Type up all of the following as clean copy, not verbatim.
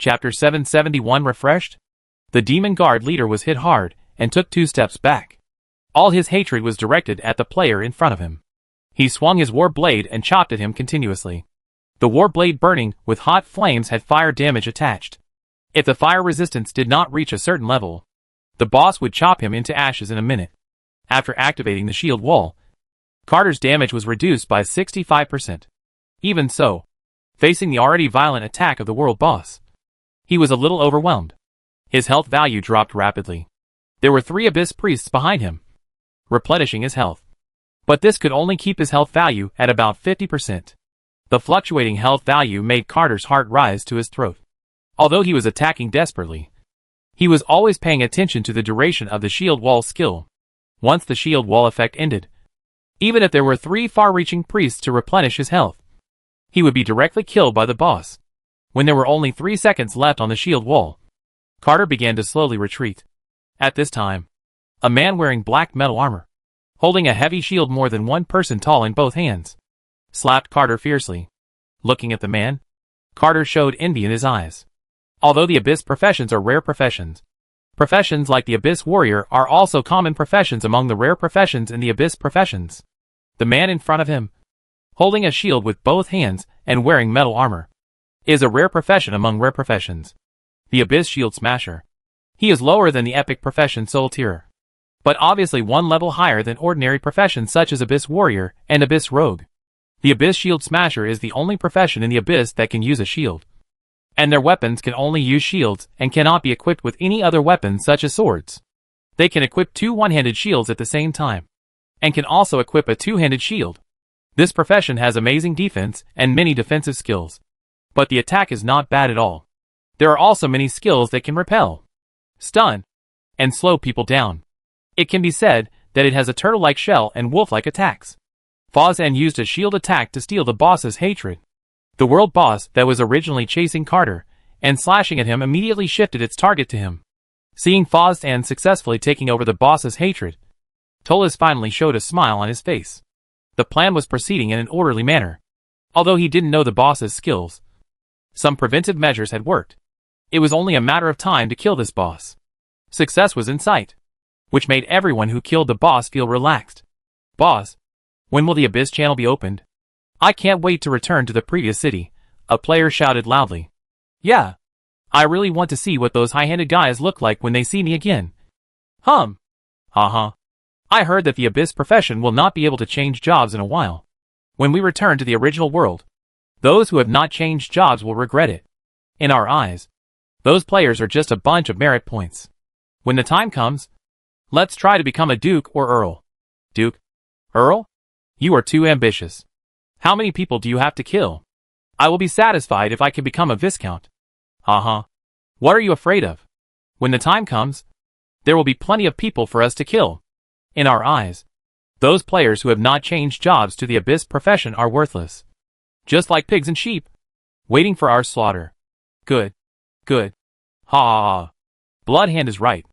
Chapter 771 Refreshed? The Demon Guard leader was hit hard, and took 2 steps back. All his hatred was directed at the player in front of him. He swung his war blade and chopped at him continuously. The war blade burning with hot flames had fire damage attached. If the fire resistance did not reach a certain level, the boss would chop him into ashes in a minute. After activating the shield wall, Carter's damage was reduced by 65%. Even so, facing the already violent attack of the world boss, he was a little overwhelmed. His health value dropped rapidly. There were 3 Abyss Priests behind him, replenishing his health. But this could only keep his health value at about 50%. The fluctuating health value made Carter's heart rise to his throat. Although he was attacking desperately, he was always paying attention to the duration of the shield wall skill. Once the shield wall effect ended, even if there were 3 far-reaching priests to replenish his health, he would be directly killed by the boss. When there were only 3 seconds left on the shield wall, Carter began to slowly retreat. At this time, a man wearing black metal armor, holding a heavy shield more than 1 person tall in both hands, slapped Carter fiercely. Looking at the man, Carter showed envy in his eyes. Although the Abyss professions are rare professions, professions like the Abyss Warrior are also common professions among the rare professions in the Abyss professions. The man in front of him, holding a shield with both hands and wearing metal armor, is a rare profession among rare professions. The Abyss Shield Smasher. He is lower than the epic profession Soul Tearer, but obviously 1 level higher than ordinary professions such as Abyss Warrior and Abyss Rogue. The Abyss Shield Smasher is the only profession in the Abyss that can use a shield, and their weapons can only use shields and cannot be equipped with any other weapons such as swords. They can equip 2 one-handed shields at the same time, and can also equip a 2-handed shield. This profession has amazing defense and many defensive skills, but the attack is not bad at all. There are also many skills that can repel, stun, and slow people down. It can be said that it has a turtle-like shell and wolf-like attacks. Fawzan used a shield attack to steal the boss's hatred. The world boss that was originally chasing Carter and slashing at him immediately shifted its target to him. Seeing Fawzan successfully taking over the boss's hatred, Tolis finally showed a smile on his face. The plan was proceeding in an orderly manner. Although he didn't know the boss's skills, some preventive measures had worked. It was only a matter of time to kill this boss. Success was in sight, which made everyone who killed the boss feel relaxed. Boss, when will the Abyss channel be opened? I can't wait to return to the previous city, a player shouted loudly. Yeah. I really want to see what those high-handed guys look like when they see me again. Haha. I heard that the Abyss profession will not be able to change jobs in a while. When we return to the original world, those who have not changed jobs will regret it. In our eyes, those players are just a bunch of merit points. When the time comes, let's try to become a Duke or Earl. Duke? Earl? You are too ambitious. How many people do you have to kill? I will be satisfied if I can become a Viscount. What are you afraid of? When the time comes, there will be plenty of people for us to kill. In our eyes, those players who have not changed jobs to the Abyss profession are worthless. Just like pigs and sheep, waiting for our slaughter. Good. Ha. Bloodhand is right.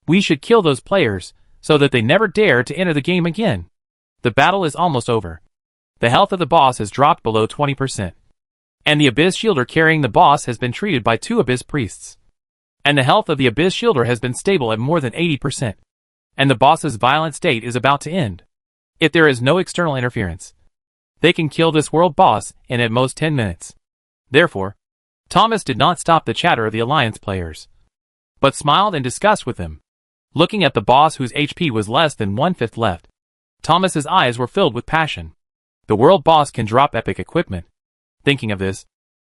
We should kill those players, so that they never dare to enter the game again. The battle is almost over. The health of the boss has dropped below 20%. And the Abyss Shielder carrying the boss has been treated by 2 Abyss Priests. And the health of the Abyss Shielder has been stable at more than 80%. And the boss's violent state is about to end. If there is no external interference, they can kill this world boss in at most 10 minutes. Therefore, Thomas did not stop the chatter of the Alliance players, but smiled in disgust with them. Looking at the boss whose HP was less than 1/5 left, Thomas's eyes were filled with passion. The world boss can drop epic equipment. Thinking of this,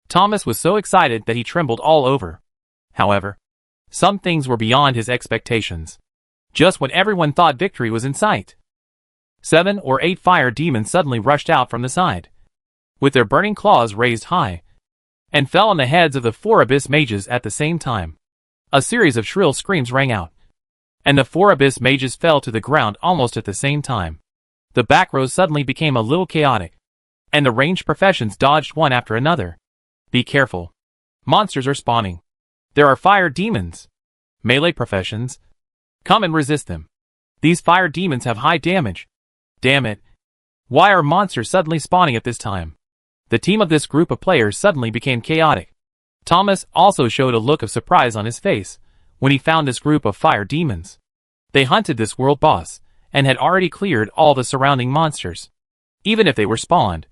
Thomas was so excited that he trembled all over. However, some things were beyond his expectations. Just when everyone thought victory was in sight, 7 or 8 fire demons suddenly rushed out from the side, with their burning claws raised high, and fell on the heads of the 4 Abyss mages at the same time. A series of shrill screams rang out, and the 4 Abyss mages fell to the ground almost at the same time. The back rows suddenly became a little chaotic, and the ranged professions dodged one after another. Be careful. Monsters are spawning. There are fire demons. Melee professions. Come and resist them. These fire demons have high damage. Damn it. Why are monsters suddenly spawning at this time? The team of this group of players suddenly became chaotic. Thomas also showed a look of surprise on his face when he found this group of fire demons. They hunted this world boss and had already cleared all the surrounding monsters. Even if they were spawned,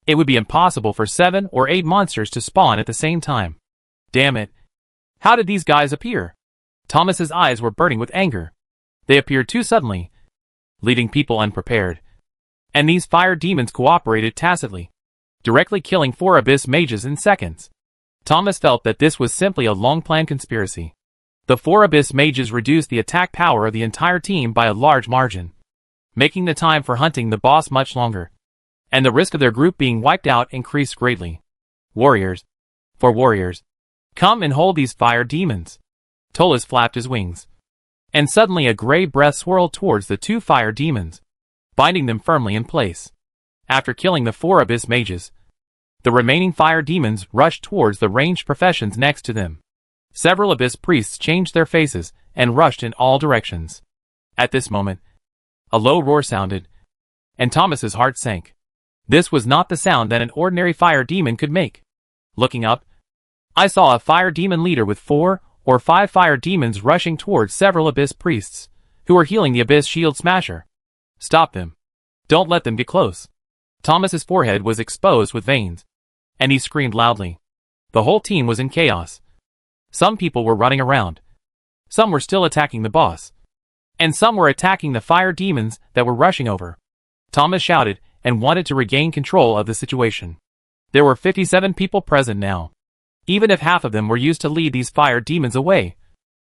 it would be impossible for 7 or 8 monsters to spawn at the same time. Damn it. How did these guys appear? Thomas's eyes were burning with anger. They appeared too suddenly, leaving people unprepared. And these fire demons cooperated tacitly, directly killing 4 abyss mages in seconds. Thomas felt that this was simply a long-planned conspiracy. The 4 abyss mages reduced the attack power of the entire team by a large margin, making the time for hunting the boss much longer, and the risk of their group being wiped out increased greatly. Warriors. For warriors. Come and hold these fire demons. Tolas flapped his wings, and suddenly a gray breath swirled towards the 2 fire demons, binding them firmly in place. After killing the 4 abyss mages, the remaining fire demons rushed towards the ranged professions next to them. Several abyss priests changed their faces and rushed in all directions. At this moment, a low roar sounded, and Thomas's heart sank. This was not the sound that an ordinary fire demon could make. Looking up, I saw a fire demon leader with 4 or 5 fire demons rushing towards several abyss priests, who were healing the abyss shield smasher. Stop them. Don't let them get close. Thomas's forehead was exposed with veins, and he screamed loudly. The whole team was in chaos. Some people were running around. Some were still attacking the boss, and some were attacking the fire demons that were rushing over. Thomas shouted and wanted to regain control of the situation. There were 57 people present now. Even if half of them were used to lead these fire demons away,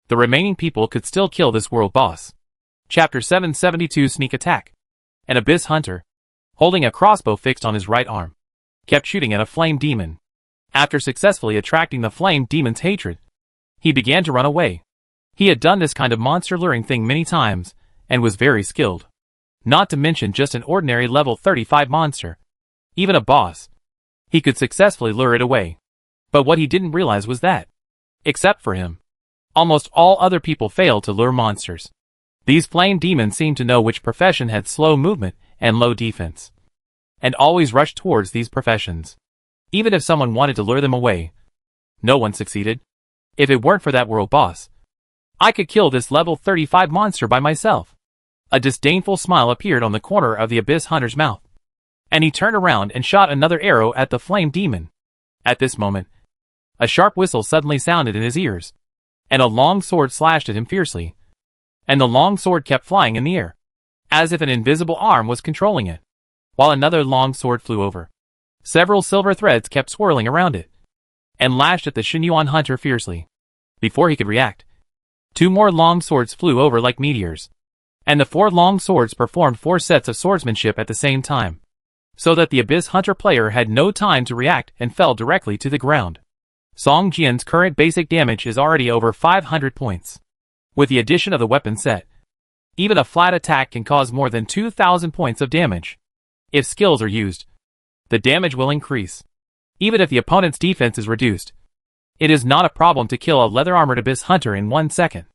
the remaining people could still kill this world boss. Chapter 772 Sneak Attack. An abyss hunter, holding a crossbow fixed on his right arm, kept shooting at a flame demon. After successfully attracting the flame demon's hatred, he began to run away. He had done this kind of monster luring thing many times, and was very skilled. Not to mention just an ordinary level 35 monster. Even a boss, he could successfully lure it away. But what he didn't realize was that, except for him, almost all other people failed to lure monsters. These flame demons seemed to know which profession had slow movement and low defense, and always rushed towards these professions. Even if someone wanted to lure them away, no one succeeded. If it weren't for that world boss, I could kill this level 35 monster by myself. A disdainful smile appeared on the corner of the abyss hunter's mouth, and he turned around and shot another arrow at the flame demon. At this moment, a sharp whistle suddenly sounded in his ears, and a long sword slashed at him fiercely, and the long sword kept flying in the air, as if an invisible arm was controlling it, while another long sword flew over. Several silver threads kept swirling around it, and lashed at the Xinyuan hunter fiercely. Before he could react, 2 more long swords flew over like meteors, and the 4 long swords performed 4 sets of swordsmanship at the same time, so that the abyss hunter player had no time to react and fell directly to the ground. Song Jian's current basic damage is already over 500 points. With the addition of the weapon set, even a flat attack can cause more than 2,000 points of damage. If skills are used, the damage will increase. Even if the opponent's defense is reduced, it is not a problem to kill a leather-armored abyss hunter in 1 second.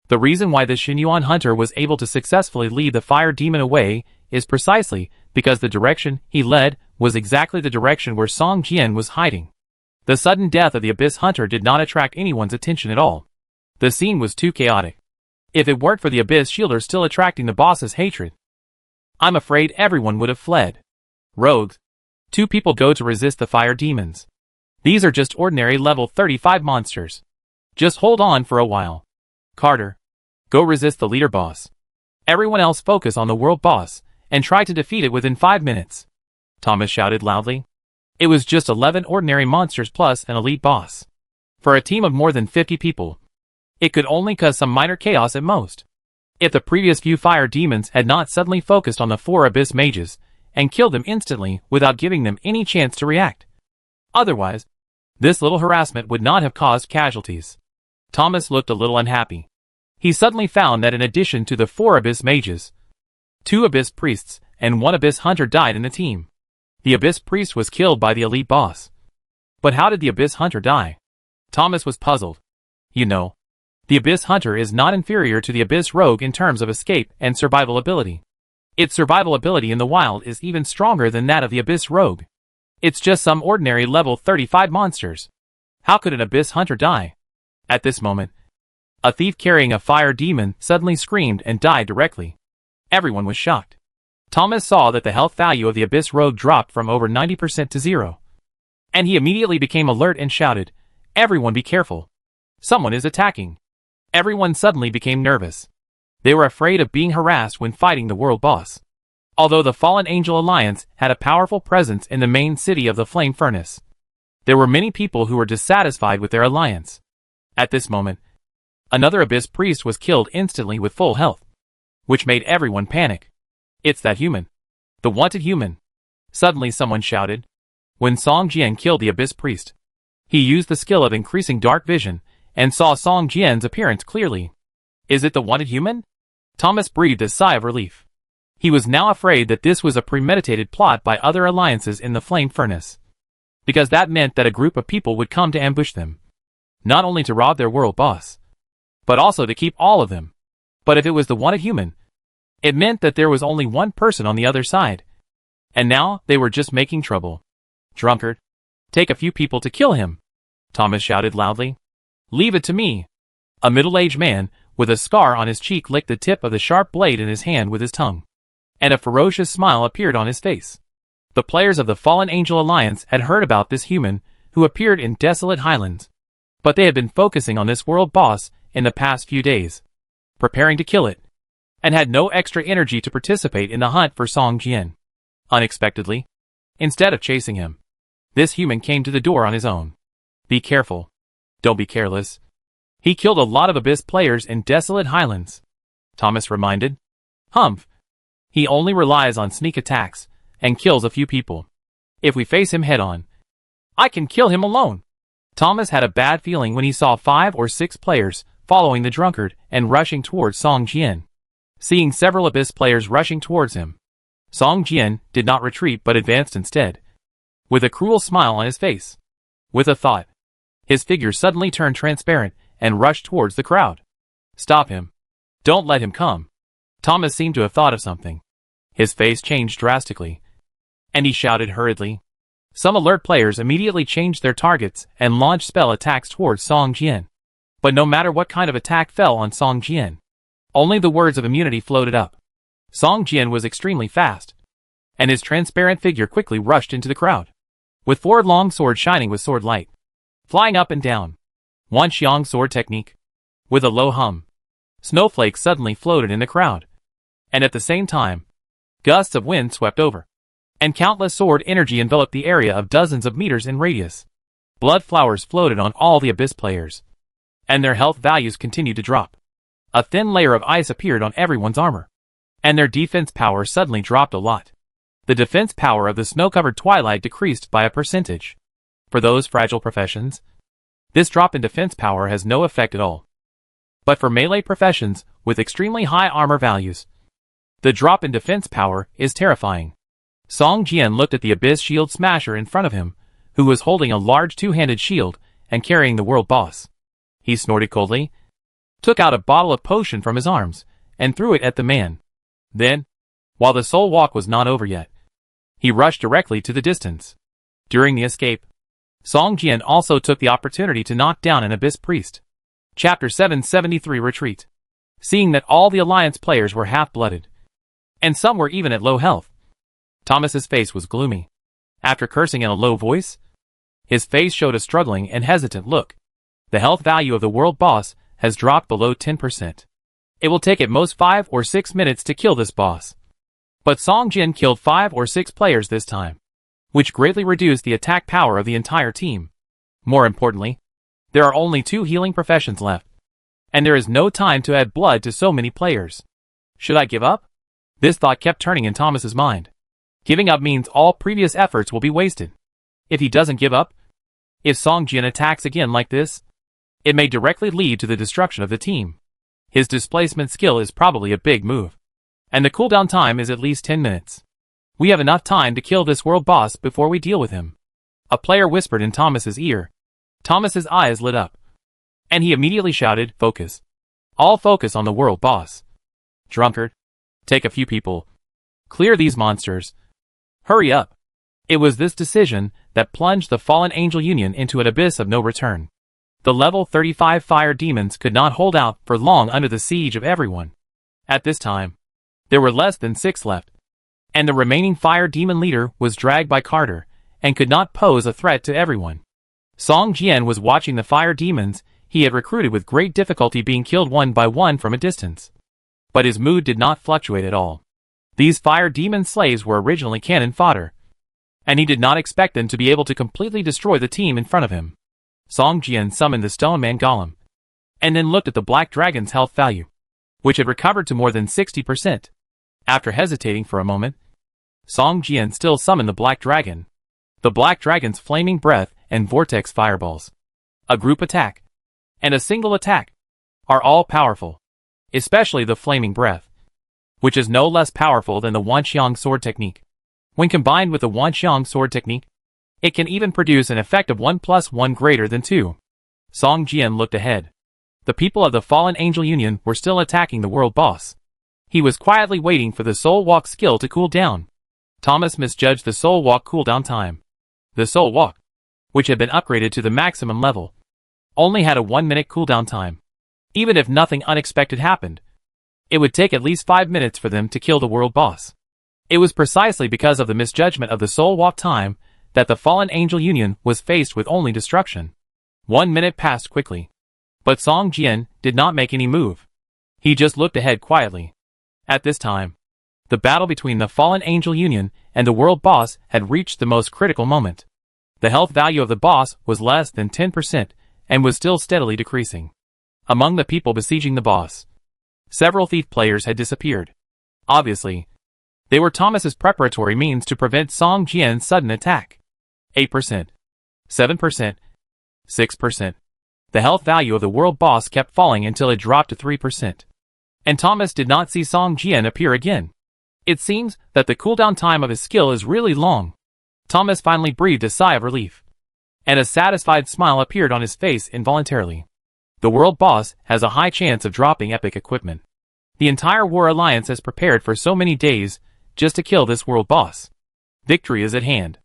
The reason why the Xinyuan hunter was able to successfully lead the fire demon away is precisely because the direction he led was exactly the direction where Song Jian was hiding. The sudden death of the abyss hunter did not attract anyone's attention at all. The scene was too chaotic. If it weren't for the abyss shielder still attracting the boss's hatred, I'm afraid everyone would have fled. Rogues. 2 people go to resist the fire demons. These are just ordinary level 35 monsters. Just hold on for a while. Carter, go resist the leader boss. Everyone else focus on the world boss, and try to defeat it within 5 minutes. Thomas shouted loudly. It was just 11 ordinary monsters plus an elite boss. For a team of more than 50 people, it could only cause some minor chaos at most. If the previous few fire demons had not suddenly focused on the 4 abyss mages, and killed them instantly without giving them any chance to react. Otherwise, this little harassment would not have caused casualties. Thomas looked a little unhappy. He suddenly found that in addition to the 4 abyss mages, 2 abyss priests and 1 abyss hunter died in the team. The abyss priest was killed by the elite boss. But how did the abyss hunter die? Thomas was puzzled. You know, the abyss hunter is not inferior to the abyss rogue in terms of escape and survival ability. Its survival ability in the wild is even stronger than that of the abyss rogue. It's just some ordinary level 35 monsters. How could an abyss hunter die? At this moment, a thief carrying a fire demon suddenly screamed and died directly. Everyone was shocked. Thomas saw that the health value of the abyss rogue dropped from over 90% to 0. And he immediately became alert and shouted, "Everyone be careful. Someone is attacking." Everyone suddenly became nervous. They were afraid of being harassed when fighting the world boss. Although the Fallen Angel Alliance had a powerful presence in the main city of the Flame Furnace, there were many people who were dissatisfied with their alliance. At this moment, another Abyss Priest was killed instantly with full health, which made everyone panic. "It's that human. The wanted human!" Suddenly someone shouted. When Song Jian killed the Abyss Priest, he used the skill of increasing dark vision and saw Song Jian's appearance clearly. "Is it the wanted human?" Thomas breathed a sigh of relief. He was now afraid that this was a premeditated plot by other alliances in the Flame Furnace, because that meant that a group of people would come to ambush them, not only to rob their world boss, but also to keep all of them. But if it was the wanted human, it meant that there was only one person on the other side, and now they were just making trouble. "Drunkard, take a few people to kill him," Thomas shouted loudly. "Leave it to me." A middle-aged man with a scar on his cheek licked the tip of the sharp blade in his hand with his tongue, and a ferocious smile appeared on his face. The players of the Fallen Angel Alliance had heard about this human who appeared in Desolate Highlands, but they had been focusing on this world boss in the past few days, preparing to kill it, and had no extra energy to participate in the hunt for Song Jian. Unexpectedly, instead of chasing him, this human came to the door on his own. "Be careful. Don't be careless. He killed a lot of Abyss players in Desolate Highlands," Thomas reminded. "Humph. He only relies on sneak attacks and kills a few people. If we face him head-on, I can kill him alone." Thomas had a bad feeling when he saw 5 or 6 players following the drunkard and rushing towards Song Jian. Seeing several Abyss players rushing towards him, Song Jian did not retreat but advanced instead, with a cruel smile on his face. With a thought, his figure suddenly turned transparent and rushed towards the crowd. "Stop him. Don't let him come." Thomas seemed to have thought of something. His face changed drastically, and he shouted hurriedly. Some alert players immediately changed their targets and launched spell attacks towards Song Jian. But no matter what kind of attack fell on Song Jian, only the words of immunity floated up. Song Jian was extremely fast, and his transparent figure quickly rushed into the crowd, with 4 long swords shining with sword light, flying up and down. Wan Xiang sword technique. With a low hum, snowflakes suddenly floated in the crowd, and at the same time, gusts of wind swept over, and countless sword energy enveloped the area of dozens of meters in radius. Blood flowers floated on all the Abyss players, and their health values continued to drop. A thin layer of ice appeared on everyone's armor, and their defense power suddenly dropped a lot. The defense power of the snow-covered twilight decreased by a percentage. For those fragile professions, this drop in defense power has no effect at all. But for melee professions with extremely high armor values, the drop in defense power is terrifying. Song Jian looked at the Abyss shield smasher in front of him, who was holding a large 2-handed shield and carrying the world boss. He snorted coldly, took out a bottle of potion from his arms, and threw it at the man. Then, while the soul walk was not over yet, he rushed directly to the distance. During the escape, Song Jian also took the opportunity to knock down an Abyss priest. Chapter 773 Retreat. Seeing that all the Alliance players were half-blooded, and some were even at low health, Thomas's face was gloomy. After cursing in a low voice, his face showed a struggling and hesitant look. The health value of the world boss has dropped below 10%. It will take at most 5 or 6 minutes to kill this boss. But Song Jian killed 5 or 6 players this time, which greatly reduced the attack power of the entire team. More importantly, there are only 2 healing professions left, and there is no time to add blood to so many players. Should I give up? This thought kept turning in Thomas's mind. Giving up means all previous efforts will be wasted. If he doesn't give up, if Song Jian attacks again like this, it may directly lead to the destruction of the team. His displacement skill is probably a big move, and the cooldown time is at least 10 minutes. We have enough time to kill this world boss before we deal with him. A player whispered in Thomas's ear. Thomas's eyes lit up, and he immediately shouted, "Focus. All focus on the world boss. Drunkard, take a few people. Clear these monsters. Hurry up." It was this decision that plunged the fallen Angel Union into an abyss of no return. The level 35 fire demons could not hold out for long under the siege of everyone. At this time, there were less than 6 left, and the remaining fire demon leader was dragged by Carter, and could not pose a threat to everyone. Song Jian was watching the fire demons he had recruited with great difficulty being killed one by one from a distance. But his mood did not fluctuate at all. These fire demon slaves were originally cannon fodder, and he did not expect them to be able to completely destroy the team in front of him. Song Jian summoned the Stone Man Golem, and then looked at the Black Dragon's health value, which had recovered to more than 60%. After hesitating for a moment, Song Jian still summoned the Black Dragon. The Black Dragon's flaming breath and vortex fireballs, a group attack, and a single attack are all powerful, especially the flaming breath, which is no less powerful than the Wanxiang sword technique. When combined with the Wanxiang sword technique, it can even produce an effect of 1+1 greater than 2. Song Jian looked ahead. The people of the Fallen Angel Union were still attacking the world boss. He was quietly waiting for the Soul Walk skill to cool down. Thomas misjudged the Soul Walk cooldown time. The Soul Walk, which had been upgraded to the maximum level, only had a 1-minute cooldown time. Even if nothing unexpected happened, it would take at least 5 minutes for them to kill the world boss. It was precisely because of the misjudgment of the Soul Walk time that the Fallen Angel Union was faced with only destruction. 1 minute passed quickly, but Song Jian did not make any move. He just looked ahead quietly. At this time, the battle between the Fallen Angel Union and the world boss had reached the most critical moment. The health value of the boss was less than 10% and was still steadily decreasing. Among the people besieging the boss, several thief players had disappeared. Obviously, they were Thomas's preparatory means to prevent Song Jian's sudden attack. 8%, 7%, 6%. The health value of the world boss kept falling until it dropped to 3%. And Thomas did not see Song Jian appear again. It seems that the cooldown time of his skill is really long. Thomas finally breathed a sigh of relief, and a satisfied smile appeared on his face involuntarily. The world boss has a high chance of dropping epic equipment. The entire War Alliance has prepared for so many days just to kill this world boss. Victory is at hand.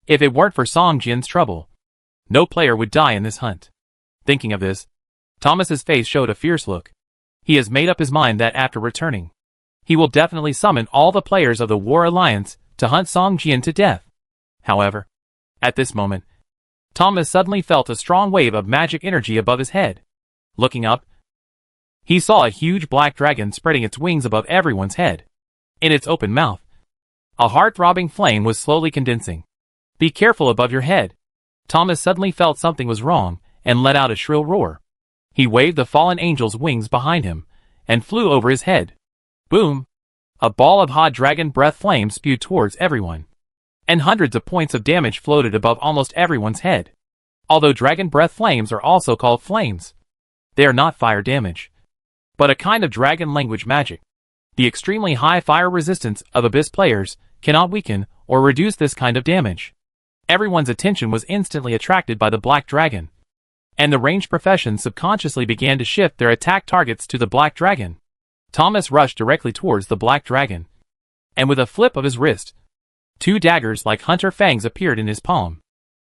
If it weren't for Song Jian's trouble, no player would die in this hunt. Thinking of this, Thomas's face showed a fierce look. He has made up his mind that after returning, he will definitely summon all the players of the War Alliance to hunt Song Jian to death. However, at this moment, Thomas suddenly felt a strong wave of magic energy above his head. Looking up, he saw a huge black dragon spreading its wings above everyone's head. In its open mouth, a heart-throbbing flame was slowly condensing. Be careful above your head. Thomas suddenly felt something was wrong and let out a shrill roar. He waved the fallen angel's wings behind him and flew over his head. Boom! A ball of hot dragon breath flame spewed towards everyone, and hundreds of points of damage floated above almost everyone's head. Although dragon breath flames are also called flames, they are not fire damage, but a kind of dragon language magic. The extremely high fire resistance of Abyss players cannot weaken or reduce this kind of damage. Everyone's attention was instantly attracted by the black dragon, and the ranged professions subconsciously began to shift their attack targets to the black dragon. Thomas rushed directly towards the black dragon, and with a flip of his wrist, 2 daggers like hunter fangs appeared in his palm.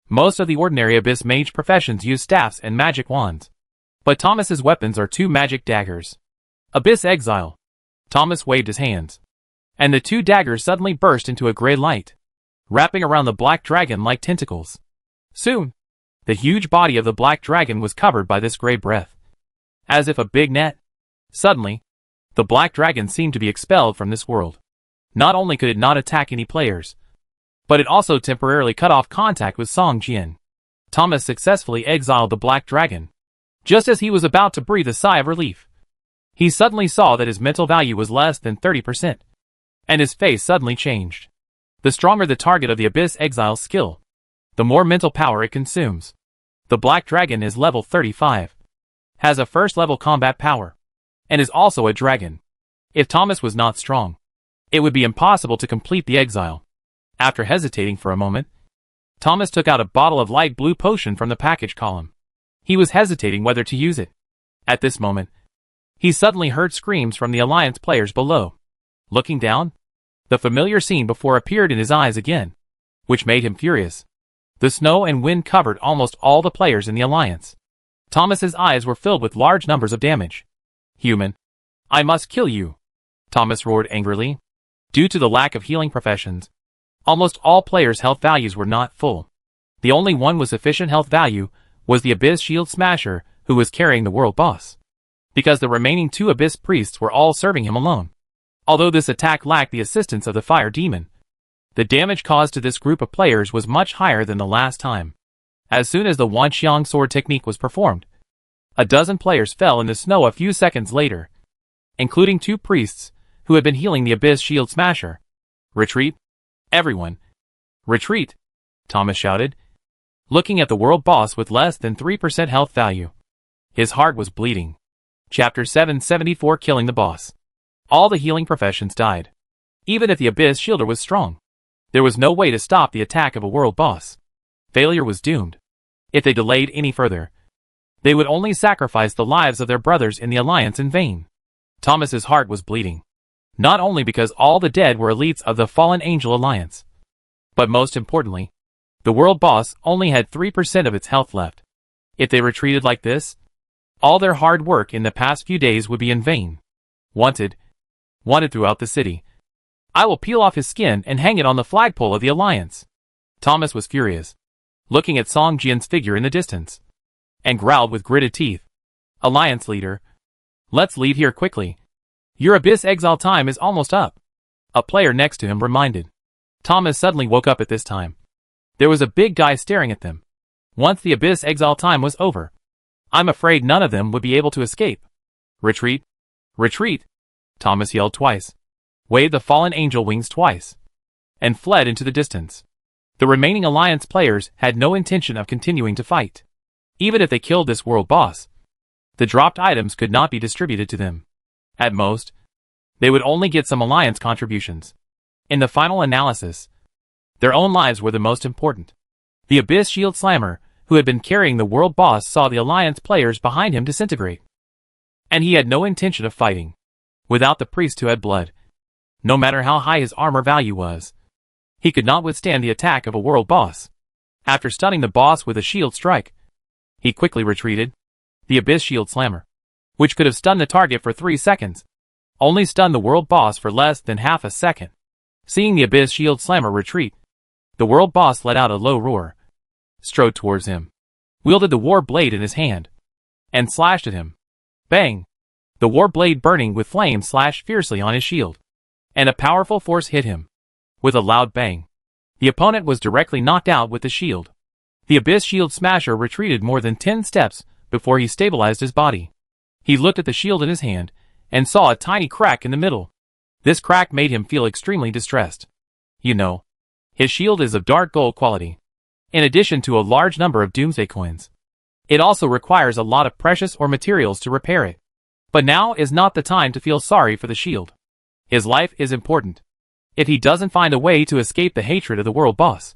Most of the ordinary Abyss mage professions use staffs and magic wands, but Thomas's weapons are 2 magic daggers. Abyss Exile. Thomas waved his hands, and the 2 daggers suddenly burst into a gray light, wrapping around the black dragon like tentacles. Soon, the huge body of the black dragon was covered by this gray breath, as if a big net. Suddenly, the black dragon seemed to be expelled from this world. Not only could it not attack any players, but it also temporarily cut off contact with Song Jian. Thomas successfully exiled the black dragon. Just as he was about to breathe a sigh of relief, he suddenly saw that his mental value was less than 30%, and his face suddenly changed. The stronger the target of the Abyss Exile skill, the more mental power it consumes. The black dragon is level 35, has a first level combat power, and is also a dragon. If Thomas was not strong, it would be impossible to complete the exile. After hesitating for a moment, Thomas took out a bottle of light blue potion from the package column. He was hesitating whether to use it. At this moment, he suddenly heard screams from the Alliance players below. Looking down, the familiar scene before appeared in his eyes again, which made him furious. The snow and wind covered almost all the players in the alliance. Thomas's eyes were filled with large numbers of damage. Human. I must kill you. Thomas roared angrily. Due to the lack of healing professions, almost all players' health values were not full. The only one with sufficient health value was the Abyss Shield Smasher, who was carrying the world boss. Because the remaining 2 Abyss Priests were all serving him alone. Although this attack lacked the assistance of the Fire Demon, the damage caused to this group of players was much higher than the last time. As soon as the Wanxiang sword technique was performed, a dozen players fell in the snow a few seconds later, including 2 priests, who had been healing the Abyss Shield Smasher. Retreat! Everyone! Retreat! Thomas shouted, looking at the world boss with less than 3% health value. His heart was bleeding. Chapter 774 Killing the Boss. All the healing professions died. Even if the Abyss Shielder was strong, there was no way to stop the attack of a world boss. Failure was doomed. If they delayed any further, they would only sacrifice the lives of their brothers in the Alliance in vain. Thomas's heart was bleeding. Not only because all the dead were elites of the Fallen Angel Alliance, but most importantly, the world boss only had 3% of its health left. If they retreated like this, all their hard work in the past few days would be in vain. Wanted throughout the city. I will peel off his skin and hang it on the flagpole of the Alliance. Thomas was furious, looking at Song Jian's figure in the distance, and growled with gritted teeth. Alliance leader, let's leave here quickly. Your Abyss exile time is almost up. A player next to him reminded. Thomas suddenly woke up at this time. There was a big guy staring at them. Once the Abyss exile time was over, I'm afraid none of them would be able to escape. Retreat! Retreat! Thomas yelled twice, waved the fallen angel wings twice, and fled into the distance. The remaining Alliance players had no intention of continuing to fight. Even if they killed this world boss, the dropped items could not be distributed to them. At most, they would only get some Alliance contributions. In the final analysis, their own lives were the most important. The Abyss Shield Slammer, who had been carrying the world boss, saw the Alliance players behind him disintegrate. And he had no intention of fighting. Without the priest who had blood, no matter how high his armor value was, he could not withstand the attack of a world boss. After stunning the boss with a shield strike, he quickly retreated. The Abyss Shield Slammer, which could have stunned the target for 3 seconds, only stunned the world boss for less than half a second. Seeing the Abyss Shield Slammer retreat, the world boss let out a low roar, strode towards him, wielded the war blade in his hand, and slashed at him. Bang! The war blade burning with flame slashed fiercely on his shield, and a powerful force hit him. With a loud bang, the opponent was directly knocked out with the shield. The Abyss Shield Smasher retreated more than 10 steps before he stabilized his body. He looked at the shield in his hand, and saw a tiny crack in the middle. This crack made him feel extremely distressed. You know, his shield is of dark gold quality, in addition to a large number of Doomsday coins. It also requires a lot of precious or materials to repair it. But now is not the time to feel sorry for the shield. His life is important. If he doesn't find a way to escape the hatred of the world boss,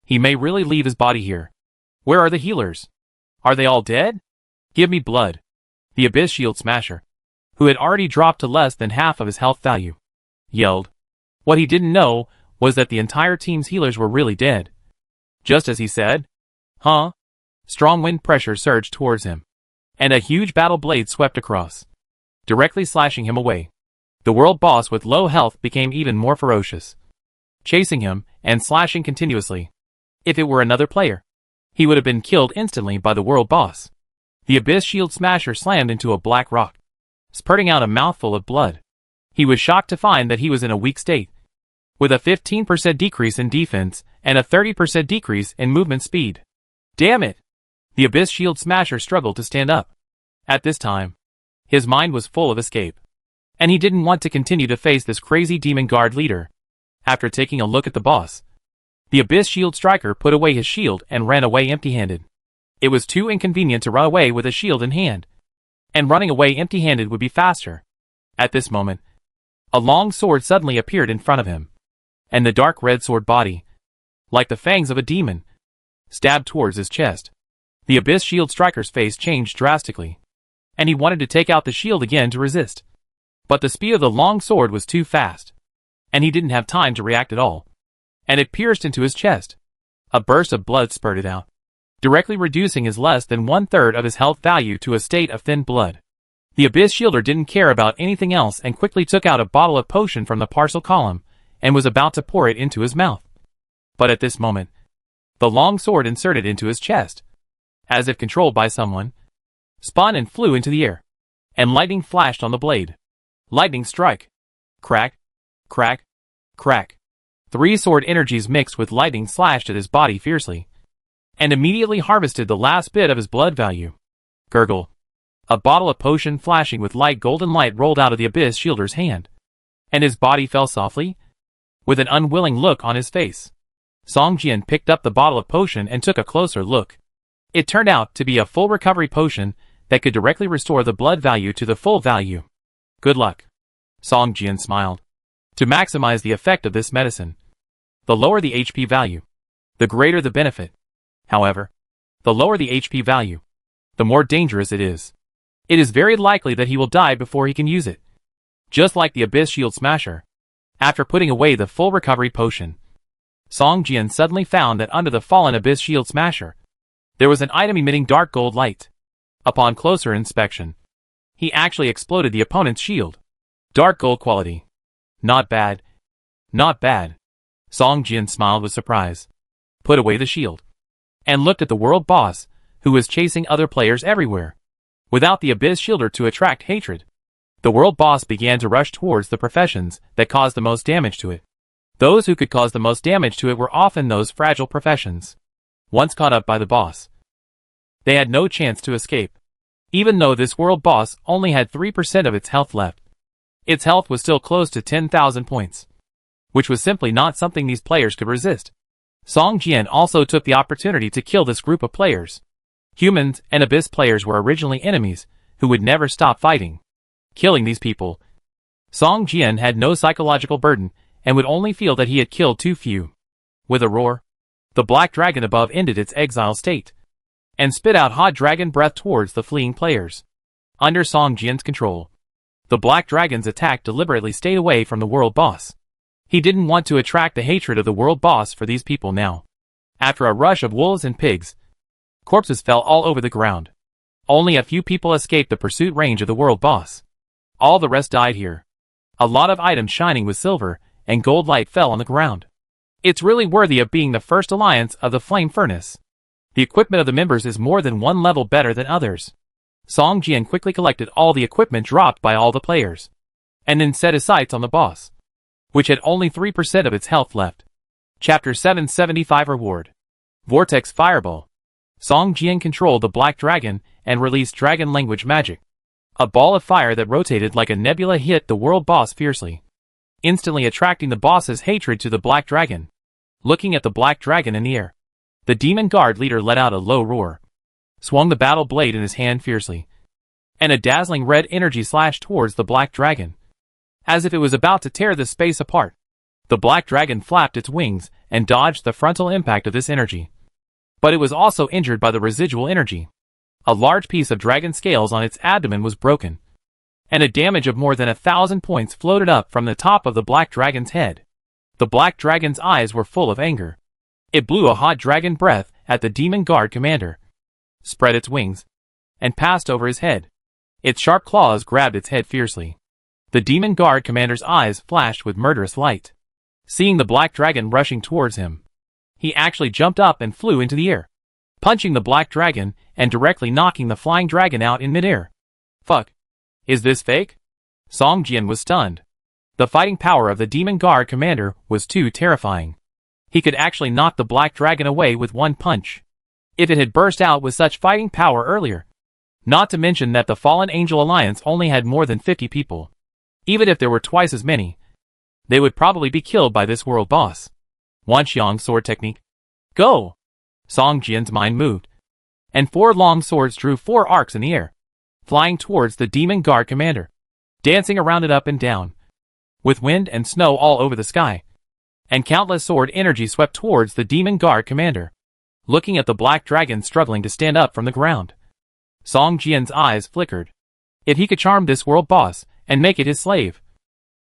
he may really leave his body here. Where are the healers? Are they all dead? Give me blood. The Abyss Shield Smasher, who had already dropped to less than half of his health value, yelled. What he didn't know was that the entire team's healers were really dead. Just as he said. Huh? Strong wind pressure surged towards him, and a huge battle blade swept across, directly slashing him away. The world boss with low health became even more ferocious, chasing him and slashing continuously. If it were another player, he would have been killed instantly by the world boss. The Abyss Shield Smasher slammed into a black rock, spurting out a mouthful of blood. He was shocked to find that he was in a weak state, with a 15% decrease in defense and a 30% decrease in movement speed. Damn it! The Abyss Shield Smasher struggled to stand up. At this time, his mind was full of escape, and he didn't want to continue to face this crazy demon guard leader. After taking a look at the boss, the Abyss Shield Striker put away his shield and ran away empty-handed. It was too inconvenient to run away with a shield in hand, and running away empty-handed would be faster. At this moment, a long sword suddenly appeared in front of him, and the dark red sword body, like the fangs of a demon, stabbed towards his chest. The Abyss Shield Striker's face changed drastically, and he wanted to take out the shield again to resist. But the speed of the long sword was too fast, and he didn't have time to react at all, and it pierced into his chest. A burst of blood spurted out, directly reducing his less than 1/3 of his health value to a state of thin blood. The Abyss Shielder didn't care about anything else and quickly took out a bottle of potion from the parcel column and was about to pour it into his mouth. But at this moment, the long sword inserted into his chest, as if controlled by someone, spun and flew into the air, and lightning flashed on the blade. Lightning strike. Crack, crack, crack. 3 sword energies mixed with lightning slashed at his body fiercely, and immediately harvested the last bit of his blood value. Gurgle. A bottle of potion flashing with light golden light rolled out of the Abyss Shielder's hand, and his body fell softly, with an unwilling look on his face. Song Jian picked up the bottle of potion and took a closer look. It turned out to be a full recovery potion that could directly restore the blood value to the full value. Good luck. Song Jian smiled. To maximize the effect of this medicine, the lower the HP value, the greater the benefit. However, the lower the HP value, the more dangerous it is. It is very likely that he will die before he can use it. Just like the Abyss Shield Smasher. After putting away the full recovery potion, Song Jian suddenly found that under the fallen Abyss Shield Smasher, there was an item emitting dark gold light. Upon closer inspection, he actually exploded the opponent's shield. Dark gold quality. Not bad. Not bad. Song Jian smiled with surprise, put away the shield, and looked at the world boss, who was chasing other players everywhere. Without the Abyss Shielder to attract hatred, the world boss began to rush towards the professions that caused the most damage to it. Those who could cause the most damage to it were often those fragile professions. Once caught up by the boss, they had no chance to escape. Even though this world boss only had 3% of its health left, its health was still close to 10,000 points, which was simply not something these players could resist. Song Jian also took the opportunity to kill this group of players. Humans and Abyss players were originally enemies who would never stop fighting. Killing these people, Song Jian had no psychological burden and would only feel that he had killed too few. With a roar, the black dragon above ended its exile state, and spit out hot dragon breath towards the fleeing players. Under Song Jian's control, the black dragon's attack deliberately stayed away from the world boss. He didn't want to attract the hatred of the world boss for these people now. After a rush of wolves and pigs, corpses fell all over the ground. Only a few people escaped the pursuit range of the world boss. All the rest died here. A lot of items shining with silver and gold light fell on the ground. It's really worthy of being the first alliance of the Flame Furnace. The equipment of the members is more than one level better than others. Song Jian quickly collected all the equipment dropped by all the players, and then set his sights on the boss, which had only 3% of its health left. Chapter 775 Reward. Vortex Fireball. Song Jian controlled the black dragon and released dragon language magic. A ball of fire that rotated like a nebula hit the world boss fiercely, instantly attracting the boss's hatred to the black dragon. Looking at the black dragon in the air, the demon guard leader let out a low roar, swung the battle blade in his hand fiercely, and a dazzling red energy slashed towards the black dragon. As if it was about to tear the space apart, the black dragon flapped its wings and dodged the frontal impact of this energy. But it was also injured by the residual energy. A large piece of dragon scales on its abdomen was broken, and a damage of more than 1,000 points floated up from the top of the black dragon's head. The black dragon's eyes were full of anger. It blew a hot dragon breath at the demon guard commander, spread its wings, and passed over his head. Its sharp claws grabbed its head fiercely. The demon guard commander's eyes flashed with murderous light. Seeing the black dragon rushing towards him, he actually jumped up and flew into the air, punching the black dragon and directly knocking the flying dragon out in midair. Fuck. Is this fake? Song Jian was stunned. The fighting power of the demon guard commander was too terrifying. He could actually knock the black dragon away with one punch, if it had burst out with such fighting power earlier. Not to mention that the Fallen Angel Alliance only had more than 50 people. Even if there were twice as many, they would probably be killed by this world boss. Wanxiang sword technique. Go! Song Jian's mind moved, and 4 long swords drew 4 arcs in the air, flying towards the demon guard commander, dancing around it up and down, with wind and snow all over the sky, and countless sword energy swept towards the demon guard commander. Looking at the black dragon struggling to stand up from the ground, Song Jian's eyes flickered. If he could charm this world boss and make it his slave,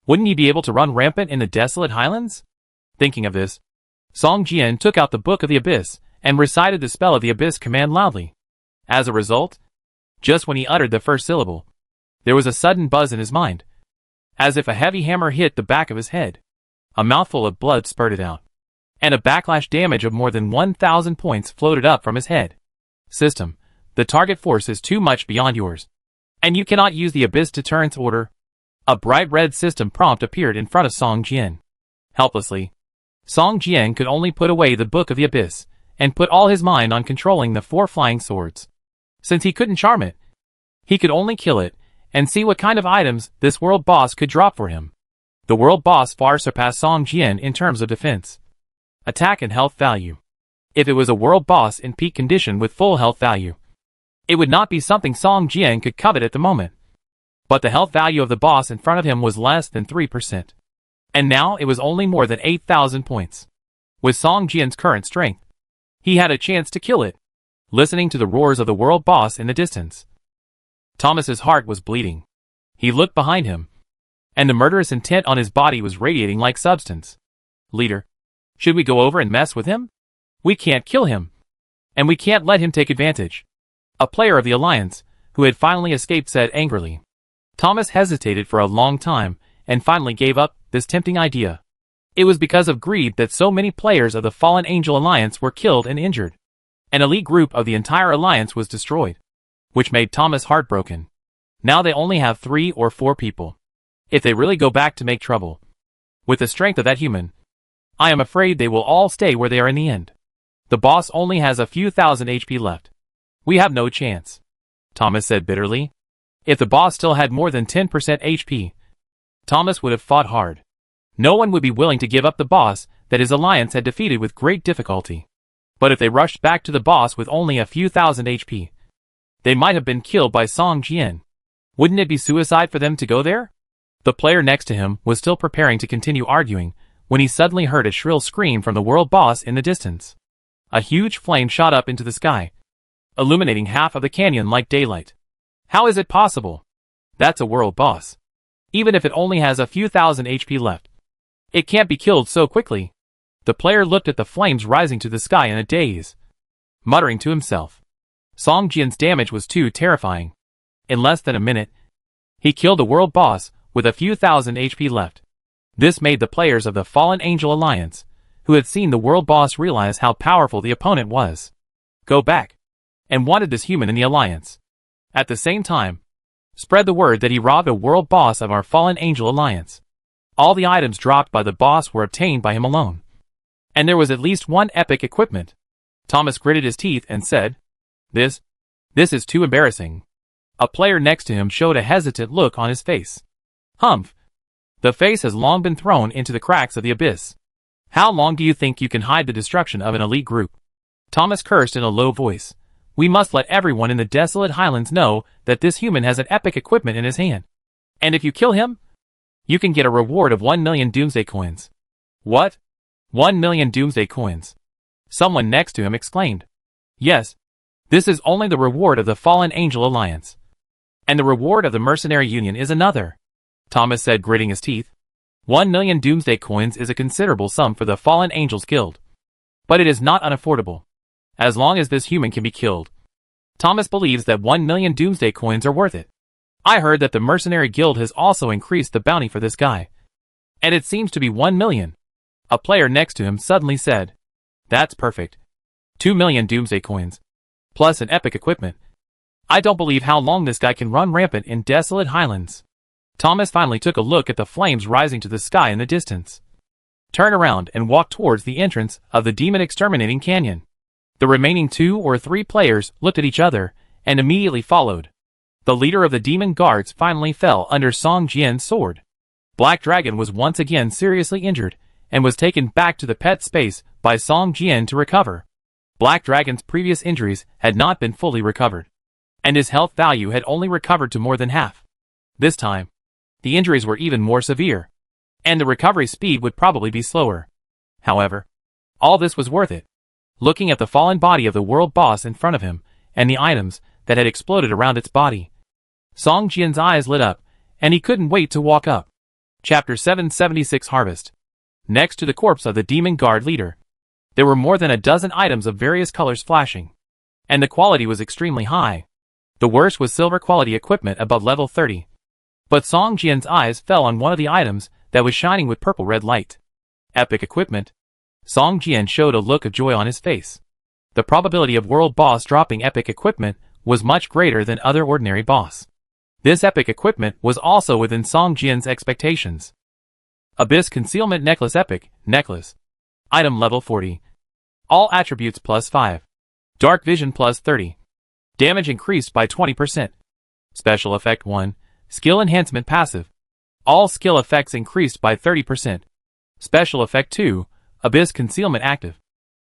wouldn't he be able to run rampant in the desolate highlands? Thinking of this, Song Jian took out the Book of the Abyss and recited the spell of the Abyss command loudly. As a result, just when he uttered the first syllable, there was a sudden buzz in his mind, as if a heavy hammer hit the back of his head. A mouthful of blood spurted out, and a backlash damage of more than 1,000 points floated up from his head. System, the target force is too much beyond yours, and you cannot use the Abyss Deterrence Order. A bright red system prompt appeared in front of Song Jian. Helplessly, Song Jian could only put away the Book of the Abyss and put all his mind on controlling the 4 flying swords. Since he couldn't charm it, he could only kill it and see what kind of items this world boss could drop for him. The world boss far surpassed Song Jian in terms of defense, attack and health value. If it was a world boss in peak condition with full health value, it would not be something Song Jian could covet at the moment. But the health value of the boss in front of him was less than 3%. And now it was only more than 8,000 points. With Song Jian's current strength, he had a chance to kill it. Listening to the roars of the world boss in the distance, Thomas's heart was bleeding. He looked behind him, and the murderous intent on his body was radiating like substance. Leader, should we go over and mess with him? We can't kill him, and we can't let him take advantage. A player of the Alliance, who had finally escaped, said angrily. Thomas hesitated for a long time, and finally gave up this tempting idea. It was because of greed that so many players of the Fallen Angel Alliance were killed and injured. An elite group of the entire Alliance was destroyed, which made Thomas heartbroken. Now they only have 3 or 4 people. If they really go back to make trouble, with the strength of that human, I am afraid they will all stay where they are in the end. The boss only has a few thousand HP left. We have no chance, Thomas said bitterly. If the boss still had more than 10% HP, Thomas would have fought hard. No one would be willing to give up the boss that his alliance had defeated with great difficulty. But if they rushed back to the boss with only a few thousand HP, they might have been killed by Song Jian. Wouldn't it be suicide for them to go there? The player next to him was still preparing to continue arguing when he suddenly heard a shrill scream from the world boss in the distance. A huge flame shot up into the sky, illuminating half of the canyon like daylight. How is it possible? That's a world boss. Even if it only has a few thousand HP left, it can't be killed so quickly. The player looked at the flames rising to the sky in a daze, muttering to himself. Song Jian's damage was too terrifying. In less than a minute, he killed the world boss with a few thousand HP left. This made the players of the Fallen Angel Alliance, who had seen the world boss, realize how powerful the opponent was. Go back, and wanted this human in the Alliance. At the same time, spread the word that he robbed a world boss of our Fallen Angel Alliance. All the items dropped by the boss were obtained by him alone. And there was at least 1 epic equipment. Thomas gritted his teeth and said, This is too embarrassing. A player next to him showed a hesitant look on his face. Humph. The face has long been thrown into the cracks of the abyss. How long do you think you can hide the destruction of an elite group? Thomas cursed in a low voice. We must let everyone in the desolate highlands know that this human has an epic equipment in his hand. And if you kill him, you can get a reward of 1 million Doomsday coins. What? 1 million Doomsday coins? Someone next to him exclaimed. Yes. This is only the reward of the Fallen Angel Alliance. And the reward of the Mercenary Union is another, Thomas said, gritting his teeth. 1 million Doomsday coins is a considerable sum for the Fallen Angels Guild. But it is not unaffordable. As long as this human can be killed, Thomas believes that 1 million Doomsday coins are worth it. I heard that the Mercenary Guild has also increased the bounty for this guy. And it seems to be 1 million. A player next to him suddenly said. That's perfect. 2 million Doomsday coins. Plus an epic equipment. I don't believe how long this guy can run rampant in desolate highlands. Thomas finally took a look at the flames rising to the sky in the distance. Turn around and walk towards the entrance of the demon exterminating canyon. The remaining 2 or 3 players looked at each other and immediately followed. The leader of the demon guards finally fell under Song Jian's sword. Black Dragon was once again seriously injured and was taken back to the pet space by Song Jian to recover. Black Dragon's previous injuries had not been fully recovered, and his health value had only recovered to more than half. This time, the injuries were even more severe, and the recovery speed would probably be slower. However, all this was worth it. Looking at the fallen body of the world boss in front of him, and the items that had exploded around its body, Song Jian's eyes lit up, and he couldn't wait to walk up. Chapter 776 Harvest. Next to the corpse of the demon guard leader, There were more than a dozen items of various colors flashing, and the quality was extremely high. The worst was silver quality equipment above level 30. But Song Jian's eyes fell on one of the items that was shining with purple-red light. Epic equipment. Song Jian showed a look of joy on his face. The probability of world boss dropping epic equipment was much greater than other ordinary boss. This epic equipment was also within Song Jian's expectations. Abyss Concealment Necklace Epic Necklace. Item level 40. All attributes plus 5. Dark Vision plus 30. Damage increased by 20%. Special Effect 1. Skill Enhancement Passive. All skill effects increased by 30%. Special Effect 2. Abyss Concealment Active.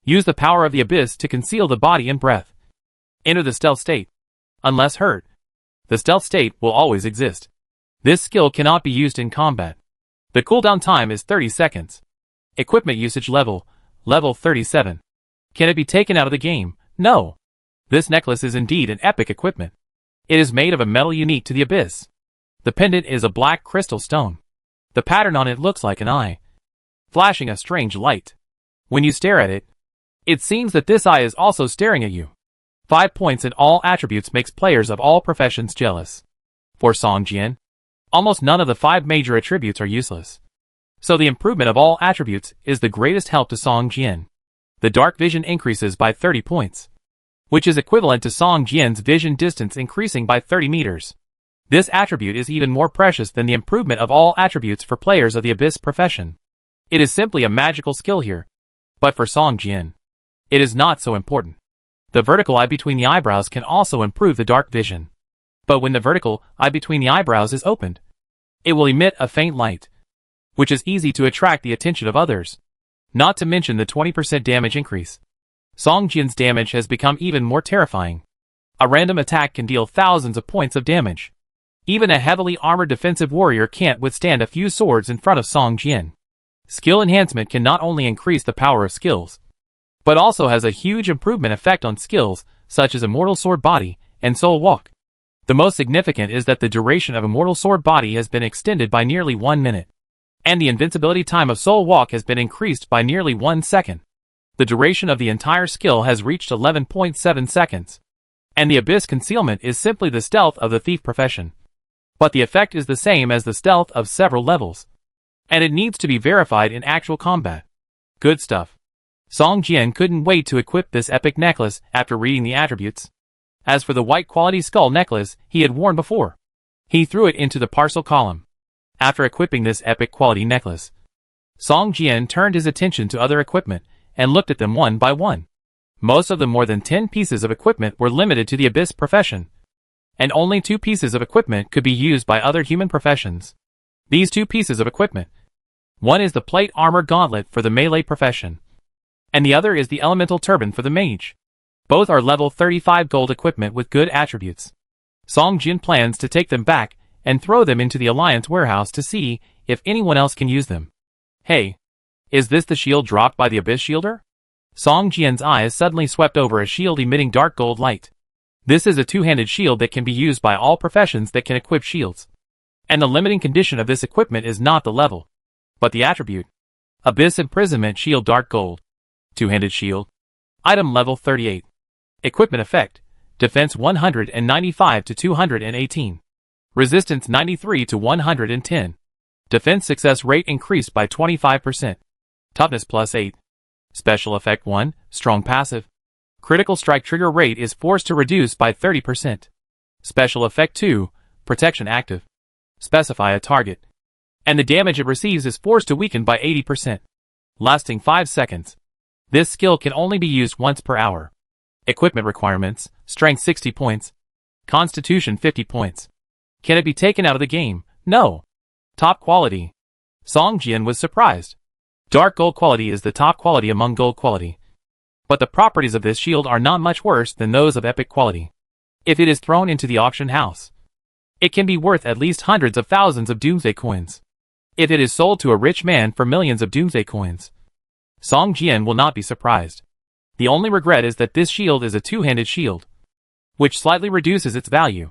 Use the power of the Abyss to conceal the body and breath. Enter the stealth state. Unless hurt, the stealth state will always exist. This skill cannot be used in combat. The cooldown time is 30 seconds. Equipment usage level 37. Can it be taken out of the game? No. This necklace is indeed an epic equipment. It is made of a metal unique to the Abyss. The pendant is a black crystal stone. The pattern on it looks like an eye, flashing a strange light. When you stare at it, it seems that this eye is also staring at you. 5 points in all attributes makes players of all professions jealous. For Song Jian, almost none of the 5 major attributes are useless. So the improvement of all attributes is the greatest help to Song Jian. The dark vision increases by 30 points, which is equivalent to Song Jian's vision distance increasing by 30 meters. This attribute is even more precious than the improvement of all attributes for players of the Abyss profession. It is simply a magical skill here. But for Song Jian, it is not so important. The vertical eye between the eyebrows can also improve the dark vision. But when the vertical eye between the eyebrows is opened, it will emit a faint light, which is easy to attract the attention of others. Not to mention the 20% damage increase. Song Jian's damage has become even more terrifying. A random attack can deal thousands of points of damage. Even a heavily armored defensive warrior can't withstand a few swords in front of Song Jian. Skill enhancement can not only increase the power of skills, but also has a huge improvement effect on skills such as Immortal Sword Body and Soul Walk. The most significant is that the duration of Immortal Sword Body has been extended by nearly 1 minute, and the invincibility time of Soul Walk has been increased by nearly 1 second. The duration of the entire skill has reached 11.7 seconds, and the Abyss Concealment is simply the stealth of the thief profession. But the effect is the same as the stealth of several levels, and it needs to be verified in actual combat. Good stuff. Song Jian couldn't wait to equip this epic necklace after reading the attributes. As for the white quality skull necklace he had worn before, he threw it into the parcel column. After equipping this epic quality necklace, Song Jian turned his attention to other equipment and looked at them one by one. Most of the more than 10 pieces of equipment were limited to the Abyss profession, and only 2 pieces of equipment could be used by other human professions. These 2 pieces of equipment. One is the plate armor gauntlet for the melee profession, and the other is the elemental turban for the mage. Both are level 35 gold equipment with good attributes. Song Jian plans to take them back and throw them into the Alliance warehouse to see if anyone else can use them. Hey, is this the shield dropped by the Abyss Shielder? Song Jian's eyes suddenly swept over a shield emitting dark gold light. This is a 2-handed shield that can be used by all professions that can equip shields. And the limiting condition of this equipment is not the level, but the attribute. Abyss Imprisonment Shield Dark Gold. 2-handed shield. Item level 38. Equipment effect. Defense 195 to 218. Resistance 93 to 110. Defense success rate increased by 25%. Toughness plus 8. Special effect 1, strong passive. Critical strike trigger rate is forced to reduce by 30%. Special effect 2, protection active. Specify a target, and the damage it receives is forced to weaken by 80%. Lasting 5 seconds. This skill can only be used once per hour. Equipment requirements, strength 60 points. Constitution 50 points. Can it be taken out of the game? No. Top quality. Song Jian was surprised. Dark gold quality is the top quality among gold quality. But the properties of this shield are not much worse than those of epic quality. If it is thrown into the auction house, it can be worth at least hundreds of thousands of Doomsday coins. If it is sold to a rich man for millions of Doomsday coins, Song Jian will not be surprised. The only regret is that this shield is a 2-handed shield, which slightly reduces its value.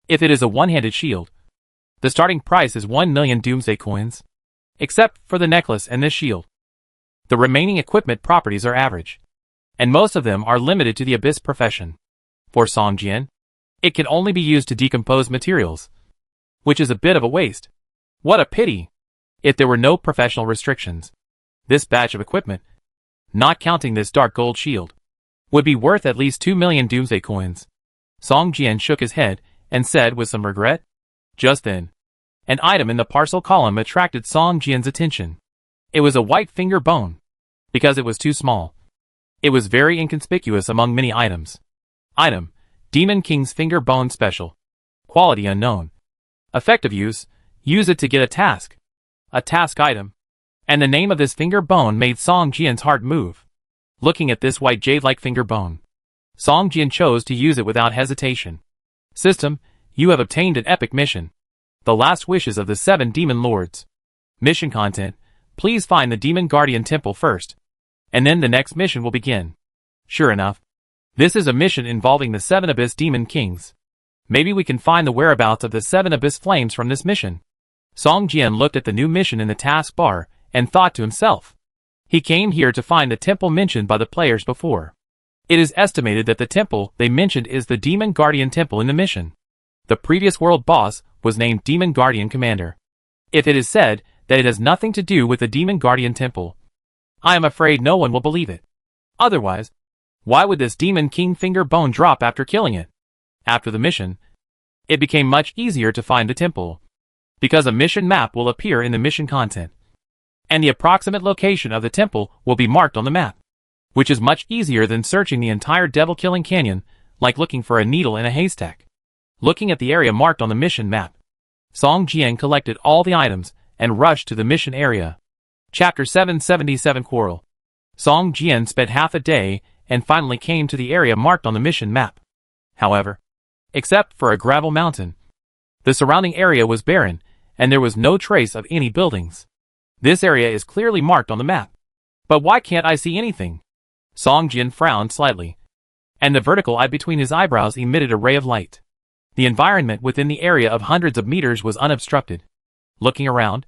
If it is a 1-handed shield, the starting price is 1 million Doomsday coins, except for the necklace and this shield. The remaining equipment properties are average, and most of them are limited to the abyss profession. For Song Jian, it can only be used to decompose materials, which is a bit of a waste. What a pity! If there were no professional restrictions, this batch of equipment, not counting this dark gold shield, would be worth at least 2 million Doomsday coins. Song Jian shook his head and said with some regret. Just then, an item in the parcel column attracted Song Jian's attention. It was a white finger bone. Because it was too small, it was very inconspicuous among many items. Item: Demon King's Finger Bone Special. Quality unknown. Effective use: use it to get a task. A task item. And the name of this finger bone made Song Jian's heart move. Looking at this white jade-like finger bone, Song Jian chose to use it without hesitation. System: you have obtained an epic mission. The Last Wishes of the 7 Demon Lords. Mission content: please find the Demon Guardian Temple first, and then the next mission will begin. Sure enough, this is a mission involving the 7 Abyss Demon Kings. Maybe we can find the whereabouts of the 7 Abyss Flames from this mission. Song Jian looked at the new mission in the taskbar and thought to himself. He came here to find the temple mentioned by the players before. It is estimated that the temple they mentioned is the Demon Guardian Temple in the mission. The previous world boss was named Demon Guardian Commander. If it is said that it has nothing to do with the Demon Guardian Temple, I am afraid no one will believe it. Otherwise, why would this Demon King finger bone drop after killing it? After the mission, it became much easier to find the temple, because a mission map will appear in the mission content, and the approximate location of the temple will be marked on the map, which is much easier than searching the entire devil-killing canyon, like looking for a needle in a haystack. Looking at the area marked on the mission map, Song Jian collected all the items and rushed to the mission area. Chapter 777 Quarrel. Song Jian spent half a day and finally came to the area marked on the mission map. However, except for a gravel mountain, the surrounding area was barren, and there was no trace of any buildings. This area is clearly marked on the map. But why can't I see anything? Song Jian frowned slightly, and the vertical eye between his eyebrows emitted a ray of light. The environment within the area of hundreds of meters was unobstructed. Looking around,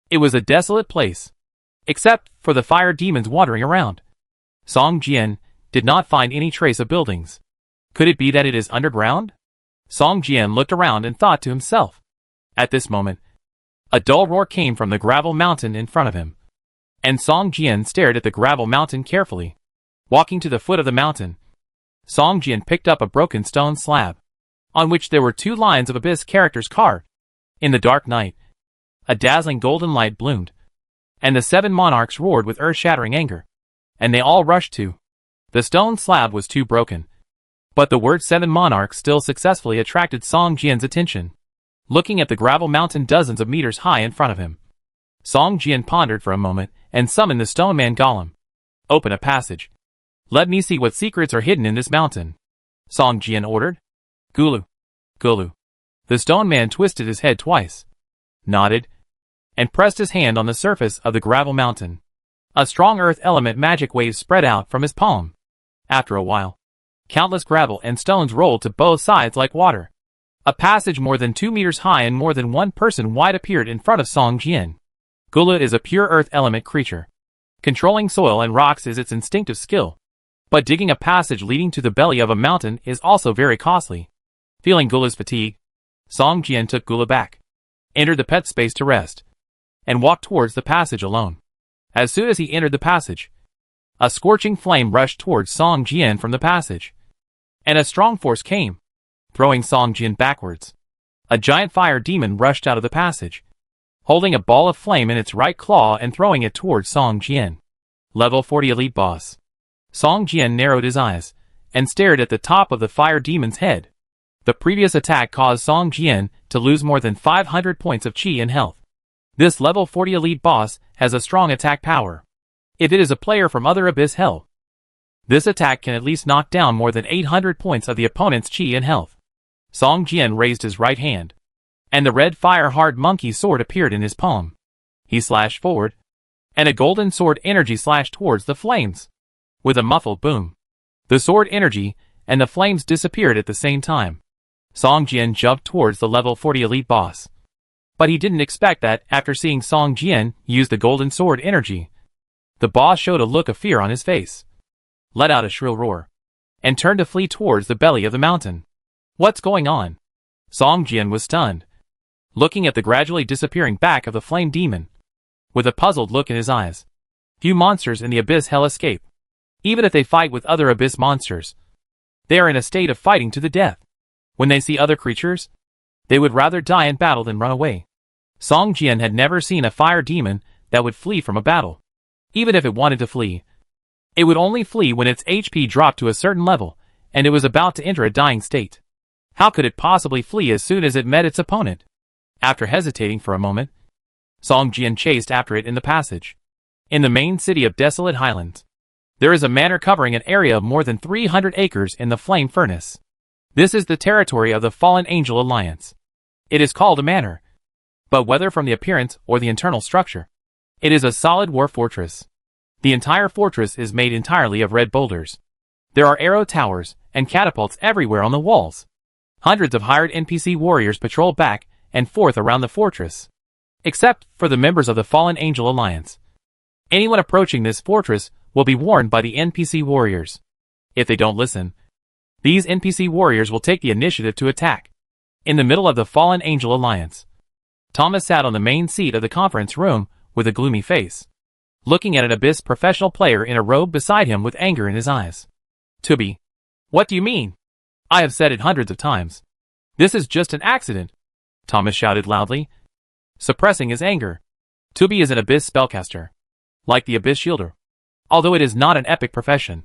it was a desolate place, except for the fire demons wandering around. Song Jian did not find any trace of buildings. Could it be that it is underground? Song Jian looked around and thought to himself. At this moment, a dull roar came from the gravel mountain in front of him, and Song Jian stared at the gravel mountain carefully. Walking to the foot of the mountain, Song Jian picked up a broken stone slab, on which there were 2 lines of Abyss characters carved. In the dark night, a dazzling golden light bloomed, and the 7 monarchs roared with earth-shattering anger, and they all rushed to. The stone slab was too broken, but the word 7 monarchs still successfully attracted Song Jian's attention. Looking at the gravel mountain dozens of meters high in front of him, Song Jian pondered for a moment and summoned the stone man golem. Open a passage. Let me see what secrets are hidden in this mountain, Song Jian ordered. Gulu. Gulu. The stone man twisted his head twice, nodded, and pressed his hand on the surface of the gravel mountain. A strong earth element magic waves spread out from his palm. After a while, countless gravel and stones rolled to both sides like water. A passage more than 2 meters high and more than 1 person wide appeared in front of Song Jian. Gulu is a pure earth element creature. Controlling soil and rocks is its instinctive skill. But digging a passage leading to the belly of a mountain is also very costly. Feeling Gulu's fatigue, Song Jian took Gulu back, entered the pet space to rest, and walked towards the passage alone. As soon as he entered the passage, a scorching flame rushed towards Song Jian from the passage, and a strong force came, throwing Song Jian backwards. A giant fire demon rushed out of the passage, holding a ball of flame in its right claw and throwing it towards Song Jian. Level 40 Elite Boss. Song Jian narrowed his eyes and stared at the top of the fire demon's head. The previous attack caused Song Jian to lose more than 500 points of chi and health. This level 40 elite boss has a strong attack power. If it is a player from other Abyss Hell, this attack can at least knock down more than 800 points of the opponent's chi and health. Song Jian raised his right hand, and the red fire-hard monkey sword appeared in his palm. He slashed forward, and a golden sword energy slashed towards the flames. With a muffled boom, the sword energy and the flames disappeared at the same time. Song Jian jumped towards the level 40 elite boss. But he didn't expect that after seeing Song Jian use the golden sword energy, The boss showed a look of fear on his face, let out a shrill roar, and turned to flee towards the belly of the mountain. What's going on? Song Jian was stunned, looking at the gradually disappearing back of the flame demon, with a puzzled look in his eyes. Few monsters in the abyss hell escape. Even if they fight with other abyss monsters, they are in a state of fighting to the death. When they see other creatures, they would rather die in battle than run away. Song Jian had never seen a fire demon that would flee from a battle. Even if it wanted to flee, it would only flee when its HP dropped to a certain level, and it was about to enter a dying state. How could it possibly flee as soon as it met its opponent? After hesitating for a moment, Song Jian chased after it in the passage. In the main city of Desolate Highlands, there is a manor covering an area of more than 300 acres in the flame furnace. This is the territory of the Fallen Angel Alliance. It is called a manor, but whether from the appearance or the internal structure, it is a solid war fortress. The entire fortress is made entirely of red boulders. There are arrow towers and catapults everywhere on the walls. Hundreds of hired NPC warriors patrol back and forth around the fortress. Except for the members of the Fallen Angel Alliance, anyone approaching this fortress will be warned by the NPC warriors. If they don't listen, these NPC warriors will take the initiative to attack. In the middle of the Fallen Angel Alliance, Thomas sat on the main seat of the conference room with a gloomy face, looking at an abyss professional player in a robe beside him with anger in his eyes. Tubi, what do you mean? I have said it hundreds of times. This is just an accident, Thomas shouted loudly, suppressing his anger. Tubi is an abyss spellcaster, like the abyss shielder. Although it is not an epic profession,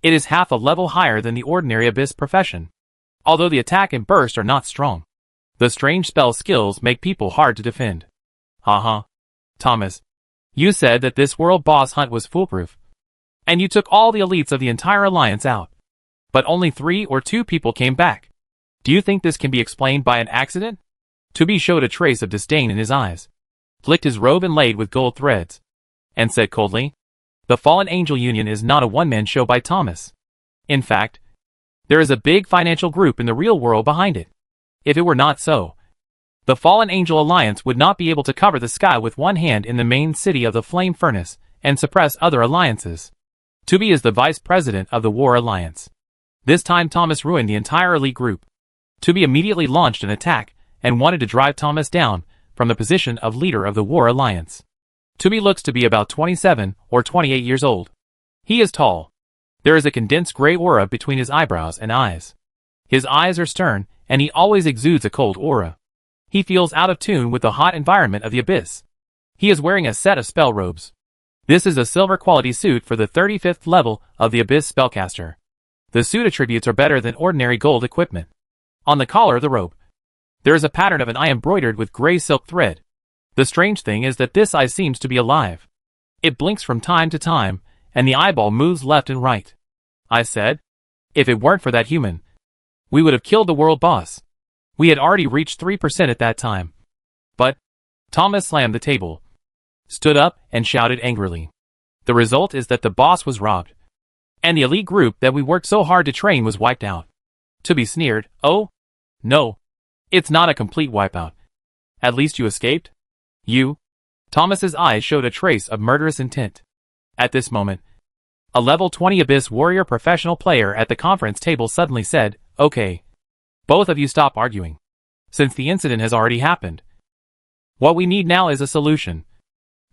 it is half a level higher than the ordinary abyss profession. Although the attack and burst are not strong, the strange spell skills make people hard to defend. Haha. Thomas, you said that this world boss hunt was foolproof, and you took all the elites of the entire alliance out, but only 3 or 2 people came back. Do you think this can be explained by an accident? Tubi showed a trace of disdain in his eyes, flicked his robe inlaid with gold threads, and said coldly, the Fallen Angel Union is not a one-man show by Thomas. In fact, there is a big financial group in the real world behind it. If it were not so, the Fallen Angel Alliance would not be able to cover the sky with one hand in the main city of the Flame Furnace and suppress other alliances. Tubi is the vice president of the War Alliance. This time Thomas ruined the entire elite group. Tubi immediately launched an attack and wanted to drive Thomas down from the position of leader of the War Alliance. Tubi looks to be about 27 or 28 years old. He is tall. There is a condensed gray aura between his eyebrows and eyes. His eyes are stern, and he always exudes a cold aura. He feels out of tune with the hot environment of the abyss. He is wearing a set of spell robes. This is a silver quality suit for the 35th level of the abyss spellcaster. The suit attributes are better than ordinary gold equipment. On the collar of the robe, there is a pattern of an eye embroidered with gray silk thread. The strange thing is that this eye seems to be alive. It blinks from time to time, and the eyeball moves left and right. I said, if it weren't for that human, we would have killed the world boss. We had already reached 3% at that time. But Thomas slammed the table, stood up, and shouted angrily. The result is that the boss was robbed, and the elite group that we worked so hard to train was wiped out. Tubi sneered, oh, no. It's not a complete wipeout. At least you escaped? You? Thomas's eyes showed a trace of murderous intent. At this moment, a level 20 Abyss Warrior professional player at the conference table suddenly said, okay. Both of you stop arguing. Since the incident has already happened. What we need now is a solution.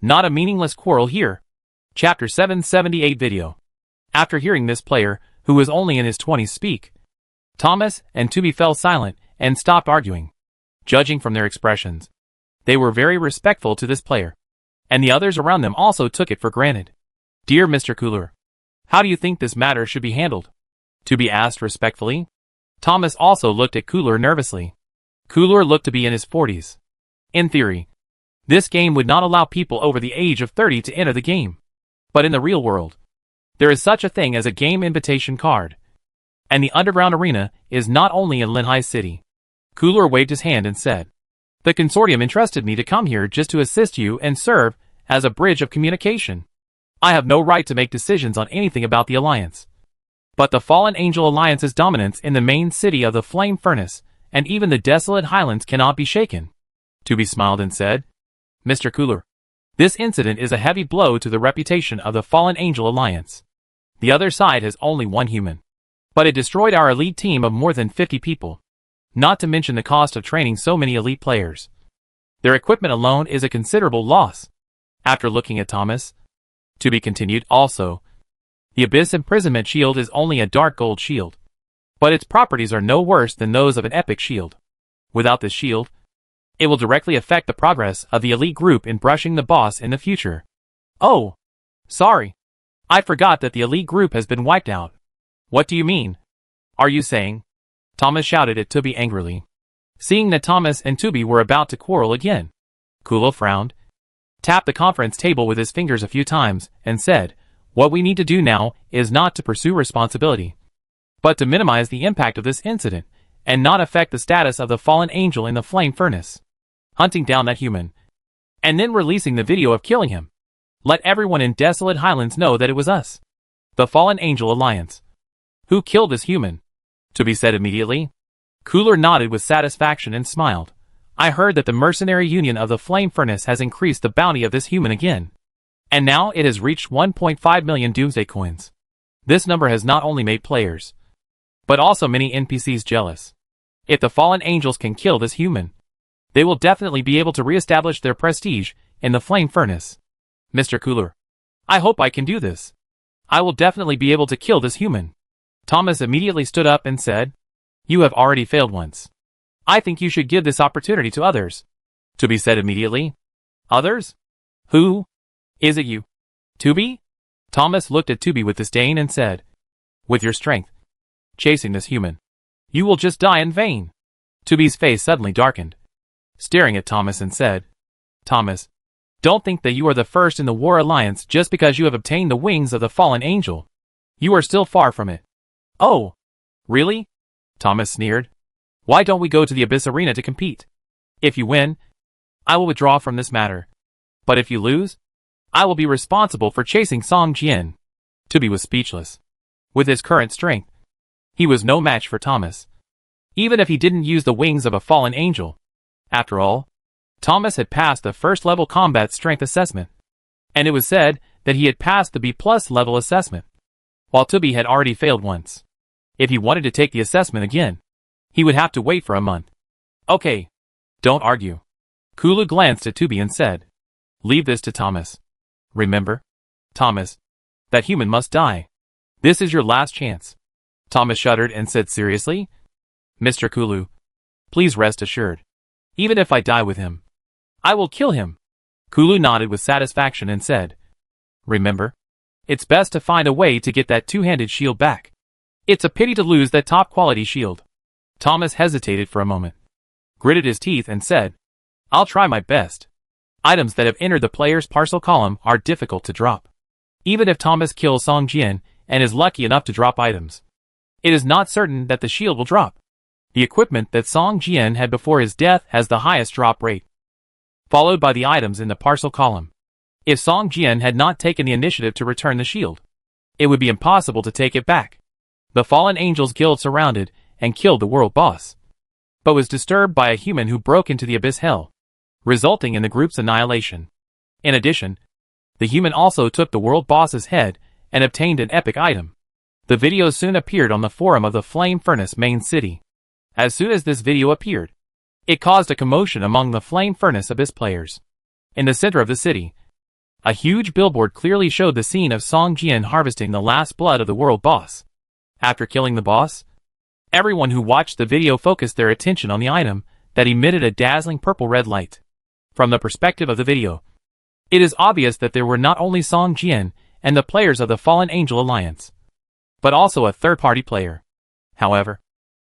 Not a meaningless quarrel here. Chapter 778 video. After hearing this player, who was only in his 20s speak, Thomas and Tubi fell silent and stopped arguing. Judging from their expressions, they were very respectful to this player, and the others around them also took it for granted. Dear Mr. Cooler, how do you think this matter should be handled? Tubi asked respectfully. Thomas also looked at Cooler nervously. Cooler looked to be in his 40s. In theory, this game would not allow people over the age of 30 to enter the game. But in the real world, there is such a thing as a game invitation card. And the underground arena is not only in Linhai City. Cooler waved his hand and said, the consortium entrusted me to come here just to assist you and serve as a bridge of communication. I have no right to make decisions on anything about the Alliance. But the Fallen Angel Alliance's dominance in the main city of the Flame Furnace and even the Desolate Highlands cannot be shaken. Tubi smiled and said, Mr. Cooler, This incident is a heavy blow to the reputation of the Fallen Angel Alliance. The other side has only one human. But it destroyed our elite team of more than 50 people. Not to mention the cost of training so many elite players. Their equipment alone is a considerable loss. After looking at Thomas. To be continued. Also, the Abyss Imprisonment Shield is only a dark gold shield. But its properties are no worse than those of an epic shield. Without this shield, it will directly affect the progress of the elite group in brushing the boss in the future. Oh, sorry. I forgot that the elite group has been wiped out. What do you mean? Are you saying? Thomas shouted at Tubi angrily. Seeing that Thomas and Tubi were about to quarrel again, Kulo frowned, tapped the conference table with his fingers a few times, and said, "What we need to do now is not to pursue responsibility, but to minimize the impact of this incident, and not affect the status of the fallen angel in the flame furnace. Hunting down that human, and then releasing the video of killing him. Let everyone in Desolate Highlands know that it was us, the Fallen Angel Alliance, who killed this human." Tubi said immediately. Cooler nodded with satisfaction and smiled. "I heard that the mercenary union of the flame furnace has increased the bounty of this human again. And now it has reached 1.5 million Doomsday coins. This number has not only made players, but also many NPCs jealous. If the fallen angels can kill this human, they will definitely be able to re-establish their prestige in the flame furnace. Mr. Cooler, I hope I can do this. I will definitely be able to kill this human." Thomas immediately stood up and said, "You have already failed once. I think you should give this opportunity to others." Tubi said immediately. "Others? Who? Is it you, Tubi?" Thomas looked at Tubi with disdain and said, "With your strength, chasing this human, you will just die in vain." Tubi's face suddenly darkened, staring at Thomas and said, "Thomas, don't think that you are the first in the War Alliance just because you have obtained the wings of the fallen angel. You are still far from it." "Oh, really?" Thomas sneered. "Why don't we go to the Abyss Arena to compete? If you win, I will withdraw from this matter. But if you lose, I will be responsible for chasing Song Jian." Tubi was speechless. With his current strength, he was no match for Thomas, even if he didn't use the wings of a fallen angel. After all, Thomas had passed the first level combat strength assessment, and it was said that he had passed the B+ level assessment, while Tubi had already failed once. If he wanted to take the assessment again, he would have to wait for a month. "Okay, don't argue." Kulu glanced at Tubi and said, "Leave this to Thomas. Remember, Thomas, that human must die. This is your last chance." Thomas shuddered and said seriously, "Mr. Kulu, please rest assured. Even if I die with him, I will kill him." Kulu nodded with satisfaction and said, "Remember, it's best to find a way to get that two-handed shield back. It's a pity to lose that top-quality shield." Thomas hesitated for a moment, gritted his teeth and said, "I'll try my best." Items that have entered the player's parcel column are difficult to drop. Even if Thomas kills Song Jian and is lucky enough to drop items, it is not certain that the shield will drop. The equipment that Song Jian had before his death has the highest drop rate, followed by the items in the parcel column. If Song Jian had not taken the initiative to return the shield, it would be impossible to take it back. The Fallen Angels Guild surrounded and killed the world boss, but was disturbed by a human who broke into the Abyss Hell, resulting in the group's annihilation. In addition, the human also took the world boss's head and obtained an epic item. The video soon appeared on the forum of the Flame Furnace main city. As soon as this video appeared, it caused a commotion among the Flame Furnace Abyss players. In the center of the city, a huge billboard clearly showed the scene of Song Jian harvesting the last blood of the world boss. After killing the boss, everyone who watched the video focused their attention on the item that emitted a dazzling purple-red light. From the perspective of the video, it is obvious that there were not only Song Jian and the players of the Fallen Angel Alliance, but also a third-party player. However,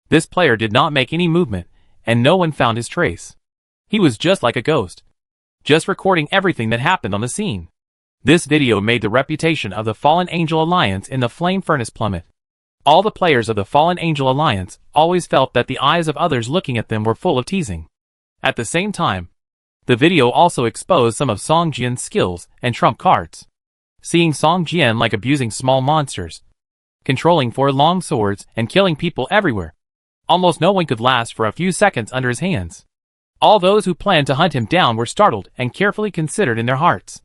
this player did not make any movement, and no one found his trace. He was just like a ghost, just recording everything that happened on the scene. This video made the reputation of the Fallen Angel Alliance in the Flame Furnace plummet. All the players of the Fallen Angel Alliance always felt that the eyes of others looking at them were full of teasing. At the same time, the video also exposed some of Song Jian's skills and trump cards. Seeing Song Jian like abusing small monsters, controlling 4 long swords and killing people everywhere, almost no one could last for a few seconds under his hands. All those who planned to hunt him down were startled and carefully considered in their hearts.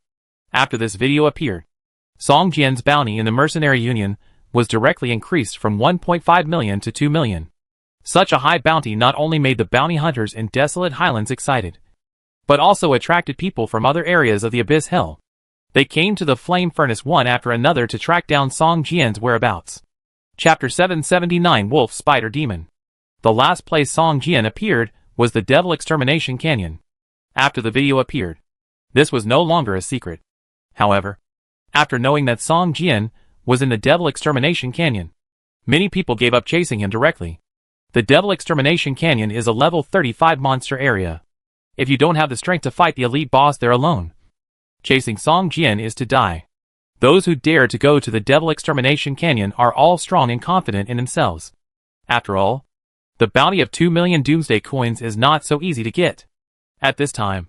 After this video appeared, Song Jian's bounty in the mercenary union was directly increased from 1.5 million to 2 million. Such a high bounty not only made the bounty hunters in Desolate Highlands excited, but also attracted people from other areas of the Abyss Hill. They came to the Flame Furnace one after another to track down Song Jian's whereabouts. Chapter 779 Wolf Spider Demon. The last place Song Jian appeared was the Devil Extermination Canyon. After the video appeared, this was no longer a secret. However, after knowing that Song Jian was in the Devil Extermination Canyon, many people gave up chasing him directly. The Devil Extermination Canyon is a level 35 monster area. If you don't have the strength to fight the elite boss there alone, chasing Song Jian is to die. Those who dare to go to the Devil Extermination Canyon are all strong and confident in themselves. After all, the bounty of 2 million Doomsday coins is not so easy to get. At this time,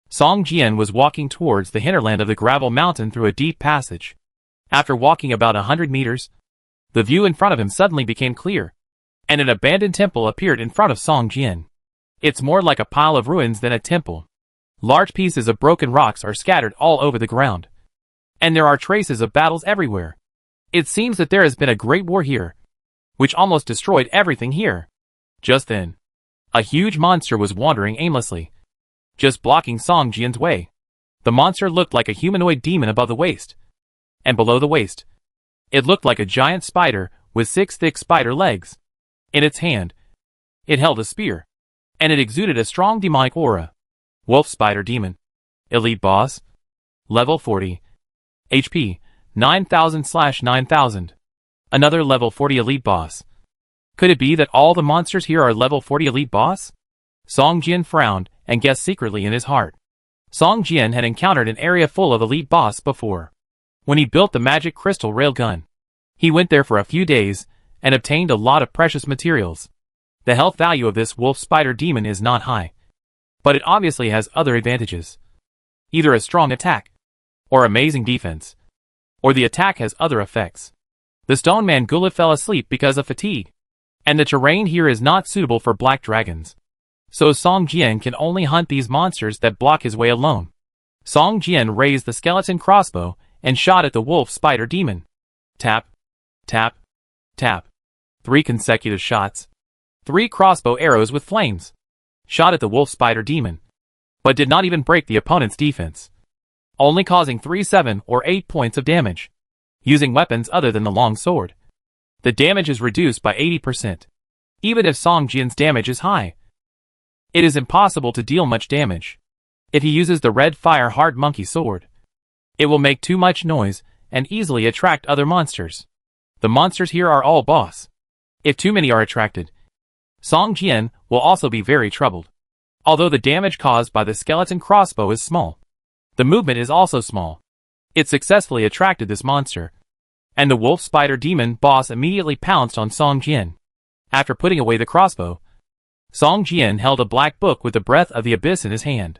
Song Jian was walking towards the hinterland of the gravel mountain through a deep passage. After walking about 100 meters, the view in front of him suddenly became clear, and an abandoned temple appeared in front of Song Jian. It's more like a pile of ruins than a temple. Large pieces of broken rocks are scattered all over the ground, and there are traces of battles everywhere. It seems that there has been a great war here, which almost destroyed everything here. Just then, a huge monster was wandering aimlessly, just blocking Song Jian's way. The monster looked like a humanoid demon above the waist, and below the waist, it looked like a giant spider with 6 thick spider legs. In its hand, it held a spear, and it exuded a strong demonic aura. Wolf Spider Demon. Elite Boss. Level 40. HP, 9000/9000. Another level 40 Elite Boss. Could it be that all the monsters here are level 40 Elite Boss? Song Jian frowned and guessed secretly in his heart. Song Jian had encountered an area full of Elite Boss before, when he built the magic crystal railgun. He went there for a few days and obtained a lot of precious materials. The health value of this Wolf Spider Demon is not high, but it obviously has other advantages. Either a strong attack, or amazing defense, or the attack has other effects. The Stone Man Gula fell asleep because of fatigue, and the terrain here is not suitable for black dragons. So Song Jian can only hunt these monsters that block his way alone. Song Jian raised the skeleton crossbow and shot at the Wolf Spider Demon. Tap, tap, tap. 3 consecutive shots. 3 crossbow arrows with flames shot at the Wolf Spider Demon, but did not even break the opponent's defense, only causing 3, 7, or 8 points of damage. Using weapons other than the long sword, the damage is reduced by 80%. Even if Song Jian's damage is high, it is impossible to deal much damage. If he uses the red fire hard monkey sword, it will make too much noise and easily attract other monsters. The monsters here are all boss. If too many are attracted, Song Jian will also be very troubled. Although the damage caused by the skeleton crossbow is small, the movement is also small. It successfully attracted this monster, and the Wolf Spider Demon boss immediately pounced on Song Jian. After putting away the crossbow, Song Jian held a black book with the breath of the abyss in his hand.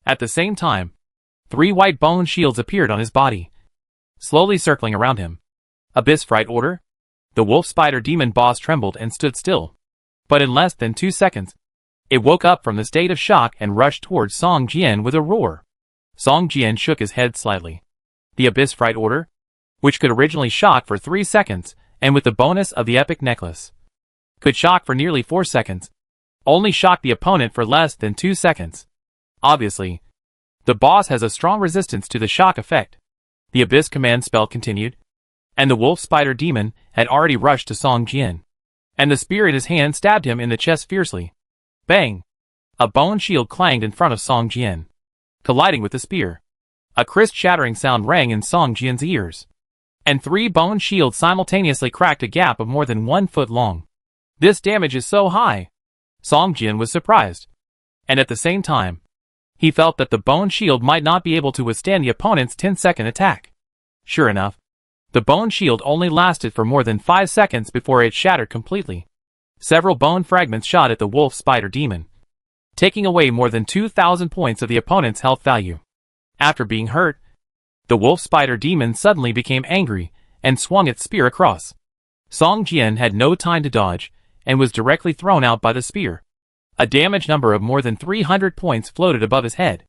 At the same time, 3 white bone shields appeared on his body, slowly circling around him. Abyss Fright Order? The Wolf Spider Demon boss trembled and stood still, but in less than 2 seconds, it woke up from the state of shock and rushed towards Song Jian with a roar. Song Jian shook his head slightly. The Abyss Fright Order, which could originally shock for 3 seconds, and with the bonus of the epic necklace, could shock for nearly 4 seconds, only shocked the opponent for less than 2 seconds. Obviously, the boss has a strong resistance to the shock effect. The Abyss command spell continued, and the Wolf Spider Demon had already rushed to Song Jian, and the spear in his hand stabbed him in the chest fiercely. Bang! A bone shield clanged in front of Song Jian, colliding with the spear. A crisp shattering sound rang in Song Jian's ears, and 3 bone shields simultaneously cracked a gap of more than 1 foot long. This damage is so high! Song Jian was surprised, and at the same time, he felt that the bone shield might not be able to withstand the opponent's 10-second attack. Sure enough, the bone shield only lasted for more than 5 seconds before it shattered completely. Several bone fragments shot at the Wolf Spider Demon, taking away more than 2,000 points of the opponent's health value. After being hurt, the Wolf Spider Demon suddenly became angry and swung its spear across. Song Jian had no time to dodge and was directly thrown out by the spear. A damage number of more than 300 points floated above his head.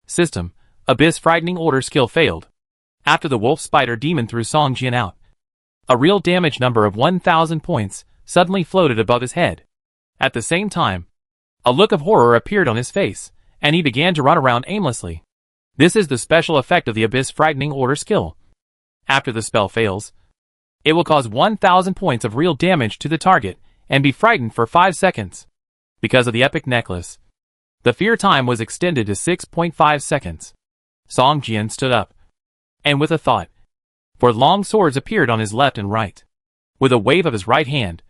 System: Abyss Frightening Order skill failed. After the wolf spider demon threw Song Jian out, a real damage number of 1,000 points suddenly floated above his head. At the same time, a look of horror appeared on his face, and he began to run around aimlessly. This is the special effect of the Abyss Frightening Order skill. After the spell fails, it will cause 1,000 points of real damage to the target and be frightened for 5 seconds. Because of the epic necklace, the fear time was extended to 6.5 seconds. Song Jian stood up, and with a thought, four long swords appeared on his left and right. With a wave of his right hand,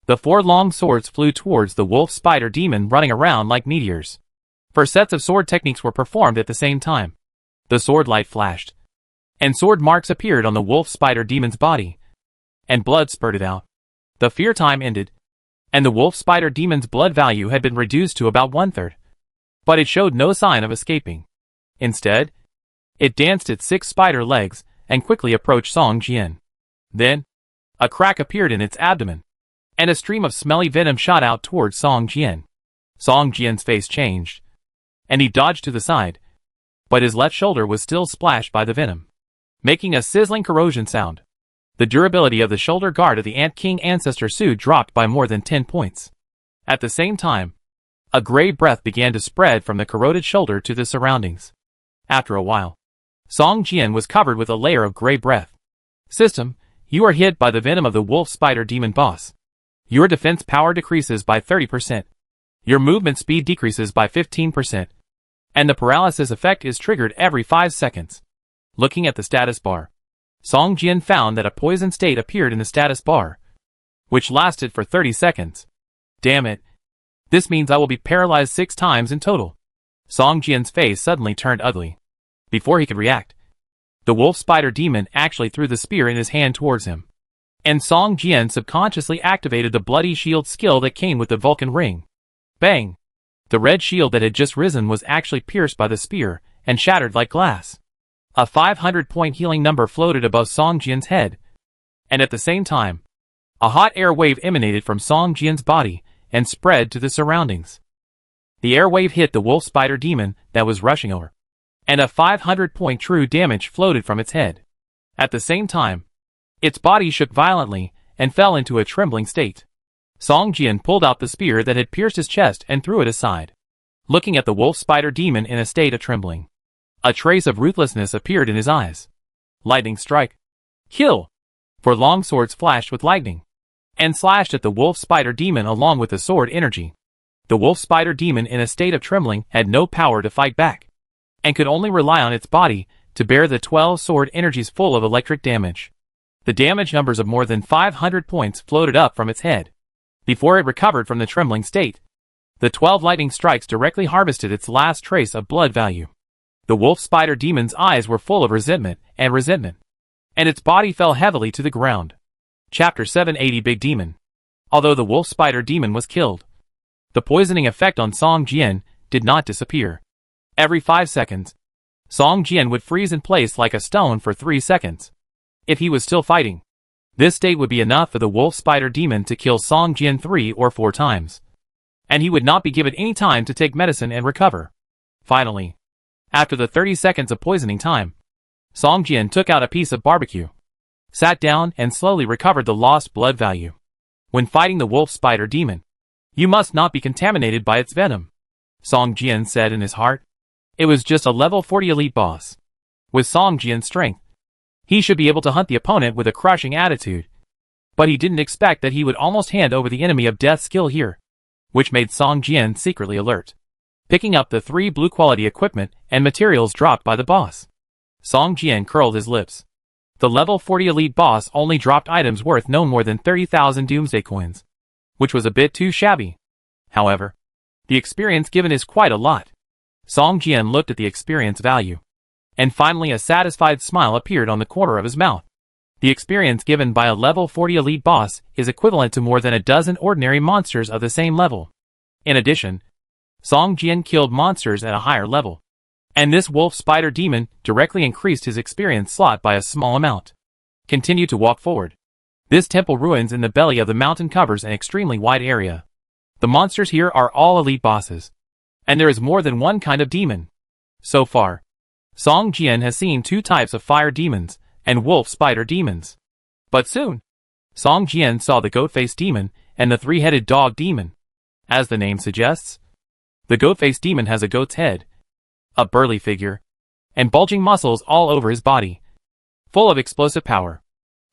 the 4 long swords flew towards the wolf spider demon, running around like meteors. 4 sets of sword techniques were performed at the same time. The sword light flashed, and sword marks appeared on the wolf spider demon's body, and blood spurted out. The fear time ended, and the wolf spider demon's blood value had been reduced to about 1/3. But it showed no sign of escaping. Instead, it danced its 6 spider legs and quickly approached Song Jian. Then, a crack appeared in its abdomen, and a stream of smelly venom shot out towards Song Jian. Song Jian's face changed, and he dodged to the side, but his left shoulder was still splashed by the venom, making a sizzling corrosion sound. The durability of the shoulder guard of the Ant King ancestor suit dropped by more than 10 points. At the same time, a gray breath began to spread from the corroded shoulder to the surroundings. After a while, Song Jian was covered with a layer of gray breath. System: You are hit by the venom of the wolf spider demon boss. Your defense power decreases by 30%. Your movement speed decreases by 15%. And the paralysis effect is triggered every 5 seconds. Looking at the status bar, Song Jian found that a poison state appeared in the status bar, which lasted for 30 seconds. Damn it. This means I will be paralyzed 6 times in total. Song Jian's face suddenly turned ugly. Before he could react, the wolf spider demon actually threw the spear in his hand towards him, and Song Jian subconsciously activated the bloody shield skill that came with the Vulcan ring. Bang! The red shield that had just risen was actually pierced by the spear and shattered like glass. A 500-point healing number floated above Song Jian's head, and at the same time, a hot air wave emanated from Song Jian's body and spread to the surroundings. The air wave hit the wolf spider demon that was rushing over, and a 500-point true damage floated from its head. At the same time, its body shook violently and fell into a trembling state. Song Jian pulled out the spear that had pierced his chest and threw it aside, looking at the wolf spider demon in a state of trembling. A trace of ruthlessness appeared in his eyes. Lightning strike. Kill! 4 long swords flashed with lightning, and slashed at the wolf spider demon along with the sword energy. The wolf spider demon in a state of trembling had no power to fight back, and could only rely on its body to bear the 12 sword energies full of electric damage. The damage numbers of more than 500 points floated up from its head. Before it recovered from the trembling state, the 12 lightning strikes directly harvested its last trace of blood value. The wolf spider demon's eyes were full of resentment, and its body fell heavily to the ground. Chapter 780 Big Demon. Although the wolf spider demon was killed, the poisoning effect on Song Jian did not disappear. Every 5 seconds, Song Jian would freeze in place like a stone for 3 seconds. If he was still fighting, this state would be enough for the wolf spider demon to kill Song Jian 3 or 4 times, and he would not be given any time to take medicine and recover. Finally, after the 30 seconds of poisoning time, Song Jian took out a piece of barbecue, sat down and slowly recovered the lost blood value. When fighting the wolf spider demon, you must not be contaminated by its venom, Song Jian said in his heart. It was just a level 40 elite boss. With Song Jian's strength, he should be able to hunt the opponent with a crushing attitude. But he didn't expect that he would almost hand over the enemy of death skill here, which made Song Jian secretly alert, picking up the 3 blue quality equipment and materials dropped by the boss. Song Jian curled his lips. The level 40 elite boss only dropped items worth no more than 30,000 Doomsday coins, which was a bit too shabby. However, the experience given is quite a lot. Song Jian looked at the experience value, and finally a satisfied smile appeared on the corner of his mouth. The experience given by a level 40 elite boss is equivalent to more than a dozen ordinary monsters of the same level. In addition, Song Jian killed monsters at a higher level, and this wolf spider demon directly increased his experience slot by a small amount. Continue to walk forward. This temple ruins in the belly of the mountain covers an extremely wide area. The monsters here are all elite bosses. And there is more than one kind of demon. So far, Song Jian has seen 2 types of fire demons and wolf spider demons. But soon, Song Jian saw the goat-faced demon and the 3-headed dog demon. As the name suggests, the goat-faced demon has a goat's head, a burly figure, and bulging muscles all over his body, full of explosive power.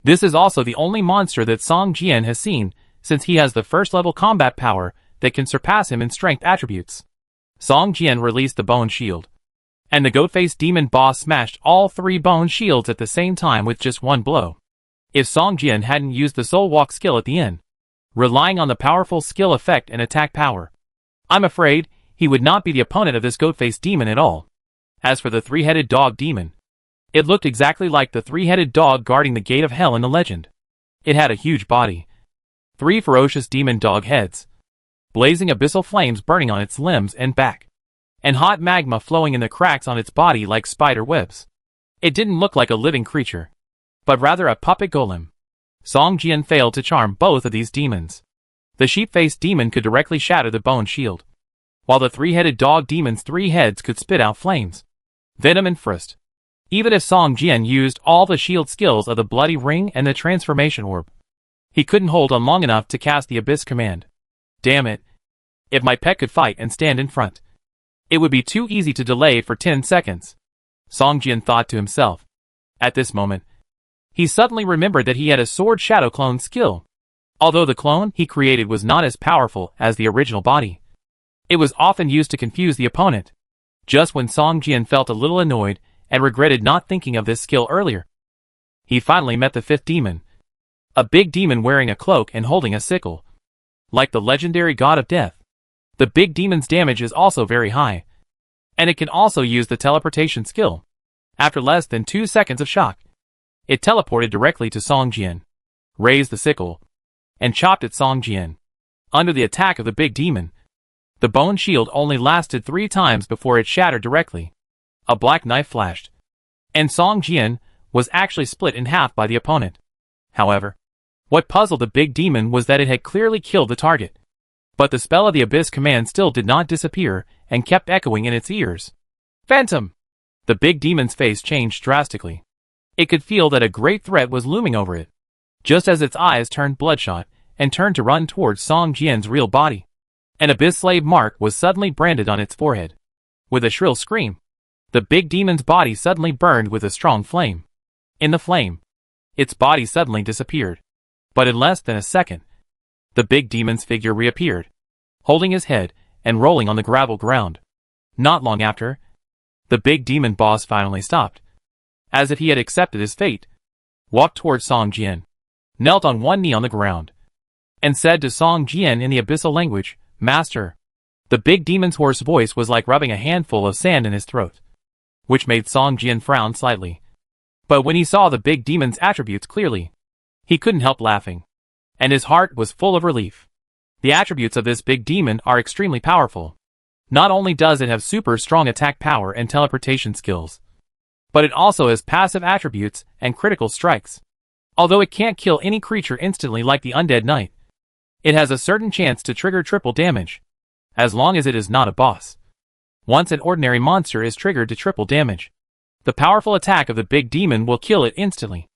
This is also the only monster that Song Jian has seen, since he has the first-level combat power that can surpass him in strength attributes. Song Jian released the bone shield, and the goat-faced demon boss smashed all 3 bone shields at the same time with just one blow. If Song Jian hadn't used the Soul Walk skill at the end, relying on the powerful skill effect and attack power, I'm afraid he would not be the opponent of this goat-faced demon at all. As for the 3-headed dog demon, it looked exactly like the 3-headed dog guarding the gate of hell in the legend. It had a huge body, 3 ferocious demon dog heads, blazing abyssal flames burning on its limbs and back, and hot magma flowing in the cracks on its body like spider webs. It didn't look like a living creature, but rather a puppet golem. Song Jian failed to charm both of these demons. The sheep-faced demon could directly shatter the bone shield, while the 3-headed dog demon's 3 heads could spit out flames, venom and frost. Even if Song Jian used all the shield skills of the Bloody Ring and the Transformation Orb, he couldn't hold on long enough to cast the Abyss command. Damn it. If my pet could fight and stand in front, it would be too easy to delay for 10 seconds. Song Jian thought to himself. At this moment, he suddenly remembered that he had a sword shadow clone skill. Although the clone he created was not as powerful as the original body, it was often used to confuse the opponent. Just when Song Jian felt a little annoyed and regretted not thinking of this skill earlier, he finally met the 5th demon. A big demon wearing a cloak and holding a sickle. Like the legendary god of death, the big demon's damage is also very high, and it can also use the teleportation skill. After less than 2 seconds of shock, it teleported directly to Song Jian, raised the sickle, and chopped at Song Jian. Under the attack of the big demon, the bone shield only lasted 3 times before it shattered directly. A black knife flashed, and Song Jian was actually split in half by the opponent. However, what puzzled the big demon was that it had clearly killed the target. But the spell of the Abyss command still did not disappear and kept echoing in its ears. Phantom! The big demon's face changed drastically. It could feel that a great threat was looming over it, just as its eyes turned bloodshot and turned to run towards Song Jian's real body. An Abyss slave mark was suddenly branded on its forehead. With a shrill scream, the big demon's body suddenly burned with a strong flame. In the flame, its body suddenly disappeared. But in less than a second, the big demon's figure reappeared, holding his head and rolling on the gravel ground. Not long after, the big demon boss finally stopped, as if he had accepted his fate, walked towards Song Jian, knelt on one knee on the ground, and said to Song Jian in the abyssal language, "Master." The big demon's hoarse voice was like rubbing a handful of sand in his throat, which made Song Jian frown slightly. But when he saw the big demon's attributes clearly, he couldn't help laughing, and his heart was full of relief. The attributes of this big demon are extremely powerful. Not only does it have super strong attack power and teleportation skills, but it also has passive attributes and critical strikes. Although it can't kill any creature instantly like the Undead Knight, it has a certain chance to trigger triple damage, as long as it is not a boss. Once an ordinary monster is triggered to triple damage, the powerful attack of the big demon will kill it instantly,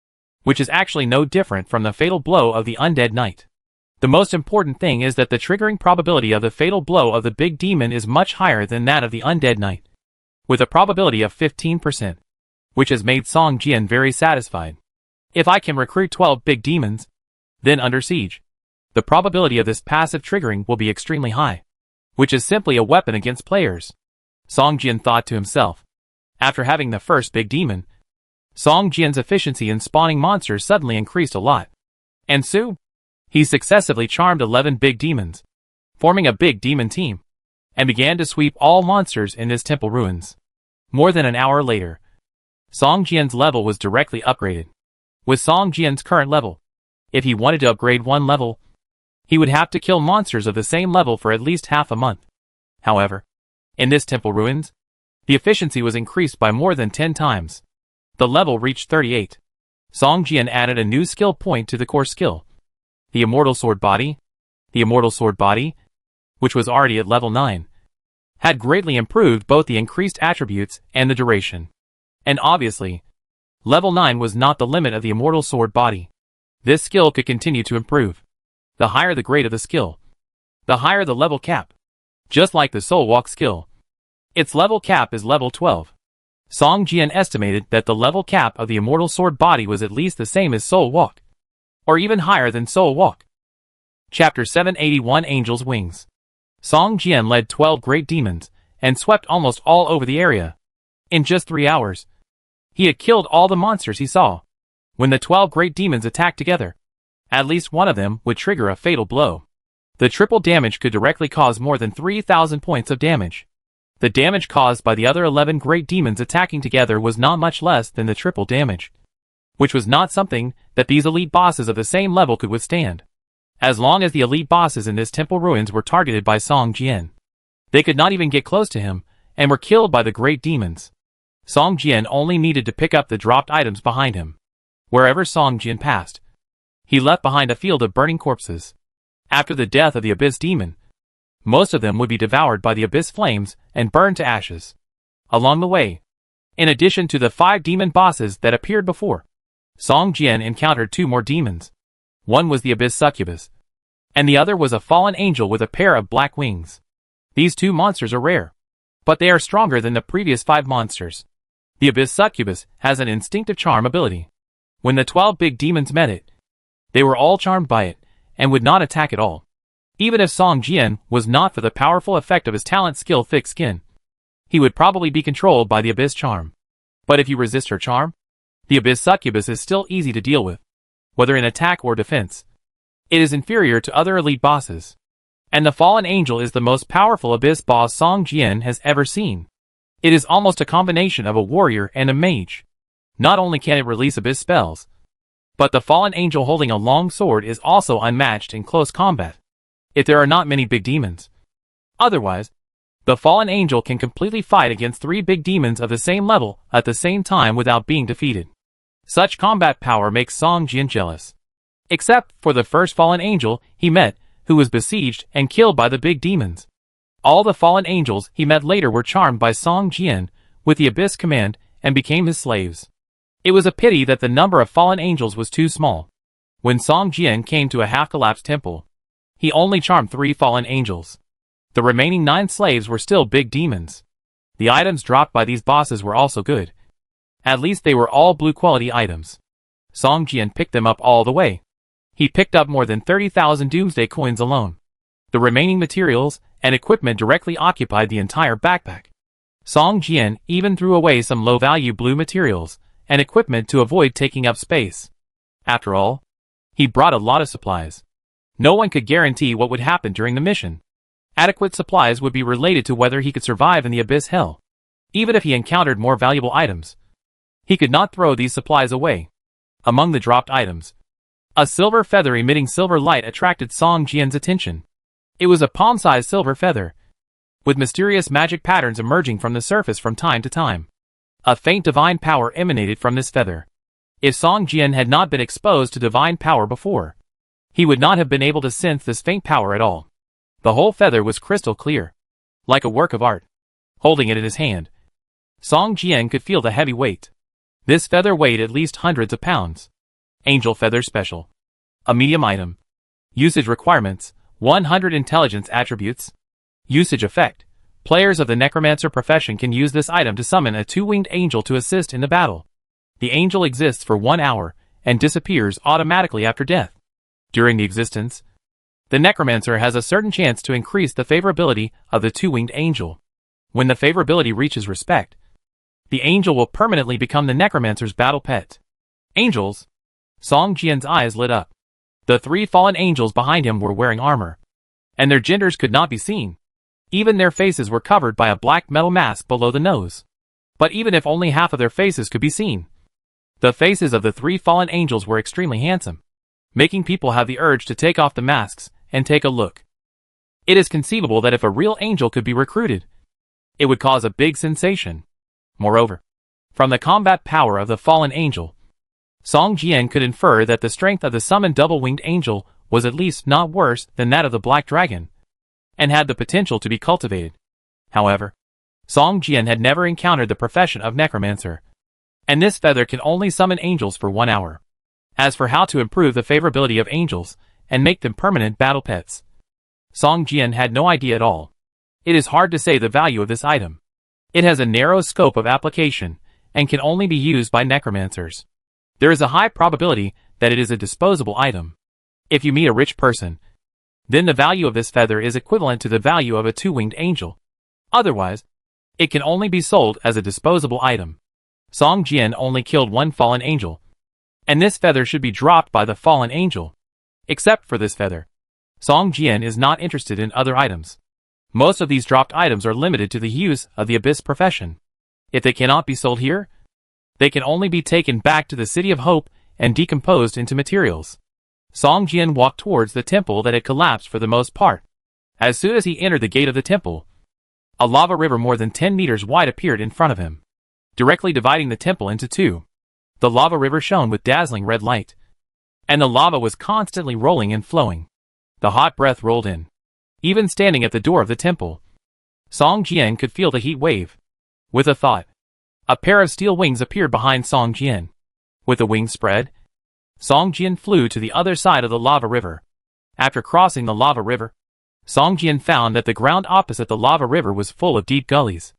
which is actually no different from the fatal blow of the Undead Knight. The most important thing is that the triggering probability of the fatal blow of the big demon is much higher than that of the Undead Knight, with a probability of 15%, which has made Song Jian very satisfied. If I can recruit 12 big demons, then under siege, the probability of this passive triggering will be extremely high, which is simply a weapon against players. Song Jian thought to himself. After having the first big demon, Song Jian's efficiency in spawning monsters suddenly increased a lot. And soon, he successively charmed 11 big demons, forming a big demon team, and began to sweep all monsters in his temple ruins. More than an hour later, Song Jian's level was directly upgraded. With Song Jian's current level, if he wanted to upgrade one level, he would have to kill monsters of the same level for at least half a month. However, in this temple ruins, the efficiency was increased by more than 10 times. The level reached 38. Song Jian added a new skill point to the core skill. The Immortal Sword Body. The Immortal Sword Body which was already at level 9, had greatly improved both the increased attributes and the duration. And obviously, level 9 was not the limit of the immortal sword body. This skill could continue to improve. The higher the grade of the skill, the higher the level cap. Just like the Soul Walk skill, its level cap is level 12. Song Jian estimated that the level cap of the immortal sword body was at least the same as Soul Walk, or even higher than Soul Walk. Chapter 781 Angel's Wings. Song Jian led 12 great demons, and swept almost all over the area. In just 3 hours, he had killed all the monsters he saw. When the 12 great demons attacked together, at least one of them would trigger a fatal blow. The triple damage could directly cause more than 3,000 points of damage. The damage caused by the other 11 great demons attacking together was not much less than the triple damage, which was not something that these elite bosses of the same level could withstand. As long as the elite bosses in this temple ruins were targeted by Song Jian, they could not even get close to him, and were killed by the great demons. Song Jian only needed to pick up the dropped items behind him. Wherever Song Jian passed, he left behind a field of burning corpses. After the death of the Abyss Demon, most of them would be devoured by the Abyss flames and burned to ashes. Along the way, in addition to the 5 demon bosses that appeared before, Song Jian encountered 2 more demons. One was the Abyss Succubus, and the other was a fallen angel with a pair of black wings. These 2 monsters are rare, but they are stronger than the previous 5 monsters. The Abyss Succubus has an instinctive charm ability. When the 12 big demons met it, they were all charmed by it, and would not attack at all. Even if Song Jian was not for the powerful effect of his talent skill Thick Skin, he would probably be controlled by the Abyss charm. But if you resist her charm, the Abyss Succubus is still easy to deal with, whether in attack or defense. It is inferior to other elite bosses. And the Fallen Angel is the most powerful Abyss boss Song Jian has ever seen. It is almost a combination of a warrior and a mage. Not only can it release Abyss spells, but the Fallen Angel holding a long sword is also unmatched in close combat, if there are not many big demons. Otherwise, the Fallen Angel can completely fight against 3 big demons of the same level at the same time without being defeated. Such combat power makes Song Jian jealous. Except for the first Fallen Angel he met, who was besieged and killed by the big demons. All the Fallen Angels he met later were charmed by Song Jian with the Abyss command and became his slaves. It was a pity that the number of fallen angels was too small. When Song Jian came to a half-collapsed temple, he only charmed 3 fallen angels. The remaining 9 slaves were still big demons. The items dropped by these bosses were also good. At least they were all blue-quality items. Song Jian picked them up all the way. He picked up more than 30,000 Doomsday coins alone. The remaining materials and equipment directly occupied the entire backpack. Song Jian even threw away some low-value blue materials and equipment to avoid taking up space. After all, he brought a lot of supplies. No one could guarantee what would happen during the mission. Adequate supplies would be related to whether he could survive in the Abyss Hell. Even if he encountered more valuable items, he could not throw these supplies away. Among the dropped items, a silver feather emitting silver light attracted Song Jian's attention. It was a palm-sized silver feather, with mysterious magic patterns emerging from the surface from time to time. A faint divine power emanated from this feather. If Song Jian had not been exposed to divine power before, he would not have been able to sense this faint power at all. The whole feather was crystal clear, like a work of art. Holding it in his hand, Song Jian could feel the heavy weight. This feather weighed at least hundreds of pounds. Angel Feather Special. A medium item. Usage requirements, 100 intelligence attributes. Usage effect. Players of the necromancer profession can use this item to summon a 2-winged angel to assist in the battle. The angel exists for 1 hour, and disappears automatically after death. During the existence, the necromancer has a certain chance to increase the favorability of the 2-winged angel. When the favorability reaches respect, the angel will permanently become the necromancer's battle pet. Angels. Song Jian's eyes lit up. The 3 fallen angels behind him were wearing armor, and their genders could not be seen. Even their faces were covered by a black metal mask below the nose. But even if only half of their faces could be seen, the faces of the 3 fallen angels were extremely handsome, making people have the urge to take off the masks and take a look. It is conceivable that if a real angel could be recruited, it would cause a big sensation. Moreover, from the combat power of the fallen angel, Song Jian could infer that the strength of the summoned double-winged angel was at least not worse than that of the black dragon. and had the potential to be cultivated. However, Song Jian had never encountered the profession of necromancer, and this feather can only summon angels for 1 hour. As for how to improve the favorability of angels and make them permanent battle pets, Song Jian had no idea at all. It is hard to say the value of this item. It has a narrow scope of application and can only be used by necromancers. There is a high probability that it is a disposable item. If you meet a rich person, then the value of this feather is equivalent to the value of a 2-winged angel. Otherwise, it can only be sold as a disposable item. Song Jian only killed 1 fallen angel, and this feather should be dropped by the fallen angel. Except for this feather, Song Jian is not interested in other items. Most of these dropped items are limited to the use of the Abyss profession. If they cannot be sold here, they can only be taken back to the City of Hope and decomposed into materials. Song Jian walked towards the temple that had collapsed for the most part. As soon as he entered the gate of the temple, a lava river more than 10 meters wide appeared in front of him, directly dividing the temple into 2. The lava river shone with dazzling red light, and the lava was constantly rolling and flowing. The hot breath rolled in. Even standing at the door of the temple, Song Jian could feel the heat wave. With a thought, a pair of steel wings appeared behind Song Jian. With the wings spread, Song Jian flew to the other side of the lava river. After crossing the lava river, Song Jian found that the ground opposite the lava river was full of deep gullies,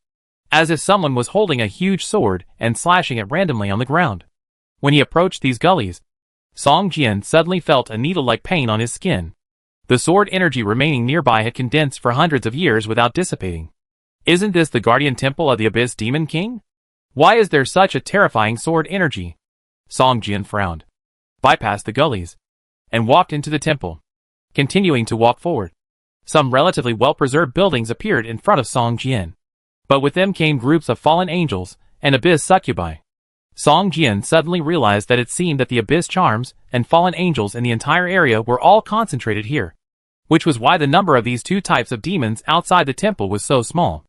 as if someone was holding a huge sword and slashing it randomly on the ground. When he approached these gullies, Song Jian suddenly felt a needle-like pain on his skin. The sword energy remaining nearby had condensed for hundreds of years without dissipating. Isn't this the guardian temple of the Abyss Demon King? Why is there such a terrifying sword energy? Song Jian frowned, bypassed the gullies, and walked into the temple. Continuing to walk forward, some relatively well-preserved buildings appeared in front of Song Jian, but with them came groups of fallen angels and Abyss succubi. Song Jian suddenly realized that it seemed that the Abyss charms and fallen angels in the entire area were all concentrated here, which was why the number of these 2 types of demons outside the temple was so small.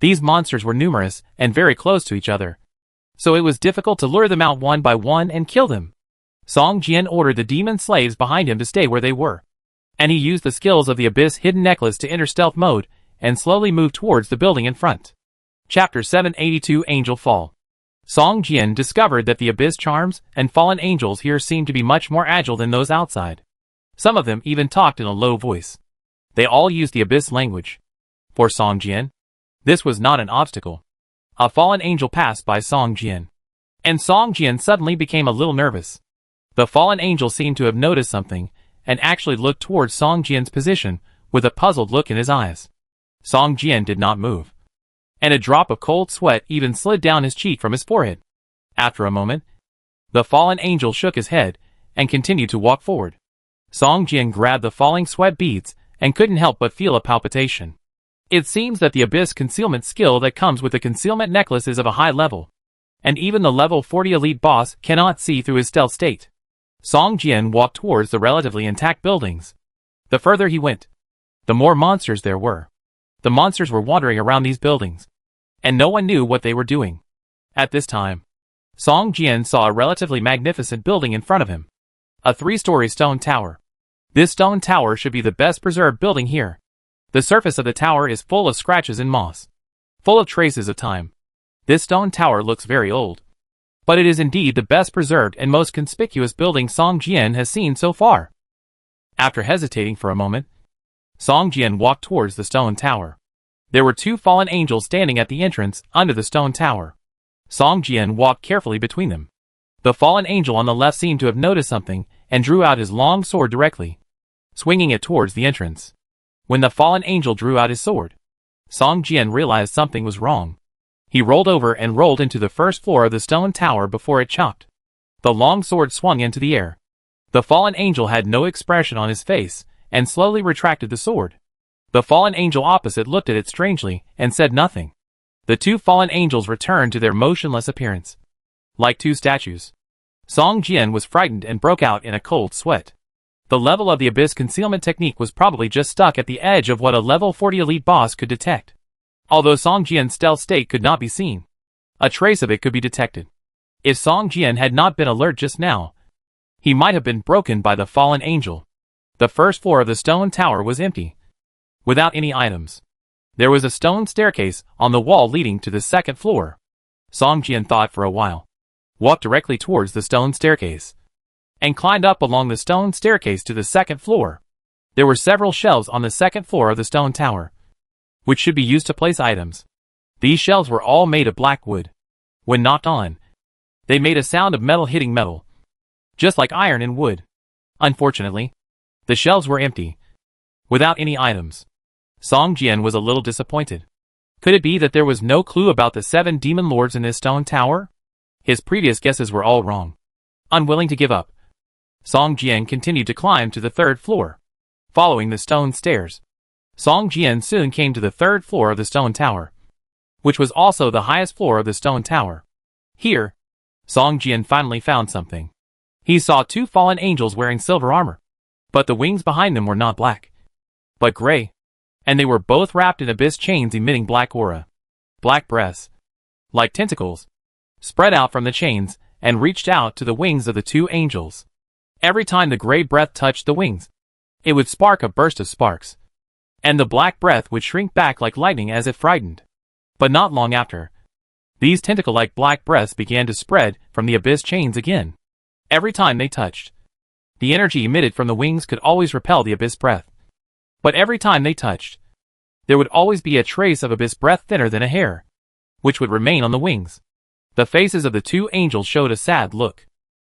These monsters were numerous and very close to each other, so it was difficult to lure them out one by one and kill them. Song Jian ordered the demon slaves behind him to stay where they were, and he used the skills of the Abyss Hidden Necklace to enter stealth mode and slowly move towards the building in front. Chapter 782 Angel Fall. Song Jian discovered that the Abyss charms and fallen angels here seemed to be much more agile than those outside. Some of them even talked in a low voice. They all used the Abyss language. For Song Jian, this was not an obstacle. A fallen angel passed by Song Jian, and Song Jian suddenly became a little nervous. The fallen angel seemed to have noticed something and actually looked towards Song Jian's position with a puzzled look in his eyes. Song Jian did not move, and a drop of cold sweat even slid down his cheek from his forehead. After a moment, the fallen angel shook his head and continued to walk forward. Song Jian grabbed the falling sweat beads and couldn't help but feel a palpitation. It seems that the Abyss concealment skill that comes with the concealment necklace is of a high level, and even the level 40 elite boss cannot see through his stealth state. Song Jian walked towards the relatively intact buildings. The further he went, the more monsters there were. The monsters were wandering around these buildings, and no one knew what they were doing. At this time, Song Jian saw a relatively magnificent building in front of him. A 3-story stone tower. This stone tower should be the best preserved building here. The surface of the tower is full of scratches and moss, full of traces of time. This stone tower looks very old, but it is indeed the best preserved and most conspicuous building Song Jian has seen so far. After hesitating for a moment, Song Jian walked towards the stone tower. There were 2 fallen angels standing at the entrance under the stone tower. Song Jian walked carefully between them. The fallen angel on the left seemed to have noticed something and drew out his long sword directly, swinging it towards the entrance. When the fallen angel drew out his sword, Song Jian realized something was wrong. He rolled over and rolled into the first floor of the stone tower before it chopped. The long sword swung into the air. The fallen angel had no expression on his face and slowly retracted the sword. The fallen angel opposite looked at it strangely and said nothing. The 2 fallen angels returned to their motionless appearance, like 2 statues. Song Jian was frightened and broke out in a cold sweat. The level of the Abyss concealment technique was probably just stuck at the edge of what a level 40 elite boss could detect. Although Song Jian's stealth state could not be seen, a trace of it could be detected. If Song Jian had not been alert just now, he might have been broken by the fallen angel. The first floor of the stone tower was empty. without any items. There was a stone staircase on the wall leading to the second floor. Song Jian thought for a while, walked directly towards the stone staircase, and climbed up along the stone staircase to the second floor. There were several shelves on the second floor of the stone tower, which should be used to place items. These shelves were all made of black wood. When knocked on, they made a sound of metal hitting metal, just like iron and wood. Unfortunately, the shelves were empty, without any items. Song Jian was a little disappointed. Could it be that there was no clue about the 7 demon lords in this stone tower? His previous guesses were all wrong. Unwilling to give up, Song Jian continued to climb to the third floor. Following the stone stairs, Song Jian soon came to the third floor of the stone tower, which was also the highest floor of the stone tower. Here, Song Jian finally found something. He saw 2 fallen angels wearing silver armor, but the wings behind them were not black, but gray, and they were both wrapped in abyss chains emitting black aura. Black breaths, like tentacles, spread out from the chains and reached out to the wings of the 2 angels. Every time the gray breath touched the wings, it would spark a burst of sparks, and the black breath would shrink back like lightning as if frightened. But not long after, these tentacle-like black breaths began to spread from the abyss chains again. Every time they touched, the energy emitted from the wings could always repel the abyss breath. But every time they touched, there would always be a trace of abyss breath thinner than a hair, which would remain on the wings. The faces of the 2 angels showed a sad look.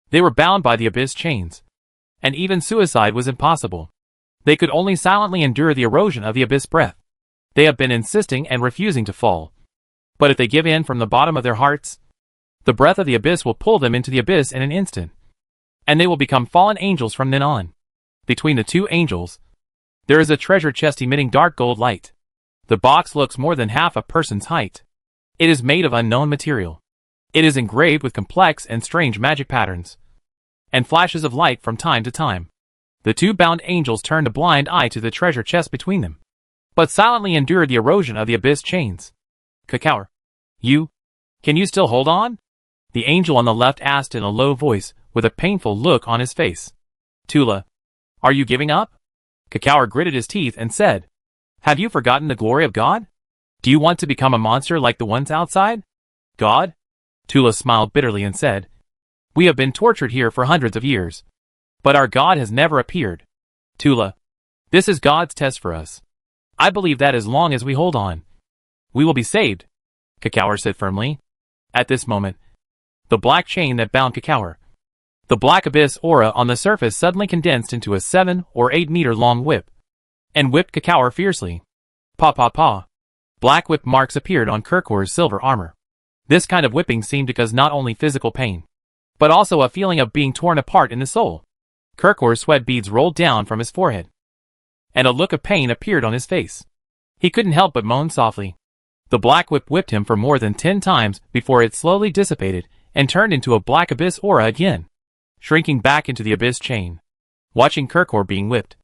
They were bound by the abyss chains, and even suicide was impossible. They could only silently endure the erosion of the abyss breath. They have been insisting and refusing to fall. But if they give in from the bottom of their hearts, the breath of the abyss will pull them into the abyss in an instant, and they will become fallen angels from then on. Between the 2 angels, there is a treasure chest emitting dark gold light. The box looks more than half a person's height. It is made of unknown material. It is engraved with complex and strange magic patterns, and flashes of light from time to time. The 2 bound angels turned a blind eye to the treasure chest between them, but silently endured the erosion of the abyss chains. Kakao, can you still hold on? The angel on the left asked in a low voice, with a painful look on his face. Tula, are you giving up? Kakao gritted his teeth and said, have you forgotten the glory of God? Do you want to become a monster like the ones outside? God? Tula smiled bitterly and said, we have been tortured here for hundreds of years, but our God has never appeared. Tula, this is God's test for us. I believe that as long as we hold on, we will be saved, Kakao said firmly. At this moment, the black chain that bound Kakao, the black abyss aura on the surface suddenly condensed into a 7 or 8 meter long whip, and whipped Kakao fiercely. Pa pa pa. Black whip marks appeared on Kirkor's silver armor. This kind of whipping seemed to cause not only physical pain, but also a feeling of being torn apart in the soul. Kirkor's sweat beads rolled down from his forehead, and a look of pain appeared on his face. He couldn't help but moan softly. The black whip whipped him for more than 10 times before it slowly dissipated and turned into a black abyss aura again, shrinking back into the abyss chain. Watching Kirkor being whipped,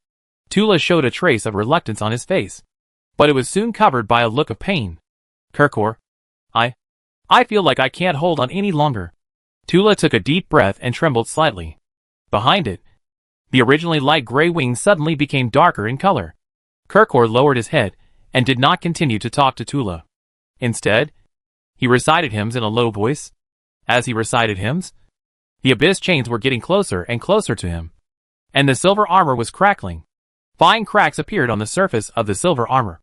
Tula showed a trace of reluctance on his face, but it was soon covered by a look of pain. Kirkor, I feel like I can't hold on any longer. Tula took a deep breath and trembled slightly. Behind it, the originally light gray wings suddenly became darker in color. Kirkor lowered his head and did not continue to talk to Tula. Instead, he recited hymns in a low voice. As he recited hymns, the abyss chains were getting closer and closer to him, and the silver armor was crackling. Fine cracks appeared on the surface of the silver armor.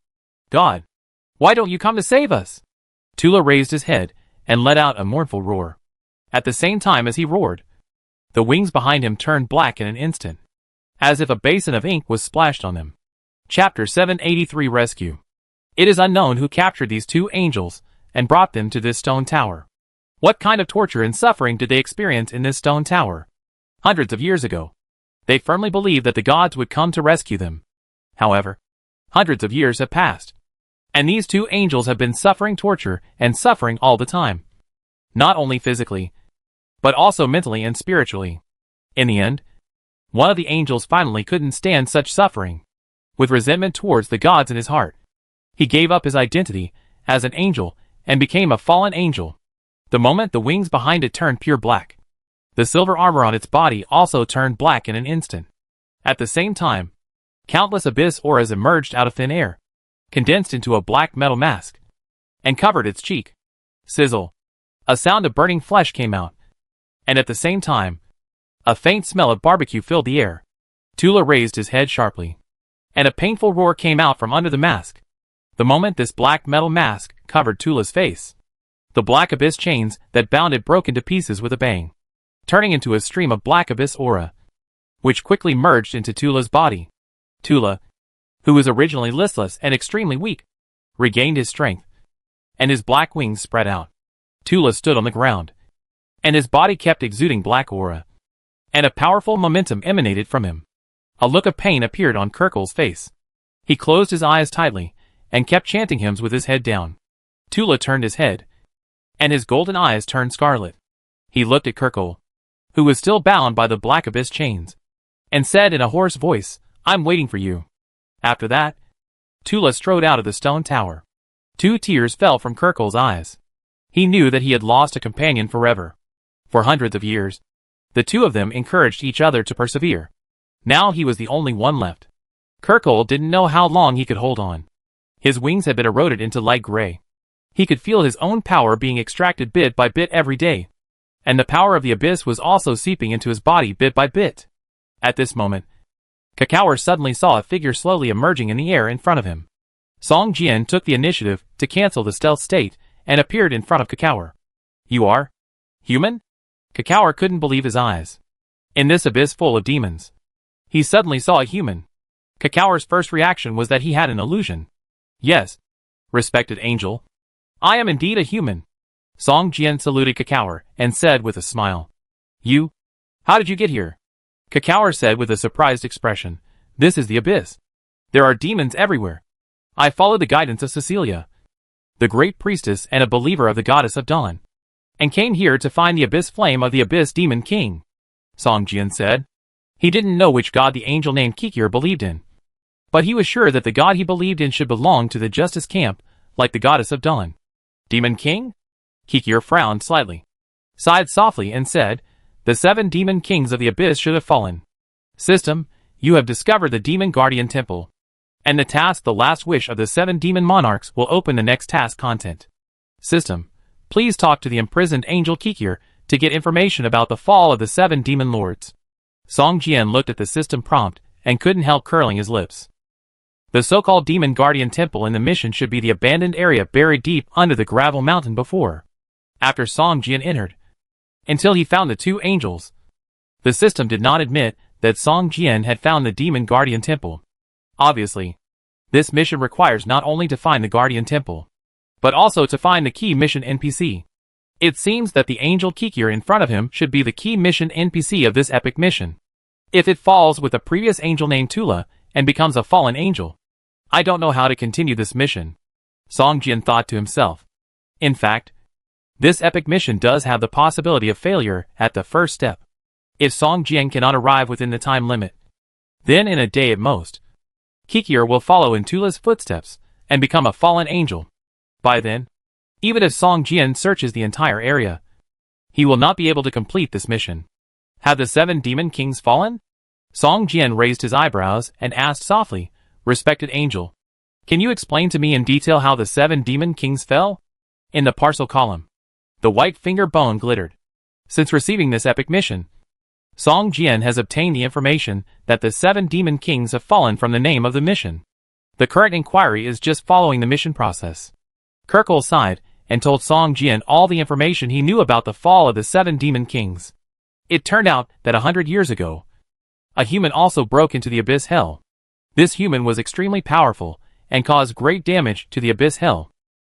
God, why don't you come to save us? Tula raised his head and let out a mournful roar. At the same time as he roared, the wings behind him turned black in an instant, as if a basin of ink was splashed on them. Chapter 783 Rescue. It is unknown who captured these 2 angels and brought them to this stone tower. What kind of torture and suffering did they experience in this stone tower? Hundreds of years ago, they firmly believed that the gods would come to rescue them. However, hundreds of years have passed, and these 2 angels have been suffering torture and suffering all the time. Not only physically, but also mentally and spiritually. In the end, one of the angels finally couldn't stand such suffering. With resentment towards the gods in his heart, he gave up his identity as an angel and became a fallen angel. The moment the wings behind it turned pure black, the silver armor on its body also turned black in an instant. At the same time, Countless abyss auras emerged out of thin air, condensed into a black metal mask, and covered its cheek. Sizzle. A sound of burning flesh came out, and at the same time, a faint smell of barbecue filled the air. Tula raised his head sharply, and a painful roar came out from under the mask. The moment this black metal mask covered Tula's face, the black abyss chains that bound it broke into pieces with a bang, turning into a stream of black abyss aura, which quickly merged into Tula's body. Tula, who was originally listless and extremely weak, regained his strength, and his black wings spread out. Tula stood on the ground, and his body kept exuding black aura, and a powerful momentum emanated from him. A look of pain appeared on Kirkle's face. He closed his eyes tightly, and kept chanting hymns with his head down. Tula turned his head, and his golden eyes turned scarlet. He looked at Kirkle, who was still bound by the black abyss chains, and said in a hoarse voice, "I'm waiting for you." After that, Tula strode out of the stone tower. 2 tears fell from Kirkle's eyes. He knew that he had lost a companion forever. For hundreds of years, the two of them encouraged each other to persevere. Now he was the only one left. Kirkle didn't know how long he could hold on. His wings had been eroded into light gray. He could feel his own power being extracted bit by bit every day, and the power of the abyss was also seeping into his body bit by bit. At this moment, Kakaor suddenly saw a figure slowly emerging in the air in front of him. Song Jian took the initiative to cancel the stealth state and appeared in front of Kakaor. "You are human?" Kakaor couldn't believe his eyes. In this abyss full of demons, he suddenly saw a human. Kakaor's first reaction was that he had an illusion. "Yes, respected angel. I am indeed a human." Song Jian saluted Kakaor and said with a smile, "You? How did you get here?" Kakaor said with a surprised expression, "This is the abyss. There are demons everywhere. I followed the guidance of Cecilia, the great priestess and a believer of the goddess of dawn, and came here to find the abyss flame of the abyss demon king." Song Jian said. He didn't know which god the angel named Kikir believed in, but he was sure that the god he believed in should belong to the justice camp, like the goddess of dawn. "Demon king?" Kikir frowned slightly, sighed softly and said, "The 7 demon kings of the abyss should have fallen. System, you have discovered the demon guardian temple, and the task The Last Wish of the 7 demon monarchs will open the next task content. System, please talk to the imprisoned angel Kikir to get information about the fall of the 7 demon lords." Song Jian looked at the system prompt and couldn't help curling his lips. The so-called demon guardian temple in the mission should be the abandoned area buried deep under the gravel mountain before, after Song Jian entered, until he found the 2 angels. The system did not admit that Song Jian had found the demon guardian temple. Obviously, this mission requires not only to find the guardian temple, but also to find the key mission NPC. It seems that the angel Kikir in front of him should be the key mission NPC of this epic mission. If it falls with a previous angel named Tula and becomes a fallen angel, I don't know how to continue this mission, Song Jian thought to himself. In fact, this epic mission does have the possibility of failure at the first step. If Song Jian cannot arrive within the time limit, then in a day at most, Kikir will follow in Tula's footsteps and become a fallen angel. By then, even if Song Jian searches the entire area, he will not be able to complete this mission. Have the 7 demon kings fallen? Song Jian raised his eyebrows and asked softly, "Respected angel, can you explain to me in detail how the 7 demon kings fell?" In the parcel column, the white finger bone glittered. Since receiving this epic mission, Song Jian has obtained the information that the 7 demon kings have fallen from the name of the mission. The current inquiry is just following the mission process. Kirkle sighed and told Song Jian all the information he knew about the fall of the 7 demon kings. It turned out that 100 years ago, a human also broke into the abyss hell. This human was extremely powerful and caused great damage to the abyss hell.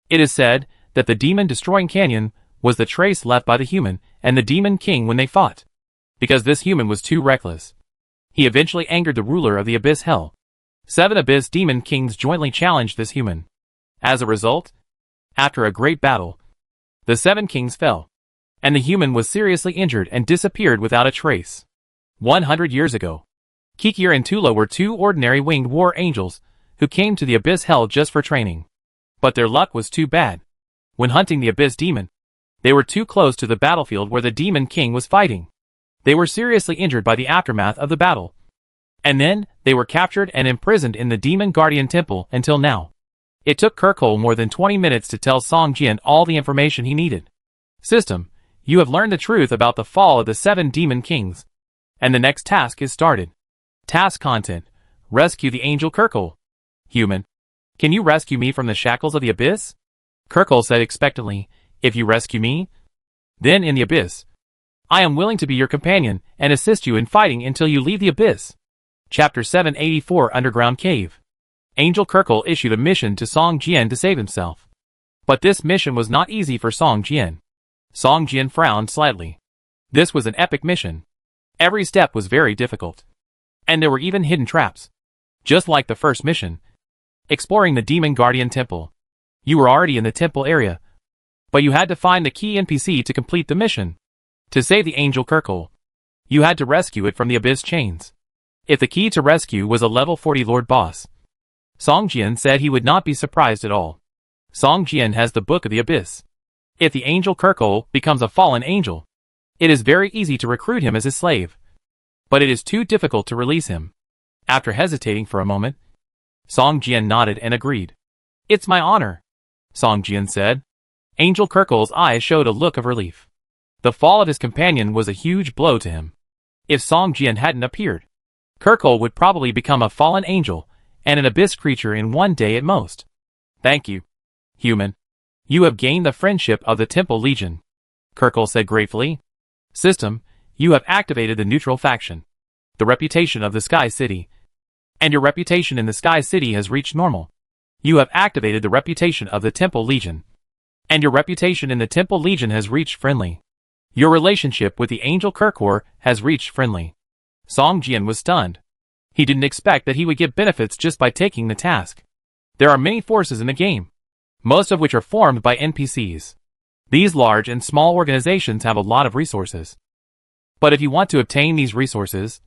It is said that the demon-destroying canyon was the trace left by the human and the demon king when they fought. Because this human was too reckless, he eventually angered the ruler of the abyss hell. 7 abyss demon kings jointly challenged this human. As a result, after a great battle, the 7 kings fell, and the human was seriously injured and disappeared without a trace. 100 years ago, Kikir and Tula were 2 ordinary winged war angels who came to the abyss hell just for training. But their luck was too bad. When hunting the abyss demon, they were too close to the battlefield where the demon king was fighting. They were seriously injured by the aftermath of the battle, and then They were captured and imprisoned in the Demon Guardian Temple until now. It took Kirkle more than 20 minutes to tell Song Jian all the information he needed. System, you have learned the truth about the fall of the 7 Demon Kings. And the next task is started. Task content. Rescue the Angel Kirkle. Human. Can you rescue me from the shackles of the abyss? Kirkle said expectantly, if you rescue me, then in the abyss, I am willing to be your companion and assist you in fighting until you leave the abyss. Chapter 784 Underground Cave. Angel Kirkle issued a mission to Song Jian to save himself. But this mission was not easy for Song Jian. Song Jian frowned slightly. This was an epic mission. Every step was very difficult. And there were even hidden traps. Just like the first mission. Exploring the Demon Guardian Temple. You were already in the temple area. But you had to find the key NPC to complete the mission. To save the Angel Kirkle, you had to rescue it from the abyss chains. If the key to rescue was a level 40 Lord Boss, Song Jian said he would not be surprised at all. Song Jian has the Book of the Abyss. If the Angel Kirkle becomes a fallen angel, it is very easy to recruit him as his slave. But it is too difficult to release him. After hesitating for a moment, Song Jian nodded and agreed. It's my honor, Song Jian said. Angel Kirkle's eyes showed a look of relief. The fall of his companion was a huge blow to him. If Song Jian hadn't appeared, Kirkle would probably become a fallen angel and an abyss creature in one day at most. Thank you, human. You have gained the friendship of the Temple Legion, Kirkle said gratefully. System, you have activated the neutral faction. The reputation of the Sky City. And your reputation in the Sky City has reached normal. You have activated the reputation of the Temple Legion. And your reputation in the Temple Legion has reached friendly. Your relationship with the Angel Kirkle has reached friendly. Song Jian was stunned. He didn't expect that he would get benefits just by taking the task. There are many forces in the game, most of which are formed by NPCs. These large and small organizations have a lot of resources. But if you want to obtain these resources,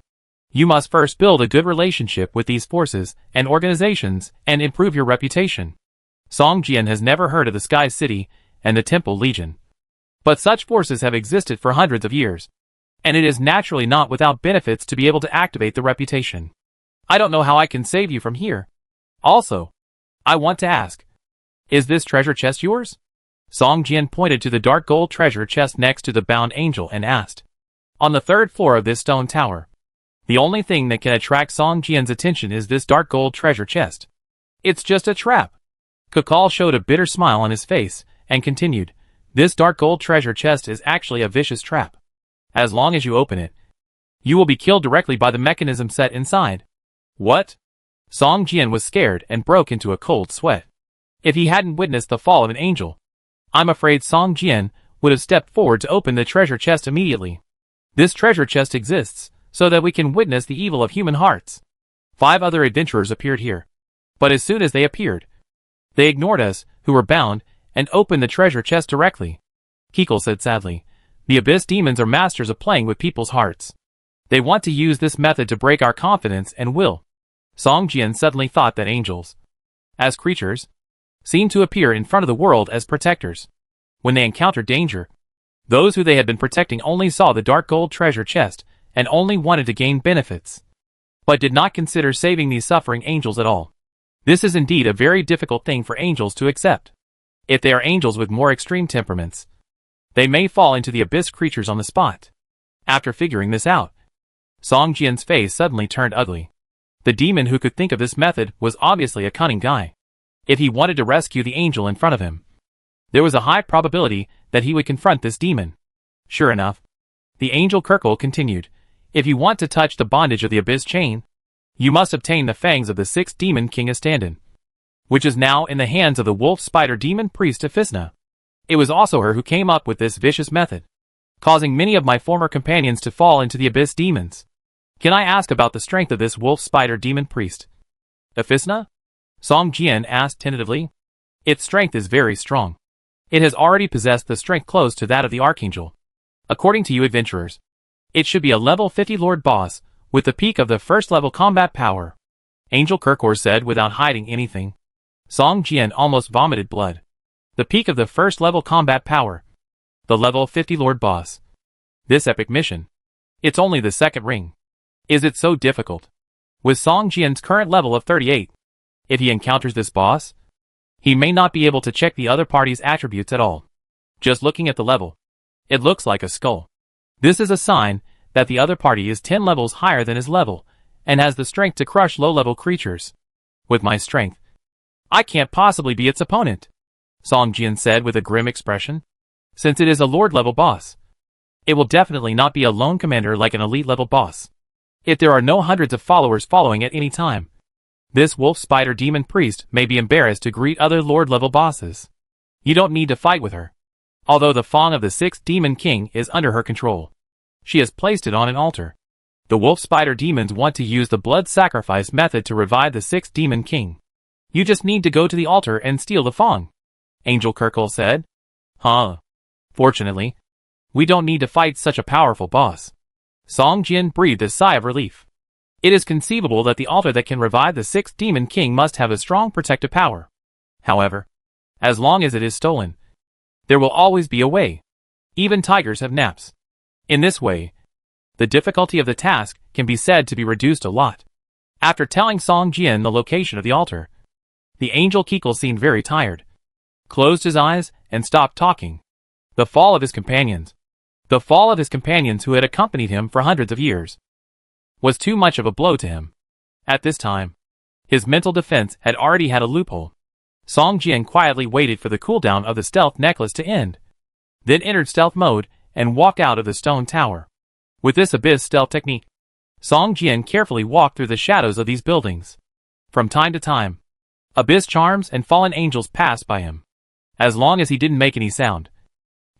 you must first build a good relationship with these forces and organizations and improve your reputation. Song Jian has never heard of the Sky City and the Temple Legion. But such forces have existed for hundreds of years, and it is naturally not without benefits to be able to activate the reputation. I don't know how I can save you from here. Also, I want to ask, is this treasure chest yours? Song Jian pointed to the dark gold treasure chest next to the bound angel and asked. On the 3rd floor of this stone tower. The only thing that can attract Song Jian's attention is this dark gold treasure chest. It's just a trap. Kakal showed a bitter smile on his face and continued. This dark gold treasure chest is actually a vicious trap. As long as you open it, you will be killed directly by the mechanism set inside. What? Song Jian was scared and broke into a cold sweat. If he hadn't witnessed the fall of an angel, I'm afraid Song Jian would have stepped forward to open the treasure chest immediately. This treasure chest exists so that we can witness the evil of human hearts. 5 other adventurers appeared here. But as soon as they appeared, they ignored us, who were bound, and opened the treasure chest directly. Kikal said sadly. The Abyss demons are masters of playing with people's hearts. They want to use this method to break our confidence and will. Song Jian suddenly thought that angels, as creatures, seem to appear in front of the world as protectors. When they encountered danger, those who they had been protecting only saw the dark gold treasure chest and only wanted to gain benefits, but did not consider saving these suffering angels at all. This is indeed a very difficult thing for angels to accept. If they are angels with more extreme temperaments, they may fall into the abyss creatures on the spot. After figuring this out, Song Jian's face suddenly turned ugly. The demon who could think of this method was obviously a cunning guy. If he wanted to rescue the angel in front of him, there was a high probability that he would confront this demon. Sure enough, the Angel Kirkle continued, if you want to touch the bondage of the abyss chain, you must obtain the fangs of the 6th demon king Astandon, which is now in the hands of the wolf spider demon priest Ephisna. It was also her who came up with this vicious method, causing many of my former companions to fall into the abyss demons. Can I ask about the strength of this wolf spider demon priest? Ephisna? Song Jian asked tentatively. Its strength is very strong. It has already possessed the strength close to that of the Archangel. According to you adventurers, it should be a level 50 Lord Boss, with the peak of the 1st level combat power. Angel Kirkle said without hiding anything. Song Jian almost vomited blood. The peak of the 1st level combat power. The level 50 Lord Boss. This epic mission. It's only the 2nd ring. Is it so difficult? With Song Jian's current level of 38, if he encounters this boss, he may not be able to check the other party's attributes at all. Just looking at the level, it looks like a skull. This is a sign that the other party is 10 levels higher than his level, and has the strength to crush low-level creatures. With my strength, I can't possibly be its opponent, Song Jian said with a grim expression. Since it is a Lord-level boss, it will definitely not be a lone commander like an elite-level boss. If there are no hundreds of followers following at any time, this wolf spider demon priest may be embarrassed to greet other Lord-level bosses. You don't need to fight with her. Although the Fang of the 6th Demon King is under her control, she has placed it on an altar. The wolf spider demons want to use the blood sacrifice method to revive the 6th Demon King. You just need to go to the altar and steal the Fang, Angel Kirkle said. Huh. Fortunately, we don't need to fight such a powerful boss. Song Jian breathed a sigh of relief. It is conceivable that the altar that can revive the 6th Demon King must have a strong protective power. However, as long as it is stolen, there will always be a way. Even tigers have naps. In this way, the difficulty of the task can be said to be reduced a lot. After telling Song Jian the location of the altar, the Angel Kirkle seemed very tired, closed his eyes, and stopped talking. The fall of his companions who had accompanied him for hundreds of years, was too much of a blow to him. At this time, his mental defense had already had a loophole. Song Jian quietly waited for the cooldown of the stealth necklace to end, then entered stealth mode and walked out of the stone tower. With this abyss stealth technique, Song Jian carefully walked through the shadows of these buildings. From time to time, abyss charms and fallen angels passed by him. As long as he didn't make any sound,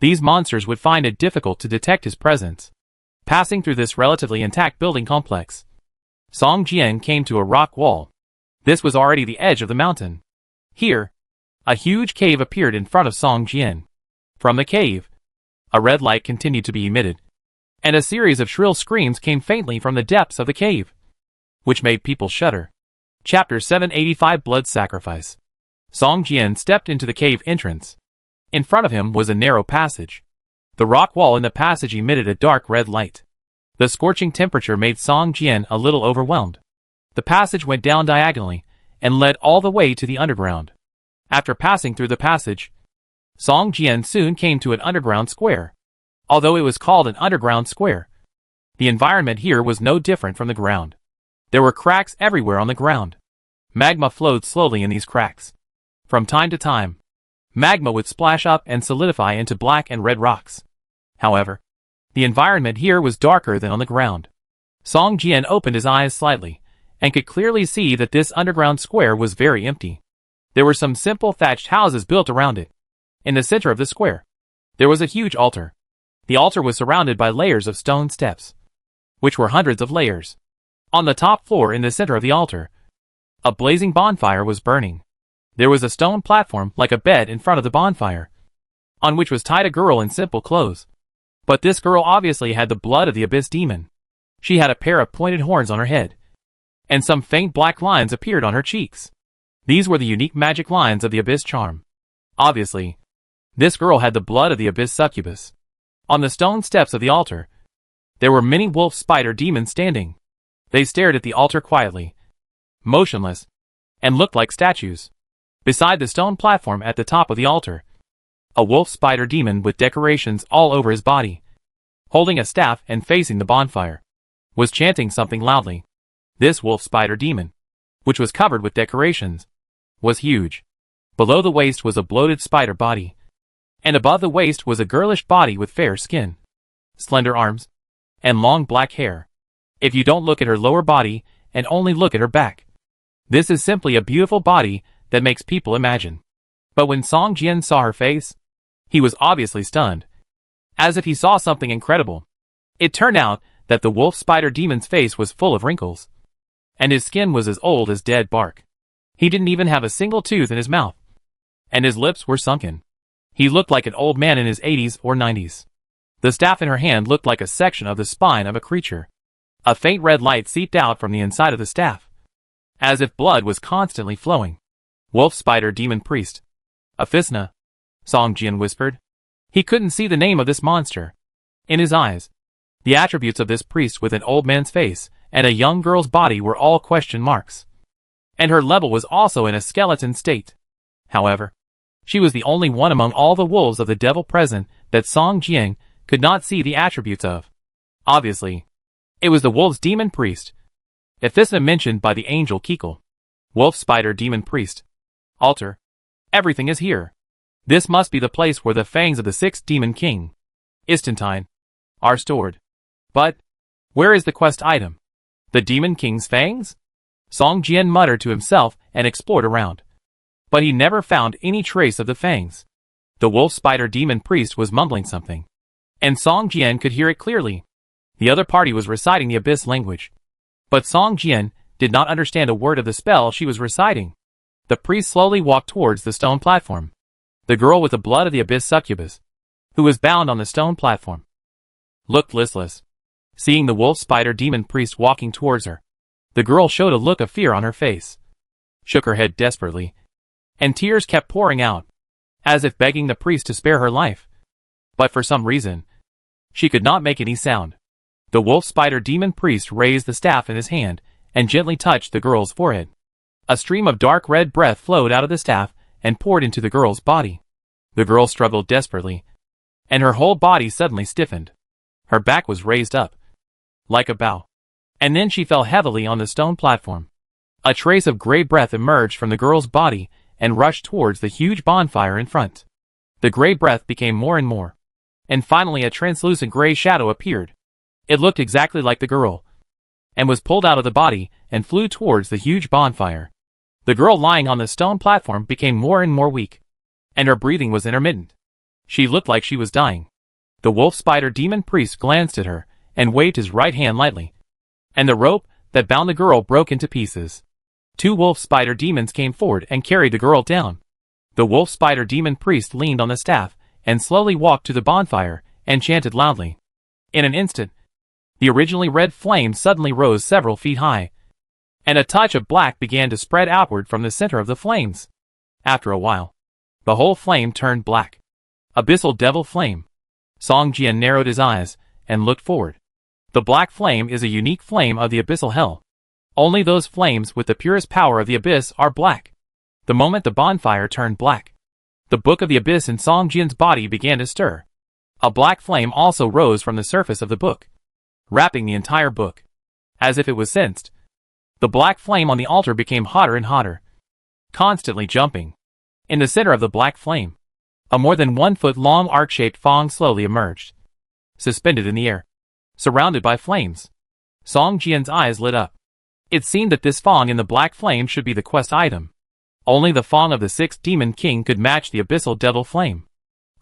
these monsters would find it difficult to detect his presence. Passing through this relatively intact building complex, Song Jian came to a rock wall. This was already the edge of the mountain. Here, a huge cave appeared in front of Song Jian. From the cave, a red light continued to be emitted, and a series of shrill screams came faintly from the depths of the cave, which made people shudder. Chapter 785 Blood Sacrifice. Song Jian stepped into the cave entrance. In front of him was a narrow passage. The rock wall in the passage emitted a dark red light. The scorching temperature made Song Jian a little overwhelmed. The passage went down diagonally and led all the way to the underground. After passing through the passage, Song Jian soon came to an underground square. Although it was called an underground square, the environment here was no different from the ground. There were cracks everywhere on the ground. Magma flowed slowly in these cracks. From time to time, magma would splash up and solidify into black and red rocks. However, the environment here was darker than on the ground. Song Jian opened his eyes slightly, and could clearly see that this underground square was very empty. There were some simple thatched houses built around it. In the center of the square, there was a huge altar. The altar was surrounded by layers of stone steps, which were hundreds of layers. On the top floor in the center of the altar, a blazing bonfire was burning. There was a stone platform like a bed in front of the bonfire, on which was tied a girl in simple clothes. But this girl obviously had the blood of the Abyss Demon. She had a pair of pointed horns on her head, and some faint black lines appeared on her cheeks. These were the unique magic lines of the Abyss charm. Obviously, this girl had the blood of the Abyss Succubus. On the stone steps of the altar, there were many wolf spider demons standing. They stared at the altar quietly, motionless, and looked like statues. Beside the stone platform at the top of the altar, a wolf spider demon with decorations all over his body, holding a staff and facing the bonfire, was chanting something loudly. This wolf spider demon, which was covered with decorations, was huge. Below the waist was a bloated spider body, and above the waist was a girlish body with fair skin, slender arms, and long black hair. If you don't look at her lower body and only look at her back, this is simply a beautiful body that makes people imagine. But when Song Jian saw her face, he was obviously stunned, as if he saw something incredible. It turned out that the wolf spider demon's face was full of wrinkles, and his skin was as old as dead bark. He didn't even have a single tooth in his mouth, and his lips were sunken. He looked like an old man in his 80s or 90s. The staff in her hand looked like a section of the spine of a creature. A faint red light seeped out from the inside of the staff, as if blood was constantly flowing. Wolf Spider Demon Priest. Aphisna, Song Jian whispered. He couldn't see the name of this monster. In his eyes, the attributes of this priest with an old man's face and a young girl's body were all question marks. And her level was also in a skeleton state. However, she was the only one among all the wolves of the devil present that Song Jian could not see the attributes of. Obviously, it was the wolf's demon priest. EP771 mentioned by the angel Kikul. Wolf Spider Demon Priest. Altar. Everything is here. This must be the place where the fangs of the sixth demon king, Istantine, are stored. But, where is the quest item? The demon king's fangs? Song Jian muttered to himself and explored around. But he never found any trace of the fangs. The wolf spider demon priest was mumbling something. And Song Jian could hear it clearly. The other party was reciting the abyss language. But Song Jian did not understand a word of the spell she was reciting. The priest slowly walked towards the stone platform. The girl with the blood of the abyss succubus, who was bound on the stone platform, looked listless. Seeing the wolf spider demon priest walking towards her, the girl showed a look of fear on her face, shook her head desperately, and tears kept pouring out, as if begging the priest to spare her life. But for some reason, she could not make any sound. The wolf spider demon priest raised the staff in his hand and gently touched the girl's forehead. A stream of dark red breath flowed out of the staff and poured into the girl's body. The girl struggled desperately, and her whole body suddenly stiffened. Her back was raised up, like a bow, and then she fell heavily on the stone platform. A trace of gray breath emerged from the girl's body and rushed towards the huge bonfire in front. The gray breath became more and more, and finally a translucent gray shadow appeared. It looked exactly like the girl, and was pulled out of the body and flew towards the huge bonfire. The girl lying on the stone platform became more and more weak, and her breathing was intermittent. She looked like she was dying. The wolf spider demon priest glanced at her and waved his right hand lightly, and the rope that bound the girl broke into pieces. Two wolf spider demons came forward and carried the girl down. The wolf spider demon priest leaned on the staff and slowly walked to the bonfire and chanted loudly. In an instant, the originally red flame suddenly rose several feet high, and a touch of black began to spread outward from the center of the flames. After a while, the whole flame turned black. Abyssal devil flame. Song Jian narrowed his eyes and looked forward. The black flame is a unique flame of the abyssal hell. Only those flames with the purest power of the abyss are black. The moment the bonfire turned black, the book of the abyss in Song Jian's body began to stir. A black flame also rose from the surface of the book, wrapping the entire book. As if it was sensed, the black flame on the altar became hotter and hotter, constantly jumping. In the center of the black flame, a more than 1 foot long arc-shaped fong slowly emerged, suspended in the air, surrounded by flames. Song Jian's eyes lit up. It seemed that this fong in the black flame should be the quest item. Only the fong of the sixth demon king could match the abyssal devil flame.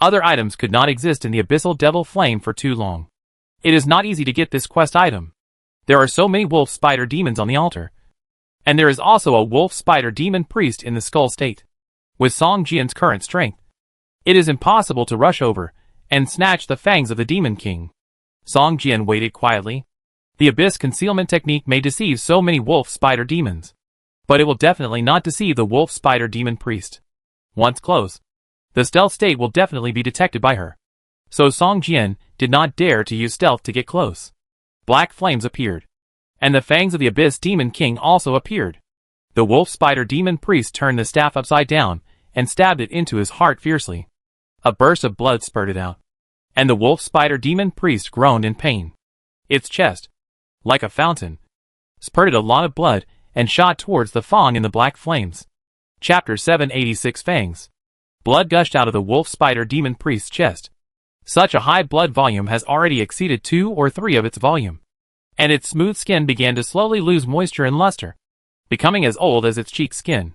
Other items could not exist in the abyssal devil flame for too long. It is not easy to get this quest item. There are so many wolf spider demons on the altar. And there is also a wolf spider demon priest in the skull state. With Song Jian's current strength, it is impossible to rush over and snatch the fangs of the demon king. Song Jian waited quietly. The abyss concealment technique may deceive so many wolf spider demons, but it will definitely not deceive the wolf spider demon priest. Once close, the stealth state will definitely be detected by her. So Song Jian did not dare to use stealth to get close. Black flames appeared, and the fangs of the abyss demon king also appeared. The wolf spider demon priest turned the staff upside down and stabbed it into his heart fiercely. A burst of blood spurted out, and the wolf spider demon priest groaned in pain. Its chest, like a fountain, spurted a lot of blood and shot towards the fong in the black flames. Chapter 786 Fangs. Blood gushed out of the wolf spider demon priest's chest. Such a high blood volume has already exceeded 2 or 3 of its volume, and its smooth skin began to slowly lose moisture and luster, becoming as old as its cheek skin.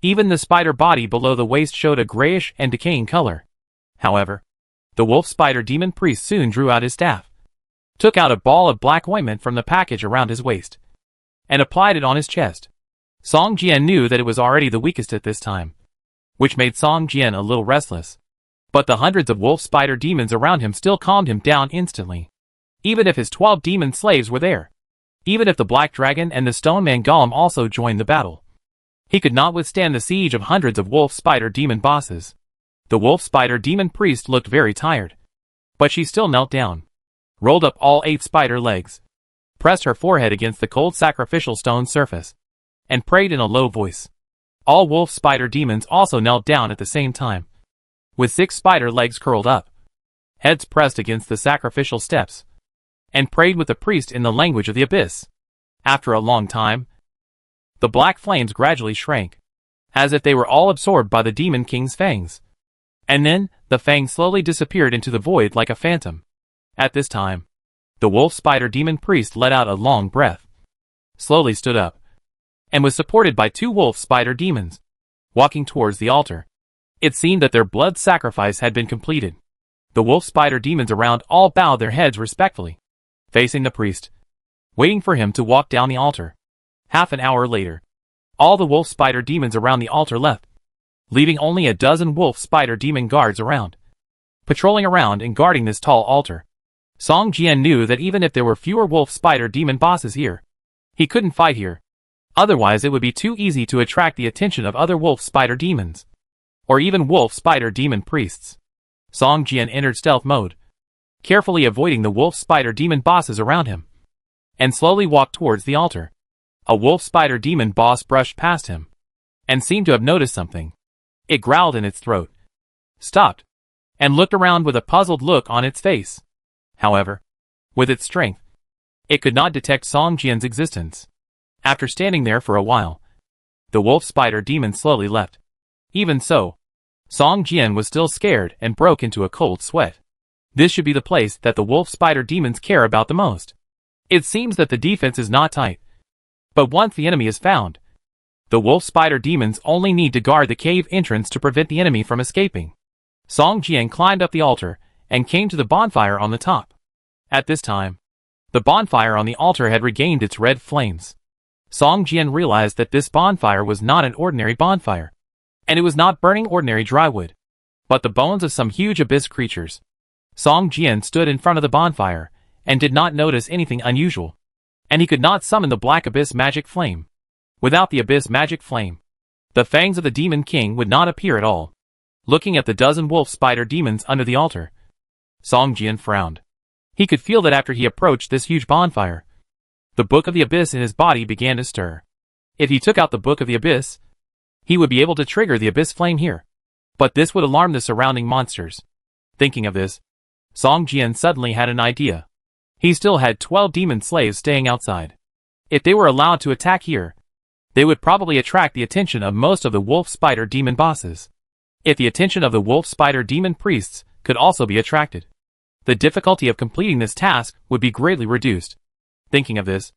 Even the spider body below the waist showed a grayish and decaying color. However, the wolf spider demon priest soon drew out his staff, took out a ball of black ointment from the package around his waist, and applied it on his chest. Song Jian knew that it was already the weakest at this time, which made Song Jian a little restless. But the hundreds of wolf spider demons around him still calmed him down instantly. Even if his 12 demon slaves were there, even if the black dragon and the stone man golem also joined the battle, he could not withstand the siege of hundreds of wolf spider demon bosses. The wolf spider demon priest looked very tired, but she still knelt down, rolled up all 8 spider legs, pressed her forehead against the cold sacrificial stone surface, and prayed in a low voice. All wolf spider demons also knelt down at the same time, with 6 spider legs curled up, heads pressed against the sacrificial steps, and prayed with the priest in the language of the abyss. After a long time, the black flames gradually shrank, as if they were all absorbed by the Demon King's fangs. And then, the fangs slowly disappeared into the void like a phantom. At this time, the wolf spider demon priest let out a long breath, slowly stood up, and was supported by 2 wolf spider demons, walking towards the altar. It seemed that their blood sacrifice had been completed. The wolf spider demons around all bowed their heads respectfully, facing the priest, waiting for him to walk down the altar. Half an hour later, all the wolf spider demons around the altar left, leaving only a dozen wolf spider demon guards around, patrolling around and guarding this tall altar. Song Jian knew that even if there were fewer wolf spider demon bosses here, he couldn't fight here. Otherwise it would be too easy to attract the attention of other wolf spider demons, or even wolf spider demon priests. Song Jian entered stealth mode, carefully avoiding the wolf spider demon bosses around him, and slowly walked towards the altar. A wolf spider demon boss brushed past him, and seemed to have noticed something. It growled in its throat, stopped, and looked around with a puzzled look on its face. However, with its strength, it could not detect Song Jian's existence. After standing there for a while, the wolf spider demon slowly left. Even so, Song Jian was still scared and broke into a cold sweat. This should be the place that the wolf spider demons care about the most. It seems that the defense is not tight, but once the enemy is found, the wolf spider demons only need to guard the cave entrance to prevent the enemy from escaping. Song Jian climbed up the altar and came to the bonfire on the top. At this time, the bonfire on the altar had regained its red flames. Song Jian realized that this bonfire was not an ordinary bonfire, and it was not burning ordinary dry wood, but the bones of some huge abyss creatures. Song Jian stood in front of the bonfire and did not notice anything unusual, and he could not summon the black abyss magic flame. Without the abyss magic flame, the fangs of the Demon King would not appear at all. Looking at the dozen wolf spider demons under the altar, Song Jian frowned. He could feel that after he approached this huge bonfire, the Book of the Abyss in his body began to stir. If he took out the Book of the Abyss, he would be able to trigger the abyss flame here. But this would alarm the surrounding monsters. Thinking of this, Song Jian suddenly had an idea. He still had 12 demon slaves staying outside. If they were allowed to attack here, they would probably attract the attention of most of the wolf spider demon bosses. If the attention of the wolf spider demon priests could also be attracted, the difficulty of completing this task would be greatly reduced. Thinking of this,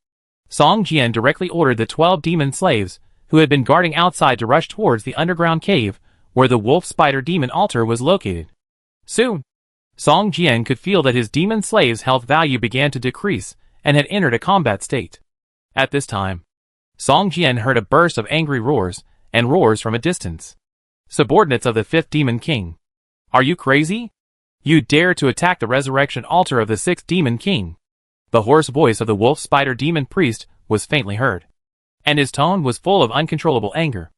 Song Jian directly ordered the 12 demon slaves who had been guarding outside to rush towards the underground cave where the wolf spider demon altar was located. Soon, Song Jian could feel that his demon slaves' health value began to decrease and had entered a combat state. At this time, Song Jian heard a burst of angry roars and roars from a distance. Subordinates of the 5th Demon King. Are you crazy? You dare to attack the resurrection altar of the 6th Demon King? The hoarse voice of the wolf spider demon priest was faintly heard, and his tone was full of uncontrollable anger.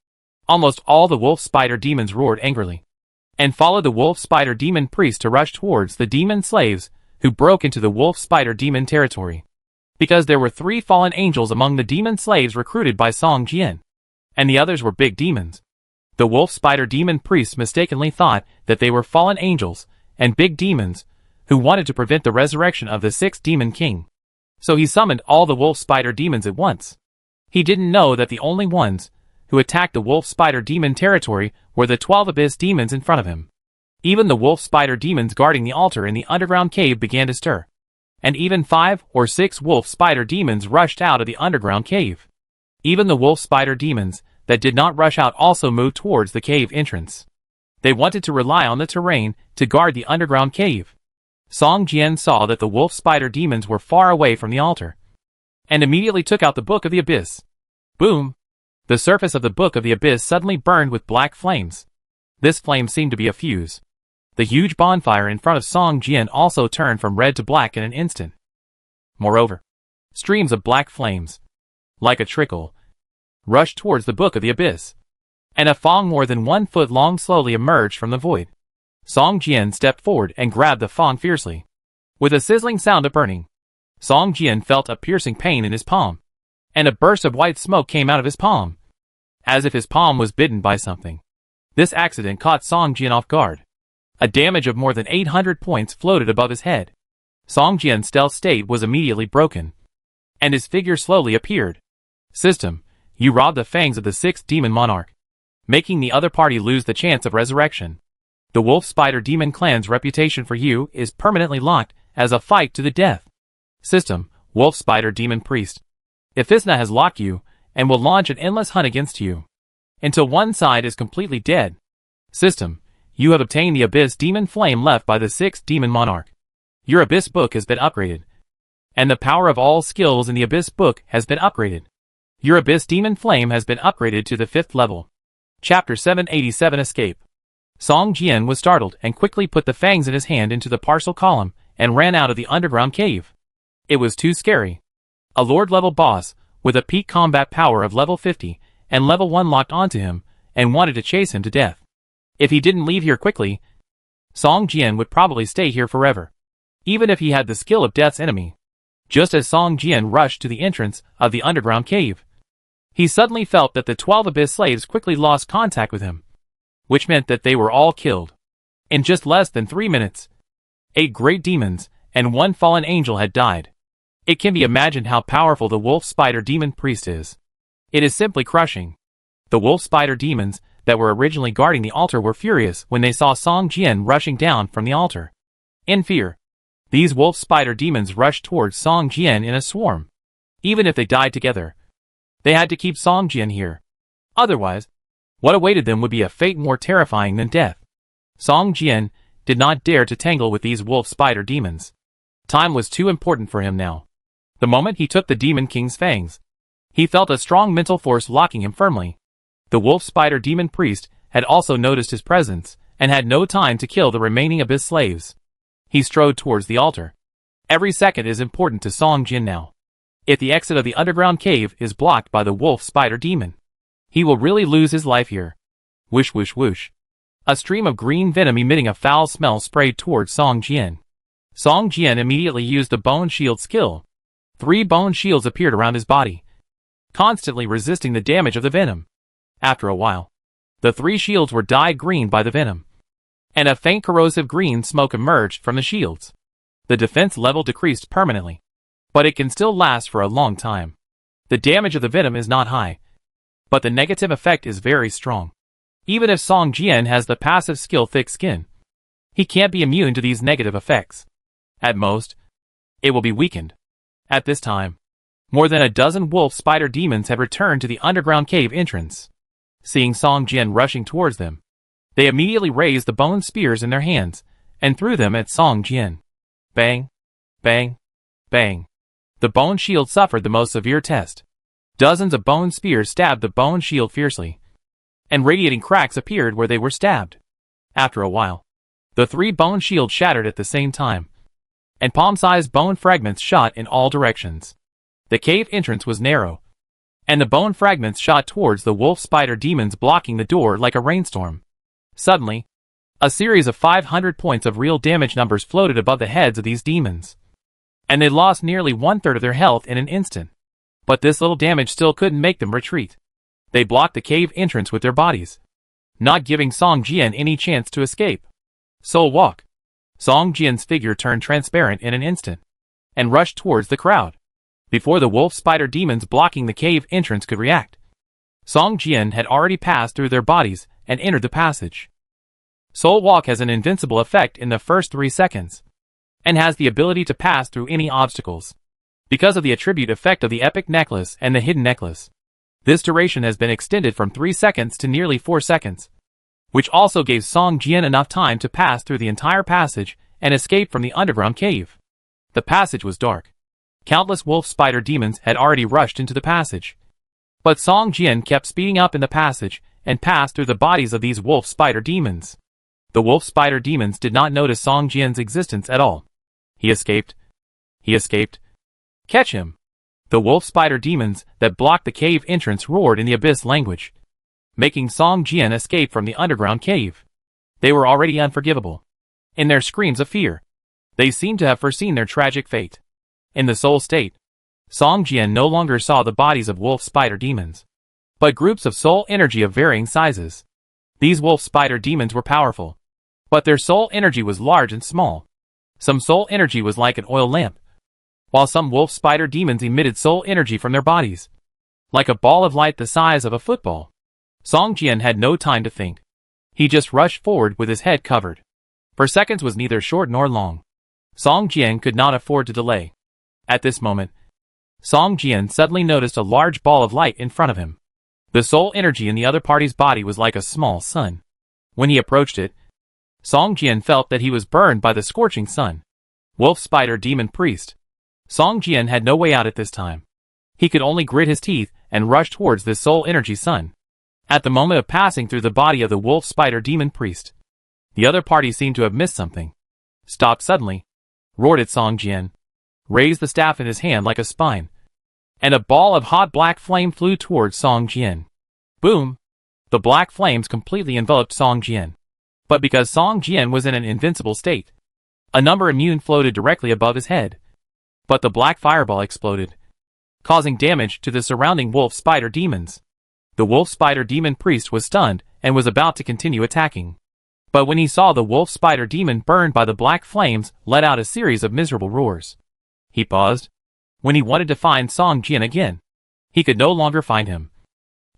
Almost all the wolf spider demons roared angrily, and followed the wolf spider demon priest to rush towards the demon slaves who broke into the wolf spider demon territory. Because there were 3 fallen angels among the demon slaves recruited by Song Jian, and the others were big demons. The wolf spider demon priests mistakenly thought that they were fallen angels and big demons who wanted to prevent the resurrection of the 6th Demon King. So he summoned all the wolf spider demons at once. He didn't know that the only ones who attacked the wolf spider demon territory were the 12 abyss demons in front of him. Even the wolf spider demons guarding the altar in the underground cave began to stir, and even 5 or 6 wolf spider demons rushed out of the underground cave. Even the wolf spider demons that did not rush out also moved towards the cave entrance. They wanted to rely on the terrain to guard the underground cave. Song Jian saw that the wolf spider demons were far away from the altar, and immediately took out the Book of the Abyss. Boom! The surface of the Book of the Abyss suddenly burned with black flames. This flame seemed to be a fuse. The huge bonfire in front of Song Jian also turned from red to black in an instant. Moreover, streams of black flames, like a trickle, rushed towards the Book of the Abyss, and a fong more than 1 foot long slowly emerged from the void. Song Jian stepped forward and grabbed the fong fiercely. With a sizzling sound of burning, Song Jian felt a piercing pain in his palm, and a burst of white smoke came out of his palm, as if his palm was bitten by something. This accident caught Song Jian off guard. A damage of more than 800 points floated above his head. Song Jian's stealth state was immediately broken, and his figure slowly appeared. System, you robbed the fangs of the 6th demon monarch, making the other party lose the chance of resurrection. The Wolf Spider Demon Clan's reputation for you is permanently locked as a fight to the death. System, Wolf Spider Demon Priest. Ephisna has locked you, and will launch an endless hunt against you, until one side is completely dead. System, you have obtained the Abyss Demon Flame left by the 6th Demon Monarch. Your Abyss Book has been upgraded, and the power of all skills in the Abyss Book has been upgraded. Your Abyss Demon Flame has been upgraded to the 5th level. Chapter 787 Escape. Song Jian was startled and quickly put the fangs in his hand into the parcel column and ran out of the underground cave. It was too scary. A Lord-level boss, with a peak combat power of level 50, and level 1 locked onto him, and wanted to chase him to death. If he didn't leave here quickly, Song Jian would probably stay here forever, even if he had the skill of Death's enemy. Just as Song Jian rushed to the entrance of the underground cave, he suddenly felt that the 12 Abyss slaves quickly lost contact with him, which meant that they were all killed. In just less than 3 minutes, 8 great demons and 1 fallen angel had died. It can be imagined how powerful the Wolf Spider Demon Priest is. It is simply crushing. The Wolf Spider demons that were originally guarding the altar were furious when they saw Song Jian rushing down from the altar. In fear, these Wolf Spider demons rushed towards Song Jian in a swarm. Even if they died together, they had to keep Song Jian here. Otherwise, what awaited them would be a fate more terrifying than death. Song Jian did not dare to tangle with these Wolf Spider demons. Time was too important for him now. The moment he took the Demon King's fangs, he felt a strong mental force locking him firmly. The Wolf Spider Demon Priest had also noticed his presence, and had no time to kill the remaining Abyss slaves. He strode towards the altar. Every second is important to Song Jian now. If the exit of the underground cave is blocked by the Wolf Spider Demon, he will really lose his life here. Whoosh whoosh whoosh. A stream of green venom emitting a foul smell sprayed towards Song Jian. Song Jian immediately used the Bone Shield skill. 3 bone shields appeared around his body, constantly resisting the damage of the venom. After a while, the 3 shields were dyed green by the venom, and a faint corrosive green smoke emerged from the shields. The defense level decreased permanently, but it can still last for a long time. The damage of the venom is not high, but the negative effect is very strong. Even if Song Jian has the passive skill Thick Skin, he can't be immune to these negative effects. At most, it will be weakened. At this time, more than a dozen Wolf Spider demons had returned to the underground cave entrance. Seeing Song Jian rushing towards them, they immediately raised the bone spears in their hands and threw them at Song Jian. Bang, bang, bang. The bone shield suffered the most severe test. Dozens of bone spears stabbed the bone shield fiercely, and radiating cracks appeared where they were stabbed. After a while, the 3 bone shields shattered at the same time, and palm-sized bone fragments shot in all directions. The cave entrance was narrow, and the bone fragments shot towards the Wolf Spider demons, blocking the door like a rainstorm. Suddenly, a series of 500 points of real damage numbers floated above the heads of these demons, and they lost nearly 1/3 of their health in an instant. But this little damage still couldn't make them retreat. They blocked the cave entrance with their bodies, not giving Song Jian any chance to escape. Soul Walk. Song Jian's figure turned transparent in an instant, and rushed towards the crowd. Before the Wolf Spider demons blocking the cave entrance could react, Song Jian had already passed through their bodies and entered the passage. Soul Walk has an invincible effect in the first 3 seconds, and has the ability to pass through any obstacles. Because of the attribute effect of the Epic Necklace and the Hidden Necklace, this duration has been extended from 3 seconds to nearly 4 seconds, which also gave Song Jian enough time to pass through the entire passage and escape from the underground cave. The passage was dark. Countless Wolf Spider demons had already rushed into the passage, but Song Jian kept speeding up in the passage and passed through the bodies of these Wolf Spider demons. The Wolf Spider demons did not notice Song Jian's existence at all. He escaped. He escaped. Catch him! The Wolf Spider demons that blocked the cave entrance roared in the Abyss language, making Song Jian escape from the underground cave. They were already unforgivable. In their screams of fear, they seemed to have foreseen their tragic fate. In the soul state, Song Jian no longer saw the bodies of wolf spider demons, but groups of soul energy of varying sizes. These wolf spider demons were powerful, but their soul energy was large and small. Some soul energy was like an oil lamp, while some wolf spider demons emitted soul energy from their bodies, like a ball of light the size of a football. Song Jian had no time to think. He just rushed forward with his head covered. For seconds was neither short nor long. Song Jian could not afford to delay. At this moment, Song Jian suddenly noticed a large ball of light in front of him. The soul energy in the other party's body was like a small sun. When he approached it, Song Jian felt that he was burned by the scorching sun. Wolf Spider Demon Priest. Song Jian had no way out at this time. He could only grit his teeth and rush towards this soul energy sun. At the moment of passing through the body of the Wolf Spider Demon Priest, the other party seemed to have missed something. Stopped suddenly, roared at Song Jian, raised the staff in his hand like a spine, and a ball of hot black flame flew towards Song Jian. Boom! The black flames completely enveloped Song Jian. But because Song Jian was in an invincible state, a number immune floated directly above his head. But the black fireball exploded, causing damage to the surrounding wolf spider demons. The wolf spider demon priest was stunned and was about to continue attacking. But when he saw the wolf spider demon burned by the black flames, let out a series of miserable roars. He paused. When he wanted to find Song Jian again, he could no longer find him.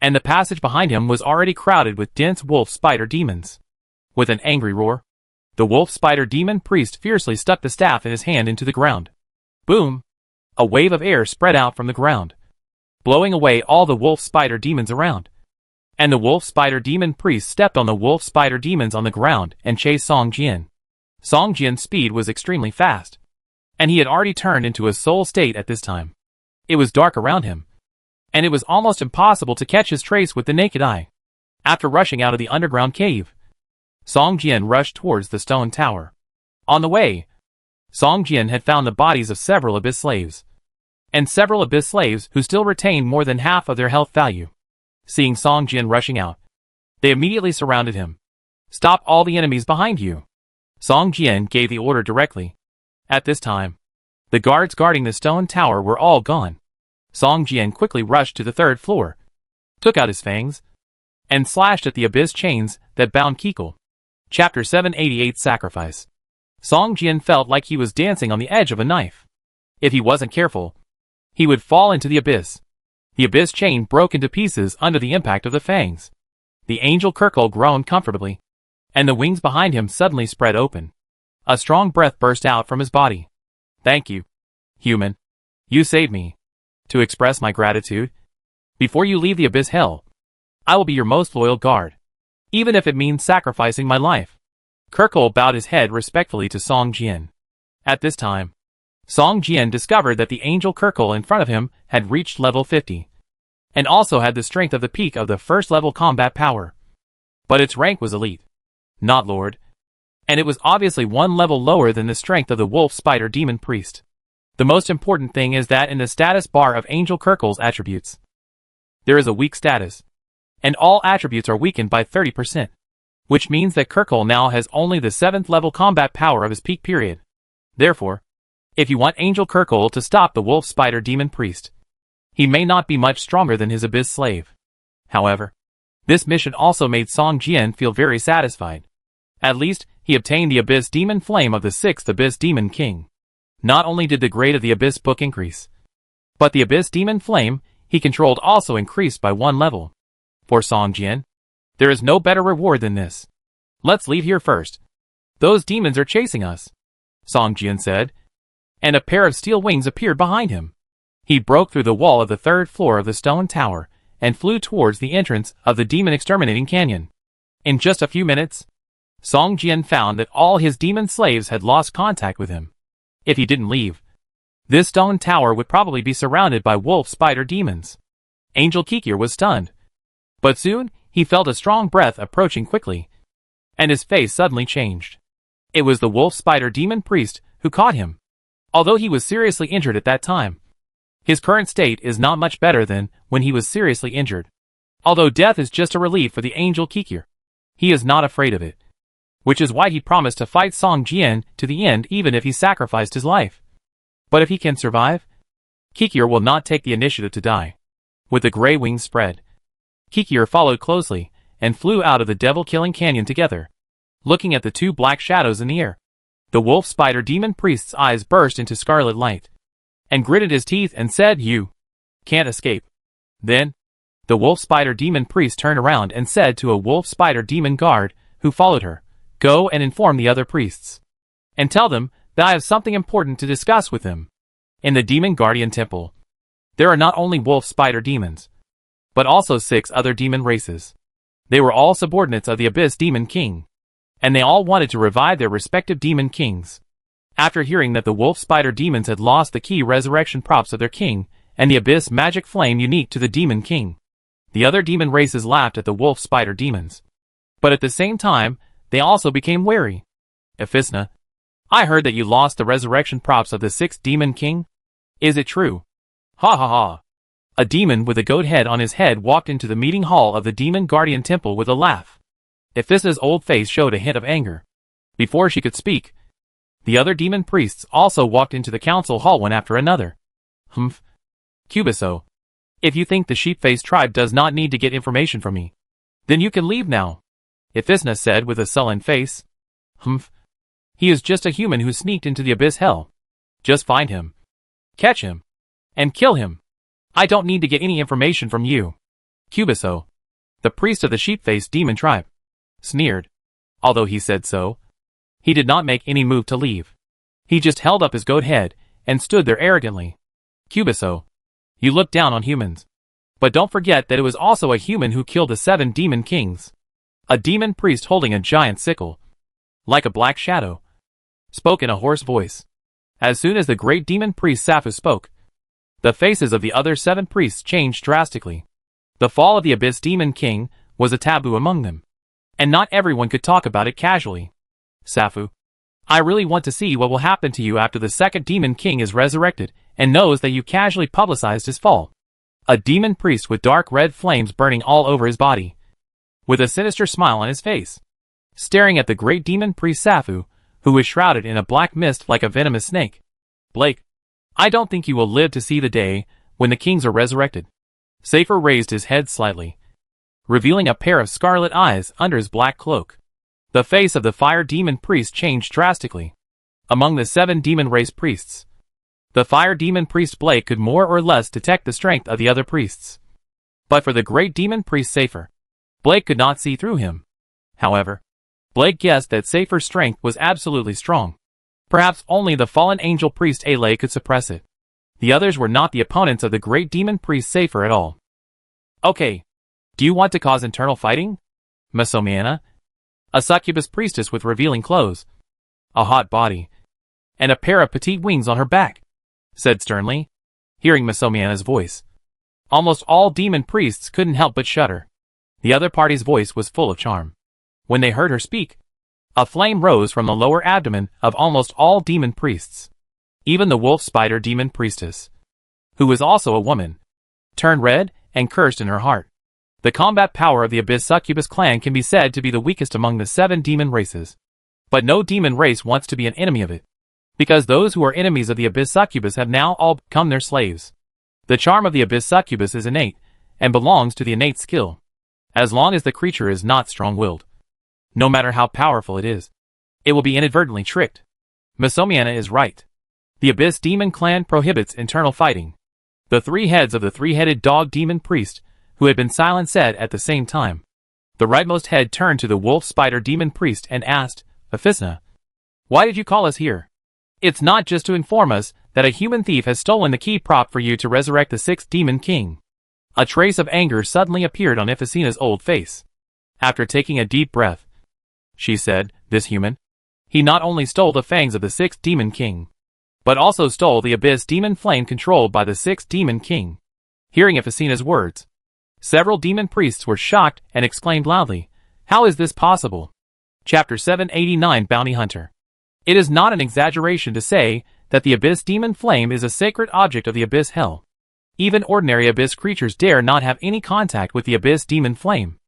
And the passage behind him was already crowded with dense wolf spider demons. With an angry roar, the wolf spider demon priest fiercely stuck the staff in his hand into the ground. Boom! A wave of air spread out from the ground, blowing away all the wolf spider demons around. And the wolf spider demon priest stepped on the wolf spider demons on the ground and chased Song Jian. Song Jian's speed was extremely fast, and he had already turned into a soul state at this time. It was dark around him, and it was almost impossible to catch his trace with the naked eye. After rushing out of the underground cave, Song Jian rushed towards the stone tower. On the way, Song Jian had found the bodies of several abyss slaves, and several abyss slaves who still retained more than half of their health value. Seeing Song Jian rushing out, they immediately surrounded him. Stop all the enemies behind you! Song Jian gave the order directly. At this time, the guards guarding the stone tower were all gone. Song Jian quickly rushed to the third floor, took out his fangs, and slashed at the abyss chains that bound Kikul. Chapter 788 Sacrifice. Song Jian felt like he was dancing on the edge of a knife. If he wasn't careful, he would fall into the abyss. The abyss chain broke into pieces under the impact of the fangs. The angel Kirkle groaned comfortably, and the wings behind him suddenly spread open. A strong breath burst out from his body. Thank you, human. You saved me. To express my gratitude, before you leave the abyss hell, I will be your most loyal guard, even if it means sacrificing my life. Kirkle bowed his head respectfully to Song Jian. At this time, Song Jian discovered that the angel Kirkle in front of him had reached level 50, and also had the strength of the peak of the first level combat power. But its rank was elite, not lord, and it was obviously one level lower than the strength of the wolf spider demon priest. The most important thing is that in the status bar of angel Kirkle's attributes, there is a weak status, and all attributes are weakened by 30%, which means that Kirkle now has only the 7th level combat power of his peak period. Therefore, if you want Angel Kirkle to stop the wolf spider demon priest, he may not be much stronger than his abyss slave. However, this mission also made Song Jian feel very satisfied. At least, he obtained the abyss demon flame of the 6th abyss demon king. Not only did the grade of the abyss book increase, but the abyss demon flame he controlled also increased by 1 level. For Song Jian, there is no better reward than this. Let's leave here first. Those demons are chasing us, Song Jian said, and a pair of steel wings appeared behind him. He broke through the wall of the 3rd floor of the stone tower and flew towards the entrance of the demon exterminating canyon. In just a few minutes, Song Jian found that all his demon slaves had lost contact with him. If he didn't leave, this stone tower would probably be surrounded by wolf spider demons. Angel Kikir was stunned, but soon he felt a strong breath approaching quickly, and his face suddenly changed. It was the wolf spider demon priest who caught him. Although he was seriously injured at that time, his current state is not much better than when he was seriously injured. Although death is just a relief for the angel Kikir, he is not afraid of it, which is why he promised to fight Song Jian to the end even if he sacrificed his life. But if he can survive, Kikier will not take the initiative to die. With the gray wings spread, Kikier followed closely, and flew out of the devil-killing canyon together, looking at the two black shadows in the air. The wolf spider demon priest's eyes burst into scarlet light, and gritted his teeth and said, "You can't escape." Then, the wolf spider demon priest turned around and said to a wolf spider demon guard, who followed her, "Go and inform the other priests, and tell them that I have something important to discuss with them." In the demon guardian temple, there are not only wolf spider demons, but also 6 other demon races. They were all subordinates of the Abyss Demon King, and they all wanted to revive their respective demon kings. After hearing that the wolf spider demons had lost the key resurrection props of their king, and the abyss magic flame unique to the demon king, the other demon races laughed at the wolf spider demons. But at the same time, they also became wary. "Ephisna, I heard that you lost the resurrection props of the 6th demon king. Is it true?" "Ha ha ha." A demon with a goat head on his head walked into the meeting hall of the demon guardian temple with a laugh. Ephisna's old face showed a hint of anger. Before she could speak, the other demon priests also walked into the council hall one after another. "Humph. Cubiso, if you think the sheep-faced tribe does not need to get information from me, then you can leave now," Ephisna said with a sullen face. "Humph. He is just a human who sneaked into the abyss hell. Just find him, catch him, and kill him. I don't need to get any information from you." Cubiso, the priest of the sheep-faced demon tribe, sneered. Although he said so, he did not make any move to leave. He just held up his goat head and stood there arrogantly. "Cubiso, you look down on humans. But don't forget that it was also a human who killed the 7 demon kings." A demon priest holding a giant sickle, like a black shadow, spoke in a hoarse voice. As soon as the great demon priest Safu spoke, the faces of the other 7 priests changed drastically. The fall of the Abyss Demon King was a taboo among them, and not everyone could talk about it casually. "Safu, I really want to see what will happen to you after the 2nd Demon King is resurrected and knows that you casually publicized his fall." A demon priest with dark red flames burning all over his body, with a sinister smile on his face, staring at the great demon priest Safu, who was shrouded in a black mist like a venomous snake. "Blake, I don't think you will live to see the day when the kings are resurrected." Safer raised his head slightly, revealing a pair of scarlet eyes under his black cloak. The face of the fire demon priest changed drastically. Among the 7 demon race priests, the fire demon priest Blake could more or less detect the strength of the other priests. But for the great demon priest Safer, Blake could not see through him. However, Blake guessed that Safer's strength was absolutely strong. Perhaps only the fallen angel priest Ale could suppress it. The others were not the opponents of the great demon priest Safer at all. "Okay. Do you want to cause internal fighting, Mesomiana?" A succubus priestess with revealing clothes, a hot body, and a pair of petite wings on her back, said sternly. Hearing Mesomiana's voice, almost all demon priests couldn't help but shudder. The other party's voice was full of charm. When they heard her speak, a flame rose from the lower abdomen of almost all demon priests. Even the wolf spider demon priestess, who was also a woman, turned red and cursed in her heart. The combat power of the Abyss Succubus clan can be said to be the weakest among the 7 demon races. But no demon race wants to be an enemy of it, because those who are enemies of the Abyss Succubus have now all become their slaves. The charm of the Abyss Succubus is innate, and belongs to the innate skill, as long as the creature is not strong-willed. No matter how powerful it is, it will be inadvertently tricked. Mesomiana is right. The Abyss Demon Clan prohibits internal fighting. The 3 heads of the 3-headed dog demon priest, who had been silent, said at the same time. The rightmost head turned to the wolf spider demon priest and asked, "Ephisna, why did you call us here?" "It's not just to inform us that a human thief has stolen the key prop for you to resurrect the 6th demon king." A trace of anger suddenly appeared on Ephisina's old face. After taking a deep breath, she said, "This human, he not only stole the fangs of the 6th demon king, but also stole the abyss demon flame controlled by the 6th demon king." Hearing Ephisina's words, several demon priests were shocked and exclaimed loudly, "How is this possible?" Chapter 789 Bounty Hunter. It is not an exaggeration to say that the abyss demon flame is a sacred object of the abyss hell. Even ordinary abyss creatures dare not have any contact with the abyss demon flame.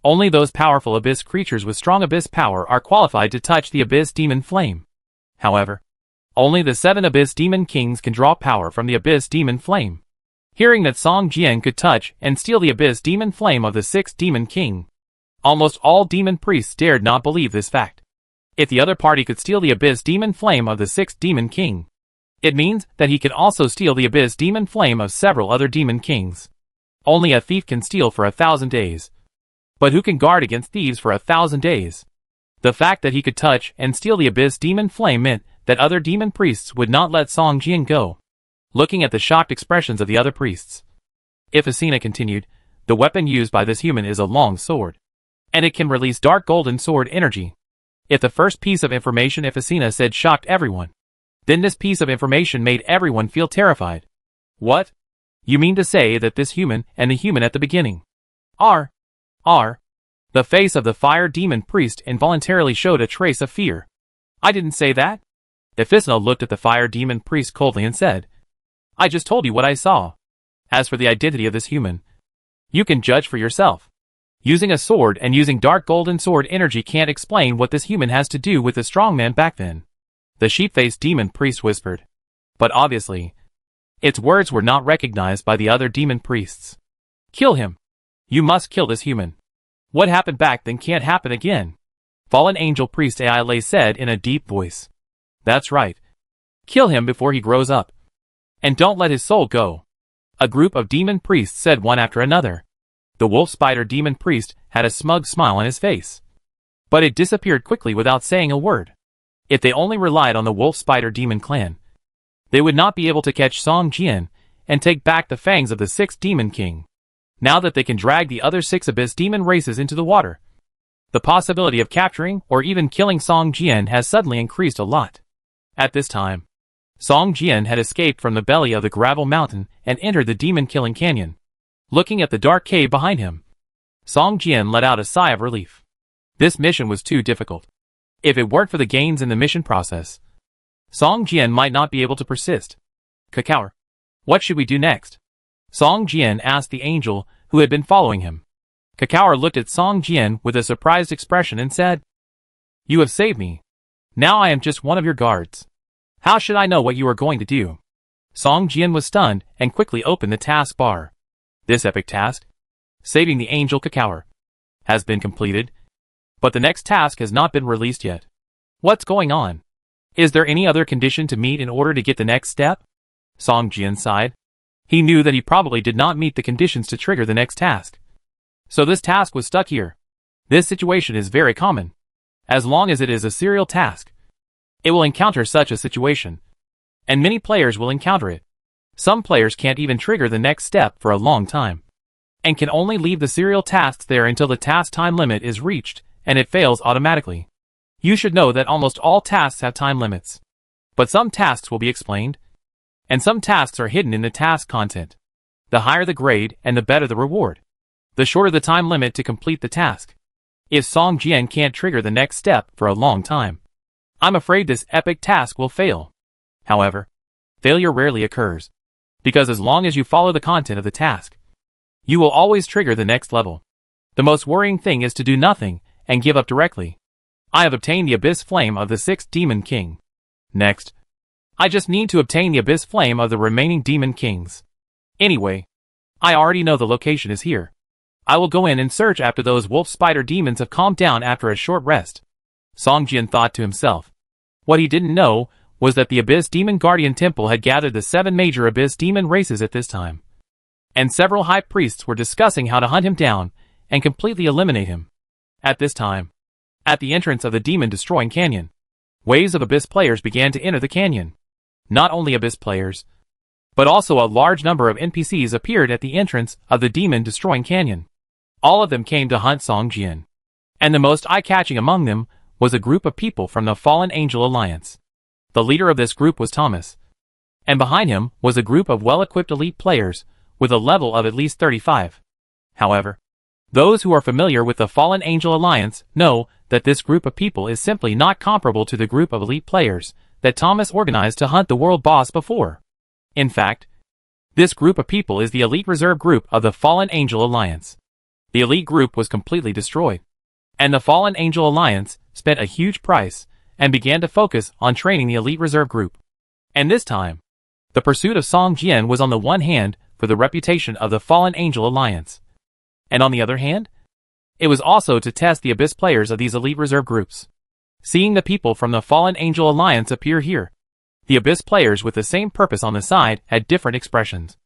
Only those powerful abyss creatures with strong abyss power are qualified to touch the abyss demon flame. However, Only the 7 Abyss Demon Kings can draw power from the Abyss Demon Flame. Hearing that Song Jian could touch and steal the Abyss Demon Flame of the 6th Demon King, almost all demon priests dared not believe this fact. If the other party could steal the Abyss Demon Flame of the 6th Demon King, it means that he can also steal the Abyss Demon Flame of several other Demon Kings. Only a thief can steal for 1,000 days. But who can guard against thieves for 1,000 days? The fact that he could touch and steal the Abyss Demon Flame meant that other demon priests would not let Song Jian go. Looking at the shocked expressions of the other priests, Ifacina continued, the weapon used by this human is a long sword, and it can release dark golden sword energy. If the first piece of information Ifacina said shocked everyone, then this piece of information made everyone feel terrified. What? You mean to say that this human and the human at the beginning are? The face of the fire demon priest involuntarily showed a trace of fear. I didn't say that. Ifacina looked at the fire demon priest coldly and said, I just told you what I saw. As for the identity of this human, you can judge for yourself. Using a sword and using dark golden sword energy can't explain what this human has to do with the strongman back then. The sheep-faced demon priest whispered. But obviously, its words were not recognized by the other demon priests. Kill him. You must kill this human. What happened back then can't happen again. Fallen angel priest Aile said in a deep voice. That's right. Kill him before he grows up. And don't let his soul go. A group of demon priests said one after another. The wolf spider demon priest had a smug smile on his face. But it disappeared quickly without saying a word. If they only relied on the wolf spider demon clan, they would not be able to catch Song Jian and take back the fangs of the 6th demon king. Now that they can drag the other 6 abyss demon races into the water, the possibility of capturing or even killing Song Jian has suddenly increased a lot. At this time, Song Jian had escaped from the belly of the gravel mountain and entered the demon-killing canyon. Looking at the dark cave behind him, Song Jian let out a sigh of relief. This mission was too difficult. If it weren't for the gains in the mission process, Song Jian might not be able to persist. Kakao, what should we do next? Song Jian asked the angel who had been following him. Kakao looked at Song Jian with a surprised expression and said, You have saved me. Now I am just one of your guards. How should I know what you are going to do? Song Jian was stunned and quickly opened the task bar. This epic task, saving the angel Kakao, has been completed, but the next task has not been released yet. What's going on? Is there any other condition to meet in order to get the next step? Song Jian sighed. He knew that he probably did not meet the conditions to trigger the next task. So this task was stuck here. This situation is very common. As long as it is a serial task, it will encounter such a situation. And many players will encounter it. Some players can't even trigger the next step for a long time, and can only leave the serial tasks there until the task time limit is reached, and it fails automatically. You should know that almost all tasks have time limits. But some tasks will be explained, and some tasks are hidden in the task content. The higher the grade and the better the reward, the shorter the time limit to complete the task. If Song Jian can't trigger the next step for a long time, I'm afraid this epic task will fail. However, failure rarely occurs, because as long as you follow the content of the task, you will always trigger the next level. The most worrying thing is to do nothing and give up directly. I have obtained the Abyss Flame of the 6th Demon King. Next, I just need to obtain the Abyss Flame of the remaining Demon Kings. Anyway, I already know the location is here. I will go in and search after those wolf spider demons have calmed down after a short rest. Song Jian thought to himself. What he didn't know was that the Abyss Demon Guardian Temple had gathered the 7 major Abyss Demon races at this time. And several high priests were discussing how to hunt him down and completely eliminate him. At this time, at the entrance of the demon-destroying canyon, waves of Abyss players began to enter the canyon. Not only Abyss players, but also a large number of NPCs appeared at the entrance of the demon-destroying canyon. All of them came to hunt Song Jian. And the most eye-catching among them was a group of people from the Fallen Angel Alliance. The leader of this group was Thomas. And behind him was a group of well-equipped elite players with a level of at least 35. However, those who are familiar with the Fallen Angel Alliance know that this group of people is simply not comparable to the group of elite players that Thomas organized to hunt the world boss before. In fact, this group of people is the elite reserve group of the Fallen Angel Alliance. The elite group was completely destroyed, and the Fallen Angel Alliance spent a huge price and began to focus on training the elite reserve group. And this time, the pursuit of Song Jian was on the one hand for the reputation of the Fallen Angel Alliance, and on the other hand, it was also to test the Abyss players of these elite reserve groups. Seeing the people from the Fallen Angel Alliance appear here, the Abyss players with the same purpose on the side had different expressions.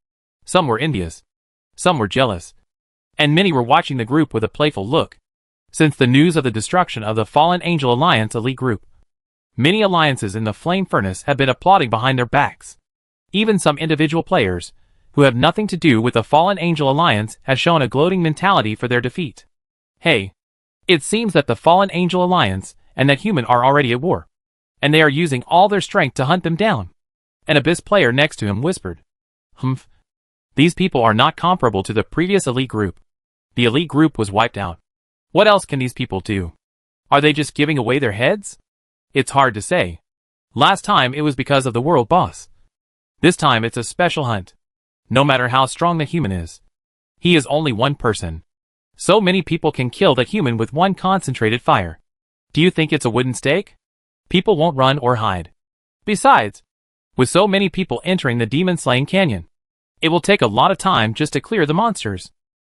Some were envious, some were jealous, and many were watching the group with a playful look. Since the news of the destruction of the Fallen Angel Alliance elite group, many alliances in the Flame Furnace have been applauding behind their backs. Even some individual players, who have nothing to do with the Fallen Angel Alliance, have shown a gloating mentality for their defeat. Hey, it seems that the Fallen Angel Alliance and that human are already at war, and they are using all their strength to hunt them down. An Abyss player next to him whispered. Humph. These people are not comparable to the previous elite group. The elite group was wiped out. What else can these people do? Are they just giving away their heads? It's hard to say. Last time it was because of the world boss. This time it's a special hunt. No matter how strong the human is, he is only one person. So many people can kill the human with one concentrated fire. Do you think it's a wooden stake? People won't run or hide. Besides, with so many people entering the demon-slaying canyon, it will take a lot of time just to clear the monsters.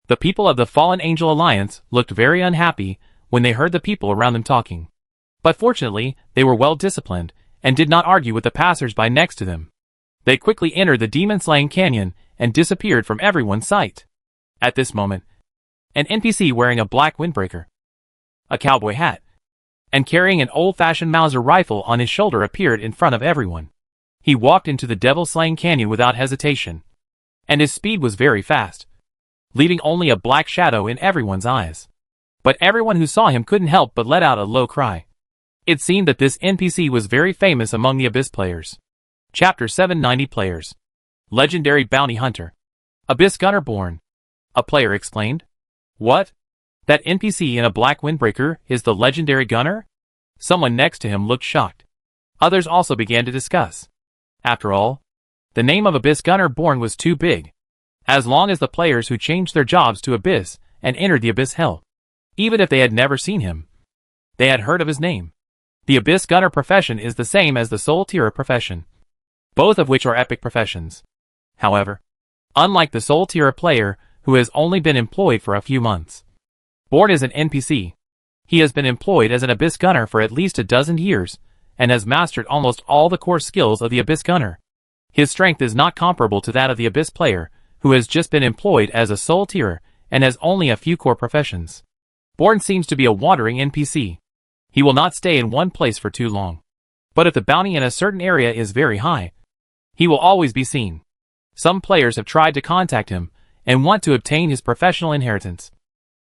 The people of the Fallen Angel Alliance looked very unhappy when they heard the people around them talking. But fortunately, they were well disciplined and did not argue with the passers-by next to them. They quickly entered the demon-slaying canyon and disappeared from everyone's sight. At this moment, an NPC wearing a black windbreaker, a cowboy hat, and carrying an old-fashioned Mauser rifle on his shoulder appeared in front of everyone. He walked into the devil-slaying canyon without hesitation, and his speed was very fast, leaving only a black shadow in everyone's eyes. But everyone who saw him couldn't help but let out a low cry. It seemed that this NPC was very famous among the Abyss players. Chapter 790 Players. Legendary Bounty Hunter. Abyss Gunner born. A player explained. What? That NPC in a black windbreaker is the legendary gunner? Someone next to him looked shocked. Others also began to discuss. After all, the name of Abyss Gunner born was too big. As long as the players who changed their jobs to Abyss and entered the Abyss Hell, even if they had never seen him, they had heard of his name. The Abyss Gunner profession is the same as the Soul Tearer profession, both of which are epic professions. However, unlike the Soul Tearer player who has only been employed for a few months, born as an NPC, he has been employed as an Abyss Gunner for at least a dozen years and has mastered almost all the core skills of the Abyss Gunner. His strength is not comparable to that of the Abyss player who has just been employed as a Soul Tearer and has only a few core professions. Born seems to be a wandering NPC. He will not stay in one place for too long. But if the bounty in a certain area is very high, he will always be seen. Some players have tried to contact him and want to obtain his professional inheritance,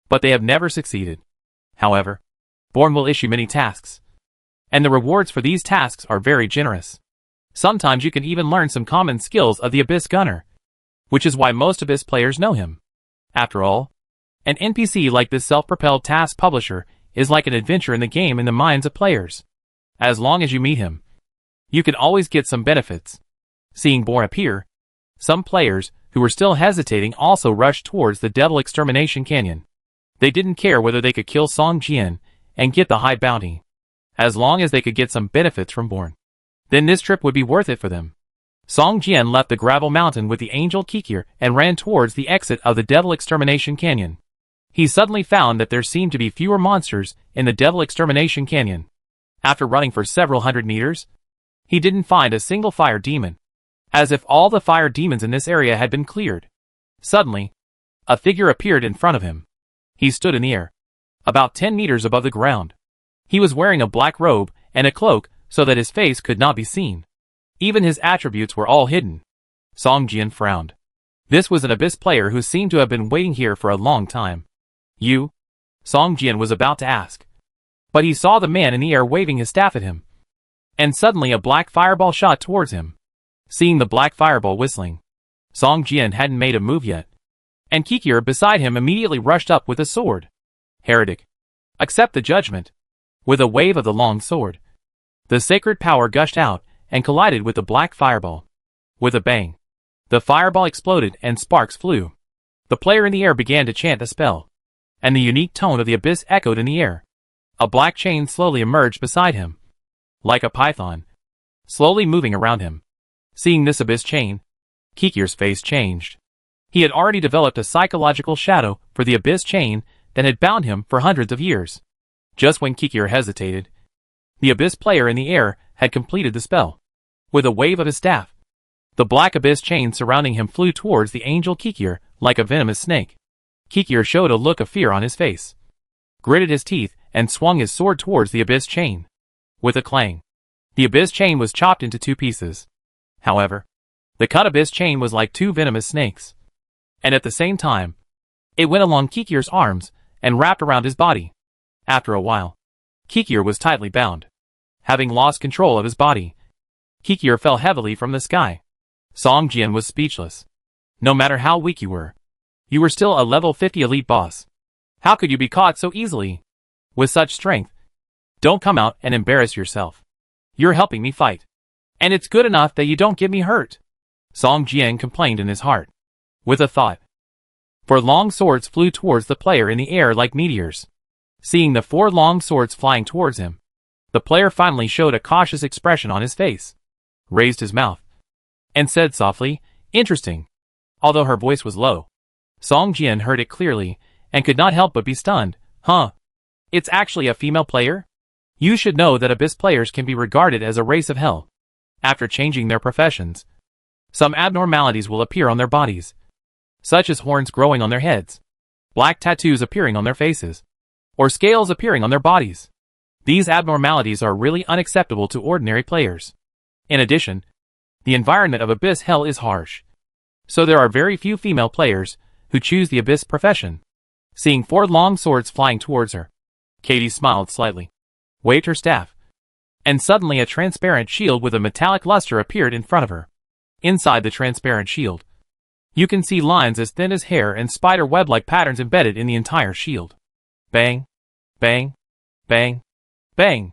but they have never succeeded. However, Born will issue many tasks, and the rewards for these tasks are very generous. Sometimes you can even learn some common skills of the Abyss Gunner, which is why most Abyss players know him. After all, an NPC like this self-propelled task publisher is like an adventure in the game in the minds of players. As long as you meet him, you can always get some benefits. Seeing Born appear, some players who were still hesitating also rushed towards the Devil Extermination Canyon. They didn't care whether they could kill Song Jian and get the high bounty, as long as they could get some benefits from Born. Then this trip would be worth it for them. Song Jian left the gravel mountain with the angel Kikir and ran towards the exit of the Devil Extermination Canyon. He suddenly found that there seemed to be fewer monsters in the Devil Extermination Canyon. After running for several hundred meters, he didn't find a single fire demon, as if all the fire demons in this area had been cleared. Suddenly, a figure appeared in front of him. He stood in the air, about 10 meters above the ground. He was wearing a black robe and a cloak so that his face could not be seen. Even his attributes were all hidden. Song Jian frowned. This was an Abyss player who seemed to have been waiting here for a long time. You? Song Jian was about to ask, but he saw the man in the air waving his staff at him. And suddenly a black fireball shot towards him. Seeing the black fireball whistling, Song Jian hadn't made a move yet, and Kikir beside him immediately rushed up with a sword. Heretic, accept the judgment. With a wave of the long sword, the sacred power gushed out and collided with the black fireball. With a bang, the fireball exploded and sparks flew. The player in the air began to chant a spell, and the unique tone of the Abyss echoed in the air. A black chain slowly emerged beside him, like a python, slowly moving around him. Seeing this abyss chain, Kikir's face changed. He had already developed a psychological shadow for the abyss chain that had bound him for hundreds of years. Just when Kikir hesitated, the abyss player in the air had completed the spell. With a wave of his staff, the black abyss chain surrounding him flew towards the angel Kikir like a venomous snake. Kikir showed a look of fear on his face, gritted his teeth, and swung his sword towards the abyss chain. With a clang, the abyss chain was chopped into two pieces. However, the cut abyss chain was like two venomous snakes, and at the same time, it went along Kikir's arms and wrapped around his body. After a while, Kikir was tightly bound. Having lost control of his body, Kikir fell heavily from the sky. Song Jian was speechless. No matter how weak you were still a level 50 elite boss. How could you be caught so easily? With such strength, don't come out and embarrass yourself. You're helping me fight, and it's good enough that you don't get me hurt. Song Jian complained in his heart. With a thought, 4 long swords flew towards the player in the air like meteors. Seeing the 4 long swords flying towards him, the player finally showed a cautious expression on his face, raised his mouth, and said softly, "Interesting." Although her voice was low, Song Jian heard it clearly and could not help but be stunned. Huh? It's actually a female player? You should know that abyss players can be regarded as a race of hell. After changing their professions, some abnormalities will appear on their bodies, such as horns growing on their heads, black tattoos appearing on their faces, or scales appearing on their bodies. These abnormalities are really unacceptable to ordinary players. In addition, the environment of abyss hell is harsh, so there are very few female players who choose the abyss profession. Seeing 4 long swords flying towards her, Katie smiled slightly, waved her staff, and suddenly a transparent shield with a metallic luster appeared in front of her. Inside the transparent shield, you can see lines as thin as hair and spider web-like patterns embedded in the entire shield. Bang, bang, bang, bang.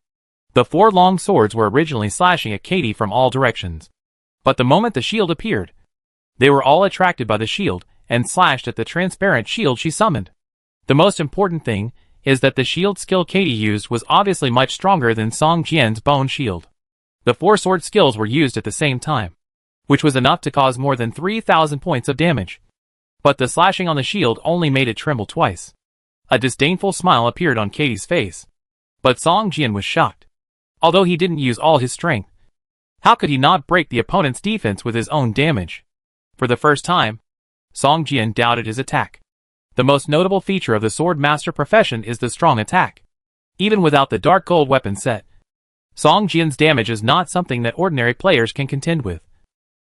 The 4 long swords were originally slashing at Katie from all directions, but the moment the shield appeared, they were all attracted by the shield and slashed at the transparent shield she summoned. The most important thing is that the shield skill Katie used was obviously much stronger than Song Jian's bone shield. The 4 sword skills were used at the same time, which was enough to cause more than 3,000 points of damage. But the slashing on the shield only made it tremble twice. A disdainful smile appeared on Katie's face, but Song Jian was shocked. Although he didn't use all his strength, how could he not break the opponent's defense with his own damage? For the first time, Song Jian doubted his attack. The most notable feature of the sword master profession is the strong attack. Even without the dark gold weapon set, Song Jian's damage is not something that ordinary players can contend with.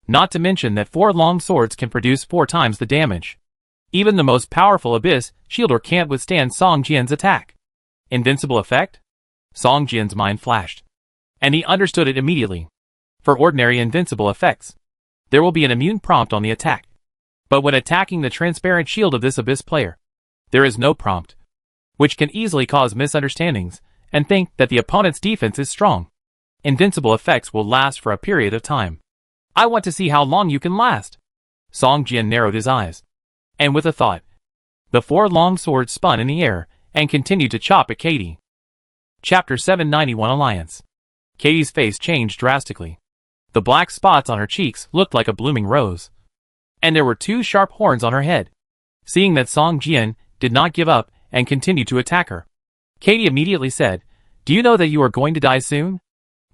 Not to mention that 4 long swords can produce 4 times the damage. Even the most powerful abyss shielder can't withstand Song Jian's attack. Invincible effect? Song Jian's mind flashed, and he understood it immediately. For ordinary invincible effects, there will be an immune prompt on the attack. But when attacking the transparent shield of this abyss player, there is no prompt, which can easily cause misunderstandings and think that the opponent's defense is strong. Invincible effects will last for a period of time. I want to see how long you can last. Song Jian narrowed his eyes, and with a thought, the 4 long swords spun in the air and continued to chop at Katie. Chapter 791 Alliance. Katie's face changed drastically. The black spots on her cheeks looked like a blooming rose, and there were 2 sharp horns on her head. Seeing that Song Jian did not give up and continued to attack her, Katie immediately said, "Do you know that you are going to die soon?"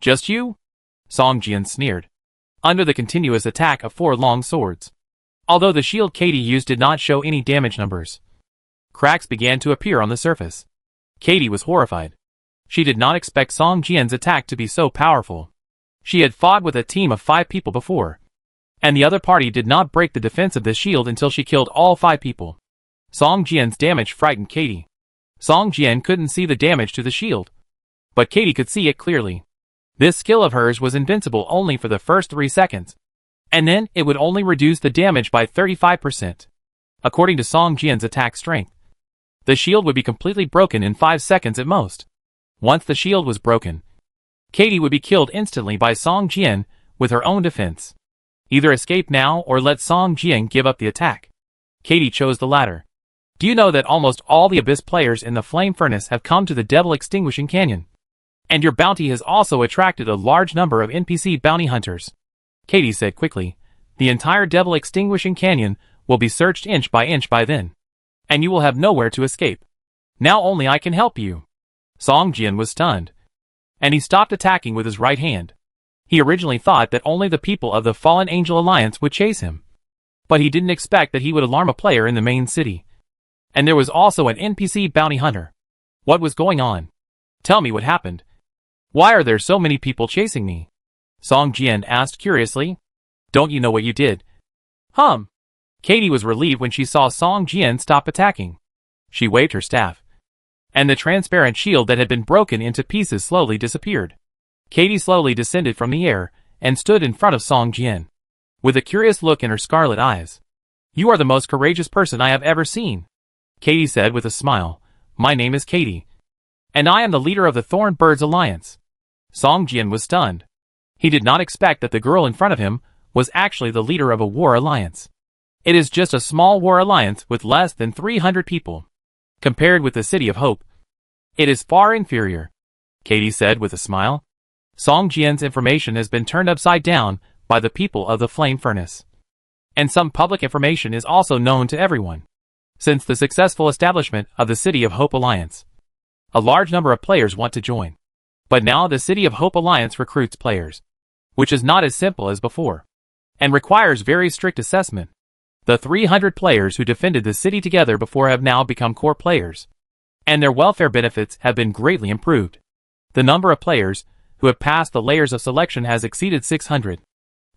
"Just you?" Song Jian sneered, under the continuous attack of 4 long swords. Although the shield Katie used did not show any damage numbers, cracks began to appear on the surface. Katie was horrified. She did not expect Song Jian's attack to be so powerful. She had fought with a team of 5 people before, and the other party did not break the defense of the shield until she killed all 5 people. Song Jian's damage frightened Katie. Song Jian couldn't see the damage to the shield, but Katie could see it clearly. This skill of hers was invincible only for the first 3 seconds, and then it would only reduce the damage by 35%. According to Song Jian's attack strength, the shield would be completely broken in 5 seconds at most. Once the shield was broken, Katie would be killed instantly by Song Jian with her own defense. Either escape now or let Song Jian give up the attack. Katie chose the latter. Do you know that almost all the abyss players in the Flame Furnace have come to the Devil Extinguishing Canyon? And your bounty has also attracted a large number of NPC bounty hunters. Katie said quickly. The entire Devil Extinguishing Canyon will be searched inch by then. And you will have nowhere to escape. Now only I can help you. Song Jian was stunned. And he stopped attacking with his right hand. He originally thought that only the people of the Fallen Angel Alliance would chase him. But he didn't expect that he would alarm a player in the main city. And there was also an NPC bounty hunter. What was going on? Tell me what happened. Why are there so many people chasing me? Song Jian asked curiously. Don't you know what you did? Katie was relieved when she saw Song Jian stop attacking. She waved her staff. And the transparent shield that had been broken into pieces slowly disappeared. Katie slowly descended from the air and stood in front of Song Jian, with a curious look in her scarlet eyes. You are the most courageous person I have ever seen, Katie said with a smile. My name is Katie. And I am the leader of the Thorn Birds Alliance. Song Jian was stunned. He did not expect that the girl in front of him was actually the leader of a war alliance. It is just a small war alliance with less than 300 people. Compared with the City of Hope, it is far inferior, Katie said with a smile. Song Jian's information has been turned upside down by the people of the Flame Furnace. And some public information is also known to everyone. Since the successful establishment of the City of Hope Alliance, a large number of players want to join. But now the City of Hope Alliance recruits players, which is not as simple as before, and requires very strict assessment. The 300 players who defended the city together before have now become core players, and their welfare benefits have been greatly improved. The number of players who have passed the layers of selection has exceeded 600,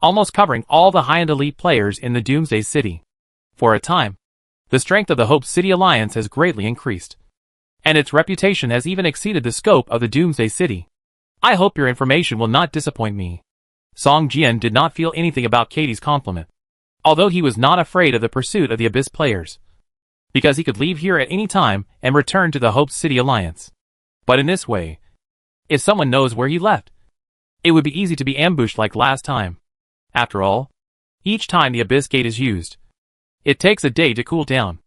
almost covering all the high-end elite players in the Doomsday City. For a time, the strength of the Hope City Alliance has greatly increased, and its reputation has even exceeded the scope of the Doomsday City. I hope your information will not disappoint me. Song Jian did not feel anything about Katie's compliment, although he was not afraid of the pursuit of the Abyss players, because he could leave here at any time and return to the Hope City Alliance. But in this way, if someone knows where he left, it would be easy to be ambushed like last time. After all, each time the Abyss Gate is used, it takes a day to cool down,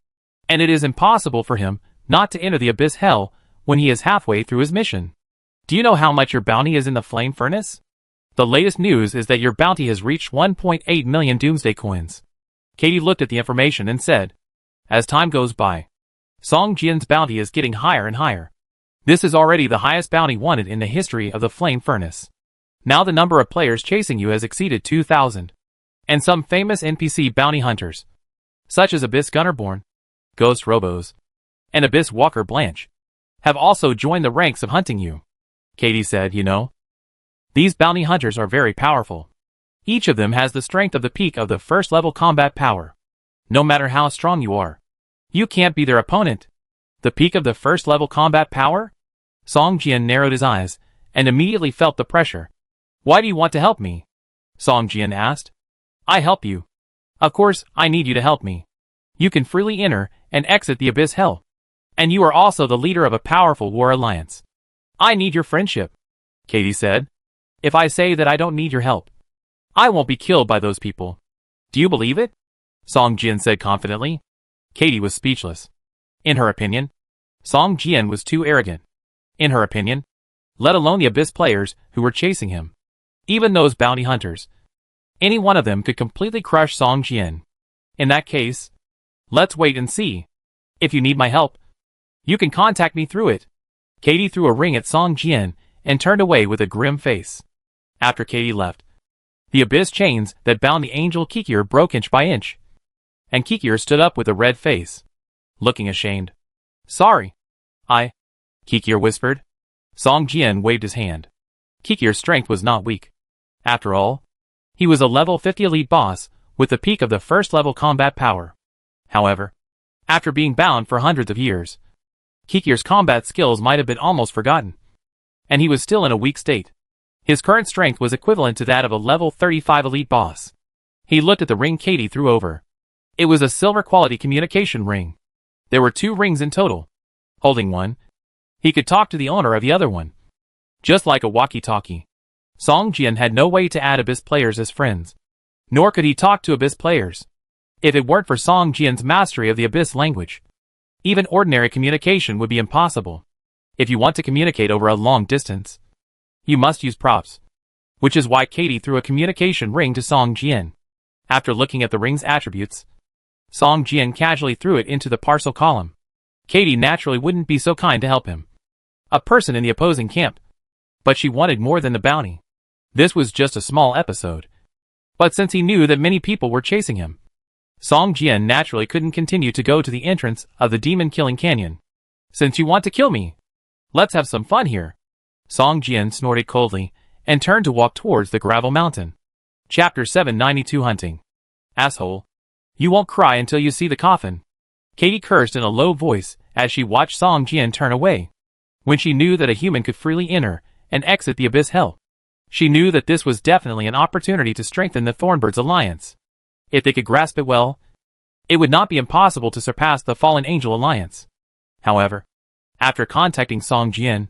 and it is impossible for him not to enter the Abyss Hell when he is halfway through his mission. Do you know how much your bounty is in the Flame Furnace? The latest news is that your bounty has reached 1.8 million Doomsday coins. Katie looked at the information and said, as time goes by, Song Jian's bounty is getting higher and higher. This is already the highest bounty wanted in the history of the Flame Furnace. Now the number of players chasing you has exceeded 2,000. And some famous NPC bounty hunters, such as Abyss Gunnerborn, Ghost Robos, and Abyss Walker Blanche, have also joined the ranks of hunting you. Katie said, you know, these bounty hunters are very powerful. Each of them has the strength of the peak of the first level combat power. No matter how strong you are, you can't be their opponent. The peak of the first level combat power? Song Jian narrowed his eyes and immediately felt the pressure. Why do you want to help me? Song Jian asked. I help you. Of course, I need you to help me. You can freely enter and exit the Abyss Hell. And you are also the leader of a powerful war alliance. I need your friendship, Katie said. If I say that I don't need your help, I won't be killed by those people. Do you believe it? Song Jian said confidently. Katie was speechless. In her opinion, Song Jian was too arrogant. In her opinion, let alone the Abyss players who were chasing him. Even those bounty hunters. Any one of them could completely crush Song Jian. In that case, let's wait and see. If you need my help, you can contact me through it. Katie threw a ring at Song Jian and turned away with a grim face. After Katie left, the Abyss chains that bound the angel Kikier broke inch by inch, and Kikier stood up with a red face, looking ashamed. Sorry. Kikier whispered. Song Jian waved his hand. Kikier's strength was not weak. After all, he was a level 50 elite boss with the peak of the first level combat power. However, after being bound for hundreds of years, Kikier's combat skills might have been almost forgotten, and he was still in a weak state. His current strength was equivalent to that of a level 35 elite boss. He looked at the ring Katie threw over. It was a silver quality communication ring. There were 2 rings in total. Holding one, he could talk to the owner of the other one, just like a walkie-talkie. Song Jian had no way to add Abyss players as friends, nor could he talk to Abyss players. If it weren't for Song Jian's mastery of the Abyss language, even ordinary communication would be impossible. If you want to communicate over a long distance, you must use props, which is why Katie threw a communication ring to Song Jian. After looking at the ring's attributes, Song Jian casually threw it into the parcel column. Katie naturally wouldn't be so kind to help him, a person in the opposing camp, but she wanted more than the bounty. This was just a small episode. But since he knew that many people were chasing him, Song Jian naturally couldn't continue to go to the entrance of the demon-killing canyon. Since you want to kill me, let's have some fun here. Song Jian snorted coldly and turned to walk towards the gravel mountain. Chapter 792 Hunting. Asshole. You won't cry until you see the coffin. Katie cursed in a low voice as she watched Song Jian turn away. When she knew that a human could freely enter and exit the abyss hell, she knew that this was definitely an opportunity to strengthen the Thornbirds' alliance. If they could grasp it well, it would not be impossible to surpass the Fallen Angel alliance. However, after contacting Song Jian,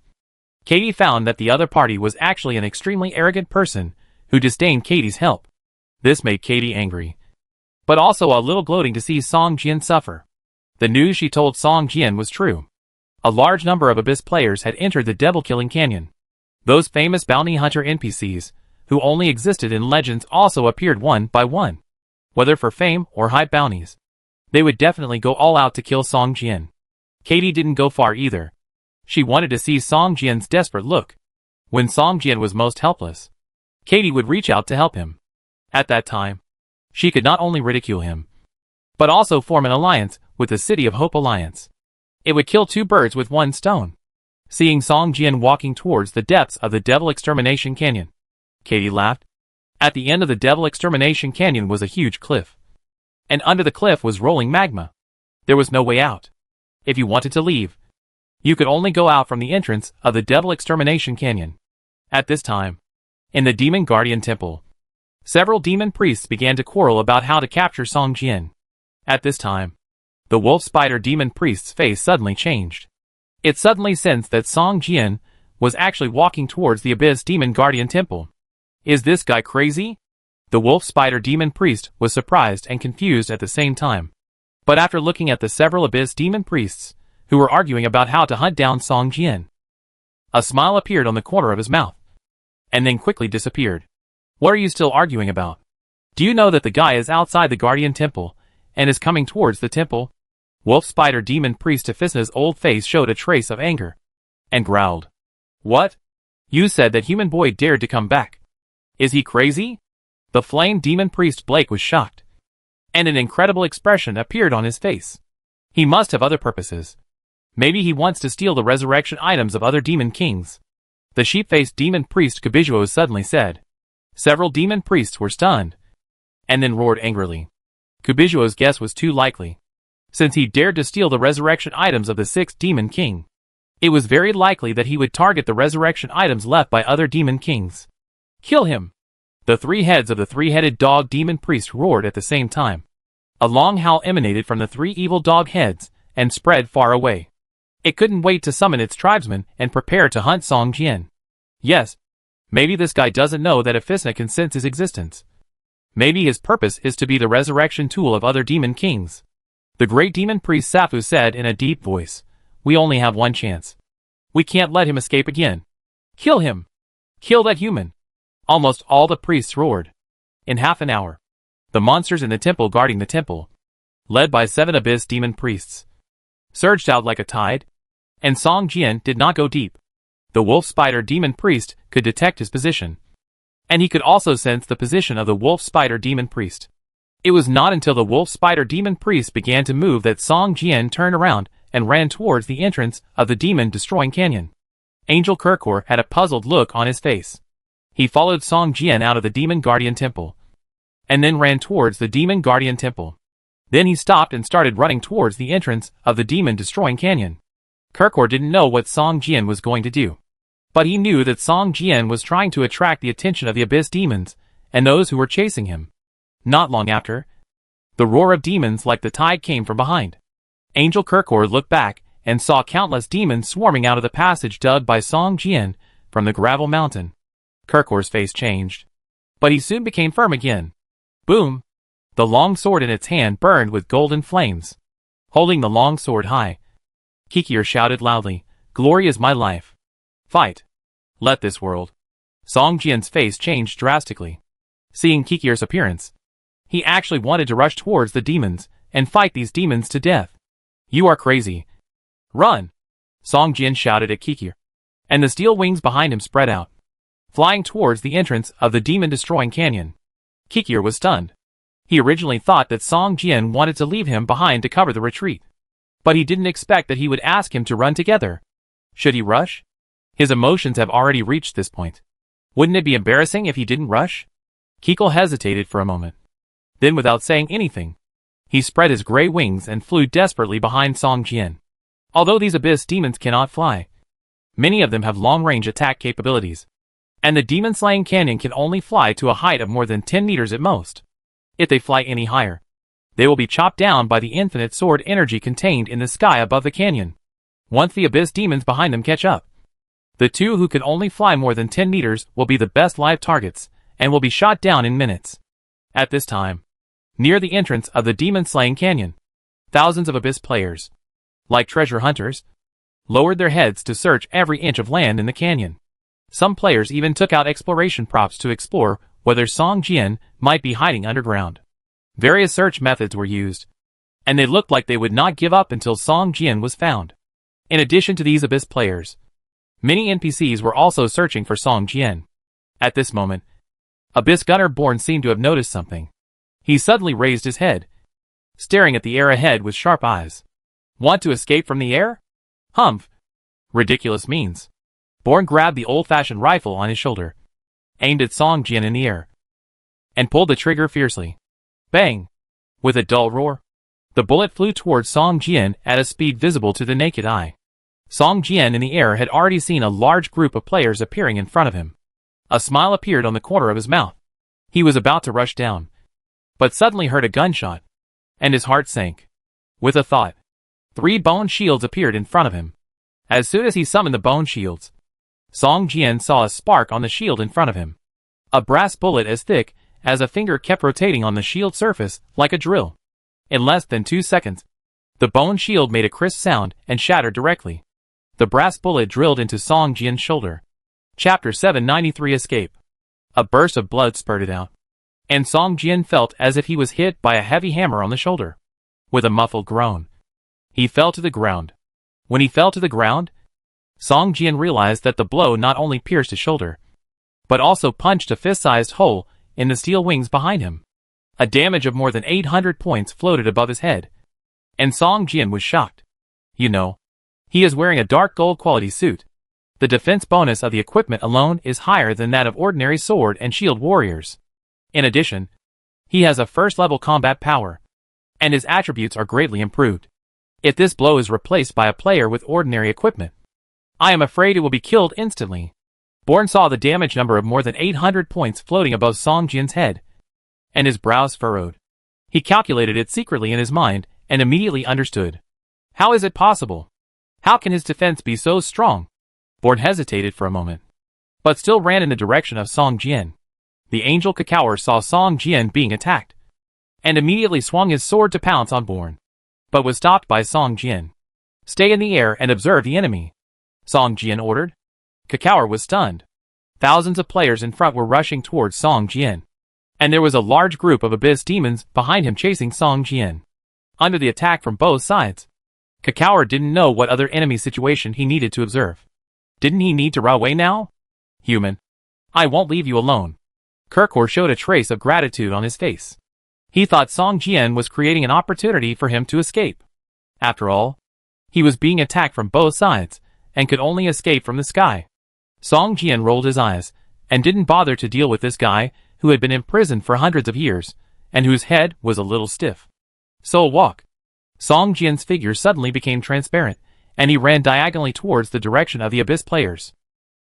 Katie found that the other party was actually an extremely arrogant person who disdained Katie's help. This made Katie angry, but also a little gloating to see Song Jian suffer. The news she told Song Jian was true. A large number of Abyss players had entered the Devil-Killing Canyon. Those famous bounty hunter NPCs, who only existed in legends, also appeared one by one. Whether for fame or high bounties, they would definitely go all out to kill Song Jian. Katie didn't go far either. She wanted to see Song Jian's desperate look. When Song Jian was most helpless, Katie would reach out to help him. At that time, she could not only ridicule him, but also form an alliance with the City of Hope Alliance. It would kill two birds with one stone. Seeing Song Jian walking towards the depths of the Devil Extermination Canyon, Katie laughed. At the end of the Devil Extermination Canyon was a huge cliff, and under the cliff was rolling magma. There was no way out. If you wanted to leave, you could only go out from the entrance of the Devil Extermination Canyon. At this time, in the Demon Guardian Temple, several demon priests began to quarrel about how to capture Song Jian. At this time, the Wolf Spider Demon Priest's face suddenly changed. It suddenly sensed that Song Jian was actually walking towards the Abyss Demon Guardian Temple. Is this guy crazy? The Wolf Spider Demon Priest was surprised and confused at the same time. But after looking at the several Abyss Demon Priests who were arguing about how to hunt down Song Jian, a smile appeared on the corner of his mouth, and then quickly disappeared. What are you still arguing about? Do you know that the guy is outside the Guardian Temple and is coming towards the temple? Wolf Spider Demon Priest Ephisna's old face showed a trace of anger, and growled. What? You said that human boy dared to come back. Is he crazy? The Flame Demon Priest Blake was shocked, and an incredible expression appeared on his face. He must have other purposes. Maybe he wants to steal the resurrection items of other demon kings. The sheep-faced demon priest Kubijuo suddenly said. Several demon priests were stunned, and then roared angrily. Kubijuo's guess was too likely. Since he dared to steal the resurrection items of the sixth demon king, it was very likely that he would target the resurrection items left by other demon kings. Kill him! The three heads of the three-headed dog demon priest roared at the same time. A long howl emanated from the three evil dog heads and spread far away. It couldn't wait to summon its tribesmen and prepare to hunt Song Jian. Yes, maybe this guy doesn't know that Ephisna can sense his existence. Maybe his purpose is to be the resurrection tool of other demon kings. The great demon priest Safu said in a deep voice, we only have one chance. We can't let him escape again. Kill him! Kill that human! Almost all the priests roared. In half an hour, the monsters in the temple guarding the temple, led by 7 Abyss demon priests, surged out like a tide, and Song Jian did not go deep. The Wolf Spider Demon Priest could detect his position, and he could also sense the position of the Wolf Spider Demon Priest. It was not until the Wolf Spider Demon Priest began to move that Song Jian turned around and ran towards the entrance of the demon-destroying canyon. Angel Kirkor had a puzzled look on his face. He followed Song Jian out of the Demon Guardian Temple, and then ran towards the Demon Guardian Temple. Then he stopped and started running towards the entrance of the demon-destroying canyon. Kirkor didn't know what Song Jian was going to do, but he knew that Song Jian was trying to attract the attention of the Abyss demons and those who were chasing him. Not long after, the roar of demons like the tide came from behind. Angel Kirkor looked back and saw countless demons swarming out of the passage dug by Song Jian from the gravel mountain. Kirkor's face changed, but he soon became firm again. Boom! The long sword in its hand burned with golden flames. Holding the long sword high, Kikier shouted loudly, Glory is my life. Fight! Let this world Song Jian's face changed drastically. Seeing Kikir's appearance, he actually wanted to rush towards the demons and fight these demons to death. You are crazy. Run! Song Jian shouted at Kikir. And the steel wings behind him spread out, flying towards the entrance of the demon-destroying canyon. Kikir was stunned. He originally thought that Song Jian wanted to leave him behind to cover the retreat. But he didn't expect that he would ask him to run together. Should he rush? His emotions have already reached this point. Wouldn't it be embarrassing if he didn't rush? Kikir hesitated for a moment. Then without saying anything, he spread his gray wings and flew desperately behind Song Jian. Although these abyss demons cannot fly, many of them have long-range attack capabilities. And the demon-slaying canyon can only fly to a height of more than 10 meters at most. If they fly any higher, they will be chopped down by the infinite sword energy contained in the sky above the canyon. Once the abyss demons behind them catch up, the two who can only fly more than 10 meters will be the best live targets and will be shot down in minutes. At this time, near the entrance of the demon-slaying canyon, thousands of abyss players, like treasure hunters, lowered their heads to search every inch of land in the canyon. Some players even took out exploration props to explore whether Song Jian might be hiding underground. Various search methods were used, and they looked like they would not give up until Song Jian was found. In addition to these abyss players, many NPCs were also searching for Song Jian. At this moment, Abyss Gunner Born seemed to have noticed something. He suddenly raised his head, staring at the air ahead with sharp eyes. Want to escape from the air? Humph! Ridiculous means. Born grabbed the old-fashioned rifle on his shoulder, aimed at Song Jian in the air, and pulled the trigger fiercely. Bang! With a dull roar, the bullet flew towards Song Jian at a speed visible to the naked eye. Song Jian in the air had already seen a large group of players appearing in front of him. A smile appeared on the corner of his mouth. He was about to rush down, but suddenly heard a gunshot, and his heart sank. With a thought, 3 bone shields appeared in front of him. As soon as he summoned the bone shields, Song Jian saw a spark on the shield in front of him. A brass bullet as thick as a finger kept rotating on the shield surface like a drill. In less than 2 seconds, the bone shield made a crisp sound and shattered directly. The brass bullet drilled into Song Jian's shoulder. Chapter 793 Escape. A burst of blood spurted out, and Song Jian felt as if he was hit by a heavy hammer on the shoulder. With a muffled groan, he fell to the ground. When he fell to the ground, Song Jian realized that the blow not only pierced his shoulder, but also punched a fist-sized hole in the steel wings behind him. A damage of more than 800 points floated above his head, and Song Jian was shocked. You know, he is wearing a dark gold quality suit. The defense bonus of the equipment alone is higher than that of ordinary sword and shield warriors. In addition, he has a first-level combat power, and his attributes are greatly improved. If this blow is replaced by a player with ordinary equipment, I am afraid it will be killed instantly. Born saw the damage number of more than 800 points floating above Song Jian's head, and his brows furrowed. He calculated it secretly in his mind and immediately understood. How is it possible? How can his defense be so strong? Born hesitated for a moment, but still ran in the direction of Song Jian. The angel Kikir saw Song Jian being attacked, and immediately swung his sword to pounce on Born, but was stopped by Song Jian. Stay in the air and observe the enemy, Song Jian ordered. Kikir was stunned. Thousands of players in front were rushing towards Song Jian, and there was a large group of abyss demons behind him chasing Song Jian. Under the attack from both sides, Kikir didn't know what other enemy situation he needed to observe. Didn't he need to run away now? Human, I won't leave you alone. Kikir showed a trace of gratitude on his face. He thought Song Jian was creating an opportunity for him to escape. After all, he was being attacked from both sides, and could only escape from the sky. Song Jian rolled his eyes, and didn't bother to deal with this guy who had been imprisoned for hundreds of years, and whose head was a little stiff. So walk. Song Jian's figure suddenly became transparent, and he ran diagonally towards the direction of the abyss players.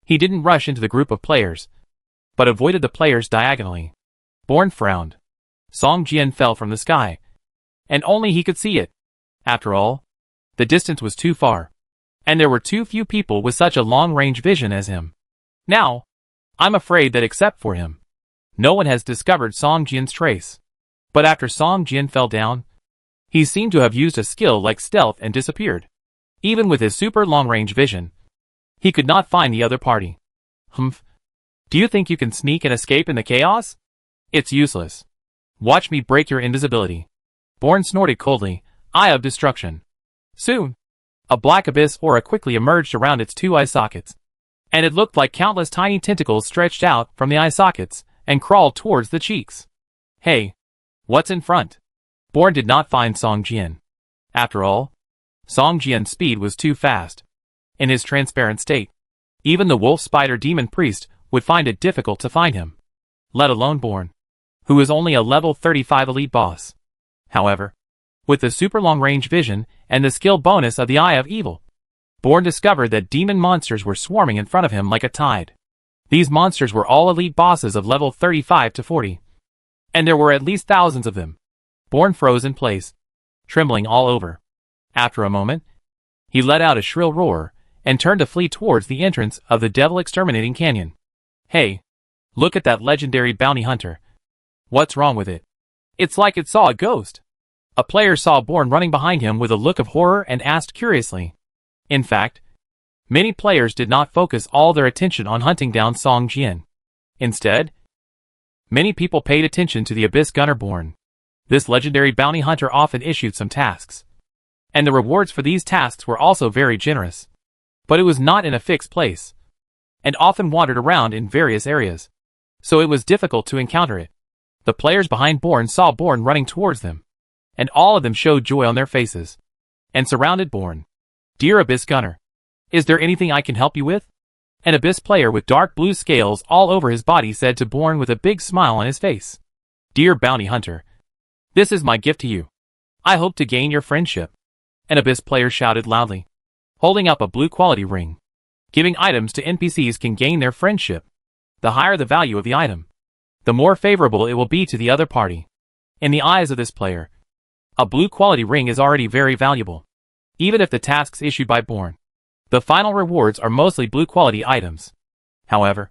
He didn't rush into the group of players, but avoided the players diagonally. Born frowned. Song Jian fell from the sky, and only he could see it. After all, the distance was too far, and there were too few people with such a long-range vision as him. Now, I'm afraid that except for him, no one has discovered Song Jian's trace. But after Song Jian fell down, he seemed to have used a skill like stealth and disappeared. Even with his super long-range vision, he could not find the other party. Humph. Do you think you can sneak and escape in the chaos? It's useless. Watch me break your invisibility. Born snorted coldly, eye of destruction. Soon, a black abyss aura quickly emerged around its two eye sockets, and it looked like countless tiny tentacles stretched out from the eye sockets and crawled towards the cheeks. Hey, what's in front? Born did not find Song Jian. After all, Song Jian's speed was too fast. In his transparent state, even the wolf spider demon priest would find it difficult to find him, let alone Born, who is only a level 35 elite boss. However, with the super long-range vision and the skill bonus of the Eye of Evil, Born discovered that demon monsters were swarming in front of him like a tide. These monsters were all elite bosses of level 35 to 40, and there were at least thousands of them. Born froze in place, trembling all over. After a moment, he let out a shrill roar and turned to flee towards the entrance of the Devil Exterminating Canyon. Hey, look at that legendary bounty hunter. What's wrong with it? It's like it saw a ghost. A player saw Born running behind him with a look of horror and asked curiously. In fact, many players did not focus all their attention on hunting down Song Jian. Instead, many people paid attention to the Abyss Gunner Born. This legendary bounty hunter often issued some tasks, and the rewards for these tasks were also very generous. But it was not in a fixed place, and often wandered around in various areas, so it was difficult to encounter it. The players behind Born saw Born running towards them, and all of them showed joy on their faces, and surrounded Born. Dear Abyss Gunner, is there anything I can help you with? An Abyss player with dark blue scales all over his body said to Born with a big smile on his face. Dear Bounty Hunter, this is my gift to you. I hope to gain your friendship. An Abyss player shouted loudly, holding up a blue quality ring. Giving items to NPCs can gain their friendship. The higher the value of the item, the more favorable it will be to the other party. In the eyes of this player, a blue quality ring is already very valuable. Even if the tasks issued by Born, the final rewards are mostly blue quality items. However,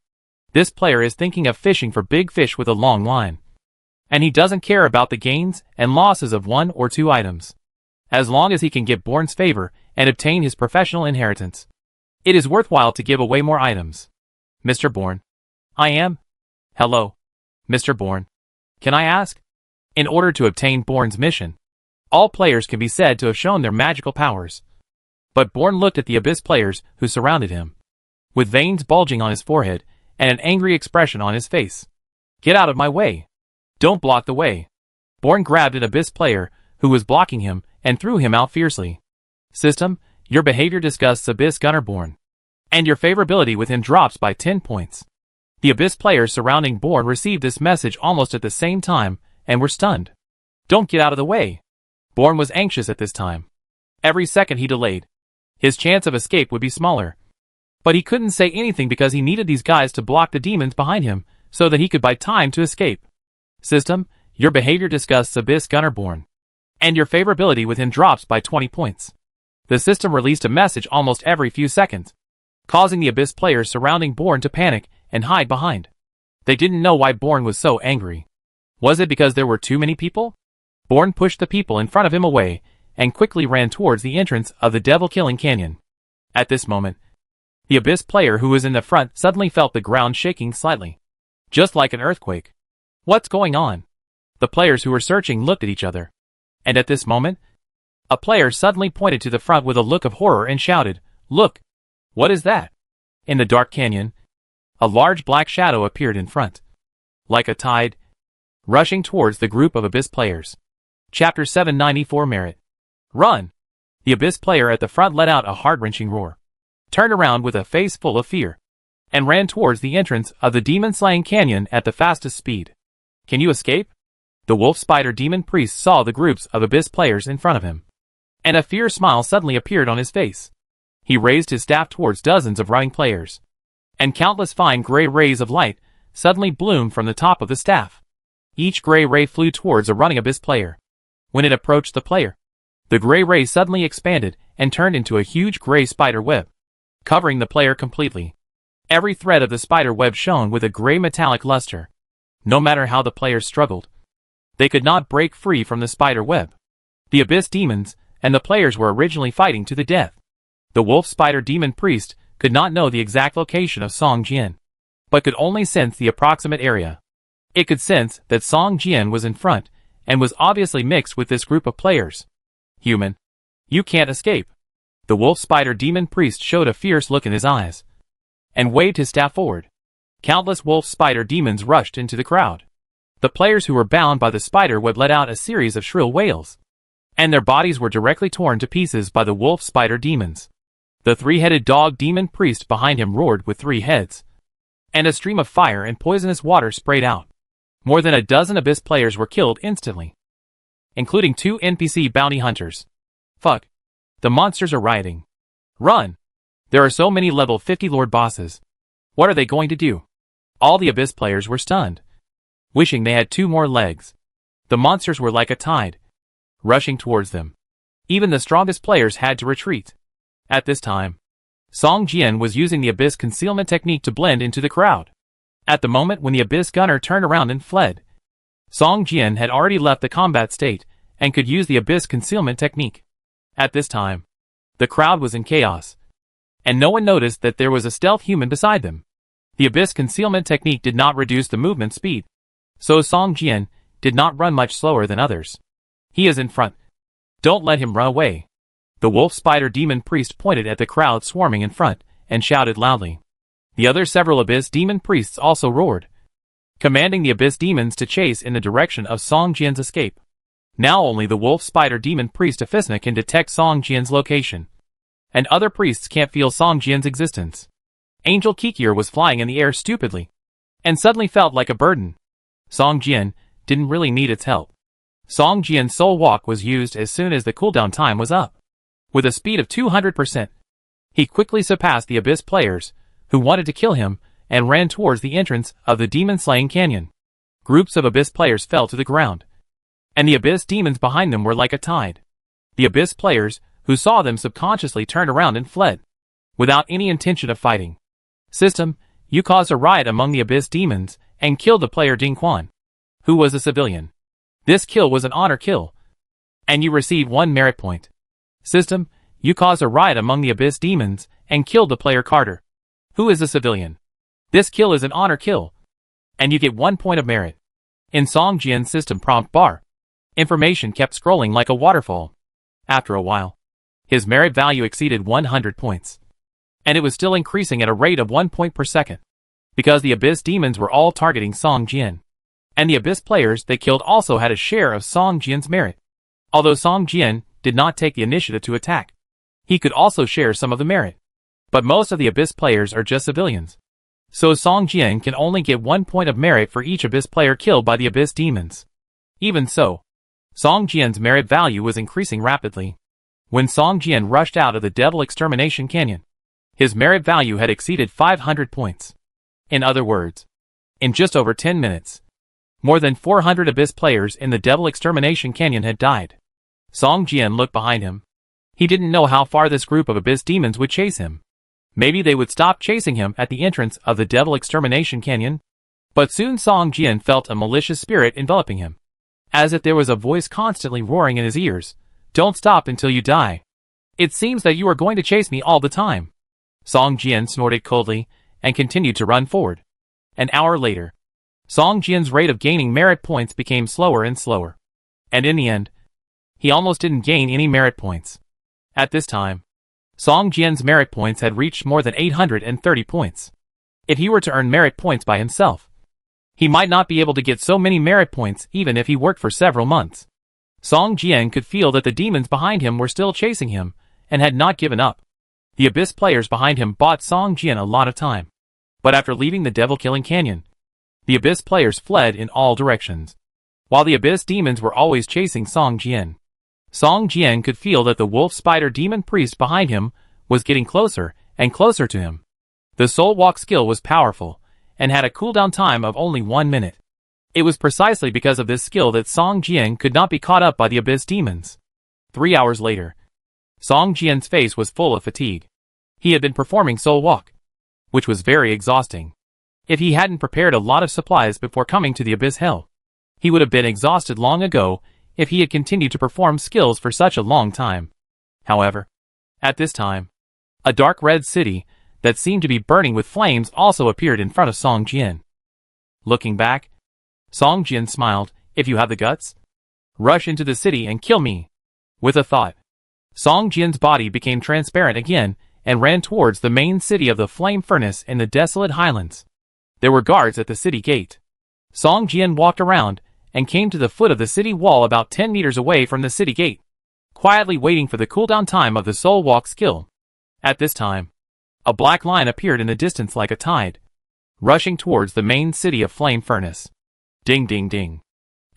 this player is thinking of fishing for big fish with a long line, and he doesn't care about the gains and losses of one or two items. As long as he can get Born's favor and obtain his professional inheritance, it is worthwhile to give away more items. Mr. Born. I am. Hello. Mr. Born. Can I ask? In order to obtain Born's mission, all players can be said to have shown their magical powers. But Born looked at the Abyss players who surrounded him, with veins bulging on his forehead and an angry expression on his face. Get out of my way. Don't block the way. Born grabbed an Abyss player who was blocking him and threw him out fiercely. System, your behavior disgusts Abyss Gunner Born, and your favorability with him drops by 10 points. The Abyss players surrounding Born received this message almost at the same time and were stunned. Don't get out of the way. Born was anxious at this time. Every second he delayed, his chance of escape would be smaller. But he couldn't say anything because he needed these guys to block the demons behind him so that he could buy time to escape. System, your behavior disgusts Abyss Gunner Born, and your favorability with him drops by 20 points. The system released a message almost every few seconds, causing the Abyss players surrounding Born to panic and hide behind. They didn't know why Born was so angry. Was it because there were too many people? Born pushed the people in front of him away and quickly ran towards the entrance of the Devil Killing Canyon. At this moment, the Abyss player who was in the front suddenly felt the ground shaking slightly, just like an earthquake. What's going on? The players who were searching looked at each other, and at this moment, a player suddenly pointed to the front with a look of horror and shouted, "Look! What is that?" In the dark canyon, a large black shadow appeared in front, like a tide, rushing towards the group of Abyss players. Chapter 794 Merit. Run! The Abyss player at the front let out a heart-wrenching roar, turned around with a face full of fear, and ran towards the entrance of the demon-slaying canyon at the fastest speed. Can you escape? The wolf spider demon priest saw the groups of Abyss players in front of him, and a fierce smile suddenly appeared on his face. He raised his staff towards dozens of running players, and countless fine gray rays of light suddenly bloomed from the top of the staff. Each gray ray flew towards a running Abyss player. When it approached the player, the gray ray suddenly expanded and turned into a huge gray spider web, covering the player completely. Every thread of the spider web shone with a gray metallic luster. No matter how the players struggled, they could not break free from the spider web. The Abyss demons and the players were originally fighting to the death. The wolf spider demon priest could not know the exact location of Song Jian, but could only sense the approximate area. It could sense that Song Jian was in front, and was obviously mixed with this group of players. Human. You can't escape. The wolf spider demon priest showed a fierce look in his eyes, and waved his staff forward. Countless wolf spider demons rushed into the crowd. The players who were bound by the spider web let out a series of shrill wails, and their bodies were directly torn to pieces by the wolf spider demons. The three-headed dog demon priest behind him roared with 3 heads, and a stream of fire and poisonous water sprayed out. More than a dozen Abyss players were killed instantly, including 2 NPC bounty hunters. Fuck. The monsters are rioting. Run! There are so many level 50 lord bosses. What are they going to do? All the Abyss players were stunned, wishing they had 2 more legs. The monsters were like a tide, rushing towards them. Even the strongest players had to retreat. At this time, Song Jian was using the Abyss concealment technique to blend into the crowd. At the moment when the Abyss gunner turned around and fled, Song Jian had already left the combat state and could use the Abyss concealment technique. At this time, the crowd was in chaos, and no one noticed that there was a stealth human beside them. The Abyss concealment technique did not reduce the movement speed, so Song Jian did not run much slower than others. He is in front. Don't let him run away. The wolf spider demon priest pointed at the crowd swarming in front and shouted loudly. The other several Abyss demon priests also roared, commanding the Abyss demons to chase in the direction of Song Jian's escape. Now only the wolf spider demon priest Afisna can detect Song Jian's location, and other priests can't feel Song Jian's existence. Angel Kikir was flying in the air stupidly, and suddenly felt like a burden. Song Jian didn't really need its help. Song Jian's soul walk was used as soon as the cooldown time was up. With a speed of 200%, he quickly surpassed the Abyss players, who wanted to kill him, and ran towards the entrance of the demon-slaying canyon. Groups of Abyss players fell to the ground, and the Abyss demons behind them were like a tide. The Abyss players, who saw them subconsciously turned around and fled, without any intention of fighting. System, you caused a riot among the Abyss demons, and killed the player Ding Quan, who was a civilian. This kill was an honor kill, and you receive 1 merit point. System, you caused a riot among the Abyss demons, and killed the player Carter, who is a civilian. This kill is an honor kill, and you get 1 point of merit. In Song Jian's system prompt bar, information kept scrolling like a waterfall. After a while, his merit value exceeded 100 points, and it was still increasing at a rate of 1 point per second, because the Abyss demons were all targeting Song Jian, and the Abyss players they killed also had a share of Song Jian's merit. Although Song Jian did not take the initiative to attack, he could also share some of the merit. But most of the Abyss players are just civilians, so Song Jian can only get 1 point of merit for each Abyss player killed by the Abyss demons. Even so, Song Jian's merit value was increasing rapidly. When Song Jian rushed out of the Devil Extermination Canyon, his merit value had exceeded 500 points. In other words, in just over 10 minutes, more than 400 Abyss players in the Devil Extermination Canyon had died. Song Jian looked behind him. He didn't know how far this group of Abyss demons would chase him. Maybe they would stop chasing him at the entrance of the Devil Extermination Canyon. But soon Song Jian felt a malicious spirit enveloping him, as if there was a voice constantly roaring in his ears. Don't stop until you die. It seems that you are going to chase me all the time. Song Jian snorted coldly and continued to run forward. An hour later, Song Jian's rate of gaining merit points became slower and slower, and in the end, he almost didn't gain any merit points. At this time, Song Jian's merit points had reached more than 830 points. If he were to earn merit points by himself, he might not be able to get so many merit points even if he worked for several months. Song Jian could feel that the demons behind him were still chasing him, and had not given up. The Abyss players behind him bought Song Jian a lot of time. But after leaving the Devil-Killing Canyon, the Abyss players fled in all directions, while the Abyss demons were always chasing Song Jian. Song Jian could feel that the wolf spider demon priest behind him was getting closer and closer to him. The soul walk skill was powerful, and had a cooldown time of only 1 minute. It was precisely because of this skill that Song Jian could not be caught up by the Abyss demons. 3 hours later, Song Jian's face was full of fatigue. He had been performing soul walk, which was very exhausting. If he hadn't prepared a lot of supplies before coming to the Abyss Hell, he would have been exhausted long ago if he had continued to perform skills for such a long time. However, at this time, a dark red city that seemed to be burning with flames also appeared in front of Song Jian. Looking back, Song Jian smiled. If you have the guts, rush into the city and kill me. With a thought, Song Jian's body became transparent again and ran towards the main city of the flame furnace in the desolate highlands. There were guards at the city gate. Song Jian walked around and came to the foot of the city wall about 10 meters away from the city gate, quietly waiting for the cooldown time of the soul walk skill. At this time, a black line appeared in the distance like a tide, rushing towards the main city of flame furnace. Ding ding ding.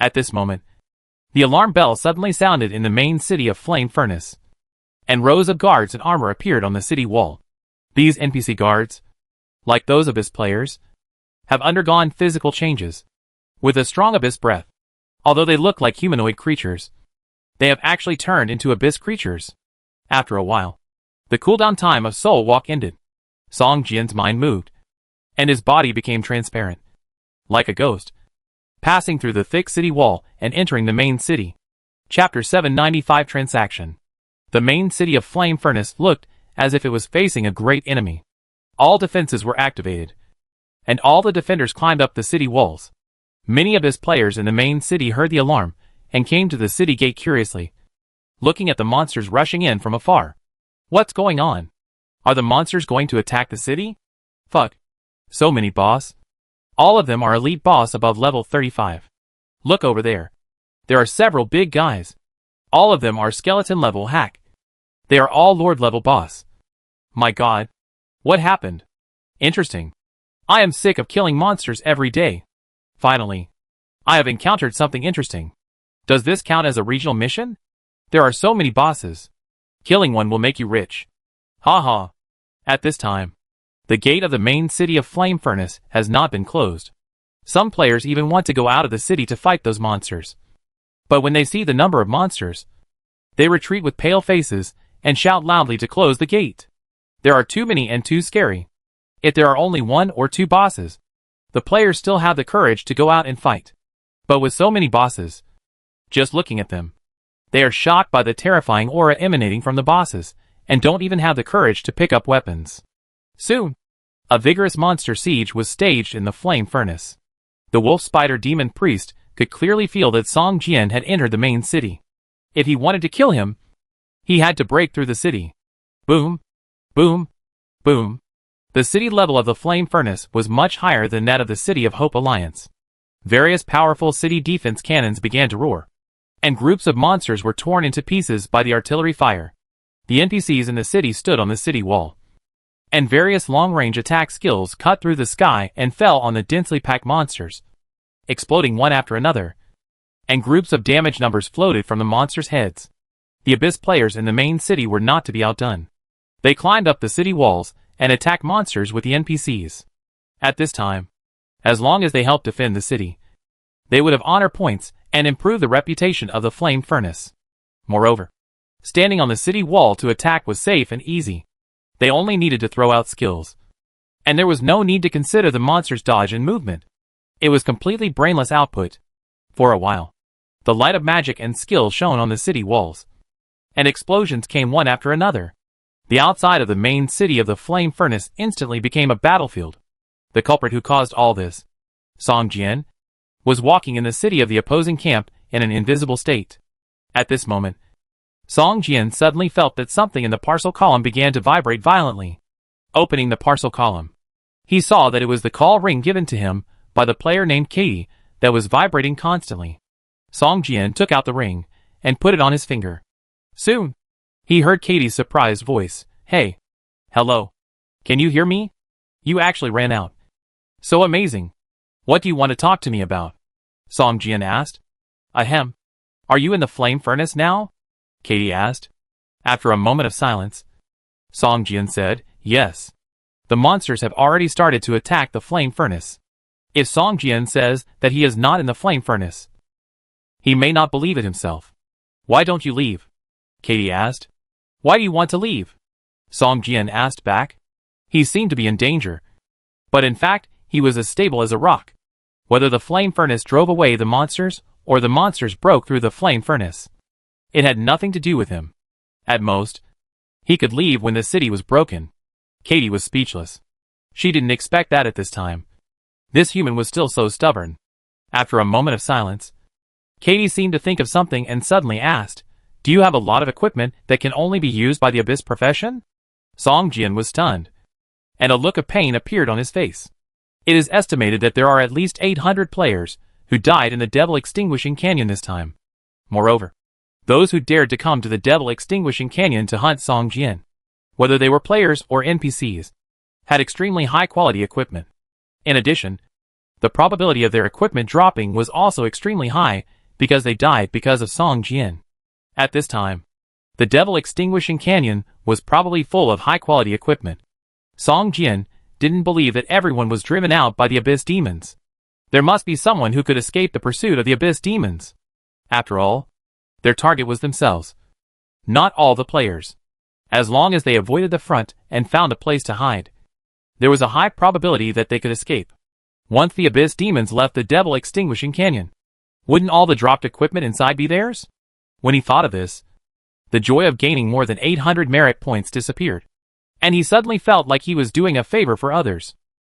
At this moment, the alarm bell suddenly sounded in the main city of flame furnace, and rows of guards in armor appeared on the city wall. These NPC guards, like those Abyss players, have undergone physical changes. With a strong Abyss breath, although they look like humanoid creatures, they have actually turned into Abyss creatures. After a while, the cooldown time of Soul Walk ended. Song Jian's mind moved, and his body became transparent, like a ghost, passing through the thick city wall and entering the main city. Chapter 795 Transaction. The main city of Flame Furnace looked as if it was facing a great enemy. All defenses were activated, and all the defenders climbed up the city walls. Many Abyss players in the main city heard the alarm and came to the city gate curiously, looking at the monsters rushing in from afar. What's going on? Are the monsters going to attack the city? Fuck. So many boss. All of them are elite boss above level 35. Look over there. There are several big guys. All of them are skeleton level hack. They are all lord level boss. My god. What happened? Interesting. I am sick of killing monsters every day. Finally, I have encountered something interesting. Does this count as a regional mission? There are so many bosses. Killing one will make you rich. Haha. At this time, the gate of the main city of Flame Furnace has not been closed. Some players even want to go out of the city to fight those monsters. But when they see the number of monsters, they retreat with pale faces and shout loudly to close the gate. There are too many and too scary. If there are only 1 or 2 bosses, the players still have the courage to go out and fight. But with so many bosses, just looking at them, they are shocked by the terrifying aura emanating from the bosses, and don't even have the courage to pick up weapons. Soon, a vigorous monster siege was staged in the flame furnace. The wolf spider demon priest could clearly feel that Song Jian had entered the main city. If he wanted to kill him, he had to break through the city. Boom, boom, boom. The city level of the flame furnace was much higher than that of the City of Hope Alliance. Various powerful city defense cannons began to roar, and groups of monsters were torn into pieces by the artillery fire. The NPCs in the city stood on the city wall, and various long-range attack skills cut through the sky and fell on the densely packed monsters, exploding one after another, and groups of damage numbers floated from the monsters' heads. The Abyss players in the main city were not to be outdone. They climbed up the city walls and attacked monsters with the NPCs. At this time, as long as they helped defend the city, they would have honor points and improve the reputation of the flame furnace. Moreover, standing on the city wall to attack was safe and easy. They only needed to throw out skills, and there was no need to consider the monster's dodge and movement. It was completely brainless output. For a while, the light of magic and skill shone on the city walls, and explosions came one after another. The outside of the main city of the flame furnace instantly became a battlefield. The culprit who caused all this, Song Jian, was walking in the city of the opposing camp in an invisible state. At this moment, Song Jian suddenly felt that something in the parcel column began to vibrate violently. Opening the parcel column, he saw that it was the call ring given to him by the player named Katie that was vibrating constantly. Song Jian took out the ring and put it on his finger. Soon, he heard Katie's surprised voice. Hey. Hello. Can you hear me? You actually ran out. So amazing. What do you want to talk to me about? Song Jian asked. Ahem. Are you in the flame furnace now? Katie asked. After a moment of silence, Song Jian said, yes. The monsters have already started to attack the flame furnace. If Song Jian says that he is not in the flame furnace, he may not believe it himself. Why don't you leave? Katie asked. Why do you want to leave? Song Jian asked back. He seemed to be in danger, but in fact, he was as stable as a rock. Whether the flame furnace drove away the monsters, or the monsters broke through the flame furnace, it had nothing to do with him. At most, he could leave when the city was broken. Katie was speechless. She didn't expect that at this time. This human was still so stubborn. After a moment of silence, Katie seemed to think of something and suddenly asked, "Do you have a lot of equipment that can only be used by the Abyss profession?" Song Jian was stunned, and a look of pain appeared on his face. It is estimated that there are at least 800 players who died in the Devil Extinguishing Canyon this time. Moreover, those who dared to come to the Devil Extinguishing Canyon to hunt Song Jian, whether they were players or NPCs, had extremely high-quality equipment. In addition, the probability of their equipment dropping was also extremely high because they died because of Song Jian. At this time, the Devil Extinguishing Canyon was probably full of high-quality equipment. Song Jian didn't believe that everyone was driven out by the Abyss demons. There must be someone who could escape the pursuit of the Abyss demons. After all, their target was themselves, not all the players. As long as they avoided the front and found a place to hide, there was a high probability that they could escape. Once the Abyss demons left the Devil Extinguishing Canyon, wouldn't all the dropped equipment inside be theirs? When he thought of this, the joy of gaining more than 800 merit points disappeared, and he suddenly felt like he was doing a favor for others.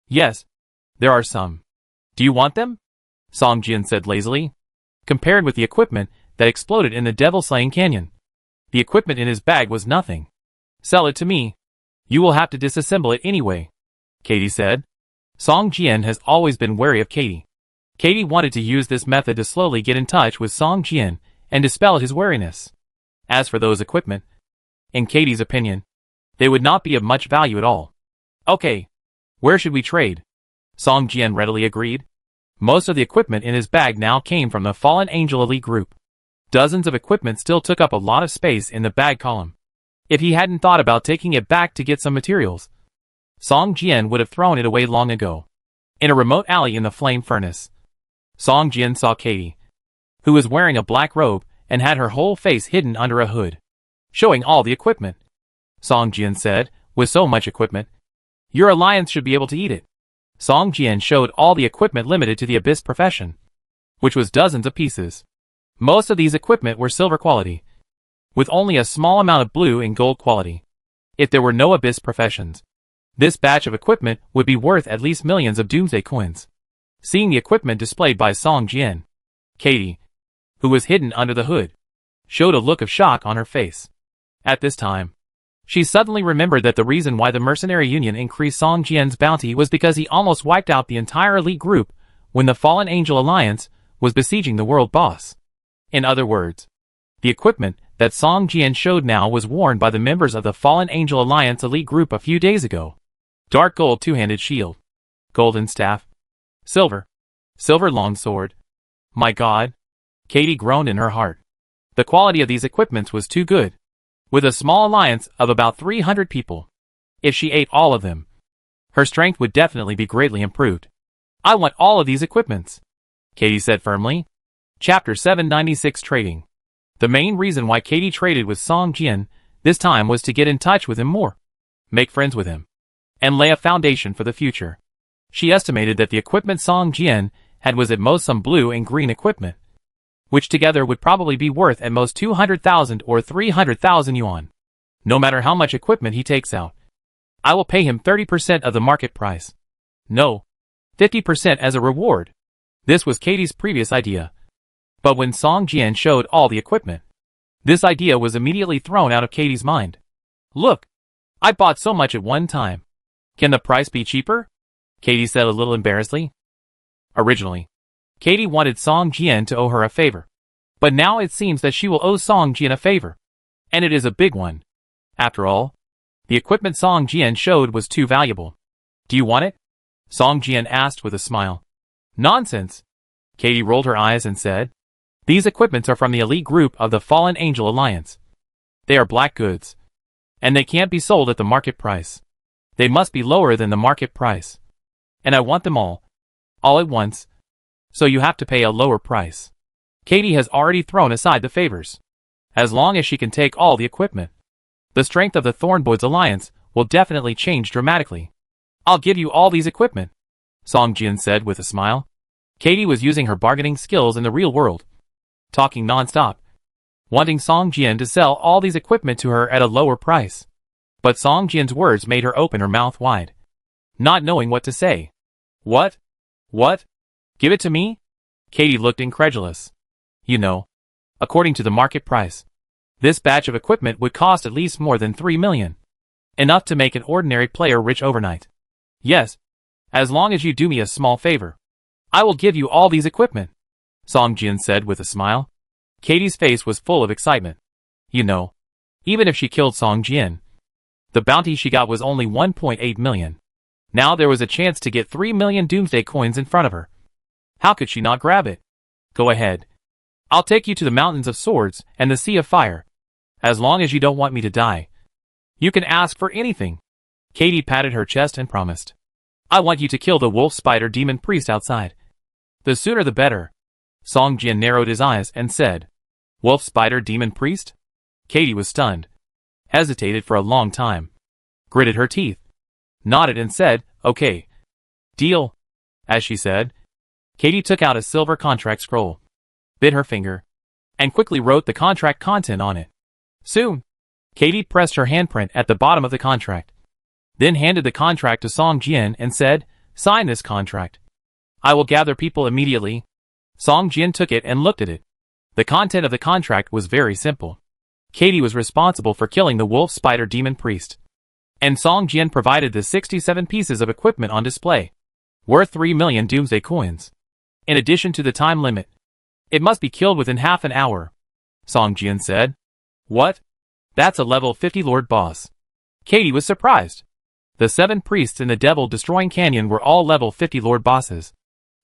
"Yes, there are some. Do you want them?" Song Jian said lazily. Compared with the equipment that exploded in the Devil Slaying Canyon, the equipment in his bag was nothing. "Sell it to me. You will have to disassemble it anyway," Katie said. Song Jian has always been wary of Katie. Katie wanted to use this method to slowly get in touch with Song Jian and dispel his wariness. As for those equipment, in Katie's opinion, they would not be of much value at all. "Okay, where should we trade?" Song Jian readily agreed. Most of the equipment in his bag now came from the Fallen Angel Elite group. Dozens of equipment still took up a lot of space in the bag column. If he hadn't thought about taking it back to get some materials, Song Jian would have thrown it away long ago. In a remote alley in the flame furnace, Song Jian saw Katie, who was wearing a black robe and had her whole face hidden under a hood, showing all the equipment. Song Jian said, "With so much equipment, your alliance should be able to eat it." Song Jian showed all the equipment limited to the Abyss profession, which was dozens of pieces. Most of these equipment were silver quality, with only a small amount of blue and gold quality. If there were no Abyss professions, this batch of equipment would be worth at least millions of Doomsday coins. Seeing the equipment displayed by Song Jian, Katie, who was hidden under the hood, showed a look of shock on her face. At this time, she suddenly remembered that the reason why the Mercenary Union increased Song Jian's bounty was because he almost wiped out the entire elite group when the Fallen Angel Alliance was besieging the world boss. In other words, the equipment that Song Jian showed now was worn by the members of the Fallen Angel Alliance elite group a few days ago. Dark gold two-handed shield, golden staff, silver longsword. My God, Katie groaned in her heart. The quality of these equipments was too good. With a small alliance of about 300 people, if she ate all of them, her strength would definitely be greatly improved. "I want all of these equipments," Katie said firmly. Chapter 796 Trading. The main reason why Katie traded with Song Jian this time was to get in touch with him more, make friends with him, and lay a foundation for the future. She estimated that the equipment Song Jian had was at most some blue and green equipment, which together would probably be worth at most 200,000 or 300,000 yuan. No matter how much equipment he takes out, I will pay him 30% of the market price. No, 50% as a reward. This was Katie's previous idea. But when Song Jian showed all the equipment, this idea was immediately thrown out of Katie's mind. "Look, I bought so much at one time. Can the price be cheaper?" Katie said a little embarrassedly. Originally, Katie wanted Song Jian to owe her a favor, but now it seems that she will owe Song Jian a favor, and it is a big one. After all, the equipment Song Jian showed was too valuable. "Do you want it?" Song Jian asked with a smile. "Nonsense." Katie rolled her eyes and said, "These equipments are from the elite group of the Fallen Angel Alliance. They are black goods, and they can't be sold at the market price. They must be lower than the market price. And I want them all at once, so you have to pay a lower price." Katie has already thrown aside the favors. As long as she can take all the equipment, the strength of the Thornboys Alliance will definitely change dramatically. "I'll give you all these equipment," Song Jian said with a smile. Katie was using her bargaining skills in the real world, talking non-stop, wanting Song Jian to sell all these equipment to her at a lower price. But Song Jian's words made her open her mouth wide, not knowing what to say. What? What? Give it to me? Katie looked incredulous. You know, according to the market price, this batch of equipment would cost at least more than 3 million. Enough to make an ordinary player rich overnight. Yes, as long as you do me a small favor, I will give you all these equipment, Song Jian said with a smile. Katie's face was full of excitement. You know, even if she killed Song Jian, the bounty she got was only 1.8 million. Now there was a chance to get 3 million Doomsday coins in front of her. How could she not grab it? Go ahead. I'll take you to the Mountains of Swords and the Sea of Fire. As long as you don't want me to die, you can ask for anything. Katie patted her chest and promised. I want you to kill the wolf spider demon priest outside. The sooner the better. Song Jian narrowed his eyes and said, Wolf spider demon priest? Katie was stunned, hesitated for a long time, gritted her teeth, nodded and said, okay. Deal. As she said, Katie took out a silver contract scroll, bit her finger, and quickly wrote the contract content on it. Soon, Katie pressed her handprint at the bottom of the contract, then handed the contract to Song Jian and said, sign this contract. I will gather people immediately. Song Jian took it and looked at it. The content of the contract was very simple. Katie was responsible for killing the wolf spider demon priest, and Song Jian provided the 67 pieces of equipment on display, worth 3 million Doomsday coins. In addition to the time limit, it must be killed within half an hour, Song Jian said. What? That's a level 50 Lord boss. Katie was surprised. The 7 priests in the Devil Destroying Canyon were all level 50 Lord bosses,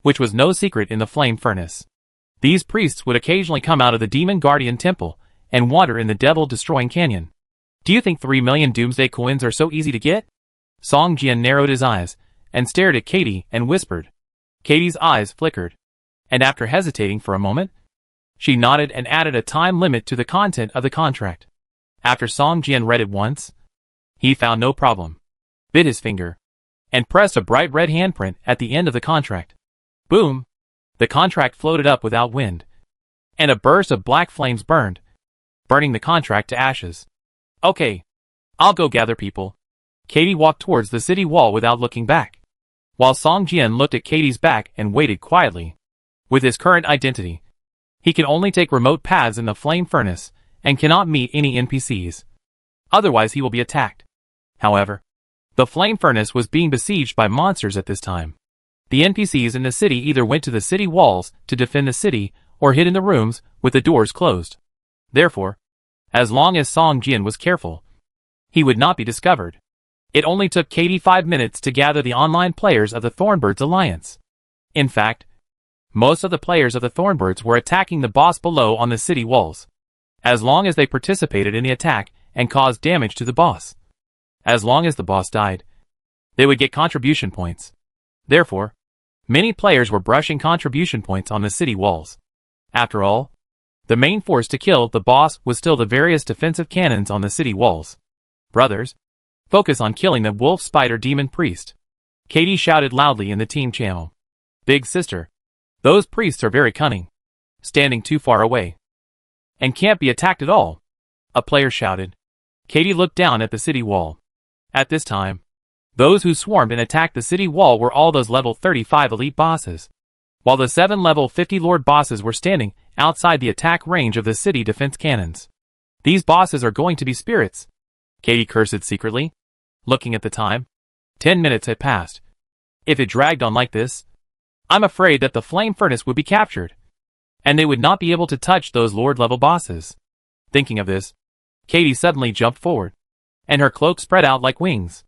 which was no secret in the Flame Furnace. These priests would occasionally come out of the Demon Guardian Temple and wander in the Devil Destroying Canyon. Do you think 3 million Doomsday coins are so easy to get? Song Jian narrowed his eyes and stared at Katie and whispered. Katie's eyes flickered, and after hesitating for a moment, she nodded and added a time limit to the content of the contract. After Song Jian read it once, he found no problem, bit his finger, and pressed a bright red handprint at the end of the contract. Boom! The contract floated up without wind, and a burst of black flames burned, burning the contract to ashes. Okay, I'll go gather people. Katie walked towards the city wall without looking back, while Song Jian looked at Katie's back and waited quietly. With his current identity, he can only take remote paths in the Flame Furnace and cannot meet any NPCs. Otherwise he will be attacked. However, the Flame Furnace was being besieged by monsters at this time. The NPCs in the city either went to the city walls to defend the city or hid in the rooms with the doors closed. Therefore, as long as Song Jian was careful, he would not be discovered. It only took Katie 5 minutes to gather the online players of the Thornbirds Alliance. In fact, most of the players of the Thornbirds were attacking the boss below on the city walls, as long as they participated in the attack and caused damage to the boss. As long as the boss died, they would get contribution points. Therefore, many players were brushing contribution points on the city walls. After all, the main force to kill the boss was still the various defensive cannons on the city walls. Brothers, focus on killing the wolf spider demon priest. Katie shouted loudly in the team channel. Big sister, those priests are very cunning, standing too far away, and can't be attacked at all, a player shouted. Katie looked down at the city wall. At this time, those who swarmed and attacked the city wall were all those level 35 elite bosses, while the 7 level 50 lord bosses were standing outside the attack range of the city defense cannons. These bosses are going to be spirits, Katie cursed secretly, looking at the time. 10 minutes had passed. If it dragged on like this, I'm afraid that the Flame Furnace would be captured, and they would not be able to touch those lord-level bosses. Thinking of this, Katie suddenly jumped forward, and her cloak spread out like wings.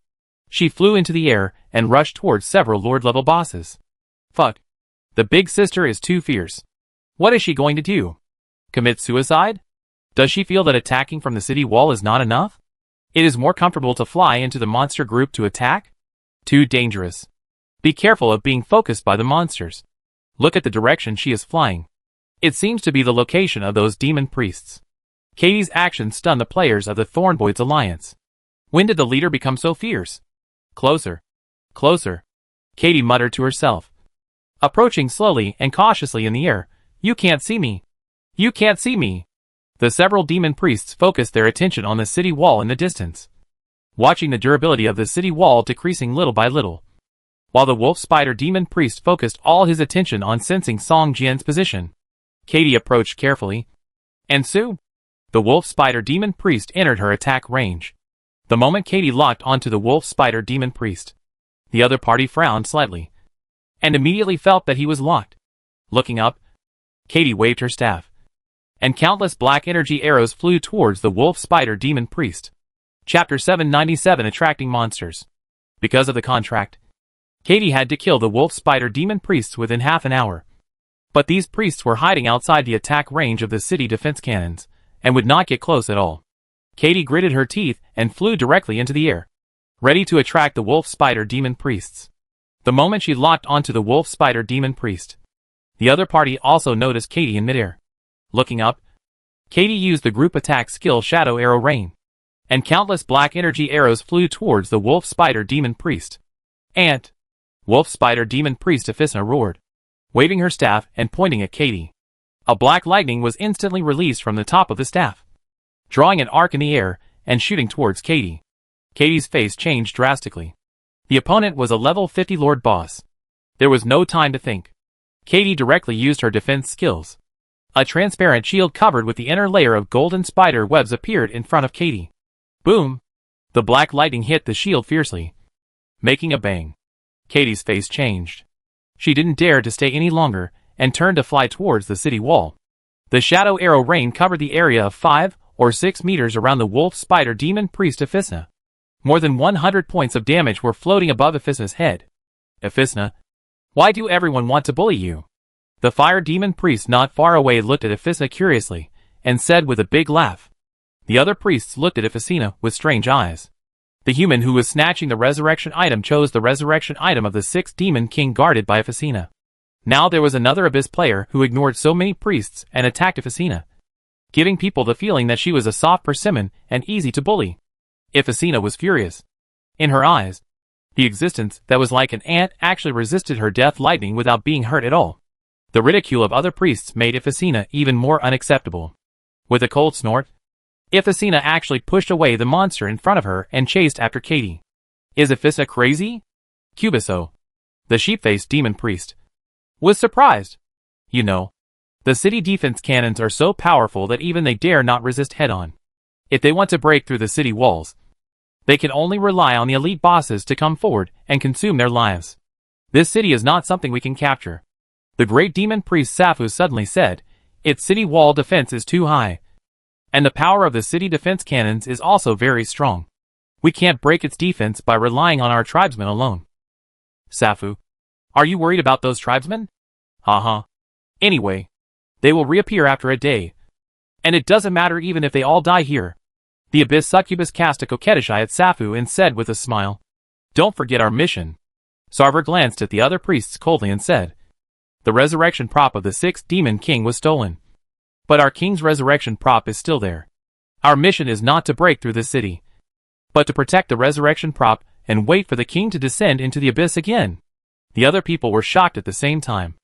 She flew into the air and rushed towards several lord-level bosses. Fuck. The big sister is too fierce. What is she going to do? Commit suicide? Does she feel that attacking from the city wall is not enough? It is more comfortable to fly into the monster group to attack? Too dangerous. Be careful of being focused by the monsters. Look at the direction she is flying. It seems to be the location of those demon priests. Katie's actions stunned the players of the Thornbirds Alliance. When did the leader become so fierce? Closer. Closer. Katie muttered to herself, approaching slowly and cautiously in the air. You can't see me. You can't see me. The several demon priests focused their attention on the city wall in the distance. watching the durability of the city wall decreasing little by little. While the wolf spider demon priest focused all his attention on sensing Song Jian's position, Katie approached carefully. And Sue? The wolf spider demon priest entered her attack range. The moment Katie locked onto the wolf spider demon priest, the other party frowned slightly, and immediately felt that he was locked. Looking up, Katie waved her staff, and countless black energy arrows flew towards the wolf spider demon priest. Chapter 797 Attracting Monsters. Because of the contract, Katie had to kill the wolf spider demon priests within half an hour. But these priests were hiding outside the attack range of the city defense cannons, and would not get close at all. Katie gritted her teeth and flew directly into the air, ready to attract the wolf spider demon priests. The moment she locked onto the wolf spider demon priest, the other party also noticed Katie in midair. Looking up, Katie used the group attack skill Shadow Arrow Rain, and countless black energy arrows flew towards the wolf spider demon priest. And wolf spider demon priest Aphysna roared, waving her staff and pointing at Katie. A black lightning was instantly released from the top of the staff, drawing an arc in the air and shooting towards Katie. Katie's face changed drastically. The opponent was a level 50 Lord boss. There was no time to think. Katie directly used her defense skills. A transparent shield covered with the inner layer of golden spider webs appeared in front of Katie. Boom! The black lightning hit the shield fiercely, making a bang. Katie's face changed. She didn't dare to stay any longer, and turned to fly towards the city wall. The shadow arrow rain covered the area of 5 or 6 meters around the wolf spider demon priest Aphysna. More than 100 points of damage were floating above Aphysna's head. Aphysna, why do everyone want to bully you? The fire demon priest not far away looked at Aphysna curiously, and said with a big laugh. The other priests looked at Aphysna with strange eyes. The human who was snatching the resurrection item chose the resurrection item of the 6th demon king guarded by Aphysna. Now there was another abyss player who ignored so many priests and attacked Aphysna, giving people the feeling that she was a soft persimmon and easy to bully. Aphysna was furious. In her eyes, the existence that was like an ant actually resisted her death lightning without being hurt at all. The ridicule of other priests made Aphysna even more unacceptable. With a cold snort, Aphysna actually pushed away the monster in front of her and chased after Katie. Is Aphysna crazy? Cubiso, the sheep-faced demon priest, was surprised. You know, the city defense cannons are so powerful that even they dare not resist head-on. If they want to break through the city walls, they can only rely on the elite bosses to come forward and consume their lives. This city is not something we can capture. The great demon priest Safu suddenly said, its city wall defense is too high. And the power of the city defense cannons is also very strong. We can't break its defense by relying on our tribesmen alone. Safu, are you worried about those tribesmen? Haha. Anyway, they will reappear after a day. And it doesn't matter even if they all die here. The abyss succubus cast a coquettish eye at Safu and said with a smile, don't forget our mission. Sarver glanced at the other priests coldly and said, the resurrection prop of the 6th demon king was stolen. But our king's resurrection prop is still there. Our mission is not to break through the city, but to protect the resurrection prop and wait for the king to descend into the abyss again. The other people were shocked at the same time.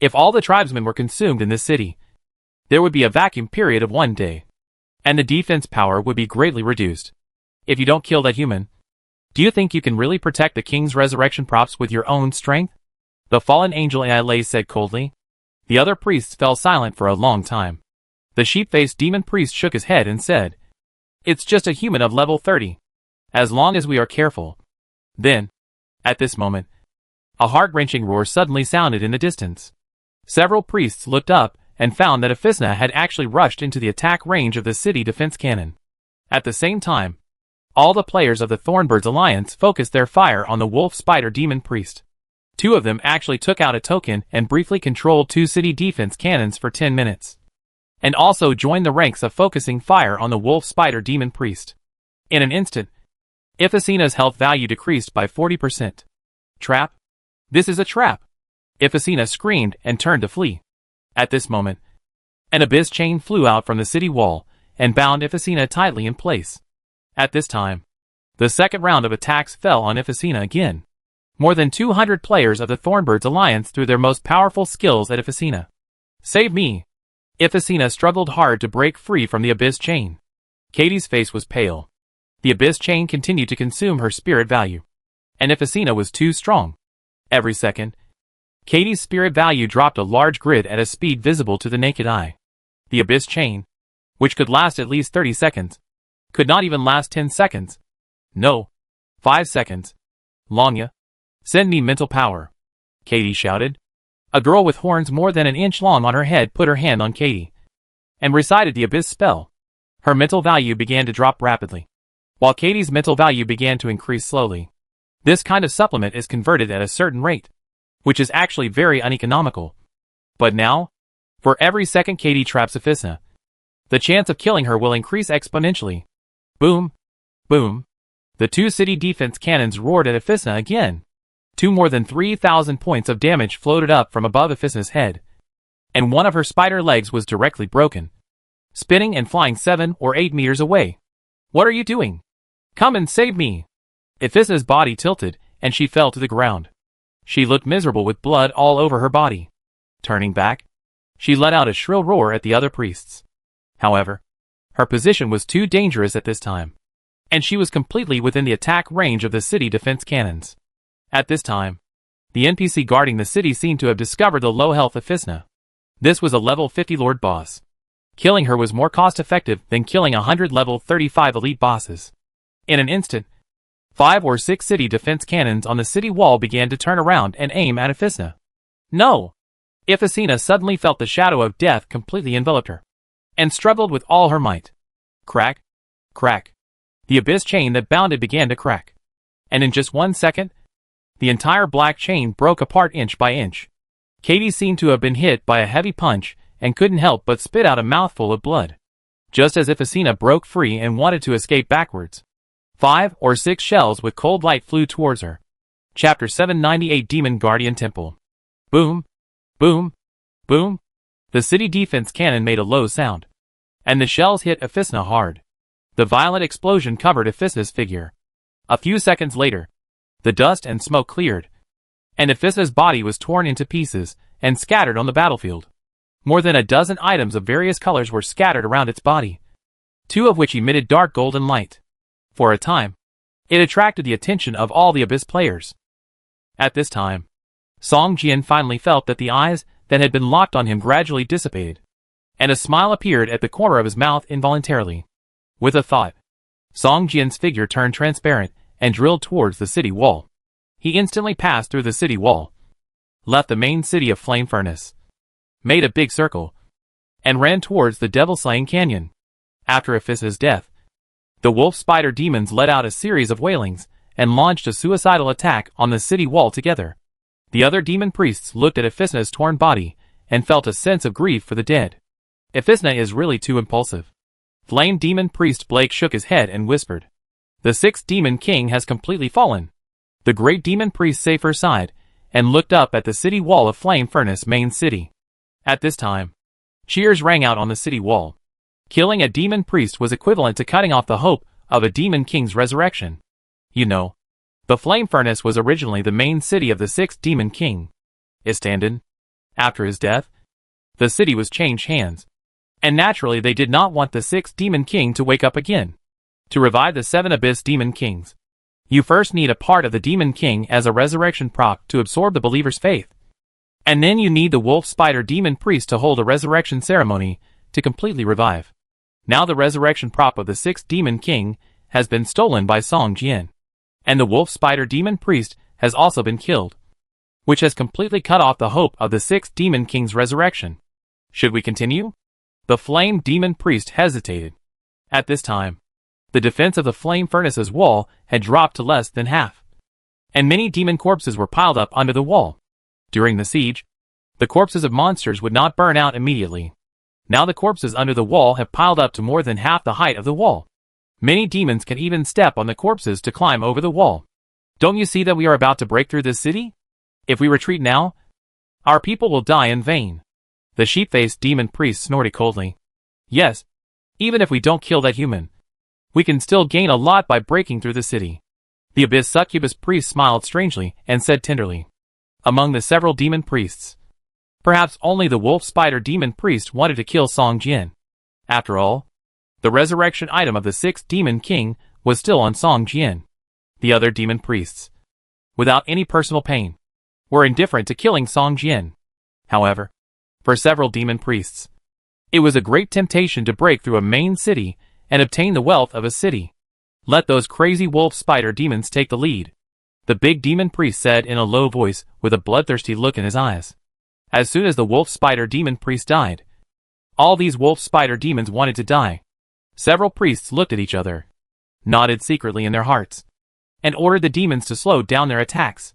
If all the tribesmen were consumed in this city, there would be a vacuum period of 1 day, and the defense power would be greatly reduced. If you don't kill that human, do you think you can really protect the king's resurrection props with your own strength? The fallen angel Aile said coldly. The other priests fell silent for a long time. The sheep-faced demon priest shook his head and said, it's just a human of level 30. As long as we are careful. Then, at this moment, a heart-wrenching roar suddenly sounded in the distance. Several priests looked up and found that Aphysna had actually rushed into the attack range of the city defense cannon. At the same time, all the players of the Thornbirds Alliance focused their fire on the wolf spider demon priest. 2 of them actually took out a token and briefly controlled 2 city defense cannons for 10 minutes. And also joined the ranks of focusing fire on the wolf spider demon priest. In an instant, Aphysna's health value decreased by 40%. Trap? This is a trap! Aphysna screamed and turned to flee. At this moment, an abyss chain flew out from the city wall and bound Aphysna tightly in place. At this time, the second round of attacks fell on Aphysna again. More than 200 players of the Thornbirds Alliance threw their most powerful skills at Aphysna. Save me! Aphysna struggled hard to break free from the abyss chain. Katie's face was pale. The Abyss Chain continued to consume her spirit value. And Epicena was too strong. Every second, Katie's spirit value dropped a large grid at a speed visible to the naked eye. The Abyss Chain, which could last at least 30 seconds, could not even last 10 seconds. No. 5 seconds. Lanya, send me mental power, Katie shouted. A girl with horns more than an inch long on her head put her hand on Katie and recited the Abyss spell. Her mental value began to drop rapidly, while Katie's mental value began to increase slowly. This kind of supplement is converted at a certain rate, which is actually very uneconomical. But now, for every second Katie traps Epicena, the chance of killing her will increase exponentially. Boom! Boom! The two city defense cannons roared at Epicena again. More than 3,000 points of damage floated up from above Epicena's head, and one of her spider legs was directly broken, spinning and flying 7 or 8 meters away. What are you doing? Come and save me! Epicenia's body tilted, and she fell to the ground. She looked miserable with blood all over her body. Turning back, she let out a shrill roar at the other priests. However, her position was too dangerous at this time, and she was completely within the attack range of the city defense cannons. At this time, the NPC guarding the city seemed to have discovered the low-health Epicena. This was a level 50 Lord boss. Killing her was more cost-effective than killing 100 level 35 elite bosses. In an instant, 5 or 6 city defense cannons on the city wall began to turn around and aim at Epicena. No! Epicena suddenly felt the shadow of death completely enveloped her, and struggled with all her might. Crack! Crack! The Abyss Chain that bound it began to crack. And in just 1 second, the entire black chain broke apart inch by inch. Katie seemed to have been hit by a heavy punch and couldn't help but spit out a mouthful of blood. Just as Epicena broke free and wanted to escape backwards, 5 or 6 shells with cold light flew towards her. Chapter 798 Demon Guardian Temple. Boom! Boom! Boom! The city defense cannon made a low sound, and the shells hit Epicena hard. The violent explosion covered Epicenia's figure. A few seconds later, the dust and smoke cleared, and Epicenia's body was torn into pieces and scattered on the battlefield. More than a dozen items of various colors were scattered around its body, 2 of which emitted dark golden light. For a time, it attracted the attention of all the Abyss players. At this time, Song Jian finally felt that the eyes that had been locked on him gradually dissipated, and a smile appeared at the corner of his mouth involuntarily. With a thought, Song Jian's figure turned transparent and drilled towards the city wall. He instantly passed through the city wall, left the main city of Flame Furnace, made a big circle, and ran towards the Devil-Slaying Canyon. After Epicenia's death, the wolf spider demons let out a series of wailings and launched a suicidal attack on the city wall together. The other demon priests looked at Epicenia's torn body and felt a sense of grief for the dead. Epicenia is really too impulsive. Flame Demon Priest Blake shook his head and whispered, "The 6th Demon King has completely fallen." The great demon priest Safer sighed and looked up at the city wall of Flame Furnace main city. At this time, cheers rang out on the city wall. Killing a demon priest was equivalent to cutting off the hope of a demon king's resurrection. You know, the Flame Furnace was originally the main city of the 6th Demon King, Istandin. After his death, the city was changed hands, and naturally they did not want the 6th Demon King to wake up again. To revive the 7 Abyss Demon Kings, you first need a part of the Demon King as a resurrection prop to absorb the believer's faith. And then you need the Wolf Spider Demon Priest to hold a resurrection ceremony to completely revive. Now the resurrection prop of the 6th Demon King has been stolen by Song Jian, and the Wolf Spider Demon Priest has also been killed, which has completely cut off the hope of the 6th Demon King's resurrection. Should we continue? The Flame Demon Priest hesitated. At this time, the defense of the Flame Furnace's wall had dropped to less than half, and many demon corpses were piled up under the wall. During the siege, the corpses of monsters would not burn out immediately. Now the corpses under the wall have piled up to more than half the height of the wall. Many demons can even step on the corpses to climb over the wall. Don't you see that we are about to break through this city? If we retreat now, our people will die in vain. The sheep-faced demon priest snorted coldly. Yes, even if we don't kill that human, we can still gain a lot by breaking through the city. The Abyss Succubus priest smiled strangely and said tenderly. Among the several demon priests, perhaps only the Wolf Spider Demon Priest wanted to kill Song Jian. After all, the resurrection item of the 6th Demon King was still on Song Jian. The other demon priests, without any personal pain, were indifferent to killing Song Jian. However, for several demon priests, it was a great temptation to break through a main city and obtain the wealth of a city. Let those crazy wolf spider demons take the lead, the big demon priest said in a low voice with a bloodthirsty look in his eyes. As soon as the wolf spider demon priest died, all these wolf spider demons wanted to die. Several priests looked at each other, nodded secretly in their hearts, and ordered the demons to slow down their attacks,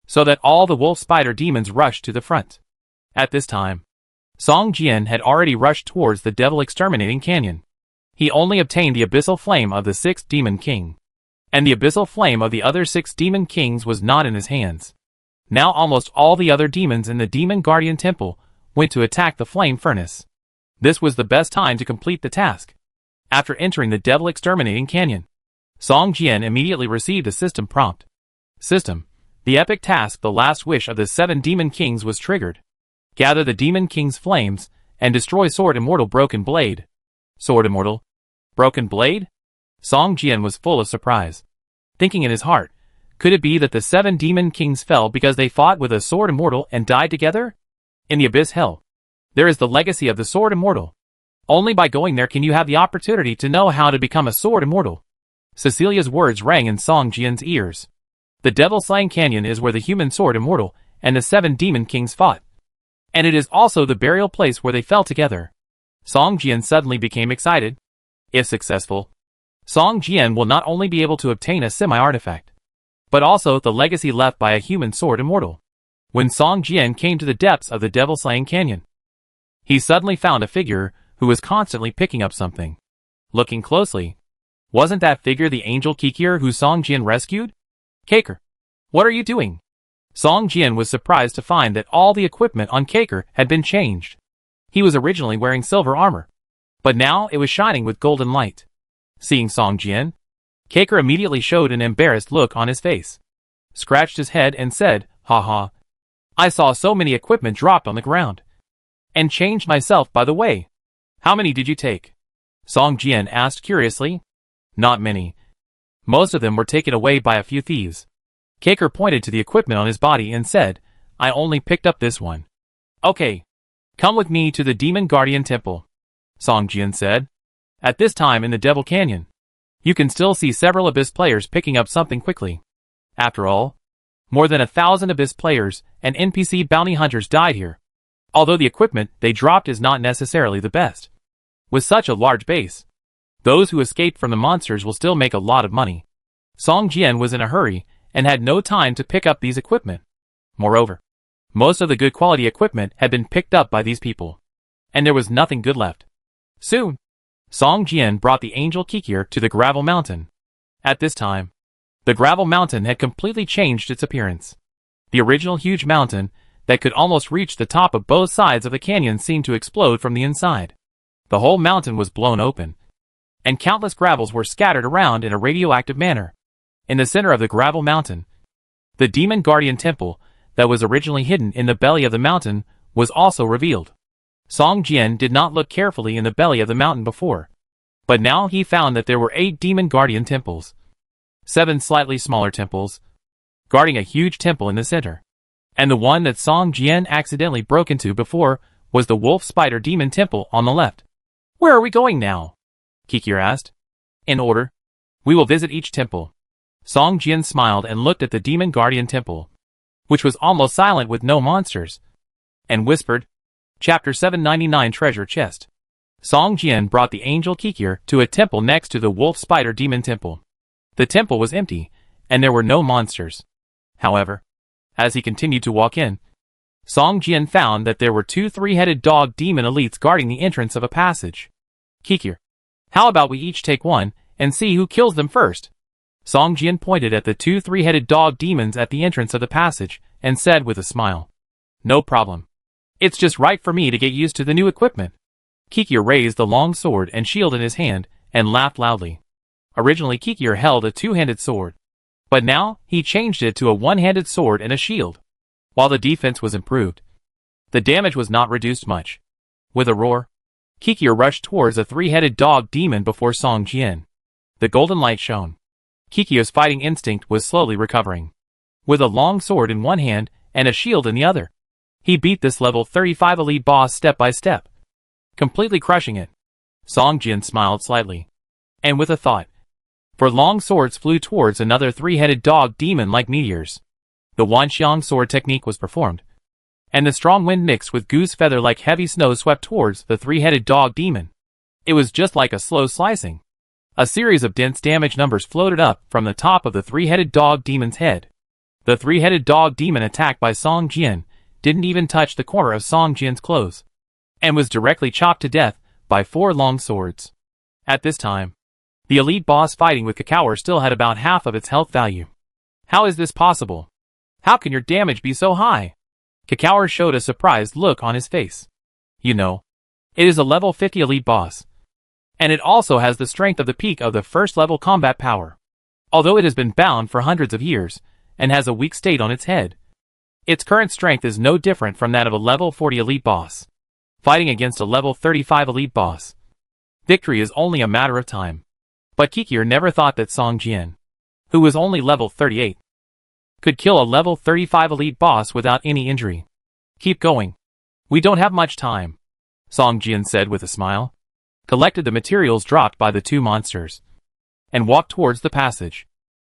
so that all the wolf spider demons rushed to the front. At this time, Song Jian had already rushed towards the devil-exterminating canyon. He only obtained the abyssal flame of the 6th demon king, and the abyssal flame of the other 6 demon kings was not in his hands. Now almost all the other demons in the demon guardian temple went to attack the flame furnace. This was the best time to complete the task. After entering the devil-exterminating canyon, Song Jian immediately received a system prompt. System: the epic task The Last Wish of the 7 demon kings was triggered. Gather the demon king's flames and destroy Sword Immortal Broken Blade. Sword Immortal Broken Blade? Song Jian was full of surprise, thinking in his heart, could it be that the 7 demon kings fell because they fought with a Sword Immortal and died together? In the Abyss Hell, there is the legacy of the Sword Immortal. Only by going there can you have the opportunity to know how to become a Sword Immortal. Cecilia's words rang in Song Jian's ears. The Devil-Slaying Canyon is where the human Sword Immortal and the 7 demon kings fought, and it is also the burial place where they fell together. Song Jian suddenly became excited. If successful, Song Jian will not only be able to obtain a semi-artifact, but also the legacy left by a human Sword Immortal. When Song Jian came to the depths of the Devil-Slaying Canyon, he suddenly found a figure who was constantly picking up something. Looking closely, wasn't that figure the angel Kikir who Song Jian rescued? Kaker, what are you doing? Song Jian was surprised to find that all the equipment on Kaker had been changed. He was originally wearing silver armor, but now it was shining with golden light. Seeing Song Jian, Kaker immediately showed an embarrassed look on his face, scratched his head and said, "Haha, I saw so many equipment dropped on the ground, and changed myself by the way. How many did you take?" Song Jian asked curiously. Not many. Most of them were taken away by a few thieves. Kaker pointed to the equipment on his body and said, "I only picked up this one." "Okay, come with me to the Demon Guardian Temple," Song Jian said. At this time in the Devil Canyon, you can still see several Abyss players picking up something quickly. After all, more than 1,000 Abyss players and NPC bounty hunters died here, although the equipment they dropped is not necessarily the best. With such a large base, those who escaped from the monsters will still make a lot of money. Song Jian was in a hurry and had no time to pick up these equipment. Moreover, most of the good quality equipment had been picked up by these people, and there was nothing good left. Soon, Song Jian brought the angel Kikir to the Gravel Mountain. At this time, the Gravel Mountain had completely changed its appearance. The original huge mountain that could almost reach the top of both sides of the canyon seemed to explode from the inside. The whole mountain was blown open, and countless gravels were scattered around in a radioactive manner. In the center of the Gravel Mountain, the Demon Guardian Temple that was originally hidden in the belly of the mountain was also revealed. Song Jian did not look carefully in the belly of the mountain before, but now he found that there were 8 Demon Guardian Temples, 7 slightly smaller temples, guarding a huge temple in the center, and the one that Song Jian accidentally broke into before was the Wolf Spider Demon Temple on the left. "Where are we going now?" Kikir asked. "In order. We will visit each temple." Song Jian smiled and looked at the Demon Guardian Temple, which was almost silent with no monsters, and whispered, Chapter 799 Treasure Chest. Song Jian brought the angel Kikir to a temple next to the Wolf Spider Demon Temple. The temple was empty, and there were no monsters. However, as he continued to walk in, Song Jian found that there were 2 three-headed dog demon elites guarding the entrance of a passage. "Kikir, how about we each take one and see who kills them first?" Song Jian pointed at the 2 three-headed dog demons at the entrance of the passage and said with a smile, "No problem. It's just right for me to get used to the new equipment." Kikir raised the long sword and shield in his hand and laughed loudly. Originally Kikir held a 2-handed sword, but now he changed it to a 1-handed sword and a shield. While the defense was improved, the damage was not reduced much. With a roar, Kikir rushed towards a 3-headed dog demon before Song Jian. The golden light shone. Kikyo's fighting instinct was slowly recovering. With a long sword in one hand and a shield in the other, he beat this level 35 elite boss step by step, completely crushing it. Song Jian smiled slightly. And with a thought, for long swords flew towards another three-headed dog demon like meteors. The Wanxiang sword technique was performed, and the strong wind mixed with goose feather like heavy snow swept towards the three-headed dog demon. It was just like a slow slicing. A series of dense damage numbers floated up from the top of the three-headed dog demon's head. The three-headed dog demon attacked by Song Jian didn't even touch the corner of Song Jian's clothes, and was directly chopped to death by 4 long swords. At this time, the elite boss fighting with Kakaor still had about half of its health value. How is this possible? How can your damage be so high? Kakaor showed a surprised look on his face. You know, it is a level 50 elite boss, and it also has the strength of the peak of the first level combat power. Although it has been bound for hundreds of years, and has a weak state on its head, its current strength is no different from that of a level 40 elite boss, fighting against a level 35 elite boss. Victory is only a matter of time. But Kikyo never thought that Song Jian, who was only level 38, could kill a level 35 elite boss without any injury. Keep going. We don't have much time, Song Jian said with a smile, collected the materials dropped by the 2 monsters, and walked towards the passage.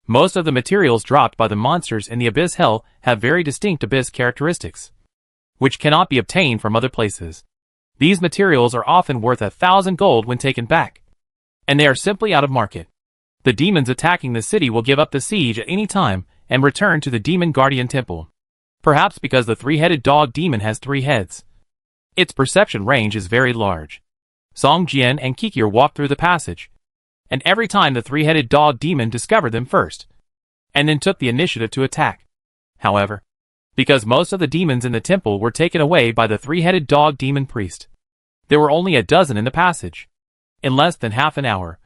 Most of the materials dropped by the monsters in the Abyss Hell have very distinct Abyss characteristics, which cannot be obtained from other places. These materials are often worth 1,000 gold when taken back, and they are simply out of market. The demons attacking the city will give up the siege at any time and return to the Demon Guardian Temple. Perhaps because the three-headed dog demon has 3 heads. Its perception range is very large. Song Jian and Kikyo walked through the passage, and every time the three-headed dog demon discovered them first, and then took the initiative to attack. However, because most of the demons in the temple were taken away by the three-headed dog demon priest, there were only a dozen in the passage. In less than half an hour,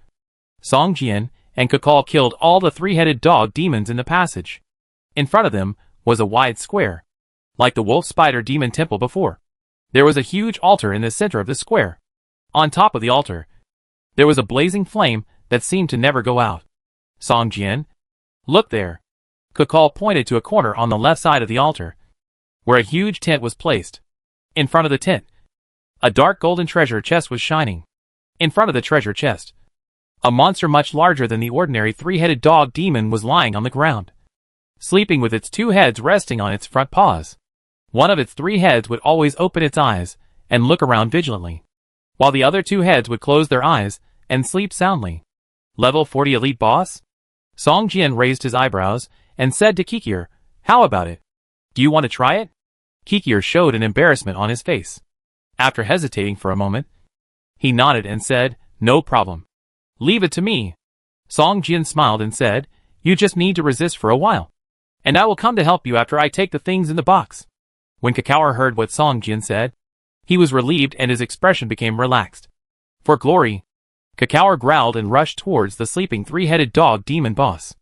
Song Jian and Kakal killed all the three-headed dog demons in the passage. In front of them was a wide square, like the wolf spider demon temple before. There was a huge altar in the center of the square. On top of the altar, there was a blazing flame that seemed to never go out. Song Jian, look there. Kakal pointed to a corner on the left side of the altar, where a huge tent was placed. In front of the tent, a dark golden treasure chest was shining. In front of the treasure chest, a monster much larger than the ordinary three-headed dog demon was lying on the ground, sleeping with its 2 heads resting on its front paws. One of its 3 heads would always open its eyes and look around vigilantly, while the other 2 heads would close their eyes and sleep soundly. Level 40 elite boss? Song Jian raised his eyebrows and said to Kikyo, how about it? Do you want to try it? Kikyo showed an embarrassment on his face. After hesitating for a moment, he nodded and said, no problem. Leave it to me. Song Jian smiled and said, you just need to resist for a while, and I will come to help you after I take the things in the box. When Kakaor heard what Song Jian said, he was relieved and his expression became relaxed. For glory! Kakaor growled and rushed towards the sleeping 3-headed dog demon boss.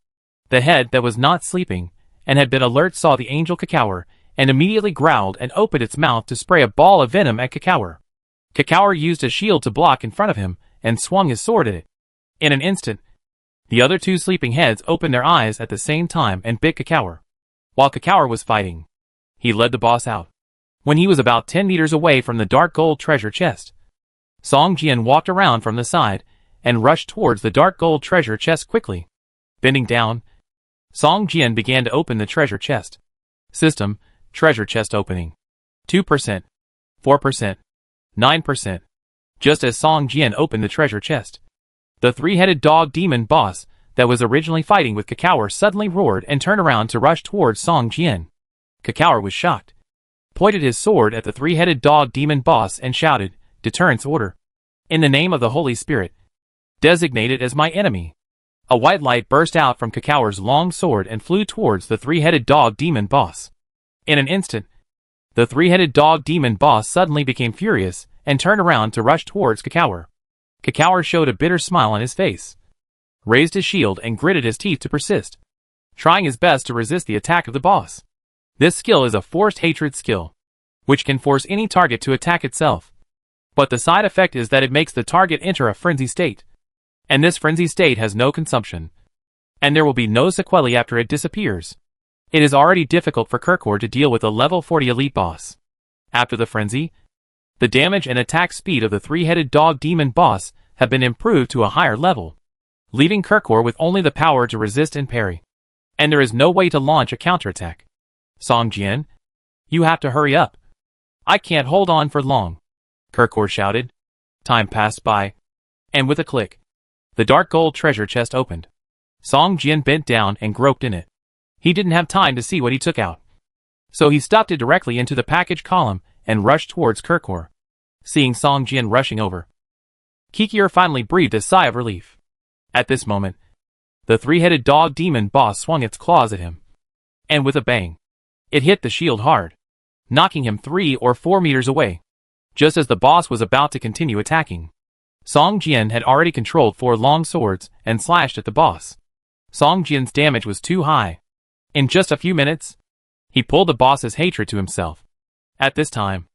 The head that was not sleeping and had been alert saw the angel Kakaor and immediately growled and opened its mouth to spray a ball of venom at Kakaor. Kakaor used a shield to block in front of him and swung his sword at it. In an instant, the other 2 sleeping heads opened their eyes at the same time and bit Kakaor. While Kakaor was fighting, he led the boss out. When he was about 10 meters away from the dark gold treasure chest, Song Jian walked around from the side and rushed towards the dark gold treasure chest quickly. Bending down, Song Jian began to open the treasure chest. System, treasure chest opening. 2%, 4%, 9%. Just as Song Jian opened the treasure chest, the 3-headed dog demon boss that was originally fighting with Kakaor suddenly roared and turned around to rush towards Song Jian. Kakaor was shocked, pointed his sword at the 3-headed dog demon boss and shouted, deterrence order. In the name of the Holy Spirit, designate it as my enemy. A white light burst out from Kakaor's long sword and flew towards the 3-headed dog demon boss. In an instant, the 3-headed dog demon boss suddenly became furious and turned around to rush towards Kakaor. Kakaor showed a bitter smile on his face, raised his shield and gritted his teeth to persist, trying his best to resist the attack of the boss. This skill is a forced hatred skill, which can force any target to attack itself. But the side effect is that it makes the target enter a frenzy state. And this frenzy state has no consumption. And there will be no sequelae after it disappears. It is already difficult for Kirkor to deal with a level 40 elite boss. After the frenzy, the damage and attack speed of the three-headed dog demon boss have been improved to a higher level, leaving Kirkor with only the power to resist and parry. And there is no way to launch a counterattack. Song Jian, you have to hurry up. I can't hold on for long, Kirkor shouted. Time passed by, and with a click, the dark gold treasure chest opened. Song Jian bent down and groped in it. He didn't have time to see what he took out, so he stuffed it directly into the package column and rushed towards Kirkor. Seeing Song Jian rushing over, Kikier finally breathed a sigh of relief. At this moment, the three-headed dog demon boss swung its claws at him, and with a bang, it hit the shield hard, knocking him 3 or 4 meters away. Just as the boss was about to continue attacking, Song Jian had already controlled 4 long swords and slashed at the boss. Song Jian's damage was too high. In just a few minutes, he pulled the boss's hatred to himself. At this time,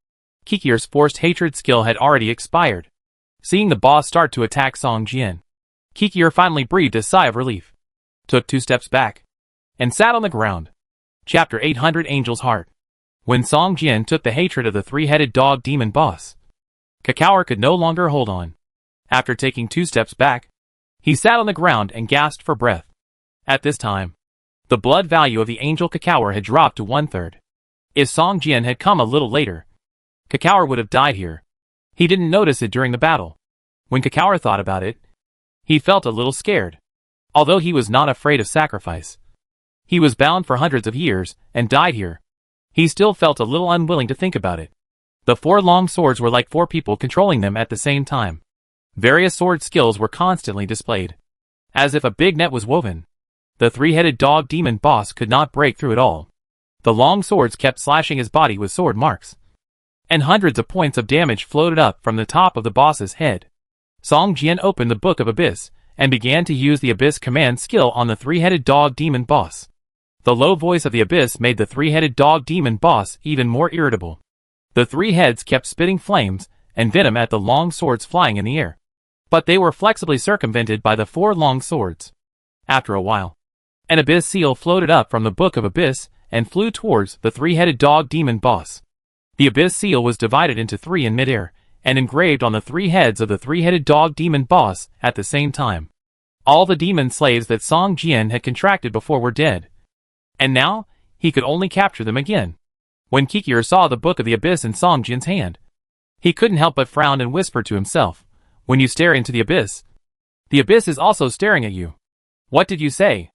Kikier's forced hatred skill had already expired. Seeing the boss start to attack Song Jian, Kikier finally breathed a sigh of relief, took 2 steps back, and sat on the ground. Chapter 800 Angel's Heart. When Song Jian took the hatred of the three-headed dog demon boss, Kakaor could no longer hold on. After taking 2 steps back, he sat on the ground and gasped for breath. At this time, the blood value of the angel Kakaor had dropped to 1/3. If Song Jian had come a little later, Kakaor would have died here. He didn't notice it during the battle. When Kakaor thought about it, he felt a little scared. Although he was not afraid of sacrifice, he was bound for hundreds of years and died here. He still felt a little unwilling to think about it. The 4 long swords were like 4 people controlling them at the same time. Various sword skills were constantly displayed, as if a big net was woven. The three-headed dog demon boss could not break through it all. The long swords kept slashing his body with sword marks, and hundreds of points of damage floated up from the top of the boss's head. Song Jian opened the Book of Abyss and began to use the Abyss command skill on the three-headed dog demon boss. The low voice of the Abyss made the three-headed dog demon boss even more irritable. The 3 heads kept spitting flames and venom at the long swords flying in the air, but they were flexibly circumvented by the 4 long swords. After a while, an Abyss seal floated up from the Book of Abyss and flew towards the three-headed dog demon boss. The Abyss seal was divided into 3 in midair and engraved on the 3 heads of the three-headed dog demon boss at the same time. All the demon slaves that Song Jian had contracted before were dead, and now he could only capture them again. When Kikier saw the Book of the Abyss in Song Jian's hand, he couldn't help but frown and whisper to himself, "When you stare into the Abyss is also staring at you." "What did you say?"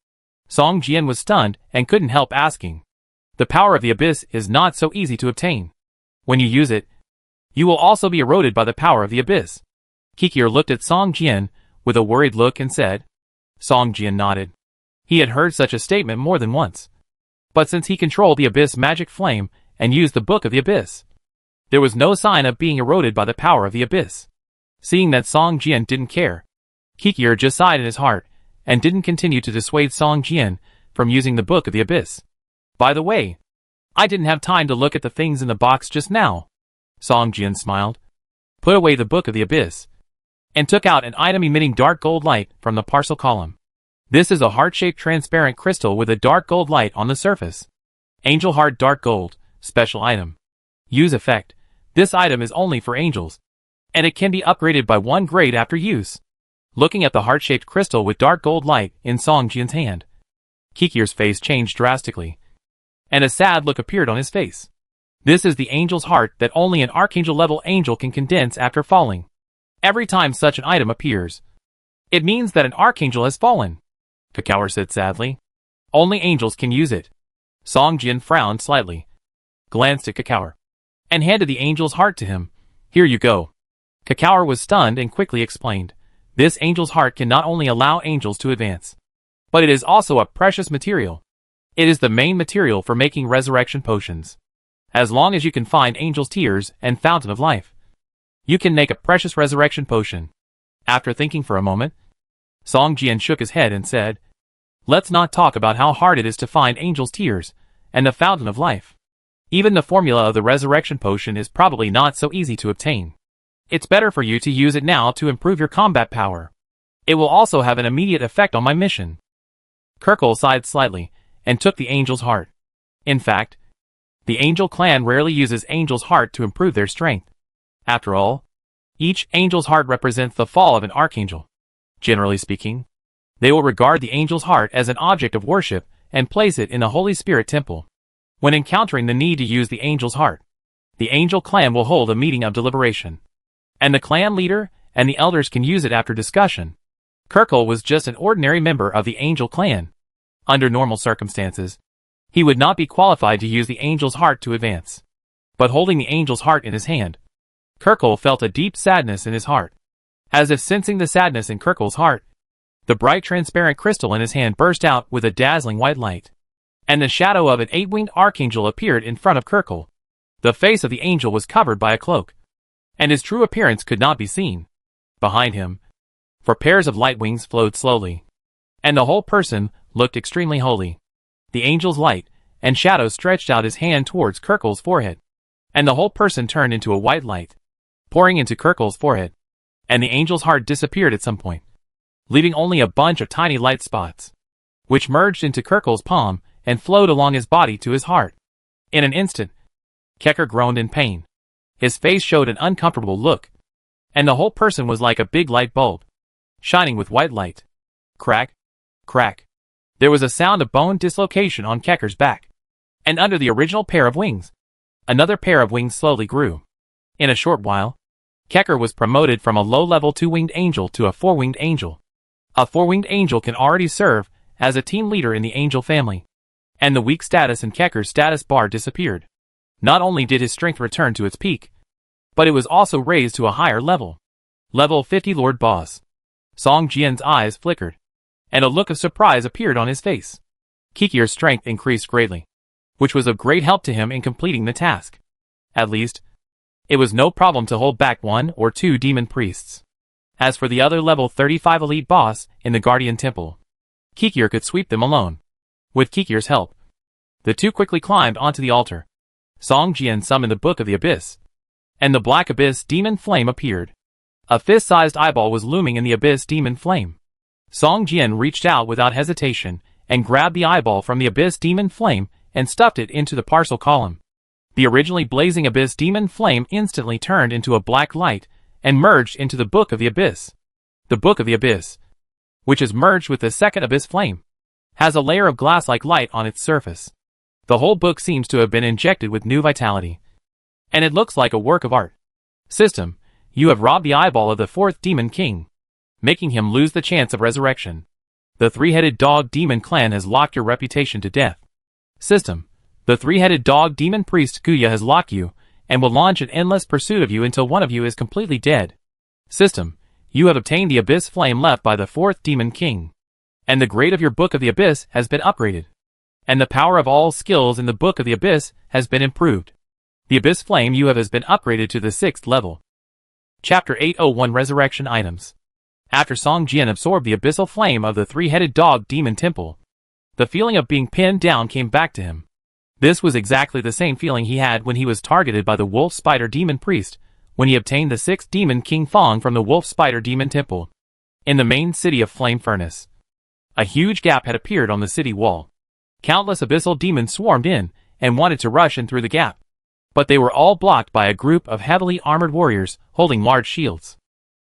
Song Jian was stunned and couldn't help asking. The power of the Abyss is not so easy to obtain. When you use it, you will also be eroded by the power of the Abyss. Kikier looked at Song Jian with a worried look and said. Song Jian nodded. He had heard such a statement more than once. But since he controlled the Abyss magic flame and used the Book of the Abyss, there was no sign of being eroded by the power of the Abyss. Seeing that Song Jian didn't care, Kikier just sighed in his heart and didn't continue to dissuade Song Jian from using the Book of the Abyss. "By the way, I didn't have time to look at the things in the box just now." Song Jian smiled, put away the Book of the Abyss, and took out an item emitting dark gold light from the parcel column. This is a heart-shaped transparent crystal with a dark gold light on the surface. Angel Heart Dark Gold, special item. Use effect. This item is only for angels, and it can be upgraded by 1 grade after use. Looking at the heart-shaped crystal with dark gold light in Song Jian's hand, Kikier's face changed drastically, and a sad look appeared on his face. This is the angel's heart that only an archangel-level angel can condense after falling. Every time such an item appears, it means that an archangel has fallen, Kakaor said sadly. Only angels can use it. Song Jian frowned slightly, glanced at Kakaor, and handed the angel's heart to him. "Here you go." Kakaor was stunned and quickly explained. This angel's heart can not only allow angels to advance, but it is also a precious material. It is the main material for making resurrection potions. As long as you can find angel's tears and fountain of life, you can make a precious resurrection potion. After thinking for a moment, Song Jian shook his head and said, "Let's not talk about how hard it is to find angel's tears and the fountain of life. Even the formula of the resurrection potion is probably not so easy to obtain. It's better for you to use it now to improve your combat power. It will also have an immediate effect on my mission. Kirkle sighed slightly, and took the angel's heart. In fact, the angel clan rarely uses angel's heart to improve their strength. After all, each angel's heart represents the fall of an archangel. Generally speaking, they will regard the angel's heart as an object of worship and place it in a Holy Spirit temple. When encountering the need to use the angel's heart, the angel clan will hold a meeting of deliberation, and the clan leader and the elders can use it after discussion. Kirkle was just an ordinary member of the angel clan. Under normal circumstances, he would not be qualified to use the angel's heart to advance. But holding the angel's heart in his hand, Kirkle felt a deep sadness in his heart. As if sensing the sadness in Kirkle's heart, the bright transparent crystal in his hand burst out with a dazzling white light, and the shadow of an 8-winged archangel appeared in front of Kirkle. The face of the angel was covered by a cloak, and his true appearance could not be seen. Behind him, for pairs of light wings flowed slowly, and the whole person looked extremely holy. The angel's light and shadow stretched out his hand towards Kirkle's forehead, and the whole person turned into a white light, pouring into Kirkle's forehead, and the angel's heart disappeared at some point, leaving only a bunch of tiny light spots, which merged into Kirkle's palm and flowed along his body to his heart. In an instant, Kekker groaned in pain. His face showed an uncomfortable look, and the whole person was like a big light bulb, shining with white light. Crack, crack. There was a sound of bone dislocation on Kekker's back, and under the original pair of wings, another pair of wings slowly grew. In a short while, Kekker was promoted from a low-level 2-winged angel to a 4-winged angel. A 4-winged angel can already serve as a team leader in the angel family, and the weak status in Kekker's status bar disappeared. Not only did his strength return to its peak, but it was also raised to a higher level. Level 50 Lord Boss. Song Jian's eyes flickered, and a look of surprise appeared on his face. Kikir's strength increased greatly, which was of great help to him in completing the task. At least, it was no problem to hold back 1 or 2 demon priests. As for the other level 35 elite boss in the Guardian Temple, Kikir could sweep them alone. With Kikir's help, the two quickly climbed onto the altar. Song Jian summoned the Book of the Abyss, and the Black Abyss Demon Flame appeared. A fist-sized eyeball was looming in the Abyss Demon Flame. Song Jian reached out without hesitation and grabbed the eyeball from the Abyss Demon Flame and stuffed it into the parcel column. The originally blazing Abyss Demon Flame instantly turned into a black light and merged into the Book of the Abyss. The Book of the Abyss, which is merged with the second Abyss Flame, has a layer of glass-like light on its surface. The whole book seems to have been injected with new vitality, and it looks like a work of art. System, you have robbed the eyeball of the 4th Demon King, making him lose the chance of resurrection. The 3-headed dog demon clan has locked your reputation to death. System, the 3-headed dog demon priest Kuya has locked you, and will launch an endless pursuit of you until one of you is completely dead. System, you have obtained the Abyss Flame left by the 4th Demon King, and the grade of your Book of the Abyss has been upgraded, and the power of all skills in the Book of the Abyss has been improved. The Abyss Flame you have has been upgraded to the 6th level. Chapter 801 Resurrection Items. After Song Jian absorbed the abyssal flame of the 3-headed dog demon temple, the feeling of being pinned down came back to him. This was exactly the same feeling he had when he was targeted by the wolf spider demon priest, when he obtained the 6th demon King Fong from the wolf spider demon temple. In the main city of Flame Furnace, a huge gap had appeared on the city wall. Countless abyssal demons swarmed in and wanted to rush in through the gap, but they were all blocked by a group of heavily armored warriors holding large shields.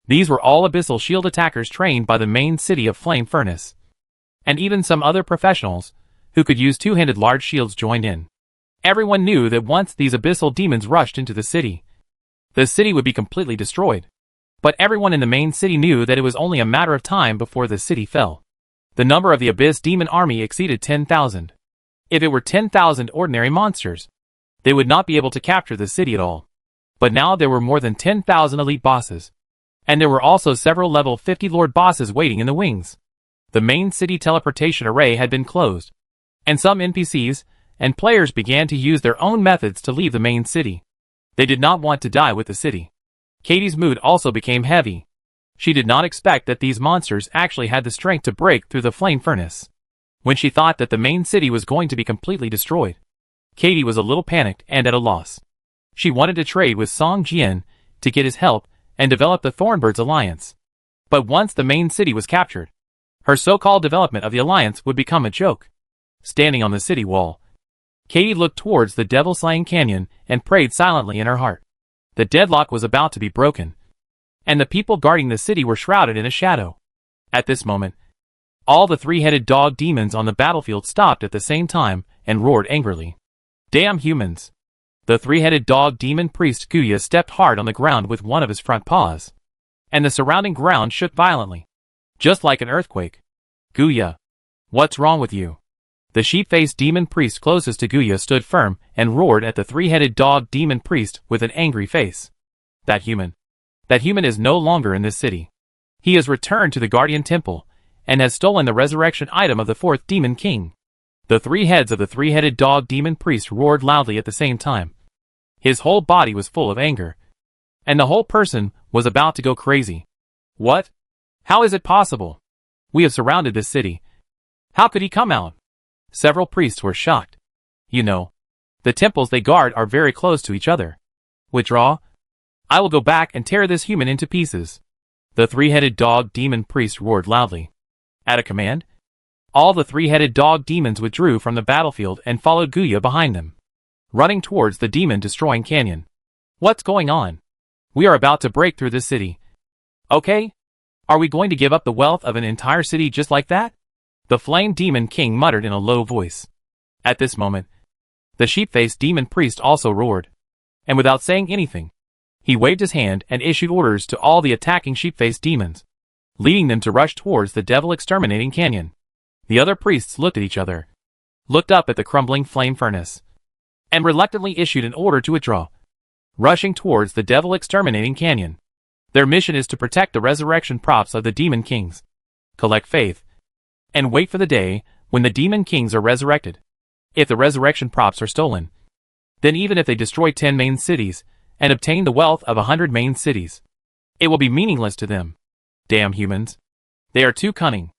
These were all abyssal shield attackers trained by the main city of Flame Furnace, and even some other professionals who could use 2-handed large shields joined in. Everyone knew that once these abyssal demons rushed into the city would be completely destroyed. But everyone in the main city knew that it was only a matter of time before the city fell. The number of the Abyss Demon Army exceeded 10,000. If it were 10,000 ordinary monsters, they would not be able to capture the city at all. But now there were more than 10,000 elite bosses, and there were also several level 50 lord bosses waiting in the wings. The main city teleportation array had been closed, and some NPCs and players began to use their own methods to leave the main city. They did not want to die with the city. Katie's mood also became heavy. She did not expect that these monsters actually had the strength to break through the flame furnace. When she thought that the main city was going to be completely destroyed, Katie was a little panicked and at a loss. She wanted to trade with Song Jian to get his help and develop the Thornbirds alliance. But once the main city was captured, her so-called development of the alliance would become a joke. Standing on the city wall, Katie looked towards the devil-slaying canyon and prayed silently in her heart. The deadlock was about to be broken, and the people guarding the city were shrouded in a shadow. At this moment, all the three-headed dog demons on the battlefield stopped at the same time and roared angrily. Damn humans! The three-headed dog demon priest Guya stepped hard on the ground with one of his front paws, and the surrounding ground shook violently, just like an earthquake. Guya, what's wrong with you? The sheep-faced demon priest closest to Guya stood firm and roared at the three-headed dog demon priest with an angry face. That human is no longer in this city. He has returned to the Guardian Temple and has stolen the resurrection item of the fourth demon king. The three heads of the three-headed dog demon priest roared loudly at the same time. His whole body was full of anger, and the whole person was about to go crazy. What? How is it possible? We have surrounded this city. How could he come out? Several priests were shocked. You know, the temples they guard are very close to each other. Withdraw. I will go back and tear this human into pieces. The three-headed dog demon priest roared loudly. At a command, all the three-headed dog demons withdrew from the battlefield and followed Guya behind them, running towards the demon-destroying canyon. What's going on? We are about to break through this city. Okay? Are we going to give up the wealth of an entire city just like that? The Flame Demon King muttered in a low voice. At this moment, the sheep-faced demon priest also roared, and without saying anything, he waved his hand and issued orders to all the attacking sheep-faced demons, leading them to rush towards the devil-exterminating canyon. The other priests looked at each other, looked up at the crumbling flame furnace, and reluctantly issued an order to withdraw, rushing towards the devil-exterminating canyon. Their mission is to protect the resurrection props of the demon kings, collect faith, and wait for the day when the demon kings are resurrected. If the resurrection props are stolen, then even if they destroy 10 main cities and obtain the wealth of 100 main cities, it will be meaningless to them. Damn humans. They are too cunning.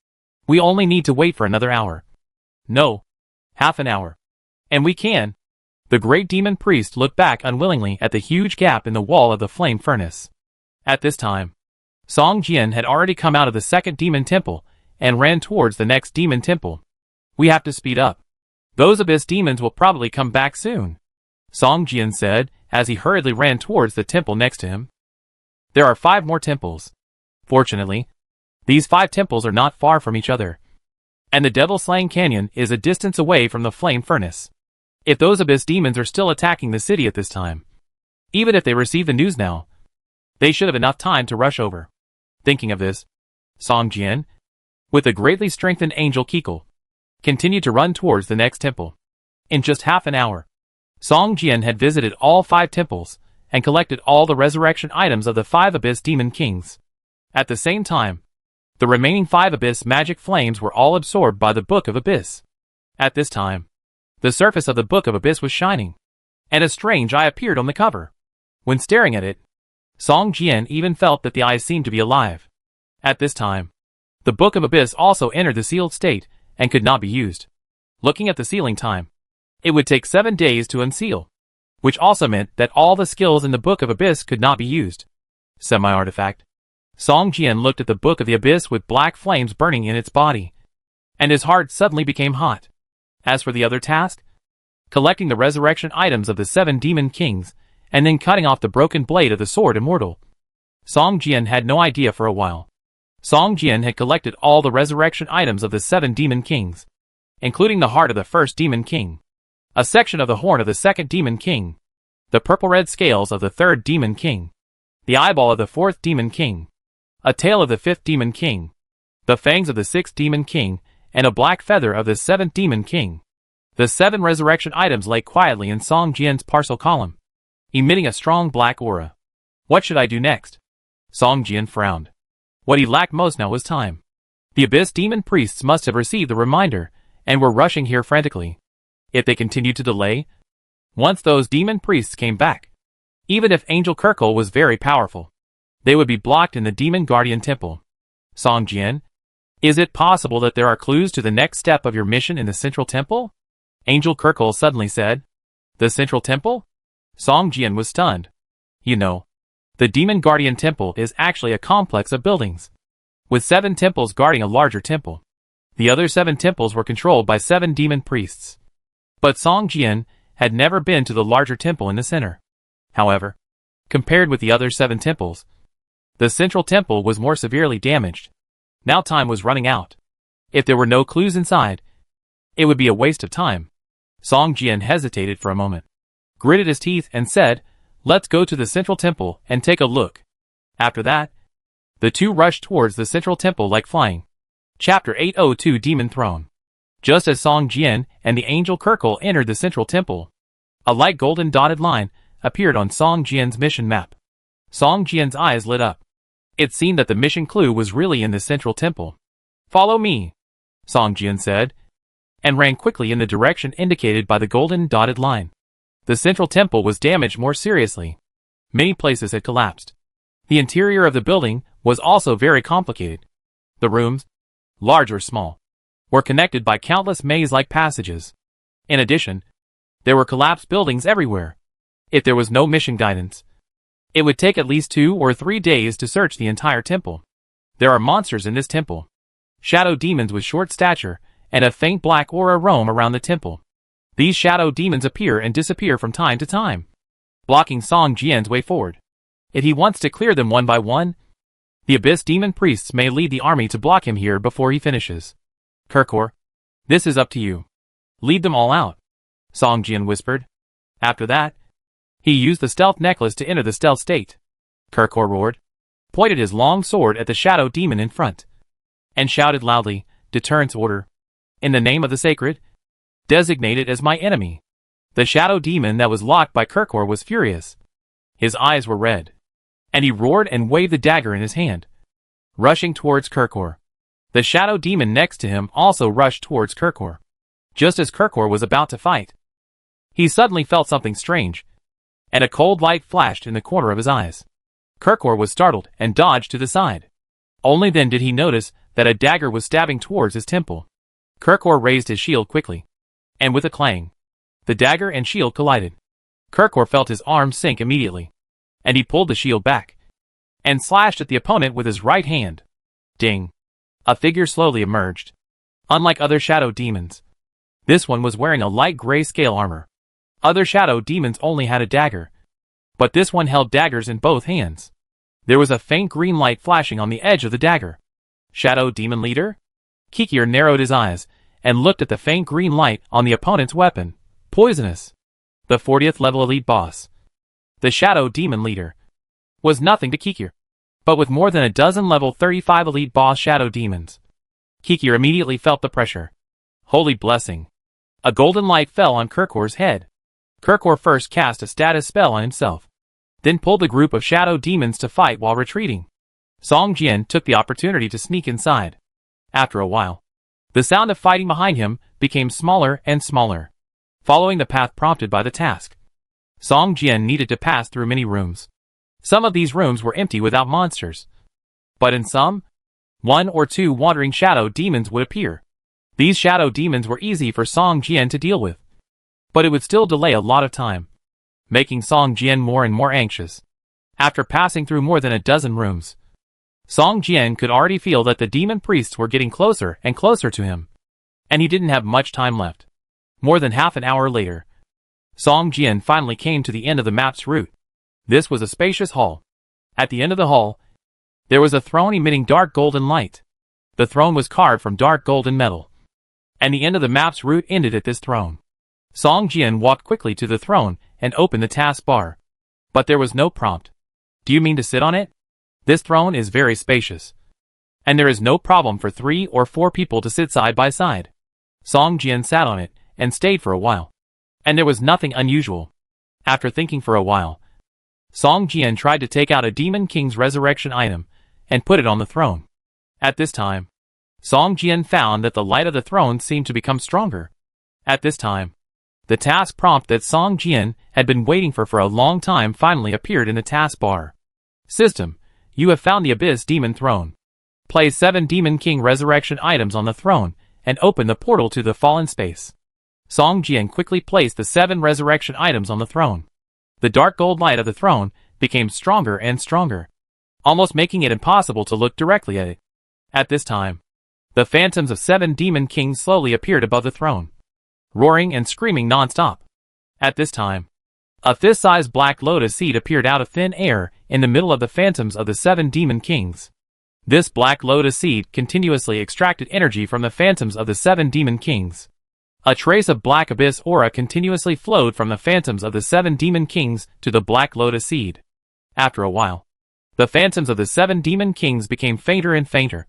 We only need to wait for another hour. No. Half an hour. And we can. The great demon priest looked back unwillingly at the huge gap in the wall of the flame furnace. At this time, Song Jian had already come out of the second demon temple and ran towards the next demon temple. We have to speed up. Those abyss demons will probably come back soon, Song Jian said as he hurriedly ran towards the temple next to him. There are 5 more temples. Fortunately, these 5 temples are not far from each other, and the devil-slaying canyon is a distance away from the flame furnace. If those abyss demons are still attacking the city at this time, even if they receive the news now, they should have enough time to rush over. Thinking of this, Song Jian, with a greatly strengthened angel Kikul, continued to run towards the next temple. In just half an hour, Song Jian had visited all 5 temples and collected all the resurrection items of the 5 abyss demon kings. At the same time, the remaining 5 abyss magic flames were all absorbed by the Book of Abyss. At this time, the surface of the Book of Abyss was shining, and a strange eye appeared on the cover. When staring at it, Song Jian even felt that the eyes seemed to be alive. At this time, the Book of Abyss also entered the sealed state and could not be used. Looking at the sealing time, it would take 7 days to unseal, which also meant that all the skills in the Book of Abyss could not be used. Semi-artifact. Song Jian looked at the Book of the Abyss with black flames burning in its body, and his heart suddenly became hot. As for the other task, collecting the resurrection items of the 7 demon kings, and then cutting off the broken blade of the sword immortal, Song Jian had no idea for a while. Song Jian had collected all the resurrection items of the 7 demon kings, including the heart of the first demon king, a section of the horn of the second demon king, the purple-red scales of the third demon king, the eyeball of the fourth demon king, a tail of the 5th demon king, the fangs of the 6th demon king, and a black feather of the 7th demon king. The 7 resurrection items lay quietly in Song Jian's parcel column, emitting a strong black aura. What should I do next? Song Jian frowned. What he lacked most now was time. The abyss demon priests must have received the reminder and were rushing here frantically. If they continued to delay, once those demon priests came back, even if Angel Kirkle was very powerful, they would be blocked in the Demon Guardian Temple. Song Jian, is it possible that there are clues to the next step of your mission in the Central Temple? Angel Kirkle suddenly said. The Central Temple? Song Jian was stunned. You know, the Demon Guardian Temple is actually a complex of buildings. with 7 temples guarding a larger temple. The other 7 temples were controlled by 7 demon priests. But Song Jian had never been to the larger temple in the center. However, compared with the other 7 temples, the central temple was more severely damaged. Now time was running out. If there were no clues inside, it would be a waste of time. Song Jian hesitated for a moment, gritted his teeth and said, "Let's go to the central temple and take a look." After that, the two rushed towards the central temple like flying. Chapter 802 Demon Throne. Just as Song Jian and the angel Kirkle entered the central temple, a light golden dotted line appeared on Song Jian's mission map. Song Jian's eyes lit up. It seemed that the mission clue was really in the central temple. "Follow me," Song Jian said, and ran quickly in the direction indicated by the golden dotted line. The central temple was damaged more seriously. Many places had collapsed. The interior of the building was also very complicated. The rooms, large or small, were connected by countless maze-like passages. In addition, there were collapsed buildings everywhere. If there was no mission guidance, it would take at least 2 or 3 days to search the entire temple. There are monsters in this temple. Shadow demons with short stature and a faint black aura roam around the temple. These shadow demons appear and disappear from time to time, blocking Song Jian's way forward. If he wants to clear them one by one, the Abyss Demon Priests may lead the army to block him here before he finishes. "Kirkor, this is up to you. Lead them all out," Song Jian whispered. After that, he used the stealth necklace to enter the stealth state. Kirkor roared, pointed his long sword at the shadow demon in front, and shouted loudly, "Deterrence order. In the name of the sacred, designate it as my enemy." The shadow demon that was locked by Kirkor was furious. His eyes were red, and he roared and waved the dagger in his hand, rushing towards Kirkor. The shadow demon next to him also rushed towards Kirkor. Just as Kirkor was about to fight, he suddenly felt something strange, and a cold light flashed in the corner of his eyes. Kirkor was startled and dodged to the side. Only then did he notice that a dagger was stabbing towards his temple. Kirkor raised his shield quickly, and with a clang, the dagger and shield collided. Kirkor felt his arm sink immediately, and he pulled the shield back, and slashed at the opponent with his right hand. Ding! A figure slowly emerged. Unlike other shadow demons, this one was wearing a light gray scale armor. Other shadow demons only had a dagger, but this one held daggers in both hands. There was a faint green light flashing on the edge of the dagger. Shadow demon leader? Kikir narrowed his eyes and looked at the faint green light on the opponent's weapon. Poisonous. The 40th level elite boss, the shadow demon leader, was nothing to Kikir, but with more than a dozen level 35 elite boss shadow demons, Kikir immediately felt the pressure. Holy blessing. A golden light fell on Kirkor's head. Kirkor first cast a status spell on himself, then pulled a group of shadow demons to fight while retreating. Song Jian took the opportunity to sneak inside. After a while, the sound of fighting behind him became smaller and smaller, following the path prompted by the task. Song Jian needed to pass through many rooms. Some of these rooms were empty without monsters, but in some, 1 or 2 wandering shadow demons would appear. These shadow demons were easy for Song Jian to deal with, but it would still delay a lot of time, making Song Jian more and more anxious. After passing through more than a dozen rooms, Song Jian could already feel that the demon priests were getting closer and closer to him, and he didn't have much time left. More than half an hour later, Song Jian finally came to the end of the map's route. This was a spacious hall. At the end of the hall, there was a throne emitting dark golden light. The throne was carved from dark golden metal, and the end of the map's route ended at this throne. Song Jian walked quickly to the throne and opened the taskbar, but there was no prompt. "Do you mean to sit on it? This throne is very spacious, and there is no problem for 3 or 4 people to sit side by side." Song Jian sat on it and stayed for a while, and there was nothing unusual. After thinking for a while, Song Jian tried to take out a Demon King's resurrection item and put it on the throne. At this time, Song Jian found that the light of the throne seemed to become stronger. At this time, the task prompt that Song Jian had been waiting for a long time finally appeared in the taskbar. System, you have found the Abyss Demon Throne. Place 7 Demon King resurrection items on the throne and open the portal to the fallen space. Song Jian quickly placed the 7 resurrection items on the throne. The dark gold light of the throne became stronger and stronger, almost making it impossible to look directly at it. At this time, the phantoms of 7 demon kings slowly appeared above the throne, roaring and screaming non-stop. At this time, a fist-sized black lotus seed appeared out of thin air in the middle of the phantoms of the 7 demon kings. This black lotus seed continuously extracted energy from the phantoms of the 7 demon kings. A trace of black abyss aura continuously flowed from the phantoms of the 7 demon kings to the black lotus seed. After a while, the phantoms of the 7 demon kings became fainter and fainter,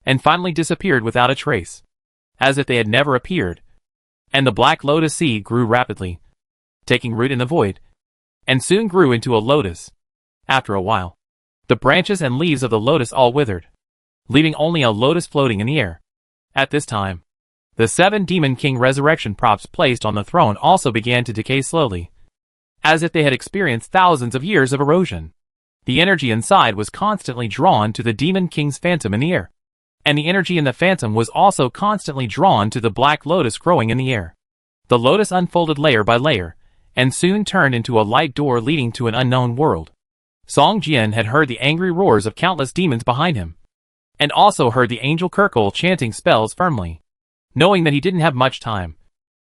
and finally disappeared without a trace, as if they had never appeared. And the black lotus seed grew rapidly, taking root in the void, and soon grew into a lotus. After a while, the branches and leaves of the lotus all withered, leaving only a lotus floating in the air. At this time, the 7 demon king resurrection props placed on the throne also began to decay slowly, as if they had experienced thousands of years of erosion. The energy inside was constantly drawn to the demon king's phantom in the air, and the energy in the phantom was also constantly drawn to the black lotus growing in the air. The lotus unfolded layer by layer, and soon turned into a light door leading to an unknown world. Song Jian had heard the angry roars of countless demons behind him, and also heard the angel Kirkle chanting spells firmly. Knowing that he didn't have much time,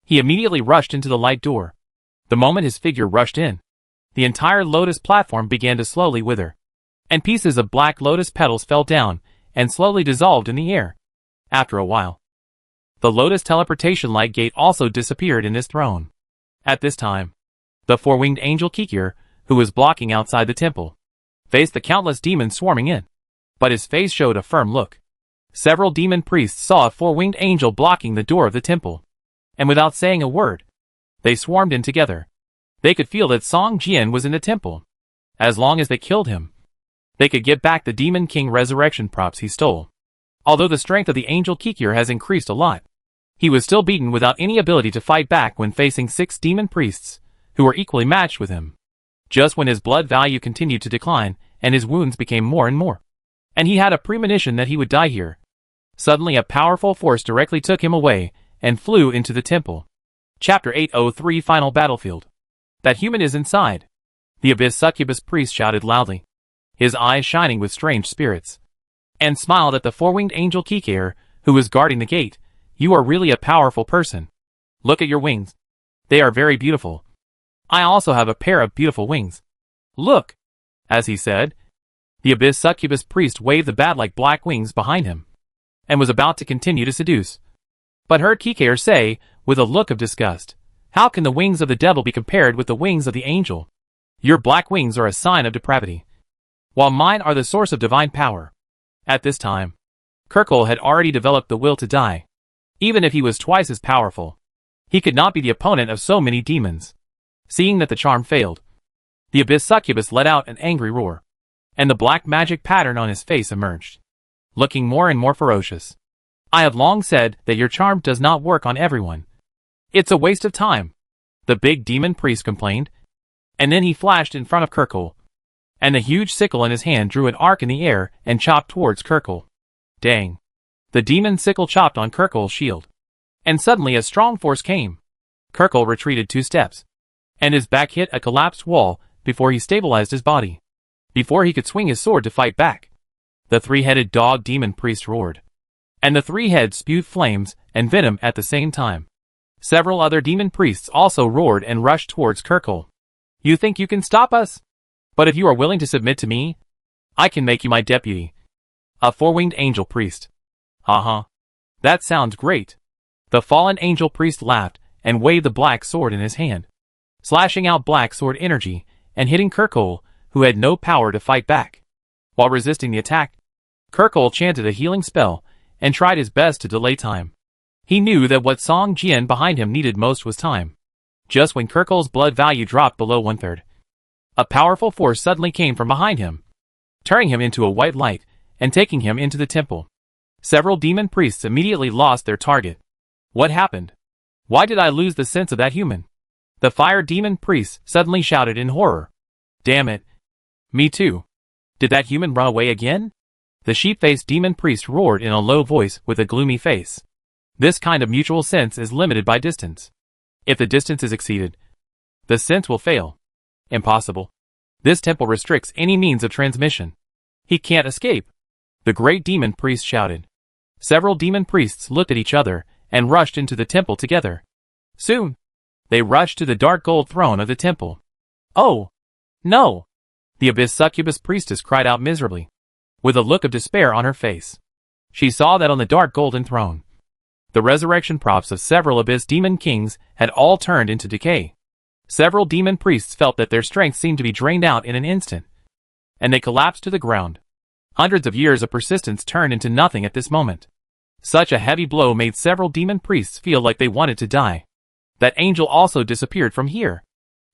he immediately rushed into the light door. The moment his figure rushed in, the entire lotus platform began to slowly wither, and pieces of black lotus petals fell down and slowly dissolved in the air. After a while, the lotus teleportation light gate also disappeared in his throne. At this time, the 4-winged angel Kikir, who was blocking outside the temple, faced the countless demons swarming in, but his face showed a firm look. Several demon priests saw a 4-winged angel blocking the door of the temple, and without saying a word, they swarmed in together. They could feel that Song Jian was in the temple. As long as they killed him, they could get back the demon king resurrection props he stole. Although the strength of the angel Kikir has increased a lot, he was still beaten without any ability to fight back when facing 6 demon priests, who were equally matched with him. Just when his blood value continued to decline, and his wounds became more and more, and he had a premonition that he would die here, suddenly a powerful force directly took him away, and flew into the temple. Chapter 803 Final Battlefield. That human is inside. The Abyss Succubus priest shouted loudly, his eyes shining with strange spirits, and smiled at the 4-winged angel Kikir, who was guarding the gate. You are really a powerful person. Look at your wings. They are very beautiful. I also have a pair of beautiful wings. Look! As he said, the Abyss Succubus priest waved the bat-like black wings behind him, and was about to continue to seduce, but heard Kikir say, with a look of disgust, how can the wings of the devil be compared with the wings of the angel? Your black wings are a sign of depravity, while mine are the source of divine power. At this time, Kirkle had already developed the will to die. Even if he was twice as powerful, he could not be the opponent of so many demons. Seeing that the charm failed, the Abyss Succubus let out an angry roar, and the black magic pattern on his face emerged, looking more and more ferocious. I have long said that your charm does not work on everyone. It's a waste of time, the big demon priest complained, and then he flashed in front of Kirkle, and the huge sickle in his hand drew an arc in the air and chopped towards Kirkle. Dang! The demon sickle chopped on Kirkle's shield, and suddenly a strong force came. Kirkle retreated 2 steps, and his back hit a collapsed wall before he stabilized his body. Before he could swing his sword to fight back, the 3-headed dog demon priest roared, and the 3 heads spewed flames and venom at the same time. Several other demon priests also roared and rushed towards Kirkle. You think you can stop us? But if you are willing to submit to me, I can make you my deputy. A 4-winged angel priest. Haha. That sounds great. The fallen angel priest laughed and waved the black sword in his hand, slashing out black sword energy and hitting Kirkle, who had no power to fight back. While resisting the attack, Kirkle chanted a healing spell and tried his best to delay time. He knew that what Song Jian behind him needed most was time. Just when Kirkle's blood value dropped below 1/3, a powerful force suddenly came from behind him, turning him into a white light and taking him into the temple. Several demon priests immediately lost their target. What happened? Why did I lose the sense of that human? The fire demon priest suddenly shouted in horror. Damn it. Me too. Did that human run away again? The sheep-faced demon priest roared in a low voice with a gloomy face. This kind of mutual sense is limited by distance. If the distance is exceeded, the sense will fail. Impossible. This temple restricts any means of transmission. He can't escape. the great demon priest shouted. Several demon priests looked at each other and rushed into the temple together. Soon, they rushed to the dark gold throne of the temple. Oh, no! The abyss succubus priestess cried out miserably, with a look of despair on her face. She saw that on the dark golden throne, the resurrection props of several abyss demon kings had all turned into decay. Several demon priests felt that their strength seemed to be drained out in an instant, and they collapsed to the ground. Hundreds of years of persistence turned into nothing at this moment. Such a heavy blow made several demon priests feel like they wanted to die. That angel also disappeared from here.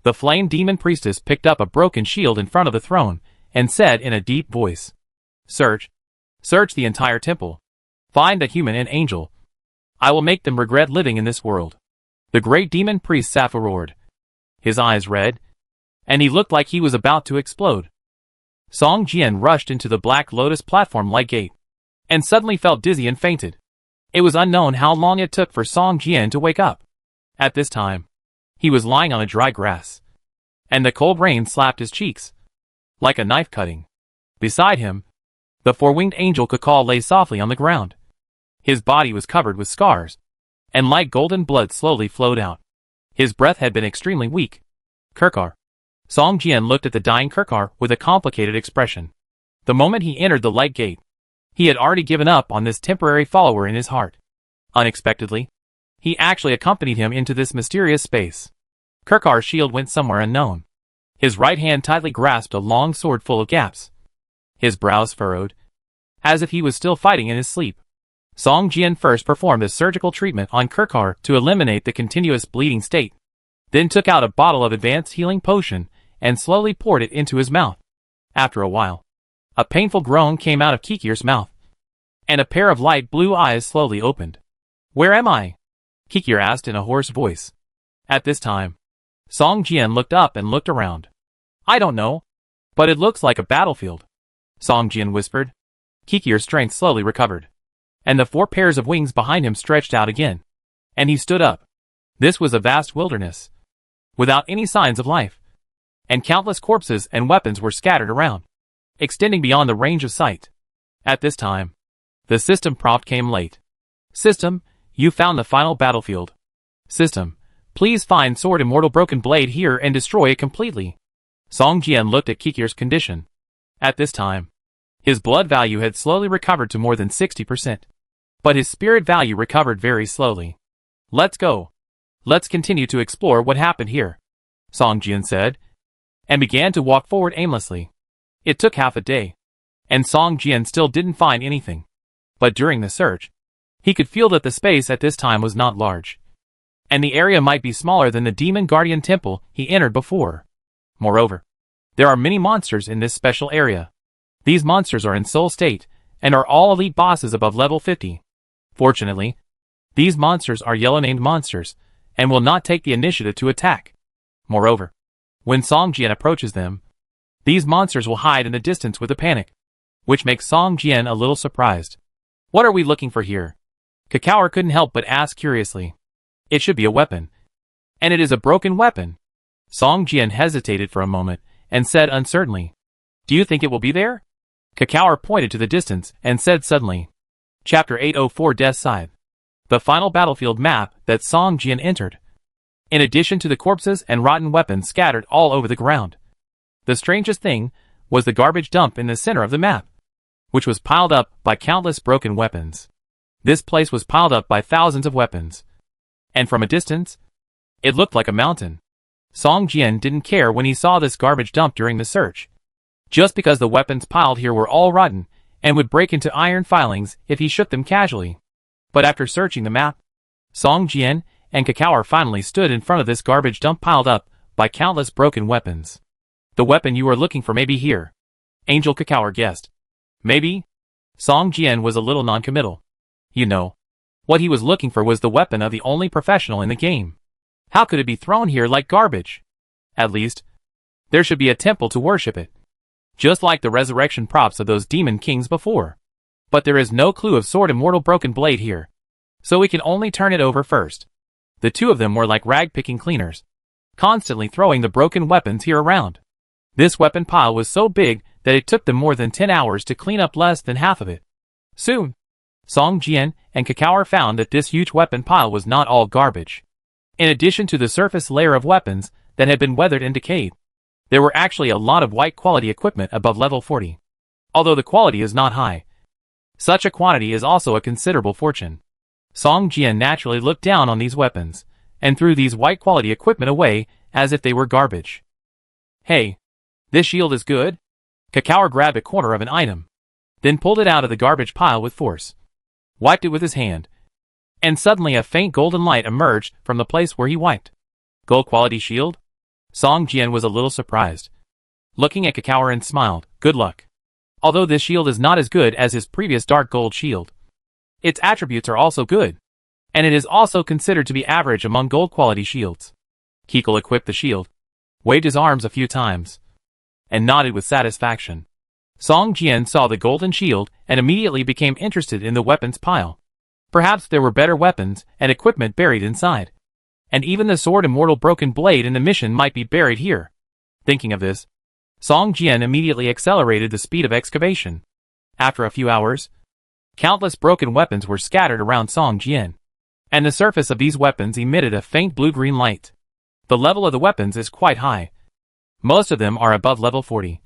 The flame demon priestess picked up a broken shield in front of the throne and said in a deep voice, Search the entire temple. Find a human and angel. I will make them regret living in this world. The great demon priest Sappho roared, his eyes red, and he looked like he was about to explode. Song Jian rushed into the Black Lotus platform light gate, and suddenly felt dizzy and fainted. It was unknown how long it took for Song Jian to wake up. At this time, he was lying on a dry grass, and the cold rain slapped his cheeks, like a knife cutting. Beside him, the four-winged angel Kakal lay softly on the ground. His body was covered with scars, and light golden blood slowly flowed out. His breath had been extremely weak. Kirkar. Song Jian looked at the dying Kirkar with a complicated expression. The moment he entered the light gate, he had already given up on this temporary follower in his heart. Unexpectedly, he actually accompanied him into this mysterious space. Kirkar's shield went somewhere unknown. His right hand tightly grasped a long sword full of gaps. His brows furrowed, as if he was still fighting in his sleep. Song Jian first performed a surgical treatment on Kirkar to eliminate the continuous bleeding state, then took out a bottle of advanced healing potion and slowly poured it into his mouth. After a while, a painful groan came out of Kikir's mouth, and a pair of light blue eyes slowly opened. Where am I? Kikir asked in a hoarse voice. At this time, Song Jian looked up and looked around. I don't know, but it looks like a battlefield, Song Jian whispered. Kikir's strength slowly recovered, and the 4 pairs of wings behind him stretched out again, and he stood up. This was a vast wilderness, without any signs of life, and countless corpses and weapons were scattered around, extending beyond the range of sight. At this time, the system prompt came late. System, you found the final battlefield. System, please find Sword Immortal Broken Blade here and destroy it completely. Song Jian looked at Kikir's condition. At this time, his blood value had slowly recovered to more than 60%. But his spirit value recovered very slowly. Let's go. Let's continue to explore what happened here, Song Jian said, and began to walk forward aimlessly. It took half a day, and Song Jian still didn't find anything. But during the search, he could feel that the space at this time was not large, and the area might be smaller than the Demon Guardian Temple he entered before. Moreover, there are many monsters in this special area. These monsters are in soul state, and are all elite bosses above level 50. Fortunately, these monsters are yellow-named monsters, and will not take the initiative to attack. Moreover, when Song Jian approaches them, these monsters will hide in the distance with a panic, which makes Song Jian a little surprised. What are we looking for here? Kakao couldn't help but ask curiously. It should be a weapon. And it is a broken weapon. Song Jian hesitated for a moment, and said uncertainly, Do you think it will be there? Kakao pointed to the distance, and said suddenly, Chapter 804 Death Scythe. The final battlefield map that Song Jian entered. In addition to the corpses and rotten weapons scattered all over the ground, the strangest thing was the garbage dump in the center of the map, which was piled up by countless broken weapons. This place was piled up by thousands of weapons, and from a distance, it looked like a mountain. Song Jian didn't care when he saw this garbage dump during the search, just because the weapons piled here were all rotten and would break into iron filings if he shook them casually. But after searching the map, Song Jian and Kakao finally stood in front of this garbage dump piled up by countless broken weapons. The weapon you are looking for may be here, Angel Kakao guessed. Maybe? Song Jian was a little non-committal. You know, what he was looking for was the weapon of the only professional in the game. How could it be thrown here like garbage? At least, there should be a temple to worship it, just like the resurrection props of those demon kings before. But there is no clue of Sword Immortal Broken Blade here, so we can only turn it over first. The two of them were like rag-picking cleaners, constantly throwing the broken weapons here around. This weapon pile was so big that it took them more than 10 hours to clean up less than half of it. Soon, Song Jian and Kakao found that this huge weapon pile was not all garbage. In addition to the surface layer of weapons that had been weathered and decayed, there were actually a lot of white quality equipment above level 40. Although the quality is not high, such a quantity is also a considerable fortune. Song Jian naturally looked down on these weapons, and threw these white quality equipment away as if they were garbage. Hey, this shield is good? Kakao grabbed a corner of an item, then pulled it out of the garbage pile with force, wiped it with his hand, and suddenly a faint golden light emerged from the place where he wiped. Gold quality shield? Song Jian was a little surprised, looking at Kakao and smiled. Good luck. Although this shield is not as good as his previous dark gold shield, its attributes are also good, and it is also considered to be average among gold quality shields. Kiko equipped the shield, waved his arms a few times, and nodded with satisfaction. Song Jian saw the golden shield and immediately became interested in the weapons pile. Perhaps there were better weapons and equipment buried inside, and even the sword immortal broken blade in the mission might be buried here. Thinking of this, Song Jian immediately accelerated the speed of excavation. After a few hours, countless broken weapons were scattered around Song Jian, and the surface of these weapons emitted a faint blue-green light. The level of the weapons is quite high. Most of them are above level 40.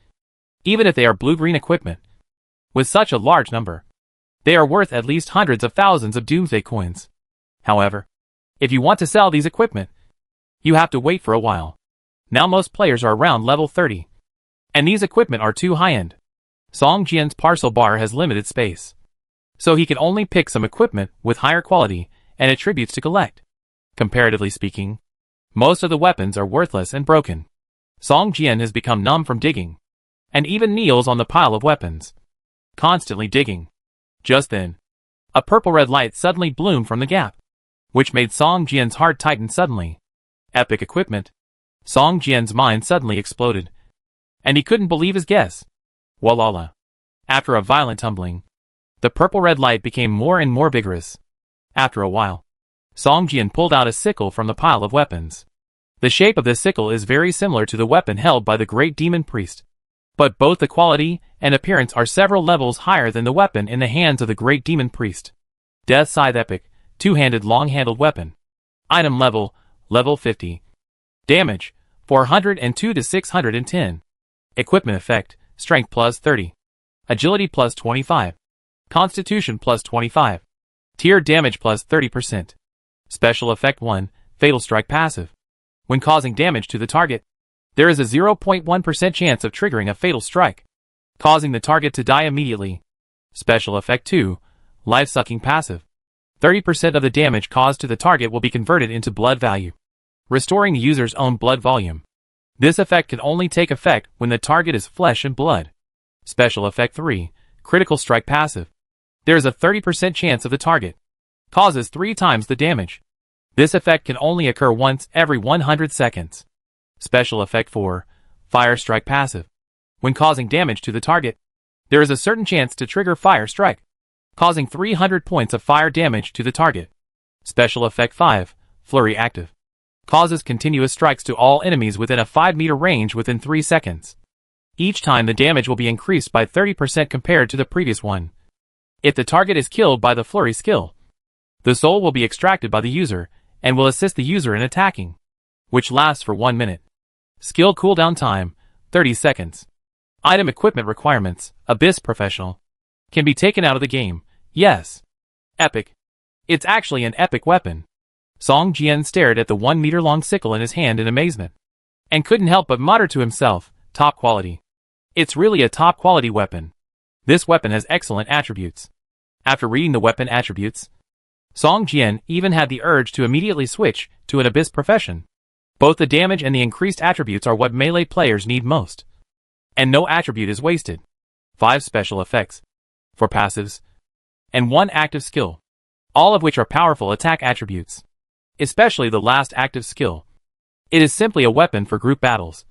Even if they are blue-green equipment, with such a large number, they are worth at least hundreds of thousands of Doomsday coins. However, if you want to sell these equipment, you have to wait for a while. Now most players are around level 30. And these equipment are too high-end. Song Jian's parcel bar has limited space, so he can only pick some equipment with higher quality and attributes to collect. Comparatively speaking, most of the weapons are worthless and broken. Song Jian has become numb from digging, and even kneels on the pile of weapons, constantly digging. Just then, a purple-red light suddenly bloomed from the gap, which made Song Jian's heart tighten suddenly. Epic equipment. Song Jian's mind suddenly exploded, and he couldn't believe his guess. Walala. After a violent tumbling, the purple-red light became more and more vigorous. After a while, Song Jian pulled out a sickle from the pile of weapons. The shape of this sickle is very similar to the weapon held by the great demon priest, but both the quality and appearance are several levels higher than the weapon in the hands of the great demon priest. Death Scythe Epic, two-handed long-handled weapon. Item level, level 50. Damage, 402 to 610. Equipment effect, strength plus 30. Agility plus 25. Constitution plus 25. Tier damage plus 30%. Special effect 1, Fatal Strike passive. When causing damage to the target, there is a 0.1% chance of triggering a fatal strike, causing the target to die immediately. Special effect 2, Life-sucking passive. 30% of the damage caused to the target will be converted into blood value, restoring the user's own blood volume. This effect can only take effect when the target is flesh and blood. Special effect 3, Critical Strike passive. There is a 30% chance of the target causes 3 times the damage. This effect can only occur once every 100 seconds. Special effect 4, Fire Strike passive. When causing damage to the target, there is a certain chance to trigger Fire Strike, causing 300 points of fire damage to the target. Special effect 5, Flurry active. Causes continuous strikes to all enemies within a 5-meter range within 3 seconds. Each time the damage will be increased by 30% compared to the previous one. If the target is killed by the Flurry skill, the soul will be extracted by the user and will assist the user in attacking, which lasts for 1 minute. Skill cooldown time, 30 seconds. Item equipment requirements, Abyss Professional. Can be taken out of the game, yes. Epic. It's actually an epic weapon. Song Jian stared at the 1-meter-long sickle in his hand in amazement, and couldn't help but mutter to himself, top quality. It's really a top quality weapon. This weapon has excellent attributes. After reading the weapon attributes, Song Jian even had the urge to immediately switch to an Abyss Profession. Both the damage and the increased attributes are what melee players need most, and no attribute is wasted. 5 special effects, 4 passives, and 1 active skill, all of which are powerful attack attributes. Especially the last active skill. It is simply a weapon for group battles,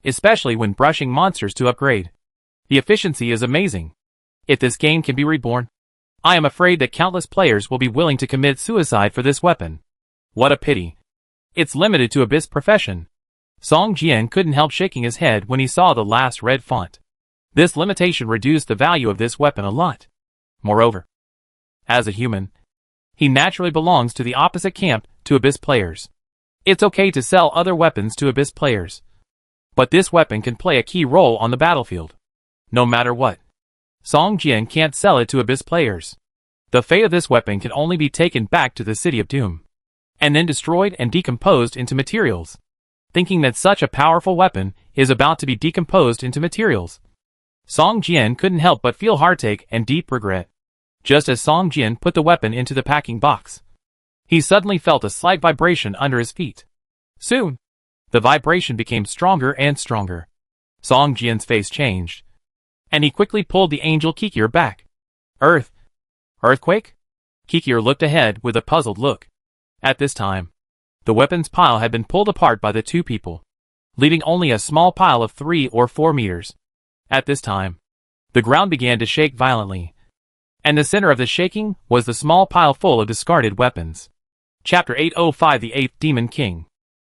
especially when brushing monsters to upgrade. The efficiency is amazing. If this game can be reborn, I am afraid that countless players will be willing to commit suicide for this weapon. What a pity. It's limited to Abyss Profession. Song Jian couldn't help shaking his head when he saw the last red font. This limitation reduced the value of this weapon a lot. Moreover, as a human, he naturally belongs to the opposite camp to Abyss players. It's okay to sell other weapons to Abyss players, but this weapon can play a key role on the battlefield. No matter what, Song Jian can't sell it to Abyss players. The fate of this weapon can only be taken back to the City of Doom, and then destroyed and decomposed into materials. Thinking that such a powerful weapon is about to be decomposed into materials, Song Jian couldn't help but feel heartache and deep regret. Just as Song Jian put the weapon into the packing box, he suddenly felt a slight vibration under his feet. Soon, the vibration became stronger and stronger. Song Jian's face changed, and he quickly pulled the angel Kikir back. Earthquake? Kikir looked ahead with a puzzled look. At this time, the weapons pile had been pulled apart by the two people, leaving only a small pile of 3 or 4 meters. At this time, the ground began to shake violently, and the center of the shaking was the small pile full of discarded weapons. Chapter 805 The Eighth Demon King.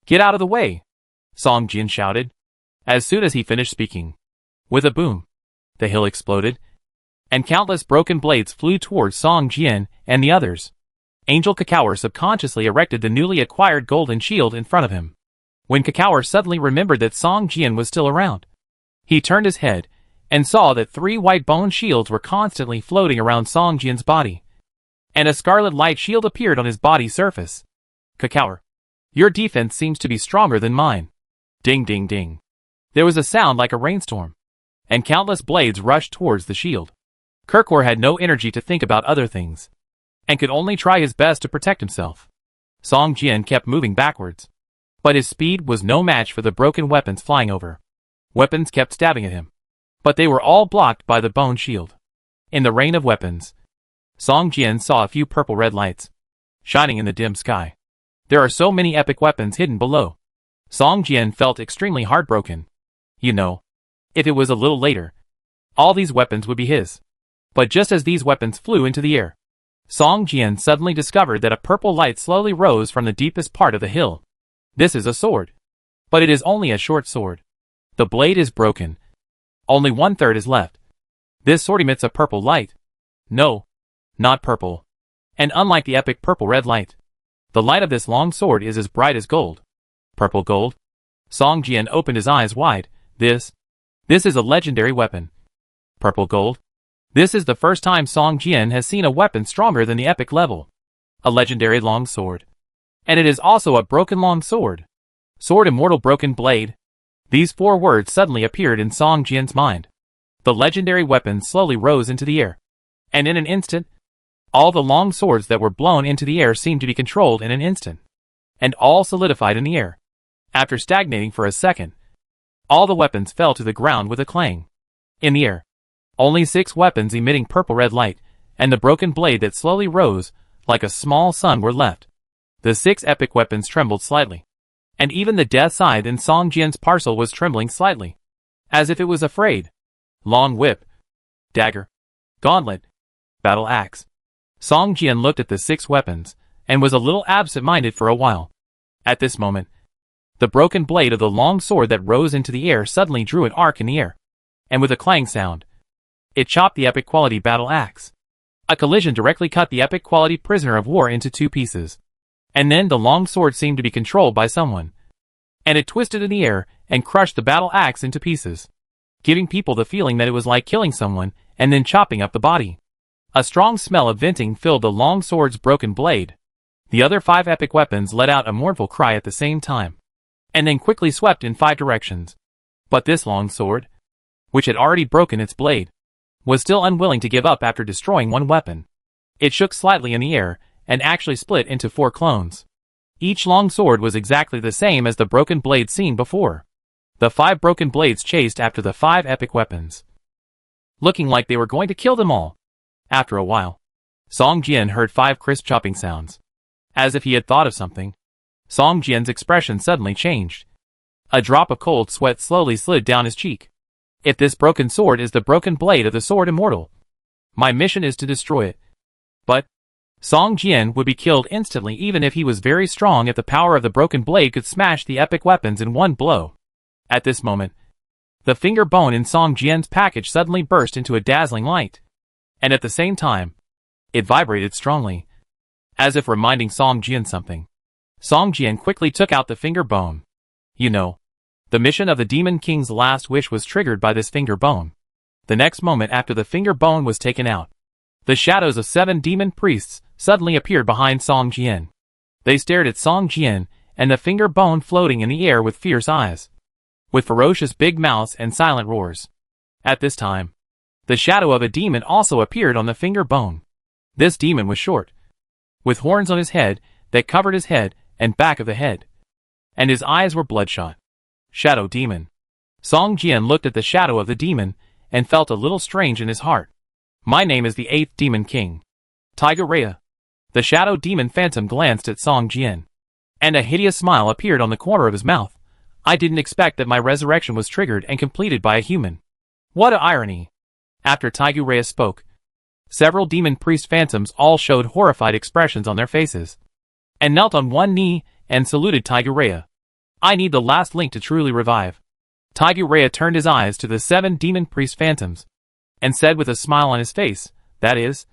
Get out of the way! Song Jian shouted, as soon as he finished speaking. With a boom, the hill exploded, and countless broken blades flew towards Song Jian and the others. Angel Kakaor subconsciously erected the newly acquired golden shield in front of him. When Kakaor suddenly remembered that Song Jian was still around, he turned his head and saw that 3 white bone shields were constantly floating around Song Jian's body, and a scarlet light shield appeared on his body surface. Kakaor, your defense seems to be stronger than mine. Ding ding ding. There was a sound like a rainstorm, and countless blades rushed towards the shield. Kakaor had no energy to think about other things, and could only try his best to protect himself. Song Jian kept moving backwards, but his speed was no match for the broken weapons flying over. Weapons kept stabbing at him, but they were all blocked by the bone shield. In the rain of weapons, Song Jian saw a few purple-red lights shining in the dim sky. There are so many epic weapons hidden below. Song Jian felt extremely heartbroken. You know, if it was a little later, all these weapons would be his. But just as these weapons flew into the air, Song Jian suddenly discovered that a purple light slowly rose from the deepest part of the hill. This is a sword, but it is only a short sword. The blade is broken. Only 1/3 is left. This sword emits a purple light. No, not purple. And unlike the epic purple-red light, the light of this long sword is as bright as gold. Purple gold? Song Jian opened his eyes wide. This is a legendary weapon. Purple gold? This is the first time Song Jian has seen a weapon stronger than the epic level. A legendary long sword. And it is also a broken long sword. Sword immortal broken blade. These 4 words suddenly appeared in Song Jian's mind. The legendary weapon slowly rose into the air, and in an instant, all the long swords that were blown into the air seemed to be controlled in an instant, and all solidified in the air. After stagnating for a second, all the weapons fell to the ground with a clang. In the air, only 6 weapons emitting purple-red light, and the broken blade that slowly rose, like a small sun, were left. The 6 epic weapons trembled slightly, and even the death scythe in Song Jian's parcel was trembling slightly, as if it was afraid. Long whip, dagger, gauntlet, battle axe. Song Jian looked at the 6 weapons, and was a little absent-minded for a while. At this moment, the broken blade of the long sword that rose into the air suddenly drew an arc in the air, and with a clang sound, it chopped the epic quality battle axe. A collision directly cut the epic quality prisoner of war into 2 pieces. And then the long sword seemed to be controlled by someone, and it twisted in the air and crushed the battle axe into pieces, giving people the feeling that it was like killing someone and then chopping up the body. A strong smell of venting filled the long sword's broken blade. The other 5 epic weapons let out a mournful cry at the same time, and then quickly swept in 5 directions. But this long sword, which had already broken its blade, was still unwilling to give up after destroying 1 weapon. It shook slightly in the air, and actually split into 4 clones. Each long sword was exactly the same as the broken blade seen before. The 5 broken blades chased after the 5 epic weapons, looking like they were going to kill them all. After a while, Song Jian heard 5 crisp chopping sounds. As if he had thought of something, Song Jian's expression suddenly changed. A drop of cold sweat slowly slid down his cheek. If this broken sword is the broken blade of the sword immortal, my mission is to destroy it. But Song Jian would be killed instantly even if he was very strong, if the power of the broken blade could smash the epic weapons in 1 blow. At this moment, The finger bone in Song Jian's package suddenly burst into a dazzling light. And at the same time, it vibrated strongly, as if reminding Song Jian something. Song Jian quickly took out the finger bone. You know, the mission of the Demon King's last wish was triggered by this finger bone. The next moment after the finger bone was taken out, the shadows of 7 demon priests suddenly appeared behind Song Jian. They stared at Song Jian and the finger bone floating in the air with fierce eyes, with ferocious big mouths and silent roars. At this time, the shadow of a demon also appeared on the finger bone. This demon was short, with horns on his head that covered his head and back of the head, and his eyes were bloodshot. Shadow Demon. Song Jian looked at the shadow of the demon and felt a little strange in his heart. My name is the 8th Demon King, Tiger Rhea. The shadow demon phantom glanced at Song Jian, and a hideous smile appeared on the corner of his mouth. I didn't expect that my resurrection was triggered and completed by a human. What a irony! After Tiger Rhea spoke, several demon priest phantoms all showed horrified expressions on their faces, and knelt on one knee and saluted Tiger Rhea. I need the last link to truly revive. Tiger Rhea turned his eyes to the 7 demon priest phantoms, and said with a smile on his face, that is,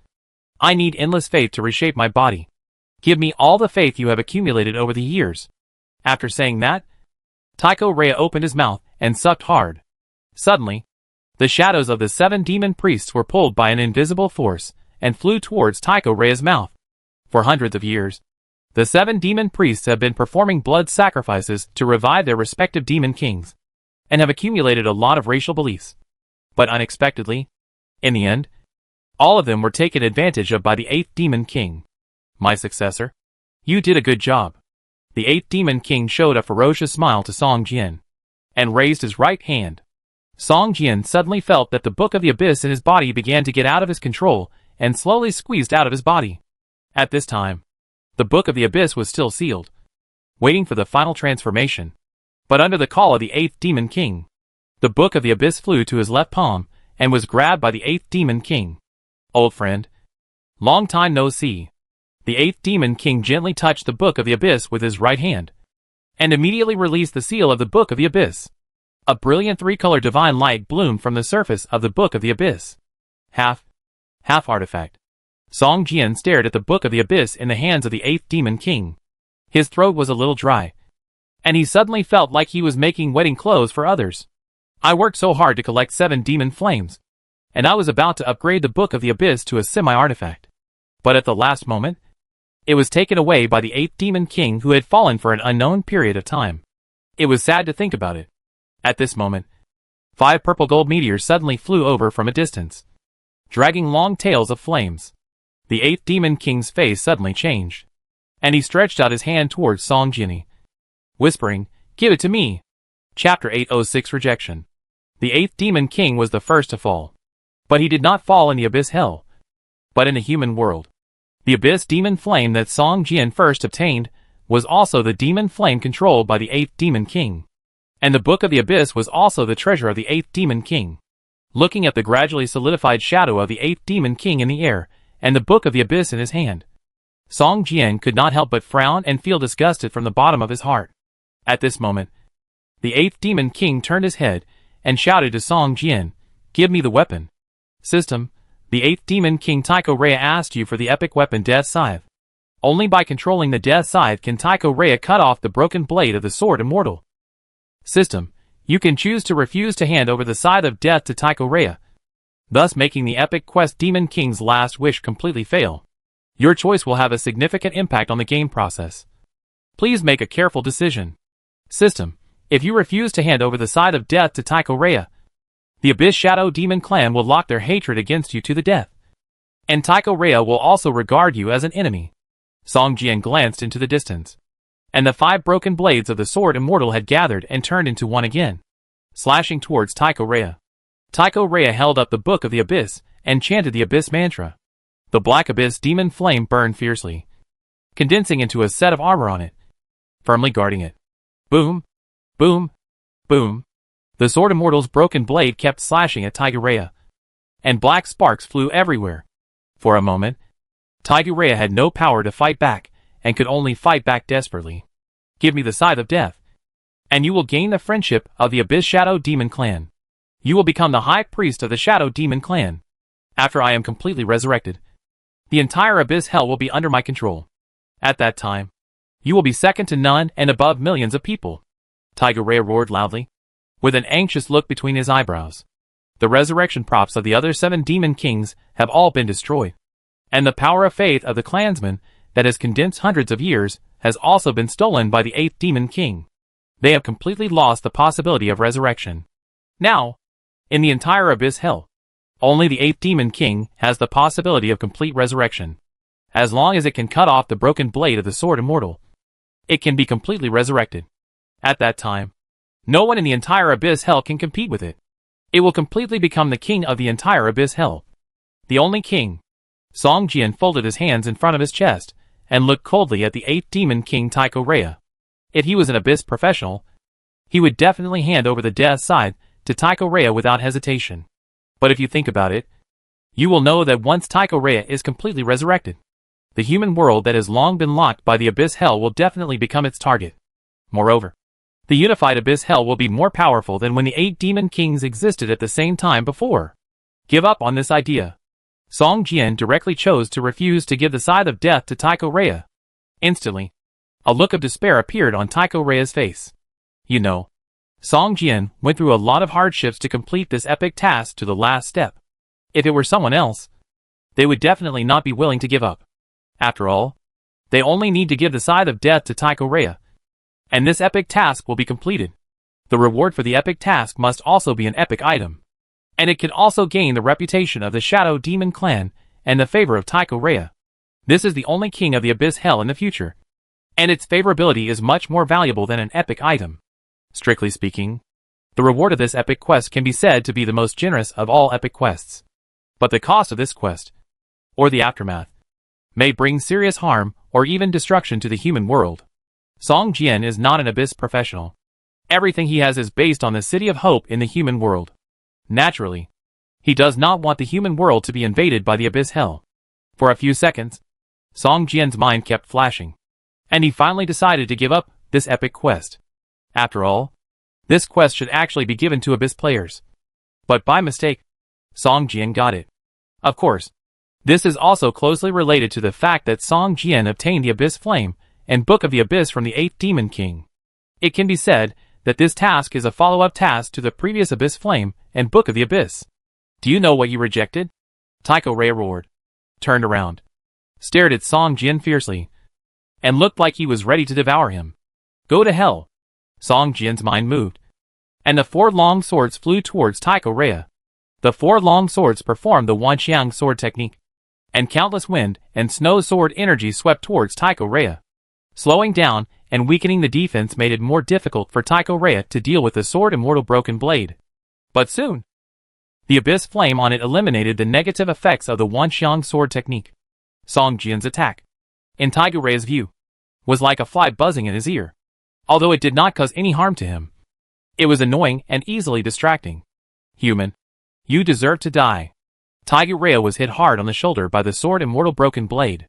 I need endless faith to reshape my body. Give me all the faith you have accumulated over the years. After saying that, Tycho Rhea opened his mouth and sucked hard. Suddenly, the shadows of the 7 demon priests were pulled by an invisible force and flew towards Tycho Rhea's mouth. For hundreds of years, the 7 demon priests have been performing blood sacrifices to revive their respective demon kings, and have accumulated a lot of racial beliefs. But unexpectedly, in the end, all of them were taken advantage of by the 8th Demon King. My successor? You did a good job. The 8th Demon King showed a ferocious smile to Song Jian, and raised his right hand. Song Jian suddenly felt that the Book of the Abyss in his body began to get out of his control, and slowly squeezed out of his body. At this time, the Book of the Abyss was still sealed, waiting for the final transformation. But under the call of the 8th Demon King, the Book of the Abyss flew to his left palm, and was grabbed by the 8th Demon King. Old friend. Long time no see. The 8th Demon King gently touched the Book of the Abyss with his right hand, and immediately released the seal of the Book of the Abyss. A brilliant 3-color divine light bloomed from the surface of the Book of the Abyss. Half artifact. Song Jian stared at the Book of the Abyss in the hands of the 8th Demon King. His throat was a little dry, and he suddenly felt like he was making wedding clothes for others. I worked so hard to collect 7 demon flames, and I was about to upgrade the Book of the Abyss to a semi-artifact. But at the last moment, it was taken away by the 8th Demon King, who had fallen for an unknown period of time. It was sad to think about it. At this moment, 5 purple gold meteors suddenly flew over from a distance, dragging long tails of flames. The 8th Demon King's face suddenly changed, and he stretched out his hand towards Song Jian, whispering, "Give it to me." Chapter 806 Rejection. The 8th Demon King was the first to fall. But he did not fall in the Abyss Hell, but in a human world. The Abyss Demon Flame that Song Jian first obtained was also the demon flame controlled by the 8th Demon King. And the Book of the Abyss was also the treasure of the 8th Demon King. Looking at the gradually solidified shadow of the 8th Demon King in the air, and the Book of the Abyss in his hand, Song Jian could not help but frown and feel disgusted from the bottom of his heart. At this moment, the 8th Demon King turned his head and shouted to Song Jian, "Give me the weapon." System, the 8th Demon King Tycho Rhea asked you for the epic weapon Death Scythe. Only by controlling the Death Scythe can Tycho Rhea cut off the broken blade of the Sword Immortal. System, you can choose to refuse to hand over the Scythe of Death to Tycho Rhea, thus making the epic quest Demon King's last wish completely fail. Your choice will have a significant impact on the game process. Please make a careful decision. System, if you refuse to hand over the Scythe of Death to Tycho Rhea, the Abyss Shadow Demon Clan will lock their hatred against you to the death, and Tycho Rhea will also regard you as an enemy. Song Jian glanced into the distance, and the 5 broken blades of the Sword Immortal had gathered and turned into one again, slashing towards Tycho Rhea. Tycho Rhea held up the Book of the Abyss and chanted the Abyss mantra. The Black Abyss Demon Flame burned fiercely, condensing into a set of armor on it, firmly guarding it. Boom! Boom! Boom! The Sword Immortal's broken blade kept slashing at Tycho Rhea, and black sparks flew everywhere. For a moment, Tycho Rhea had no power to fight back, and could only fight back desperately. Give me the Scythe of Death, and you will gain the friendship of the Abyss Shadow Demon Clan. You will become the high priest of the Shadow Demon clan. After I am completely resurrected, the entire Abyss Hell will be under my control. At that time, you will be second to none and above millions of people. Tiger Ray roared loudly, with an anxious look between his eyebrows. The resurrection props of the other 7 demon kings have all been destroyed, and the power of faith of the clansmen that has condensed hundreds of years has also been stolen by the 8th demon king. They have completely lost the possibility of resurrection. Now, in the entire Abyss Hell, only the 8th demon king has the possibility of complete resurrection. As long as it can cut off the broken blade of the sword immortal, it can be completely resurrected. At that time, no one in the entire Abyss Hell can compete with it. It will completely become the king of the entire Abyss Hell. The only king. Song Jian folded his hands in front of his chest and looked coldly at the 8th demon king Tycho Rhea. If he was an Abyss professional, he would definitely hand over the death side to Tycho Rhea without hesitation. But if you think about it, you will know that once Tycho Rhea is completely resurrected, the human world that has long been locked by the Abyss Hell will definitely become its target. Moreover, the unified Abyss Hell will be more powerful than when the 8 demon kings existed at the same time before. Give up on this idea. Song Jian directly chose to refuse to give the scythe of death to Tycho Rhea. Instantly, a look of despair appeared on Tycho Rhea's face. You know, Song Jian went through a lot of hardships to complete this epic task to the last step. If it were someone else, they would definitely not be willing to give up. After all, they only need to give the scythe of death to Tycho Rhea, and this epic task will be completed. The reward for the epic task must also be an epic item, and it can also gain the reputation of the Shadow Demon clan and the favor of Tycho Rhea. This is the only king of the Abyss Hell in the future, and its favorability is much more valuable than an epic item. Strictly speaking, the reward of this epic quest can be said to be the most generous of all epic quests. But the cost of this quest, or the aftermath, may bring serious harm or even destruction to the human world. Song Jian is not an Abyss professional. Everything he has is based on the City of Hope in the human world. Naturally, he does not want the human world to be invaded by the Abyss Hell. For a few seconds, Song Jian's mind kept flashing, and he finally decided to give up this epic quest. After all, this quest should actually be given to Abyss players. But by mistake, Song Jian got it. Of course, this is also closely related to the fact that Song Jian obtained the Abyss Flame and Book of the Abyss from the 8th Demon King. It can be said that this task is a follow-up task to the previous Abyss Flame and Book of the Abyss. Do you know what you rejected? Tycho Rhea roared, turned around, stared at Song Jian fiercely, and looked like he was ready to devour him. Go to hell. Song Jian's mind moved, and the 4 long swords flew towards Tycho Rhea. The 4 long swords performed the Wanxiang sword technique, and countless wind and snow sword energy swept towards Tycho Rhea. Slowing down and weakening the defense made it more difficult for Tycho Rhea to deal with the sword immortal broken blade. But soon, the Abyss Flame on it eliminated the negative effects of the Wanxiang sword technique. Song Jian's attack, in Tycho Rhea's view, was like a fly buzzing in his ear. Although it did not cause any harm to him, it was annoying and easily distracting. Human, you deserve to die. Tycho Rhea was hit hard on the shoulder by the sword immortal broken blade.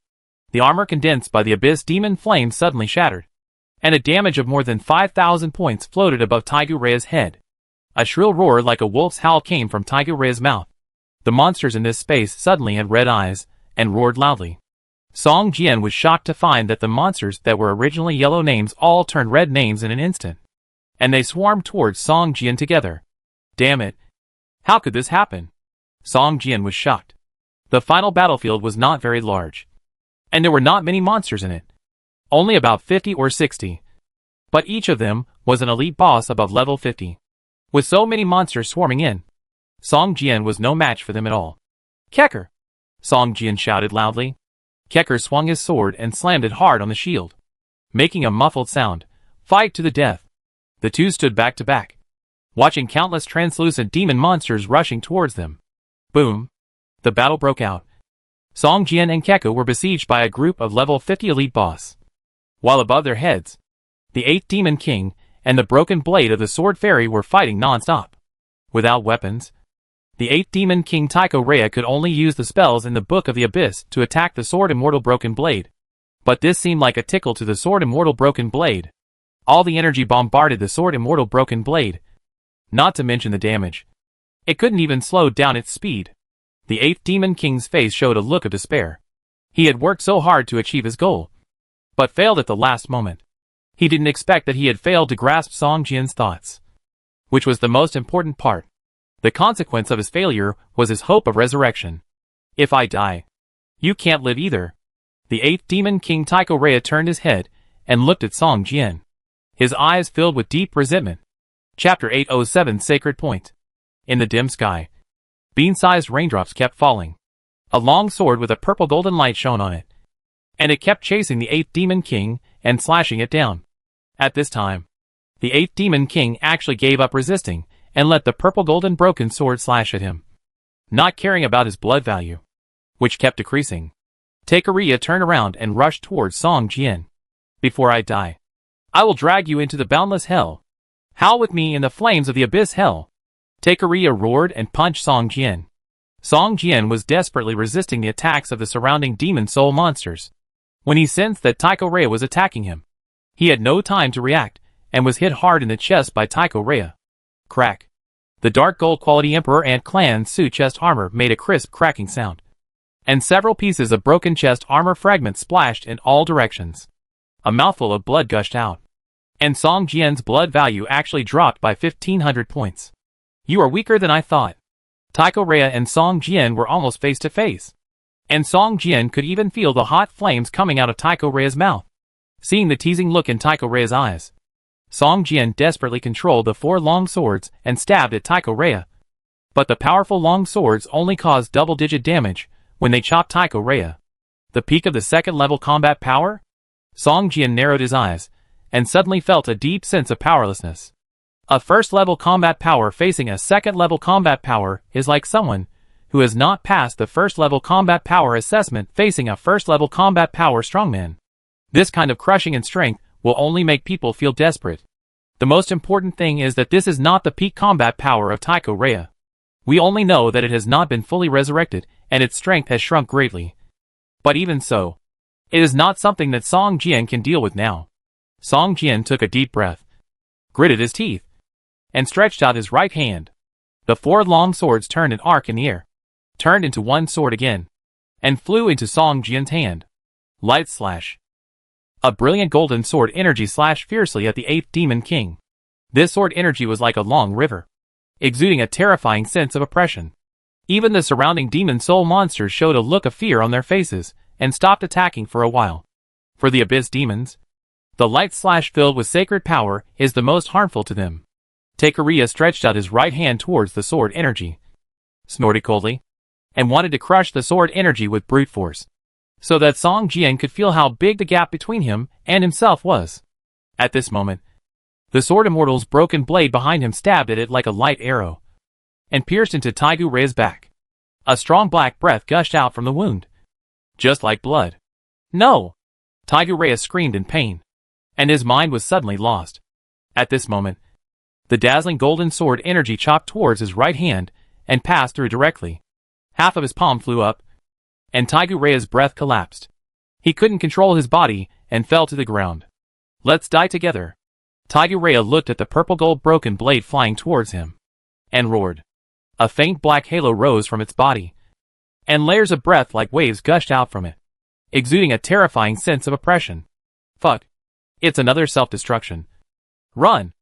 The armor condensed by the Abyss Demon Flame suddenly shattered, and a damage of more than 5,000 points floated above Tycho Rhea's head. A shrill roar like a wolf's howl came from Tycho Rhea's mouth. The monsters in this space suddenly had red eyes and roared loudly. Song Jian was shocked to find that the monsters that were originally yellow names all turned red names in an instant, and they swarmed towards Song Jian together. Damn it! How could this happen? Song Jian was shocked. The final battlefield was not very large, and there were not many monsters in it. Only about 50 or 60. But each of them was an elite boss above level 50. With so many monsters swarming in, Song Jian was no match for them at all. Kecker! Song Jian shouted loudly. Kecker swung his sword and slammed it hard on the shield, making a muffled sound. Fight to the death. The two stood back to back, watching countless translucent demon monsters rushing towards them. Boom! The battle broke out. Song Jian and Kecker were besieged by a group of level 50 elite boss, while above their heads, the 8th Demon King and the broken blade of the Sword Fairy were fighting non-stop. Without weapons, the 8th Demon King Tycho Rhea could only use the spells in the Book of the Abyss to attack the Sword Immortal Broken Blade. But this seemed like a tickle to the Sword Immortal Broken Blade. All the energy bombarded the Sword Immortal Broken Blade, not to mention the damage. It couldn't even slow down its speed. The 8th Demon King's face showed a look of despair. He had worked so hard to achieve his goal, but failed at the last moment. He didn't expect that he had failed to grasp Song Jian's thoughts, which was the most important part. The consequence of his failure was his hope of resurrection. If I die, you can't live either. The 8th Demon King Tycho Rhea turned his head and looked at Song Jian. His eyes filled with deep resentment. Chapter 807 Sacred Point. In the dim sky, bean-sized raindrops kept falling. A long sword with a purple golden light shone on it, and it kept chasing the 8th Demon King and slashing it down. At this time, the 8th Demon King actually gave up resisting and let the purple golden broken sword slash at him, not caring about his blood value, which kept decreasing. Takeria turned around and rushed towards Song Jian. Before I die, I will drag you into the boundless hell. Howl with me in the flames of the abyss hell. Takeria roared and punched Song Jian. Song Jian was desperately resisting the attacks of the surrounding demon soul monsters. When he sensed that Tycho Rhea was attacking him, he had no time to react and was hit hard in the chest by Tycho Rhea. Crack. The dark gold quality Emperor Ant Clan suit chest armor made a crisp cracking sound, and several pieces of broken chest armor fragments splashed in all directions. A mouthful of blood gushed out, and Song Jian's blood value actually dropped by 1,500 points. You are weaker than I thought. Tycho Rhea and Song Jian were almost face to face, and Song Jian could even feel the hot flames coming out of Tycho Rhea's mouth. Seeing the teasing look in Tycho Rhea's eyes, Song Jian desperately controlled the 4 long swords and stabbed at Tycho Rhea. But the powerful long swords only caused double-digit damage when they chopped Tycho Rhea. The peak of the 2nd level combat power? Song Jian narrowed his eyes and suddenly felt a deep sense of powerlessness. A 1st level combat power facing a 2nd level combat power is like someone who has not passed the 1st level combat power assessment facing a 1st level combat power strongman. This kind of crushing in strength will only make people feel desperate. The most important thing is that this is not the peak combat power of Tycho Rhea. We only know that it has not been fully resurrected and its strength has shrunk greatly. But even so, it is not something that Song Jian can deal with now. Song Jian took a deep breath, gritted his teeth, and stretched out his right hand. The 4 long swords turned an arc in the air, turned into one sword again, and flew into Song Jian's hand. Light slash. A brilliant golden sword energy slashed fiercely at the 8th Demon King. This sword energy was like a long river, exuding a terrifying sense of oppression. Even the surrounding demon soul monsters showed a look of fear on their faces and stopped attacking for a while. For the abyss demons, the light slash filled with sacred power is the most harmful to them. Takeria stretched out his right hand towards the sword energy, snorted coldly, and wanted to crush the sword energy with brute force, so that Song Jian could feel how big the gap between him and himself was. At this moment, the sword immortal's broken blade behind him stabbed at it like a light arrow, and pierced into Tycho Rhea's back. A strong black breath gushed out from the wound, just like blood. No! Tycho Rhea screamed in pain, and his mind was suddenly lost. At this moment, the dazzling golden sword energy chopped towards his right hand and passed through directly. Half of his palm flew up, and Tycho Rhea's breath collapsed. He couldn't control his body and fell to the ground. Let's die together. Tycho Rhea looked at the purple gold broken blade flying towards him, and roared. A faint black halo rose from its body, and layers of breath like waves gushed out from it, exuding a terrifying sense of oppression. Fuck. It's another self-destruction. Run!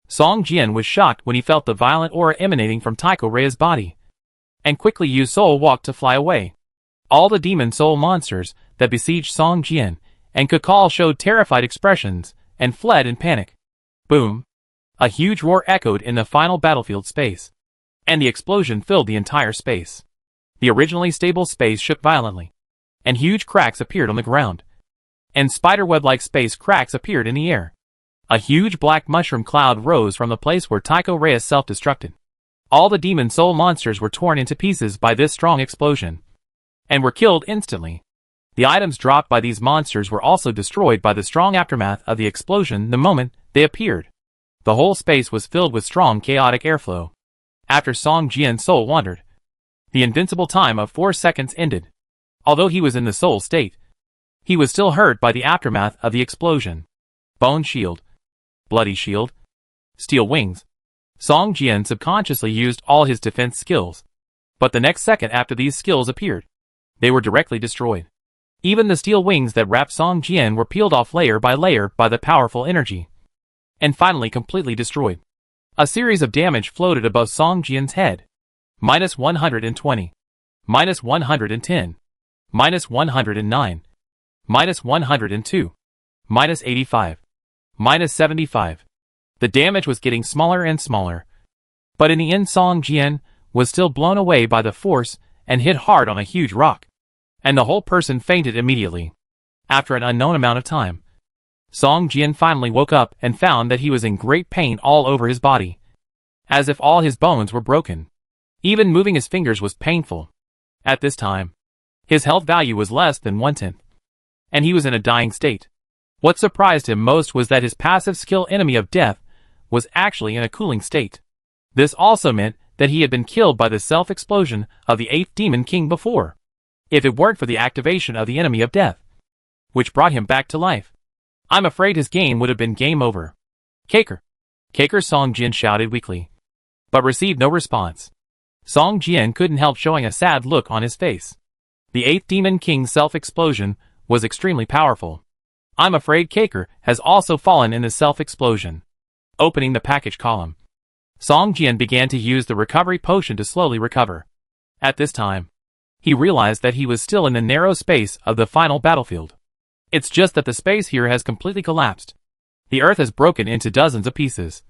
Song Jian was shocked when he felt the violent aura emanating from Tycho Rhea's body, and quickly used Soul Walk to fly away. All the demon soul monsters that besieged Song Jian and Kakal showed terrified expressions and fled in panic. Boom! A huge roar echoed in the final battlefield space, and the explosion filled the entire space. The originally stable space shook violently, and huge cracks appeared on the ground, and spiderweb-like space cracks appeared in the air. A huge black mushroom cloud rose from the place where Tycho Rhea self-destructed. All the demon soul monsters were torn into pieces by this strong explosion, and were killed instantly. The items dropped by these monsters were also destroyed by the strong aftermath of the explosion the moment they appeared. The whole space was filled with strong chaotic airflow. After Song Jian's soul wandered, the invincible time of 4 seconds ended. Although he was in the soul state, he was still hurt by the aftermath of the explosion. Bone shield, bloody shield, steel wings, Song Jian subconsciously used all his defense skills. But the next second after these skills appeared, they were directly destroyed. Even the steel wings that wrapped Song Jian were peeled off layer by the powerful energy. And finally completely destroyed. A series of damage floated above Song Jian's head. -120. -110. -109. -102. -85. -75. The damage was getting smaller and smaller. But in the end Song Jian was still blown away by the force and hit hard on a huge rock. And the whole person fainted immediately. After an unknown amount of time, Song Jian finally woke up and found that he was in great pain all over his body, as if all his bones were broken. Even moving his fingers was painful. At this time, his health value was less than 1/10, and he was in a dying state. What surprised him most was that his passive skill Enemy of Death was actually in a cooling state. This also meant that he had been killed by the self-explosion of the 8th Demon King before, if it weren't for the activation of the Enemy of Death, which brought him back to life. I'm afraid his game would have been game over. Kaker. Kaker, Song Jian shouted weakly, but received no response. Song Jian couldn't help showing a sad look on his face. The 8th Demon King's self-explosion was extremely powerful. I'm afraid Kaker has also fallen in the self-explosion. Opening the package column, Song Jian began to use the recovery potion to slowly recover. At this time, he realized that he was still in the narrow space of the final battlefield. It's just that the space here has completely collapsed. The earth has broken into dozens of pieces,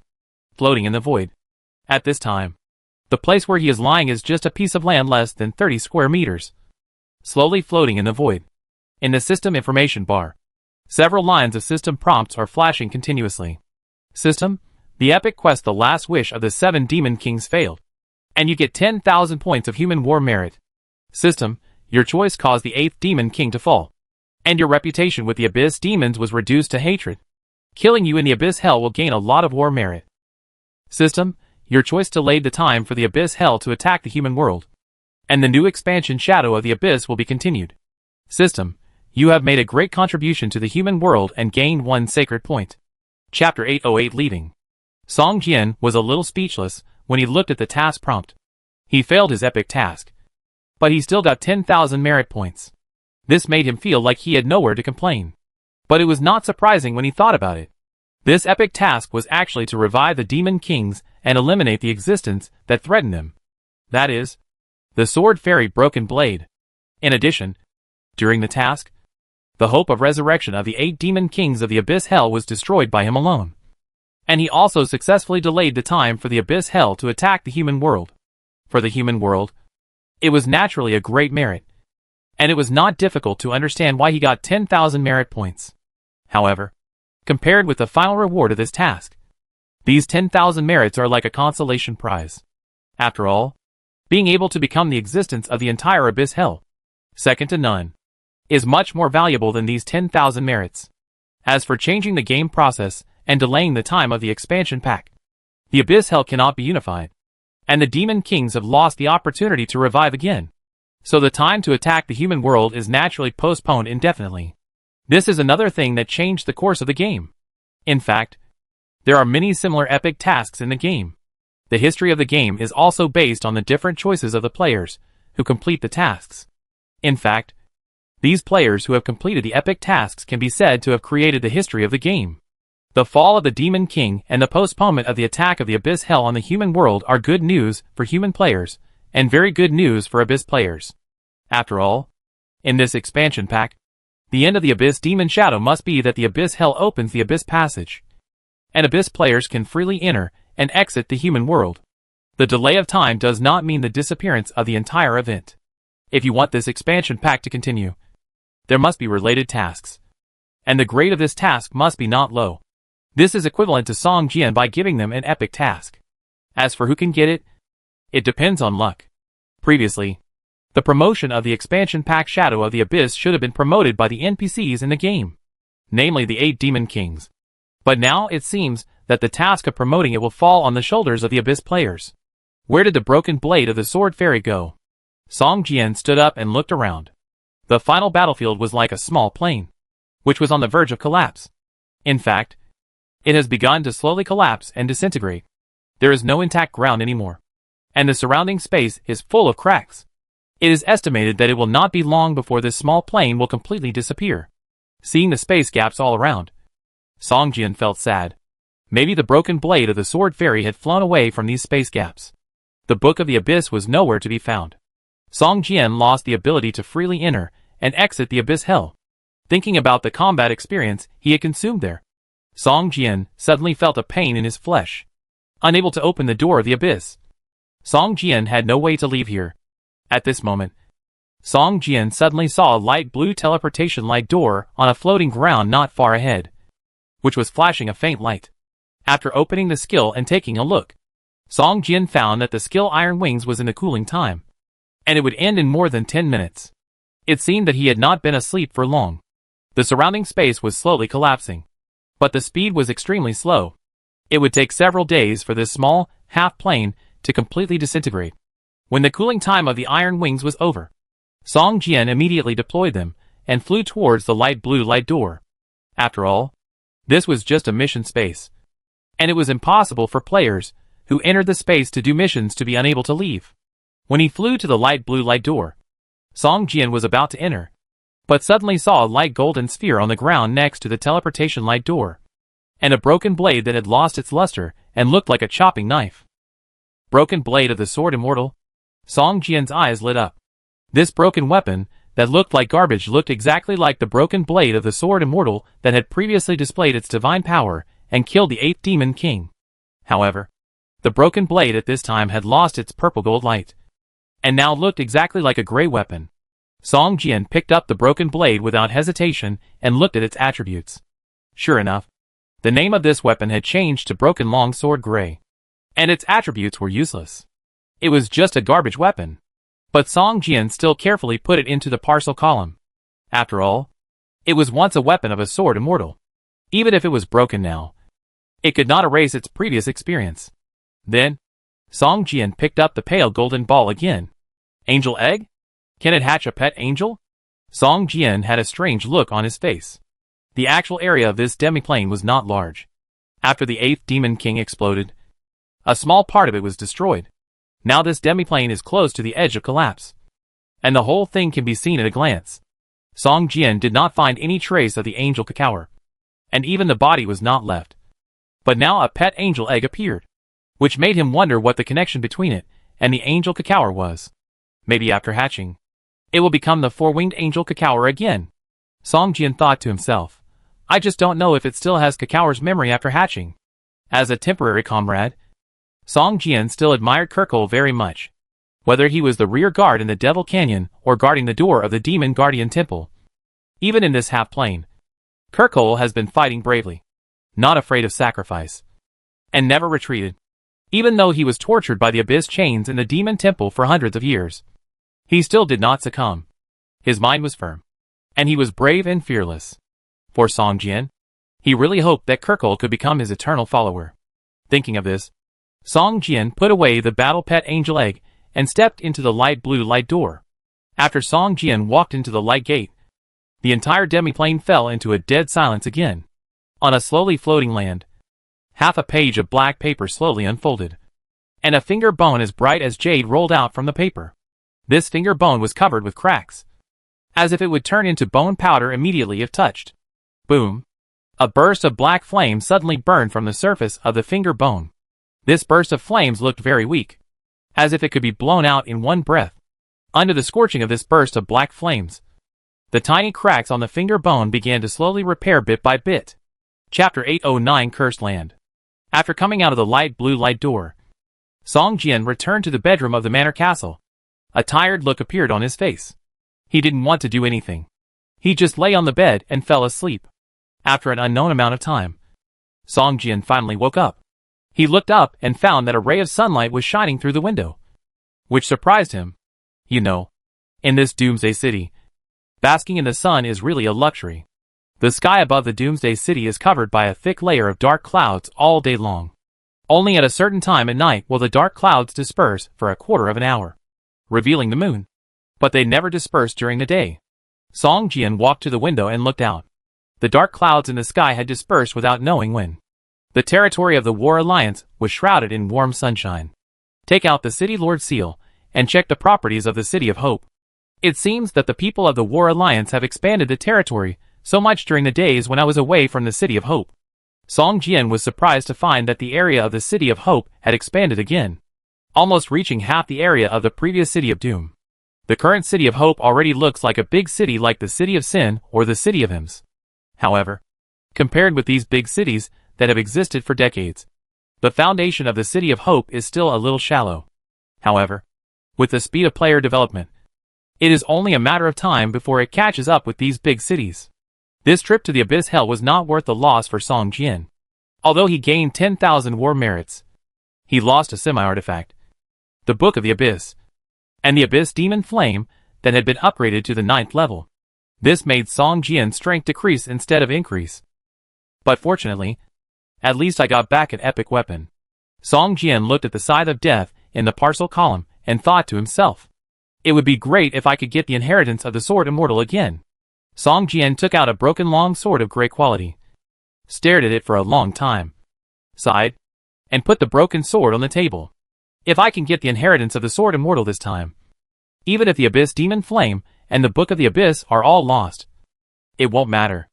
floating in the void. At this time, the place where he is lying is just a piece of land less than 30 square meters, slowly floating in the void. In the system information bar, several lines of system prompts are flashing continuously. System, the epic quest The Last Wish of the 7 Demon Kings failed, and you get 10,000 points of human war merit. System, your choice caused the 8th Demon King to fall, and your reputation with the Abyss Demons was reduced to hatred. Killing you in the Abyss Hell will gain a lot of war merit. System, your choice delayed the time for the Abyss Hell to attack the human world, and the new expansion Shadow of the Abyss will be continued. System, you have made a great contribution to the human world and gained 1 sacred point. Chapter 808 Leaving. Song Jian was a little speechless when he looked at the task prompt. He failed his epic task, but he still got 10,000 merit points. This made him feel like he had nowhere to complain. But it was not surprising when he thought about it. This epic task was actually to revive the Demon Kings and eliminate the existence that threatened them. That is, the Sword Fairy Broken Blade. In addition, during the task, the hope of resurrection of the 8 Demon Kings of the Abyss Hell was destroyed by him alone. And he also successfully delayed the time for the Abyss Hell to attack the human world. For the human world, it was naturally a great merit, and it was not difficult to understand why he got 10,000 merit points. However, compared with the final reward of this task, these 10,000 merits are like a consolation prize. After all, being able to become the existence of the entire Abyss Hell, second to none, is much more valuable than these 10,000 merits. As for changing the game process and delaying the time of the expansion pack, the Abyss Hell cannot be unified, and the Demon Kings have lost the opportunity to revive again. So the time to attack the human world is naturally postponed indefinitely. This is another thing that changed the course of the game. In fact, there are many similar epic tasks in the game. The history of the game is also based on the different choices of the players who complete the tasks. In fact, these players who have completed the epic tasks can be said to have created the history of the game. The fall of the Demon King and the postponement of the attack of the Abyss Hell on the human world are good news for human players, and very good news for Abyss players. After all, in this expansion pack, the end of the Abyss Demon Shadow must be that the Abyss Hell opens the Abyss Passage, and Abyss players can freely enter and exit the human world. The delay of time does not mean the disappearance of the entire event. If you want this expansion pack to continue, there must be related tasks, and the grade of this task must be not low. This is equivalent to Song Jian by giving them an epic task. As for who can get it, it depends on luck. Previously, the promotion of the expansion pack Shadow of the Abyss should have been promoted by the NPCs in the game, namely the 8 Demon Kings. But now it seems that the task of promoting it will fall on the shoulders of the Abyss players. Where did the broken blade of the Sword Fairy go? Song Jian stood up and looked around. The final battlefield was like a small plain, which was on the verge of collapse. In fact, it has begun to slowly collapse and disintegrate. There is no intact ground anymore, and the surrounding space is full of cracks. It is estimated that it will not be long before this small plane will completely disappear. Seeing the space gaps all around, Song Jian felt sad. Maybe the broken blade of the sword fairy had flown away from these space gaps. The Book of the Abyss was nowhere to be found. Song Jian lost the ability to freely enter and exit the Abyss Hell. Thinking about the combat experience he had consumed there, Song Jian suddenly felt a pain in his flesh. Unable to open the door of the Abyss, Song Jian had no way to leave here. At this moment, Song Jian suddenly saw a light blue teleportation-like door on a floating ground not far ahead, which was flashing a faint light. After opening the skill and taking a look, Song Jian found that the skill Iron Wings was in the cooling time, and it would end in more than 10 minutes. It seemed that he had not been asleep for long. The surrounding space was slowly collapsing, but the speed was extremely slow. It would take several days for this small, half-plane to completely disintegrate. When the cooling time of the Iron Wings was over, Song Jian immediately deployed them and flew towards the light blue light door. After all, this was just a mission space, and it was impossible for players who entered the space to do missions to be unable to leave. When he flew to the light blue light door, Song Jian was about to enter, but suddenly saw a light golden sphere on the ground next to the teleportation light door, and a broken blade that had lost its luster and looked like a chopping knife. Broken blade of the sword immortal? Song Jian's eyes lit up. This broken weapon that looked like garbage looked exactly like the broken blade of the sword immortal that had previously displayed its divine power and killed the 8th Demon King. However, the broken blade at this time had lost its purple gold light, and now looked exactly like a gray weapon. Song Jian picked up the broken blade without hesitation and looked at its attributes. Sure enough, the name of this weapon had changed to Broken Long Sword Gray, and its attributes were useless. It was just a garbage weapon. But Song Jian still carefully put it into the parcel column. After all, it was once a weapon of a sword immortal. Even if it was broken now, it could not erase its previous experience. Then, Song Jian picked up the pale golden ball again. Angel egg? Can it hatch a pet angel? Song Jian had a strange look on his face. The actual area of this demiplane was not large. After the 8th Demon King exploded, a small part of it was destroyed. Now this demiplane is close to the edge of collapse, and the whole thing can be seen at a glance. Song Jian did not find any trace of the angel cacao, and even the body was not left. But now a pet angel egg appeared, which made him wonder what the connection between it and the angel cacao was. Maybe after hatching, it will become the four-winged angel cacao again. Song Jian thought to himself, I just don't know if it still has cacao's memory after hatching. As a temporary comrade, Song Jian still admired Kirkle very much. Whether he was the rear guard in the Devil Canyon or guarding the door of the Demon Guardian Temple. Even in this half-plane, Kirkle has been fighting bravely, not afraid of sacrifice, and never retreated. Even though he was tortured by the Abyss chains in the Demon Temple for hundreds of years, he still did not succumb. His mind was firm, and he was brave and fearless. For Song Jian, he really hoped that Kirkle could become his eternal follower. Thinking of this, Song Jian put away the battle pet angel egg and stepped into the light blue light door. After Song Jian walked into the light gate, the entire demiplane fell into a dead silence again. On a slowly floating land, half a page of black paper slowly unfolded, and a finger bone as bright as jade rolled out from the paper. This finger bone was covered with cracks, as if it would turn into bone powder immediately if touched. Boom! A burst of black flame suddenly burned from the surface of the finger bone. This burst of flames looked very weak, as if it could be blown out in one breath. Under the scorching of this burst of black flames, the tiny cracks on the finger bone began to slowly repair bit by bit. Chapter 809 Cursed Land. After coming out of the light blue light door, Song Jian returned to the bedroom of the manor castle. A tired look appeared on his face. He didn't want to do anything. He just lay on the bed and fell asleep. After an unknown amount of time, Song Jian finally woke up. He looked up and found that a ray of sunlight was shining through the window, which surprised him. You know, in this Doomsday City, basking in the sun is really a luxury. The sky above the Doomsday City is covered by a thick layer of dark clouds all day long. Only at a certain time at night will the dark clouds disperse for a quarter of an hour, revealing the moon. But they never disperse during the day. Song Jian walked to the window and looked out. The dark clouds in the sky had dispersed without knowing when. The territory of the War Alliance was shrouded in warm sunshine. Take out the City Lord seal, and check the properties of the City of Hope. It seems that the people of the War Alliance have expanded the territory so much during the days when I was away from the City of Hope. Song Jian was surprised to find that the area of the City of Hope had expanded again, almost reaching half the area of the previous City of Doom. The current City of Hope already looks like a big city like the City of Sin or the City of Hymns. However, compared with these big cities that have existed for decades, the foundation of the City of Hope is still a little shallow. However, with the speed of player development, it is only a matter of time before it catches up with these big cities. This trip to the Abyss Hell was not worth the loss for Song Jian. Although he gained 10,000 war merits, he lost a semi-artifact, the Book of the Abyss, and the Abyss Demon Flame that had been upgraded to the 9th level. This made Song Jian's strength decrease instead of increase. But fortunately, at least I got back an epic weapon. Song Jian looked at the Scythe of Death in the parcel column and thought to himself, it would be great if I could get the inheritance of the Sword Immortal again. Song Jian took out a broken long sword of great quality, stared at it for a long time, sighed, and put the broken sword on the table. If I can get the inheritance of the Sword Immortal this time, even if the Abyss Demon Flame and the Book of the Abyss are all lost, it won't matter.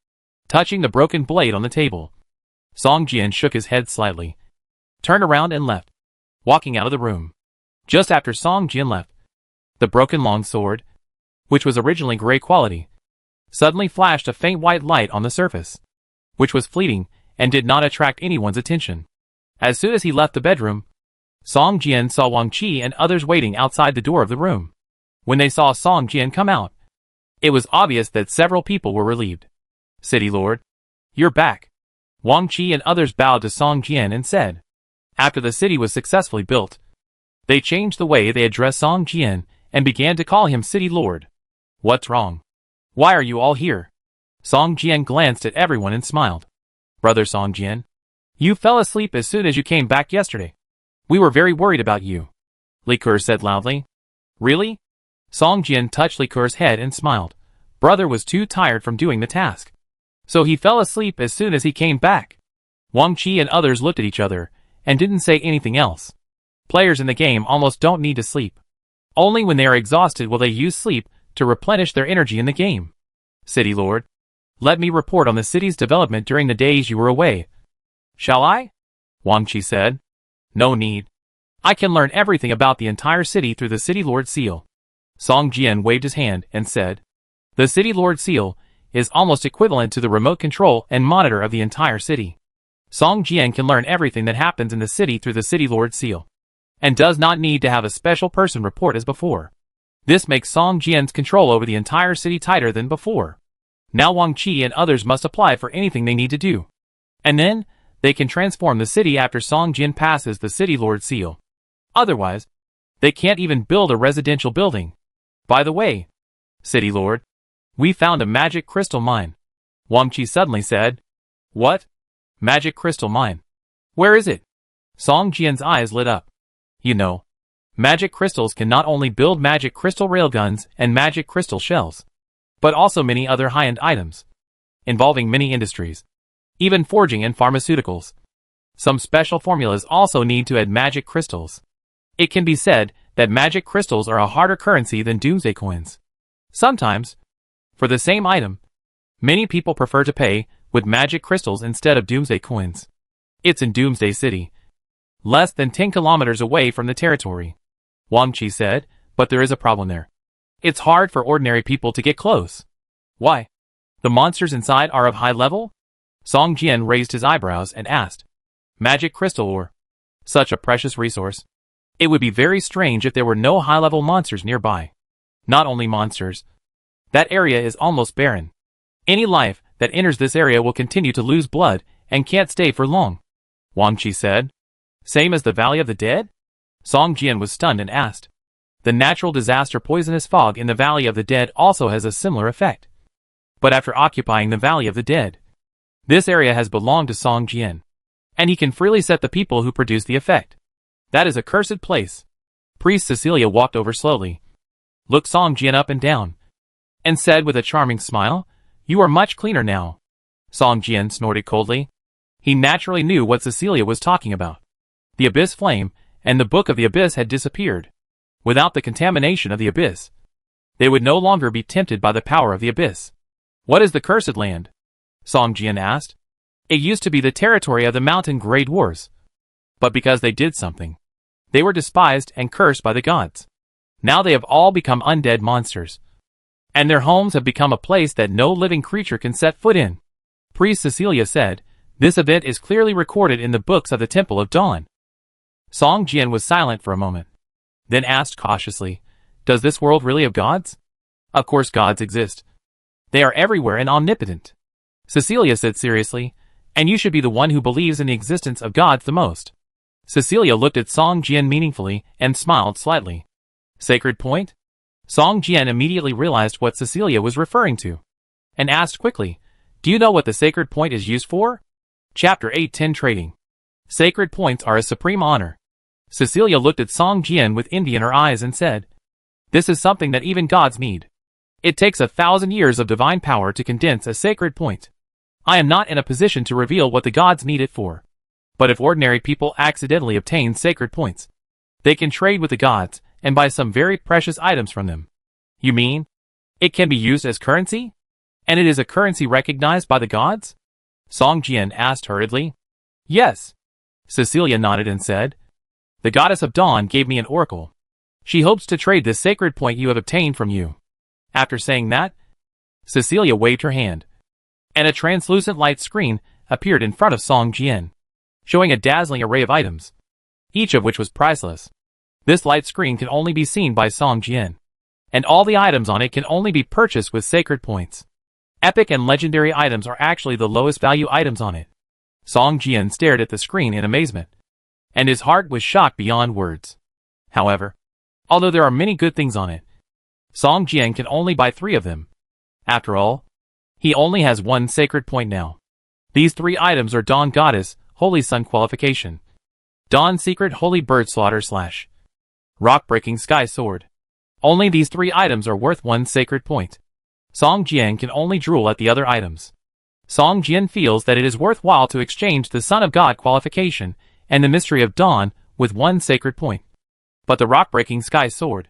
Touching the broken blade on the table, Song Jian shook his head slightly, turned around and left, walking out of the room. Just after Song Jian left, the broken long sword, which was originally gray quality, suddenly flashed a faint white light on the surface, which was fleeting and did not attract anyone's attention. As soon as he left the bedroom, Song Jian saw Wang Qi and others waiting outside the door of the room. When they saw Song Jian come out, it was obvious that several people were relieved. City Lord, you're back. Wang Qi and others bowed to Song Jian and said, after the city was successfully built, they changed the way they addressed Song Jian and began to call him City Lord. What's wrong? Why are you all here? Song Jian glanced at everyone and smiled. Brother Song Jian, you fell asleep as soon as you came back yesterday. We were very worried about you. Li Ke said loudly. Really? Song Jian touched Li Ke's head and smiled. Brother was too tired from doing the task, so he fell asleep as soon as he came back. Wang Qi and others looked at each other and didn't say anything else. Players in the game almost don't need to sleep. Only when they are exhausted will they use sleep to replenish their energy in the game. City Lord, let me report on the city's development during the days you were away. Shall I? Wang Qi said. No need. I can learn everything about the entire city through the City Lord seal. Song Jian waved his hand and said, the City Lord seal is almost equivalent to the remote control and monitor of the entire city. Song Jian can learn everything that happens in the city through the City Lord seal, and does not need to have a special person report as before. This makes Song Jian's control over the entire city tighter than before. Now Wang Qi and others must apply for anything they need to do. And then, they can transform the city after Song Jian passes the City Lord seal. Otherwise, they can't even build a residential building. By the way, City Lord, we found a magic crystal mine. Wang Qi suddenly said. What? Magic crystal mine? Where is it? Song Jian's eyes lit up. You know, magic crystals can not only build magic crystal railguns and magic crystal shells, but also many other high-end items, involving many industries, even forging and pharmaceuticals. Some special formulas also need to add magic crystals. It can be said that magic crystals are a harder currency than Doomsday coins. Sometimes, for the same item, many people prefer to pay with magic crystals instead of Doomsday coins. It's in Doomsday City, less than 10 kilometers away from the territory. Wang Qi said, but there is a problem there. It's hard for ordinary people to get close. Why? The monsters inside are of high level? Song Jian raised his eyebrows and asked. Magic crystal ore. Such a precious resource. It would be very strange if there were no high-level monsters nearby. Not only monsters. That area is almost barren. Any life that enters this area will continue to lose blood and can't stay for long. Wang Qi said. Same as the Valley of the Dead? Song Jian was stunned and asked. The natural disaster poisonous fog in the Valley of the Dead also has a similar effect. But after occupying the Valley of the Dead, this area has belonged to Song Jian, and he can freely set the people who produce the effect. That is a cursed place. Priest Cecilia walked over slowly, looked Song Jian up and down, and said with a charming smile, You are much cleaner now. Song Jian snorted coldly. He naturally knew what Cecilia was talking about. The Abyss Flame and the Book of the Abyss had disappeared. Without the contamination of the Abyss, they would no longer be tempted by the power of the Abyss. What is the Cursed Land? Song Jian asked. It used to be the territory of the Mountain Grey Dwarves. But because they did something, they were despised and cursed by the gods. Now they have all become undead monsters. And their homes have become a place that no living creature can set foot in. Priest Cecilia said, this event is clearly recorded in the books of the Temple of Dawn. Song Jian was silent for a moment, then asked cautiously, does this world really have gods? Of course gods exist. They are everywhere and omnipotent. Cecilia said seriously, and you should be the one who believes in the existence of gods the most. Cecilia looked at Song Jian meaningfully and smiled slightly. Sacred Point? Song Jian immediately realized what Cecilia was referring to, and asked quickly, do you know what the Sacred Point is used for? Chapter 8:10 Trading. Sacred points are a supreme honor. Cecilia looked at Song Jian with envy in her eyes and said, this is something that even gods need. It takes 1,000 years of divine power to condense a sacred point. I am not in a position to reveal what the gods need it for. But if ordinary people accidentally obtain sacred points, they can trade with the gods and buy some very precious items from them. You mean, it can be used as currency? And it is a currency recognized by the gods? Song Jian asked hurriedly. Yes. Cecilia nodded and said, the goddess of dawn gave me an oracle. She hopes to trade this sacred point you have obtained from you. After saying that, Cecilia waved her hand, and a translucent light screen appeared in front of Song Jian, showing a dazzling array of items, each of which was priceless. This light screen can only be seen by Song Jian, and all the items on it can only be purchased with sacred points. Epic and legendary items are actually the lowest value items on it. Song Jian stared at the screen in amazement, and his heart was shocked beyond words. However, although there are many good things on it, Song Jian can only buy 3 of them. After all, he only has 1 sacred point now. These 3 items are Dawn Goddess, Holy Sun Qualification, Dawn Secret Holy Bird Slaughter / Rock Breaking Sky Sword. Only these 3 items are worth 1 sacred point. Song Jian can only drool at the other items. Song Jian feels that it is worthwhile to exchange the Son of God qualification and the Mystery of Dawn with 1 sacred point. But the Rock Breaking Sky Sword,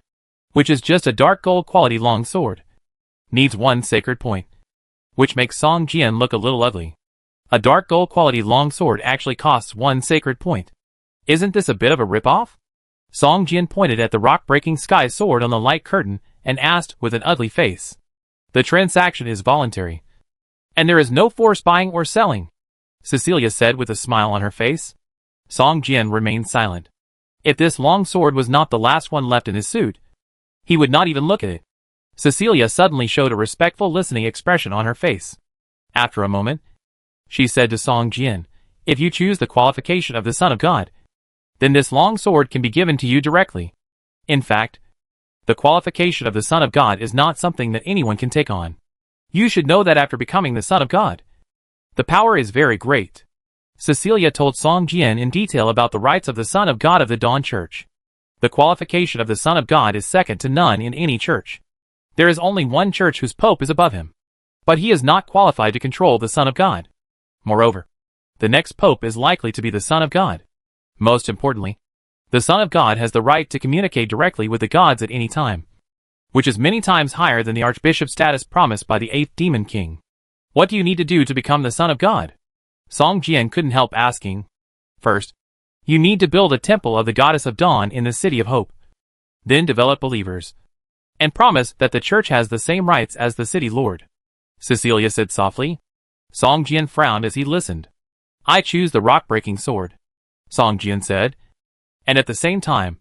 which is just a dark gold quality long sword, needs 1 sacred point, which makes Song Jian look a little ugly. A dark gold quality long sword actually costs 1 sacred point. Isn't this a bit of a rip-off? Song Jian pointed at the rock-breaking sky sword on the light curtain and asked with an ugly face. The transaction is voluntary, and there is no forced buying or selling, Cecilia said with a smile on her face. Song Jian remained silent. If this long sword was not the last one left in his suit, he would not even look at it. Cecilia suddenly showed a respectful listening expression on her face. After a moment, she said to Song Jian, if you choose the qualification of the Son of God, then this long sword can be given to you directly. In fact, the qualification of the Son of God is not something that anyone can take on. You should know that after becoming the Son of God, the power is very great. Cecilia told Song Jian in detail about the rights of the Son of God of the Dawn Church. The qualification of the Son of God is second to none in any church. There is only one church whose pope is above him, but he is not qualified to control the Son of God. Moreover, the next pope is likely to be the Son of God. Most importantly, the Son of God has the right to communicate directly with the gods at any time, which is many times higher than the archbishop status promised by the 8th Demon King. What do you need to do to become the Son of God? Song Jian couldn't help asking. First, you need to build a temple of the Goddess of Dawn in the City of Hope. Then develop believers, and promise that the church has the same rights as the city lord, Cecilia said softly. Song Jian frowned as he listened. I choose the rock-breaking sword, Song Jian said, and at the same time,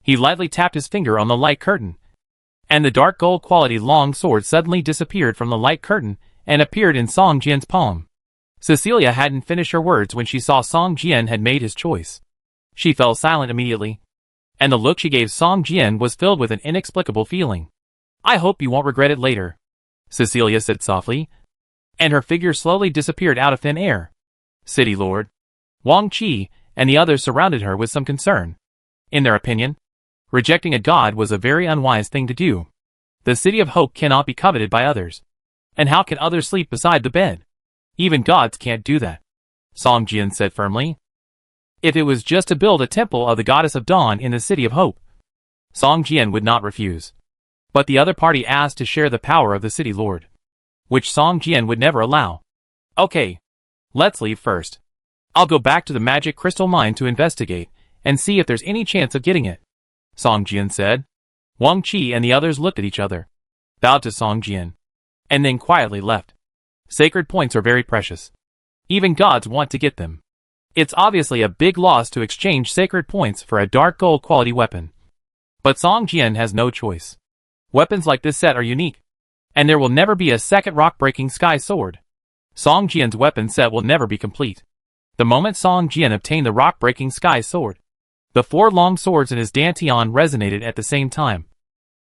he lightly tapped his finger on the light curtain, and the dark gold quality long sword suddenly disappeared from the light curtain and appeared in Song Jian's palm. Cecilia hadn't finished her words when she saw Song Jian had made his choice. She fell silent immediately, and the look she gave Song Jian was filled with an inexplicable feeling. I hope you won't regret it later, Cecilia said softly, and her figure slowly disappeared out of thin air. City Lord Wang Qi and the others surrounded her with some concern. In their opinion, rejecting a god was a very unwise thing to do. The City of Hope cannot be coveted by others. And how can others sleep beside the bed? Even gods can't do that. Song Jian said firmly. If it was just to build a temple of the goddess of dawn in the City of Hope, Song Jian would not refuse. But the other party asked to share the power of the city lord, which Song Jian would never allow. Okay, let's leave first. I'll go back to the magic crystal mine to investigate and see if there's any chance of getting it, Song Jian said. Wang Qi and the others looked at each other, bowed to Song Jian, and then quietly left. Sacred points are very precious. Even gods want to get them. It's obviously a big loss to exchange sacred points for a dark gold quality weapon. But Song Jian has no choice. Weapons like this set are unique, and there will never be a second rock-breaking sky sword. Song Jian's weapon set will never be complete. The moment Song Jian obtained the rock-breaking sky sword, the four long swords in his dantian resonated at the same time,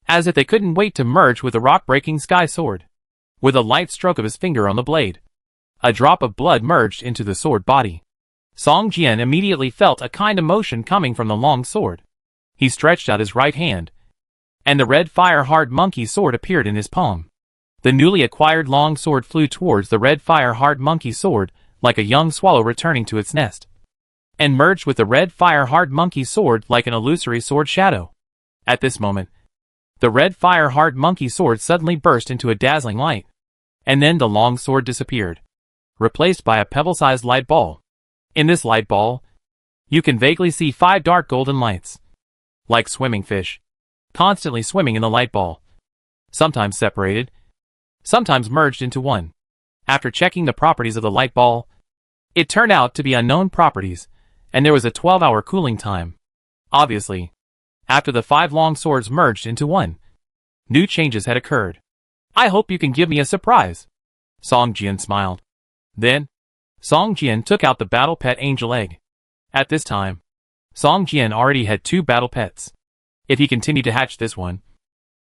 as if they couldn't wait to merge with the rock-breaking sky sword. With a light stroke of his finger on the blade, a drop of blood merged into the sword body. Song Jian immediately felt a kind of motion coming from the long sword. He stretched out his right hand, and the red fire-hard monkey sword appeared in his palm. The newly acquired long sword flew towards the red fire-hard monkey sword like a young swallow returning to its nest, and merged with the red fire-hard monkey sword like an illusory sword shadow. At this moment, the red fire-hard monkey sword suddenly burst into a dazzling light, and then the long sword disappeared, replaced by a pebble-sized light ball. In this light ball, you can vaguely see 5 dark golden lights, like swimming fish, constantly swimming in the light ball, sometimes separated, sometimes merged into one. After checking the properties of the light ball, it turned out to be unknown properties, and there was a 12-hour cooling time. Obviously, after the 5 long swords merged into one, new changes had occurred. I hope you can give me a surprise, Song Jian smiled. Then, Song Jian took out the battle pet angel egg. At this time, Song Jian already had 2 battle pets. If he continued to hatch this one,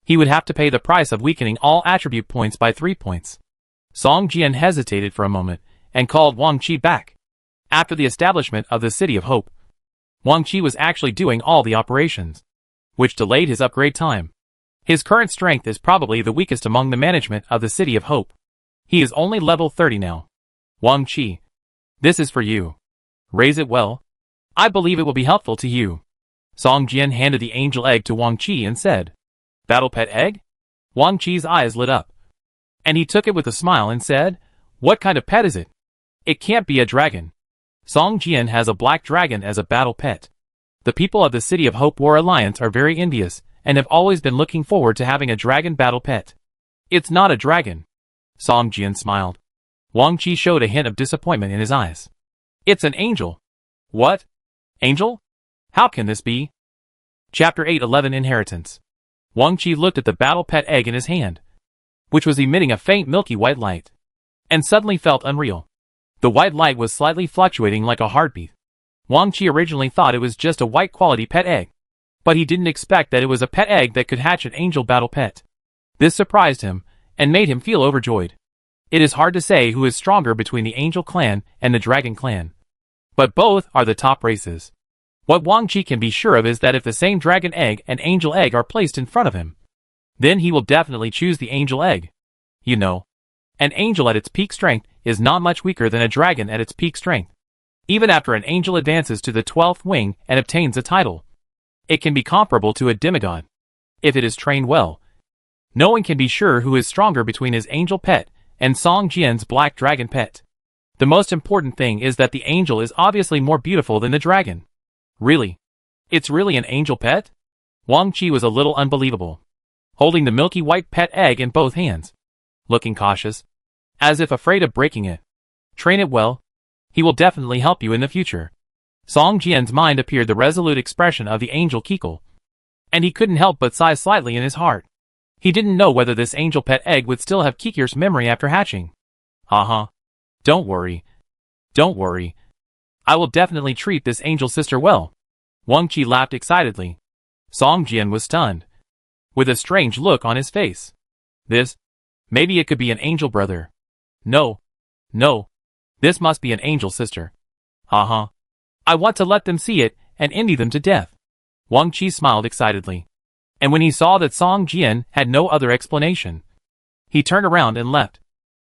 he would have to pay the price of weakening all attribute points by 3 points. Song Jian hesitated for a moment and called Wang Qi back. After the establishment of the City of Hope, Wang Qi was actually doing all the operations, which delayed his upgrade time. His current strength is probably the weakest among the management of the City of Hope. He is only level 30 now. Wang Qi, this is for you. Raise it well. I believe it will be helpful to you. Song Jian handed the angel egg to Wang Qi and said, Battle pet egg? Wang Qi's eyes lit up, and he took it with a smile and said, What kind of pet is it? It can't be a dragon. Song Jian has a black dragon as a battle pet. The people of the City of Hope War Alliance are very envious and have always been looking forward to having a dragon battle pet. It's not a dragon. Song Jian smiled. Wang Qi showed a hint of disappointment in his eyes. It's an angel. What? Angel? How can this be? Chapter 8:11 Inheritance. Wang Qi looked at the battle pet egg in his hand, which was emitting a faint milky white light, and suddenly felt unreal. The white light was slightly fluctuating like a heartbeat. Wang Qi originally thought it was just a white quality pet egg, but he didn't expect that it was a pet egg that could hatch an angel battle pet. This surprised him and made him feel overjoyed. It is hard to say who is stronger between the Angel Clan and the Dragon Clan, but both are the top races. What Wang Qi can be sure of is that if the same dragon egg and angel egg are placed in front of him, then he will definitely choose the angel egg. You know, an angel at its peak strength is not much weaker than a dragon at its peak strength. Even after an angel advances to the 12th wing and obtains a title, it can be comparable to a demigod. If it is trained well, no one can be sure who is stronger between his angel pet and Song Jian's black dragon pet. The most important thing is that the angel is obviously more beautiful than the dragon. Really? It's really an angel pet? Wang Qi was a little unbelievable, holding the milky white pet egg in both hands, looking cautious, as if afraid of breaking it. Train it well. He will definitely help you in the future. Song Jian's mind appeared the resolute expression of the angel Kikul, and he couldn't help but sigh slightly in his heart. He didn't know whether this angel pet egg would still have Kikir's memory after hatching. Haha. Don't worry. Don't worry. I will definitely treat this angel sister well. Wang Qi laughed excitedly. Song Jian was stunned, with a strange look on his face. Maybe it could be an angel brother. No. This must be an angel sister. Haha. I want to let them see it and envy them to death. Wang Qi smiled excitedly, and when he saw that Song Jian had no other explanation, he turned around and left.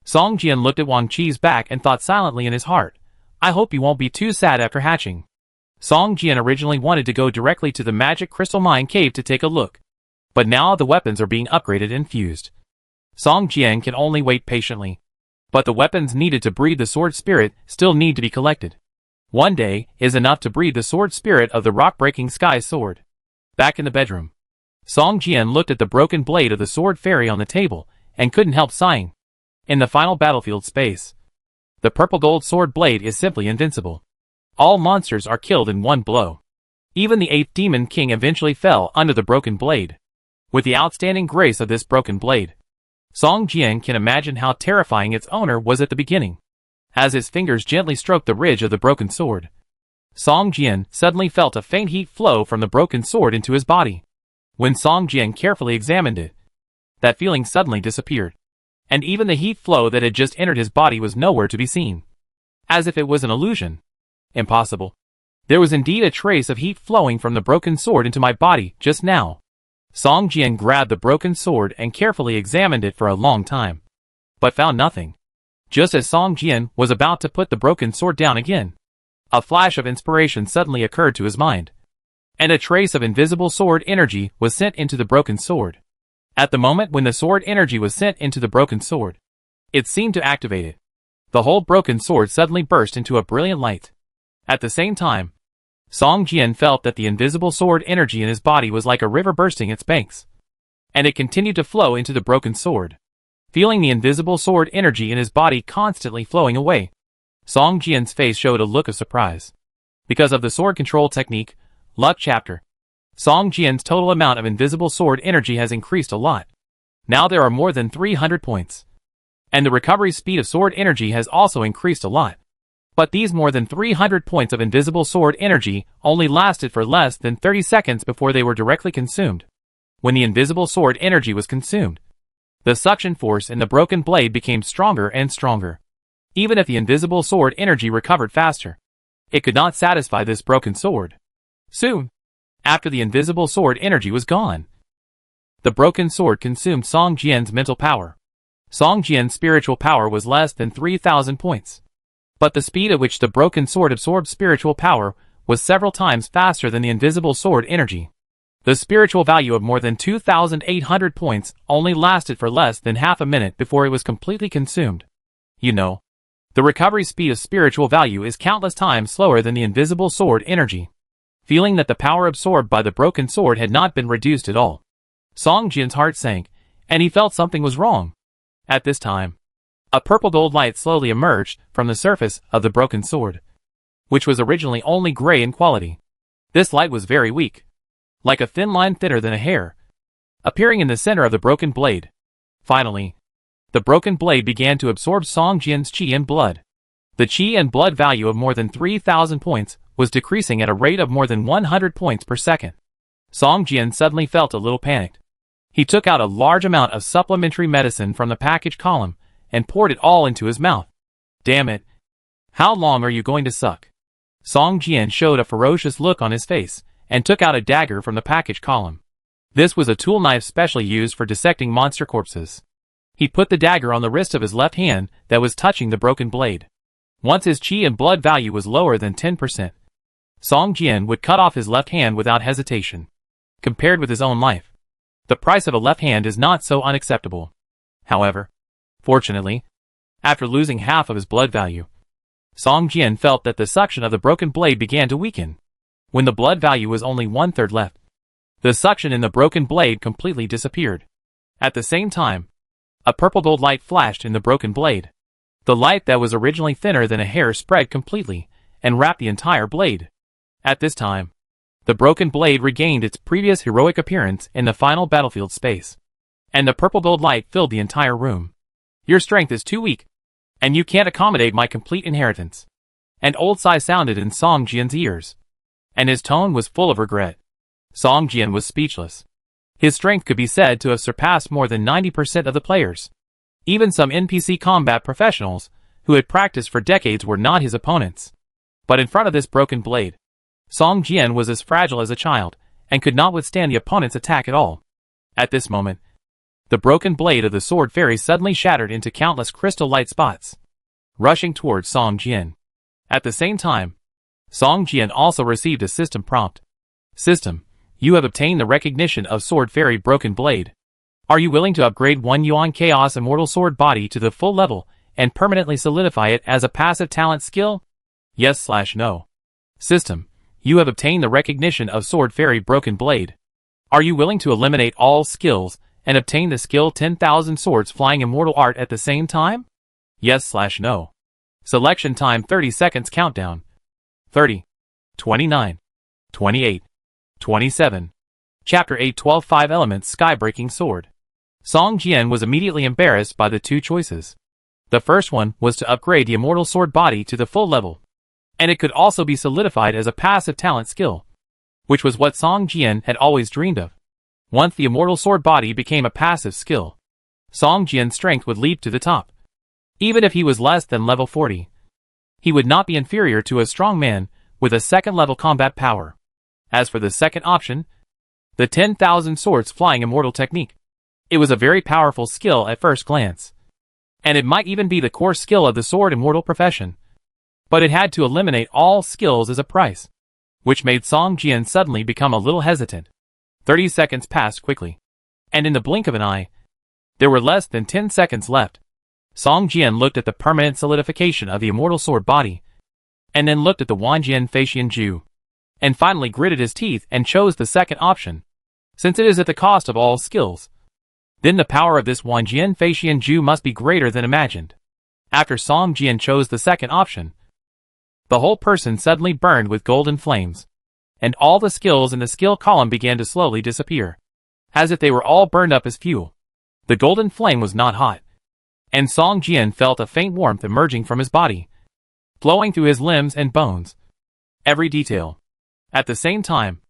Song Jian looked at Wang Qi's back and thought silently in his heart, I hope you won't be too sad after hatching. Song Jian originally wanted to go directly to the magic crystal mine cave to take a look. But now the weapons are being upgraded and fused. Song Jian can only wait patiently. But the weapons needed to breed the sword spirit still need to be collected. One day is enough to breed the sword spirit of the rock-breaking sky sword. Back in the bedroom, Song Jian looked at the broken blade of the sword fairy on the table and couldn't help sighing. In the final battlefield space, the purple gold sword blade is simply invincible. All monsters are killed in one blow. Even the 8th Demon King eventually fell under the broken blade. With the outstanding grace of this broken blade, Song Jian can imagine how terrifying its owner was at the beginning. As his fingers gently stroked the ridge of the broken sword, Song Jian suddenly felt a faint heat flow from the broken sword into his body. When Song Jian carefully examined it, that feeling suddenly disappeared. And even the heat flow that had just entered his body was nowhere to be seen. As if it was an illusion. Impossible. There was indeed a trace of heat flowing from the broken sword into my body just now. Song Jian grabbed the broken sword and carefully examined it for a long time. But found nothing. Just as Song Jian was about to put the broken sword down again, a flash of inspiration suddenly occurred to his mind. And a trace of invisible sword energy was sent into the broken sword. At the moment when the sword energy was sent into the broken sword, it seemed to activate it. The whole broken sword suddenly burst into a brilliant light. At the same time, Song Jian felt that the invisible sword energy in his body was like a river bursting its banks. And it continued to flow into the broken sword. Feeling the invisible sword energy in his body constantly flowing away, Song Jian's face showed a look of surprise. Because of the sword control technique, Luck Chapter, Song Jian's total amount of invisible sword energy has increased a lot. Now there are more than 300 points. And the recovery speed of sword energy has also increased a lot. But these more than 300 points of invisible sword energy only lasted for less than 30 seconds before they were directly consumed. When the invisible sword energy was consumed, the suction force in the broken blade became stronger and stronger. Even if the invisible sword energy recovered faster, it could not satisfy this broken sword. Soon, after the invisible sword energy was gone, the broken sword consumed Song Jian's mental power. Song Jian's spiritual power was less than 3,000 points. But the speed at which the broken sword absorbed spiritual power was several times faster than the invisible sword energy. The spiritual value of more than 2,800 points only lasted for less than half a minute before it was completely consumed. You know, the recovery speed of spiritual value is countless times slower than the invisible sword energy. Feeling that the power absorbed by the broken sword had not been reduced at all, Song Jian's heart sank, and he felt something was wrong. At this time, a purple gold light slowly emerged from the surface of the broken sword, which was originally only gray in quality. This light was very weak, like a thin line thinner than a hair, appearing in the center of the broken blade. Finally, the broken blade began to absorb Song Jian's qi and blood. The qi and blood value of more than 3,000 points was decreasing at a rate of more than 100 points per second. Song Jian suddenly felt a little panicked. He took out a large amount of supplementary medicine from the package column and poured it all into his mouth. Damn it. How long are you going to suck? Song Jian showed a ferocious look on his face and took out a dagger from the package column. This was a tool knife specially used for dissecting monster corpses. He put the dagger on the wrist of his left hand that was touching the broken blade. Once his qi and blood value was lower than 10%, Song Jian would cut off his left hand without hesitation. Compared with his own life, the price of a left hand is not so unacceptable. However, fortunately, after losing half of his blood value, Song Jian felt that the suction of the broken blade began to weaken. When the blood value was only 1/3 left, the suction in the broken blade completely disappeared. At the same time, a purple gold light flashed in the broken blade. The light that was originally thinner than a hair spread completely and wrapped the entire blade. At this time, the broken blade regained its previous heroic appearance in the final battlefield space, and the purple gold light filled the entire room. Your strength is too weak, and you can't accommodate my complete inheritance. An old sigh sounded in Song Jian's ears, and his tone was full of regret. Song Jian was speechless. His strength could be said to have surpassed more than 90% of the players. Even some NPC combat professionals, who had practiced for decades, were not his opponents. But in front of this broken blade, Song Jian was as fragile as a child, and could not withstand the opponent's attack at all. At this moment, the broken blade of the sword fairy suddenly shattered into countless crystal light spots, rushing towards Song Jian. At the same time, Song Jian also received a system prompt. System, you have obtained the recognition of Sword Fairy Broken Blade. Are you willing to upgrade 1 Yuan Chaos Immortal Sword Body to the full level and permanently solidify it as a passive talent skill? Yes/no. System, you have obtained the recognition of Sword Fairy Broken Blade. Are you willing to eliminate all skills and obtain the skill 10,000 Swords Flying Immortal Art at the same time? Yes/no. Selection time 30 seconds countdown. 30, 29, 28, 27. Chapter 8 12 Elements Skybreaking Sword. Song Jian was immediately embarrassed by the two choices. The first one was to upgrade the Immortal Sword Body to the full level, and it could also be solidified as a passive talent skill, which was what Song Jian had always dreamed of. Once the Immortal Sword Body became a passive skill, Song Jian's strength would leap to the top. Even if he was less than level 40, he would not be inferior to a strong man with a second-level combat power. As for the second option, the 10,000 Swords Flying Immortal Technique, it was a very powerful skill at first glance, and it might even be the core skill of the Sword Immortal profession. But it had to eliminate all skills as a price, which made Song Jian suddenly become a little hesitant. 30 seconds passed quickly, and in the blink of an eye, there were less than 10 seconds left. Song Jian looked at the permanent solidification of the Immortal Sword Body, and then looked at the Wanjian Feixian Ju, and finally gritted his teeth and chose the second option, since it is at the cost of all skills. Then the power of this Wanjian Feixian Ju must be greater than imagined. After Song Jian chose the second option, the whole person suddenly burned with golden flames, and all the skills in the skill column began to slowly disappear, as if they were all burned up as fuel. The golden flame was not hot, and Song Jian felt a faint warmth emerging from his body, flowing through his limbs and bones. Every detail. At the same time,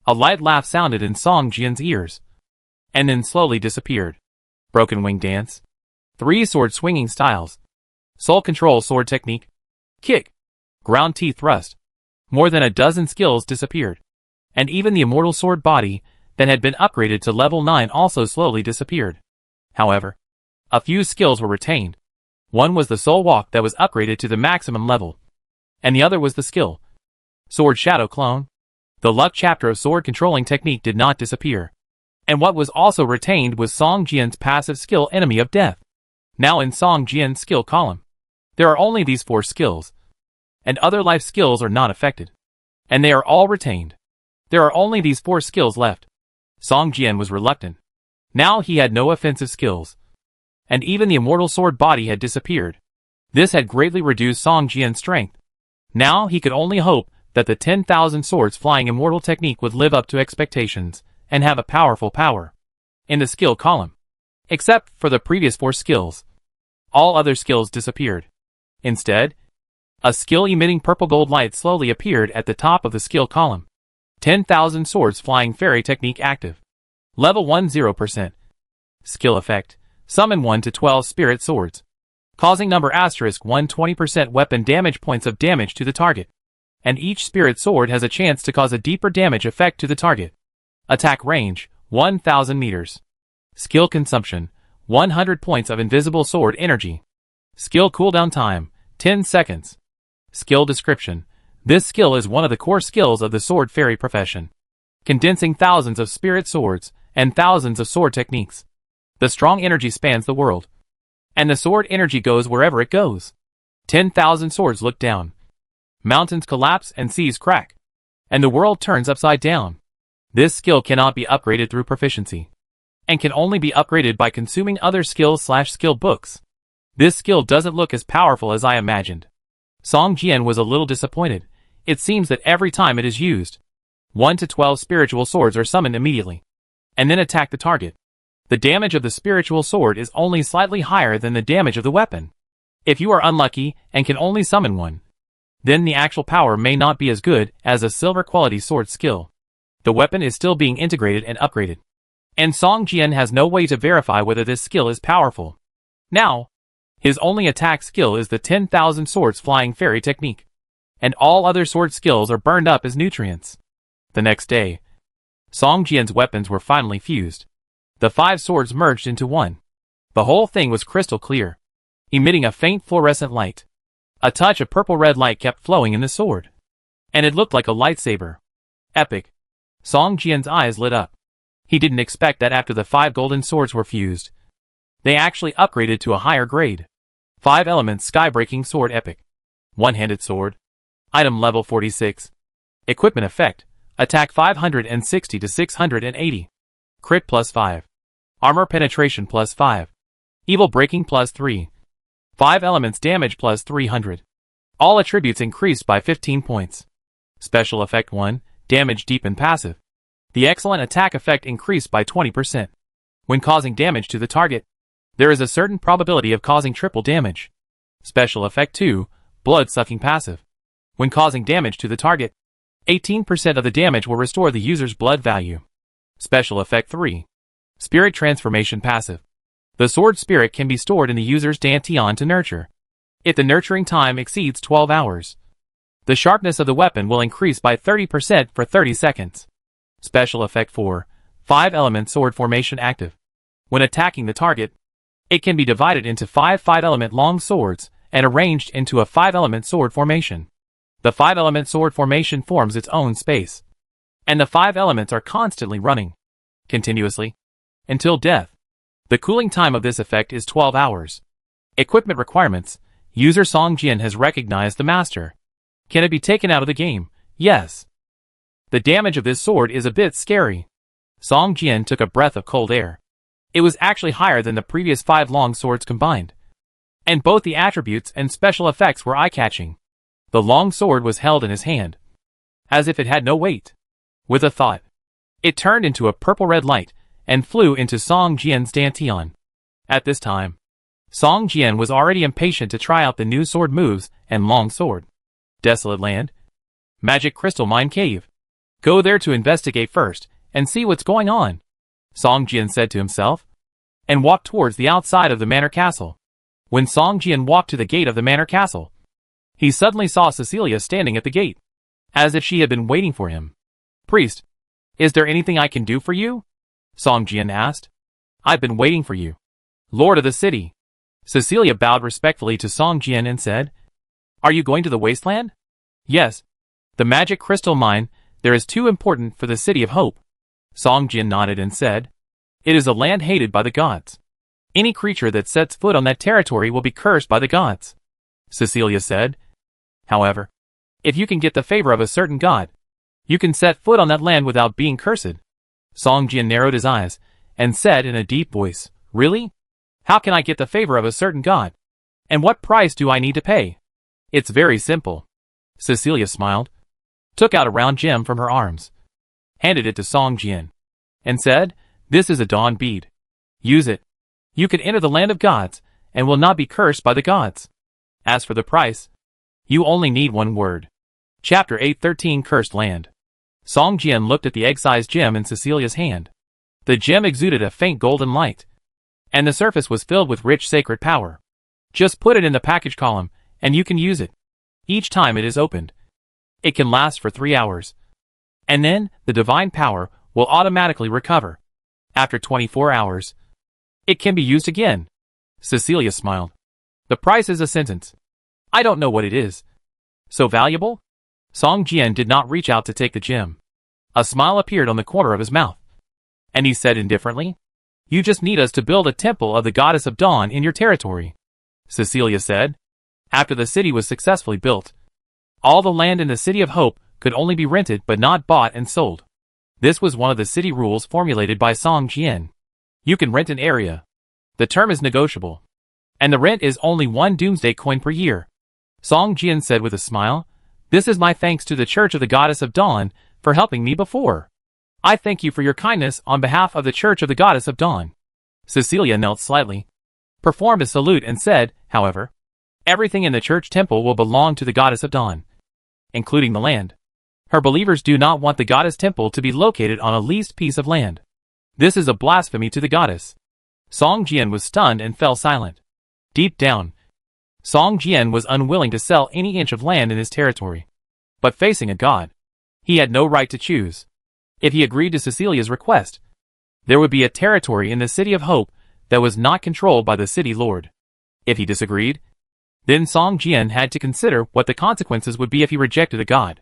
a light laugh sounded in Song Jian's ears, and then slowly disappeared. Broken Wing Dance. 3 sword swinging styles. Soul Control Sword Technique. Kick. Ground T Thrust. More than a dozen skills disappeared, and even the Immortal Sword Body that had been upgraded to level 9 also slowly disappeared. However, a few skills were retained. One was the Soul Walk that was upgraded to the maximum level, and the other was the skill Sword Shadow Clone. The luck chapter of sword controlling technique did not disappear, and what was also retained was Song Jian's passive skill Enemy of Death. Now in Song Jian's skill column, there are only these 4 skills, and other life skills are not affected, and they are all retained. There are only these 4 skills left. Song Jian was reluctant. Now he had no offensive skills, and even the Immortal Sword Body had disappeared. This had greatly reduced Song Jian's strength. Now he could only hope that the 10,000 Swords Flying Immortal Technique would live up to expectations and have a powerful power. In the skill column, except for the previous 4 skills, all other skills disappeared. Instead, a skill emitting purple gold light slowly appeared at the top of the skill column. 10,000 Swords Flying Fairy Technique active. Level 1 0%. Skill effect. Summon 1 to 12 Spirit Swords, causing number *1 20% weapon damage points of damage to the target, and each Spirit Sword has a chance to cause a deeper damage effect to the target. Attack range, 1,000 meters. Skill consumption, 100 points of invisible sword energy. Skill cooldown time, 10 seconds. Skill description. This skill is one of the core skills of the sword fairy profession, condensing thousands of spirit swords and thousands of sword techniques. The strong energy spans the world, and the sword energy goes wherever it goes. 10,000 swords look down. Mountains collapse and seas crack, and the world turns upside down. This skill cannot be upgraded through proficiency, and can only be upgraded by consuming other skills/skill books. This skill doesn't look as powerful as I imagined. Song Jian was a little disappointed. It seems that every time it is used, 1 to 12 spiritual swords are summoned immediately, and then attack the target. The damage of the spiritual sword is only slightly higher than the damage of the weapon. If you are unlucky and can only summon one, then the actual power may not be as good as a silver quality sword skill. The weapon is still being integrated and upgraded, and Song Jian has no way to verify whether this skill is powerful. Now, his only attack skill is the 10,000 Swords Flying Fairy Technique, and all other sword skills are burned up as nutrients. The next day, Song Jian's weapons were finally fused. The 5 swords merged into one. The whole thing was crystal clear, emitting a faint fluorescent light. A touch of purple-red light kept flowing in the sword, and it looked like a lightsaber. Epic. Song Jian's eyes lit up. He didn't expect that after the 5 golden swords were fused, they actually upgraded to a higher grade. 5 elements sky-breaking sword epic. One-handed sword. Item level 46. Equipment effect. Attack 560 to 680. Crit plus 5. Armor penetration plus 5. Evil breaking plus 3. 5 elements damage plus 300. All attributes increased by 15 points. Special effect 1. Damage deep and passive. The excellent attack effect increased by 20%. When causing damage to the target, there is a certain probability of causing triple damage. Special effect 2. Blood-sucking passive. When causing damage to the target, 18% of the damage will restore the user's blood value. Special effect 3. Spirit transformation passive. The sword spirit can be stored in the user's dantian to nurture. If the nurturing time exceeds 12 hours, the sharpness of the weapon will increase by 30% for 30 seconds. Special effect 4. 5-element sword formation active. When attacking the target, it can be divided into 5 5-element long swords and arranged into a 5-element sword formation. The 5-element sword formation forms its own space, and the 5 elements are constantly running, continuously, until death. The cooling time of this effect is 12 hours. Equipment requirements. User Song Jian has recognized the master. Can it be taken out of the game? Yes. The damage of this sword is a bit scary. Song Jian took a breath of cold air. It was actually higher than the previous 5 long swords combined, and both the attributes and special effects were eye-catching. The long sword was held in his hand, as if it had no weight. With a thought, it turned into a purple-red light and flew into Song Jian's dantian. At this time, Song Jian was already impatient to try out the new sword moves and long sword. Desolate land. Magic crystal mine cave. Go there to investigate first and see what's going on, Song Jian said to himself, and walked towards the outside of the manor castle. When Song Jian walked to the gate of the manor castle, he suddenly saw Cecilia standing at the gate, as if she had been waiting for him. Priest, is there anything I can do for you? Song Jian asked. I've been waiting for you, Lord of the city. Cecilia bowed respectfully to Song Jian and said, Are you going to the wasteland? Yes. The magic crystal mine, there is too important for the city of hope. Song Jian nodded and said, It is a land hated by the gods. Any creature that sets foot on that territory will be cursed by the gods. Cecilia said, However, if you can get the favor of a certain god, you can set foot on that land without being cursed. Song Jian narrowed his eyes and said in a deep voice, Really? How can I get the favor of a certain god? And what price do I need to pay? It's very simple. Cecilia smiled, took out a round gem from her arms, handed it to Song Jian, and said, This is a dawn bead. Use it. You can enter the land of gods and will not be cursed by the gods. As for the price, you only need one word. Chapter 813 Cursed Land. Song Jian looked at the egg-sized gem in Cecilia's hand. The gem exuded a faint golden light, and the surface was filled with rich sacred power. Just put it in the package column, and you can use it. Each time it is opened, it can last for 3 hours, and then the divine power will automatically recover. After 24 hours, it can be used again. Cecilia smiled. The price is a sentence. I don't know what it is. So valuable? Song Jian did not reach out to take the gem. A smile appeared on the corner of his mouth, and he said indifferently, You just need us to build a temple of the goddess of dawn in your territory. Cecilia said. After the city was successfully built, all the land in the City of Hope could only be rented but not bought and sold. This was one of the city rules formulated by Song Jian. You can rent an area. The term is negotiable, and the rent is only 1 Doomsday coin per year. Song Jian said with a smile, This is my thanks to the Church of the Goddess of Dawn for helping me before. I thank you for your kindness on behalf of the Church of the Goddess of Dawn. Cecilia knelt slightly, performed a salute and said, However, everything in the church temple will belong to the Goddess of Dawn, including the land. Her believers do not want the goddess temple to be located on a leased piece of land. This is a blasphemy to the goddess. Song Jian was stunned and fell silent. Deep down, Song Jian was unwilling to sell any inch of land in his territory. But facing a god, he had no right to choose. If he agreed to Cecilia's request, there would be a territory in the City of Hope that was not controlled by the city lord. If he disagreed, Then Song Jian had to consider what the consequences would be if he rejected a god.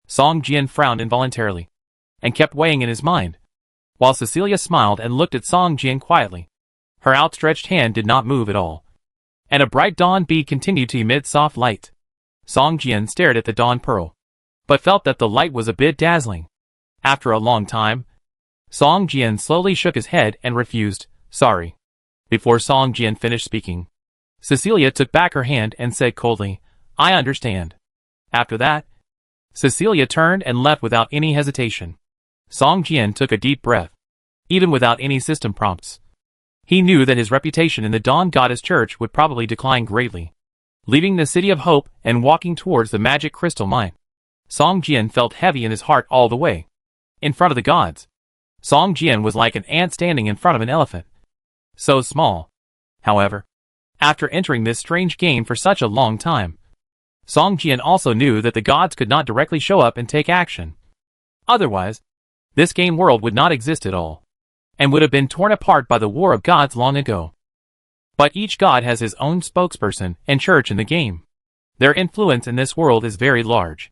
Song Jian frowned involuntarily, and kept weighing in his mind, while Cecilia smiled and looked at Song Jian quietly. Her outstretched hand did not move at all, and a bright dawn bead continued to emit soft light. Song Jian stared at the dawn pearl, but felt that the light was a bit dazzling. After a long time, Song Jian slowly shook his head and refused, "Sorry." Before Song Jian finished speaking, Cecilia took back her hand and said coldly, "I understand." After that, Cecilia turned and left without any hesitation. Song Jian took a deep breath, even without any system prompts. He knew that his reputation in the Dawn Goddess Church would probably decline greatly. Leaving the City of Hope and walking towards the magic crystal mine, Song Jian felt heavy in his heart all the way. In front of the gods, Song Jian was like an ant standing in front of an elephant. So small. However, after entering this strange game for such a long time, Song Jian also knew that the gods could not directly show up and take action. Otherwise, this game world would not exist at all, and would have been torn apart by the War of Gods long ago. But each god has his own spokesperson and church in the game. Their influence in this world is very large.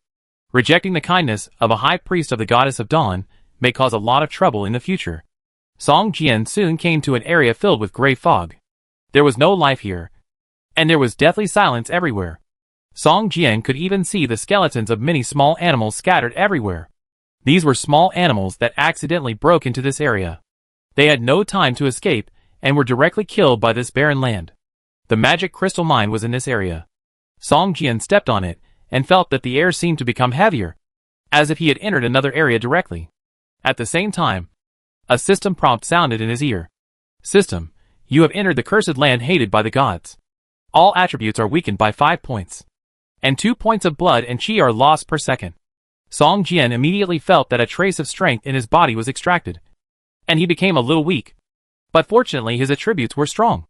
Rejecting the kindness of a high priest of the Goddess of Dawn may cause a lot of trouble in the future. Song Jian soon came to an area filled with gray fog. There was no life here, and there was deathly silence everywhere. Song Jian could even see the skeletons of many small animals scattered everywhere. These were small animals that accidentally broke into this area. They had no time to escape, and were directly killed by this barren land. The magic crystal mine was in this area. Song Jian stepped on it, and felt that the air seemed to become heavier, as if he had entered another area directly. At the same time, a system prompt sounded in his ear. "System, you have entered the cursed land hated by the gods. All attributes are weakened by 5 points, and 2 points of blood and chi are lost per second." Song Jian immediately felt that a trace of strength in his body was extracted, and he became a little weak. But fortunately his attributes were strong,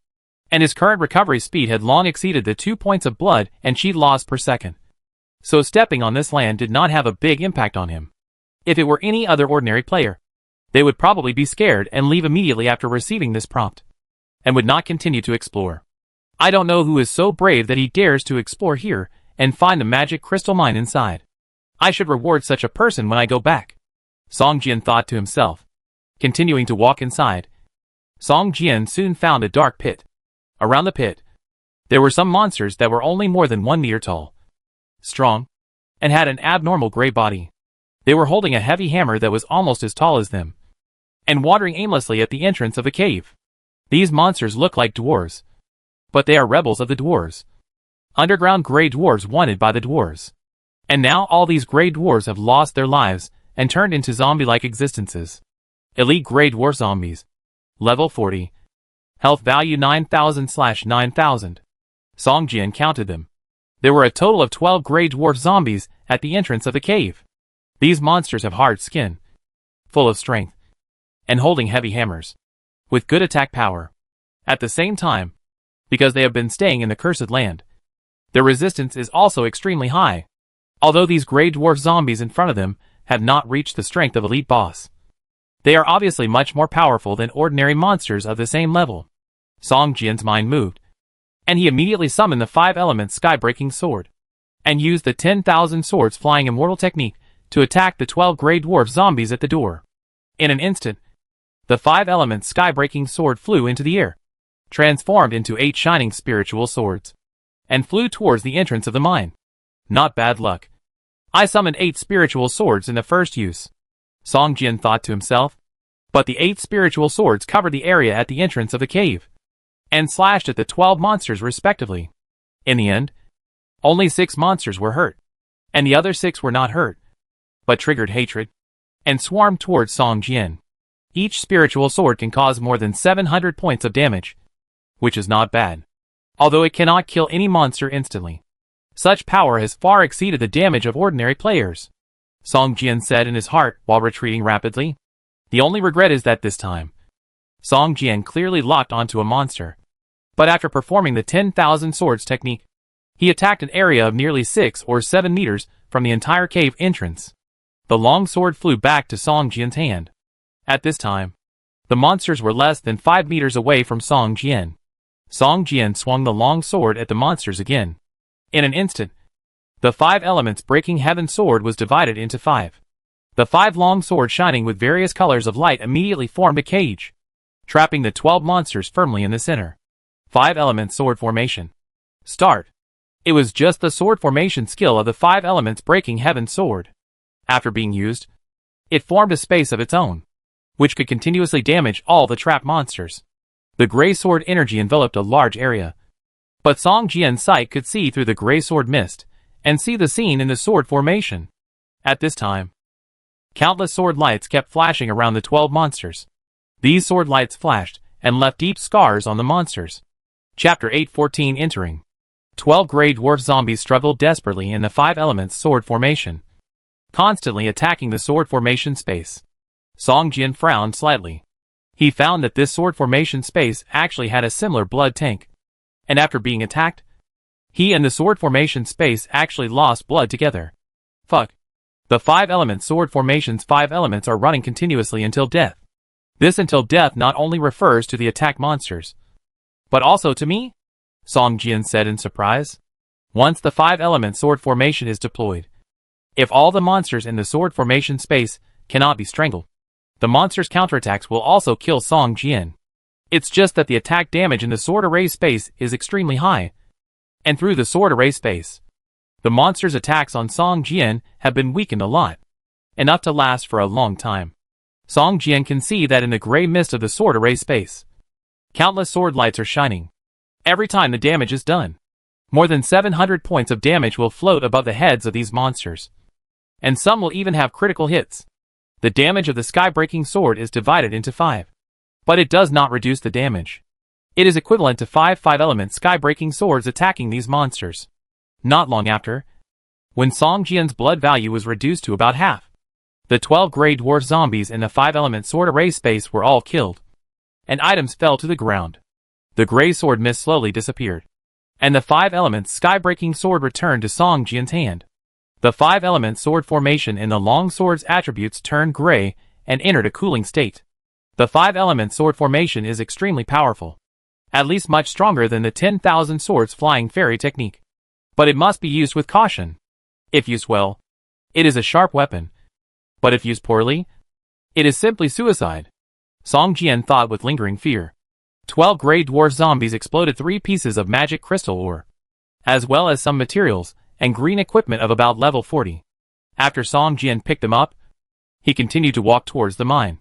and his current recovery speed had long exceeded the 2 points of blood and chi lost per second. So stepping on this land did not have a big impact on him. If it were any other ordinary player, they would probably be scared and leave immediately after receiving this prompt, and would not continue to explore. I don't know who is so brave that he dares to explore here and find the magic crystal mine inside. I should reward such a person when I go back, Song Jian thought to himself. Continuing to walk inside, Song Jian soon found a dark pit. Around the pit, there were some monsters that were only more than 1 meter tall, strong, and had an abnormal gray body. They were holding a heavy hammer that was almost as tall as them, and wandering aimlessly at the entrance of the cave. These monsters look like dwarves, but they are rebels of the dwarves. Underground gray dwarves wanted by the dwarves. And now all these gray dwarves have lost their lives and turned into zombie-like existences. Elite gray dwarf zombies. Level 40. Health value 9,000/9,000. Song Jian counted them. There were a total of 12 gray dwarf zombies at the entrance of the cave. These monsters have hard skin, full of strength, and holding heavy hammers, with good attack power. At the same time, because they have been staying in the cursed land, their resistance is also extremely high. Although these gray dwarf zombies in front of them have not reached the strength of elite boss, they are obviously much more powerful than ordinary monsters of the same level. Song Jian's mind moved, and he immediately summoned the 5-element sky-breaking sword, and used the 10,000 swords flying immortal technique to attack the 12 gray dwarf zombies at the door. In an instant, the 5-element sky-breaking sword flew into the air, transformed into 8 shining spiritual swords, and flew towards the entrance of the mine. Not bad luck. I summoned 8 spiritual swords in the first use, Song Jian thought to himself. But the 8 spiritual swords covered the area at the entrance of the cave, and slashed at the 12 monsters respectively. In the end, only 6 monsters were hurt, and the other 6 were not hurt, but triggered hatred, and swarmed towards Song Jian. Each spiritual sword can cause more than 700 points of damage, which is not bad, although it cannot kill any monster instantly. Such power has far exceeded the damage of ordinary players, Song Jian said in his heart while retreating rapidly. The only regret is that this time, Song Jian clearly locked onto a monster. But after performing the 10,000 swords technique, he attacked an area of nearly 6 or 7 meters from the entire cave entrance. The long sword flew back to Song Jian's hand. At this time, the monsters were less than 5 meters away from Song Jian. Song Jian swung the long sword at the monsters again. In an instant, the 5 elements breaking heaven sword was divided into 5. The 5 long swords shining with various colors of light immediately formed a cage, trapping the 12 monsters firmly in the center. 5 elements sword formation. Start. It was just the sword formation skill of the 5 elements breaking heaven sword. After being used, it formed a space of its own, which could continuously damage all the trapped monsters. The gray sword energy enveloped a large area, but Song Jian's sight could see through the gray sword mist and see the scene in the sword formation. At this time, countless sword lights kept flashing around the 12 monsters. These sword lights flashed and left deep scars on the monsters. Chapter 8:14 Entering. 12 gray dwarf zombies struggled desperately in the 5 elements sword formation, constantly attacking the sword formation space. Song Jian frowned slightly. He found that this sword formation space actually had a similar blood tank, and after being attacked, he and the sword formation space actually lost blood together. Fuck. The 5 elements sword formation's 5 elements are running continuously until death. This until death not only refers to the attack monsters, but also to me? Song Jian said in surprise. Once the 5 element sword formation is deployed, if all the monsters in the sword formation space cannot be strangled, the monsters' counterattacks will also kill Song Jian. It's just that the attack damage in the sword array space is extremely high, and through the sword array space, the monsters' attacks on Song Jian have been weakened a lot, enough to last for a long time. Song Jian can see that in the gray mist of the sword array space, countless sword lights are shining. Every time the damage is done, more than 700 points of damage will float above the heads of these monsters, and some will even have critical hits. The damage of the sky-breaking sword is divided into 5, but it does not reduce the damage. It is equivalent to 5 5-element sky-breaking swords attacking these monsters. Not long after, when Song Jian's blood value was reduced to about half, the 12 gray dwarf zombies in the 5-element sword array space were all killed, and items fell to the ground. The gray sword mist slowly disappeared, and the 5-element sky-breaking sword returned to Song Jian's hand. The 5-element sword formation in the long sword's attributes turned gray and entered a cooling state. The 5-element sword formation is extremely powerful, at least much stronger than the 10,000 swords flying fairy technique. But it must be used with caution. If used well, it is a sharp weapon. But if used poorly, it is simply suicide. Song Jian thought with lingering fear. 12 gray dwarf zombies exploded 3 pieces of magic crystal ore, as well as some materials and green equipment of about level 40. After Song Jian picked them up, he continued to walk towards the mine.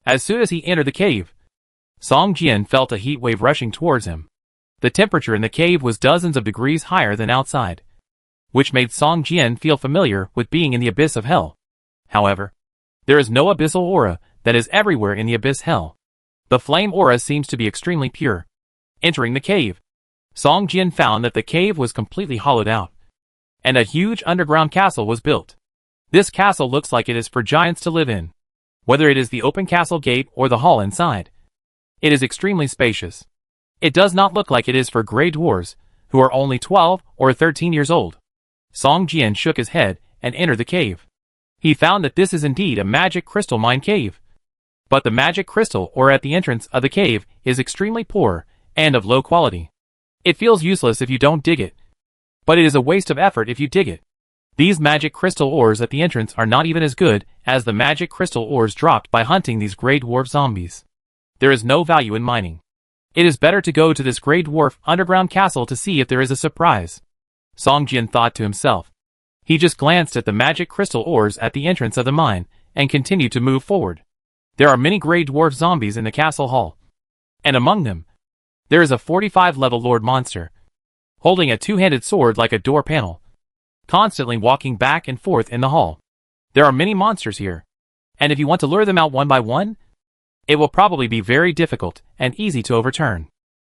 As soon as he entered the cave, Song Jian felt a heat wave rushing towards him. The temperature in the cave was dozens of degrees higher than outside, which made Song Jian feel familiar with being in the abyss of hell. However, there is no abyssal aura that is everywhere in the abyss hell. The flame aura seems to be extremely pure. Entering the cave, Song Jian found that the cave was completely hollowed out, and a huge underground castle was built. This castle looks like it is for giants to live in. Whether it is the open castle gate or the hall inside, it is extremely spacious. It does not look like it is for gray dwarves, who are only 12 or 13 years old. Song Jian shook his head and entered the cave. He found that this is indeed a magic crystal mine cave. But the magic crystal ore at the entrance of the cave is extremely poor and of low quality. It feels useless if you don't dig it, but it is a waste of effort if you dig it. These magic crystal ores at the entrance are not even as good as the magic crystal ores dropped by hunting these gray dwarf zombies. There is no value in mining. It is better to go to this gray dwarf underground castle to see if there is a surprise. Song Jian thought to himself. He just glanced at the magic crystal ores at the entrance of the mine and continued to move forward. There are many gray dwarf zombies in the castle hall, and among them, there is a 45 level lord monster, holding a two-handed sword like a door panel, constantly walking back and forth in the hall. There are many monsters here, and if you want to lure them out one by one, it will probably be very difficult and easy to overturn.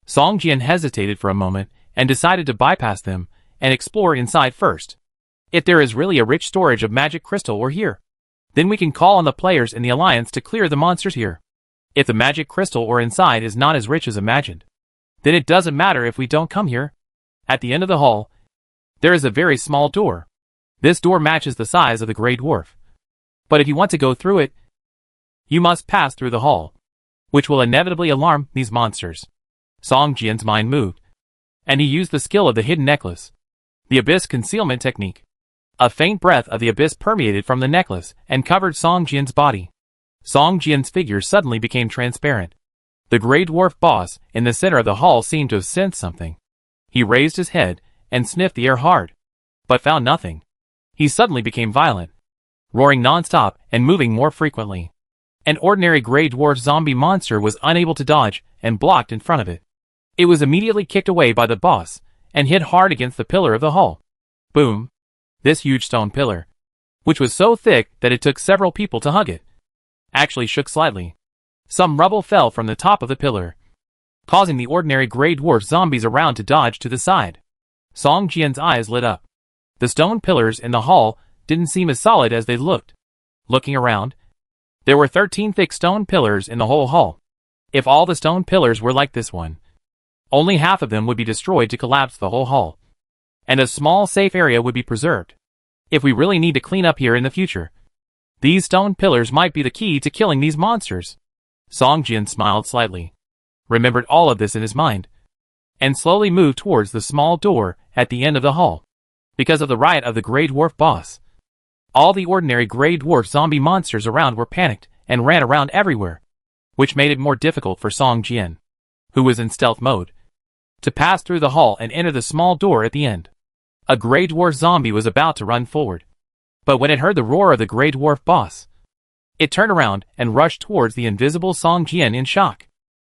Song Jian hesitated for a moment and decided to bypass them and explore inside first. If there is really a rich storage of magic crystal ore here, then we can call on the players in the alliance to clear the monsters here. If the magic crystal ore inside is not as rich as imagined, then it doesn't matter if we don't come here. At the end of the hall, there is a very small door. This door matches the size of the gray dwarf. But if you want to go through it, you must pass through the hall, which will inevitably alarm these monsters. Song Jian's mind moved, and he used the skill of the hidden necklace. The Abyss Concealment Technique. A faint breath of the abyss permeated from the necklace and covered Song Jian's body. Song Jian's figure suddenly became transparent. The Grey Dwarf boss in the center of the hall seemed to have sensed something. He raised his head and sniffed the air hard, but found nothing. He suddenly became violent, roaring non-stop and moving more frequently. An ordinary Grey Dwarf zombie monster was unable to dodge and blocked in front of it. It was immediately kicked away by the boss and hit hard against the pillar of the hall. Boom! This huge stone pillar, which was so thick that it took several people to hug it, actually shook slightly. Some rubble fell from the top of the pillar, causing the ordinary Grey Dwarf zombies around to dodge to the side. Song Jian's eyes lit up. The stone pillars in the hall didn't seem as solid as they looked. Looking around, there were 13 thick stone pillars in the whole hall. If all the stone pillars were like this one, only half of them would be destroyed to collapse the whole hall, and a small safe area would be preserved. If we really need to clean up here in the future, these stone pillars might be the key to killing these monsters. Song Jian smiled slightly, remembered all of this in his mind, and slowly moved towards the small door at the end of the hall. Because of the riot of the Grey Dwarf boss, all the ordinary Grey Dwarf zombie monsters around were panicked and ran around everywhere, which made it more difficult for Song Jian, who was in stealth mode, to pass through the hall and enter the small door at the end. A Grey Dwarf zombie was about to run forward, but when it heard the roar of the Grey Dwarf boss, it turned around and rushed towards the invisible Song Jian in shock.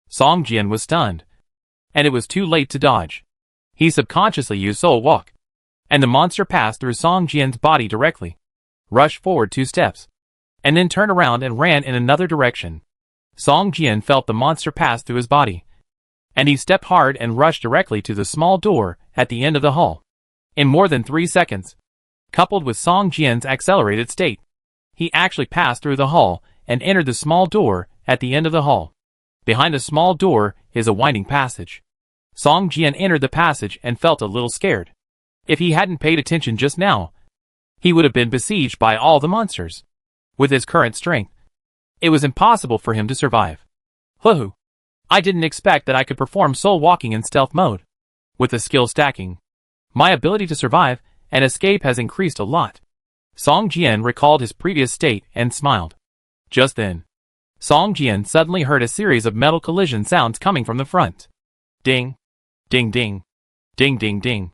Song Jian was stunned, and it was too late to dodge. He subconsciously used Soul Walk, and the monster passed through Song Jian's body directly, rushed forward 2 steps, and then turned around and ran in another direction. Song Jian felt the monster pass through his body, and he stepped hard and rushed directly to the small door at the end of the hall. In more than 3 seconds, coupled with Song Jian's accelerated state, he actually passed through the hall and entered the small door at the end of the hall. Behind the small door is a winding passage. Song Jian entered the passage and felt a little scared. If he hadn't paid attention just now, he would have been besieged by all the monsters. With his current strength, it was impossible for him to survive. Hoo-hoo! I didn't expect that I could perform soul walking in stealth mode. With the skill stacking, my ability to survive and escape has increased a lot. Song Jian recalled his previous state and smiled. Just then, Song Jian suddenly heard a series of metal collision sounds coming from the front. Ding! Ding ding! Ding ding ding!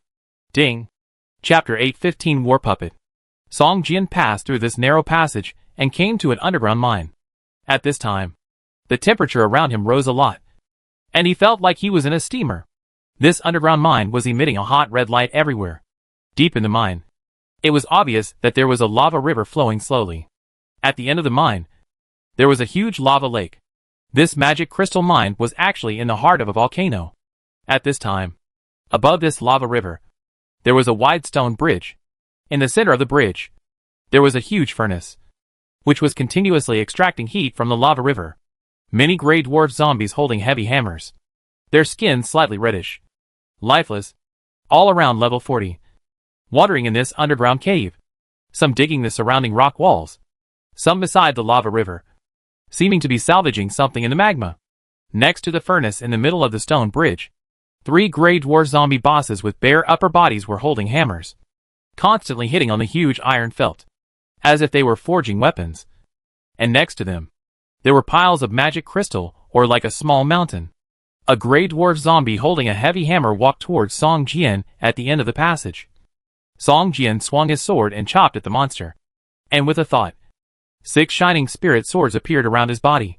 Ding! Chapter 8:15 War Puppet. Song Jian passed through this narrow passage and came to an underground mine. At this time, the temperature around him rose a lot, and he felt like he was in a steamer. This underground mine was emitting a hot red light everywhere. Deep in the mine, it was obvious that there was a lava river flowing slowly. At the end of the mine, there was a huge lava lake. This magic crystal mine was actually in the heart of a volcano. At this time, above this lava river, there was a wide stone bridge. In the center of the bridge, there was a huge furnace, which was continuously extracting heat from the lava river. Many Grey Dwarf zombies holding heavy hammers, their skin slightly reddish, lifeless, all around level 40, watering in this underground cave, some digging the surrounding rock walls, some beside the lava river, seeming to be salvaging something in the magma. Next to the furnace in the middle of the stone bridge, 3 Grey Dwarf zombie bosses with bare upper bodies were holding hammers, constantly hitting on the huge iron felt, as if they were forging weapons. And next to them, there were piles of magic crystal, or like a small mountain. A Grey Dwarf zombie holding a heavy hammer walked towards Song Jian at the end of the passage. Song Jian swung his sword and chopped at the monster. And with a thought, 6 shining spirit swords appeared around his body,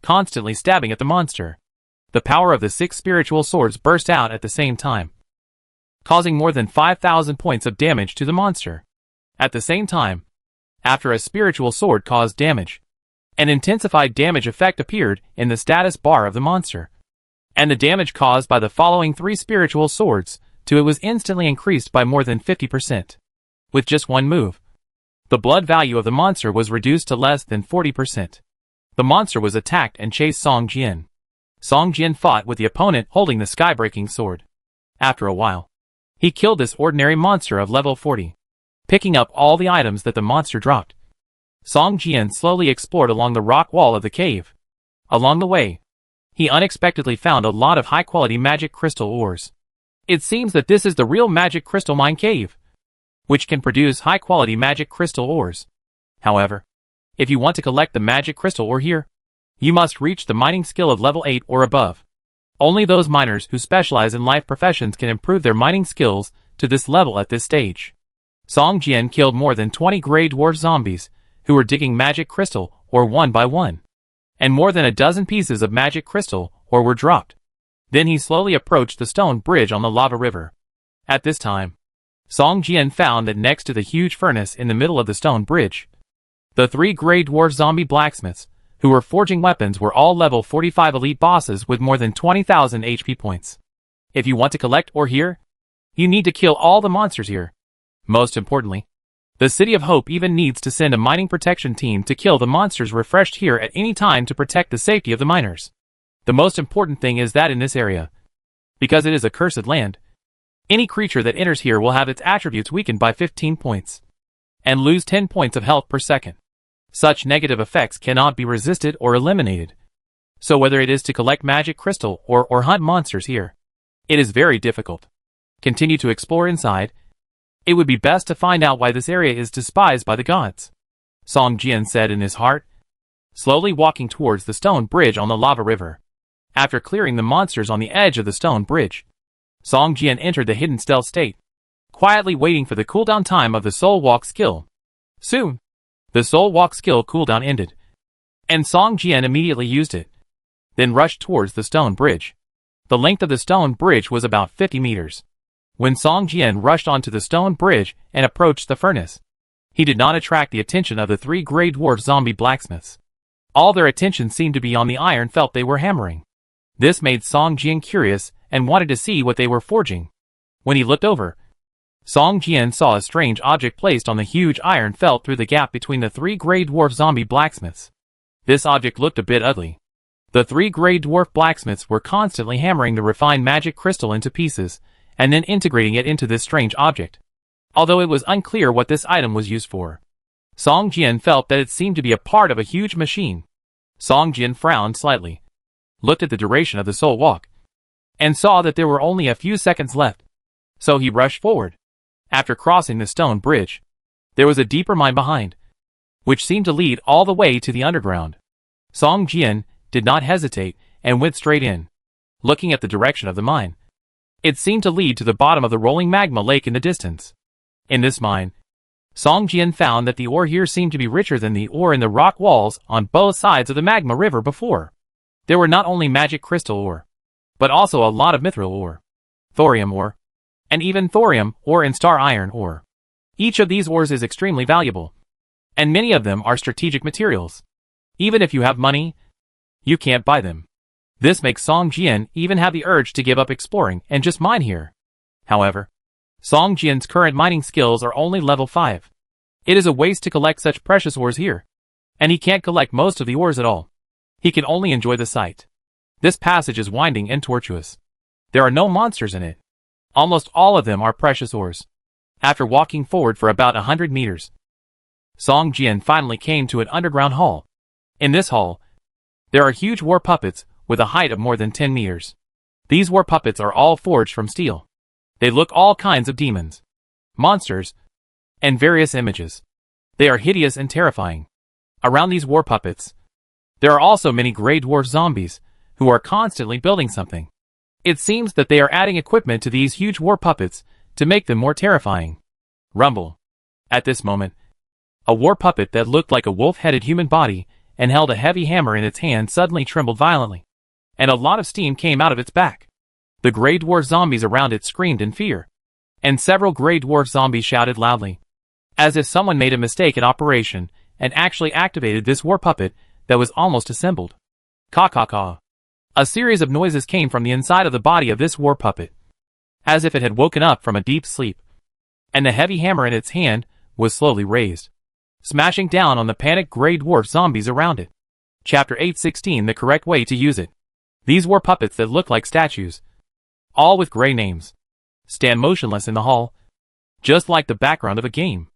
constantly stabbing at the monster. The power of the 6 spiritual swords burst out at the same time, causing more than 5,000 points of damage to the monster. At the same time, after a spiritual sword caused damage, an intensified damage effect appeared in the status bar of the monster, and the damage caused by the following 3 spiritual swords to it was instantly increased by more than 50%. With just one move, the blood value of the monster was reduced to less than 40%. The monster was attacked and chased Song Jian. Song Jian fought with the opponent holding the sky-breaking sword. After a while, he killed this ordinary monster of level 40, picking up all the items that the monster dropped. Song Jian slowly explored along the rock wall of the cave. Along the way, he unexpectedly found a lot of high-quality magic crystal ores. It seems that this is the real magic crystal mine cave, which can produce high-quality magic crystal ores. However, if you want to collect the magic crystal ore here, you must reach the mining skill of level 8 or above. Only those miners who specialize in life professions can improve their mining skills to this level at this stage. Song Jian killed more than 20 Grey Dwarf zombies, who were digging magic crystal ore one by one. And more than a dozen pieces of magic crystal ore were dropped. Then he slowly approached the stone bridge on the lava river. At this time, Song Jian found that next to the huge furnace in the middle of the stone bridge, the 3 Grey Dwarf zombie blacksmiths, who were forging weapons, were all level 45 elite bosses with more than 20,000 HP points. If you want to collect ore here, you need to kill all the monsters here. Most importantly, the City of Hope even needs to send a mining protection team to kill the monsters refreshed here at any time to protect the safety of the miners. The most important thing is that in this area, because it is a cursed land, any creature that enters here will have its attributes weakened by 15 points, and lose 10 points of health per second. Such negative effects cannot be resisted or eliminated. So whether it is to collect magic crystal or hunt monsters here, it is very difficult. Continue to explore inside. It would be best to find out why this area is despised by the gods, Song Jian said in his heart, slowly walking towards the stone bridge on the lava river. After clearing the monsters on the edge of the stone bridge, Song Jian entered the hidden stealth state, quietly waiting for the cooldown time of the Soul Walk skill. Soon, the Soul Walk skill cooldown ended, and Song Jian immediately used it, then rushed towards the stone bridge. The length of the stone bridge was about 50 meters. When Song Jian rushed onto the stone bridge and approached the furnace, he did not attract the attention of the 3 Grey Dwarf zombie blacksmiths. All their attention seemed to be on the iron felt they were hammering. This made Song Jian curious and wanted to see what they were forging. When he looked over, Song Jian saw a strange object placed on the huge iron felt through the gap between the 3 Grey Dwarf zombie blacksmiths. This object looked a bit ugly. The 3 Grey Dwarf blacksmiths were constantly hammering the refined magic crystal into pieces, and then integrating it into this strange object. Although it was unclear what this item was used for, Song Jian felt that it seemed to be a part of a huge machine. Song Jian frowned slightly, looked at the duration of the Soul Walk, and saw that there were only a few seconds left. So he rushed forward. After crossing the stone bridge, there was a deeper mine behind, which seemed to lead all the way to the underground. Song Jian did not hesitate and went straight in. Looking at the direction of the mine, it seemed to lead to the bottom of the rolling magma lake in the distance. In this mine, Song Jian found that the ore here seemed to be richer than the ore in the rock walls on both sides of the magma river before. There were not only magic crystal ore, but also a lot of mithril ore, thorium ore, and even thorium ore and star iron ore. Each of these ores is extremely valuable, and many of them are strategic materials. Even if you have money, you can't buy them. This makes Song Jian even have the urge to give up exploring and just mine here. However, Song Jian's current mining skills are only level 5. It is a waste to collect such precious ores here, and he can't collect most of the ores at all. He can only enjoy the sight. This passage is winding and tortuous. There are no monsters in it. Almost all of them are precious ores. After walking forward for about 100 meters, Song Jian finally came to an underground hall. In this hall, there are huge war puppets with a height of more than 10 meters. These war puppets are all forged from steel. They look all kinds of demons, monsters, and various images. They are hideous and terrifying. Around these war puppets, there are also many Grey Dwarf zombies, who are constantly building something. It seems that they are adding equipment to these huge war puppets to make them more terrifying. Rumble. At this moment, a war puppet that looked like a wolf-headed human body and held a heavy hammer in its hand suddenly trembled violently, and a lot of steam came out of its back. The Grey Dwarf zombies around it screamed in fear, and several Grey Dwarf zombies shouted loudly, as if someone made a mistake in operation and actually activated this war puppet that was almost assembled. Caw-caw-caw. A series of noises came from the inside of the body of this war puppet, as if it had woken up from a deep sleep, and the heavy hammer in its hand was slowly raised, smashing down on the panicked Grey Dwarf zombies around it. Chapter 8:16 The correct way to use it. These war puppets that look like statues, all with grey names, stand motionless in the hall, just like the background of a game.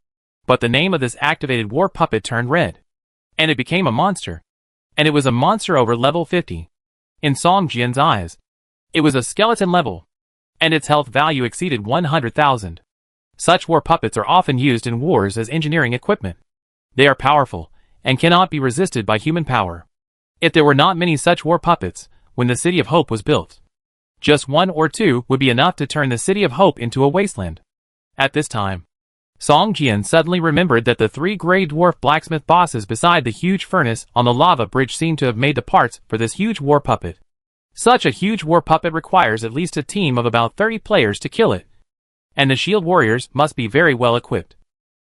But the name of this activated war puppet turned red, and it became a monster. And it was a monster over level 50. In Song Jian's eyes, it was a skeleton level, and its health value exceeded 100,000. Such war puppets are often used in wars as engineering equipment. They are powerful, and cannot be resisted by human power. If there were not many such war puppets, when the City of Hope was built, just one or two would be enough to turn the City of Hope into a wasteland. At this time, Song Jian suddenly remembered that the 3 gray dwarf blacksmith bosses beside the huge furnace on the lava bridge seemed to have made the parts for this huge war puppet. Such a huge war puppet requires at least a team of about 30 players to kill it, and the shield warriors must be very well equipped.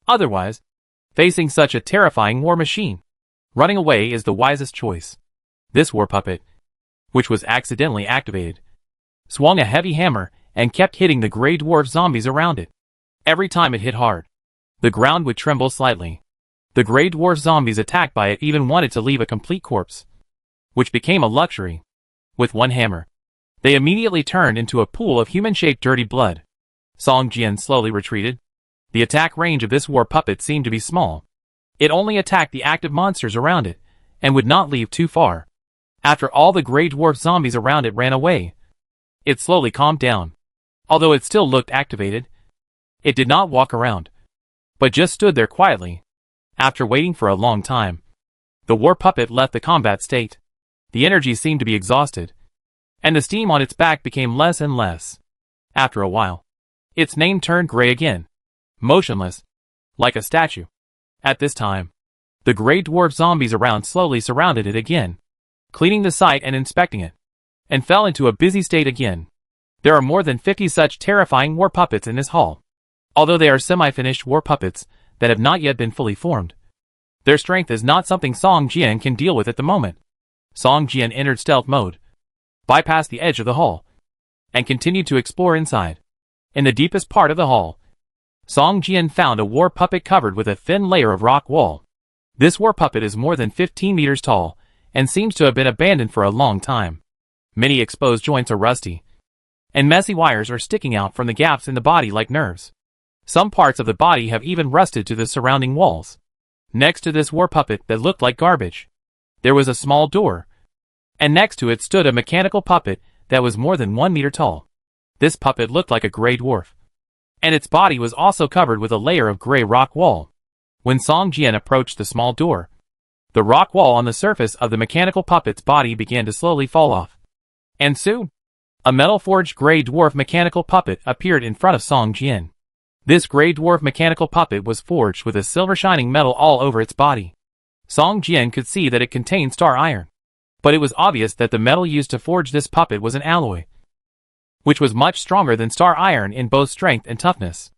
Otherwise, facing such a terrifying war machine, running away is the wisest choice. This war puppet, which was accidentally activated, swung a heavy hammer and kept hitting the gray dwarf zombies around it. Every time it hit hard, the ground would tremble slightly. The gray dwarf zombies attacked by it even wanted to leave a complete corpse, which became a luxury. With one hammer, they immediately turned into a pool of human-shaped dirty blood. Song Jian slowly retreated. The attack range of this war puppet seemed to be small. It only attacked the active monsters around it, and would not leave too far. After all the gray dwarf zombies around it ran away, it slowly calmed down. Although it still looked activated, it did not walk around, but just stood there quietly. After waiting for a long time, the war puppet left the combat state. The energy seemed to be exhausted, and the steam on its back became less and less. After a while, its name turned gray again, motionless, like a statue. At this time, the gray dwarf zombies around slowly surrounded it again, cleaning the site and inspecting it, and fell into a busy state again. There are more than 50 such terrifying war puppets in this hall. Although they are semi-finished war puppets that have not yet been fully formed, their strength is not something Song Jian can deal with at the moment. Song Jian entered stealth mode, bypassed the edge of the hall, and continued to explore inside. In the deepest part of the hall, Song Jian found a war puppet covered with a thin layer of rock wall. This war puppet is more than 15 meters tall, and seems to have been abandoned for a long time. Many exposed joints are rusty, and messy wires are sticking out from the gaps in the body like nerves. Some parts of the body have even rusted to the surrounding walls. Next to this war puppet that looked like garbage, there was a small door, and next to it stood a mechanical puppet that was more than 1 meter tall. This puppet looked like a gray dwarf, and its body was also covered with a layer of gray rock wall. When Song Jian approached the small door, the rock wall on the surface of the mechanical puppet's body began to slowly fall off. And soon, a metal-forged gray dwarf mechanical puppet appeared in front of Song Jian. This gray dwarf mechanical puppet was forged with a silver-shining metal all over its body. Song Jian could see that it contained star iron, but it was obvious that the metal used to forge this puppet was an alloy, which was much stronger than star iron in both strength and toughness.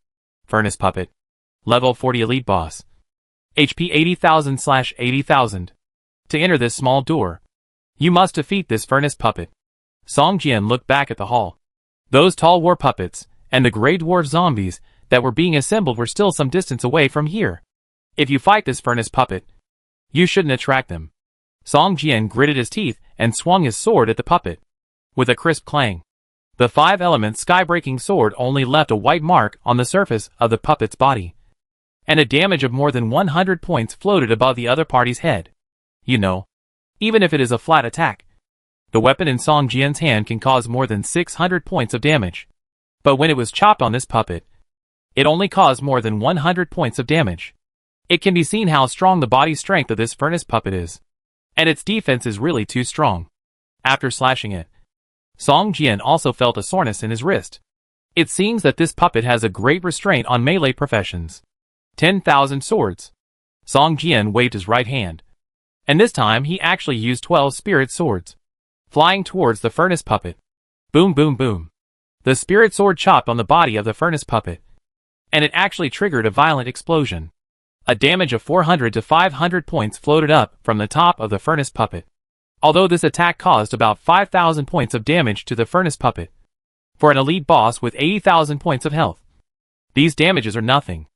Furnace Puppet. Level 40 Elite Boss. HP 80,000/80,000. To enter this small door, you must defeat this Furnace Puppet. Song Jian looked back at the hall. Those tall war puppets, and the gray dwarf zombies that were being assembled were still some distance away from here. If you fight this Furnace Puppet, you shouldn't attract them. Song Jian gritted his teeth and swung his sword at the puppet. With a crisp clang, the 5-element sky-breaking sword only left a white mark on the surface of the puppet's body, and a damage of more than 100 points floated above the other party's head. You know, even if it is a flat attack, the weapon in Song Jian's hand can cause more than 600 points of damage. But when it was chopped on this puppet, it only caused more than 100 points of damage. It can be seen how strong the body strength of this Furnace Puppet is, and its defense is really too strong. After slashing it, Song Jian also felt a soreness in his wrist. It seems that this puppet has a great restraint on melee professions. 10,000 swords. Song Jian waved his right hand, and this time he actually used 12 spirit swords, flying towards the Furnace Puppet. Boom boom boom. The spirit sword chopped on the body of the Furnace Puppet, and it actually triggered a violent explosion. A damage of 400 to 500 points floated up from the top of the Furnace Puppet. Although this attack caused about 5,000 points of damage to the Furnace Puppet, for an elite boss with 80,000 points of health, these damages are nothing.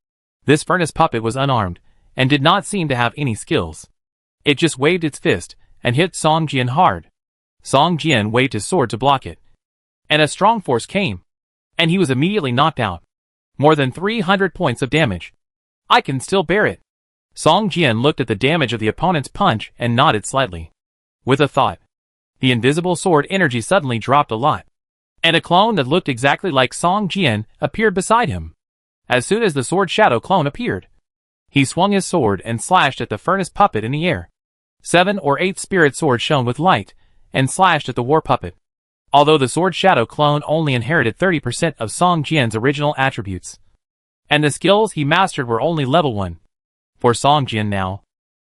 This Furnace Puppet was unarmed, and did not seem to have any skills. It just waved its fist, and hit Song Jian hard. Song Jian waved his sword to block it, and a strong force came, and he was immediately knocked out. More than 300 points of damage. I can still bear it. Song Jian looked at the damage of the opponent's punch and nodded slightly. With a thought, the invisible sword energy suddenly dropped a lot. and a clone that looked exactly like Song Jian appeared beside him. As soon as the sword shadow clone appeared, he swung his sword and slashed at the furnace puppet in the air. 7 or 8 spirit swords shone with light and slashed at the war puppet. Although the sword shadow clone only inherited 30% of Song Jian's original attributes, and the skills he mastered were only level 1. For Song Jian now,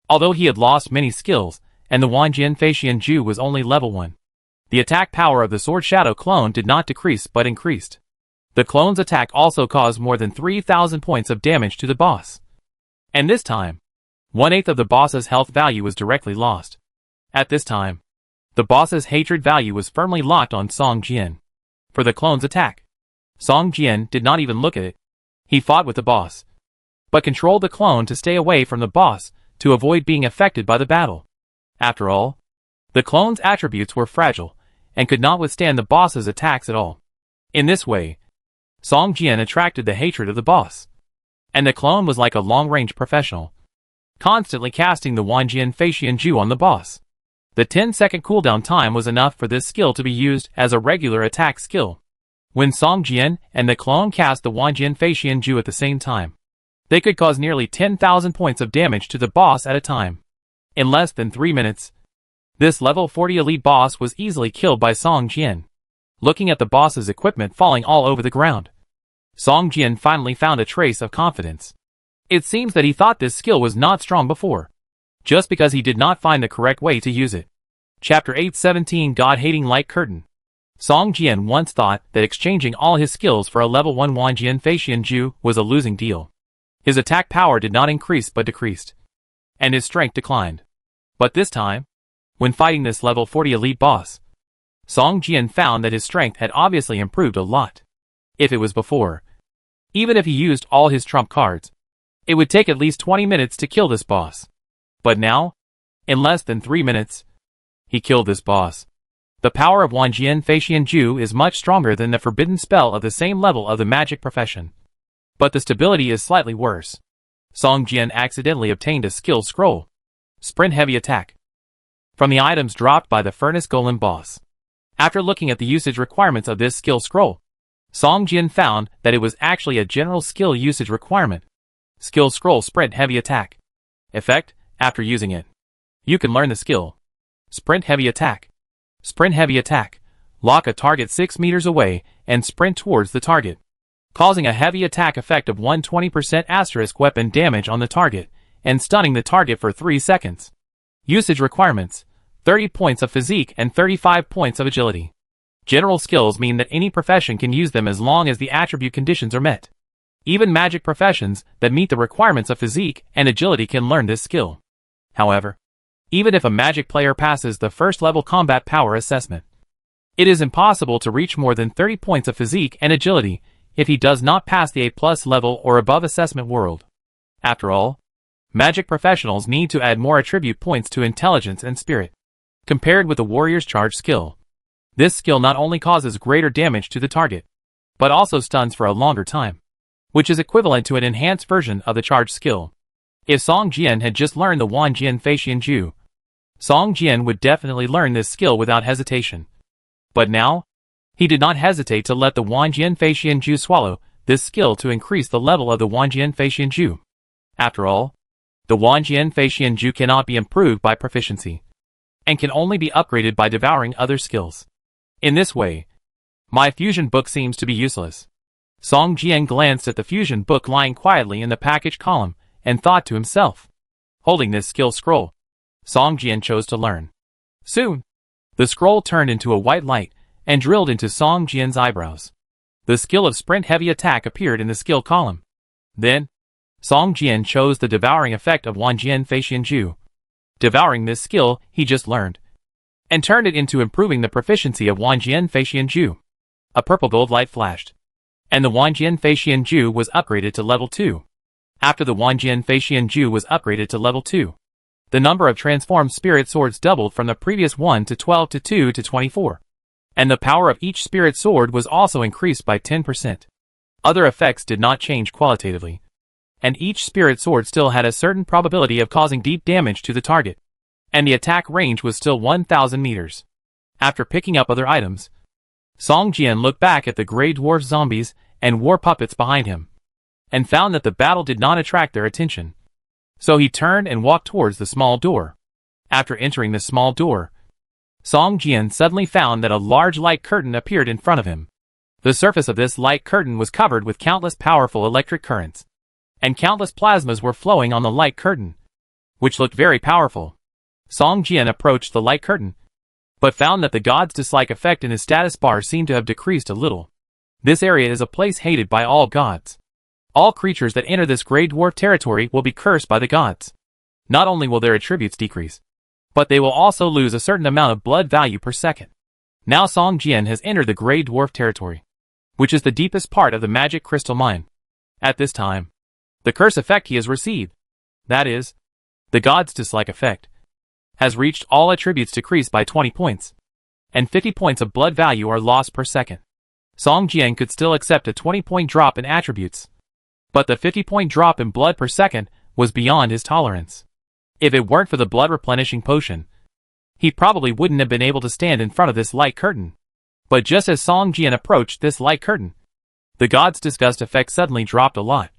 although he had lost many skills, and the Wanjian Feixian Ju was only level 1, the attack power of the sword shadow clone did not decrease but increased. The clone's attack also caused more than 3,000 points of damage to the boss. And this time, 1/8 of the boss's health value was directly lost. At this time, the boss's hatred value was firmly locked on Song Jian. For the clone's attack, Song Jian did not even look at it. He fought with the boss, but controlled the clone to stay away from the boss to avoid being affected by the battle. After all, the clone's attributes were fragile and could not withstand the boss's attacks at all. In this way, Song Jian attracted the hatred of the boss, and the clone was like a long-range professional, constantly casting the Wanjian Feixian Ju on the boss. The 10-second cooldown time was enough for this skill to be used as a regular attack skill. When Song Jian and the clone cast the Wanjian Feixian Ju at the same time, they could cause nearly 10,000 points of damage to the boss at a time. In less than 3 minutes, this level 40 elite boss was easily killed by Song Jian. Looking at the boss's equipment falling all over the ground, Song Jian finally found a trace of confidence. It seems that he thought this skill was not strong before, just because he did not find the correct way to use it. Chapter 817 God-Hating Light Curtain. Song Jian once thought that exchanging all his skills for a level 1 Wanjian Feixian Ju was a losing deal. His attack power did not increase but decreased, and his strength declined. But this time, when fighting this level 40 elite boss, Song Jian found that his strength had obviously improved a lot. If it was before, even if he used all his trump cards, it would take at least 20 minutes to kill this boss. But now, in less than 3 minutes, he killed this boss. The power of Wanjian Feixian Ju is much stronger than the forbidden spell of the same level of the magic profession, but the stability is slightly worse. Song Jian accidentally obtained a skill scroll, Sprint Heavy Attack, from the items dropped by the Furnace Golem boss. After looking at the usage requirements of this skill scroll, Song Jian found that it was actually a general skill usage requirement. Skill scroll Sprint Heavy Attack. Effect: after using it, you can learn the skill Sprint Heavy Attack. Sprint Heavy Attack. Lock a target 6 meters away and sprint towards the target, causing a heavy attack effect of 120% asterisk weapon damage on the target, and stunning the target for 3 seconds. Usage requirements: 30 points of physique and 35 points of agility. General skills mean that any profession can use them as long as the attribute conditions are met. Even magic professions that meet the requirements of physique and agility can learn this skill. However, even if a magic player passes the first level combat power assessment, it is impossible to reach more than 30 points of physique and agility if he does not pass the A+ level or above assessment world. After all, magic professionals need to add more attribute points to intelligence and spirit. Compared with the warrior's charge skill, this skill not only causes greater damage to the target, but also stuns for a longer time, which is equivalent to an enhanced version of the charge skill. If Song Jian had just learned the Wanjian Feixian Ju, Song Jian would definitely learn this skill without hesitation. But now, he did not hesitate to let the Wanjian Feixian Ju swallow this skill to increase the level of the Wanjian Feixian Ju. After all, the Wanjian Feixian Ju cannot be improved by proficiency, and can only be upgraded by devouring other skills. In this way, my fusion book seems to be useless. Song Jian glanced at the fusion book lying quietly in the package column and thought to himself. Holding this skill scroll, Song Jian chose to learn. Soon, the scroll turned into a white light and drilled into Song Jian's eyebrows. The skill of Sprint Heavy Attack appeared in the skill column. Then, Song Jian chose the devouring effect of Wanjian Feixian Ju, devouring this skill he just learned, and turned it into improving the proficiency of Wanjian Feixian Ju. A purple gold light flashed, and the Wanjian Feixian Ju was upgraded to level 2. After the Wanjian Feixian Ju was upgraded to level 2, the number of transformed spirit swords doubled from the previous 1 to 12 to 2 to 24, and the power of each spirit sword was also increased by 10%. Other effects did not change qualitatively, and each spirit sword still had a certain probability of causing deep damage to the target, and the attack range was still 1,000 meters. After picking up other items, Song Jian looked back at the Grey Dwarf zombies and war puppets behind him, and found that the battle did not attract their attention. So he turned and walked towards the small door. After entering the small door, Song Jian suddenly found that a large light curtain appeared in front of him. The surface of this light curtain was covered with countless powerful electric currents, and countless plasmas were flowing on the light curtain, which looked very powerful. Song Jian approached the light curtain, but found that the god's dislike effect in his status bar seemed to have decreased a little. This area is a place hated by all gods. All creatures that enter this Grey Dwarf territory will be cursed by the gods. Not only will their attributes decrease, but they will also lose a certain amount of blood value per second. Now Song Jian has entered the Grey Dwarf territory, which is the deepest part of the magic crystal mine. At this time, the curse effect he has received, that is, the god's dislike effect, has reached all attributes decreased by 20 points, and 50 points of blood value are lost per second. Song Jian could still accept a 20-point drop in attributes, but the 50-point drop in blood per second was beyond his tolerance. If it weren't for the blood replenishing potion, he probably wouldn't have been able to stand in front of this light curtain. But just as Song Jian approached this light curtain, the god's disgust effect suddenly dropped a lot.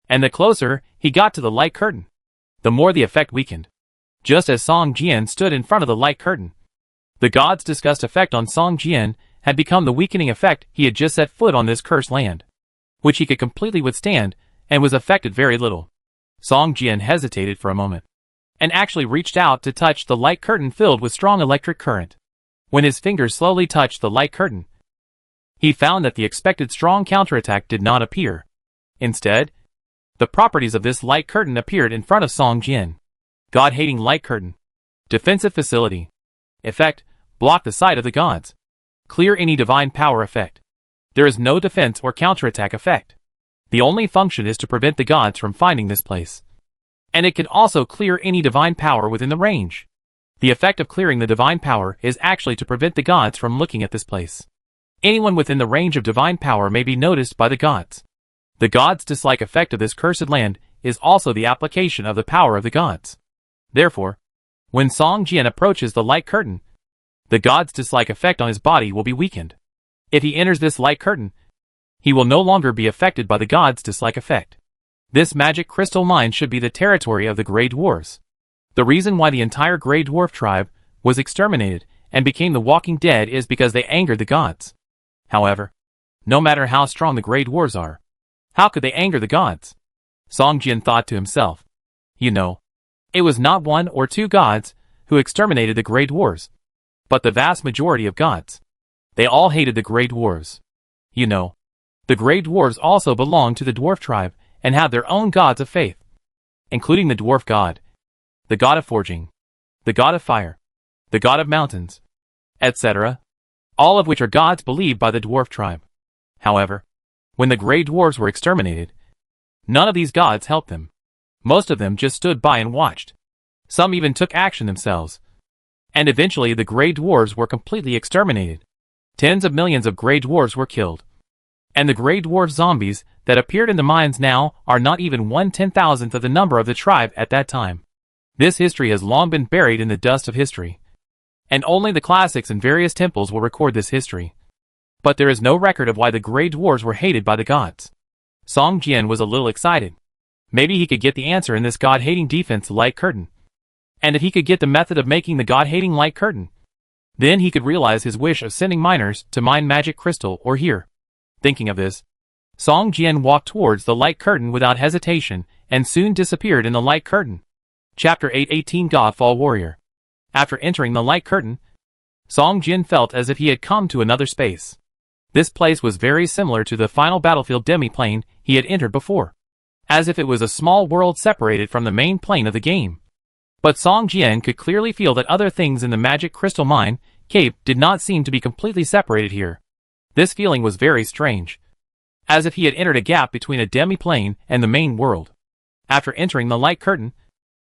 And the closer he got to the light curtain, the more the effect weakened. Just as Song Jian stood in front of the light curtain, the god's disgust effect on Song Jian had become the weakening effect he had just set foot on this cursed land, which he could completely withstand and was affected very little. Song Jian hesitated for a moment, and actually reached out to touch the light curtain filled with strong electric current. When his fingers slowly touched the light curtain, he found that the expected strong counterattack did not appear. Instead, the properties of this light curtain appeared in front of Song Jian. God-hating light curtain. Defensive facility. Effect: block the sight of the gods. Clear any divine power effect. There is no defense or counterattack effect. The only function is to prevent the gods from finding this place. And it can also clear any divine power within the range. The effect of clearing the divine power is actually to prevent the gods from looking at this place. Anyone within the range of divine power may be noticed by the gods. The gods' dislike effect of this cursed land is also the application of the power of the gods. Therefore, when Song Jian approaches the light curtain, the god's dislike effect on his body will be weakened. If he enters this light curtain, he will no longer be affected by the god's dislike effect. This magic crystal mine should be the territory of the Grey Dwarves. The reason why the entire Grey Dwarf tribe was exterminated and became the walking dead is because they angered the gods. However, no matter how strong the Grey Dwarves are, how could they anger the gods? Song Jian thought to himself. It was not one or two gods who exterminated the Grey Dwarves, but the vast majority of gods. They all hated the Grey Dwarves. The Grey Dwarves also belong to the dwarf tribe and have their own gods of faith, including the dwarf god, the god of forging, the god of fire, the god of mountains, etc., all of which are gods believed by the dwarf tribe. However, when the Grey Dwarves were exterminated, none of these gods helped them. Most of them just stood by and watched. Some even took action themselves. And eventually the Grey Dwarves were completely exterminated. Tens of millions of Grey Dwarves were killed. And the Grey Dwarf zombies that appeared in the mines now are not even 1/10,000th of the number of the tribe at that time. This history has long been buried in the dust of history. And only the classics and various temples will record this history. But there is no record of why the Grey Dwarves were hated by the gods. Song Jian was a little excited. Maybe he could get the answer in this god-hating defense light curtain. And if he could get the method of making the god-hating light curtain, then he could realize his wish of sending miners to mine magic crystal or here. Thinking of this, Song Jian walked towards the light curtain without hesitation and soon disappeared in the light curtain. Chapter 8:18 Godfall Warrior. After entering the light curtain, Song Jian felt as if he had come to another space. This place was very similar to the final battlefield demi-plane he had entered before, as if it was a small world separated from the main plane of the game. But Song Jian could clearly feel that other things in the magic crystal mine cave did not seem to be completely separated here. This feeling was very strange, as if he had entered a gap between a demi-plane and the main world. After entering the light curtain,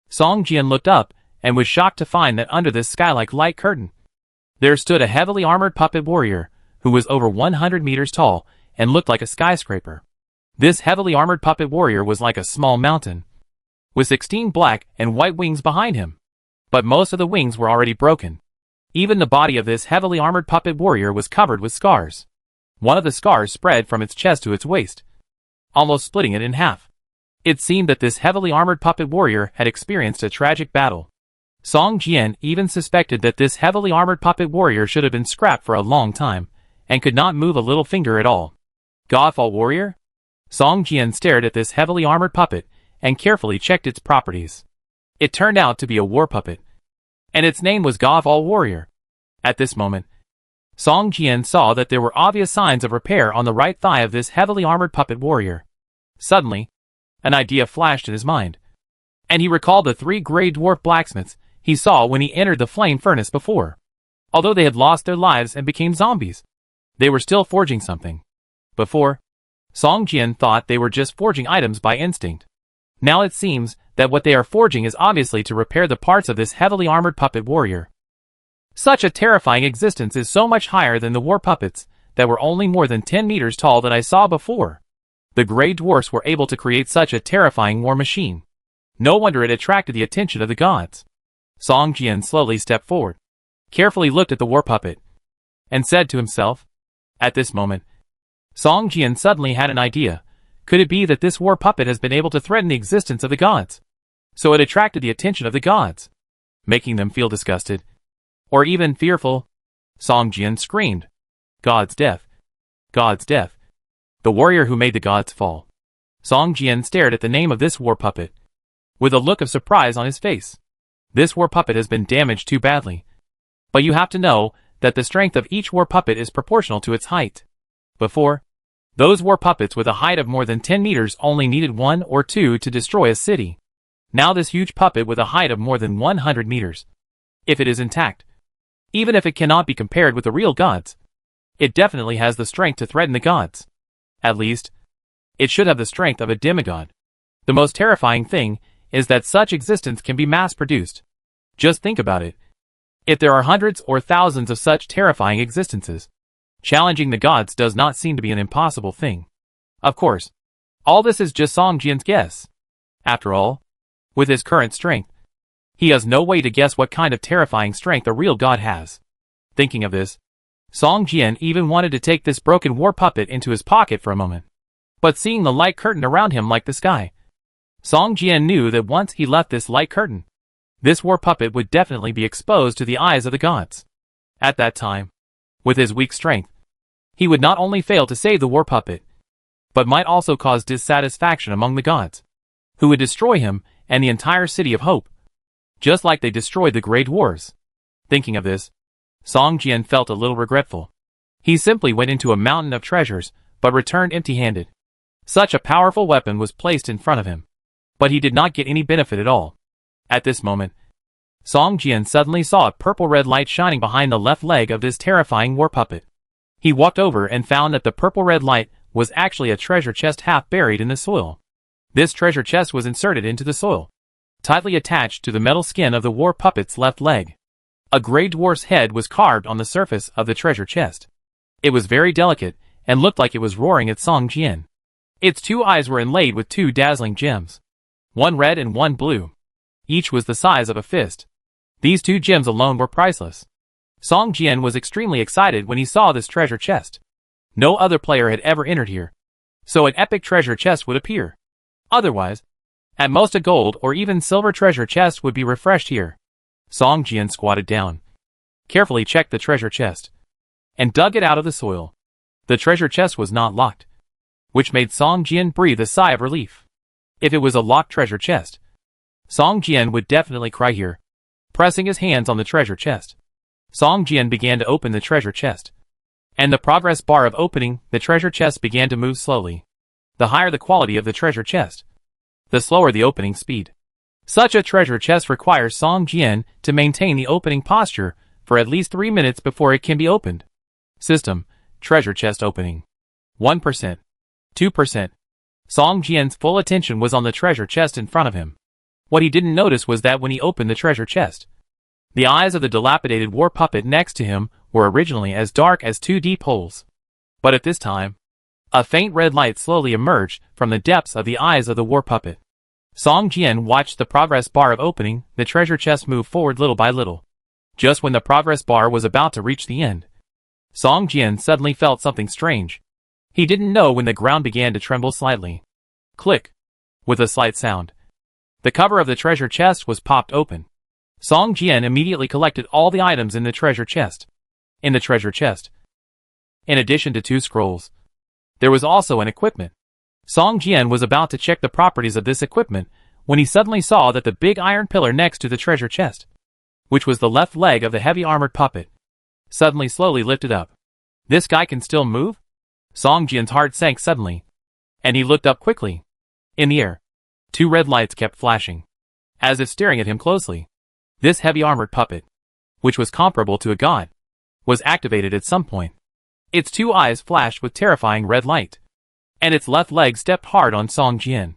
Song Jian looked up and was shocked to find that under this sky-like light curtain, there stood a heavily armored puppet warrior who was over 100 meters tall and looked like a skyscraper. This heavily armored puppet warrior was like a small mountain, with 16 black and white wings behind him. But most of the wings were already broken. Even the body of this heavily armored puppet warrior was covered with scars. One of the scars spread from its chest to its waist, almost splitting it in half. It seemed that this heavily armored puppet warrior had experienced a tragic battle. Song Jian even suspected that this heavily armored puppet warrior should have been scrapped for a long time, and could not move a little finger at all. Godfall warrior? Song Jian stared at this heavily armored puppet, and carefully checked its properties. It turned out to be a war puppet, and its name was Godfall warrior. At this moment, Song Jian saw that there were obvious signs of repair on the right thigh of this heavily armored puppet warrior. Suddenly, an idea flashed in his mind, and he recalled the 3 gray dwarf blacksmiths he saw when he entered the flame furnace before. Although they had lost their lives and became zombies, they were still forging something. Before, Song Jian thought they were just forging items by instinct. Now it seems that what they are forging is obviously to repair the parts of this heavily armored puppet warrior. Such a terrifying existence is so much higher than the war puppets that were only more than 10 meters tall that I saw before. The gray dwarfs were able to create such a terrifying war machine. No wonder it attracted the attention of the gods. Song Jian slowly stepped forward, carefully looked at the war puppet, and said to himself. At this moment, Song Jian suddenly had an idea. Could it be that this war puppet has been able to threaten the existence of the gods? So it attracted the attention of the gods, making them feel disgusted, or even fearful. Song Jian screamed, "God's death! God's death! The warrior who made the gods fall." Song Jian stared at the name of this war puppet, with a look of surprise on his face. This war puppet has been damaged too badly. But you have to know that the strength of each war puppet is proportional to its height. Before, those war puppets with a height of more than 10 meters only needed 1 or 2 to destroy a city. Now this huge puppet with a height of more than 100 meters, if it is intact, even if it cannot be compared with the real gods, it definitely has the strength to threaten the gods. At least, it should have the strength of a demigod. The most terrifying thing is that such existence can be mass-produced. Just think about it. If there are hundreds or thousands of such terrifying existences, challenging the gods does not seem to be an impossible thing. Of course, all this is just Song Jian's guess. After all, with his current strength, he has no way to guess what kind of terrifying strength a real god has. Thinking of this, Song Jian even wanted to take this broken war puppet into his pocket for a moment. But seeing the light curtain around him like the sky, Song Jian knew that once he left this light curtain, this war puppet would definitely be exposed to the eyes of the gods. At that time, with his weak strength, he would not only fail to save the war puppet, but might also cause dissatisfaction among the gods, who would destroy him and the entire city of Hope, just like they destroyed the Grey Dwarves. Thinking of this, Song Jian felt a little regretful. He simply went into a mountain of treasures, but returned empty-handed. Such a powerful weapon was placed in front of him, but he did not get any benefit at all. At this moment, Song Jian suddenly saw a purple-red light shining behind the left leg of this terrifying war puppet. He walked over and found that the purple-red light was actually a treasure chest half buried in the soil. This treasure chest was inserted into the soil, tightly attached to the metal skin of the war puppet's left leg. A gray dwarf's head was carved on the surface of the treasure chest. It was very delicate and looked like it was roaring at Song Jian. Its 2 eyes were inlaid with 2 dazzling gems, one red and one blue. Each was the size of a fist. These 2 gems alone were priceless. Song Jian was extremely excited when he saw this treasure chest. No other player had ever entered here, so an epic treasure chest would appear. Otherwise, at most a gold or even silver treasure chest would be refreshed here. Song Jian squatted down, carefully checked the treasure chest, and dug it out of the soil. The treasure chest was not locked, which made Song Jian breathe a sigh of relief. If it was a locked treasure chest, Song Jian would definitely cry here. Pressing his hands on the treasure chest, Song Jian began to open the treasure chest, and the progress bar of opening the treasure chest began to move slowly. The higher the quality of the treasure chest, the slower the opening speed. Such a treasure chest requires Song Jian to maintain the opening posture for at least 3 minutes before it can be opened. System: treasure chest opening. 1%. 2%. Song Jian's full attention was on the treasure chest in front of him. What he didn't notice was that when he opened the treasure chest, the eyes of the dilapidated war puppet next to him were originally as dark as 2 deep holes. But at this time, a faint red light slowly emerged from the depths of the eyes of the war puppet. Song Jian watched the progress bar of opening the treasure chest move forward little by little. Just when the progress bar was about to reach the end, Song Jian suddenly felt something strange. He didn't know when the ground began to tremble slightly. Click. With a slight sound, the cover of the treasure chest was popped open. Song Jian immediately collected all the items in the treasure chest. In the treasure chest, in addition to 2 scrolls, there was also an equipment. Song Jian was about to check the properties of this equipment when he suddenly saw that the big iron pillar next to the treasure chest, which was the left leg of the heavy armored puppet, suddenly slowly lifted up. This guy can still move? Song Jian's heart sank suddenly, and he looked up quickly. In the air, 2 red lights kept flashing, as if staring at him closely. This heavy armored puppet, which was comparable to a god, was activated at some point. Its 2 eyes flashed with terrifying red light, and its left leg stepped hard on Song Jian,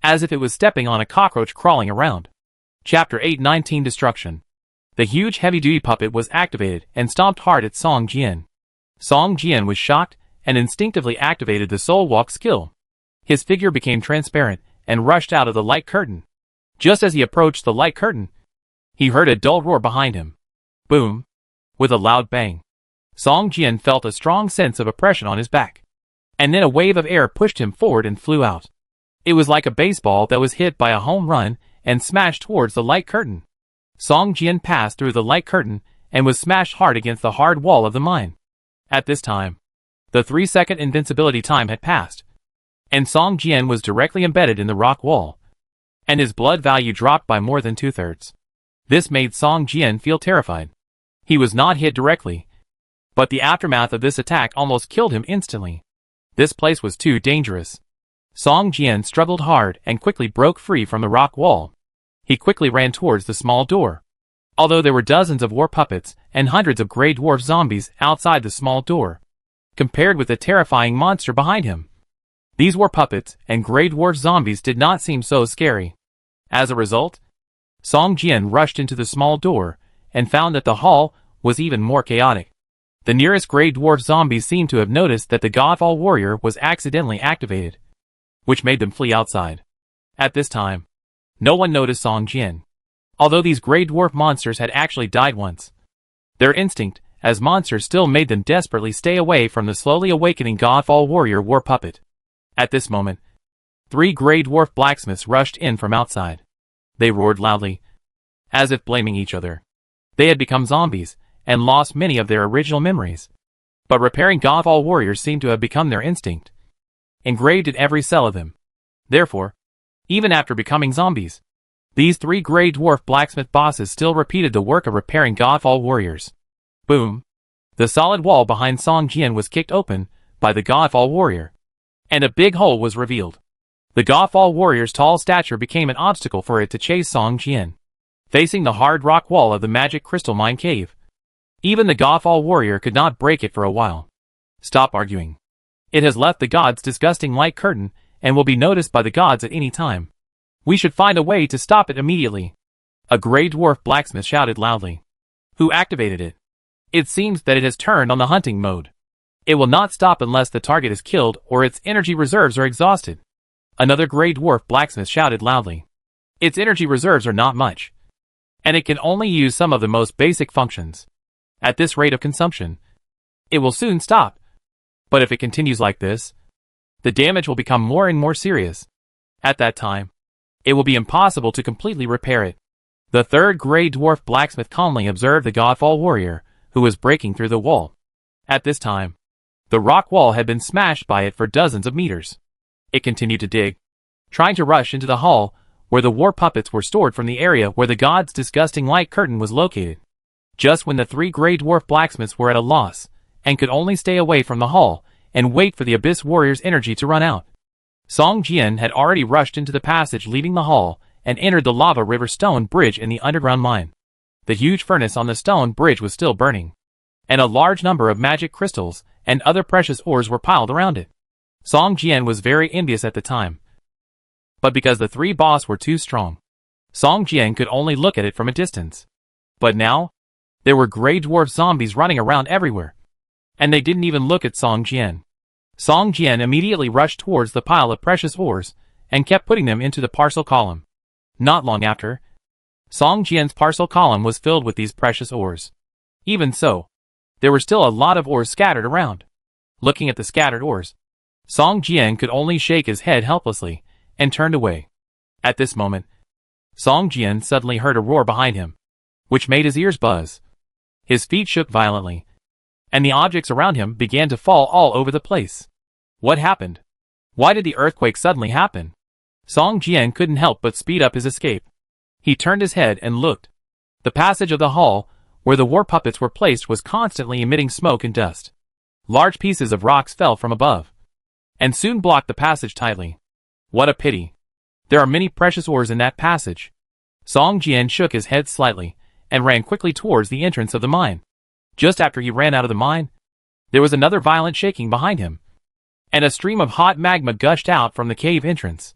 as if it was stepping on a cockroach crawling around. Chapter 819 Destruction. The huge heavy-duty puppet was activated and stomped hard at Song Jian. Song Jian was shocked and instinctively activated the Soul Walk skill. His figure became transparent and rushed out of the light curtain. Just as he approached the light curtain, he heard a dull roar behind him. Boom! With a loud bang, Song Jian felt a strong sense of oppression on his back, and then a wave of air pushed him forward and flew out. It was like a baseball that was hit by a home run and smashed towards the light curtain. Song Jian passed through the light curtain and was smashed hard against the hard wall of the mine. At this time, the 3-second invincibility time had passed, and Song Jian was directly embedded in the rock wall, and his blood value dropped by more than 2/3. This made Song Jian feel terrified. He was not hit directly, but the aftermath of this attack almost killed him instantly. This place was too dangerous. Song Jian struggled hard and quickly broke free from the rock wall. He quickly ran towards the small door. Although there were dozens of war puppets and hundreds of grey dwarf zombies outside the small door, compared with the terrifying monster behind him, these war puppets and grey dwarf zombies did not seem so scary. As a result, Song Jian rushed into the small door and found that the hall was even more chaotic. The nearest grey dwarf zombies seemed to have noticed that the Godfall warrior was accidentally activated, which made them flee outside. At this time, no one noticed Song Jian, although these grey dwarf monsters had actually died once. Their instinct as monsters still made them desperately stay away from the slowly awakening Godfall warrior war puppet. At this moment, 3 grey dwarf blacksmiths rushed in from outside. They roared loudly, as if blaming each other. They had become zombies and lost many of their original memories, but repairing Godfall warriors seemed to have become their instinct, engraved in every cell of them. Therefore, even after becoming zombies, these 3 grey dwarf blacksmith bosses still repeated the work of repairing Godfall warriors. Boom! The solid wall behind Song Jian was kicked open by the Godfall warrior, and a big hole was revealed. The Godfall warrior's tall stature became an obstacle for it to chase Song Jian. Facing the hard rock wall of the magic crystal mine cave, even the Godfall warrior could not break it for a while. Stop arguing. It has left the gods' disgusting light curtain and will be noticed by the gods at any time. We should find a way to stop it immediately. A grey dwarf blacksmith shouted loudly. Who activated it? It seems that it has turned on the hunting mode. It will not stop unless the target is killed or its energy reserves are exhausted. Another grey dwarf blacksmith shouted loudly. Its energy reserves are not much, and it can only use some of the most basic functions. At this rate of consumption, it will soon stop. But if it continues like this, the damage will become more and more serious. At that time, it will be impossible to completely repair it. The 3rd grey dwarf blacksmith calmly observed the Godfall warrior, who was breaking through the wall. At this time, the rock wall had been smashed by it for dozens of meters. It continued to dig, trying to rush into the hall where the war puppets were stored from the area where the god's disgusting light curtain was located. Just when the 3 grey dwarf blacksmiths were at a loss and could only stay away from the hall and wait for the Abyss warrior's energy to run out, Song Jian had already rushed into the passage leading the hall and entered the lava river stone bridge in the underground mine. The huge furnace on the stone bridge was still burning, and a large number of magic crystals and other precious ores were piled around it. Song Jian was very envious at the time, but because the 3 boss were too strong, Song Jian could only look at it from a distance. But now, there were grey dwarf zombies running around everywhere, and they didn't even look at Song Jian. Song Jian immediately rushed towards the pile of precious ores and kept putting them into the parcel column. Not long after, Song Jian's parcel column was filled with these precious ores. Even so, there were still a lot of ores scattered around. Looking at the scattered ores, Song Jian could only shake his head helplessly and turned away. At this moment, Song Jian suddenly heard a roar behind him, which made his ears buzz. His feet shook violently, and the objects around him began to fall all over the place. What happened? Why did the earthquake suddenly happen? Song Jian couldn't help but speed up his escape. He turned his head and looked. The passage of the hall, where the war puppets were placed, was constantly emitting smoke and dust. Large pieces of rocks fell from above, and soon blocked the passage tightly. What a pity. There are many precious ores in that passage. Song Jian shook his head slightly, and ran quickly towards the entrance of the mine. Just after he ran out of the mine, there was another violent shaking behind him, and a stream of hot magma gushed out from the cave entrance.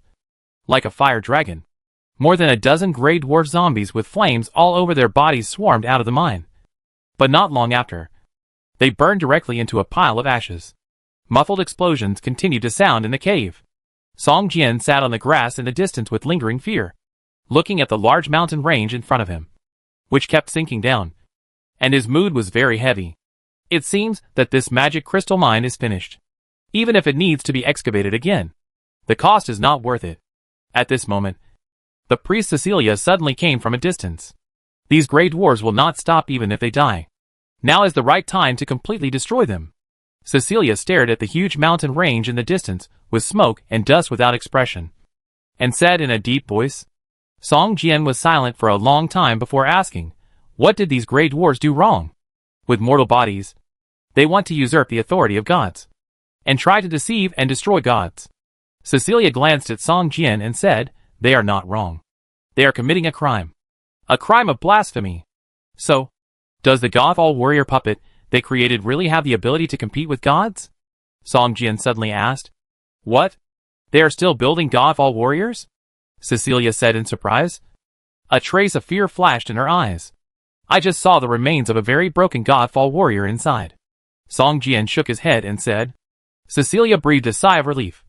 Like a fire dragon, more than a dozen gray dwarf zombies with flames all over their bodies swarmed out of the mine. But not long after, they burned directly into a pile of ashes. Muffled explosions continued to sound in the cave. Song Jian sat on the grass in the distance with lingering fear, looking at the large mountain range in front of him, which kept sinking down, and his mood was very heavy. It seems that this magic crystal mine is finished, even if it needs to be excavated again. The cost is not worth it. At this moment, the priest Cecilia suddenly came from a distance. These gray dwarves will not stop even if they die. Now is the right time to completely destroy them. Cecilia stared at the huge mountain range in the distance, with smoke and dust without expression, and said in a deep voice. Song Jian was silent for a long time before asking, what did these gray dwarves do wrong? With mortal bodies, they want to usurp the authority of gods, and try to deceive and destroy gods. Cecilia glanced at Song Jian and said, they are not wrong. They are committing a crime of blasphemy. So, does the God-All Warrior puppet they created really have the ability to compete with gods? Song Jian suddenly asked. What? They are still building God-All Warriors? Cecilia said in surprise. A trace of fear flashed in her eyes. I just saw the remains of a very broken God-All Warrior inside. Song Jian shook his head and said. Cecilia breathed a sigh of relief,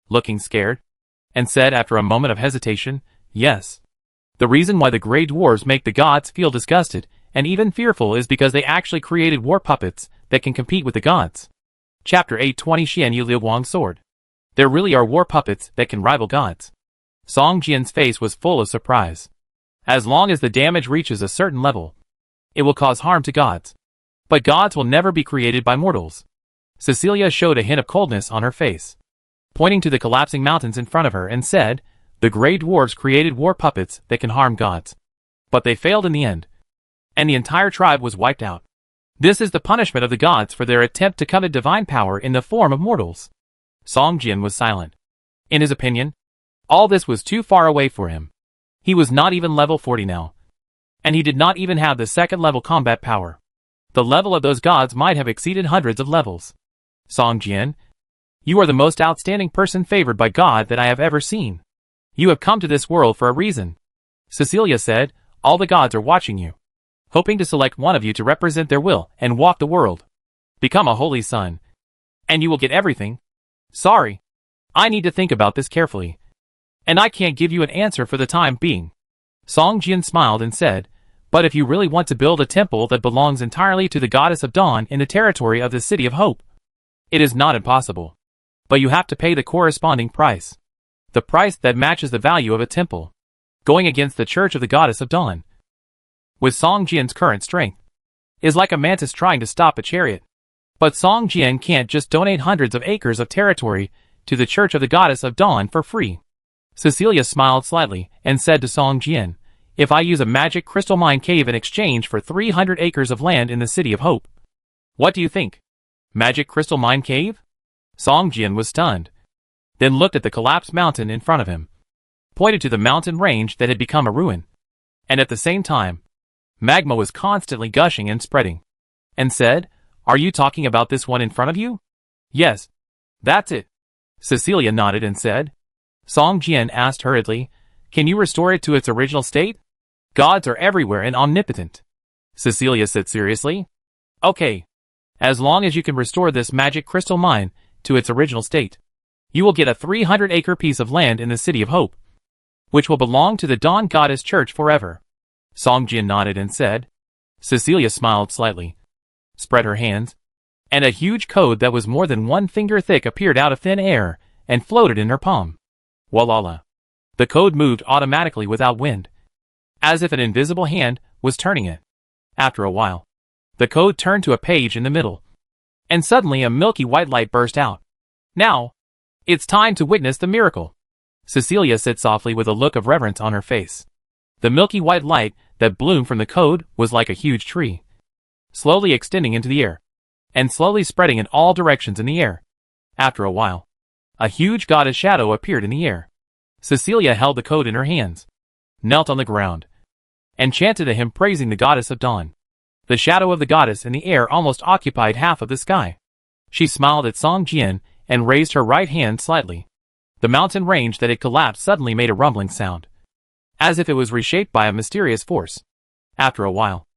looking scared, and said after a moment of hesitation, yes. The reason why the gray dwarves make the gods feel disgusted and even fearful is because they actually created war puppets that can compete with the gods. Chapter 820 Xian Yu Liu Guang's Sword. There really are war puppets that can rival gods. Song Jian's face was full of surprise. As long as the damage reaches a certain level, it will cause harm to gods. But gods will never be created by mortals. Cecilia showed a hint of coldness on her face, pointing to the collapsing mountains in front of her and said, the gray dwarves created war puppets that can harm gods. But they failed in the end, and the entire tribe was wiped out. This is the punishment of the gods for their attempt to covet divine power in the form of mortals. Song Jian was silent. In his opinion, all this was too far away for him. He was not even level 40 now, and he did not even have the second level combat power. The level of those gods might have exceeded hundreds of levels. Song Jian, you are the most outstanding person favored by God that I have ever seen. You have come to this world for a reason. Cecilia said, all the gods are watching you, hoping to select one of you to represent their will and walk the world. Become a holy son, and you will get everything. Sorry, I need to think about this carefully, and I can't give you an answer for the time being. Song Jian smiled and said, but if you really want to build a temple that belongs entirely to the goddess of dawn in the territory of the City of Hope, it is not impossible. But you have to pay the corresponding price. The price that matches the value of a temple, going against the Church of the Goddess of Dawn, with Song Jian's current strength, is like a mantis trying to stop a chariot. But Song Jian can't just donate hundreds of acres of territory to the Church of the Goddess of Dawn for free. Cecilia smiled slightly and said to Song Jian, if I use a magic crystal mine cave in exchange for 300 acres of land in the City of Hope, what do you think? Magic crystal mine cave? Song Jian was stunned, then looked at the collapsed mountain in front of him, pointed to the mountain range that had become a ruin, and at the same time, magma was constantly gushing and spreading, and said, are you talking about this one in front of you? Yes, that's it. Cecilia nodded and said. Song Jian asked hurriedly, can you restore it to its original state? Gods are everywhere and omnipotent. Cecilia said seriously. Okay. As long as you can restore this magic crystal mine to its original state, you will get a 300-acre piece of land in the City of Hope, which will belong to the Dawn Goddess Church forever. Song Jian nodded and said. Cecilia smiled slightly, spread her hands, and a huge code that was more than 1 finger thick appeared out of thin air and floated in her palm. Walala. The code moved automatically without wind, as if an invisible hand was turning it. After a while, the code turned to a page in the middle, and suddenly a milky white light burst out. Now, it's time to witness the miracle, Cecilia said softly with a look of reverence on her face. The milky white light that bloomed from the code was like a huge tree, slowly extending into the air, and slowly spreading in all directions in the air. After a while, a huge goddess shadow appeared in the air. Cecilia held the code in her hands, knelt on the ground, and chanted a hymn praising the goddess of dawn. The shadow of the goddess in the air almost occupied half of the sky. She smiled at Song Jian and raised her right hand slightly. The mountain range that had collapsed suddenly made a rumbling sound, as if it was reshaped by a mysterious force. After a while,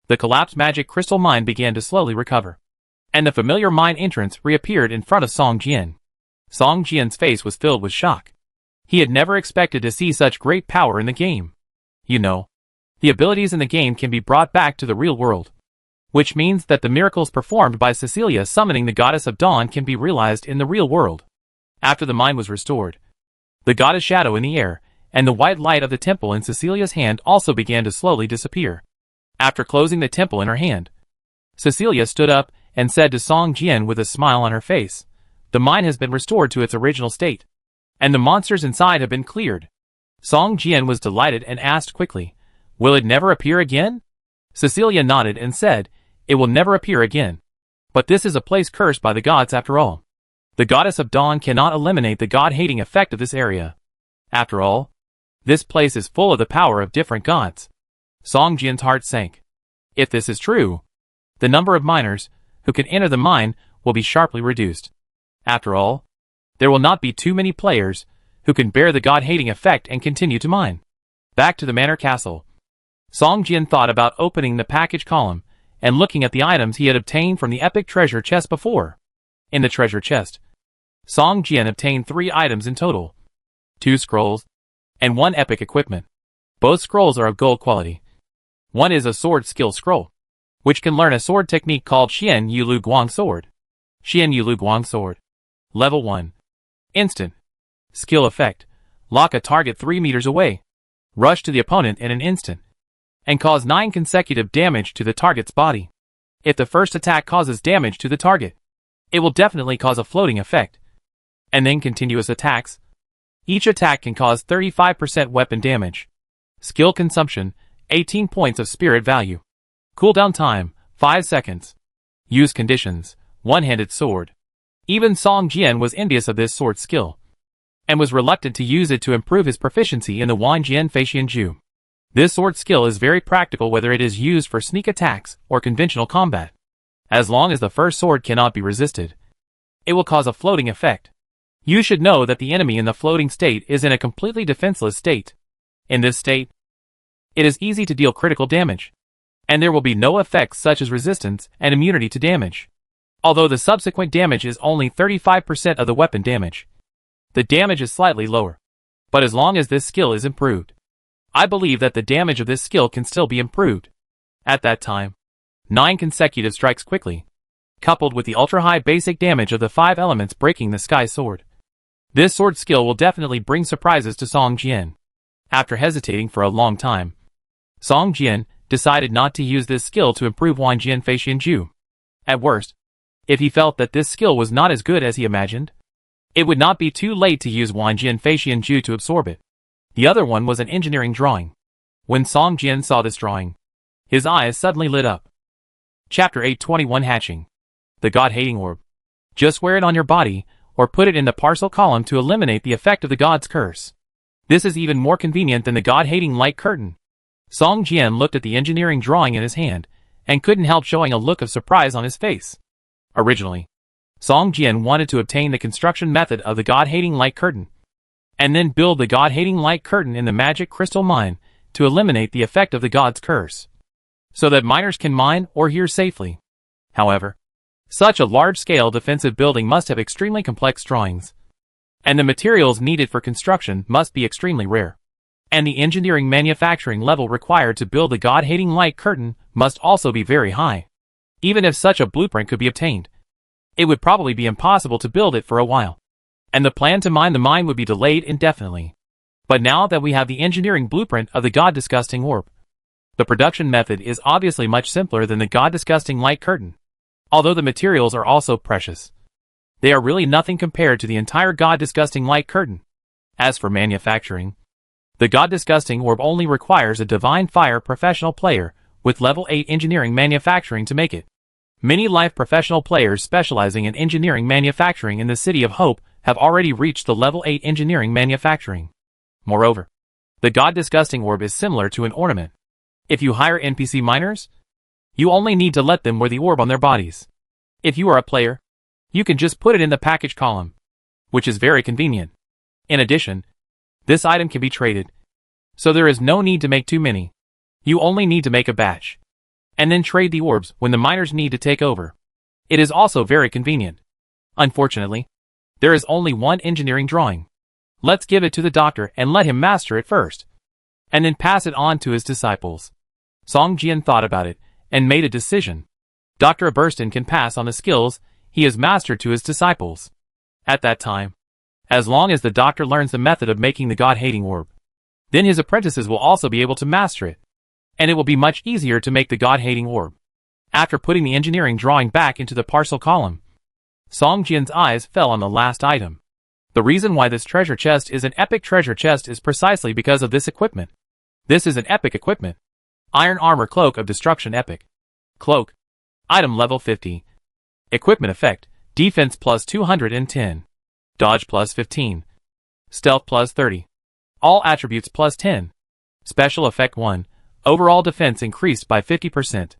the collapsed magic crystal mine began to slowly recover, and the familiar mine entrance reappeared in front of Song Jian. Song Jian's face was filled with shock. He had never expected to see such great power in the game. You know, the abilities in the game can be brought back to the real world, which means that the miracles performed by Cecilia summoning the goddess of dawn can be realized in the real world. After the mine was restored, the goddess shadow in the air and the white light of the temple in Cecilia's hand also began to slowly disappear. After closing the temple in her hand, Cecilia stood up and said to Song Jian with a smile on her face, "The mine has been restored to its original state, and the monsters inside have been cleared." Song Jian was delighted and asked quickly, "Will it never appear again?" Cecilia nodded and said, "It will never appear again. But this is a place cursed by the gods after all. The goddess of dawn cannot eliminate the god-hating effect of this area. After all, this place is full of the power of different gods." Song Jian's heart sank. If this is true, the number of miners who can enter the mine will be sharply reduced. After all, there will not be too many players who can bear the god-hating effect and continue to mine. Back to the manor castle. Song Jian thought about opening the package column and looking at the items he had obtained from the epic treasure chest before. In the treasure chest, Song Jian obtained 3 items in total: 2 scrolls and 1 epic equipment. Both scrolls are of gold quality. One is a sword skill scroll, which can learn a sword technique called Xian Yulu Guang Sword. Xian Yulu Guang Sword. Level 1. Instant. Skill effect. Lock a target 3 meters away. Rush to the opponent in an instant, and cause 9 consecutive damage to the target's body. If the first attack causes damage to the target, it will definitely cause a floating effect, and then continuous attacks. Each attack can cause 35% weapon damage. Skill consumption, 18 points of spirit value. Cooldown time, 5 seconds. Use conditions, one-handed sword. Even Song Jian was envious of this sword skill, and was reluctant to use it to improve his proficiency in the Wanjian Feixian Ju. This sword skill is very practical whether it is used for sneak attacks or conventional combat. As long as the first sword cannot be resisted, it will cause a floating effect. You should know that the enemy in the floating state is in a completely defenseless state. In this state, it is easy to deal critical damage, and there will be no effects such as resistance and immunity to damage. Although the subsequent damage is only 35% of the weapon damage, the damage is slightly lower. But as long as this skill is improved, I believe that the damage of this skill can still be improved. At that time, 9 consecutive strikes quickly, coupled with the ultra-high basic damage of the 5 elements breaking the sky sword. This sword skill will definitely bring surprises to Song Jian. After hesitating for a long time, Song Jian decided not to use this skill to improve Wanjian Feixian Ju. At worst, if he felt that this skill was not as good as he imagined, it would not be too late to use Wanjian Feixian Ju to absorb it. The other one was an engineering drawing. When Song Jian saw this drawing, his eyes suddenly lit up. Chapter 821 Hatching. The God-hating orb. Just wear it on your body, or put it in the parcel column to eliminate the effect of the god's curse. This is even more convenient than the god-hating light curtain. Song Jian looked at the engineering drawing in his hand, and couldn't help showing a look of surprise on his face. Originally, Song Jian wanted to obtain the construction method of the god-hating light curtain, and then build the god-hating light curtain in the magic crystal mine to eliminate the effect of the god's curse, so that miners can mine or hear safely. However, such a large-scale defensive building must have extremely complex drawings, and the materials needed for construction must be extremely rare. And the engineering manufacturing level required to build the God-hating light curtain must also be very high. Even if such a blueprint could be obtained, it would probably be impossible to build it for a while. And the plan to mine the mine would be delayed indefinitely. But now that we have the engineering blueprint of the God-disgusting orb, the production method is obviously much simpler than the God-disgusting light curtain. Although the materials are also precious, they are really nothing compared to the entire God-disgusting light curtain. As for manufacturing, the God-disgusting orb only requires a Divine Fire professional player with level 8 engineering manufacturing to make it. Many life professional players specializing in engineering manufacturing in the City of Hope have already reached the level 8 engineering manufacturing. Moreover, the God-disgusting orb is similar to an ornament. If you hire NPC miners, you only need to let them wear the orb on their bodies. If you are a player, you can just put it in the package column, which is very convenient. In addition, this item can be traded, so there is no need to make too many. You only need to make a batch, and then trade the orbs when the miners need to take over. It is also very convenient. Unfortunately, there is only one engineering drawing. Let's give it to the doctor and let him master it first, and then pass it on to his disciples. Song Jian thought about it, and made a decision. Dr. Burston can pass on the skills he has mastered to his disciples. At that time, as long as the doctor learns the method of making the God-hating orb, then his apprentices will also be able to master it, and it will be much easier to make the God-hating orb. After putting the engineering drawing back into the parcel column, Song Jian's eyes fell on the last item. The reason why this treasure chest is an epic treasure chest is precisely because of this equipment. This is an epic equipment. Iron Armor Cloak of Destruction Epic. Cloak. Item level 50. Equipment effect, defense plus 210. Dodge plus 15. Stealth plus 30. All attributes plus 10. Special effect 1. Overall defense increased by 50%.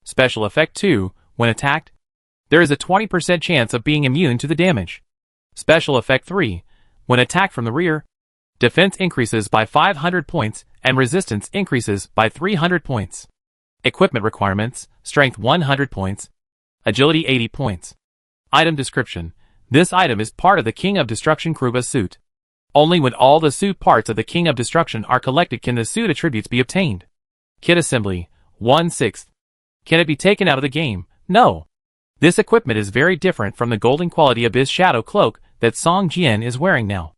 Special effect 2. When attacked, there is a 20% chance of being immune to the damage. Special effect 3. When attacked from the rear, defense increases by 500 points and resistance increases by 300 points. Equipment requirements, strength 100 points, agility 80 points. Item description. This item is part of the King of Destruction Kruba suit. Only when all the suit parts of the King of Destruction are collected can the suit attributes be obtained. Kit assembly, 1/6. Can it be taken out of the game? No. This equipment is very different from the golden quality Abyss Shadow Cloak that Song Jian is wearing now.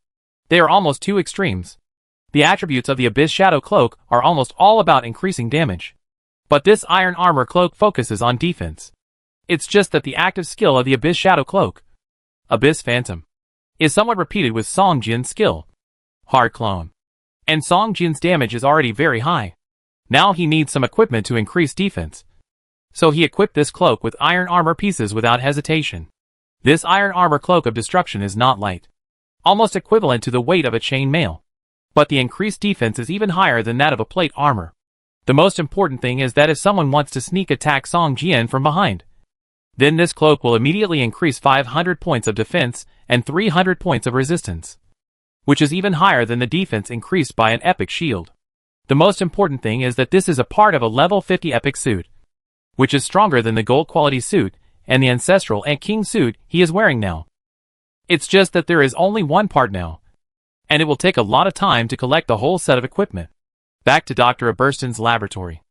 They are almost two extremes. The attributes of the Abyss Shadow Cloak are almost all about increasing damage. But this Iron Armor Cloak focuses on defense. It's just that the active skill of the Abyss Shadow Cloak, Abyss Phantom, is somewhat repeated with Song Jian's skill, Hard Clone. And Song Jian's damage is already very high. Now he needs some equipment to increase defense. So he equipped this cloak with iron armor pieces without hesitation. This Iron Armor Cloak of Destruction is not light, almost equivalent to the weight of a chain mail. But the increased defense is even higher than that of a plate armor. The most important thing is that if someone wants to sneak attack Song Jian from behind, then this cloak will immediately increase 500 points of defense and 300 points of resistance, which is even higher than the defense increased by an epic shield. The most important thing is that this is a part of a level 50 epic suit, which is stronger than the gold quality suit and the ancestral and king suit he is wearing now. It's just that there is only one part now, and it will take a lot of time to collect the whole set of equipment. Back to Dr. Burston's laboratory.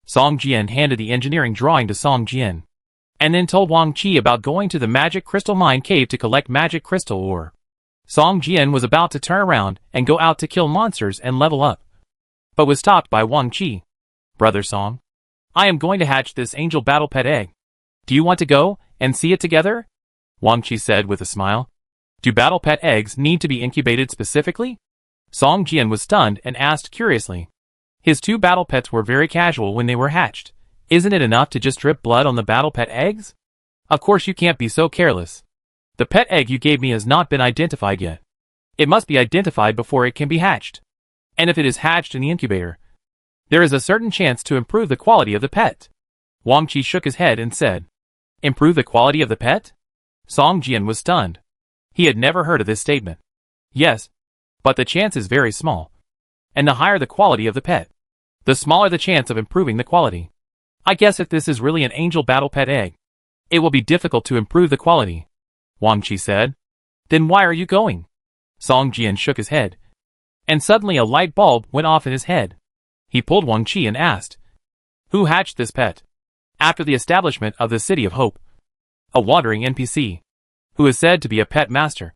Song Jian handed the engineering drawing to Song Jian, and then told Wang Qi about going to the magic crystal mine cave to collect magic crystal ore. Song Jian was about to turn around and go out to kill monsters and level up, but was stopped by Wang Qi. Brother Song, I am going to hatch this angel battle pet egg. Do you want to go and see it together? Wang Qi said with a smile. Do battle pet eggs need to be incubated specifically? Song Jian was stunned and asked curiously. His two battle pets were very casual when they were hatched. Isn't it enough to just drip blood on the battle pet eggs? Of course you can't be so careless. The pet egg you gave me has not been identified yet. It must be identified before it can be hatched. And if it is hatched in the incubator, there is a certain chance to improve the quality of the pet. Wang Qi shook his head and said, Improve the quality of the pet? Song Jian was stunned. He had never heard of this statement. Yes, but the chance is very small. And the higher the quality of the pet, the smaller the chance of improving the quality. I guess if this is really an angel battle pet egg, it will be difficult to improve the quality, Wang Qi said. Then why are you going? Song Jian shook his head. And suddenly a light bulb went off in his head. He pulled Wang Qi and asked, "Who hatched this pet?" After the establishment of the City of Hope, a wandering NPC, who is said to be a pet master,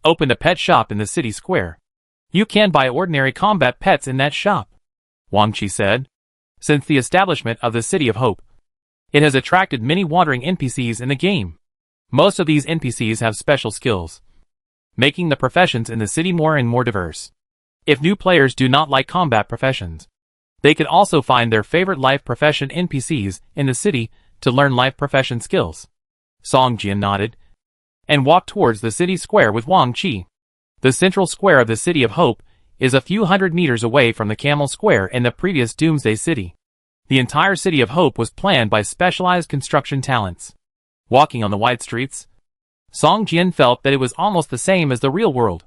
opened a pet shop in the city square. "You can buy ordinary combat pets in that shop," Wang Qi said. "Since the establishment of the City of Hope, it has attracted many wandering NPCs in the game. Most of these NPCs have special skills, making the professions in the city more and more diverse. If new players do not like combat professions, they can also find their favorite life profession NPCs in the city to learn life profession skills." Song Jian nodded and walked towards the city square with Wang Qi. The central square of the City of Hope is a few hundred meters away from the Camel Square in the previous Doomsday city. The entire City of Hope was planned by specialized construction talents. Walking on the wide streets, Song Jian felt that it was almost the same as the real world.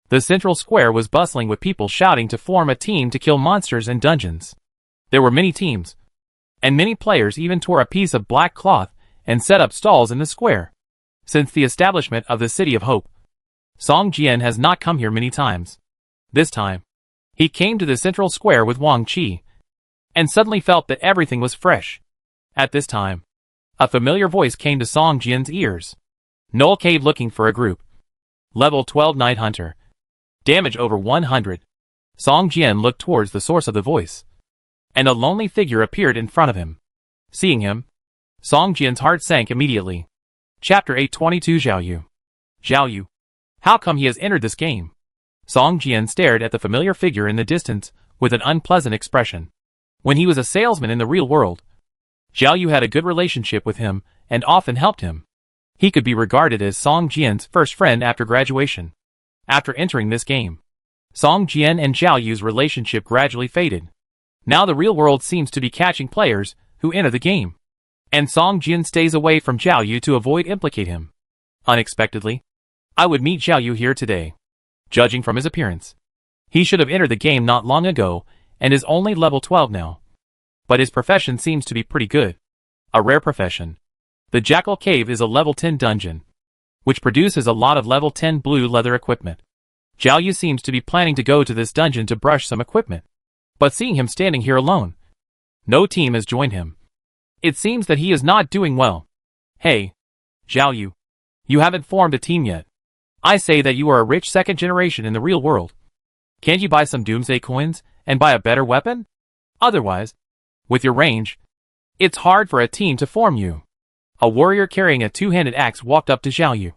The central square was bustling with people shouting to form a team to kill monsters and dungeons. There were many teams, and many players even tore a piece of black cloth and set up stalls in the square. Since the establishment of the City of Hope, Song Jian has not come here many times. This time, he came to the central square with Wang Qi, and suddenly felt that everything was fresh. At this time, a familiar voice came to Song Jian's ears. "Null Cave looking for a group. Level 12 Night Hunter. Damage over 100. Song Jian looked towards the source of the voice, and a lonely figure appeared in front of him. Seeing him, Song Jian's heart sank immediately. Chapter 822 Zhao Yu. Zhao Yu. How come he has entered this game? Song Jian stared at the familiar figure in the distance with an unpleasant expression. When he was a salesman in the real world, Zhao Yu had a good relationship with him and often helped him. He could be regarded as Song Jian's first friend after graduation. After entering this game, Song Jian and Zhao Yu's relationship gradually faded. Now the real world seems to be catching players who enter the game, and Song Jian stays away from Zhao Yu to avoid implicate him. Unexpectedly, I would meet Zhao Yu here today. Judging from his appearance, he should have entered the game not long ago and is only level 12 now. But his profession seems to be pretty good. A rare profession. The Jackal Cave is a level 10 dungeon, which produces a lot of level 10 blue leather equipment. Zhao Yu seems to be planning to go to this dungeon to brush some equipment. But seeing him standing here alone, no team has joined him. It seems that he is not doing well. Hey, Zhao Yu, you haven't formed a team yet. I say that you are a rich second generation in the real world. Can't you buy some Doomsday coins and buy a better weapon? Otherwise, with your range, it's hard for a team to form you. A warrior carrying a two-handed axe walked up to Zhao Yu,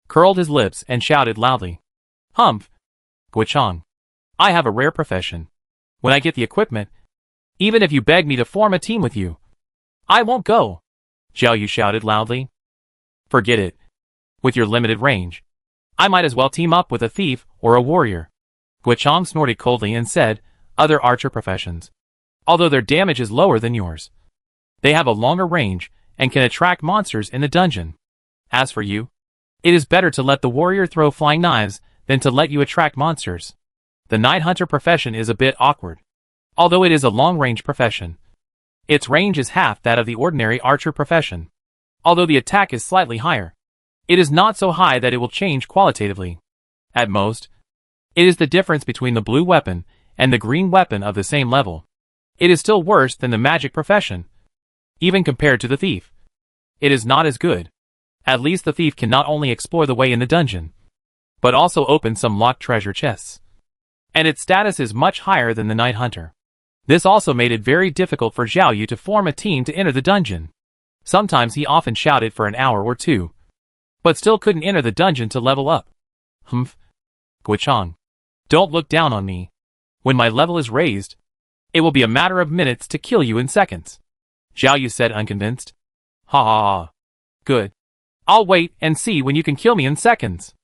curled his lips and shouted loudly. Humph! Guichang, I have a rare profession. When I get the equipment, even if you beg me to form a team with you, I won't go. Zhao Yu shouted loudly. Forget it. With your limited range, I might as well team up with a thief or a warrior. Guichang snorted coldly and said, other archer professions, although their damage is lower than yours, they have a longer range and can attract monsters in the dungeon. As for you, it is better to let the warrior throw flying knives than to let you attract monsters. The night hunter profession is a bit awkward. Although it is a long-range profession, its range is half that of the ordinary archer profession. Although the attack is slightly higher, it is not so high that it will change qualitatively. At most, it is the difference between the blue weapon and the green weapon of the same level. It is still worse than the magic profession. Even compared to the thief, it is not as good. At least the thief can not only explore the way in the dungeon, but also open some locked treasure chests. And its status is much higher than the night hunter. This also made it very difficult for Zhao Yu to form a team to enter the dungeon. Sometimes he often shouted for an hour or two, but still couldn't enter the dungeon to level up. Humph. Guichang, don't look down on me. When my level is raised, it will be a matter of minutes to kill you in seconds. Zhao Yu said unconvinced. Ha ha ha. Good. I'll wait and see when you can kill me in seconds.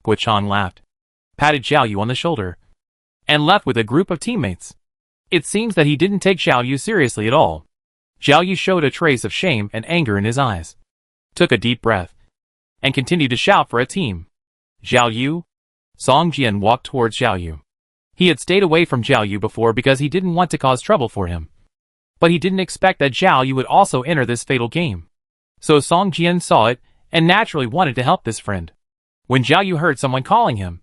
Guichang laughed, patted Zhao Yu on the shoulder, and left with a group of teammates. It seems that he didn't take Zhao Yu seriously at all. Zhao Yu showed a trace of shame and anger in his eyes, took a deep breath, and continued to shout for a team. Zhao Yu? Song Jian walked towards Zhao Yu. He had stayed away from Zhao Yu before because he didn't want to cause trouble for him. But he didn't expect that Zhao Yu would also enter this fatal game. So Song Jian saw it and naturally wanted to help this friend. When Zhao Yu heard someone calling him,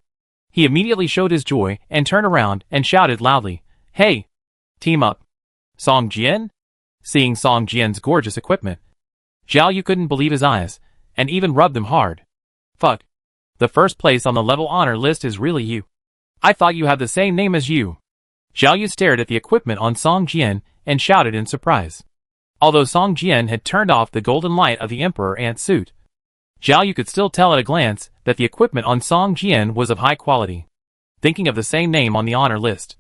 He immediately showed his joy and turned around and shouted loudly, "Hey! Team up! Song Jian?" Seeing Song Jian's gorgeous equipment, Zhao Yu couldn't believe his eyes, and even rubbed them hard. "Fuck. The first place on the level honor list is really you. I thought you had the same name as you." Zhao Yu stared at the equipment on Song Jian and shouted in surprise. Although Song Jian had turned off the golden light of the Emperor Ant suit, Zhao Yu could still tell at a glance that the equipment on Song Jian was of high quality. Thinking of the same name on the honor list,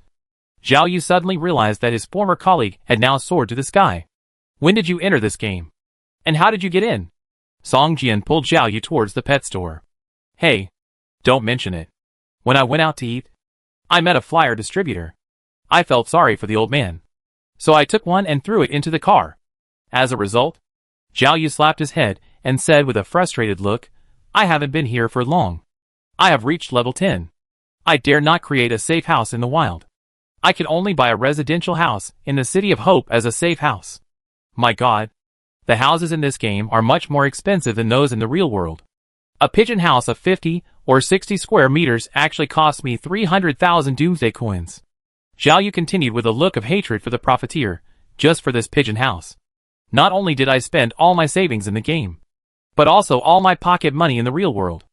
Zhao Yu suddenly realized that his former colleague had now soared to the sky. "When did you enter this game? And how did you get in?" Song Jian pulled Zhao Yu towards the pet store. "Hey, don't mention it. When I went out to eat, I met a flyer distributor. I felt sorry for the old man, so I took one and threw it into the car. As a result," Zhao Yu slapped his head and said with a frustrated look, "I haven't been here for long. I have reached level 10. I dare not create a safe house in the wild. I can only buy a residential house in the City of Hope as a safe house. My god, the houses in this game are much more expensive than those in the real world. A pigeon house of 50 or 60 square meters actually costs me 300,000 Doomsday coins." Zhao Yu continued with a look of hatred for the profiteer. "Just for this pigeon house, not only did I spend all my savings in the game, but also all my pocket money in the real world.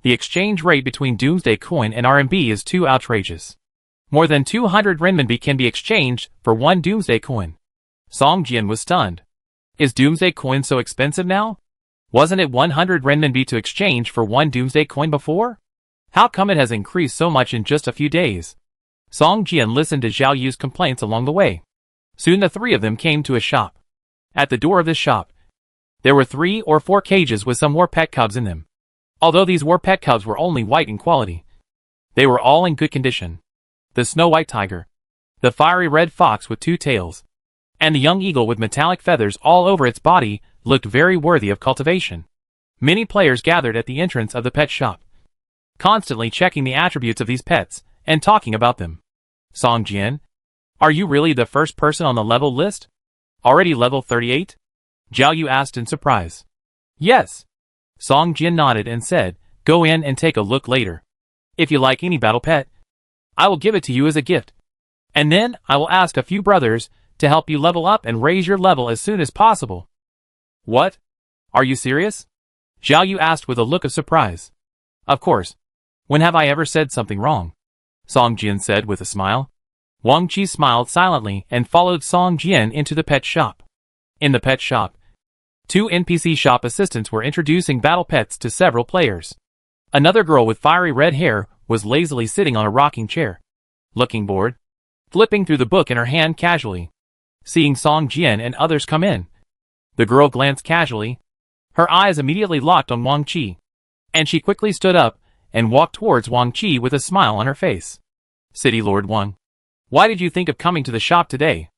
The exchange rate between Doomsday coin and RMB is too outrageous. More than 200 renminbi can be exchanged for one Doomsday coin." Song Jian was stunned. "Is Doomsday coin so expensive now? Wasn't it 100 renminbi to exchange for one Doomsday coin before? How come it has increased so much in just a few days?" Song Jian listened to Zhao Yu's complaints along the way. Soon the three of them came to a shop. At the door of this shop, there were 3 or 4 cages with some war pet cubs in them. Although these war pet cubs were only white in quality, they were all in good condition. The snow white tiger, the fiery red fox with 2 tails, and the young eagle with metallic feathers all over its body looked very worthy of cultivation. Many players gathered at the entrance of the pet shop, constantly checking the attributes of these pets and talking about them. "Song Jian, are you really the first person on the level list? Already level 38? Zhao Yu asked in surprise. "Yes." Song Jian nodded and said, "Go in and take a look later. If you like any battle pet, I will give it to you as a gift. And then I will ask a few brothers to help you level up and raise your level as soon as possible." "What? Are you serious?" Zhao Yu asked with a look of surprise. "Of course. When have I ever said something wrong?" Song Jian said with a smile. Wang Qi smiled silently and followed Song Jian into the pet shop. In the pet shop, 2 NPC shop assistants were introducing battle pets to several players. Another girl with fiery red hair was lazily sitting on a rocking chair, looking bored, flipping through the book in her hand casually. Seeing Song Jian and others come in, the girl glanced casually. Her eyes immediately locked on Wang Qi, and she quickly stood up and walked towards Wang Qi with a smile on her face. "City Lord Wang, why did you think of coming to the shop today?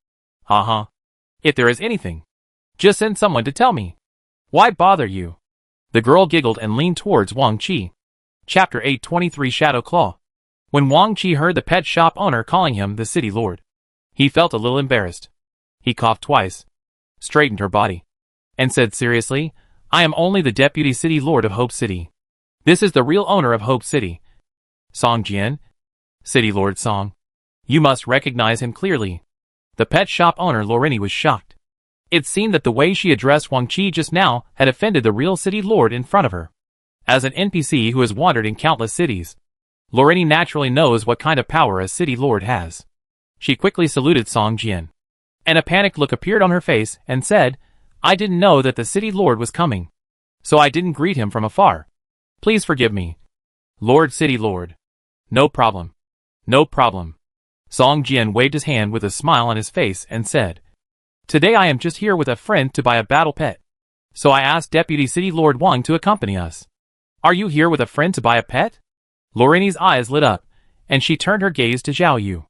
Haha. If there is anything, just send someone to tell me. Why bother you?" The girl giggled and leaned towards Wang Qi. Chapter 823 Shadow Claw. When Wang Qi heard the pet shop owner calling him the City Lord, he felt a little embarrassed. He coughed twice, straightened her body, and said seriously, "I am only the Deputy City Lord of Hope City. This is the real owner of Hope City. Song Jian, City Lord Song. You must recognize him clearly." The pet shop owner Lorini was shocked. It seemed that the way she addressed Wang Qi just now had offended the real City Lord in front of her. As an NPC who has wandered in countless cities, Lorini naturally knows what kind of power a City Lord has. She quickly saluted Song Jian, and a panicked look appeared on her face and said, "I didn't know that the City Lord was coming, so I didn't greet him from afar. Please forgive me, Lord City Lord." "No problem. No problem." Song Jian waved his hand with a smile on his face and said, "Today I am just here with a friend to buy a battle pet, so I asked Deputy City Lord Wang to accompany us." "Are you here with a friend to buy a pet?" Lorini's eyes lit up, and she turned her gaze to Zhao Yu.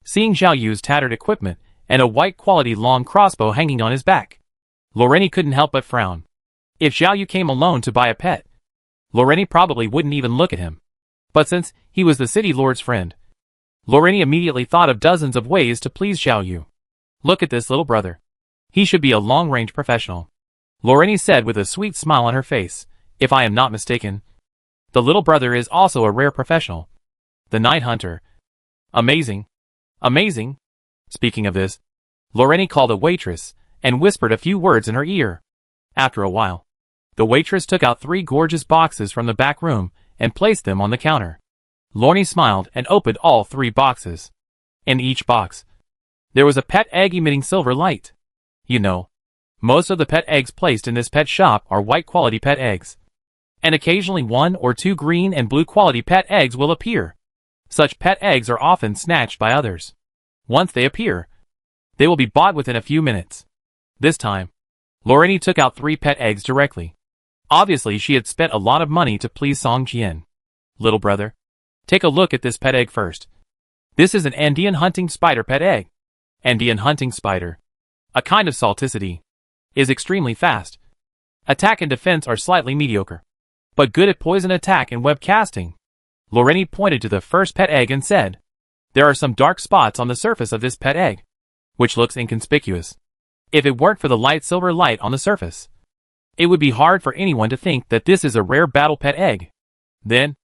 Seeing Zhao Yu's tattered equipment and a white-quality long crossbow hanging on his back, Lorini couldn't help but frown. If Zhao Yu came alone to buy a pet, Lorini probably wouldn't even look at him. But since he was the City Lord's friend, Lorini immediately thought of dozens of ways to please Zhao Yu. "Look at this little brother. He should be a long-range professional," Lorini said with a sweet smile on her face. "If I am not mistaken, the little brother is also a rare professional." The Night Hunter. Amazing. Amazing. Speaking of this, Loreni called a waitress and whispered a few words in her ear. After a while, the waitress took out 3 gorgeous boxes from the back room and placed them on the counter. Lorni smiled and opened all 3 boxes. In each box, there was a pet egg emitting silver light. You know, most of the pet eggs placed in this pet shop are white quality pet eggs. And occasionally 1 or 2 green and blue quality pet eggs will appear. Such pet eggs are often snatched by others. Once they appear, they will be bought within a few minutes. This time, Loreni took out 3 pet eggs directly. Obviously, she had spent a lot of money to please Song Jian. Little brother, take a look at this pet egg first. This is an Andean hunting spider pet egg. Andean hunting spider, a kind of salticity, is extremely fast. Attack and defense are slightly mediocre, but good at poison attack and web casting. Loreni pointed to the first pet egg and said, "There are some dark spots on the surface of this pet egg, which looks inconspicuous. If it weren't for the light silver light on the surface, it would be hard for anyone to think that this is a rare battle pet egg." Then,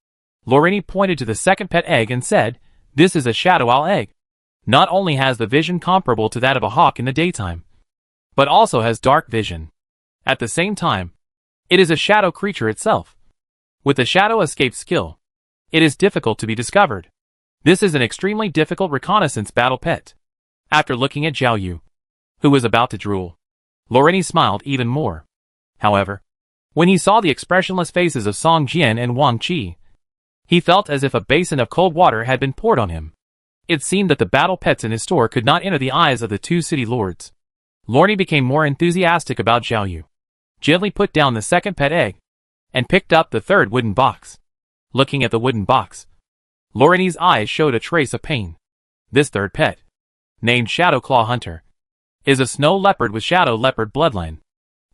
Loreni pointed to the second pet egg and said, "This is a shadow owl egg. Not only has the vision comparable to that of a hawk in the daytime, but also has dark vision. At the same time, it is a shadow creature itself. With the shadow escape skill, it is difficult to be discovered. This is an extremely difficult reconnaissance battle pet." After looking at Zhao Yu, who was about to drool, Loreni smiled even more. However, when he saw the expressionless faces of Song Jian and Wang Qi, he felt as if a basin of cold water had been poured on him. It seemed that the battle pets in his store could not enter the eyes of the 2 city lords. Lorni became more enthusiastic about Zhao Yu, gently put down the second pet egg, and picked up the 3rd wooden box. Looking at the wooden box, Loreni's eyes showed a trace of pain. This 3rd pet, named Shadow Claw Hunter, is a snow leopard with shadow leopard bloodline.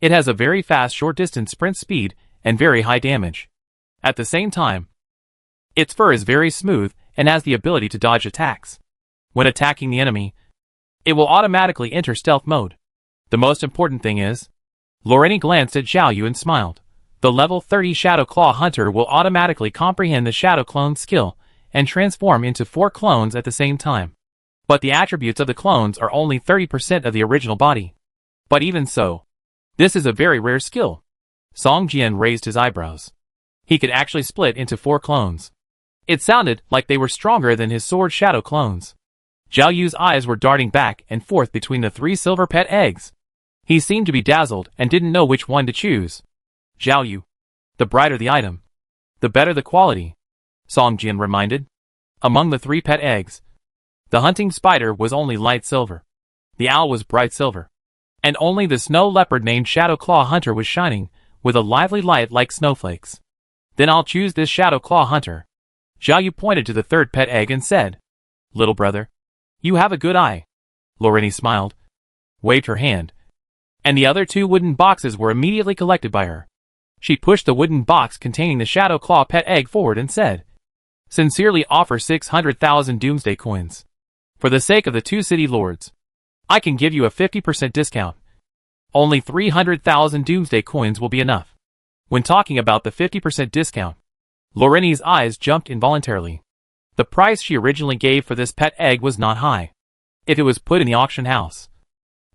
It has a very fast short-distance sprint speed and very high damage. At the same time, its fur is very smooth and has the ability to dodge attacks. When attacking the enemy, it will automatically enter stealth mode. The most important thing is, Loreni glanced at Zhao Yu and smiled. The level 30 Shadow Claw Hunter will automatically comprehend the Shadow Clone skill and transform into 4 clones at the same time. But the attributes of the clones are only 30% of the original body. But even so, this is a very rare skill. Song Jian raised his eyebrows. He could actually split into 4 clones. It sounded like they were stronger than his sword shadow clones. Zhao Yu's eyes were darting back and forth between the 3 silver pet eggs. He seemed to be dazzled and didn't know which one to choose. Zhao Yu, the brighter the item, the better the quality, Song Jian reminded. Among the 3 pet eggs, the hunting spider was only light silver. The owl was bright silver. And only the snow leopard named Shadow Claw Hunter was shining, with a lively light like snowflakes. Then I'll choose this Shadow Claw Hunter. Zhao Yu pointed to the 3rd pet egg and said, "Little brother, you have a good eye." Loreni smiled, waved her hand, and the other 2 wooden boxes were immediately collected by her. She pushed the wooden box containing the Shadow Claw pet egg forward and said, "Sincerely offer 600,000 Doomsday coins. For the sake of the 2 city lords, I can give you a 50% discount. Only 300,000 Doomsday coins will be enough." When talking about the 50% discount, Loreni's eyes jumped involuntarily. The price she originally gave for this pet egg was not high. If it was put in the auction house,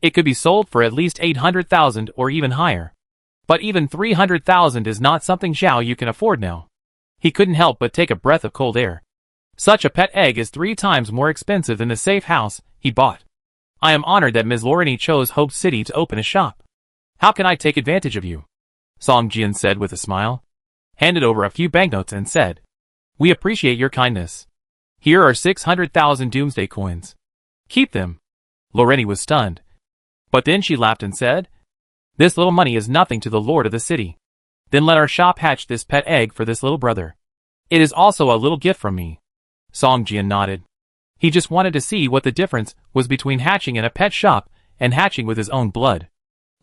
it could be sold for at least 800,000 or even higher. But even 300,000 is not something Zhao Yu can afford now. He couldn't help but take a breath of cold air. Such a pet egg is 3 times more expensive than the safe house he bought. I am honored that Ms. Loreni chose Hope City to open a shop. How can I take advantage of you? Song Jian said with a smile, handed over a few banknotes and said, "We appreciate your kindness. Here are 600,000 Doomsday coins. Keep them." Loreni was stunned. But then she laughed and said, "This little money is nothing to the lord of the city. Then let our shop hatch this pet egg for this little brother. It is also a little gift from me." Song Jian nodded. He just wanted to see what the difference was between hatching in a pet shop and hatching with his own blood.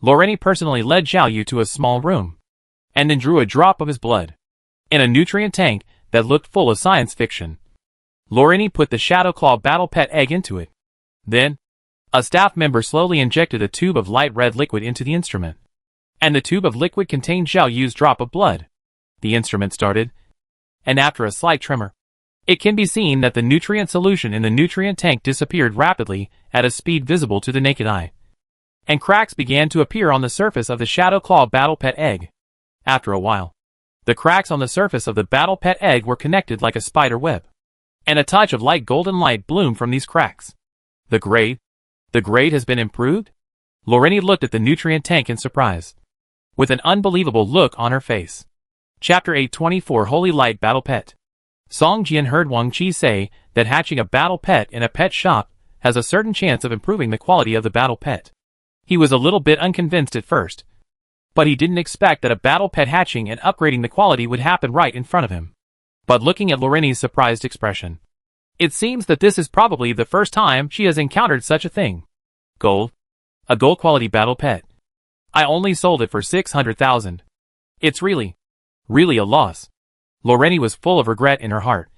Loreni personally led Zhao Yu to a small room, and then drew a drop of his blood in a nutrient tank that looked full of science fiction. Loreni put the Shadow Claw battle pet egg into it. Then, a staff member slowly injected a tube of light red liquid into the instrument, and the tube of liquid contained Zhao Yu's drop of blood. The instrument started, and after a slight tremor, It can be seen that the nutrient solution in the nutrient tank disappeared rapidly at a speed visible to the naked eye. And cracks began to appear on the surface of the Shadow Claw Battle Pet egg. After a while, the cracks on the surface of the Battle Pet egg were connected like a spider web. And a touch of light golden light bloomed from these cracks. The grade has been improved? Lorraine looked at the nutrient tank in surprise, with an unbelievable look on her face. Chapter 824 Holy Light Battle Pet. Song Jian heard Wang Qi say that hatching a battle pet in a pet shop has a certain chance of improving the quality of the battle pet. He was a little bit unconvinced at first, but he didn't expect that a battle pet hatching and upgrading the quality would happen right in front of him. But looking at Lorraine's surprised expression, it seems that this is probably the first time she has encountered such a thing. Gold? A gold quality battle pet. I only sold it for 600,000. It's really a loss. Lorraine was full of regret in her heart,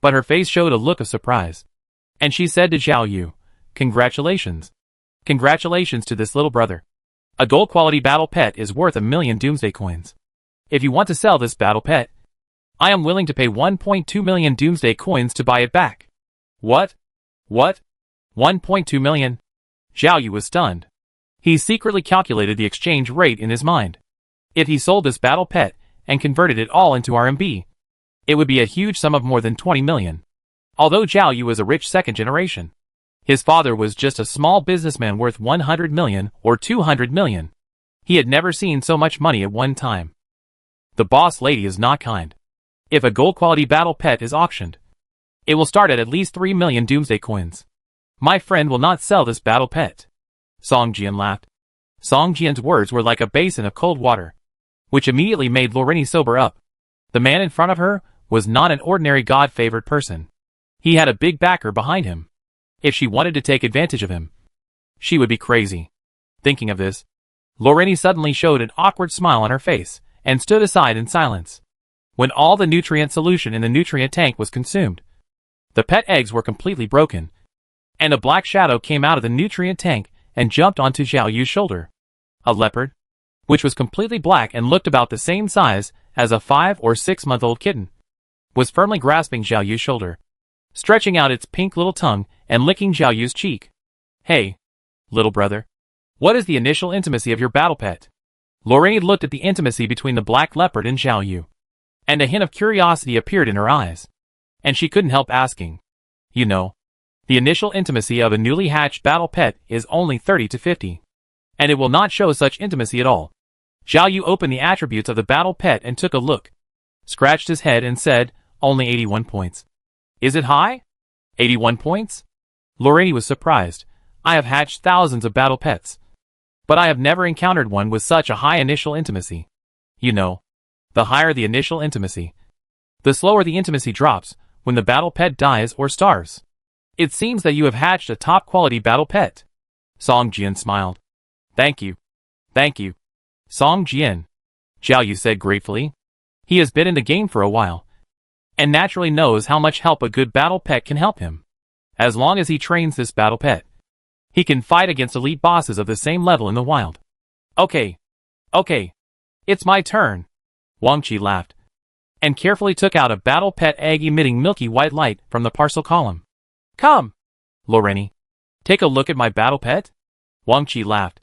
but her face showed a look of surprise. And she said to Zhao Yu, "Congratulations. Congratulations to this little brother. A gold quality battle pet is worth 1,000,000 Doomsday coins. If you want to sell this battle pet, I am willing to pay 1.2 million Doomsday coins to buy it back." What? 1.2 million? Zhao Yu was stunned. He secretly calculated the exchange rate in his mind. If he sold this battle pet and converted it all into RMB, it would be a huge sum of more than 20 million. Although Zhao Yu was a rich second generation, his father was just a small businessman worth 100 million or 200 million. He had never seen so much money at one time. The boss lady is not kind. If a gold quality battle pet is auctioned, it will start at least 3 million Doomsday coins. My friend will not sell this battle pet. Song Jian laughed. Song Jian's words were like a basin of cold water, which immediately made Lorraine sober up. The man in front of her was not an ordinary God-favored person. He had a big backer behind him. If she wanted to take advantage of him, she would be crazy. Thinking of this, Lorraine suddenly showed an awkward smile on her face and stood aside in silence. When all the nutrient solution in the nutrient tank was consumed, the pet eggs were completely broken, and a black shadow came out of the nutrient tank and jumped onto Zhao Yu's shoulder. A leopard, which was completely black and looked about the same size as a 5 or 6 month old kitten, was firmly grasping Zhao Yu's shoulder, stretching out its pink little tongue and licking Zhao Yu's cheek. "Hey, little brother, what is the initial intimacy of your battle pet?" Lorraine looked at the intimacy between the black leopard and Zhao Yu, and a hint of curiosity appeared in her eyes, and she couldn't help asking. "You know, the initial intimacy of a newly hatched battle pet is only 30 to 50, and it will not show such intimacy at all." Zhao Yu opened the attributes of the battle pet and took a look, scratched his head and said, "Only 81 points. Is it high? 81 points? Lorraine was surprised. I have hatched thousands of battle pets, but I have never encountered one with such a high initial intimacy. You know, the higher the initial intimacy, the slower the intimacy drops when the battle pet dies or starves. It seems that you have hatched a top-quality battle pet." Song Jian smiled. Thank you. Song Jian," Zhao Yu said gratefully. He has been in the game for a while, and naturally knows how much help a good battle pet can help him. As long as he trains this battle pet, he can fight against elite bosses of the same level in the wild. Okay. It's my turn." Wang Qi laughed, and carefully took out a battle pet egg emitting milky white light from the parcel column. "Come, Lorraine, take a look at my battle pet." Wang Qi laughed.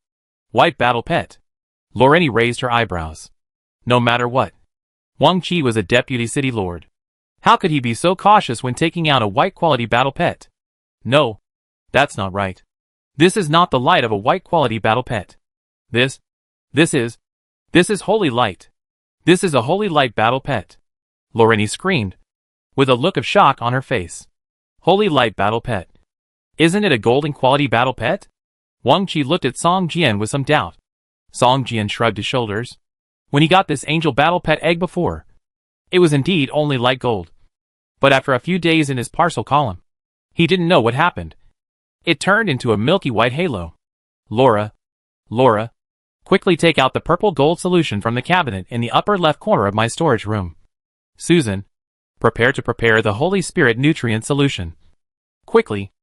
"White battle pet?" Lorraine raised her eyebrows. No matter what, Wang Qi was a deputy city lord. How could he be so cautious when taking out a white quality battle pet? No, that's not right. This is not the light of a white quality battle pet. This is holy light. This is a holy light battle pet. Lorraine screamed, with a look of shock on her face. Holy light battle pet. Isn't it a golden quality battle pet? Wang Qi looked at Song Jian with some doubt. Song Jian shrugged his shoulders. When he got this angel battle pet egg before, it was indeed only light gold. But after a few days in his parcel column, he didn't know what happened. It turned into a milky white halo. Laura, quickly take out the purple gold solution from the cabinet in the upper left corner of my storage room. Susan, prepare to prepare the Holy Spirit nutrient solution. Quickly.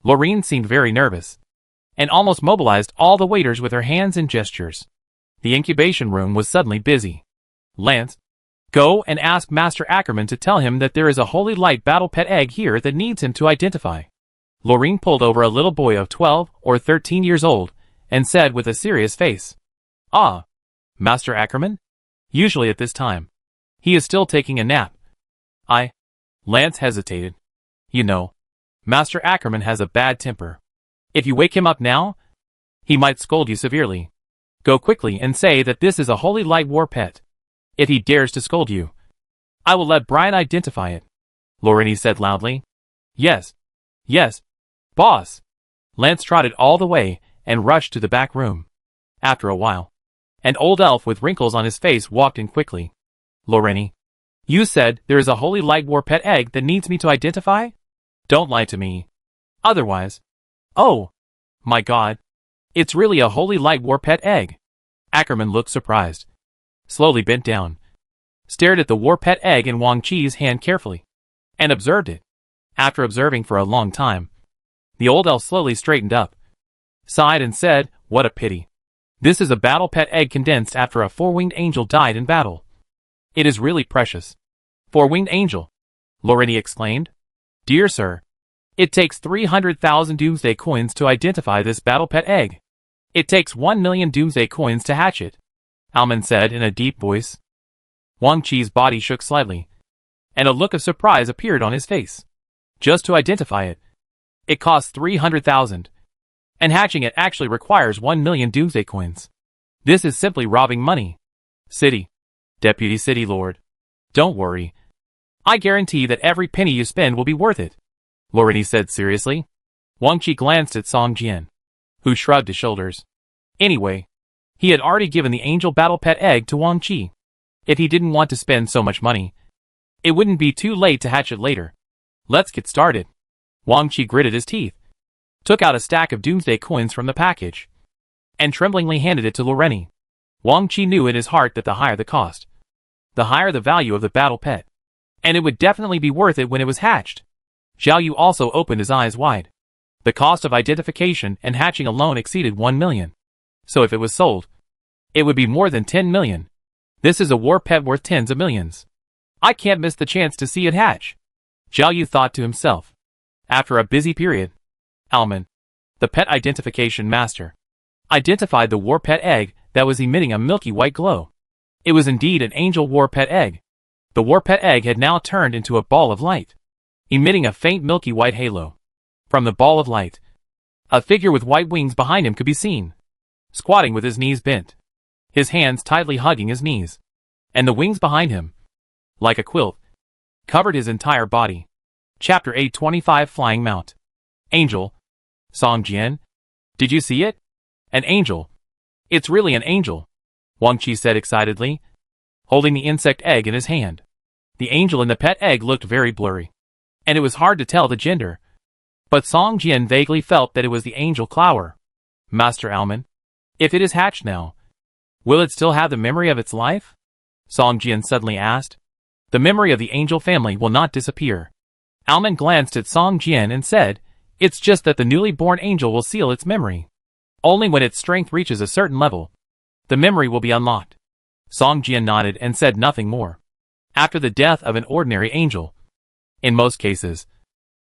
Lorraine seemed very nervous, and almost mobilized all the waiters with her hands and gestures. The incubation room was suddenly busy. Lance, Go and ask Master Ackerman to tell him that there is a holy light battle pet egg here that needs him to identify. Lorraine pulled over a little boy of 12 or 13 years old and said with a serious face, "Ah, Master Ackerman? Usually at this time. He is still taking a nap." Lance hesitated. "You know, Master Ackerman has a bad temper. If you wake him up now, he might scold you severely. Go quickly and say that this is a holy light war pet. If he dares to scold you, I will let Brian identify it," Lorraine said loudly. Yes, boss." Lance trotted all the way and rushed to the back room. After a while, an old elf with wrinkles on his face walked in quickly. "Lorraine, you said there is a holy light war pet egg that needs me to identify? Don't lie to me. Otherwise..." "Oh, my God. It's really a holy light war pet egg." Ackerman looked surprised, slowly bent down, stared at the war pet egg in Wang Chi's hand carefully, and observed it. After observing for a long time, the old elf slowly straightened up, sighed and said, "What a pity. This is a battle pet egg condensed after a four-winged angel died in battle. It is really precious." "Four-winged angel?" Lorraine exclaimed. "Dear sir, it takes 300,000 Doomsday coins to identify this battle pet egg. It takes 1 million Doomsday coins to hatch it," Alman said in a deep voice. Wang Chi's body shook slightly, and a look of surprise appeared on his face. Just to identify it, it costs 300,000, and hatching it actually requires 1 million Doomsday coins. This is simply robbing money. Deputy City Lord, don't worry. I guarantee that every penny you spend will be worth it," Lorraine said seriously. Wang Chi glanced at Song Jian, who shrugged his shoulders. Anyway, he had already given the angel battle pet egg to Wang Chi. If he didn't want to spend so much money, it wouldn't be too late to hatch it later. "Let's get started." Wang Chi gritted his teeth, took out a stack of Doomsday coins from the package, and tremblingly handed it to Lorraine. Wang Chi knew in his heart that the higher the cost, the higher the value of the battle pet, and it would definitely be worth it when it was hatched. Zhao Yu also opened his eyes wide. The cost of identification and hatching alone exceeded 1 million. So if it was sold, it would be more than 10 million. This is a war pet worth tens of millions. I can't miss the chance to see it hatch, Zhao Yu thought to himself. After a busy period, Alman, the pet identification master, identified the war pet egg that was emitting a milky white glow. It was indeed an angel war pet egg. The war pet egg had now turned into a ball of light, emitting a faint milky white halo. From the ball of light, a figure with white wings behind him could be seen, squatting with his knees bent, his hands tightly hugging his knees, and the wings behind him, like a quilt, covered his entire body. Chapter 825 Flying Mount. Angel. Song Jian. Did you see it? An angel. It's really an angel, Wang Chi said excitedly, holding the insect egg in his hand. The angel in the pet egg looked very blurry, and it was hard to tell the gender. But Song Jian vaguely felt that it was the angel Clower. Master Alman, if it is hatched now, will it still have the memory of its life? Song Jian suddenly asked. The memory of the angel family will not disappear. Alman glanced at Song Jian and said, it's just that the newly born angel will seal its memory. Only when its strength reaches a certain level, the memory will be unlocked. Song Jian nodded and said nothing more. After the death of an ordinary angel, in most cases,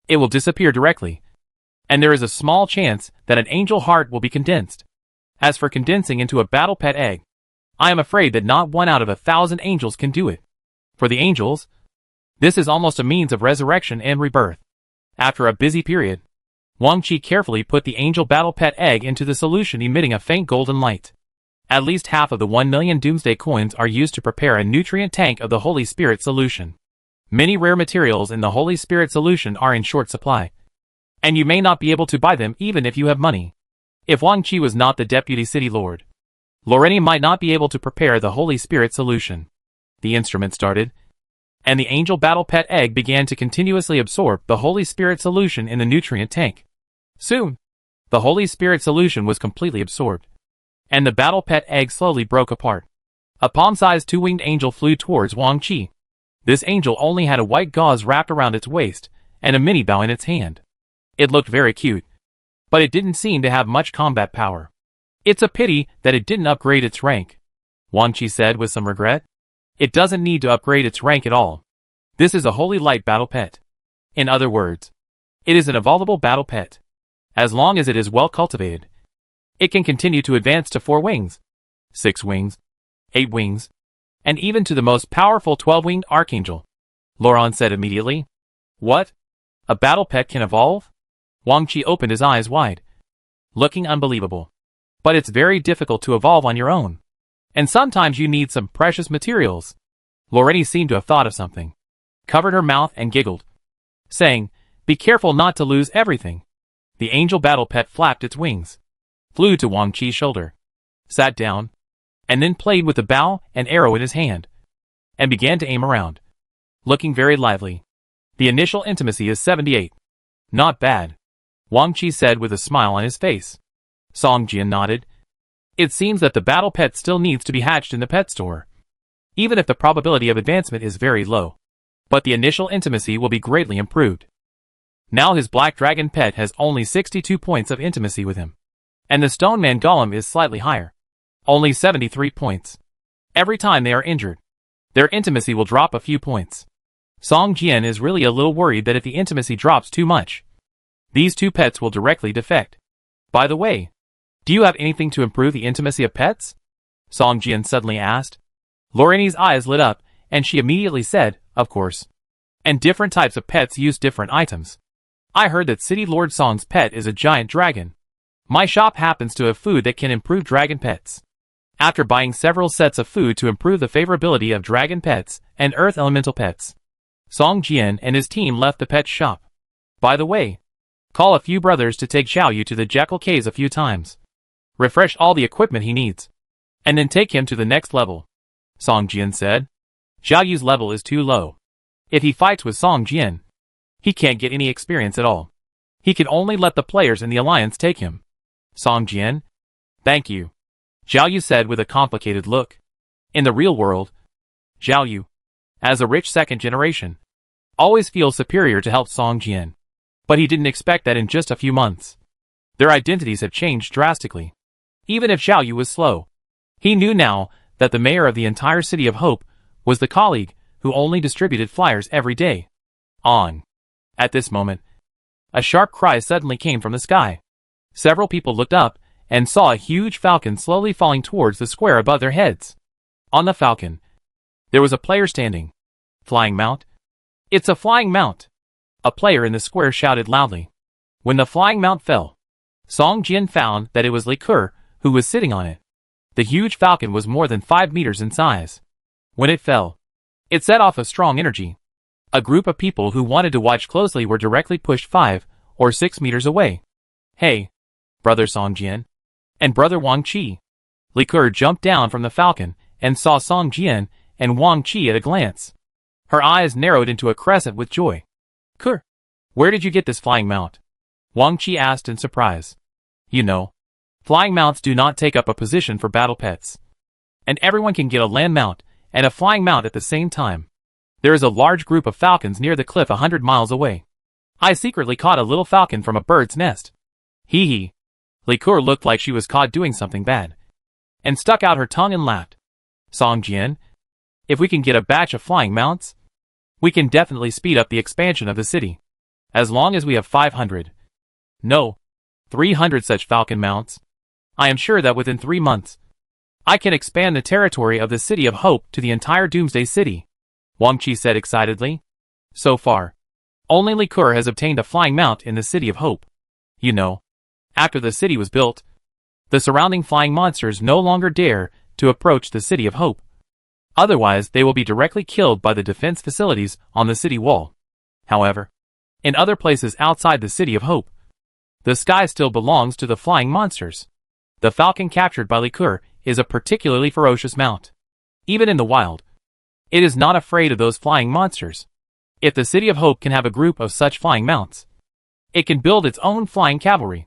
it will disappear directly, and there is a small chance that an angel heart will be condensed. As for condensing into a battle pet egg, I am afraid that not 1 out of 1,000 angels can do it. For the angels, this is almost a means of resurrection and rebirth. After a busy period, Wang Chi carefully put the angel battle pet egg into the solution emitting a faint golden light. At least half of the 1 million Doomsday coins are used to prepare a nutrient tank of the Holy Spirit solution. Many rare materials in the Holy Spirit solution are in short supply, and you may not be able to buy them even if you have money. If Wang Chi was not the deputy city lord, Lorraine might not be able to prepare the Holy Spirit solution. The instrument started, and the angel battle pet egg began to continuously absorb the Holy Spirit solution in the nutrient tank. Soon, the Holy Spirit solution was completely absorbed, and the battle pet egg slowly broke apart. A palm-sized 2-winged angel flew towards Wang Chi. This angel only had a white gauze wrapped around its waist and a mini bow in its hand. It looked very cute, but it didn't seem to have much combat power. It's a pity that it didn't upgrade its rank, Wang Chi said with some regret. It doesn't need to upgrade its rank at all. This is a wholly light battle pet. In other words, it is an evolvable battle pet. As long as it is well cultivated, it can continue to advance to 4 wings, 6 wings, 8 wings, and even to the most powerful 12-winged archangel. Laurent said immediately. What? A battle pet can evolve? Wang Qi opened his eyes wide, looking unbelievable. But it's very difficult to evolve on your own. And sometimes you need some precious materials. Lorraine seemed to have thought of something, covered her mouth and giggled, saying, be careful not to lose everything. The angel battle pet flapped its wings, flew to Wang Qi's shoulder, sat down, and then played with the bow and arrow in his hand, and began to aim around, looking very lively. The initial intimacy is 78. Not bad, Wang Qi said with a smile on his face. Song Jian nodded. It seems that the battle pet still needs to be hatched in the pet store, even if the probability of advancement is very low. But the initial intimacy will be greatly improved. Now his black dragon pet has only 62 points of intimacy with him, and the stone man golem is slightly higher, only 73 points. Every time they are injured, their intimacy will drop a few points. Song Jian is really a little worried that if the intimacy drops too much, these two pets will directly defect. By the way, do you have anything to improve the intimacy of pets? Song Jian suddenly asked. Lorraine's eyes lit up, and she immediately said, of course. And different types of pets use different items. I heard that City Lord Song's pet is a giant dragon. My shop happens to have food that can improve dragon pets. After buying several sets of food to improve the favorability of dragon pets and earth elemental pets, Song Jian and his team left the pet shop. By the way, call a few brothers to take Xiao Yu to the Jackal Caves a few times. Refresh all the equipment he needs, and then take him to the next level, Song Jian said. Xiao Yu's level is too low. If he fights with Song Jian, he can't get any experience at all. He can only let the players in the alliance take him. Song Jian? Thank you, Xiao Yu said with a complicated look. In the real world, Xiao Yu, as a rich second generation, always feels superior to help Song Jian. But he didn't expect that in just a few months. Their identities have changed drastically. Even if Xiao Yu was slow, he knew now that the mayor of the entire City of Hope was the colleague who only distributed flyers every day. On. At this moment, a sharp cry suddenly came from the sky. Several people looked up and saw a huge falcon slowly falling towards the square above their heads. On the falcon, there was a player standing. Flying mount? It's a flying mount! A player in the square shouted loudly. When the flying mount fell, Song Jian found that it was Liqueur who was sitting on it. The huge falcon was more than 5 meters in size. When it fell, it set off a strong energy. A group of people who wanted to watch closely were directly pushed 5 or 6 meters away. Hey, brother Song Jian, and brother Wang Qi. Liqueur jumped down from the falcon and saw Song Jian and Wang Qi at a glance. Her eyes narrowed into a crescent with joy. Liqueur, where did you get this flying mount? Wang Qi asked in surprise. You know, flying mounts do not take up a position for battle pets. And everyone can get a land mount and a flying mount at the same time. There is a large group of falcons near the cliff 100 miles away. I secretly caught a little falcon from a bird's nest. Hee hee. Liqueur looked like she was caught doing something bad, and stuck out her tongue and laughed. Song Jian, if we can get a batch of flying mounts, we can definitely speed up the expansion of the city. As long as we have 500. No, 300 such falcon mounts. I am sure that within 3 months, I can expand the territory of the City of Hope to the entire Doomsday City, Wang Qi said excitedly. So far, only Liqueur has obtained a flying mount in the City of Hope. You know, after the city was built, the surrounding flying monsters no longer dare to approach the City of Hope. Otherwise, they will be directly killed by the defense facilities on the city wall. However, in other places outside the City of Hope, the sky still belongs to the flying monsters. The falcon captured by Liqueur is a particularly ferocious mount. Even in the wild, it is not afraid of those flying monsters. If the City of Hope can have a group of such flying mounts, it can build its own flying cavalry,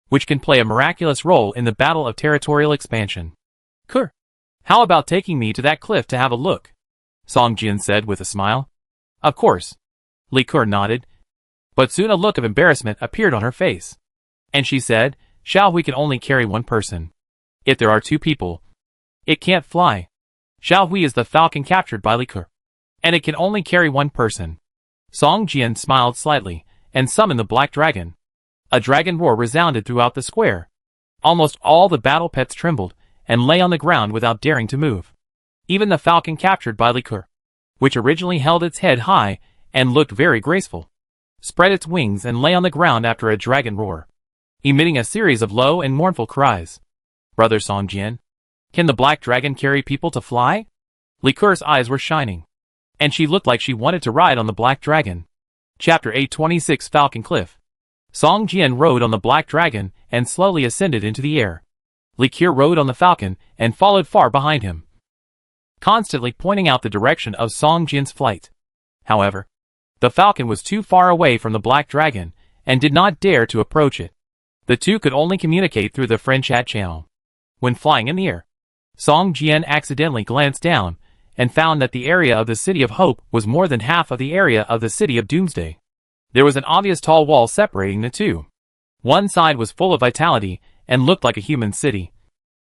which can play a miraculous role in the battle of territorial expansion. Liqueur, how about taking me to that cliff to have a look? Song Jian said with a smile. Of course. Liqueur nodded, but soon a look of embarrassment appeared on her face, and she said, we can only carry one person. If there are 2 people, it can't fly. Xiao Hui is the falcon captured by Liquor, and it can only carry one person. Song Jian smiled slightly, and summoned the black dragon. A dragon roar resounded throughout the square. Almost all the battle pets trembled, and lay on the ground without daring to move. Even the falcon captured by Liquor, which originally held its head high and looked very graceful, spread its wings and lay on the ground after a dragon roar, emitting a series of low and mournful cries. Brother Song Jian, can the black dragon carry people to fly? Liquor's eyes were shining, and she looked like she wanted to ride on the black dragon. Chapter 826 Falcon Cliff. Song Jian rode on the black dragon and slowly ascended into the air. Liquor rode on the falcon and followed far behind him, constantly pointing out the direction of Song Jian's flight. However, the falcon was too far away from the black dragon and did not dare to approach it. The two could only communicate through the friend chat channel. When flying in the air, Song Jian accidentally glanced down and found that the area of the City of Hope was more than half of the area of the City of Doomsday. There was an obvious tall wall separating the two. One side was full of vitality and looked like a human city,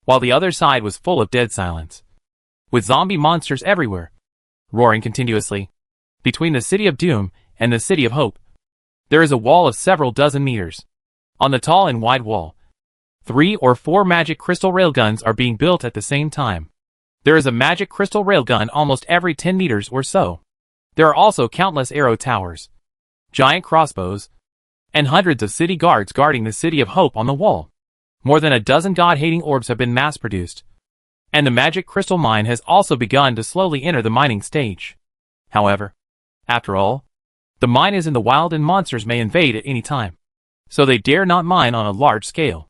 while the other side was full of dead silence, with zombie monsters everywhere, roaring continuously. Between the City of Doom and the City of Hope, there is a wall of several dozen meters. On the tall and wide wall, 3 or 4 magic crystal railguns are being built at the same time. There is a magic crystal railgun almost every 10 meters or so. There are also countless arrow towers, giant crossbows, and hundreds of city guards guarding the City of Hope on the wall. More than a dozen god-hating orbs have been mass-produced, and the magic crystal mine has also begun to slowly enter the mining stage. However, after all, the mine is in the wild and monsters may invade at any time, so they dare not mine on a large scale.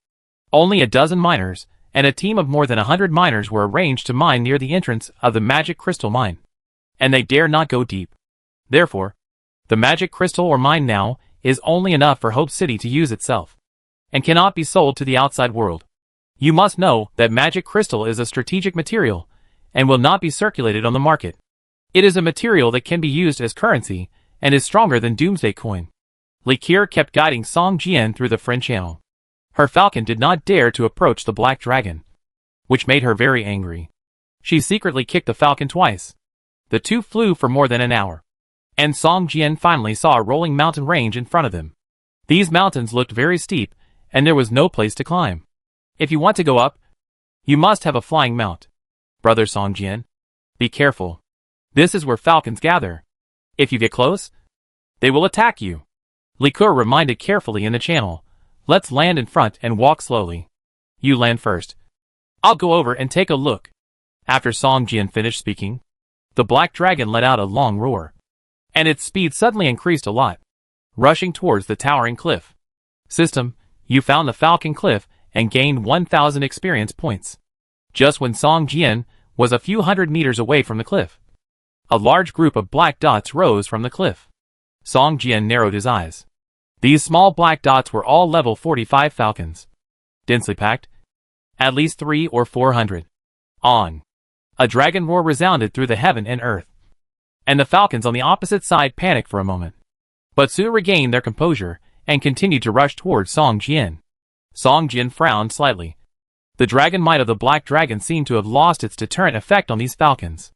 Only a dozen miners and a team of more than 100 miners were arranged to mine near the entrance of the magic crystal mine, and they dare not go deep. Therefore, the magic crystal or mine now is only enough for Hope City to use itself, and cannot be sold to the outside world. You must know that magic crystal is a strategic material, and will not be circulated on the market. It is a material that can be used as currency, and is stronger than Doomsday coin. Liquor kept guiding Song Jian through the friend channel. Her falcon did not dare to approach the black dragon, which made her very angry. She secretly kicked the falcon twice. The two flew for more than an hour, and Song Jian finally saw a rolling mountain range in front of them. These mountains looked very steep, and there was no place to climb. If you want to go up, you must have a flying mount. Brother Song Jian, be careful. This is where falcons gather. If you get close, they will attack you. Liquor reminded carefully in the channel. Let's land in front and walk slowly. You land first. I'll go over and take a look. After Song Jian finished speaking, the black dragon let out a long roar, and its speed suddenly increased a lot, rushing towards the towering cliff. System, you found the Falcon Cliff and gained 1,000 experience points. Just when Song Jian was a few hundred meters away from the cliff, a large group of black dots rose from the cliff. Song Jian narrowed his eyes. These small black dots were all level 45 falcons, densely packed, at least 300 or 400. On. A dragon roar resounded through the heaven and earth, and the falcons on the opposite side panicked for a moment, but soon regained their composure and continued to rush towards Song Jian. Song Jian frowned slightly. The dragon might of the black dragon seemed to have lost its deterrent effect on these falcons.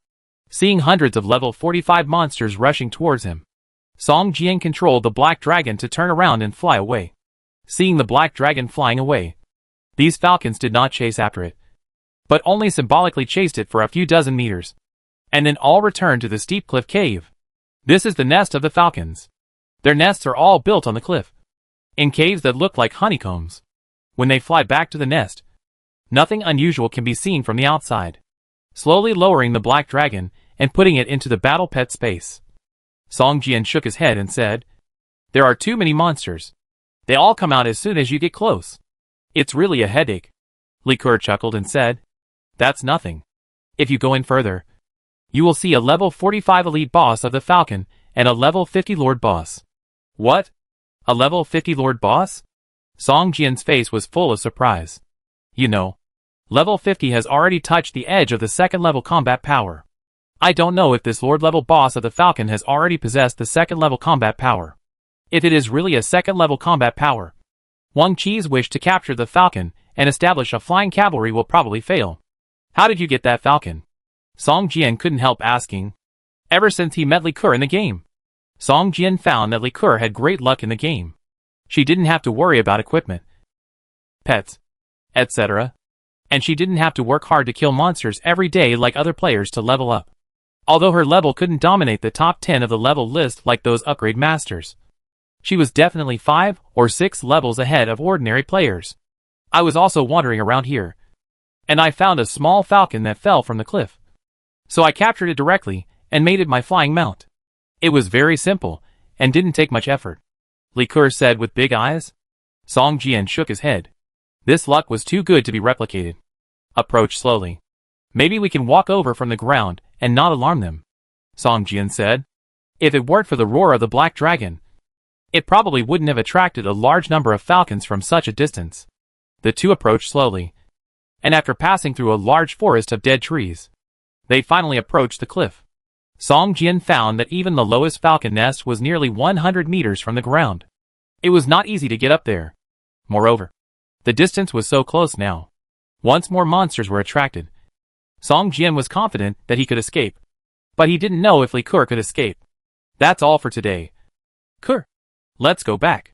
Seeing hundreds of level 45 monsters rushing towards him, Song Jian controlled the black dragon to turn around and fly away. Seeing the black dragon flying away, these falcons did not chase after it, but only symbolically chased it for a few dozen meters, and then all returned to the steep cliff cave. This is the nest of the falcons. Their nests are all built on the cliff, in caves that look like honeycombs. When they fly back to the nest, nothing unusual can be seen from the outside. Slowly lowering the black dragon and putting it into the battle pet space, Song Jian shook his head and said, "There are too many monsters. They all come out as soon as you get close. It's really a headache." Liquor chuckled and said, "That's nothing. If you go in further, you will see a level 45 elite boss of the Falcon and a level 50 Lord boss." "What? A level 50 Lord boss?" Song Jian's face was full of surprise. "You know, level 50 has already touched the edge of the second level combat power. I don't know if this Lord level boss of the Falcon has already possessed the second level combat power. If it is really a second level combat power, Wang Qi's wish to capture the Falcon and establish a flying cavalry will probably fail. How did you get that Falcon?" Song Jian couldn't help asking. Ever since he met Li Ke in the game, Song Jian found that Li Ke had great luck in the game. She didn't have to worry about equipment, pets, etc. And she didn't have to work hard to kill monsters every day like other players to level up. Although her level couldn't dominate the top 10 of the level list like those upgrade masters, she was definitely 5 or 6 levels ahead of ordinary players. I was also wandering around here, and I found a small falcon that fell from the cliff. So I captured it directly and made it my flying mount. It was very simple and didn't take much effort, Li Ke said with big eyes. Song Jian shook his head. This luck was too good to be replicated. Approach slowly. Maybe we can walk over from the ground and not alarm them, Song Jian said. If it weren't for the roar of the black dragon, it probably wouldn't have attracted a large number of falcons from such a distance. The two approached slowly, and after passing through a large forest of dead trees, they finally approached the cliff. Song Jian found that even the lowest falcon nest was nearly 100 meters from the ground. It was not easy to get up there. Moreover, the distance was so close now. Once more monsters were attracted. Song Jian was confident that he could escape, but he didn't know if Li Ke could escape. That's all for today. Ke, let's go back,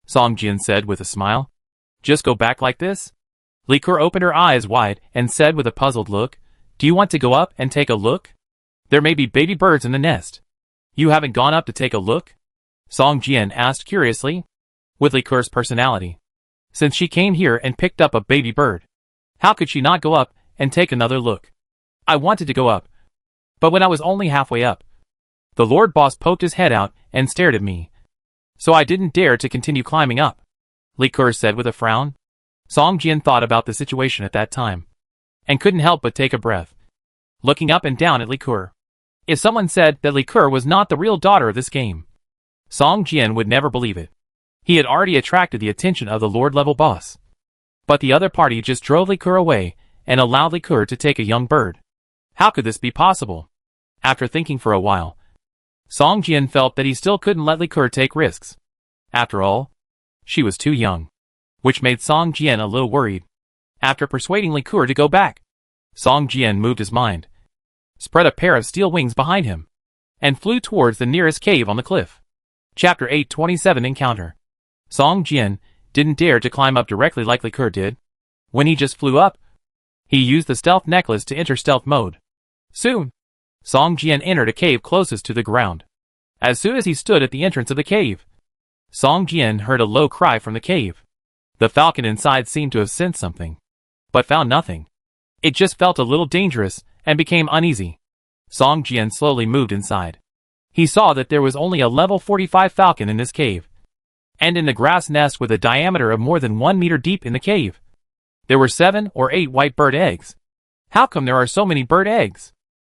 Song Jian said with a smile. Just go back like this? Li Ke opened her eyes wide and said with a puzzled look, do you want to go up and take a look? There may be baby birds in the nest. You haven't gone up to take a look? Song Jian asked curiously. With Li Ke's personality, since she came here and picked up a baby bird, how could she not go up and take another look? I wanted to go up, but when I was only halfway up, the Lord Boss poked his head out and stared at me. So I didn't dare to continue climbing up, Li Ke said with a frown. Song Jian thought about the situation at that time, and couldn't help but take a breath, looking up and down at Li Ke. If someone said that Li Ke was not the real daughter of this game, Song Jian would never believe it. He had already attracted the attention of the Lord-level boss. But the other party just drove Li Ke away and allowed Li Ke to take a young bird. How could this be possible? After thinking for a while, Song Jian felt that he still couldn't let Li Ke take risks. After all, she was too young, which made Song Jian a little worried. After persuading Li Ke to go back, Song Jian moved his mind, spread a pair of steel wings behind him, and flew towards the nearest cave on the cliff. Chapter 827 Encounter. Song Jian didn't dare to climb up directly like Li Ke did. When he just flew up, he used the stealth necklace to enter stealth mode. Soon, Song Jian entered a cave closest to the ground. As soon as he stood at the entrance of the cave, Song Jian heard a low cry from the cave. The falcon inside seemed to have sensed something, but found nothing. It just felt a little dangerous and became uneasy. Song Jian slowly moved inside. He saw that there was only a level 45 falcon in this cave, and in the grass nest with a diameter of more than 1 meter deep in the cave, there were 7 or 8 white bird eggs. How come there are so many bird eggs?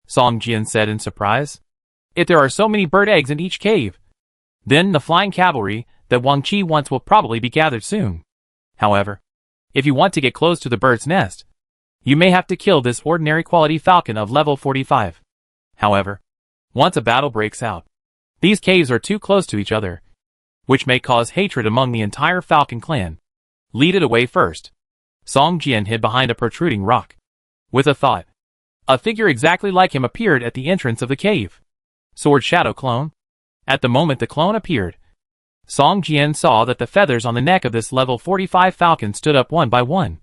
Song Jian said in surprise. If there are so many bird eggs in each cave, then the flying cavalry that Wang Qi wants will probably be gathered soon. However, if you want to get close to the bird's nest, you may have to kill this ordinary quality falcon of level 45. However, once a battle breaks out, these caves are too close to each other, which may cause hatred among the entire falcon clan. Lead it away first. Song Jian hid behind a protruding rock. With a thought, a figure exactly like him appeared at the entrance of the cave. Sword Shadow Clone. At the moment the clone appeared, Song Jian saw that the feathers on the neck of this level 45 falcon stood up one by one,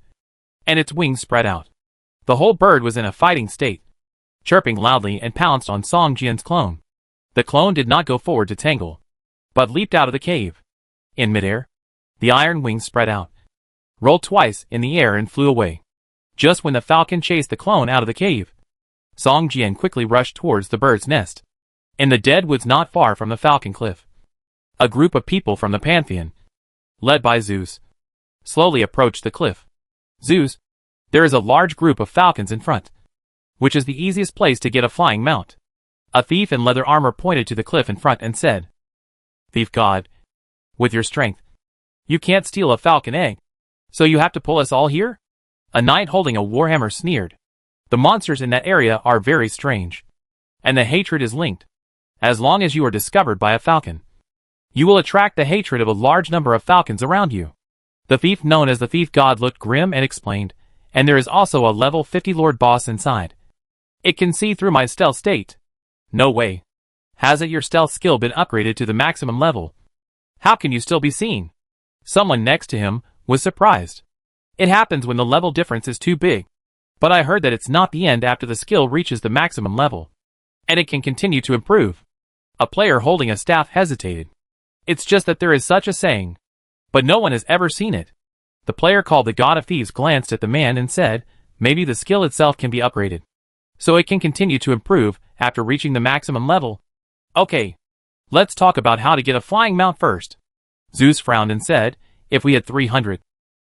and its wings spread out. The whole bird was in a fighting state, chirping loudly and pounced on Song Jian's clone. The clone did not go forward to tangle, but leaped out of the cave. In midair, the iron wings spread out, rolled twice in the air and flew away. Just when the falcon chased the clone out of the cave, Song Jian quickly rushed towards the bird's nest. In the dead woods not far from the falcon cliff, a group of people from the Pantheon, led by Zeus, slowly approached the cliff. Zeus, there is a large group of falcons in front, which is the easiest place to get a flying mount. A thief in leather armor pointed to the cliff in front and said, Thief God, with your strength, you can't steal a falcon egg, so you have to pull us all here? A knight holding a warhammer sneered. The monsters in that area are very strange, and the hatred is linked. As long as you are discovered by a falcon, you will attract the hatred of a large number of falcons around you. The thief known as the Thief God looked grim and explained, and there is also a level 50 Lord Boss inside. It can see through my stealth state. No way. Hasn't your stealth skill been upgraded to the maximum level? How can you still be seen? Someone next to him was surprised. It happens when the level difference is too big. But I heard that it's not the end after the skill reaches the maximum level. And it can continue to improve. A player holding a staff hesitated. It's just that there is such a saying. But no one has ever seen it. The player called the God of Thieves glanced at the man and said, maybe the skill itself can be upgraded. So it can continue to improve after reaching the maximum level. Okay. Let's talk about how to get a flying mount first. Zeus frowned and said, if we had 300.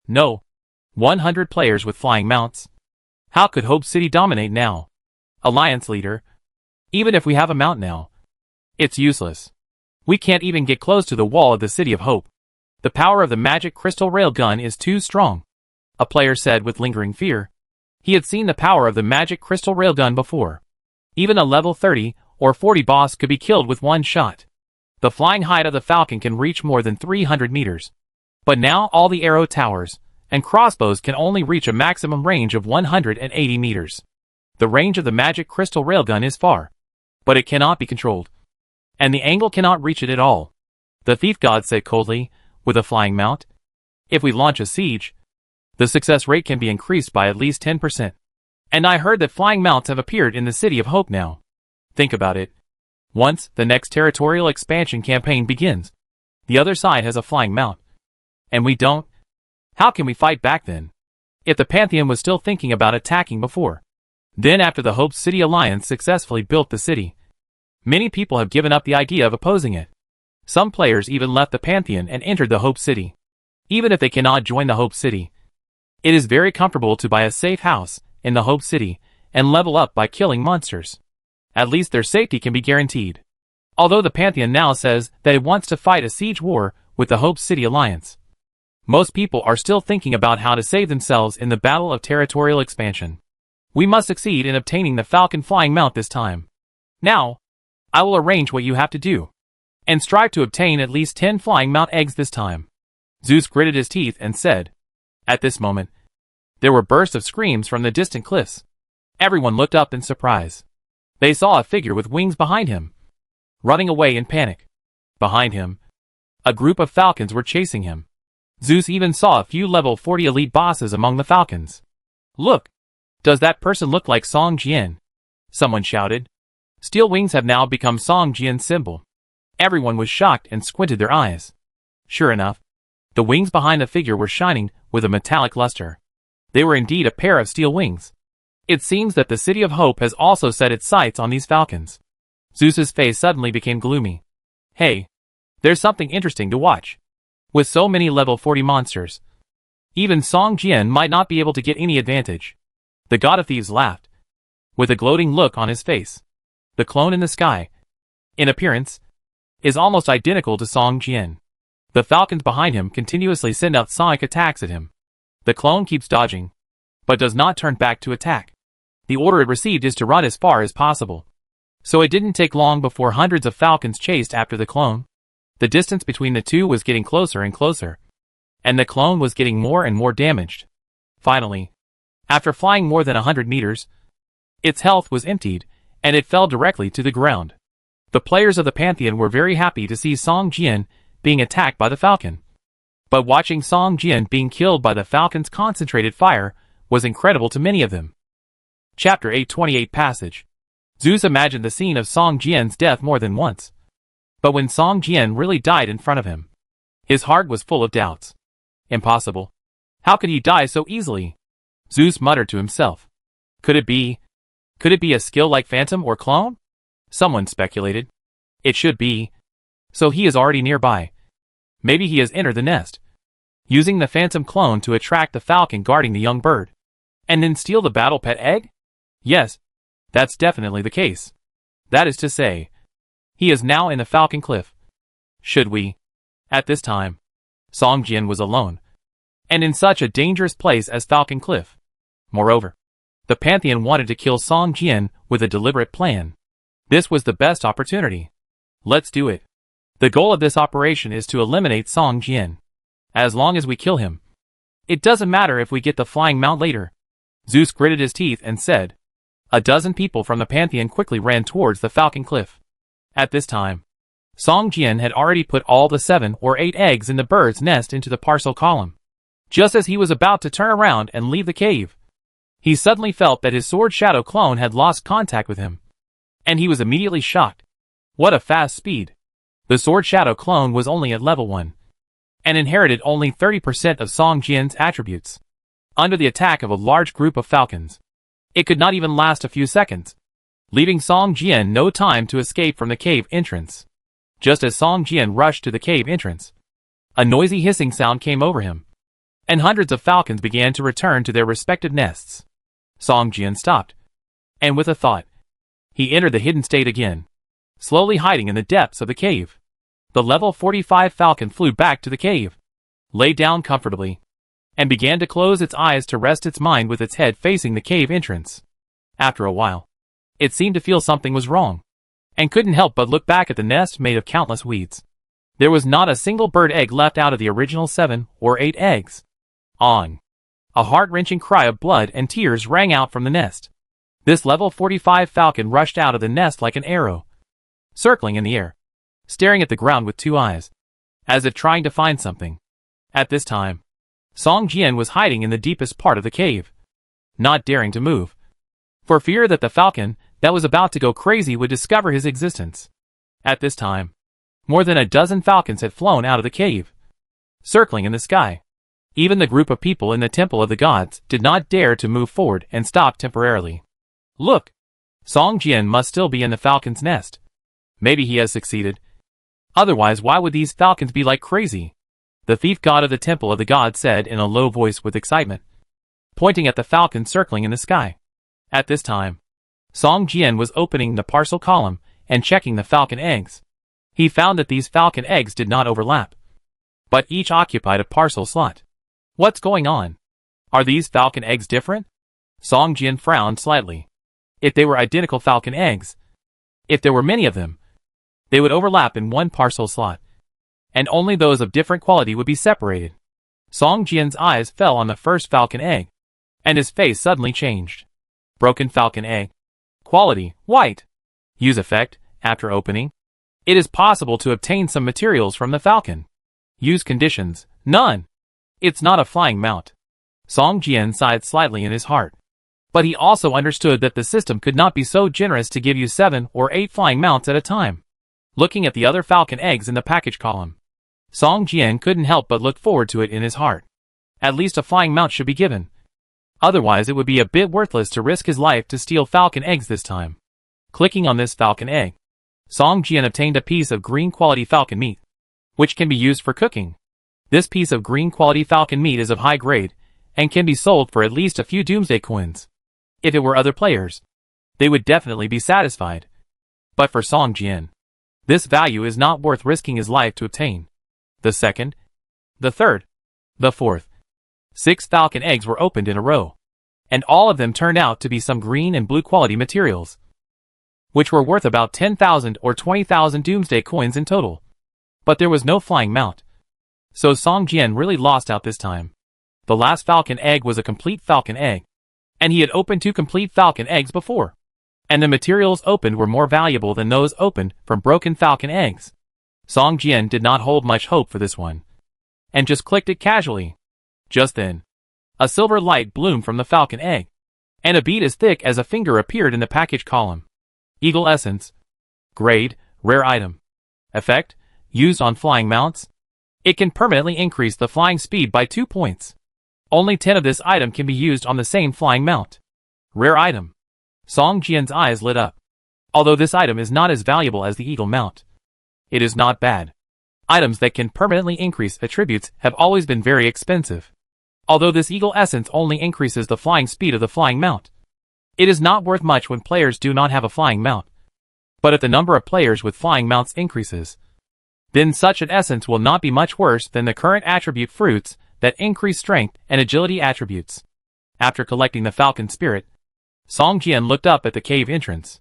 No. 100 players with flying mounts. How could Hope City dominate now? Alliance leader. Even if we have a mount now. It's useless. We can't even get close to the wall of the City of Hope. The power of the magic crystal railgun is too strong. A player said with lingering fear. He had seen the power of the magic crystal railgun before. Even a level 30 or 40 boss could be killed with one shot. The flying height of the Falcon can reach more than 300 meters. But now all the arrow towers and crossbows can only reach a maximum range of 180 meters. The range of the magic crystal railgun is far. But it cannot be controlled. And the angle cannot reach it at all. The thief god said coldly, with a flying mount. If we launch a siege, the success rate can be increased by at least 10%. And I heard that flying mounts have appeared in the City of Hope now. Think about it. Once the next territorial expansion campaign begins, the other side has a flying mount. And we don't? How can we fight back then? If the Pantheon was still thinking about attacking before. Then after the Hope City Alliance successfully built the city, many people have given up the idea of opposing it. Some players even left the Pantheon and entered the Hope City. Even if they cannot join the Hope City, it is very comfortable to buy a safe house in the Hope City and level up by killing monsters. At least their safety can be guaranteed. Although the Pantheon now says that it wants to fight a siege war with the Hope City Alliance, most people are still thinking about how to save themselves in the battle of territorial expansion. We must succeed in obtaining the Falcon flying mount this time. Now, I will arrange what you have to do. And strive to obtain at least 10 flying mount eggs this time. Zeus gritted his teeth and said. At this moment, there were bursts of screams from the distant cliffs. Everyone looked up in surprise. They saw a figure with wings behind him, running away in panic. Behind him, a group of falcons were chasing him. Zeus even saw a few level 40 elite bosses among the falcons. Look! Does that person look like Song Jian? Someone shouted. Steel wings have now become Song Jian's symbol. Everyone was shocked and squinted their eyes. Sure enough, the wings behind the figure were shining with a metallic luster. They were indeed a pair of steel wings. It seems that the City of Hope has also set its sights on these falcons. Zeus's face suddenly became gloomy. Hey, there's something interesting to watch. With so many level 40 monsters, even Song Jian might not be able to get any advantage. The God of Thieves laughed, with a gloating look on his face. The clone in the sky, in appearance, is almost identical to Song Jian. The falcons behind him continuously send out sonic attacks at him. The clone keeps dodging, but does not turn back to attack. The order it received is to run as far as possible. So it didn't take long before hundreds of falcons chased after the clone. The distance between the two was getting closer and closer, and the clone was getting more and more damaged. Finally, after flying more than 100 meters, its health was emptied, and it fell directly to the ground. The players of the Pantheon were very happy to see Song Jian being attacked by the falcon. But watching Song Jian being killed by the falcon's concentrated fire was incredible to many of them. Chapter 828 Passage. Zeus imagined the scene of Song Jian's death more than once. But when Song Jian really died in front of him, his heart was full of doubts. Impossible. How could he die so easily? Zeus muttered to himself. Could it be a skill like Phantom or Clone? Someone speculated. It should be. So he is already nearby. Maybe he has entered the nest, using the Phantom Clone to attract the falcon guarding the young bird, and then steal the battle pet egg? Yes, that's definitely the case. That is to say, he is now in the Falcon Cliff. Should we? At this time, Song Jian was alone, and in such a dangerous place as Falcon Cliff. Moreover, the Pantheon wanted to kill Song Jian with a deliberate plan. This was the best opportunity. Let's do it. The goal of this operation is to eliminate Song Jian. As long as we kill him, it doesn't matter if we get the flying mount later. Zeus gritted his teeth and said, A dozen people from the Pantheon quickly ran towards the Falcon Cliff. At this time, Song Jian had already put all the 7 or 8 eggs in the bird's nest into the parcel column. Just as he was about to turn around and leave the cave, he suddenly felt that his Sword Shadow clone had lost contact with him. And he was immediately shocked. What a fast speed! The Sword Shadow clone was only at level 1, and inherited only 30% of Song Jian's attributes. Under the attack of a large group of falcons, it could not even last a few seconds, leaving Song Jian no time to escape from the cave entrance. Just as Song Jian rushed to the cave entrance, a noisy hissing sound came over him, and hundreds of falcons began to return to their respective nests. Song Jian stopped, and with a thought, he entered the hidden state again, slowly hiding in the depths of the cave. The level 45 falcon flew back to the cave, lay down comfortably, and began to close its eyes to rest its mind with its head facing the cave entrance. After a while, it seemed to feel something was wrong, and couldn't help but look back at the nest made of countless weeds. There was not a single bird egg left out of the original 7 or 8 eggs. On! A heart-wrenching cry of blood and tears rang out from the nest. This level 45 falcon rushed out of the nest like an arrow, circling in the air, staring at the ground with 2 eyes, as if trying to find something. At this time, Song Jian was hiding in the deepest part of the cave, not daring to move, for fear that the falcon that was about to go crazy would discover his existence. At this time, more than a dozen falcons had flown out of the cave, circling in the sky. Even the group of people in the Temple of the Gods did not dare to move forward and stop temporarily. Look! Song Jian must still be in the falcon's nest. Maybe he has succeeded. Otherwise, why would these falcons be like crazy? The thief god of the Temple of the Gods said in a low voice with excitement, pointing at the falcon circling in the sky. At this time, Song Jian was opening the parcel column and checking the falcon eggs. He found that these falcon eggs did not overlap, but each occupied a parcel slot. What's going on? Are these falcon eggs different? Song Jian frowned slightly. If they were identical falcon eggs, if there were many of them, they would overlap in one parcel slot, and only those of different quality would be separated. Song Jian's eyes fell on the first falcon egg, and his face suddenly changed. Broken falcon egg. Quality, white. Use effect, after opening. It is possible to obtain some materials from the falcon. Use conditions, none. It's not a flying mount. Song Jian sighed slightly in his heart. But he also understood that the system could not be so generous to give you 7 or 8 flying mounts at a time. Looking at the other falcon eggs in the package column, Song Jian couldn't help but look forward to it in his heart. At least a flying mount should be given. Otherwise it would be a bit worthless to risk his life to steal falcon eggs this time. Clicking on this falcon egg, Song Jian obtained a piece of green quality falcon meat, which can be used for cooking. This piece of green quality falcon meat is of high grade, and can be sold for at least a few Doomsday coins. If it were other players, they would definitely be satisfied. But for Song Jian, this value is not worth risking his life to obtain. The second, the third, the fourth. 6 falcon eggs were opened in a row, and all of them turned out to be some green and blue quality materials, which were worth about 10,000 or 20,000 Doomsday coins in total. But there was no flying mount. So Song Jian really lost out this time. The last falcon egg was a complete falcon egg, and he had opened 2 complete falcon eggs before, and the materials opened were more valuable than those opened from broken falcon eggs. Song Jian did not hold much hope for this one, and just clicked it casually. Just then, a silver light bloomed from the falcon egg, and a bead as thick as a finger appeared in the package column. Eagle Essence. Grade, rare item. Effect, used on flying mounts. It can permanently increase the flying speed by 2 points. Only 10 of this item can be used on the same flying mount. Rare item. Song Jian's eyes lit up. Although this item is not as valuable as the eagle mount, it is not bad. Items that can permanently increase attributes have always been very expensive. Although this eagle essence only increases the flying speed of the flying mount, it is not worth much when players do not have a flying mount. But if the number of players with flying mounts increases, then such an essence will not be much worse than the current attribute fruits that increase strength and agility attributes. After collecting the falcon spirit, Song Jian looked up at the cave entrance.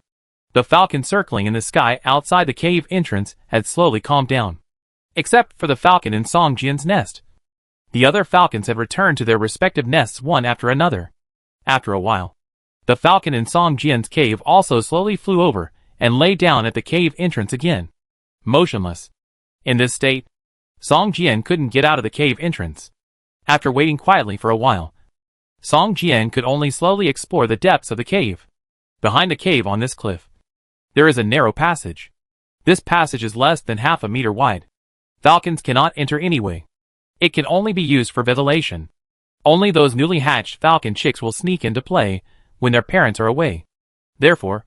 The falcon circling in the sky outside the cave entrance had slowly calmed down, except for the falcon in Song Jian's nest. The other falcons had returned to their respective nests one after another. After a while, The falcon in Song Jian's cave also slowly flew over and lay down at the cave entrance again, motionless. In this state, Song Jian couldn't get out of the cave entrance. After waiting quietly for a while, Song Jian could only slowly explore the depths of the cave. Behind the cave on this cliff, there is a narrow passage. This passage is less than half a meter wide. Falcons cannot enter anyway. It can only be used for ventilation. Only those newly hatched falcon chicks will sneak into play when their parents are away. Therefore,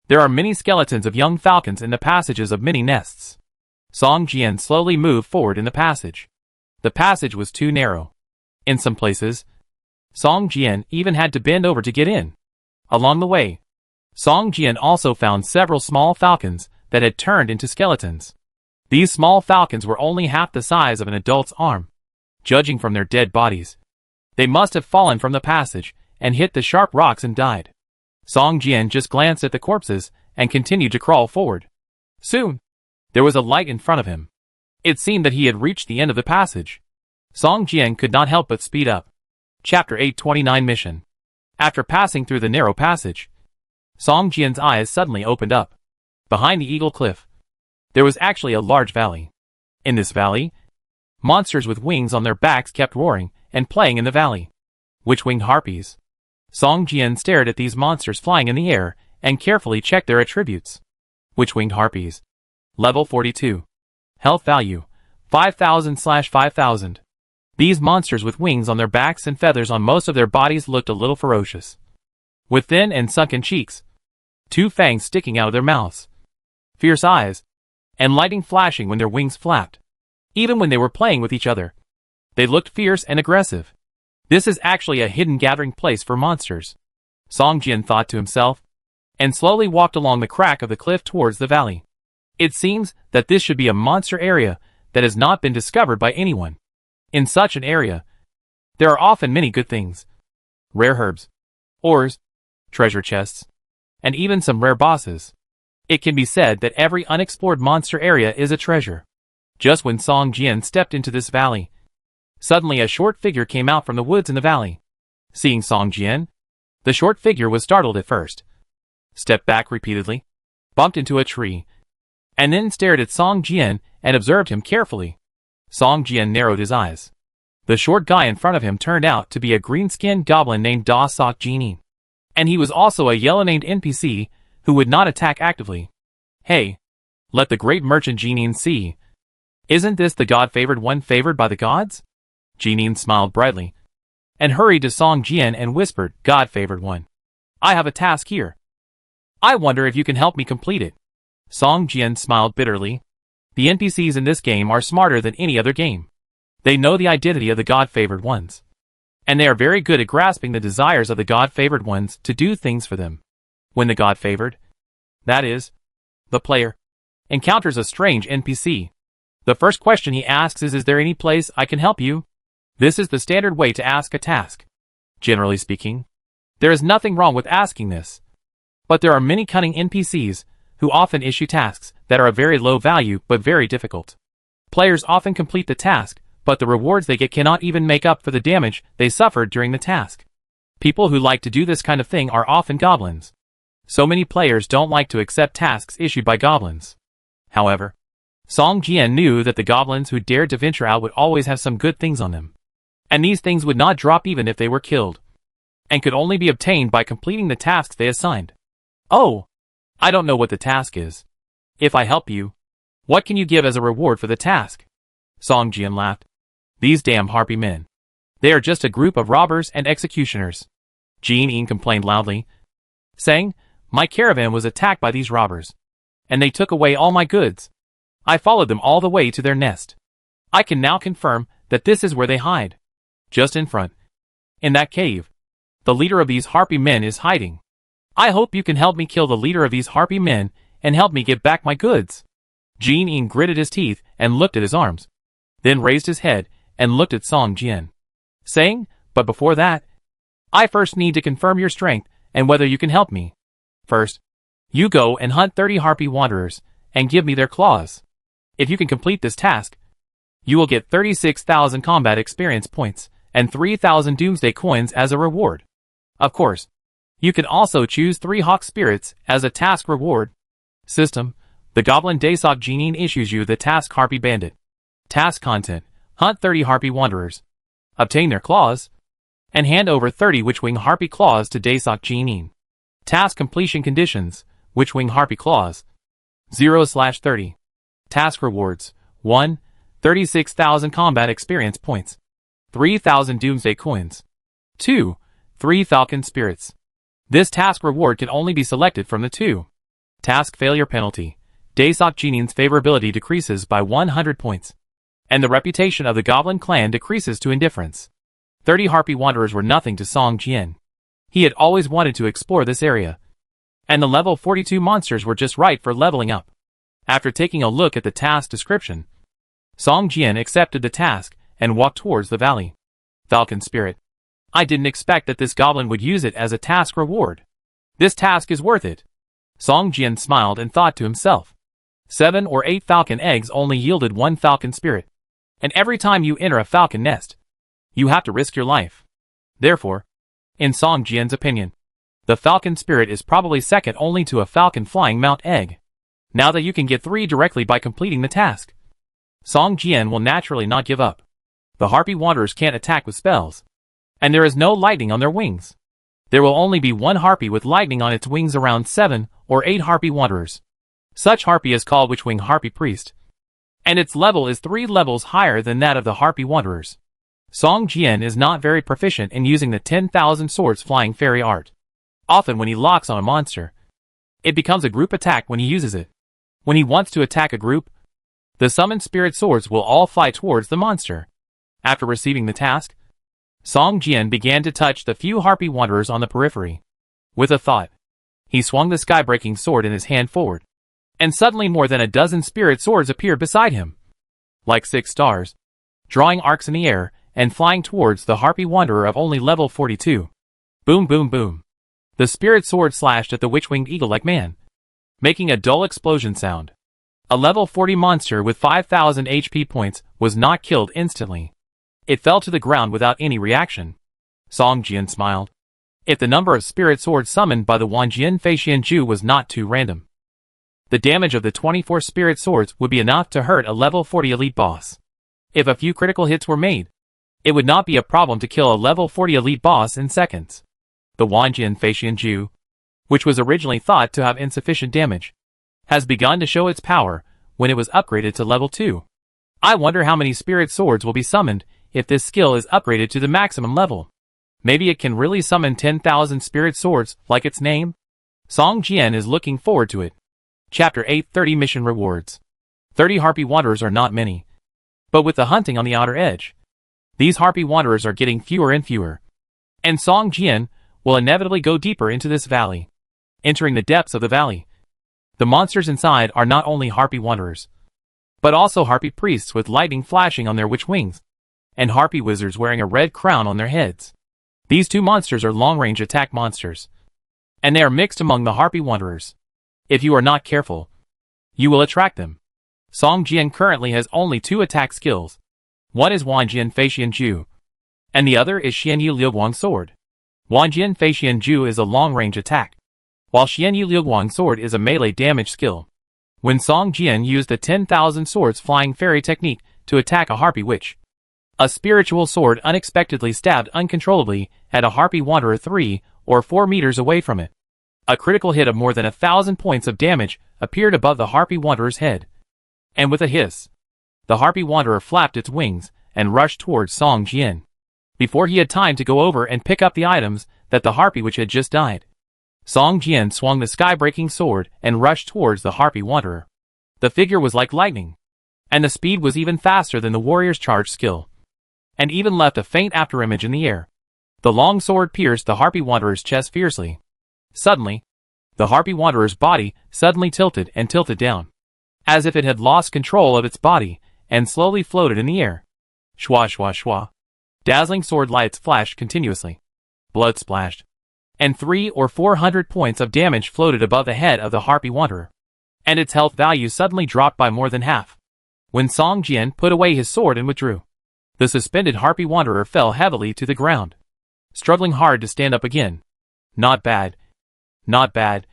there are many skeletons of young falcons in the passages of many nests. Song Jian slowly moved forward in the passage. The passage was too narrow. In some places, Song Jian even had to bend over to get in. Along the way, Song Jian also found several small falcons that had turned into skeletons. These small falcons were only half the size of an adult's arm. Judging from their dead bodies, they must have fallen from the passage and hit the sharp rocks and died. Song Jian just glanced at the corpses and continued to crawl forward. Soon, there was a light in front of him. It seemed that he had reached the end of the passage. Song Jian could not help but speed up. Chapter 829 Mission. After passing through the narrow passage, Song Jian's eyes suddenly opened up. Behind the Eagle Cliff, there was actually a large valley. In this valley, monsters with wings on their backs kept roaring and playing in the valley. Witch-winged harpies. Song Jian stared at these monsters flying in the air and carefully checked their attributes. Witch-winged harpies. Level 42. Health value, 5,000/5,000. These monsters with wings on their backs and feathers on most of their bodies looked a little ferocious. With thin and sunken cheeks, 2 fangs sticking out of their mouths, fierce eyes, and lightning flashing when their wings flapped. Even when they were playing with each other, they looked fierce and aggressive. This is actually a hidden gathering place for monsters, Song Jian thought to himself, and slowly walked along the crack of the cliff towards the valley. It seems that this should be a monster area that has not been discovered by anyone. In such an area, there are often many good things. Rare herbs, ores, treasure chests, and even some rare bosses. It can be said that every unexplored monster area is a treasure. Just when Song Jian stepped into this valley, suddenly a short figure came out from the woods in the valley. Seeing Song Jian, the short figure was startled at first, stepped back repeatedly, bumped into a tree, and then stared at Song Jian and observed him carefully. Song Jian narrowed his eyes. The short guy in front of him turned out to be a green-skinned goblin named Da Sok Jinin. And he was also a yellow-named NPC who would not attack actively. Hey, let the great merchant Jinin see. Isn't this the god-favored one favored by the gods? Jinin smiled brightly and hurried to Song Jian and whispered, God-favored one, I have a task here. I wonder if you can help me complete it. Song Jian smiled bitterly. The NPCs in this game are smarter than any other game. They know the identity of the god-favored ones, and they are very good at grasping the desires of the god-favored ones to do things for them. When the god-favored, that is, the player, encounters a strange NPC, the first question he asks is there any place I can help you? This is the standard way to ask a task. Generally speaking, there is nothing wrong with asking this. But there are many cunning NPCs who often issue tasks that are of very low value but very difficult. Players often complete the task, but the rewards they get cannot even make up for the damage they suffered during the task. People who like to do this kind of thing are often goblins. So many players don't like to accept tasks issued by goblins. However, Song Jian knew that the goblins who dared to venture out would always have some good things on them. And these things would not drop even if they were killed, and could only be obtained by completing the tasks they assigned. Oh, I don't know what the task is. If I help you, what can you give as a reward for the task? Song Jian laughed. These damn harpy men. They are just a group of robbers and executioners. Jinin complained loudly, saying, my caravan was attacked by these robbers, and they took away all my goods. I followed them all the way to their nest. I can now confirm that this is where they hide. Just in front. In that cave. The leader of these harpy men is hiding. I hope you can help me kill the leader of these harpy men and help me get back my goods. Jinin gritted his teeth and looked at his arms, then raised his head and looked at Song Jian, saying, but before that, I first need to confirm your strength and whether you can help me. First, you go and hunt 30 harpy wanderers and give me their claws. If you can complete this task, you will get 36,000 combat experience points and 3,000 Doomsday coins as a reward. Of course, You can also choose 3 Hawk Spirits as a task reward. System: the Goblin Daysok Genine issues you the task Harpy Bandit. Task content: hunt 30 Harpy Wanderers, obtain their claws, and hand over 30 Witchwing Harpy Claws to Daysok Genine. Task completion conditions: Witchwing Harpy Claws 0/30. Task rewards: 1. 36,000 combat experience points, 3,000 Doomsday coins. 2. 3 Falcon Spirits. This task reward can only be selected from the 2. Task failure penalty: Daysok Genine's favorability decreases by 100 points, and the reputation of the Goblin clan decreases to indifference. 30 Harpy Wanderers were nothing to Song Jian. He had always wanted to explore this area, and the level 42 monsters were just right for leveling up. After taking a look at the task description, Song Jian accepted the task and walked towards the valley. Falcon Spirit. I didn't expect that this goblin would use it as a task reward. This task is worth it. Song Jian smiled and thought to himself. 7 or 8 falcon eggs only yielded 1 falcon spirit, and every time you enter a falcon nest, you have to risk your life. Therefore, in Song Jian's opinion, the falcon spirit is probably second only to a falcon flying mount egg. Now that you can get 3 directly by completing the task, Song Jian will naturally not give up. The Harpy Wanderers can't attack with spells, and there is no lightning on their wings. There will only be 1 Harpy with lightning on its wings around 7 or 8 Harpy Wanderers. Such Harpy is called Witchwing Harpy Priest, and its level is 3 levels higher than that of the Harpy Wanderers. Song Jian is not very proficient in using the 10,000 Swords Flying Fairy art. Often when he locks on a monster, it becomes a group attack when he uses it. When he wants to attack a group, the summoned spirit swords will all fly towards the monster. After receiving the task, Song Jian began to touch the few Harpy Wanderers on the periphery. With a thought, he swung the sky-breaking sword in his hand forward, and suddenly more than a dozen spirit swords appeared beside him, like 6 stars, drawing arcs in the air and flying towards the Harpy Wanderer of only level 42. Boom boom boom. The spirit sword slashed at the witch-winged eagle-like man, making a dull explosion sound. A level 40 monster with 5,000 HP points was not killed instantly. It fell to the ground without any reaction. Song Jian smiled. If the number of spirit swords summoned by the Wanjian Feixianju was not too random, the damage of the 24 spirit swords would be enough to hurt a level 40 elite boss. If a few critical hits were made, it would not be a problem to kill a level 40 elite boss in seconds. The Wanjian Feixianju, which was originally thought to have insufficient damage, has begun to show its power when it was upgraded to level 2. I wonder how many spirit swords will be summoned if this skill is upgraded to the maximum level. Maybe it can really summon 10,000 spirit swords like its name? Song Jian is looking forward to it. Chapter 8: 30 Mission Rewards. 30 Harpy Wanderers are not many, but with the hunting on the outer edge, these Harpy Wanderers are getting fewer and fewer, and Song Jian will inevitably go deeper into this valley. Entering the depths of the valley, the monsters inside are not only Harpy Wanderers, but also Harpy Priests with lightning flashing on their witch wings, and Harpy Wizards wearing a red crown on their heads. These 2 monsters are long-range attack monsters, and they are mixed among the Harpy Wanderers. If you are not careful, you will attract them. Song Jian currently has only 2 attack skills. One is Wanjian Feixianju, and the other is Xianyu Liuguang Sword. Wanjian Feixianju is a long-range attack, while Xianyu Liuguang Sword is a melee damage skill. When Song Jian used the 10,000 Swords Flying Fairy technique to attack a Harpy Witch, a spiritual sword unexpectedly stabbed uncontrollably at a Harpy Wanderer 3 or 4 meters away from it. A critical hit of more than 1,000 points of damage appeared above the Harpy Wanderer's head, and with a hiss, the Harpy Wanderer flapped its wings and rushed towards Song Jian, before he had time to go over and pick up the items that the Harpy Witch had just died. Song Jian swung the sky-breaking sword and rushed towards the Harpy Wanderer. The figure was like lightning, and the speed was even faster than the warrior's charge skill, and even left a faint afterimage in the air. The long sword pierced the Harpy Wanderer's chest fiercely. Suddenly, the Harpy Wanderer's body suddenly tilted and tilted down, as if it had lost control of its body, and slowly floated in the air. Shwa shwa shwa. Dazzling sword lights flashed continuously. Blood splashed, and 300 or 400 points of damage floated above the head of the Harpy Wanderer, and its health value suddenly dropped by more than half. When Song Jian put away his sword and withdrew, the suspended Harpy Wanderer fell heavily to the ground, struggling hard to stand up again. Not bad. Not bad.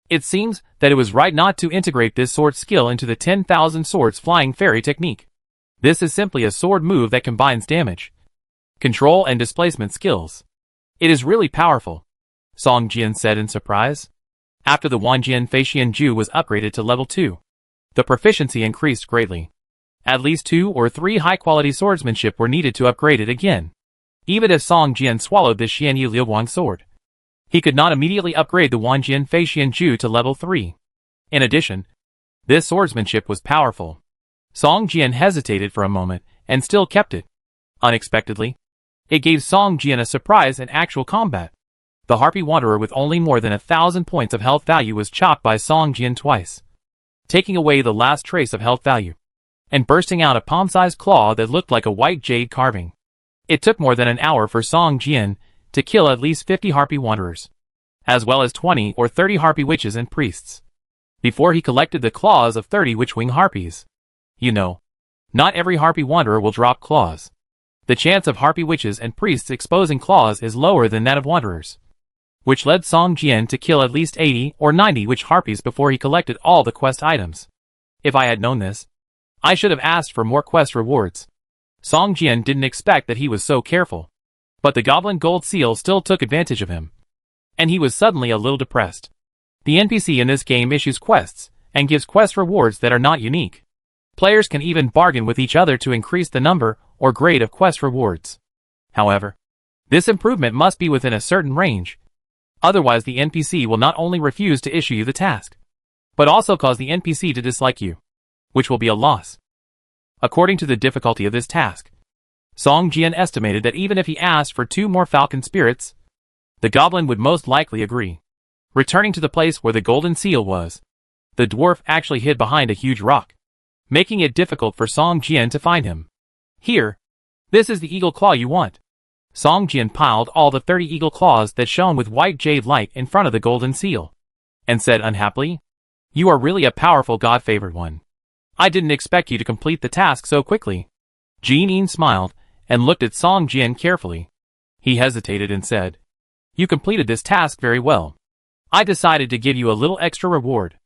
It seems that it was right not to integrate this sword skill into the 10,000 swords flying fairy technique. This is simply a sword move that combines damage, control and displacement skills. It is really powerful, Song Jian said in surprise. After the Wanjian Feixian Ju was upgraded to level 2, the proficiency increased greatly. At least 2 or 3 high-quality swordsmanship were needed to upgrade it again. Even if Song Jian swallowed the Xianyu Liuguang sword, he could not immediately upgrade the Wanjian Feixian Ju to level 3. In addition, this swordsmanship was powerful. Song Jian hesitated for a moment and still kept it. Unexpectedly, it gave Song Jian a surprise in actual combat. The Harpy Wanderer with only more than 1,000 points of health value was chopped by Song Jian twice, taking away the last trace of health value, and bursting out a palm-sized claw that looked like a white jade carving. It took more than an hour for Song Jian to kill at least 50 Harpy Wanderers, as well as 20 or 30 Harpy Witches and Priests, before he collected the claws of 30 Witch-Wing Harpies. You know, not every Harpy Wanderer will drop claws. The chance of Harpy Witches and Priests exposing claws is lower than that of Wanderers, which led Song Jian to kill at least 80 or 90 Witch Harpies before he collected all the quest items. If I had known this, I should have asked for more quest rewards. Song Jian didn't expect that he was so careful, but the Goblin Gold Seal still took advantage of him, and he was suddenly a little depressed. The NPC in this game issues quests and gives quest rewards that are not unique. Players can even bargain with each other to increase the number or grade of quest rewards. However, this improvement must be within a certain range. Otherwise the NPC will not only refuse to issue you the task, but also cause the NPC to dislike you, which will be a loss. According to the difficulty of this task, Song Jian estimated that even if he asked for 2 more falcon spirits, the goblin would most likely agree. Returning to the place where the golden seal was, the dwarf actually hid behind a huge rock, making it difficult for Song Jian to find him. Here, this is the eagle claw you want. Song Jian piled all the 30 eagle claws that shone with white jade light in front of the golden seal, and said unhappily, "You are really a powerful god-favored one. I didn't expect you to complete the task so quickly." Jin Yin smiled and looked at Song Jian carefully. He hesitated and said, "You completed this task very well. I decided to give you a little extra reward.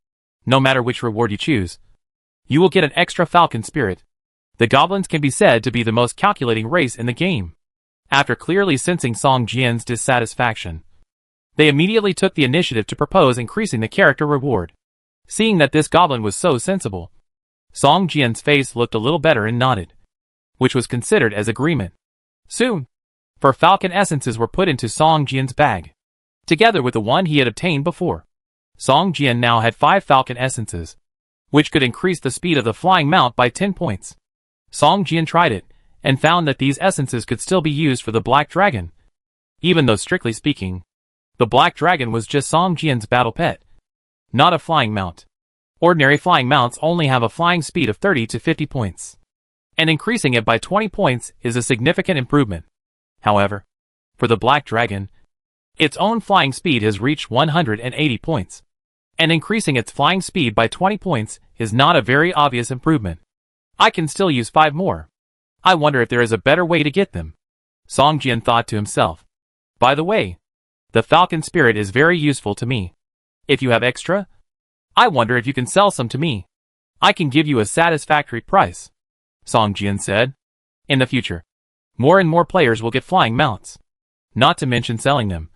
No matter which reward you choose, you will get an extra falcon spirit." The goblins can be said to be the most calculating race in the game. After clearly sensing Song Jian's dissatisfaction, they immediately took the initiative to propose increasing the character reward. Seeing that this goblin was so sensible, Song Jian's face looked a little better and nodded, which was considered as agreement. Soon, 4 falcon essences were put into Song Jian's bag, together with the one he had obtained before. Song Jian now had 5 falcon essences, which could increase the speed of the flying mount by 10 points. Song Jian tried it, and found that these essences could still be used for the Black Dragon, even though strictly speaking, the Black Dragon was just Song Jian's battle pet, not a flying mount. Ordinary flying mounts only have a flying speed of 30 to 50 points, and increasing it by 20 points is a significant improvement. However, for the Black Dragon, its own flying speed has reached 180 points, and increasing its flying speed by 20 points is not a very obvious improvement. I can still use 5 more. I wonder if there is a better way to get them. Song Jian thought to himself. By the way, the falcon spirit is very useful to me. If you have extra, I wonder if you can sell some to me. I can give you a satisfactory price, Song Jian said. In the future, more and more players will get flying mounts, not to mention selling them,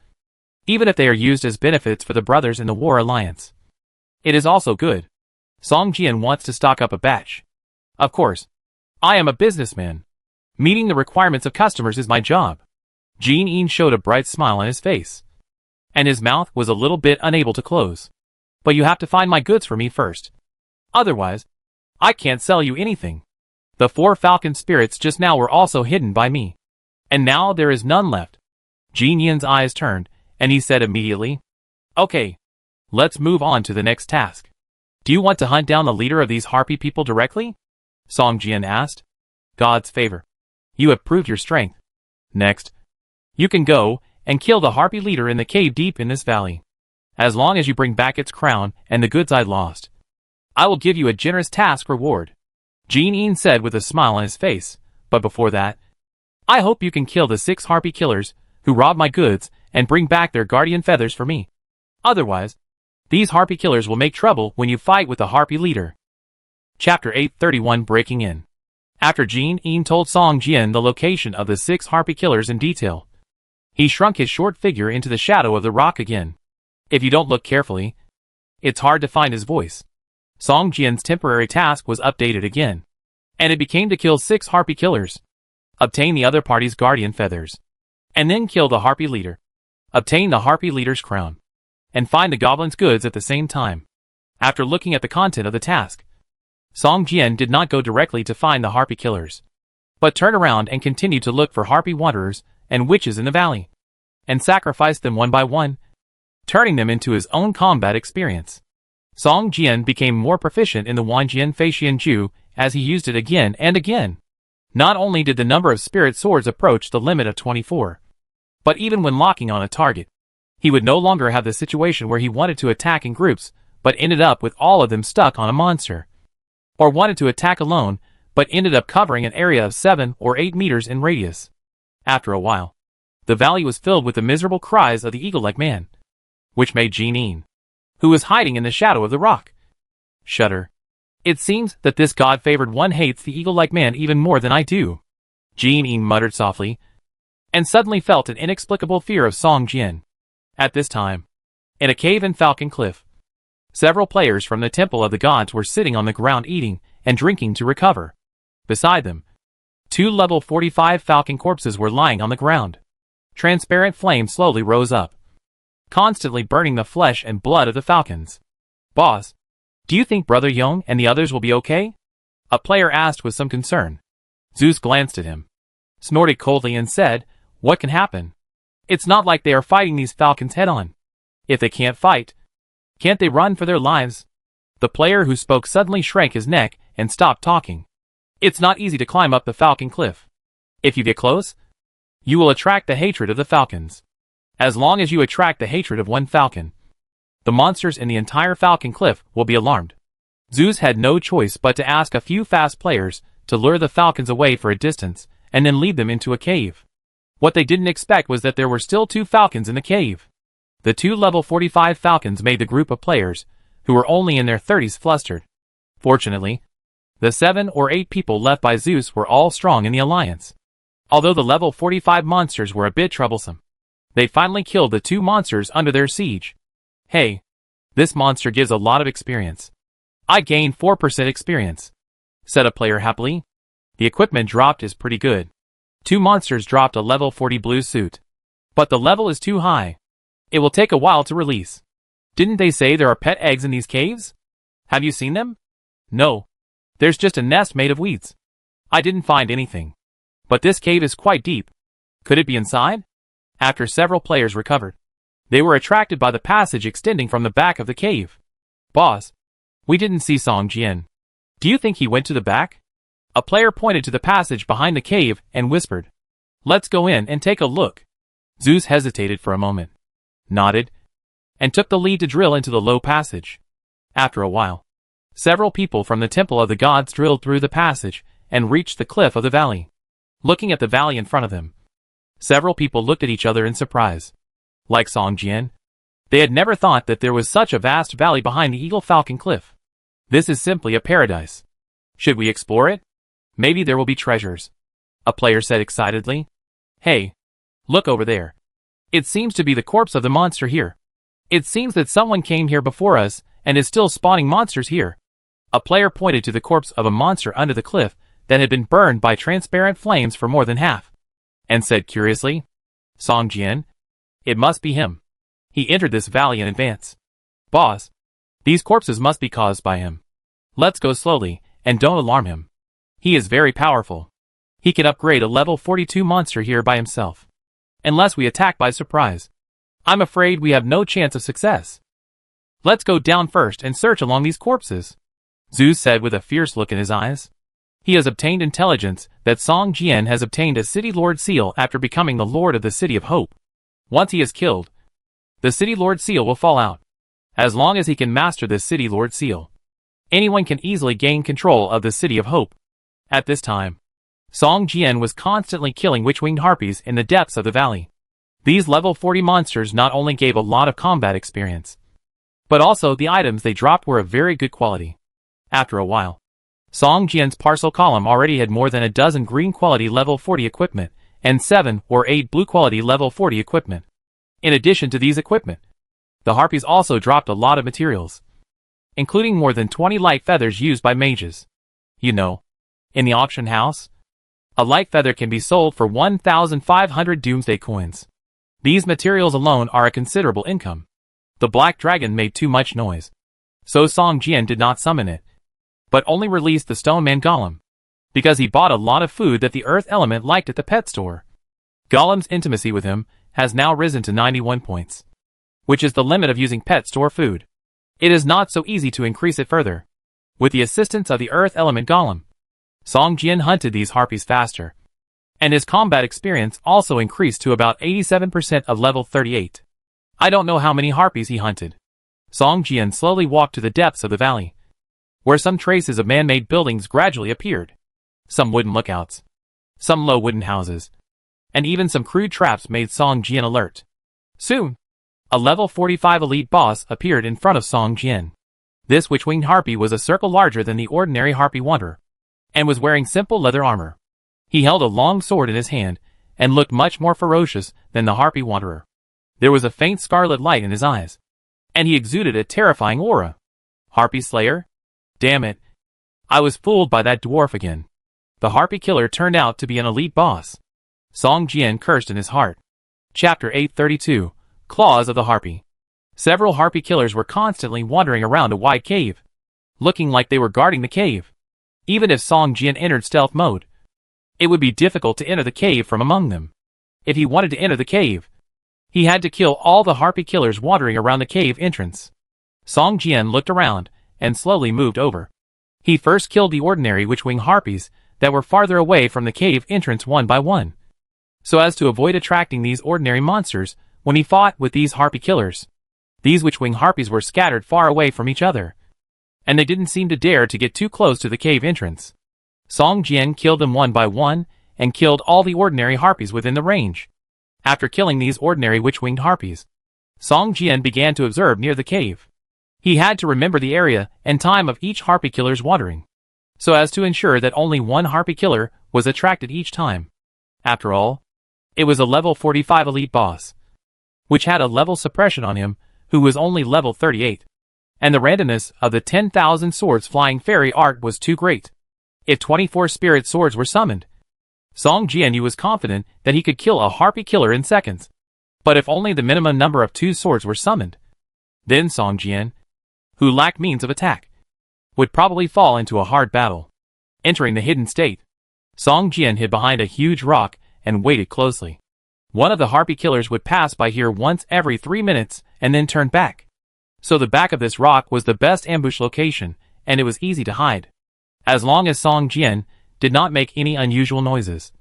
even if they are used as benefits for the brothers in the War Alliance. It is also good. Song Jian wants to stock up a batch. Of course, I am a businessman. Meeting the requirements of customers is my job. Jin Yin showed a bright smile on his face, and his mouth was a little bit unable to close. But you have to find my goods for me first. Otherwise, I can't sell you anything. The 4 falcon spirits just now were also hidden by me, and now there is none left. Jin Yin's eyes turned, and he said immediately, "Okay, let's move on to the next task. Do you want to hunt down the leader of these Harpy people directly?" Song Jian asked. "God's favor. You have proved your strength. Next, you can go and kill the Harpy leader in the cave deep in this valley. As long as you bring back its crown and the goods I lost, I will give you a generous task reward," Jin Yin said with a smile on his face. "But before that, I hope you can kill the 6 Harpy killers who robbed my goods and bring back their guardian feathers for me. Otherwise, these harpy killers will make trouble when you fight with the harpy leader. Chapter 831 Breaking In. After Jin told Song Jian the location of the 6 harpy killers in detail, he shrunk his short figure into the shadow of the rock again. If you don't look carefully, it's hard to find his voice. Song Jian's temporary task was updated again, and it became to kill 6 harpy killers, obtain the other party's guardian feathers, and then kill the harpy leader, obtain the harpy leader's crown, and find the goblin's goods at the same time. After looking at the content of the task, Song Jian did not go directly to find the harpy killers, but turned around and continued to look for harpy wanderers and witches in the valley, and sacrificed them one by one, turning them into his own combat experience. Song Jian became more proficient in the Wanjian Feixian Ju as he used it again and again. Not only did the number of spirit swords approach the limit of 24, but even when locking on a target, he would no longer have the situation where he wanted to attack in groups but ended up with all of them stuck on a monster, or wanted to attack alone but ended up covering an area of 7 or 8 meters in radius. After a while, the valley was filled with the miserable cries of the eagle-like man, which made Jin, who was hiding in the shadow of the rock, shudder. It seems that this God-favored one hates the eagle-like man even more than I do. Jin muttered softly, and suddenly felt an inexplicable fear of Song Jian. At this time, in a cave in Falcon Cliff, several players from the Temple of the Gods were sitting on the ground eating and drinking to recover. Beside them, 2 level 45 falcon corpses were lying on the ground. Transparent flames slowly rose up, constantly burning the flesh and blood of the falcons. Boss, do you think Brother Yong and the others will be okay? A player asked with some concern. Zeus glanced at him, snorted coldly and said, what can happen? It's not like they are fighting these falcons head-on. If they can't fight, can't they run for their lives? The player who spoke suddenly shrank his neck and stopped talking. It's not easy to climb up the Falcon Cliff. If you get close, you will attract the hatred of the falcons. As long as you attract the hatred of one falcon, the monsters in the entire Falcon Cliff will be alarmed. Zeus had no choice but to ask a few fast players to lure the falcons away for a distance and then lead them into a cave. What they didn't expect was that there were still 2 falcons in the cave. The 2 level 45 falcons made the group of players, who were only in their 30s, flustered. Fortunately, the 7 or 8 people left by Zeus were all strong in the alliance. Although the level 45 monsters were a bit troublesome, they finally killed the 2 monsters under their siege. Hey, this monster gives a lot of experience. I gained 4% experience, said a player happily. The equipment dropped is pretty good. 2 monsters dropped a level 40 blue suit, but the level is too high. It will take a while to release. Didn't they say there are pet eggs in these caves? Have you seen them? No. There's just a nest made of weeds. I didn't find anything. But this cave is quite deep. Could it be inside? After several players recovered, they were attracted by the passage extending from the back of the cave. Boss, we didn't see Song Jian. Do you think he went to the back? A player pointed to the passage behind the cave and whispered, let's go in and take a look. Zeus hesitated for a moment, nodded, and took the lead to drill into the low passage. After a while, several people from the Temple of the Gods drilled through the passage and reached the cliff of the valley. Looking at the valley in front of them, several people looked at each other in surprise. Like Song Jian, they had never thought that there was such a vast valley behind the Eagle Falcon Cliff. This is simply a paradise. Should we explore it? Maybe there will be treasures, a player said excitedly. Hey, look over there. It seems to be the corpse of the monster here. It seems that someone came here before us and is still spawning monsters here. A player pointed to the corpse of a monster under the cliff that had been burned by transparent flames for more than half, and said curiously, Song Jian? It must be him. He entered this valley in advance. Boss, these corpses must be caused by him. Let's go slowly, and don't alarm him. He is very powerful. He can upgrade a level 42 monster here by himself. Unless we attack by surprise, I'm afraid we have no chance of success. Let's go down first and search along these corpses, Zeus said with a fierce look in his eyes. He has obtained intelligence that Song Jian has obtained a City Lord seal after becoming the Lord of the City of Hope. Once he is killed, the City Lord seal will fall out. As long as he can master this City Lord seal, anyone can easily gain control of the City of Hope. At this time, Song Jian was constantly killing witch-winged harpies in the depths of the valley. These level 40 monsters not only gave a lot of combat experience, but also the items they dropped were of very good quality. After a while, Song Jian's parcel column already had more than a dozen green quality level 40 equipment, and 7 or 8 blue quality level 40 equipment. In addition to these equipment, the harpies also dropped a lot of materials, including more than 20 light feathers used by mages. You know, in the auction house, a light feather can be sold for 1,500 Doomsday coins. These materials alone are a considerable income. The black dragon made too much noise, so Song Jian did not summon it, but only released the Stone Man Golem, because he bought a lot of food that the earth element liked at the pet store. Golem's intimacy with him has now risen to 91 points, which is the limit of using pet store food. It is not so easy to increase it further. With the assistance of the earth element golem, Song Jian hunted these harpies faster, and his combat experience also increased to about 87% of level 38. I don't know how many harpies he hunted. Song Jian slowly walked to the depths of the valley, where some traces of man-made buildings gradually appeared. Some wooden lookouts, some low wooden houses, and even some crude traps made Song Jian alert. Soon, a level 45 elite boss appeared in front of Song Jian. This witch-winged harpy was a circle larger than the ordinary harpy wanderer, and was wearing simple leather armor. He held a long sword in his hand, and looked much more ferocious than the harpy wanderer. There was a faint scarlet light in his eyes, and he exuded a terrifying aura. Harpy Slayer? Damn it. I was fooled by that dwarf again. The harpy killer turned out to be an elite boss. Song Jian cursed in his heart. Chapter 832, Claws of the Harpy. Several harpy killers were constantly wandering around a wide cave, looking like they were guarding the cave. Even if Song Jian entered stealth mode, it would be difficult to enter the cave from among them. If he wanted to enter the cave, he had to kill all the harpy killers wandering around the cave entrance. Song Jian looked around and slowly moved over. He first killed the ordinary witch-wing harpies that were farther away from the cave entrance one by one, so as to avoid attracting these ordinary monsters when he fought with these harpy killers. These witch-wing harpies were scattered far away from each other, and they didn't seem to dare to get too close to the cave entrance. Song Jian killed them one by one, and killed all the ordinary harpies within the range. After killing these ordinary witch-winged harpies, Song Jian began to observe near the cave. He had to remember the area and time of each harpy killer's wandering, so as to ensure that only one harpy killer was attracted each time. After all, it was a level 45 elite boss, which had a level suppression on him, who was only level 38. And the randomness of the 10,000 swords flying fairy art was too great. If 24 spirit swords were summoned, Song Jian was confident that he could kill a harpy killer in seconds. But if only the minimum number of 2 swords were summoned, then Song Jian, who lacked means of attack, would probably fall into a hard battle. Entering the hidden state, Song Jian hid behind a huge rock and waited closely. One of the harpy killers would pass by here once every 3 minutes and then turn back. So the back of this rock was the best ambush location, and it was easy to hide. As long as Song Jian did not make any unusual noises,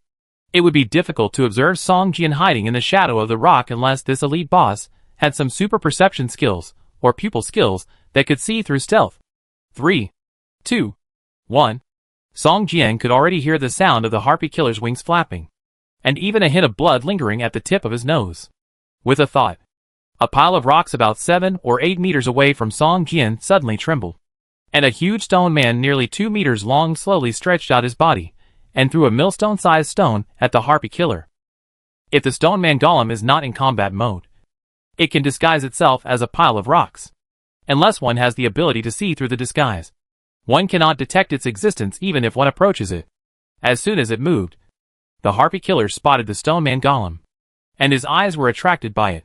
it would be difficult to observe Song Jian hiding in the shadow of the rock unless this elite boss had some super perception skills or pupil skills that could see through stealth. 3, 2, 1. Song Jian could already hear the sound of the harpy killer's wings flapping, and even a hint of blood lingering at the tip of his nose. With a thought, a pile of rocks about 7 or 8 meters away from Song Jian suddenly trembled, and a huge stone man nearly 2 meters long slowly stretched out his body and threw a millstone-sized stone at the harpy killer. If the stone man golem is not in combat mode, it can disguise itself as a pile of rocks. Unless one has the ability to see through the disguise, one cannot detect its existence even if one approaches it. As soon as it moved, the harpy killer spotted the stone man golem, and his eyes were attracted by it.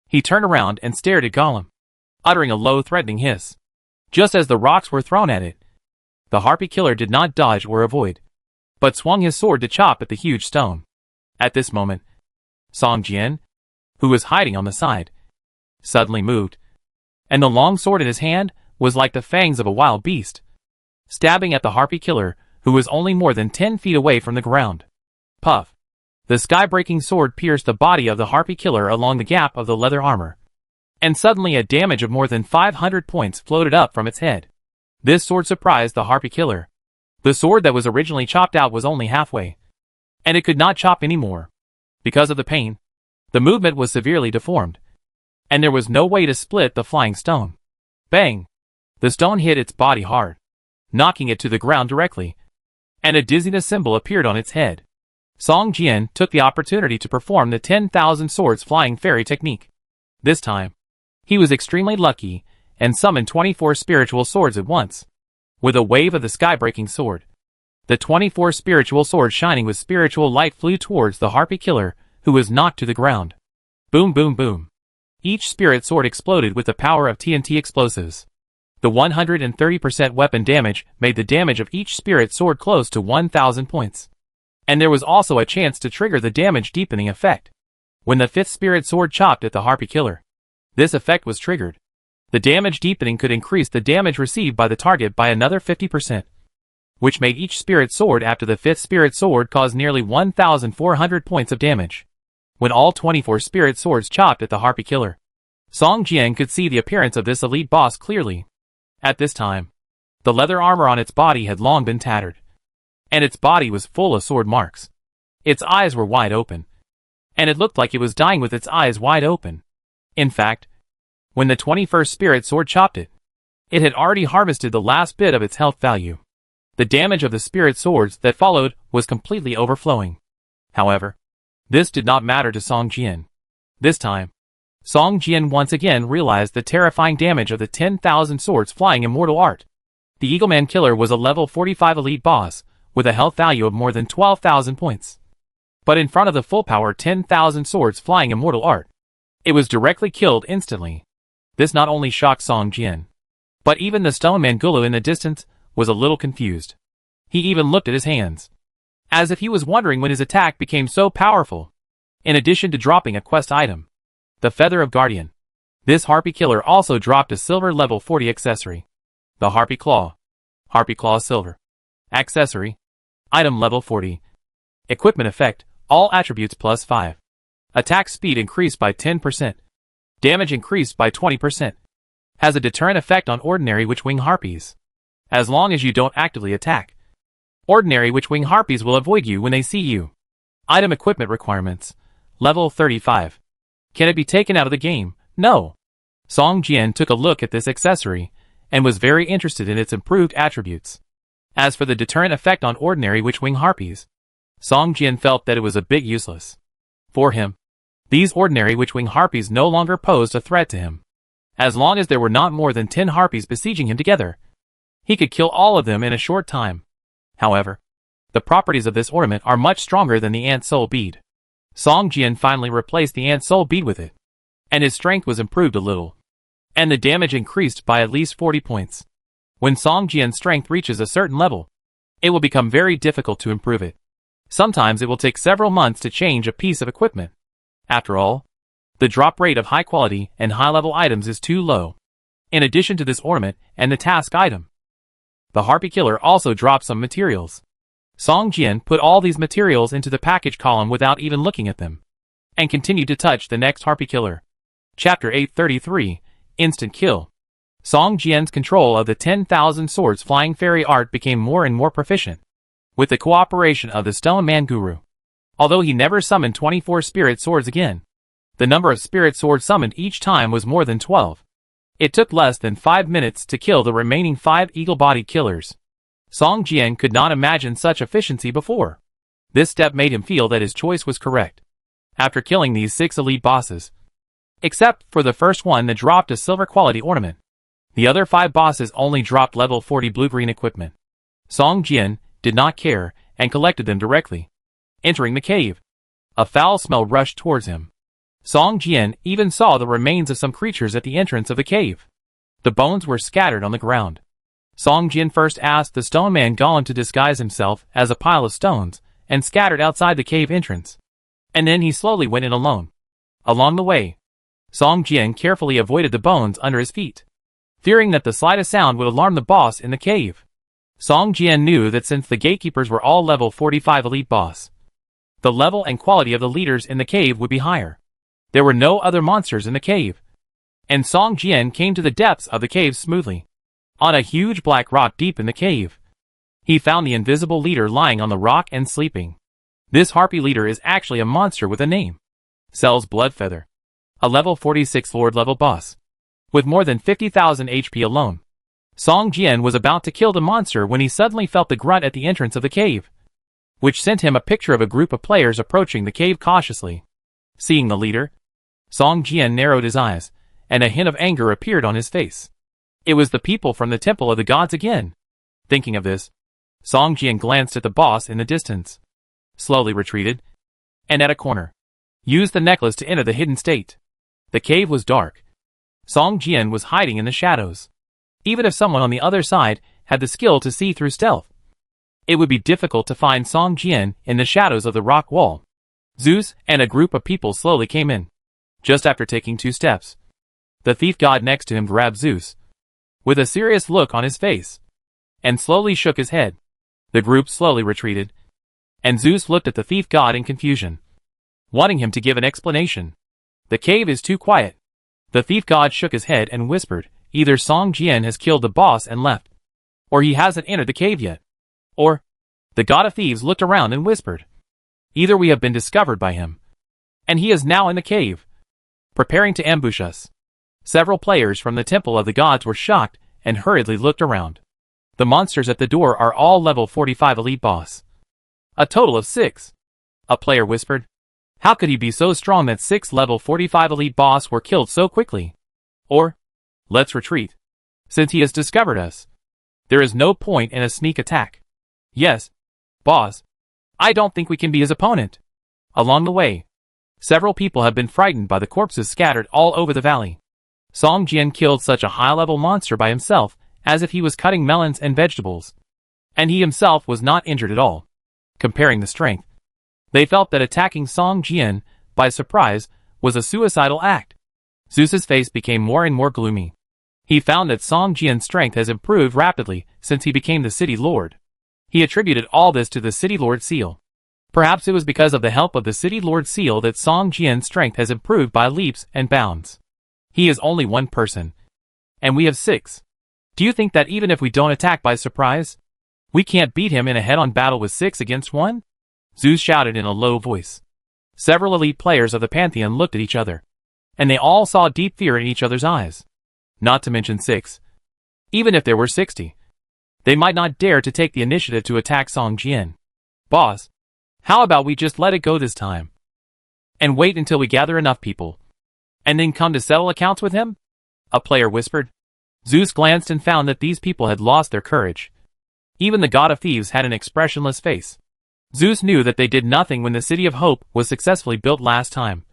He turned around and stared at Golem, uttering a low threatening hiss. Just as the rocks were thrown at it, the harpy killer did not dodge or avoid, but swung his sword to chop at the huge stone. At this moment, Song Jian, who was hiding on the side, suddenly moved, and the long sword in his hand was like the fangs of a wild beast, stabbing at the harpy killer, who was only more than 10 feet away from the ground. Puff! The sky-breaking sword pierced the body of the harpy killer along the gap of the leather armor, and suddenly a damage of more than 500 points floated up from its head. This sword surprised the harpy killer. The sword that was originally chopped out was only halfway, and it could not chop anymore. Because of the pain, The movement was severely deformed, and there was no way to split the flying stone. Bang! The stone hit its body hard, knocking it to the ground directly, and a dizziness symbol appeared on its head. Song Jian took the opportunity to perform the 10,000 swords flying fairy technique. This time, he was extremely lucky and summoned 24 spiritual swords at once. With a wave of the sky-breaking sword, the 24 spiritual swords shining with spiritual light flew towards the harpy killer, who was knocked to the ground. Boom boom boom. Each spirit sword exploded with the power of TNT explosives. The 130% weapon damage made the damage of each spirit sword close to 1,000 points. And there was also a chance to trigger the damage deepening effect. When the 5th spirit sword chopped at the harpy killer, this effect was triggered. The damage deepening could increase the damage received by the target by another 50%, which made each spirit sword after the 5th spirit sword cause nearly 1,400 points of damage. When all 24 spirit swords chopped at the harpy killer, Song Jian could see the appearance of this elite boss clearly. At this time, the leather armor on its body had long been tattered, and its body was full of sword marks. Its eyes were wide open, and it looked like it was dying with its eyes wide open. In fact, when the 21st spirit sword chopped it, it had already harvested the last bit of its health value. The damage of the spirit swords that followed was completely overflowing. However, this did not matter to Song Jian. This time, Song Jian once again realized the terrifying damage of the 10,000 swords flying immortal art. The Eagleman Killer was a level 45 elite boss, with a health value of more than 12,000 points. But in front of the full power 10,000 swords flying immortal art, it was directly killed instantly. This not only shocked Song Jian, but even the Stone Man Gulu in the distance was a little confused. He even looked at his hands, as if he was wondering when his attack became so powerful. In addition to dropping a quest item, the Feather of Guardian, this harpy killer also dropped a silver level 40 accessory. The Harpy Claw Silver. Accessory. Item level 40. Equipment effect, all attributes plus 5. Attack speed increased by 10%. Damage increased by 20%. Has a deterrent effect on ordinary witch-wing harpies. As long as you don't actively attack, ordinary witch-wing harpies will avoid you when they see you. Item equipment requirements. Level 35. Can it be taken out of the game? No. Song Jian took a look at this accessory, and was very interested in its improved attributes. As for the deterrent effect on ordinary witch-wing harpies, Song Jian felt that it was a bit useless. For him, these ordinary witch-wing harpies no longer posed a threat to him. As long as there were not more than 10 harpies besieging him together, he could kill all of them in a short time. However, the properties of this ornament are much stronger than the Ant Soul Bead. Song Jian finally replaced the Ant Soul Bead with it, and his strength was improved a little, and the damage increased by at least 40 points. When Song Jian's strength reaches a certain level, it will become very difficult to improve it. Sometimes it will take several months to change a piece of equipment. After all, the drop rate of high-quality and high-level items is too low. In addition to this ornament and the task item, the Harpy Killer also dropped some materials. Song Jian put all these materials into the package column without even looking at them, and continued to touch the next Harpy Killer. Chapter 833, Instant Kill. Song Jian's control of the 10,000 swords flying fairy art became more and more proficient, with the cooperation of the Stone Man Guru. Although he never summoned 24 spirit swords again, the number of spirit swords summoned each time was more than 12. It took less than 5 minutes to kill the remaining 5 eagle-bodied killers. Song Jian could not imagine such efficiency before. This step made him feel that his choice was correct. After killing these 6 elite bosses, except for the first one that dropped a silver quality ornament, the other 5 bosses only dropped level 40 blue-green equipment. Song Jian did not care and collected them directly. Entering the cave, a foul smell rushed towards him. Song Jian even saw the remains of some creatures at the entrance of the cave. The bones were scattered on the ground. Song Jian first asked the Stone Man Golem to disguise himself as a pile of stones and scattered outside the cave entrance. And then he slowly went in alone. Along the way, Song Jian carefully avoided the bones under his feet, fearing that the slightest sound would alarm the boss in the cave. Song Jian knew that since the gatekeepers were all level 45 elite boss, the level and quality of the leaders in the cave would be higher. There were no other monsters in the cave, and Song Jian came to the depths of the cave smoothly. On a huge black rock deep in the cave, he found the invisible leader lying on the rock and sleeping. This harpy leader is actually a monster with a name. Cell's Bloodfeather. A level 46 Lord level boss. With more than 50,000 HP alone. Song Jian was about to kill the monster when he suddenly felt the grunt at the entrance of the cave, which sent him a picture of a group of players approaching the cave cautiously. Seeing the leader, Song Jian narrowed his eyes, and a hint of anger appeared on his face. It was the people from the Temple of the Gods again. Thinking of this, Song Jian glanced at the boss in the distance, slowly retreated, and at a corner, used the necklace to enter the hidden state. The cave was dark. Song Jian was hiding in the shadows. Even if someone on the other side had the skill to see through stealth, it would be difficult to find Song Jian in the shadows of the rock wall. Zeus and a group of people slowly came in. Just after taking 2 steps, the thief god next to him grabbed Zeus, with a serious look on his face, and slowly shook his head. The group slowly retreated, and Zeus looked at the thief god in confusion, wanting him to give an explanation. The cave is too quiet. The thief god shook his head and whispered, either Song Jian has killed the boss and left, or he hasn't entered the cave yet. Or, the god of thieves looked around and whispered, either we have been discovered by him, and he is now in the cave, preparing to ambush us. Several players from the Temple of the Gods were shocked and hurriedly looked around. The monsters at the door are all level 45 elite boss. A total of 6. A player whispered, how could he be so strong that 6 level 45 elite boss were killed so quickly? Or, let's retreat, since he has discovered us. There is no point in a sneak attack. Yes, boss. I don't think we can be his opponent. Along the way, several people have been frightened by the corpses scattered all over the valley. Song Jian killed such a high-level monster by himself, as if he was cutting melons and vegetables. And he himself was not injured at all. Comparing the strength, they felt that attacking Song Jian by surprise was a suicidal act. Zeus's face became more and more gloomy. He found that Song Jian's strength has improved rapidly since he became the city lord. He attributed all this to the City Lord Seal. Perhaps it was because of the help of the City Lord Seal that Song Jian's strength has improved by leaps and bounds. He is only one person, and we have 6. Do you think that even if we don't attack by surprise, we can't beat him in a head-on battle with 6 against 1? Zeus shouted in a low voice. Several elite players of the Pantheon looked at each other, and they all saw deep fear in each other's eyes. Not to mention 6. Even if there were 60. They might not dare to take the initiative to attack Song Jian. Boss, how about we just let it go this time? And wait until we gather enough people, and then come to settle accounts with him? A player whispered. Zeus glanced and found that these people had lost their courage. Even the god of thieves had an expressionless face. Zeus knew that they did nothing when the City of Hope was successfully built last time,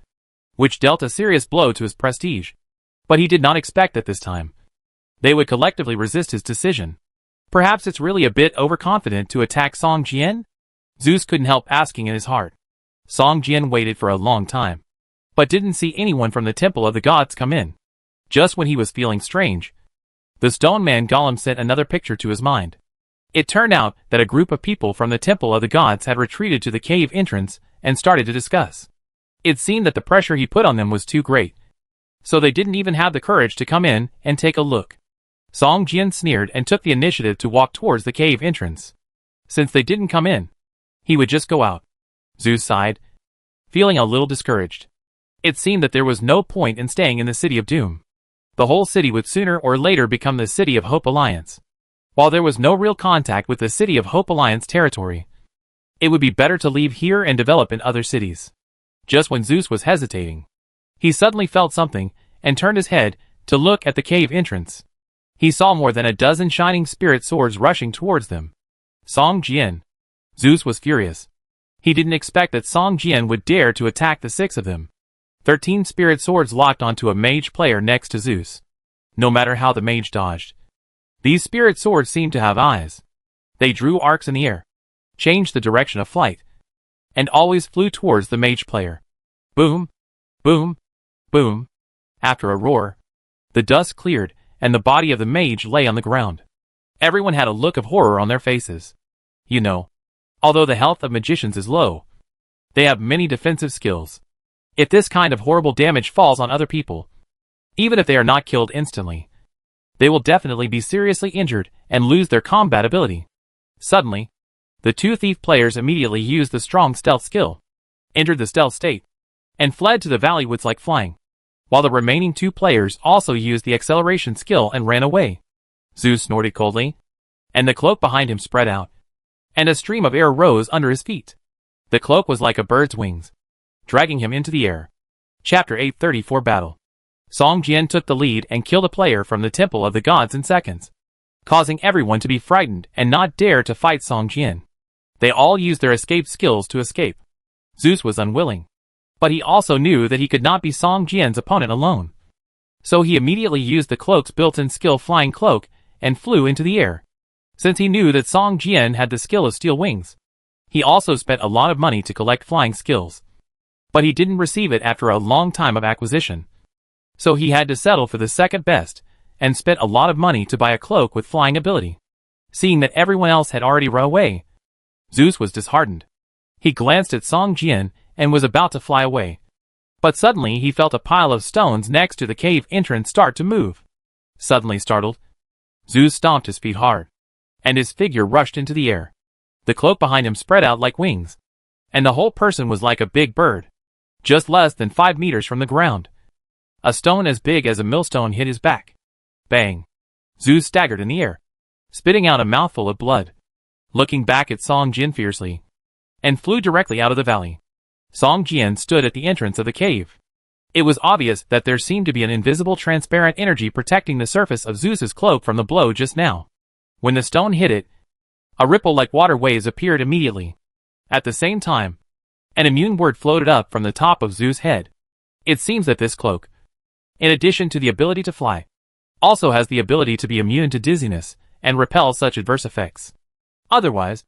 which dealt a serious blow to his prestige. But he did not expect that this time they would collectively resist his decision. Perhaps it's really a bit overconfident to attack Song Jian? Zeus couldn't help asking in his heart. Song Jian waited for a long time, but didn't see anyone from the Temple of the Gods come in. Just when he was feeling strange, the stone man Golem sent another picture to his mind. It turned out that a group of people from the Temple of the Gods had retreated to the cave entrance and started to discuss. It seemed that the pressure he put on them was too great, so they didn't even have the courage to come in and take a look. Song Jian sneered and took the initiative to walk towards the cave entrance. Since they didn't come in, he would just go out. Zeus sighed, feeling a little discouraged. It seemed that there was no point in staying in the City of Doom. The whole city would sooner or later become the City of Hope Alliance. While there was no real contact with the City of Hope Alliance territory, it would be better to leave here and develop in other cities. Just when Zeus was hesitating, he suddenly felt something and turned his head to look at the cave entrance. He saw more than a dozen shining spirit swords rushing towards them. Song Jian. Zeus was furious. He didn't expect that Song Jian would dare to attack the 6 of them. 13 spirit swords locked onto a mage player next to Zeus. No matter how the mage dodged, these spirit swords seemed to have eyes. They drew arcs in the air, changed the direction of flight, and always flew towards the mage player. Boom, boom, boom. After a roar, the dust cleared, and the body of the mage lay on the ground. Everyone had a look of horror on their faces. You know, although the health of magicians is low, they have many defensive skills. If this kind of horrible damage falls on other people, even if they are not killed instantly, they will definitely be seriously injured and lose their combat ability. Suddenly, the 2 thief players immediately used the strong stealth skill, entered the stealth state. and fled to the valley woods like flying, while the remaining two players also used the acceleration skill and ran away. Zeus snorted coldly, and the cloak behind him spread out, and a stream of air rose under his feet. The cloak was like a bird's wings, dragging him into the air. Chapter 834 Battle. Song Jian took the lead and killed a player from the Temple of the Gods in seconds, causing everyone to be frightened and not dare to fight Song Jian. They all used their escape skills to escape. Zeus was unwilling, but he also knew that he could not be Song Jian's opponent alone. So he immediately used the cloak's built-in skill Flying Cloak and flew into the air. Since he knew that Song Jian had the skill of steel wings, he also spent a lot of money to collect flying skills. But he didn't receive it after a long time of acquisition. So he had to settle for the second best, and spent a lot of money to buy a cloak with flying ability. Seeing that everyone else had already run away, Zeus was disheartened. He glanced at Song Jian and was about to fly away. But suddenly he felt a pile of stones next to the cave entrance start to move. Suddenly startled, Zeus stomped his feet hard, and his figure rushed into the air. The cloak behind him spread out like wings, and the whole person was like a big bird, just less than 5 meters from the ground. A stone as big as a millstone hit his back. Bang! Zeus staggered in the air, spitting out a mouthful of blood, looking back at Song Jian fiercely, and flew directly out of the valley. Song Jian stood at the entrance of the cave. It was obvious that there seemed to be an invisible transparent energy protecting the surface of Zeus's cloak from the blow just now. When the stone hit it, a ripple like water waves appeared immediately. At the same time, an immune word floated up from the top of Zeus' head. It seems that this cloak, in addition to the ability to fly, also has the ability to be immune to dizziness and repel such adverse effects. Otherwise,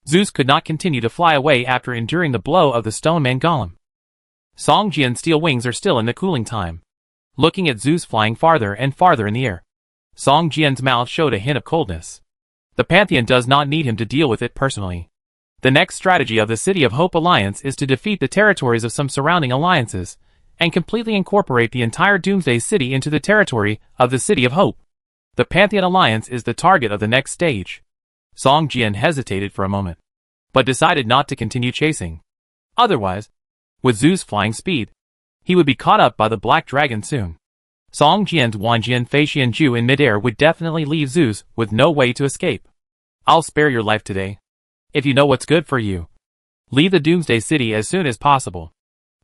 Zeus could not continue to fly away after enduring the blow of the stone man golem. Song Jian's steel wings are still in the cooling time. Looking at Zeus flying farther and farther in the air, Song Jian's mouth showed a hint of coldness. The Pantheon does not need him to deal with it personally. The next strategy of the City of Hope Alliance is to defeat the territories of some surrounding alliances, and completely incorporate the entire Doomsday City into the territory of the City of Hope. The Pantheon Alliance is the target of the next stage. Song Jian hesitated for a moment, but decided not to continue chasing. Otherwise, with Zeus' flying speed, he would be caught up by the Black Dragon soon. Song Jian's Wanjian Feixian Ju in midair would definitely leave Zeus with no way to escape. I'll spare your life today. If you know what's good for you, leave the Doomsday City as soon as possible.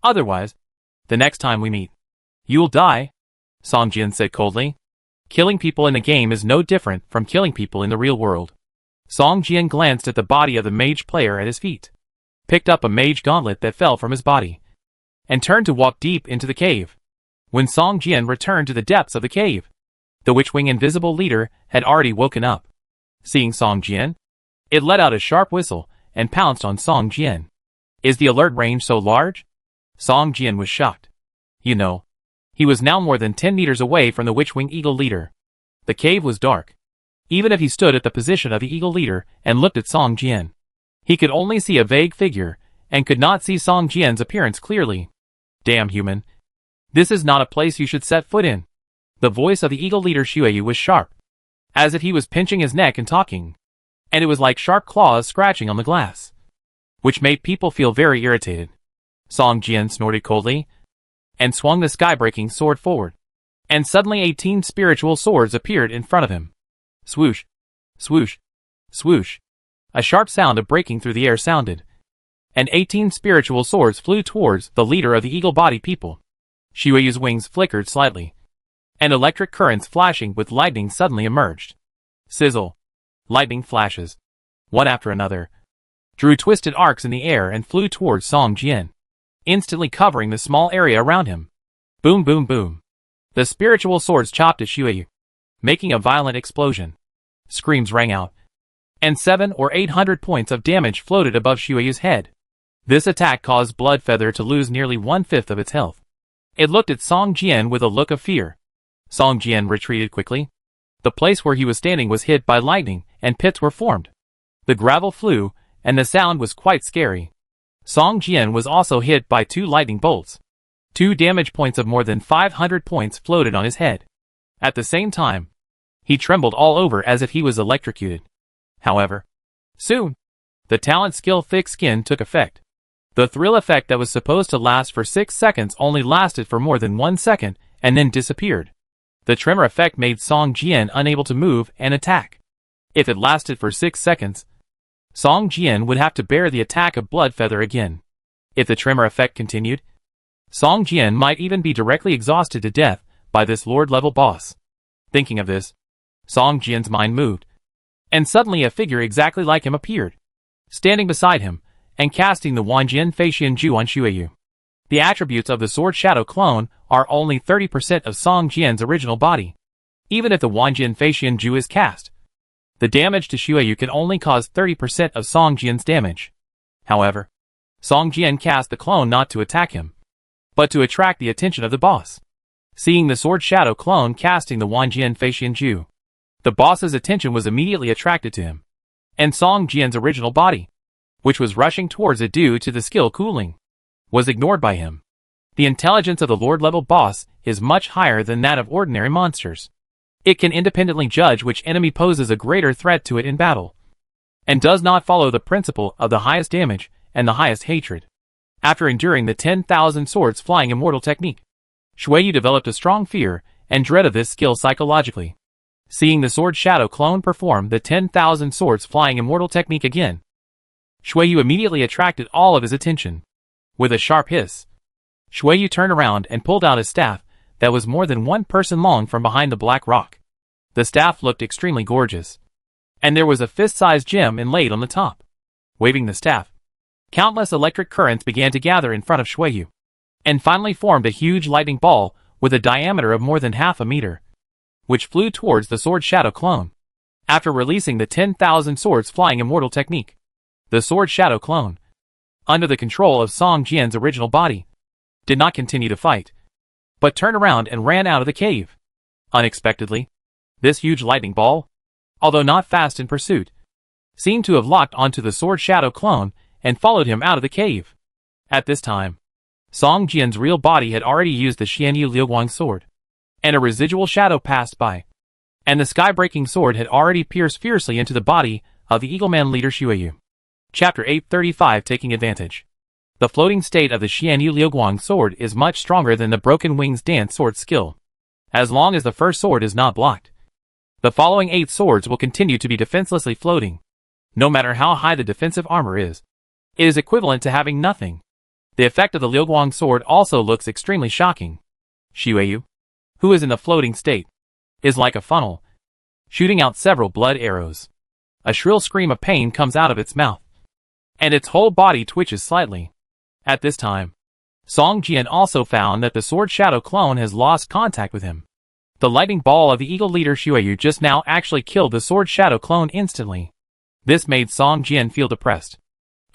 Otherwise, the next time we meet, you'll die, Song Jian said coldly. Killing people in the game is no different from killing people in the real world. Song Jian glanced at the body of the mage player at his feet, picked up a mage gauntlet that fell from his body, and turned to walk deep into the cave. When Song Jian returned to the depths of the cave, the Witchwing Invisible Leader had already woken up. Seeing Song Jian, it let out a sharp whistle and pounced on Song Jian. Is the alert range so large? Song Jian was shocked. You know, he was now more than 10 meters away from the Witchwing Eagle Leader. The cave was dark. Even if he stood at the position of the Eagle Leader and looked at Song Jian, he could only see a vague figure and could not see Song Jian's appearance clearly. Damn human. This is not a place you should set foot in. The voice of the Eagle Leader Shueyu was sharp, as if he was pinching his neck and talking, and it was like sharp claws scratching on the glass, which made people feel very irritated. Song Jian snorted coldly, and swung the sky-breaking sword forward, and suddenly 18 spiritual swords appeared in front of him. Swoosh, swoosh, swoosh. A sharp sound of breaking through the air sounded, and 18 spiritual swords flew towards the leader of the eagle-bodied people. Shueyu's wings flickered slightly, and electric currents flashing with lightning suddenly emerged. Sizzle. Lightning flashes, one after another, drew twisted arcs in the air and flew towards Song Jian, instantly covering the small area around him. Boom boom boom. The spiritual swords chopped at Shueyu, making a violent explosion. Screams rang out, and 700 or 800 points of damage floated above Shueyu's head. This attack caused Bloodfeather to lose nearly 1/5 of its health. It looked at Song Jian with a look of fear. Song Jian retreated quickly. The place where he was standing was hit by lightning, and pits were formed. The gravel flew, and the sound was quite scary. Song Jian was also hit by 2 lightning bolts. 2 damage points of more than 500 points floated on his head. At the same time, he trembled all over as if he was electrocuted. However, soon, the talent skill Thick Skin took effect. The thrill effect that was supposed to last for 6 seconds only lasted for more than 1 second, and then disappeared. The tremor effect made Song Jian unable to move and attack. If it lasted for 6 seconds, Song Jian would have to bear the attack of Blood Feather again. If the tremor effect continued, Song Jian might even be directly exhausted to death by this Lord-level boss. Thinking of this, Song Jian's mind moved, and suddenly a figure exactly like him appeared, standing beside him, and casting the Wanjian Feixian Ju on Xueyu. The attributes of the Sword Shadow clone are only 30% of Song Jian's original body. Even if the Wanjian Feixian Ju is cast, the damage to Xueyu can only cause 30% of Song Jian's damage. However, Song Jian cast the clone not to attack him, but to attract the attention of the boss. Seeing the Sword Shadow clone casting the Wanjian Feixian Ju, the boss's attention was immediately attracted to him, and Song Jian's original body, which was rushing towards it due to the skill cooling, was ignored by him. The intelligence of the Lord-level boss is much higher than that of ordinary monsters. It can independently judge which enemy poses a greater threat to it in battle, and does not follow the principle of the highest damage and the highest hatred. After enduring the 10,000 swords flying immortal technique, Xueyu developed a strong fear and dread of this skill psychologically. Seeing the Sword Shadow clone perform the 10,000 swords flying immortal technique again, Xueyu immediately attracted all of his attention. With a sharp hiss, Xueyu turned around and pulled out his staff that was more than 1 person long from behind the black rock. The staff looked extremely gorgeous, and there was a fist-sized gem inlaid on the top. Waving the staff, countless electric currents began to gather in front of Xueyu, and finally formed a huge lightning ball with a diameter of more than half a meter, which flew towards the Sword Shadow clone. After releasing the 10,000 swords flying immortal technique, the Sword Shadow clone, under the control of Song Jian's original body, did not continue to fight, but turned around and ran out of the cave. Unexpectedly, this huge lightning ball, although not fast in pursuit, seemed to have locked onto the Sword Shadow clone and followed him out of the cave. At this time, Song Jian's real body had already used the Xianyu Liuguang sword, and a residual shadow passed by, and the sky-breaking sword had already pierced fiercely into the body of the Eagleman leader Xueyu. Chapter 835 Taking Advantage. The floating state of the Xianyu Liuguang sword is much stronger than the Broken Wings Dance sword skill. As long as the first sword is not blocked, the following 8 swords will continue to be defenselessly floating. No matter how high the defensive armor is, it is equivalent to having nothing. The effect of the Liuguang sword also looks extremely shocking. Xueyu, who is in the floating state, is like a funnel, shooting out several blood arrows. A shrill scream of pain comes out of its mouth, and its whole body twitches slightly. At this time, Song Jian also found that the Sword Shadow clone has lost contact with him. The lightning ball of the eagle leader Xueyu just now actually killed the Sword Shadow clone instantly. This made Song Jian feel depressed.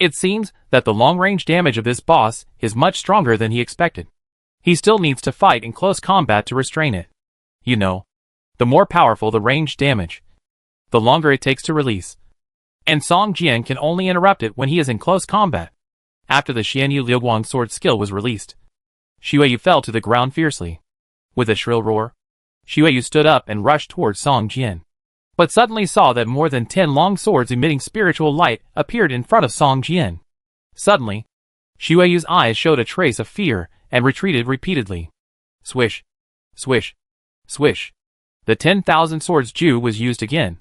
It seems that the long-range damage of this boss is much stronger than he expected. He still needs to fight in close combat to restrain it. You know, the more powerful the ranged damage, the longer it takes to release. And Song Jian can only interrupt it when he is in close combat. After the Xianyu Liuguang sword skill was released, Xueyu fell to the ground fiercely. With a shrill roar, Xueyu stood up and rushed towards Song Jian, but suddenly saw that more than 10 long swords emitting spiritual light appeared in front of Song Jian. Suddenly, Xueyu's eyes showed a trace of fear and retreated repeatedly. Swish, swish, swish. The 10,000 swords Ju was used again,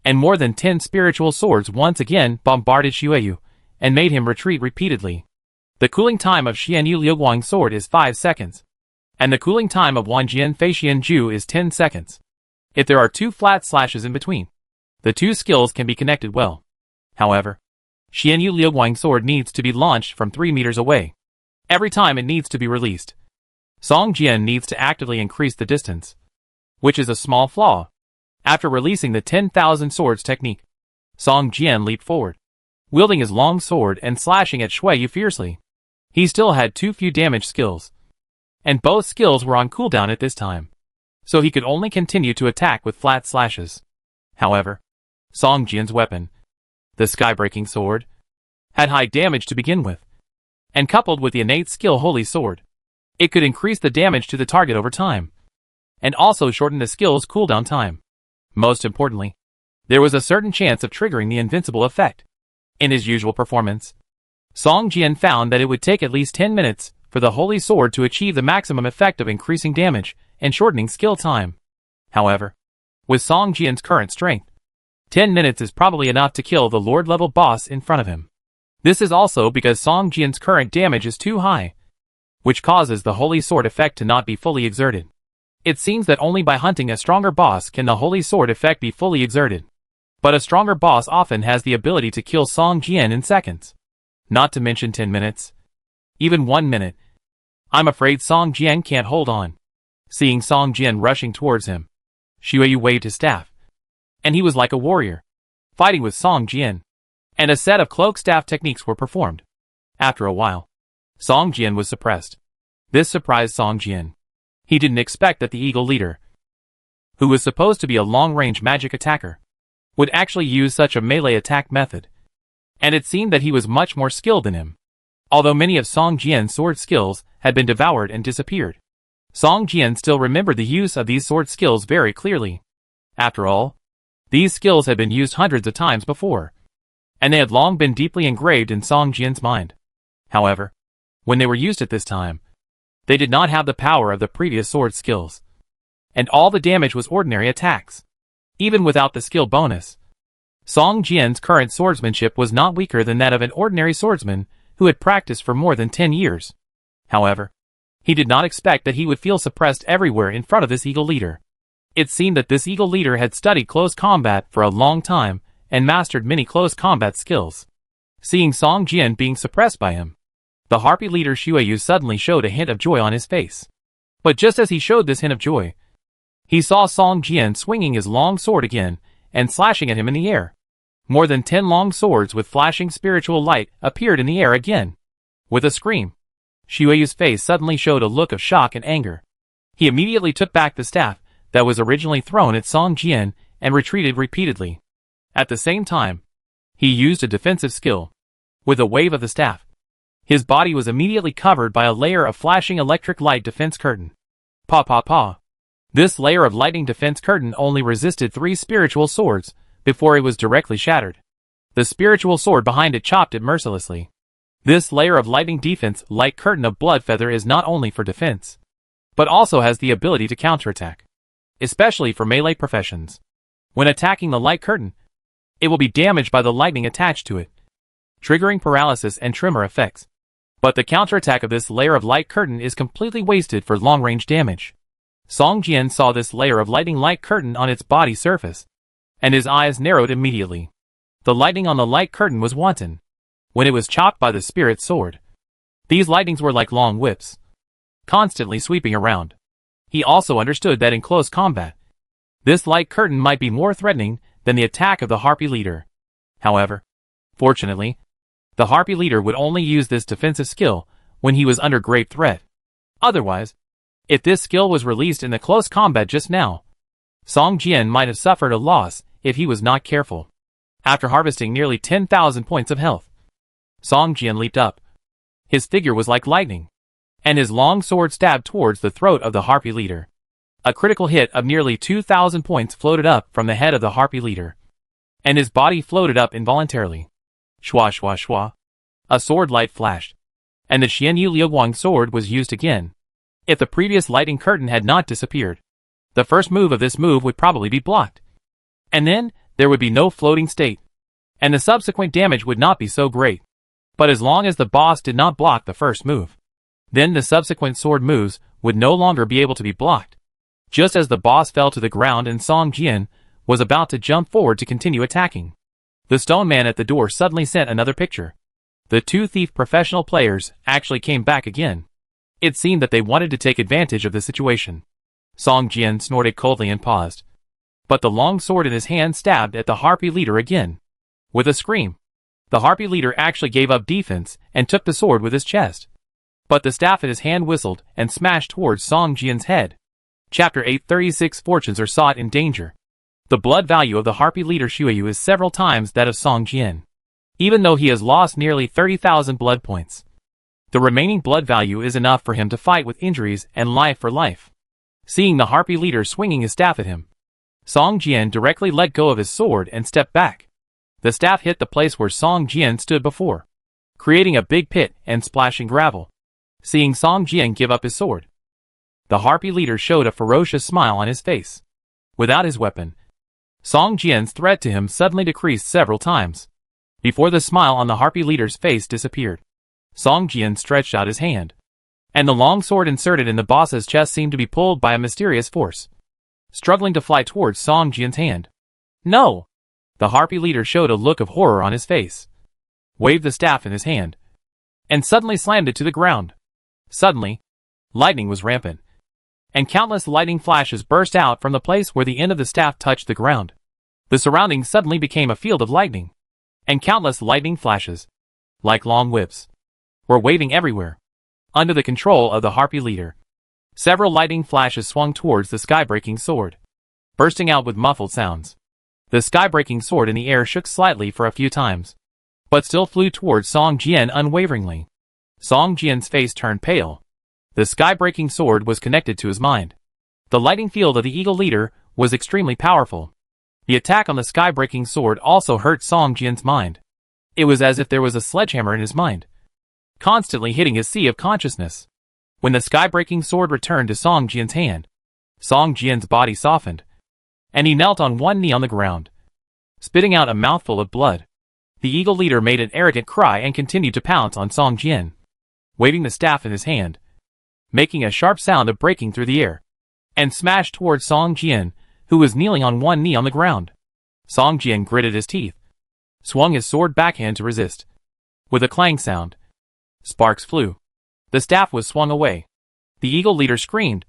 and more than 10 spiritual swords once again bombarded Xueyu and made him retreat repeatedly. The cooling time of Xianyu Liuguang sword is 5 seconds, and the cooling time of Wanjian Feixian Ju is 10 seconds. If there are 2 flat slashes in between, the 2 skills can be connected well. However, Xianyu Liuguang sword needs to be launched from 3 meters away every time it needs to be released. Song Jian needs to actively increase the distance, which is a small flaw. After releasing the 10,000 swords technique, Song Jian leaped forward, wielding his long sword and slashing at Xueyu fiercely. He still had too few damage skills, and both skills were on cooldown at this time, so he could only continue to attack with flat slashes. However, Song Jian's weapon, the sky-breaking sword, had high damage to begin with, and coupled with the innate skill Holy Sword, it could increase the damage to the target over time, and also shorten the skill's cooldown time. Most importantly, there was a certain chance of triggering the invincible effect. In his usual performance, Song Jian found that it would take at least 10 minutes for the holy sword to achieve the maximum effect of increasing damage and shortening skill time. However, with Song Jian's current strength, 10 minutes is probably enough to kill the Lord-level boss in front of him. This is also because Song Jian's current damage is too high, which causes the holy sword effect to not be fully exerted. It seems that only by hunting a stronger boss can the holy sword effect be fully exerted. But a stronger boss often has the ability to kill Song Jian in seconds. Not to mention 10 minutes. Even 1 minute. I'm afraid Song Jian can't hold on. Seeing Song Jian rushing towards him, Xueyu waved his staff. And he was like a warrior, fighting with Song Jian. And a set of cloak staff techniques were performed. After a while, Song Jian was suppressed. This surprised Song Jian. He didn't expect that the Eagle Leader, who was supposed to be a long-range magic attacker, would actually use such a melee attack method. And it seemed that he was much more skilled than him. Although many of Song Jian's sword skills had been devoured and disappeared, Song Jian still remembered the use of these sword skills very clearly. After all, these skills had been used hundreds of times before, and they had long been deeply engraved in Song Jian's mind. However, when they were used at this time, they did not have the power of the previous sword skills, and all the damage was ordinary attacks. Even without the skill bonus, Song Jian's current swordsmanship was not weaker than that of an ordinary swordsman who had practiced for more than 10 years. However, he did not expect that he would feel suppressed everywhere in front of this Eagle Leader. It seemed that this Eagle Leader had studied close combat for a long time and mastered many close combat skills. Seeing Song Jian being suppressed by him, the Harpy Leader Xueyu suddenly showed a hint of joy on his face. But just as he showed this hint of joy, he saw Song Jian swinging his long sword again and slashing at him in the air. More than 10 long swords with flashing spiritual light appeared in the air again. With a scream, Xueyu's face suddenly showed a look of shock and anger. He immediately took back the staff that was originally thrown at Song Jian and retreated repeatedly. At the same time, he used a defensive skill. With a wave of the staff, his body was immediately covered by a layer of flashing electric light defense curtain. Pa pa pa. This layer of lightning defense curtain only resisted 3 spiritual swords before it was directly shattered. The spiritual sword behind it chopped it mercilessly. This layer of lightning defense light curtain of blood feather is not only for defense, but also has the ability to counterattack, especially for melee professions. When attacking the light curtain, it will be damaged by the lightning attached to it, triggering paralysis and tremor effects. But the counterattack of this layer of light curtain is completely wasted for long-range damage. Song Jian saw this layer of lightning light curtain on its body surface, and his eyes narrowed immediately. The lightning on the light curtain was wanton when it was chopped by the spirit sword. These lightnings were like long whips, constantly sweeping around. He also understood that in close combat, this light curtain might be more threatening than the attack of the Harpy Leader. However, fortunately, the Harpy Leader would only use this defensive skill when he was under great threat. Otherwise, if this skill was released in the close combat just now, Song Jian might have suffered a loss if he was not careful. After harvesting nearly 10,000 points of health, Song Jian leaped up. His figure was like lightning, and his long sword stabbed towards the throat of the Harpy Leader. A critical hit of nearly 2,000 points floated up from the head of the Harpy Leader, and his body floated up involuntarily. Shwa shwa shwa. A sword light flashed, and the Xianyu Liuguang sword was used again. If the previous lightning curtain had not disappeared, the first move of this move would probably be blocked. And then, there would be no floating state, and the subsequent damage would not be so great. But as long as the boss did not block the first move, then the subsequent sword moves would no longer be able to be blocked. Just as the boss fell to the ground and Song Jian was about to jump forward to continue attacking, the stone man at the door suddenly sent another picture. The 2 thief professional players actually came back again. It seemed that they wanted to take advantage of the situation. Song Jian snorted coldly and paused. But the long sword in his hand stabbed at the Harpy Leader again. With a scream, the Harpy Leader actually gave up defense and took the sword with his chest. But the staff in his hand whistled and smashed towards Song Jian's head. Chapter 836 Fortunes are sought in danger. The blood value of the Harpy Leader Xueyu is several times that of Song Jian, even though he has lost nearly 30,000 blood points. The remaining blood value is enough for him to fight with injuries and life for life. Seeing the Harpy Leader swinging his staff at him, Song Jian directly let go of his sword and stepped back. The staff hit the place where Song Jian stood before, creating a big pit and splashing gravel. Seeing Song Jian give up his sword, the harpy leader showed a ferocious smile on his face. Without his weapon, Song Jian's threat to him suddenly decreased several times. Before the smile on the harpy leader's face disappeared, Song Jian stretched out his hand, and the long sword inserted in the boss's chest seemed to be pulled by a mysterious force, struggling to fly towards Song Jian's hand. No! The harpy leader showed a look of horror on his face, waved the staff in his hand, and suddenly slammed it to the ground. Suddenly, lightning was rampant, and countless lightning flashes burst out from the place where the end of the staff touched the ground. The surroundings suddenly became a field of lightning, and countless lightning flashes, like long whips, were waving everywhere. Under the control of the harpy leader, several lightning flashes swung towards the sky-breaking sword, bursting out with muffled sounds. The sky-breaking sword in the air shook slightly for a few times, but still flew towards Song Jian unwaveringly. Song Jian's face turned pale. The sky-breaking sword was connected to his mind. The lightning field of the eagle leader was extremely powerful. The attack on the sky-breaking sword also hurt Song Jian's mind. It was as if there was a sledgehammer in his mind, constantly hitting his sea of consciousness. When the sky-breaking sword returned to Song Jian's hand, Song Jian's body softened, and he knelt on one knee on the ground, spitting out a mouthful of blood. The eagle leader made an arrogant cry and continued to pounce on Song Jian, waving the staff in his hand, making a sharp sound of breaking through the air, and smashed towards Song Jian, who was kneeling on one knee on the ground. Song Jian gritted his teeth, swung his sword backhand to resist. With a clang sound, sparks flew. The staff was swung away. The eagle leader screamed,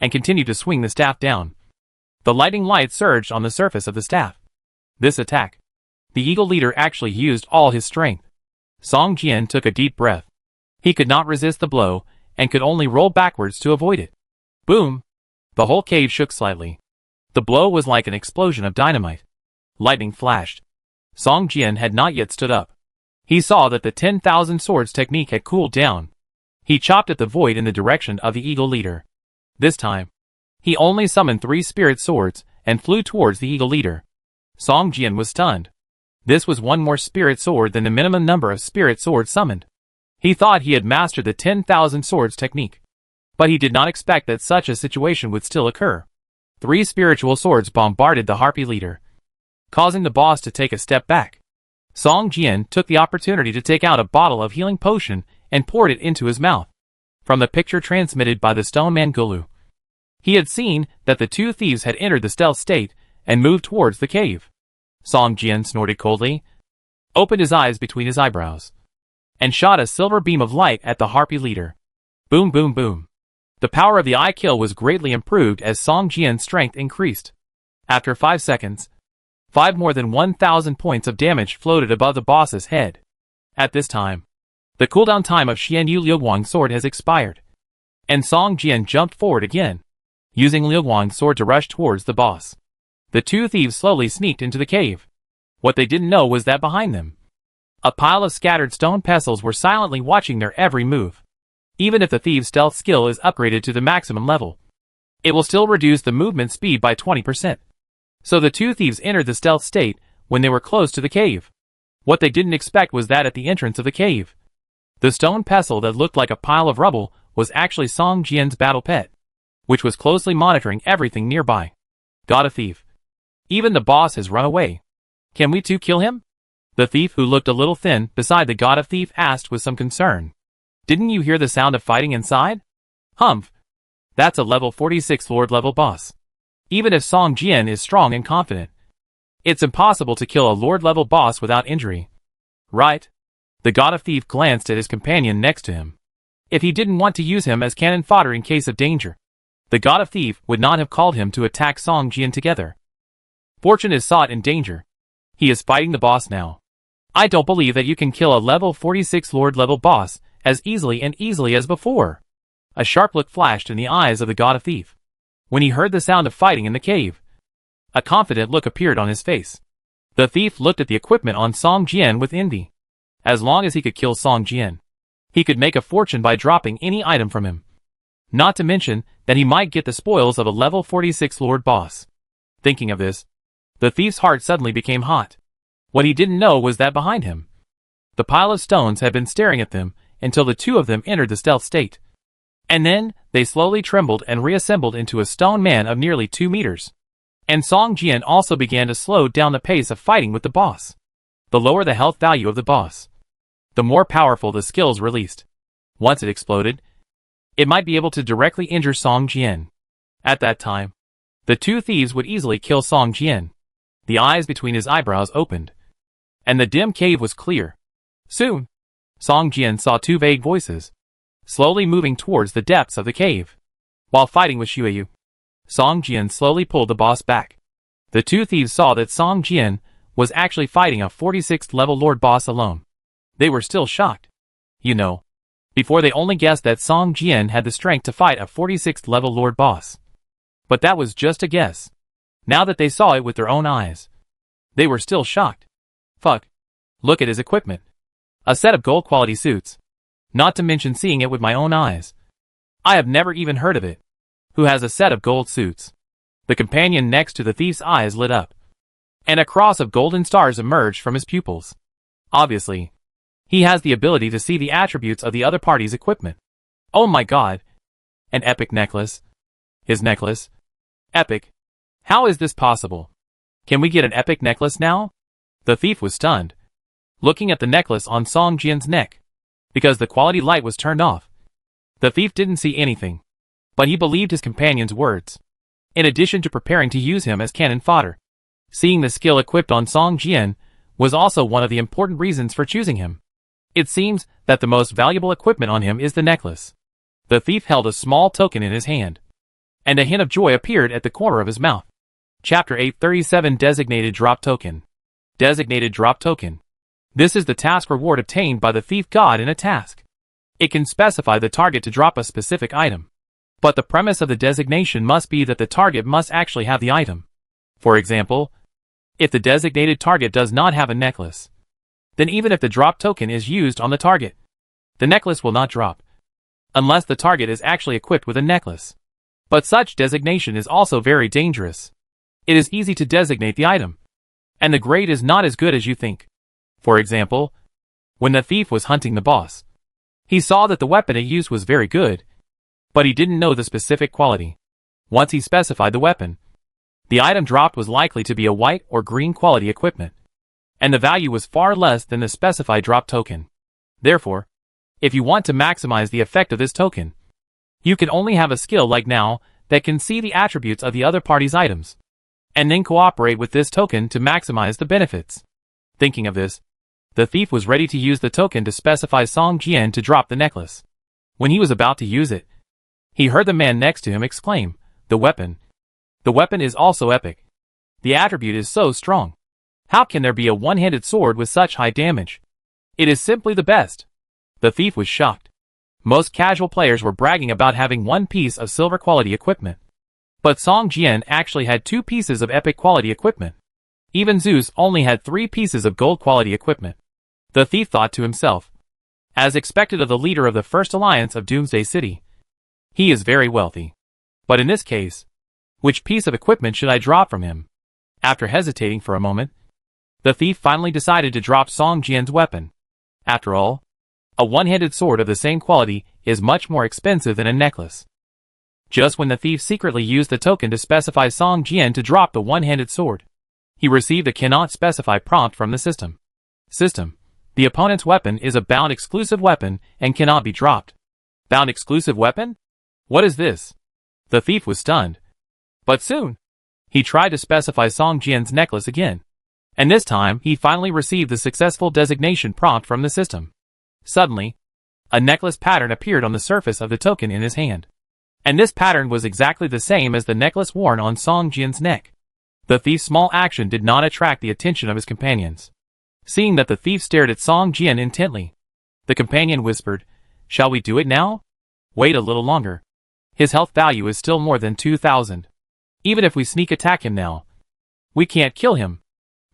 and continued to swing the staff down. The lightning light surged on the surface of the staff. This attack, the eagle leader actually used all his strength. Song Jian took a deep breath. He could not resist the blow, and could only roll backwards to avoid it. Boom! The whole cave shook slightly. The blow was like an explosion of dynamite. Lightning flashed. Song Jian had not yet stood up. He saw that the 10,000 swords technique had cooled down. He chopped at the void in the direction of the eagle leader. This time, he only summoned 3 spirit swords and flew towards the eagle leader. Song Jian was stunned. This was one more spirit sword than the minimum number of spirit swords summoned. He thought he had mastered the 10,000 swords technique, but he did not expect that such a situation would still occur. 3 spiritual swords bombarded the harpy leader, causing the boss to take a step back. Song Jian took the opportunity to take out a bottle of healing potion and poured it into his mouth. From the picture transmitted by the stone man Gulu, he had seen that the 2 thieves had entered the stealth state and moved towards the cave. Song Jian snorted coldly, opened his eyes between his eyebrows, and shot a silver beam of light at the harpy leader. Boom boom boom. The power of the eye kill was greatly improved as Song Jian's strength increased. After 5 seconds, 5 more than 1,000 points of damage floated above the boss's head. At this time, the cooldown time of Xian Yu Liuguang's sword has expired, and Song Jian jumped forward again, using Liuguang's sword to rush towards the boss. The 2 thieves slowly sneaked into the cave. What they didn't know was that behind them, a pile of scattered stone pestles were silently watching their every move. Even if the thieves' stealth skill is upgraded to the maximum level, it will still reduce the movement speed by 20%. So the 2 thieves entered the stealth state when they were close to the cave. What they didn't expect was that at the entrance of the cave, the stone pestle that looked like a pile of rubble was actually Song Jian's battle pet, which was closely monitoring everything nearby. Got a thief. Even the boss has run away. Can we too kill him? The thief, who looked a little thin beside the god of thief, asked with some concern. Didn't you hear the sound of fighting inside? Humph. That's a level 46 Lord level boss. Even if Song Jian is strong and confident, it's impossible to kill a Lord level boss without injury. Right? The god of thief glanced at his companion next to him. If he didn't want to use him as cannon fodder in case of danger, the god of thief would not have called him to attack Song Jian together. Fortune is sought in danger. He is fighting the boss now. I don't believe that you can kill a level 46 Lord level boss as easily as before. A sharp look flashed in the eyes of the god of thief. When he heard the sound of fighting in the cave, a confident look appeared on his face. The thief looked at the equipment on Song Jian with envy. As long as he could kill Song Jian, he could make a fortune by dropping any item from him. Not to mention that he might get the spoils of a level 46 Lord boss. Thinking of this, the thief's heart suddenly became hot. What he didn't know was that behind him, The pile of stones had been staring at them until the two of them entered the stealth state. And then, they slowly trembled and reassembled into a stone man of nearly 2 meters. And Song Jian also began to slow down the pace of fighting with the boss. The lower the health value of the boss, the more powerful the skills released. Once it exploded, it might be able to directly injure Song Jian. At that time, the two thieves would easily kill Song Jian. The eyes between his eyebrows opened, and the dim cave was clear. Soon, Song Jian saw two vague voices, slowly moving towards the depths of the cave. While fighting with Xueyu, Song Jian slowly pulled the boss back. The two thieves saw that Song Jian was actually fighting a 46th level Lord boss alone. They were still shocked. Before they only guessed that Song Jian had the strength to fight a 46th level Lord boss. But that was just a guess. Now that they saw it with their own eyes, they were still shocked. Fuck. Look at his equipment. A set of gold quality suits. Not to mention seeing it with my own eyes. I have never even heard of it. Who has a set of gold suits? The companion next to the thief's eyes lit up, and a cross of golden stars emerged from his pupils. Obviously, he has the ability to see the attributes of the other party's equipment. Oh my god. An epic necklace. His necklace. Epic. How is this possible? Can we get an epic necklace now? The thief was stunned, looking at the necklace on Song Jian's neck. Because the quality light was turned off, the thief didn't see anything. But he believed his companion's words. In addition to preparing to use him as cannon fodder, seeing the skill equipped on Song Jian was also one of the important reasons for choosing him. It seems that the most valuable equipment on him is the necklace. The thief held a small token in his hand, and a hint of joy appeared at the corner of his mouth. Chapter 837 Designated Drop Token. Designated Drop Token. This is the task reward obtained by the thief god in a task. It can specify the target to drop a specific item. But the premise of the designation must be that the target must actually have the item. For example, if the designated target does not have a necklace, then even if the drop token is used on the target, the necklace will not drop, unless the target is actually equipped with a necklace. But such designation is also very dangerous. It is easy to designate the item, and the grade is not as good as you think. For example, when the thief was hunting the boss, he saw that the weapon it used was very good, but he didn't know the specific quality. Once he specified the weapon, the item dropped was likely to be a white or green quality equipment, and the value was far less than the specified drop token. Therefore, if you want to maximize the effect of this token, you can only have a skill like now that can see the attributes of the other party's items, and then cooperate with this token to maximize the benefits. Thinking of this, the thief was ready to use the token to specify Song Jian to drop the necklace. When he was about to use it, he heard the man next to him exclaim, "The weapon. The weapon is also epic. The attribute is so strong. How can there be a one-handed sword with such high damage? It is simply the best." The thief was shocked. Most casual players were bragging about having one piece of silver quality equipment. But Song Jian actually had 2 pieces of epic quality equipment. Even Zeus only had 3 pieces of gold quality equipment. The thief thought to himself, as expected of the leader of the First Alliance of Doomsday City, he is very wealthy. But in this case, which piece of equipment should I drop from him? After hesitating for a moment, the thief finally decided to drop Song Jian's weapon. After all, a one-handed sword of the same quality is much more expensive than a necklace. Just when the thief secretly used the token to specify Song Jian to drop the one-handed sword, he received a cannot specify prompt from the system. System: the opponent's weapon is a bound exclusive weapon and cannot be dropped. Bound exclusive weapon? What is this? The thief was stunned. But soon, he tried to specify Song Jian's necklace again. And this time, he finally received the successful designation prompt from the system. Suddenly, a necklace pattern appeared on the surface of the token in his hand. And this pattern was exactly the same as the necklace worn on Song Jian's neck. The thief's small action did not attract the attention of his companions. Seeing that the thief stared at Song Jian intently, the companion whispered, "Shall we do it now? Wait a little longer. His health value is still more than 2,000. Even if we sneak attack him now, we can't kill him.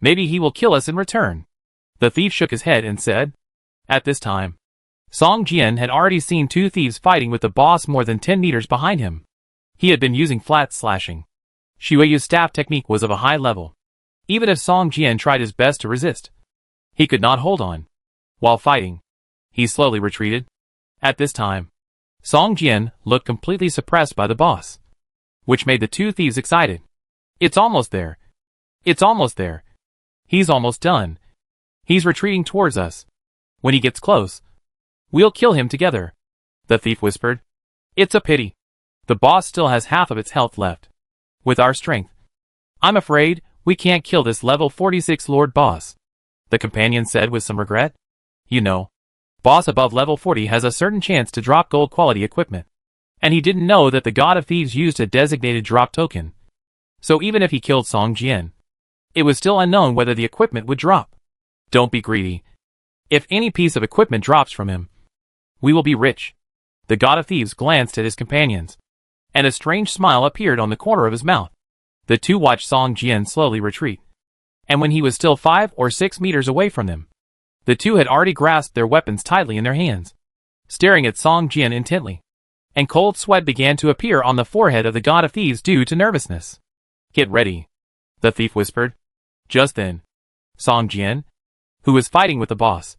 Maybe he will kill us in return." The thief shook his head and said. At this time, Song Jian had already seen 2 thieves fighting with the boss more than 10 meters behind him. He had been using flat slashing. Xueyu's staff technique was of a high level. Even if Song Jian tried his best to resist, he could not hold on. While fighting, he slowly retreated. At this time, Song Jian looked completely suppressed by the boss, which made the two thieves excited. It's almost there. It's almost there. He's almost done. He's retreating towards us. When he gets close, we'll kill him together, the thief whispered. It's a pity. The boss still has half of its health left. With our strength, I'm afraid we can't kill this level 46 Lord boss, the companion said with some regret. You know, boss above level 40 has a certain chance to drop gold quality equipment. And he didn't know that the god of thieves used a designated drop token. So even if he killed Song Jian, it was still unknown whether the equipment would drop. Don't be greedy. If any piece of equipment drops from him, we will be rich. The god of thieves glanced at his companions, and a strange smile appeared on the corner of his mouth. The two watched Song Jian slowly retreat, and when he was still 5 or 6 meters away from them, the two had already grasped their weapons tightly in their hands, staring at Song Jian intently, and cold sweat began to appear on the forehead of the god of thieves due to nervousness. Get ready, the thief whispered. Just then, Song Jian, who was fighting with the boss,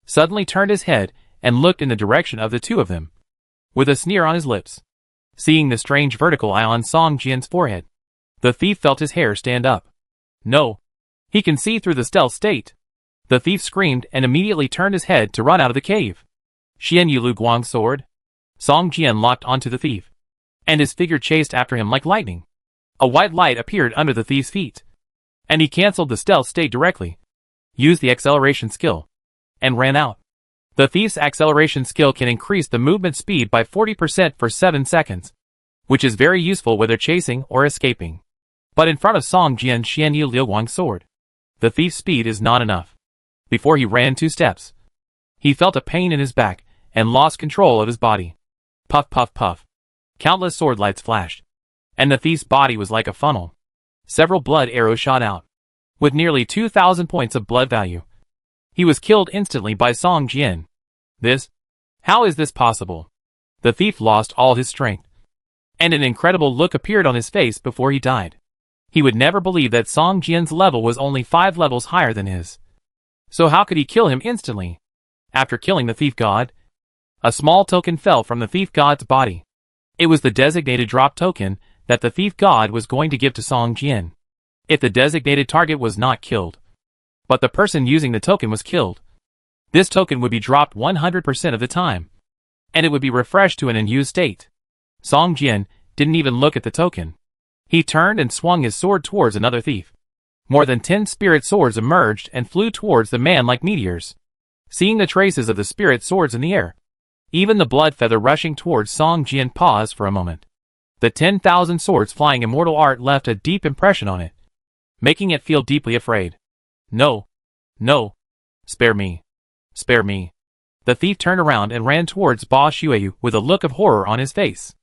suddenly turned his head and looked in the direction of the two of them, with a sneer on his lips. Seeing the strange vertical eye on Song Jian's forehead, the thief felt his hair stand up. No, he can see through the stealth state. The thief screamed and immediately turned his head to run out of the cave. Xian Yu Lu Guang's sword. Song Jian locked onto the thief, and his figure chased after him like lightning. A white light appeared under the thief's feet, and he cancelled the stealth state directly, used the acceleration skill, and ran out. The thief's acceleration skill can increase the movement speed by 40% for 7 seconds, which is very useful whether chasing or escaping. But in front of Song Jian's Xian Yu Lu Guang's sword, the thief's speed is not enough. Before he ran 2 steps, he felt a pain in his back and lost control of his body. Puff puff puff. Countless sword lights flashed, and the thief's body was like a funnel. Several blood arrows shot out, with nearly 2,000 points of blood value. He was killed instantly by Song Jian. How is this possible? The thief lost all his strength, and an incredible look appeared on his face before he died. He would never believe that Song Jian's level was only 5 levels higher than his. So how could he kill him instantly? After killing the thief god, a small token fell from the thief god's body. It was the designated drop token that the thief god was going to give to Song Jian if the designated target was not killed. But the person using the token was killed. This token would be dropped 100% of the time, and it would be refreshed to an unused state. Song Jian didn't even look at the token. He turned and swung his sword towards another thief. More than 10 spirit swords emerged and flew towards the man like meteors. Seeing the traces of the spirit swords in the air, even the blood feather rushing towards Song Jian paused for a moment. The 10,000 swords flying immortal art left a deep impression on it, making it feel deeply afraid. No. No. Spare me. Spare me. The thief turned around and ran towards Ba Shuiyu with a look of horror on his face.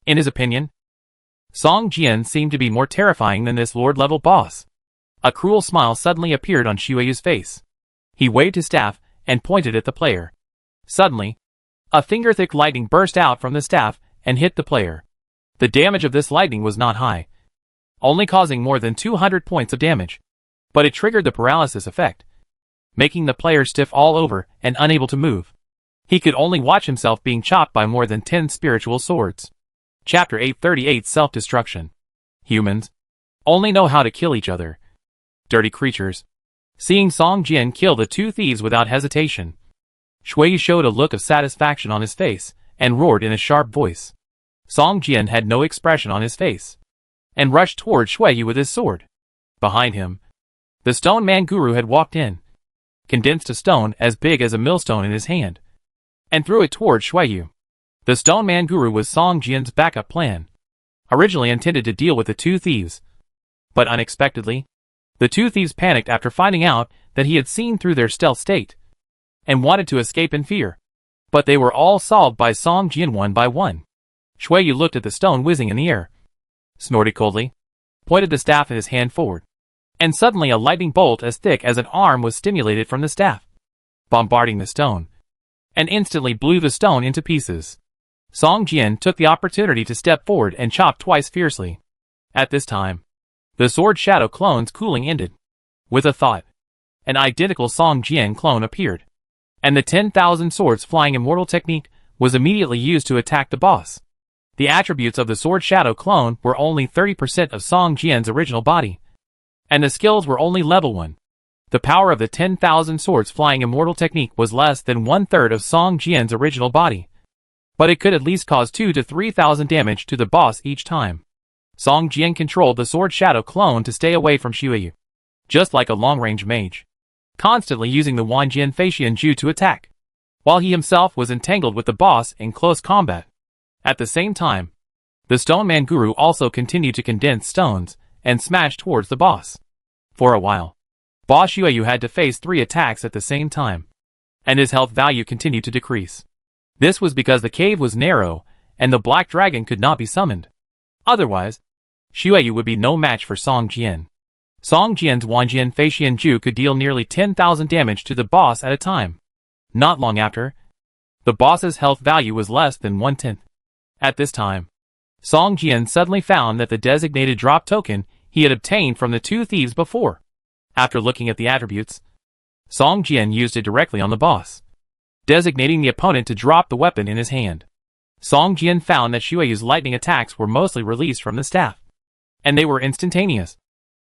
In his opinion, Song Jian seemed to be more terrifying than this lord-level boss. A cruel smile suddenly appeared on Shuiyu's face. He waved his staff and pointed at the player. Suddenly, a finger-thick lightning burst out from the staff and hit the player. The damage of this lightning was not high, only causing more than 200 points of damage, but it triggered the paralysis effect, making the player stiff all over and unable to move. He could only watch himself being chopped by more than 10 spiritual swords. Chapter 838 Self-Destruction. Humans only know how to kill each other. Dirty creatures. Seeing Song Jian kill the two thieves without hesitation, Shui showed a look of satisfaction on his face and roared in a sharp voice. Song Jian had no expression on his face and rushed toward Shui with his sword. Behind him, the stone man guru had walked in, condensed a stone as big as a millstone in his hand, and threw it toward Shui. The stone man guru was Song Jian's backup plan, originally intended to deal with the two thieves. But unexpectedly, the two thieves panicked after finding out that he had seen through their stealth state, and wanted to escape in fear. But they were all solved by Song Jian one by one. Shui looked at the stone whizzing in the air, snorted coldly, pointed the staff in his hand forward, and suddenly a lightning bolt as thick as an arm was stimulated from the staff, bombarding the stone, and instantly blew the stone into pieces. Song Jian took the opportunity to step forward and chop twice fiercely. At this time, the sword shadow clone's cooling ended. With a thought, an identical Song Jian clone appeared. and the 10,000 swords flying immortal technique was immediately used to attack the boss. The attributes of the sword shadow clone were only 30% of Song Jian's original body, and the skills were only level 1. The power of the 10,000 swords flying immortal technique was less than 1/3 of Song Jian's original body, but it could at least cause 2,000 to 3,000 damage to the boss each time. Song Jian controlled the sword shadow clone to stay away from Xueyu, just like a long-range mage, constantly using the Wanjian Faxian Ju to attack, while he himself was entangled with the boss in close combat. At the same time, the Stone Man Guru also continued to condense stones and smash towards the boss. For a while, Boss Xueyu had to face 3 attacks at the same time, and his health value continued to decrease. This was because the cave was narrow and the Black Dragon could not be summoned. Otherwise, Xueyu would be no match for Song Jian. Song Jian's Wanjian Faxian Ju could deal nearly 10,000 damage to the boss at a time. Not long after, the boss's health value was less than 1/10. At this time, Song Jian suddenly found that the designated drop token he had obtained from the 2 thieves before. After looking at the attributes, Song Jian used it directly on the boss, designating the opponent to drop the weapon in his hand. Song Jian found that Xueyu's lightning attacks were mostly released from the staff, and they were instantaneous,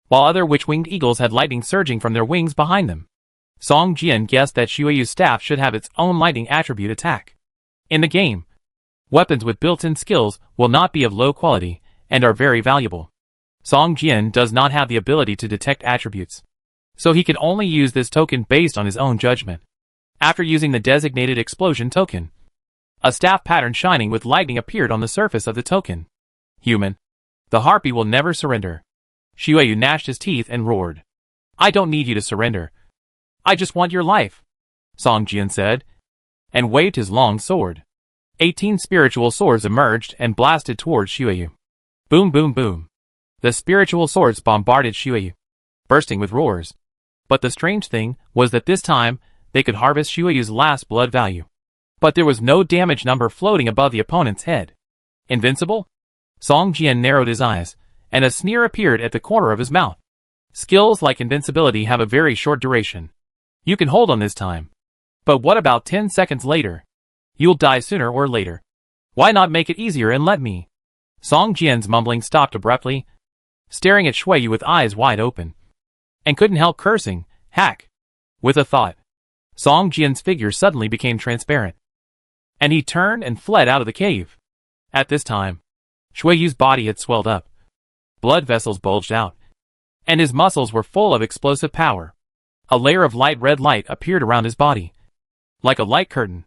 while other witch-winged eagles had lightning surging from their wings behind them. Song Jian guessed that Xueyu's staff should have its own lightning attribute attack. In the game, weapons with built-in skills will not be of low quality and are very valuable. Song Jian does not have the ability to detect attributes, so he could only use this token based on his own judgment. After using the designated explosion token, a staff pattern shining with lightning appeared on the surface of the token. Human, the harpy will never surrender. Xueyu gnashed his teeth and roared. I don't need you to surrender. I just want your life, Song Jian said, and waved his long sword. 18 spiritual swords emerged and blasted towards Xueyu. Boom boom boom. The spiritual swords bombarded Xueyu, bursting with roars. But the strange thing was that this time, they could harvest Xueyu's last blood value. But there was no damage number floating above the opponent's head. Invincible? Song Jian narrowed his eyes, and a sneer appeared at the corner of his mouth. Skills like invincibility have a very short duration. You can hold on this time. But what about 10 seconds later? You'll die sooner or later. Why not make it easier and let me? Song Jian's mumbling stopped abruptly, staring at Xueyu with eyes wide open, and couldn't help cursing, hack. With a thought, Song Jian's figure suddenly became transparent, and he turned and fled out of the cave. At this time, Xueyu's body had swelled up. Blood vessels bulged out, and his muscles were full of explosive power. A layer of light red light appeared around his body, like a light curtain.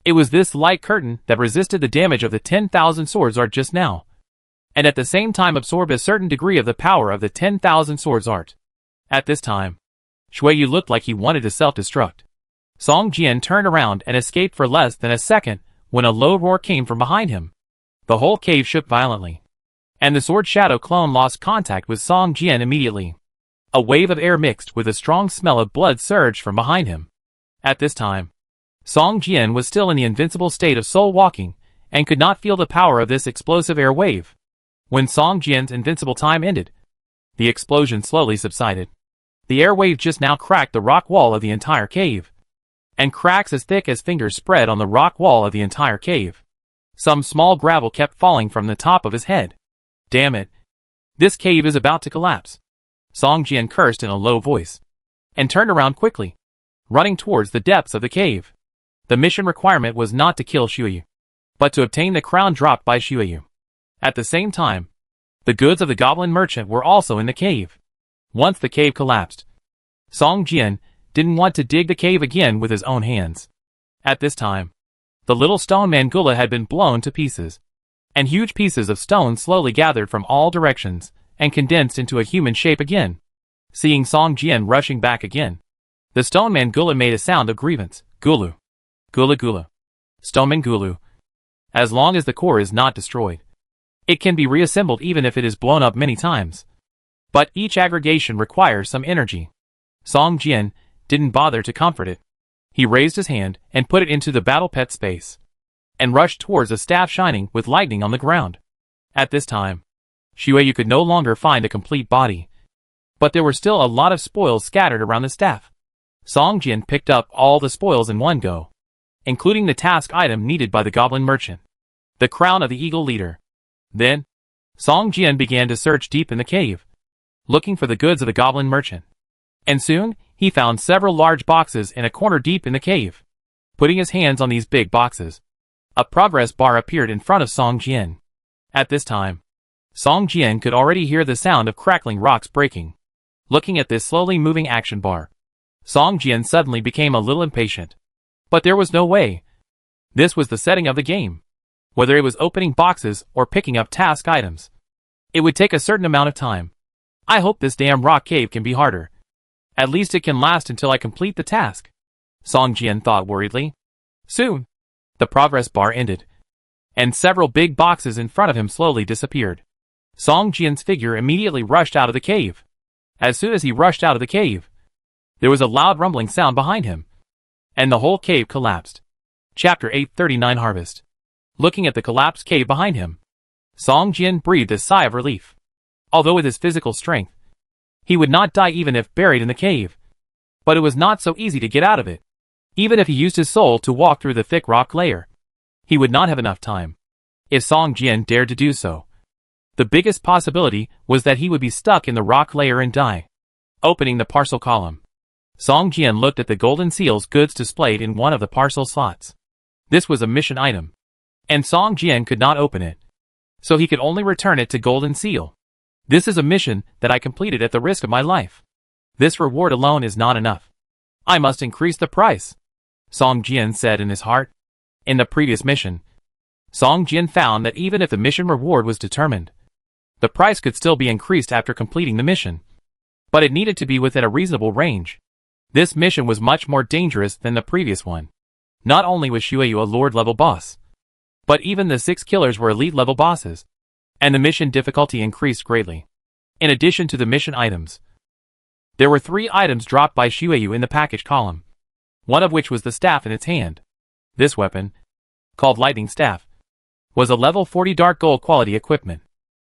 It was this light curtain that resisted the damage of the 10,000 swords art just now, and at the same time absorbed a certain degree of the power of the 10,000 swords art. At this time, Xueyu looked like he wanted to self-destruct. Song Jian turned around and escaped for less than a second when a low roar came from behind him. The whole cave shook violently, and the sword shadow clone lost contact with Song Jian immediately. A wave of air mixed with a strong smell of blood surged from behind him. At this time, Song Jian was still in the invincible state of soul walking and could not feel the power of this explosive air wave. When Song Jian's invincible time ended, the explosion slowly subsided. The air wave just now cracked the rock wall of the entire cave, and cracks as thick as fingers spread on the rock wall of the entire cave. Some small gravel kept falling from the top of his head. Damn it. This cave is about to collapse. Song Jian cursed in a low voice, and turned around quickly, running towards the depths of the cave. The mission requirement was not to kill Xueyu, but to obtain the crown dropped by Xueyu. At the same time, the goods of the goblin merchant were also in the cave. Once the cave collapsed, Song Jian didn't want to dig the cave again with his own hands. At this time, the little stone mangula had been blown to pieces, and huge pieces of stone slowly gathered from all directions and condensed into a human shape again. Seeing Song Jian rushing back again, the stone mangula made a sound of grievance. Gulu. Gula gula. Stone mangulu. As long as the core is not destroyed, it can be reassembled even if it is blown up many times. But each aggregation requires some energy. Song Jian didn't bother to comfort it. He raised his hand and put it into the battle pet space, and rushed towards a staff shining with lightning on the ground. At this time, Xueyu could no longer find a complete body, but there were still a lot of spoils scattered around the staff. Song Jian picked up all the spoils in one go, including the task item needed by the goblin merchant, the crown of the eagle leader. Then, Song Jian began to search deep in the cave, looking for the goods of the goblin merchant. And soon, he found several large boxes in a corner deep in the cave. Putting his hands on these big boxes, a progress bar appeared in front of Song Jian. At this time, Song Jian could already hear the sound of crackling rocks breaking. Looking at this slowly moving action bar, Song Jian suddenly became a little impatient. But there was no way. This was the setting of the game. Whether it was opening boxes or picking up task items, it would take a certain amount of time. I hope this damn rock cave can be harder. At least it can last until I complete the task, Song Jian thought worriedly. Soon, the progress bar ended, and several big boxes in front of him slowly disappeared. Song Jian's figure immediately rushed out of the cave. As soon as he rushed out of the cave, there was a loud rumbling sound behind him, and the whole cave collapsed. Chapter 839 Harvest. Looking at the collapsed cave behind him, Song Jian breathed a sigh of relief. Although with his physical strength, he would not die even if buried in the cave. But it was not so easy to get out of it. Even if he used his soul to walk through the thick rock layer, he would not have enough time. If Song Jian dared to do so, the biggest possibility was that he would be stuck in the rock layer and die. Opening the parcel column, Song Jian looked at the golden seal's goods displayed in one of the parcel slots. This was a mission item, and Song Jian could not open it, so he could only return it to Golden Seal. This is a mission that I completed at the risk of my life. This reward alone is not enough. I must increase the price, Song Jian said in his heart. In the previous mission, Song Jian found that even if the mission reward was determined, the price could still be increased after completing the mission. But it needed to be within a reasonable range. This mission was much more dangerous than the previous one. Not only was Xueyu a Lord-level boss, but even the 6 killers were elite-level bosses, and the mission difficulty increased greatly. In addition to the mission items, there were 3 items dropped by Xueyu in the package column, one of which was the staff in its hand. This weapon, called Lightning Staff, was a level 40 dark gold quality equipment.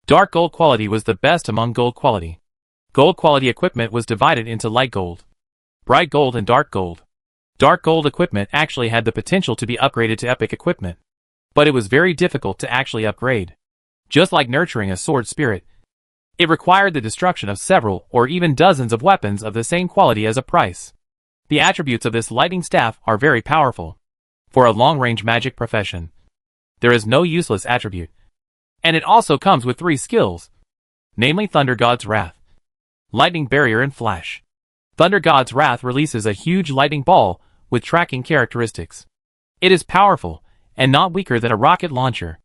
Dark gold quality was the best among gold quality. Gold quality equipment was divided into light gold, bright gold and dark gold. Dark gold equipment actually had the potential to be upgraded to epic equipment, but it was very difficult to actually upgrade. Just like nurturing a sword spirit, it required the destruction of several or even dozens of weapons of the same quality as a price. The attributes of this lightning staff are very powerful. For a long-range magic profession, there is no useless attribute. And it also comes with 3 skills, namely Thunder God's Wrath, Lightning Barrier and Flash. Thunder God's Wrath releases a huge lightning ball with tracking characteristics. It is powerful, and not weaker than a rocket launcher.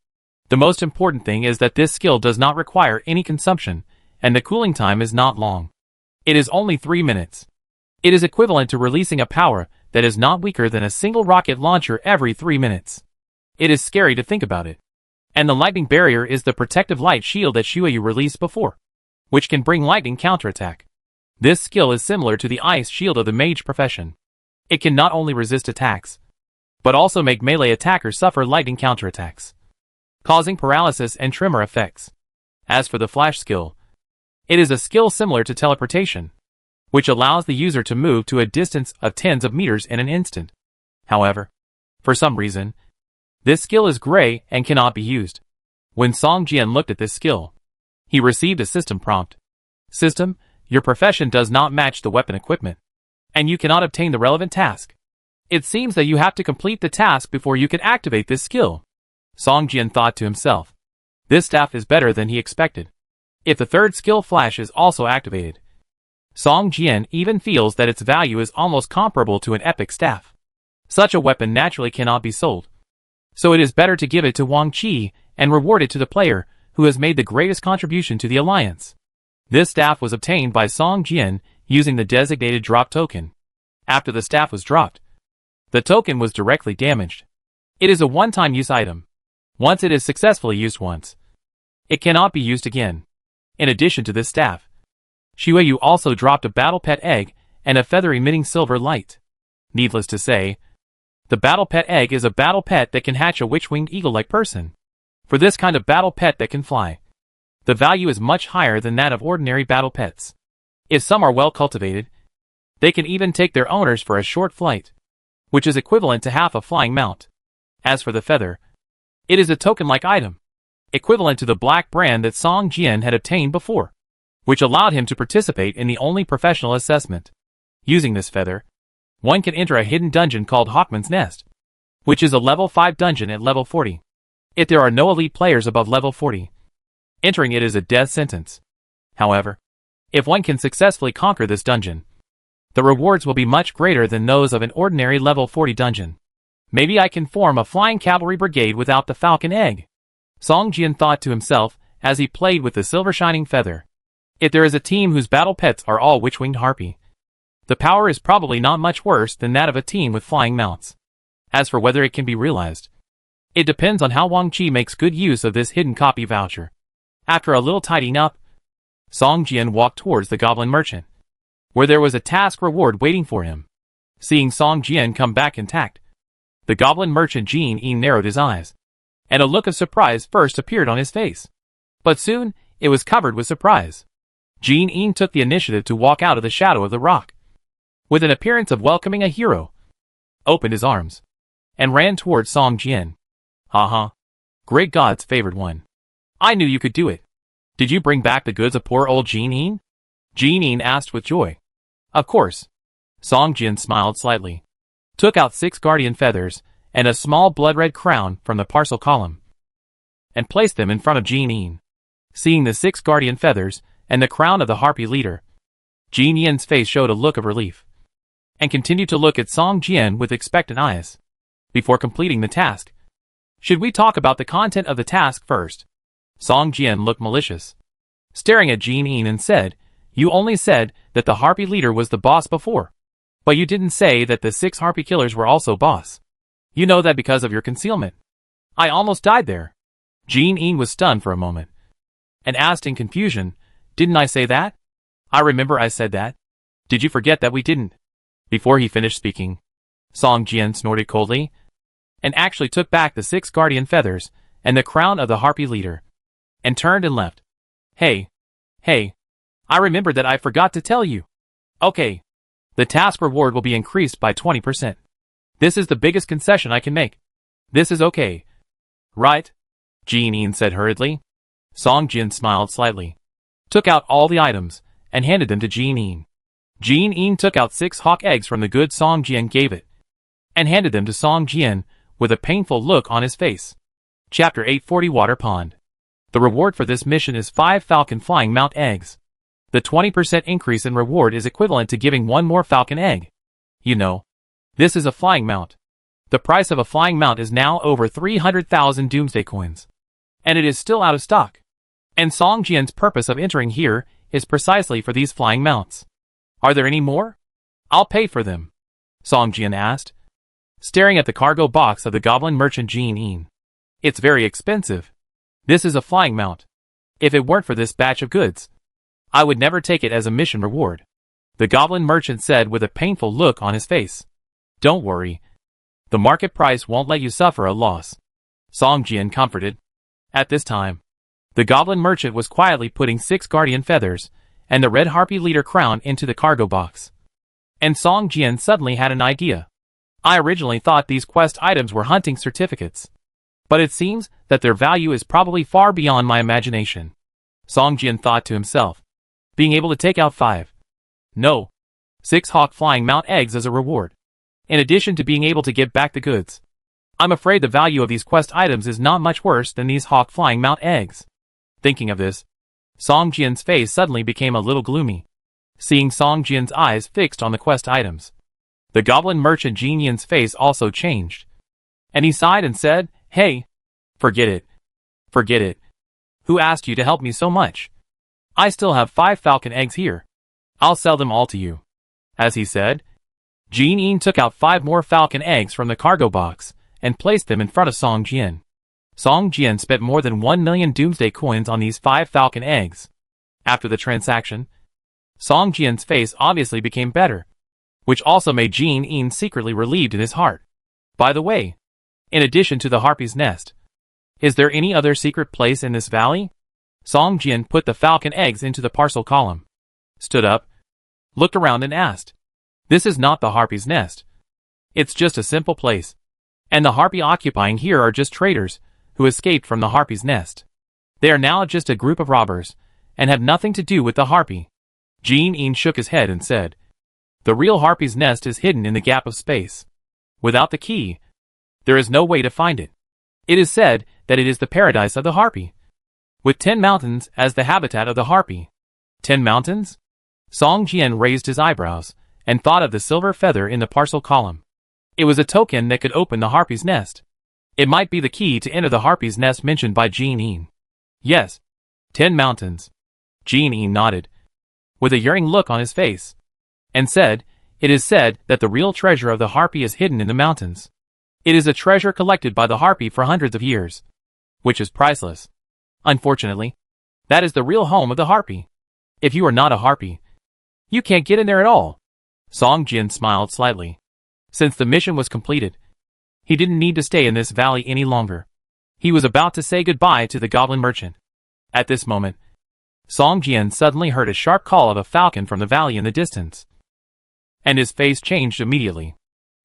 The most important thing is that this skill does not require any consumption, and the cooling time is not long. It is only 3 minutes. It is equivalent to releasing a power that is not weaker than a single rocket launcher every 3 minutes. It is scary to think about it. And the lightning barrier is the protective light shield that Xueyu released before, which can bring lightning counterattack. This skill is similar to the ice shield of the mage profession. It can not only resist attacks, but also make melee attackers suffer lightning counterattacks, causing paralysis and tremor effects. As for the flash skill, it is a skill similar to teleportation, which allows the user to move to a distance of tens of meters in an instant. However, for some reason, this skill is gray and cannot be used. When Song Jian looked at this skill, he received a system prompt. System, your profession does not match the weapon equipment, and you cannot obtain the relevant task. It seems that you have to complete the task before you can activate this skill. Song Jian thought to himself. This staff is better than he expected. If the 3rd skill Flash is also activated, Song Jian even feels that its value is almost comparable to an epic staff. Such a weapon naturally cannot be sold, so it is better to give it to Wang Qi and reward it to the player who has made the greatest contribution to the alliance. This staff was obtained by Song Jian using the designated drop token. After the staff was dropped, the token was directly damaged. It is a one-time use item. Once it is successfully used once, it cannot be used again. In addition to this staff, Xueyu also dropped a battle pet egg and a feather emitting silver light. Needless to say, the battle pet egg is a battle pet that can hatch a witch-winged eagle-like person. For this kind of battle pet that can fly, the value is much higher than that of ordinary battle pets. If some are well cultivated, They can even take their owners for a short flight, which is equivalent to half a flying mount. As for the feather, it is a token-like item, equivalent to the black brand that Song Jian had obtained before, which allowed him to participate in the only professional assessment. Using this feather, one can enter a hidden dungeon called Hawkman's Nest, which is a level 5 dungeon at level 40. If there are no elite players above level 40, entering it is a death sentence. However, if one can successfully conquer this dungeon, the rewards will be much greater than those of an ordinary level 40 dungeon. Maybe I can form a flying cavalry brigade without the falcon egg, Song Jian thought to himself as he played with the silver shining feather. If there is a team whose battle pets are all witch-winged harpy, the power is probably not much worse than that of a team with flying mounts. As for whether it can be realized, it depends on how Wang Qi makes good use of this hidden copy voucher. After a little tidying up, Song Jian walked towards the goblin merchant, where there was a task reward waiting for him. Seeing Song Jian come back intact, the goblin merchant Jin Yin narrowed his eyes, and a look of surprise first appeared on his face. But soon, it was covered with surprise. Jin Yin took the initiative to walk out of the shadow of the rock, with an appearance of welcoming a hero, opened his arms, and ran towards Song Jian. Haha. Great God's favored one. I knew you could do it. Did you bring back the goods of poor old Jin Yin? Jin Yin asked with joy. Of course. Song Jian smiled slightly, took out 6 guardian feathers and a small blood-red crown from the parcel column, and placed them in front of Jin Yin. Seeing the 6 guardian feathers and the crown of the harpy leader, Jin Yin's face showed a look of relief, and continued to look at Song Jian with expectant eyes. Before completing the task, should we talk about the content of the task first? Song Jian looked malicious, staring at Jin Yin, and said, You only said that the harpy leader was the boss before, but you didn't say that the 6 harpy killers were also boss. You know that because of your concealment. I almost died there. Jin Yin was stunned for a moment, and asked in confusion, Didn't I say that? I remember I said that. Did you forget that we didn't? Before he finished speaking, Song Jian snorted coldly, and actually took back the 6 guardian feathers and the crown of the harpy leader, and turned and left. Hey, I remembered that I forgot to tell you. Okay. The task reward will be increased by 20%. This is the biggest concession I can make. This is okay. Right? Jin Yin said hurriedly. Song Jian smiled slightly, took out all the items, and handed them to Jin Yin. Jin Yin took out 6 hawk eggs from the good Song Jian gave it, and handed them to Song Jian with a painful look on his face. Chapter 840 Water Pond. The reward for this mission is 5 falcon flying mount eggs. The 20% increase in reward is equivalent to giving 1 more falcon egg. You know, this is a flying mount. The price of a flying mount is now over 300,000 Doomsday coins, and it is still out of stock. And Song Jian's purpose of entering here is precisely for these flying mounts. Are there any more? I'll pay for them, Song Jian asked, staring at the cargo box of the goblin merchant Jin Yin. It's very expensive. This is a flying mount. If it weren't for this batch of goods, I would never take it as a mission reward, the goblin merchant said with a painful look on his face. Don't worry. The market price won't let you suffer a loss, Song Jian comforted. At this time, the goblin merchant was quietly putting 6 guardian feathers and the red harpy leader crown into the cargo box. And Song Jian suddenly had an idea. I originally thought these quest items were hunting certificates, but it seems that their value is probably far beyond my imagination, Song Jian thought to himself. Being able to take out 6 hawk flying mount eggs as a reward, in addition to being able to get back the goods. I'm afraid the value of these quest items is not much worse than these hawk flying mount eggs. Thinking of this, Song Jian's face suddenly became a little gloomy. Seeing Song Jian's eyes fixed on the quest items, the goblin merchant Jin Yin's face also changed, and he sighed and said, Hey, forget it. Forget it. Who asked you to help me so much? I still have 5 falcon eggs here. I'll sell them all to you. As he said, Jin Yin took out 5 more falcon eggs from the cargo box and placed them in front of Song Jian. Song Jian spent more than 1 million Doomsday coins on these 5 falcon eggs. After the transaction, Song Jian's face obviously became better, which also made Jin Yin secretly relieved in his heart. By the way, in addition to the harpy's nest, is there any other secret place in this valley? Song Jian put the falcon eggs into the parcel column, stood up, looked around and asked. This is not the harpy's nest. It's just a simple place. And the harpy occupying here are just traders, who escaped from the harpy's nest. They are now just a group of robbers, and have nothing to do with the harpy. Jean shook his head and said, "The real harpy's nest is hidden in the gap of space. Without the key, there is no way to find it. It is said that it is the paradise of the harpy, with 10 mountains as the habitat of the harpy." 10 mountains? Song Jian raised his eyebrows, and thought of the silver feather in the parcel column. It was a token that could open the harpy's nest. It might be the key to enter the harpy's nest mentioned by Jean. Yes, 10 mountains. Jean nodded, with a yearning look on his face, and said, "It is said that the real treasure of the harpy is hidden in the mountains. It is a treasure collected by the harpy for hundreds of years, which is priceless. Unfortunately, that is the real home of the harpy. If you are not a harpy, you can't get in there at all." Song Jian smiled slightly. Since the mission was completed, he didn't need to stay in this valley any longer. He was about to say goodbye to the goblin merchant. At this moment, Song Jian suddenly heard a sharp call of a falcon from the valley in the distance, and his face changed immediately.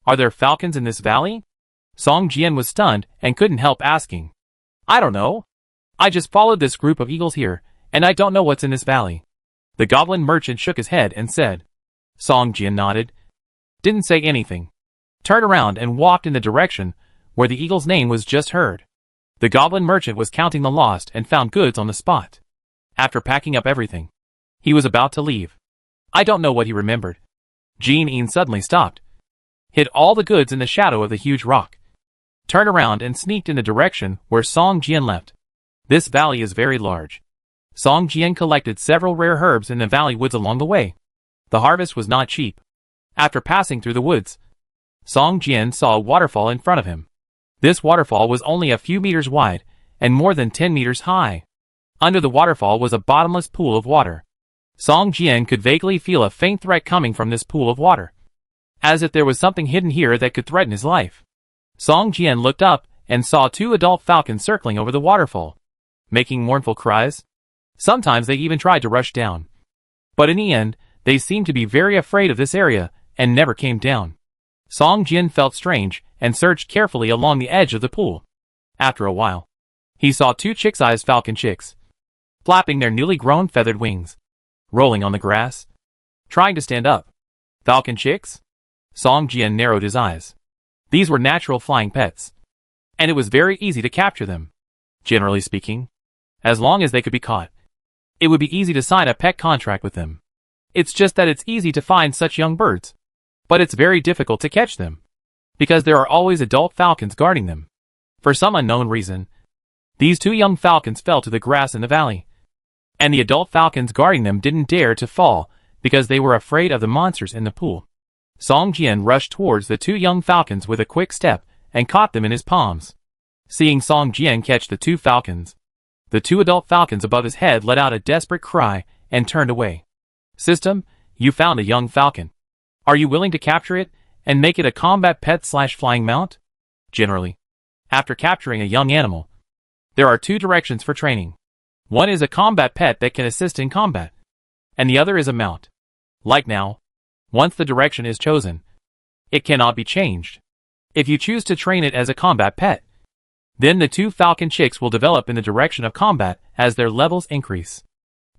"Are there falcons in this valley?" Song Jian was stunned and couldn't help asking. "I don't know. I just followed this group of eagles here, and I don't know what's in this valley." The goblin merchant shook his head and said. Song Jian nodded, didn't say anything, turned around and walked in the direction where the eagle's name was just heard. The goblin merchant was counting the lost and found goods on the spot. After packing up everything, he was about to leave. I don't know what he remembered. Jean suddenly stopped, hid all the goods in the shadow of the huge rock, turned around and sneaked in the direction where Song Jian left. This valley is very large. Song Jian collected several rare herbs in the valley woods along the way. The harvest was not cheap. After passing through the woods, Song Jian saw a waterfall in front of him. This waterfall was only a few meters wide and more than 10 meters high. Under the waterfall was a bottomless pool of water. Song Jian could vaguely feel a faint threat coming from this pool of water, as if there was something hidden here that could threaten his life. Song Jian looked up and saw 2 adult falcons circling over the waterfall, making mournful cries. Sometimes they even tried to rush down, but in the end, they seemed to be very afraid of this area and never came down. Song Jian felt strange and searched carefully along the edge of the pool. After a while, he saw 2 chick-sized falcon chicks, flapping their newly grown feathered wings, rolling on the grass, trying to stand up. Falcon chicks? Song Jian narrowed his eyes. These were natural flying pets, and it was very easy to capture them. Generally speaking, as long as they could be caught, it would be easy to sign a pet contract with them. It's just that it's easy to find such young birds, but it's very difficult to catch them, because there are always adult falcons guarding them. For some unknown reason, these 2 young falcons fell to the grass in the valley, and the adult falcons guarding them didn't dare to fall because they were afraid of the monsters in the pool. Song Jian rushed towards the 2 young falcons with a quick step and caught them in his palms. Seeing Song Jian catch the 2 falcons, the 2 adult falcons above his head let out a desperate cry and turned away. "System, you found a young falcon. Are you willing to capture it and make it a combat pet/flying mount?" Generally, after capturing a young animal, there are 2 directions for training. One is a combat pet that can assist in combat, and the other is a mount. Like now, once the direction is chosen, it cannot be changed. If you choose to train it as a combat pet, then the 2 falcon chicks will develop in the direction of combat as their levels increase.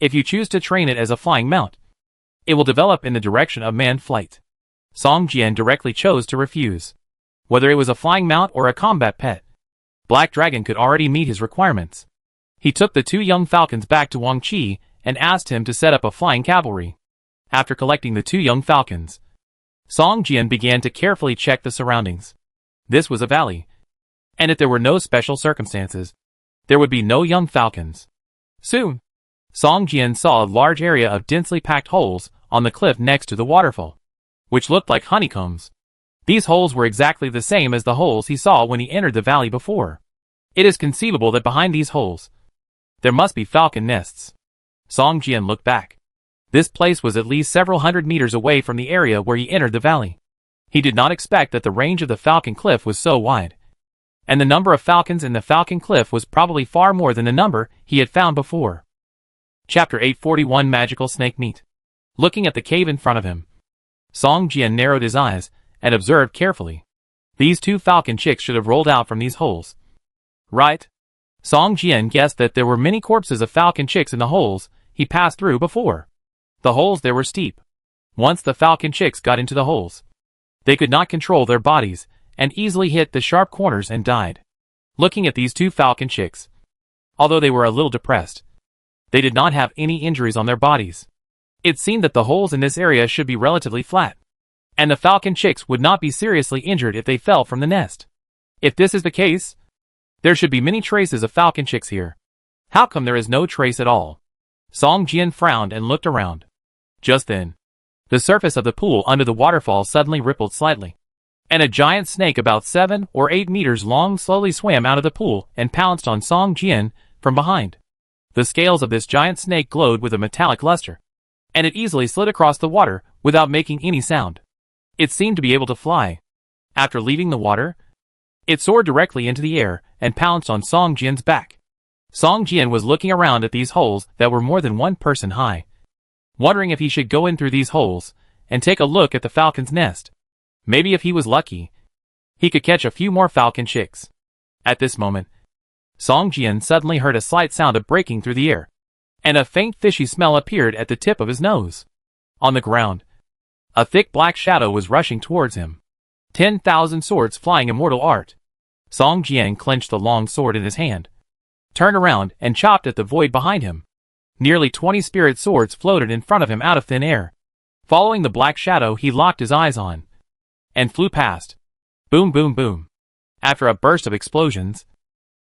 If you choose to train it as a flying mount, it will develop in the direction of manned flight. Song Jian directly chose to refuse. Whether it was a flying mount or a combat pet, Black Dragon could already meet his requirements. He took the 2 young falcons back to Wang Qi and asked him to set up a flying cavalry. After collecting the 2 young falcons, Song Jian began to carefully check the surroundings. This was a valley, and if there were no special circumstances, there would be no young falcons. Soon, Song Jian saw a large area of densely packed holes on the cliff next to the waterfall, which looked like honeycombs. These holes were exactly the same as the holes he saw when he entered the valley before. It is conceivable that behind these holes, there must be falcon nests. Song Jian looked back. This place was at least several hundred meters away from the area where he entered the valley. He did not expect that the range of the falcon cliff was so wide, and the number of falcons in the falcon cliff was probably far more than the number he had found before. Chapter 841 Magical Snake Meat. Looking at the cave in front of him, Song Jian narrowed his eyes and observed carefully. These 2 falcon chicks should have rolled out from these holes. Right? Song Jian guessed that there were many corpses of falcon chicks in the holes he passed through before. The holes there were steep. Once the falcon chicks got into the holes, they could not control their bodies and easily hit the sharp corners and died. Looking at these 2 falcon chicks, although they were a little depressed, they did not have any injuries on their bodies. It seemed that the holes in this area should be relatively flat, and the falcon chicks would not be seriously injured if they fell from the nest. If this is the case, there should be many traces of falcon chicks here. How come there is no trace at all? Song Jian frowned and looked around. Just then, the surface of the pool under the waterfall suddenly rippled slightly, and a giant snake about 7 or 8 meters long slowly swam out of the pool and pounced on Song Jian from behind. The scales of this giant snake glowed with a metallic luster, and it easily slid across the water without making any sound. It seemed to be able to fly. After leaving the water, it soared directly into the air and pounced on Song Jian's back. Song Jian was looking around at these holes that were more than 1 person high, wondering if he should go in through these holes and take a look at the falcon's nest. Maybe if he was lucky, he could catch a few more falcon chicks. At this moment, Song Jian suddenly heard a slight sound of breaking through the air, and a faint fishy smell appeared at the tip of his nose. On the ground, a thick black shadow was rushing towards him. 10,000 swords flying immortal art. Song Jian clenched the long sword in his hand, turned around and chopped at the void behind him. Nearly 20 spirit swords floated in front of him out of thin air. Following the black shadow he locked his eyes on, and flew past. Boom boom boom. After a burst of explosions,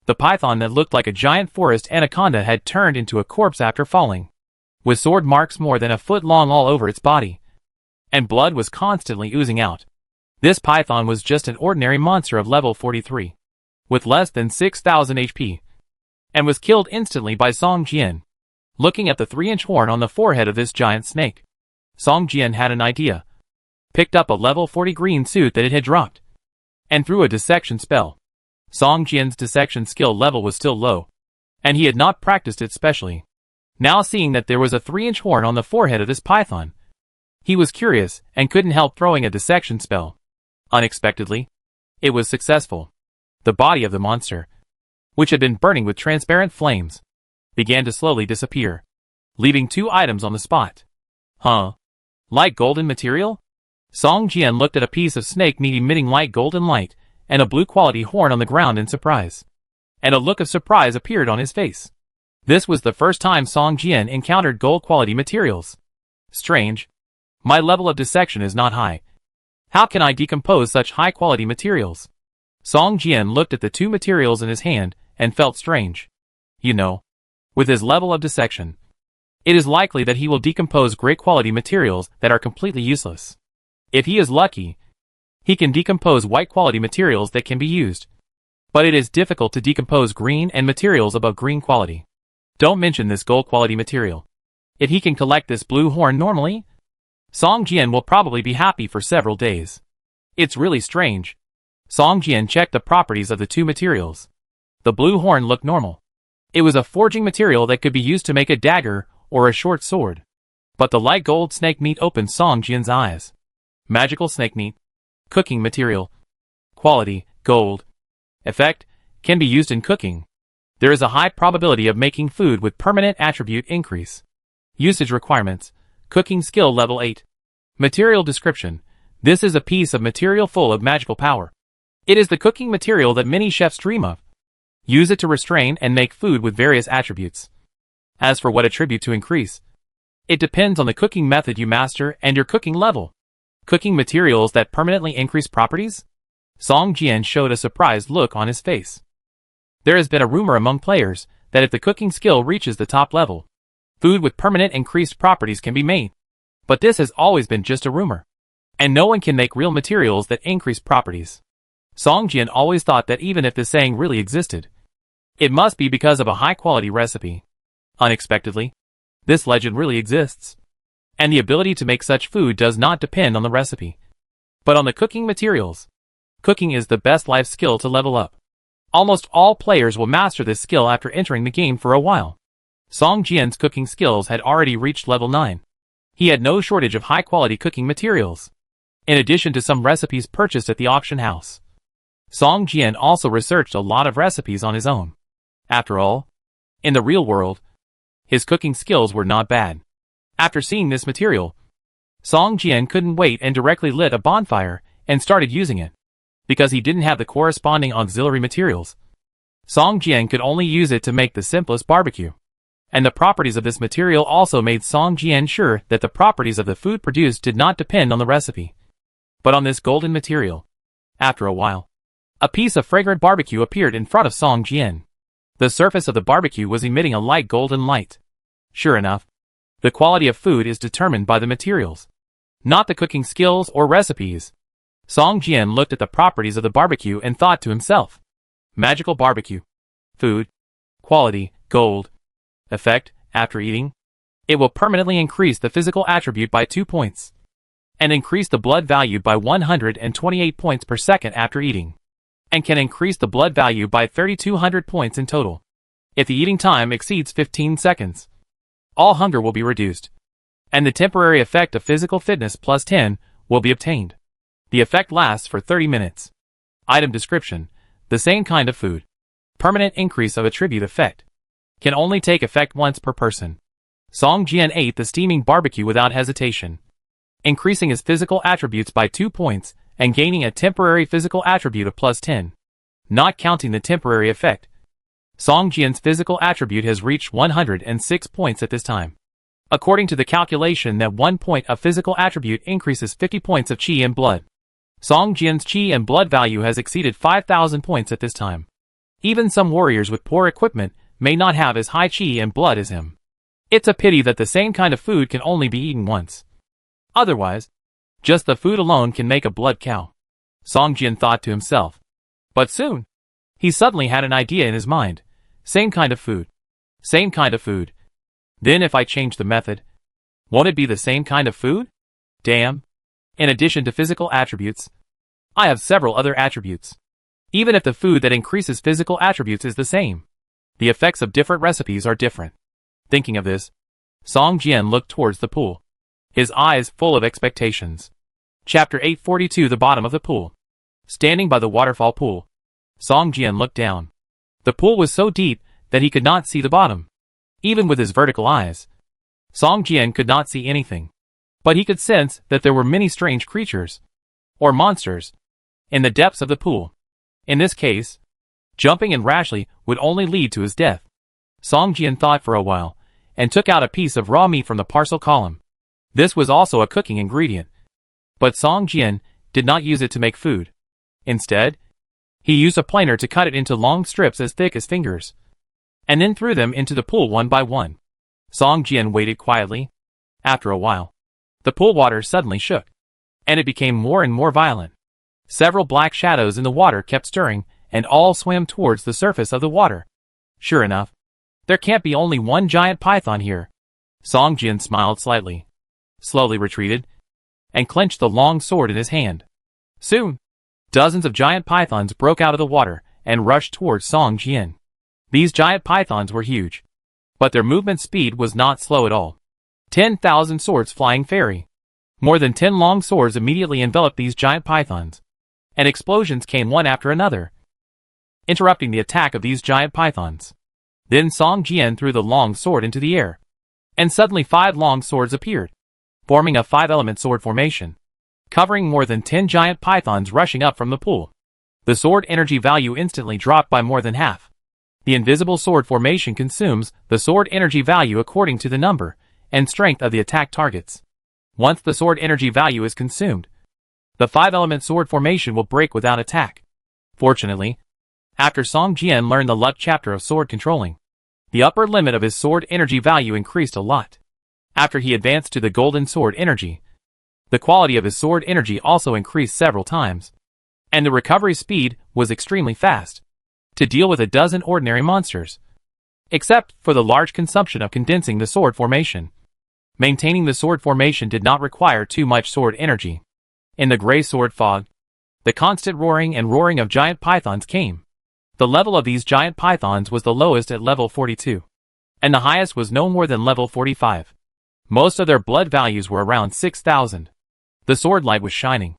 the python that looked like a giant forest anaconda had turned into a corpse after falling, with sword marks more than a foot long all over its body, and blood was constantly oozing out. This python was just an ordinary monster of level 43, with less than 6,000 HP, and was killed instantly by Song Jian. Looking at the 3-inch horn on the forehead of this giant snake, Song Jian had an idea, picked up a level 40 green suit that it had dropped, and threw a dissection spell. Song Jian's dissection skill level was still low, and he had not practiced it specially. Now seeing that there was a 3-inch horn on the forehead of this python, he was curious and couldn't help throwing a dissection spell. Unexpectedly, it was successful. The body of the monster, which had been burning with transparent flames, began to slowly disappear, leaving 2 items on the spot. Huh? Light golden material? Song Jian looked at a piece of snake meat emitting light golden light and a blue quality horn on the ground in surprise, and a look of surprise appeared on his face. This was the first time Song Jian encountered gold quality materials. Strange. My level of dissection is not high. How can I decompose such high quality materials? Song Jian looked at the 2 materials in his hand and felt strange. You know, with his level of dissection, it is likely that he will decompose great quality materials that are completely useless. If he is lucky, he can decompose white quality materials that can be used. But it is difficult to decompose green and materials above green quality. Don't mention this gold quality material. If he can collect this blue horn normally, Song Jian will probably be happy for several days. It's really strange. Song Jian checked the properties of the 2 materials. The blue horn looked normal. It was a forging material that could be used to make a dagger or a short sword. But the light gold snake meat opened Song Jian's eyes. Magical snake meat. Cooking material. Quality, gold. Effect, can be used in cooking. There is a high probability of making food with permanent attribute increase. Usage requirements. Cooking skill level 8. Material description. This is a piece of material full of magical power. It is the cooking material that many chefs dream of. Use it to restrain and make food with various attributes. As for what attribute to increase, it depends on the cooking method you master and your cooking level. Cooking materials that permanently increase properties? Song Jian showed a surprised look on his face. There has been a rumor among players that if the cooking skill reaches the top level, food with permanent increased properties can be made. But this has always been just a rumor, and no one can make real materials that increase properties. Song Jian always thought that even if this saying really existed, it must be because of a high-quality recipe. Unexpectedly, this legend really exists, and the ability to make such food does not depend on the recipe, but on the cooking materials. Cooking is the best life skill to level up. Almost all players will master this skill after entering the game for a while. Song Jian's cooking skills had already reached level 9. He had no shortage of high-quality cooking materials. in addition to some recipes purchased at the auction house. Song Jian also researched a lot of recipes on his own. After all, in the real world, his cooking skills were not bad. After seeing this material, Song Jian couldn't wait and directly lit a bonfire and started using it. Because he didn't have the corresponding auxiliary materials, Song Jian could only use it to make the simplest barbecue. And the properties of this material also made Song Jian sure that the properties of the food produced did not depend on the recipe, but on this golden material. After a while, a piece of fragrant barbecue appeared in front of Song Jian. The surface of the barbecue was emitting a light golden light. Sure enough, the quality of food is determined by the materials, not the cooking skills or recipes. Song Jian looked at the properties of the barbecue and thought to himself, magical barbecue. Food. Quality, gold. Effect, after eating. It will permanently increase the physical attribute by 2 points. And increase the blood value by 128 points per second after eating. And can increase the blood value by 3200 points in total. If the eating time exceeds 15 seconds, all hunger will be reduced. And the temporary effect of physical fitness plus 10 will be obtained. The effect lasts for 30 minutes. Item description. The same kind of food. Permanent increase of attribute effect. Can only take effect once per person. Song Jian ate the steaming barbecue without hesitation, increasing his physical attributes by 2 points and gaining a temporary physical attribute of plus 10. Not counting the temporary effect, Song Jian's physical attribute has reached 106 points at this time. According to the calculation that 1 point of physical attribute increases 50 points of qi and blood. Song Jian's qi and blood value has exceeded 5,000 points at this time. Even some warriors with poor equipment may not have as high qi and blood as him. It's a pity that the same kind of food can only be eaten once. Otherwise, just the food alone can make a blood cow. Song Jian thought to himself. But soon, he suddenly had an idea in his mind. Same kind of food. Same kind of food. Then if I change the method, won't it be the same kind of food? Damn. In addition to physical attributes, I have several other attributes. Even if the food that increases physical attributes is the same, the effects of different recipes are different. Thinking of this, Song Jian looked towards the pool, his eyes full of expectations. Chapter 842. The bottom of the pool. Standing by the waterfall pool, Song Jian looked down. The pool was so deep that he could not see the bottom. Even with his vertical eyes, Song Jian could not see anything. But he could sense that there were many strange creatures, or monsters, in the depths of the pool. In this case, jumping in rashly would only lead to his death. Song Jian thought for a while, and took out a piece of raw meat from the parcel column. This was also a cooking ingredient. But Song Jian did not use it to make food. Instead, he used a planer to cut it into long strips as thick as fingers, and then threw them into the pool one by one. Song Jian waited quietly. After a while, the pool water suddenly shook, and it became more and more violent. Several black shadows in the water kept stirring, and all swam towards the surface of the water. Sure enough, there can't be only one giant python here. Song Jian smiled slightly, slowly retreated, and clenched the long sword in his hand. Soon, dozens of giant pythons broke out of the water and rushed towards Song Jian. These giant pythons were huge, but their movement speed was not slow at all. 10,000 swords flying fairy. More than 10 long swords immediately enveloped these giant pythons, and explosions came one after another, interrupting the attack of these giant pythons. Then Song Jian threw the long sword into the air, and suddenly 5 long swords appeared, forming a 5-element sword formation, covering more than 10 giant pythons rushing up from the pool. The sword energy value instantly dropped by more than half. The invisible sword formation consumes the sword energy value according to the number and strength of the attack targets. Once the sword energy value is consumed, the 5-element sword formation will break without attack. Fortunately, after Song Jian learned the luck chapter of sword controlling, the upper limit of his sword energy value increased a lot. After he advanced to the golden sword energy, the quality of his sword energy also increased several times, and the recovery speed was extremely fast to deal with a dozen ordinary monsters, except for the large consumption of condensing the sword formation. Maintaining the sword formation did not require too much sword energy. In the gray sword fog, the constant roaring and roaring of giant pythons came. The level of these giant pythons was the lowest at level 42, and the highest was no more than level 45. Most of their blood values were around 6,000. The sword light was shining,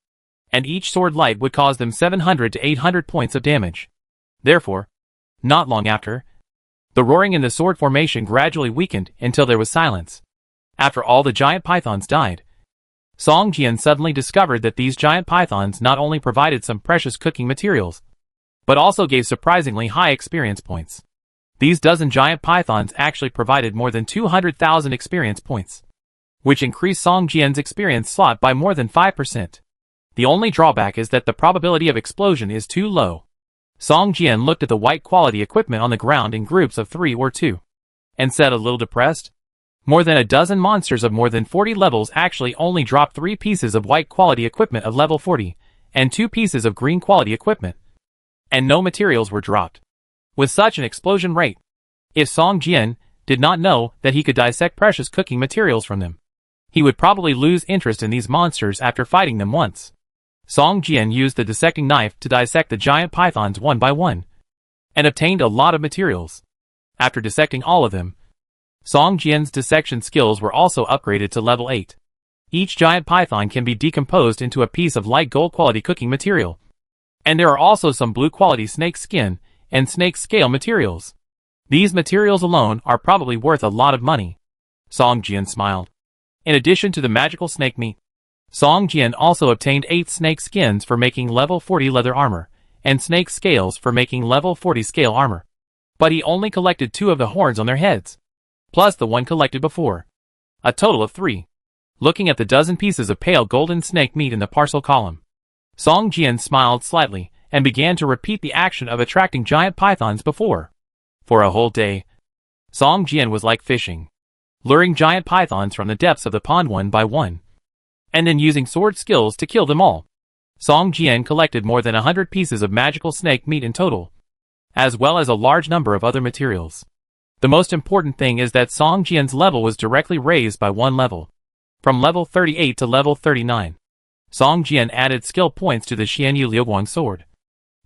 and each sword light would cause them 700 to 800 points of damage. Therefore, not long after, the roaring in the sword formation gradually weakened until there was silence. After all the giant pythons died, Song Jian suddenly discovered that these giant pythons not only provided some precious cooking materials, but also gave surprisingly high experience points. These dozen giant pythons actually provided more than 200,000 experience points, which increased Song Jian's experience slot by more than 5%. The only drawback is that the probability of explosion is too low. Song Jian looked at the white quality equipment on the ground in groups of 3 or 2, and said a little depressed, more than a dozen monsters of more than 40 levels actually only dropped 3 pieces of white quality equipment of level 40, and 2 pieces of green quality equipment, and no materials were dropped. With such an explosion rate, if Song Jian did not know that he could dissect precious cooking materials from them, he would probably lose interest in these monsters after fighting them once. Song Jian used the dissecting knife to dissect the giant pythons one by one, and obtained a lot of materials. After dissecting all of them, Song Jian's dissection skills were also upgraded to level 8. Each giant python can be decomposed into a piece of light gold quality cooking material, and there are also some blue quality snake skin and snake scale materials. These materials alone are probably worth a lot of money. Song Jian smiled. In addition to the magical snake meat, Song Jian also obtained 8 snake skins for making level 40 leather armor, and snake scales for making level 40 scale armor. But he only collected 2 of the horns on their heads, plus the one collected before. A total of 3. Looking at the dozen pieces of pale golden snake meat in the parcel column, Song Jian smiled slightly and began to repeat the action of attracting giant pythons before. For a whole day, Song Jian was like fishing, luring giant pythons from the depths of the pond one by one, and then using sword skills to kill them all. Song Jian collected more than 100 pieces of magical snake meat in total, as well as a large number of other materials. The most important thing is that Song Jian's level was directly raised by 1 level, from level 38 to level 39. Song Jian added skill points to the Xianyu Liuguang sword,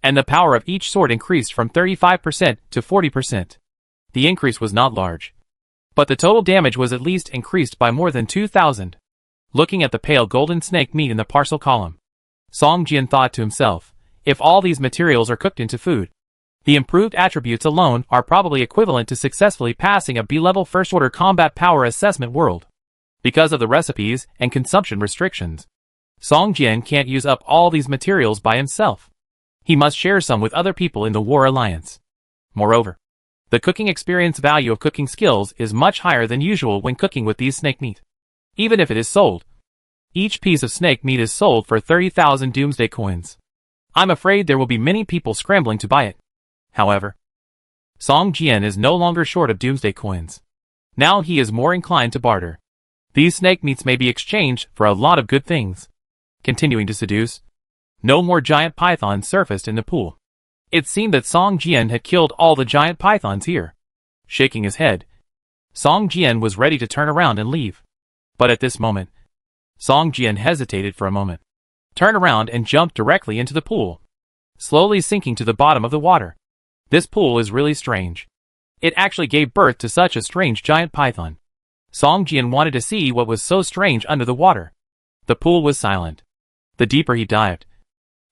and the power of each sword increased from 35% to 40%. The increase was not large, but the total damage was at least increased by more than 2,000. Looking at the pale golden snake meat in the parcel column, Song Jian thought to himself, if all these materials are cooked into food, the improved attributes alone are probably equivalent to successfully passing a B-level first-order combat power assessment world. Because of the recipes and consumption restrictions, Song Jian can't use up all these materials by himself. He must share some with other people in the War Alliance. Moreover, the cooking experience value of cooking skills is much higher than usual when cooking with these snake meat. Even if it is sold, each piece of snake meat is sold for 30,000 Doomsday coins. I'm afraid there will be many people scrambling to buy it. However, Song Jian is no longer short of Doomsday coins. Now he is more inclined to barter. These snake meats may be exchanged for a lot of good things. Continuing to seduce, no more giant pythons surfaced in the pool. It seemed that Song Jian had killed all the giant pythons here. Shaking his head, Song Jian was ready to turn around and leave. But at this moment, Song Jian hesitated for a moment, turned around and jumped directly into the pool, slowly sinking to the bottom of the water. This pool is really strange. It actually gave birth to such a strange giant python. Song Jian wanted to see what was so strange under the water. The pool was silent. The deeper he dived,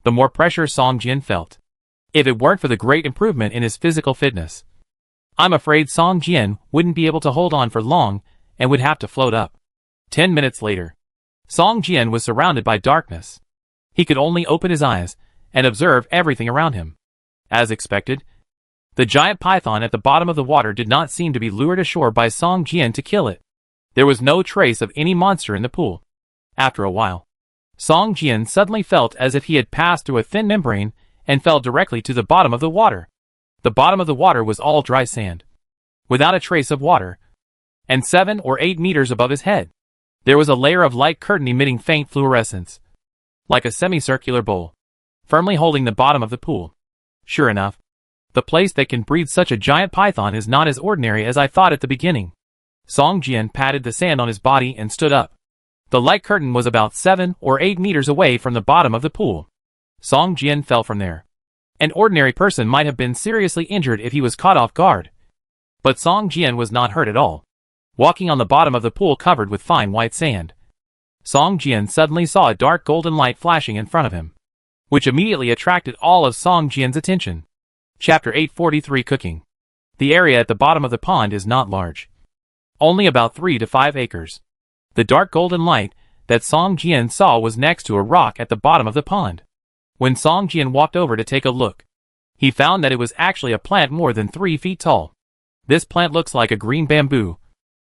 the more pressure Song Jian felt. If it weren't for the great improvement in his physical fitness, I'm afraid Song Jian wouldn't be able to hold on for long and would have to float up. 10 minutes later, Song Jian was surrounded by darkness. He could only open his eyes and observe everything around him. As expected, the giant python at the bottom of the water did not seem to be lured ashore by Song Jian to kill it. There was no trace of any monster in the pool. After a while, Song Jian suddenly felt as if he had passed through a thin membrane and fell directly to the bottom of the water. The bottom of the water was all dry sand, without a trace of water, and 7 or 8 meters above his head, there was a layer of light curtain emitting faint fluorescence, like a semicircular bowl, firmly holding the bottom of the pool. Sure enough, the place that can breathe such a giant python is not as ordinary as I thought at the beginning. Song Jian patted the sand on his body and stood up. The light curtain was about 7 or 8 meters away from the bottom of the pool. Song Jian fell from there. An ordinary person might have been seriously injured if he was caught off guard. But Song Jian was not hurt at all, walking on the bottom of the pool covered with fine white sand. Song Jian suddenly saw a dark golden light flashing in front of him, which immediately attracted all of Song Jian's attention. Chapter 843 Cooking. The area at the bottom of the pond is not large. Only about 3 to 5 acres. The dark golden light that Song Jian saw was next to a rock at the bottom of the pond. When Song Jian walked over to take a look, he found that it was actually a plant more than 3 feet tall. This plant looks like a green bamboo,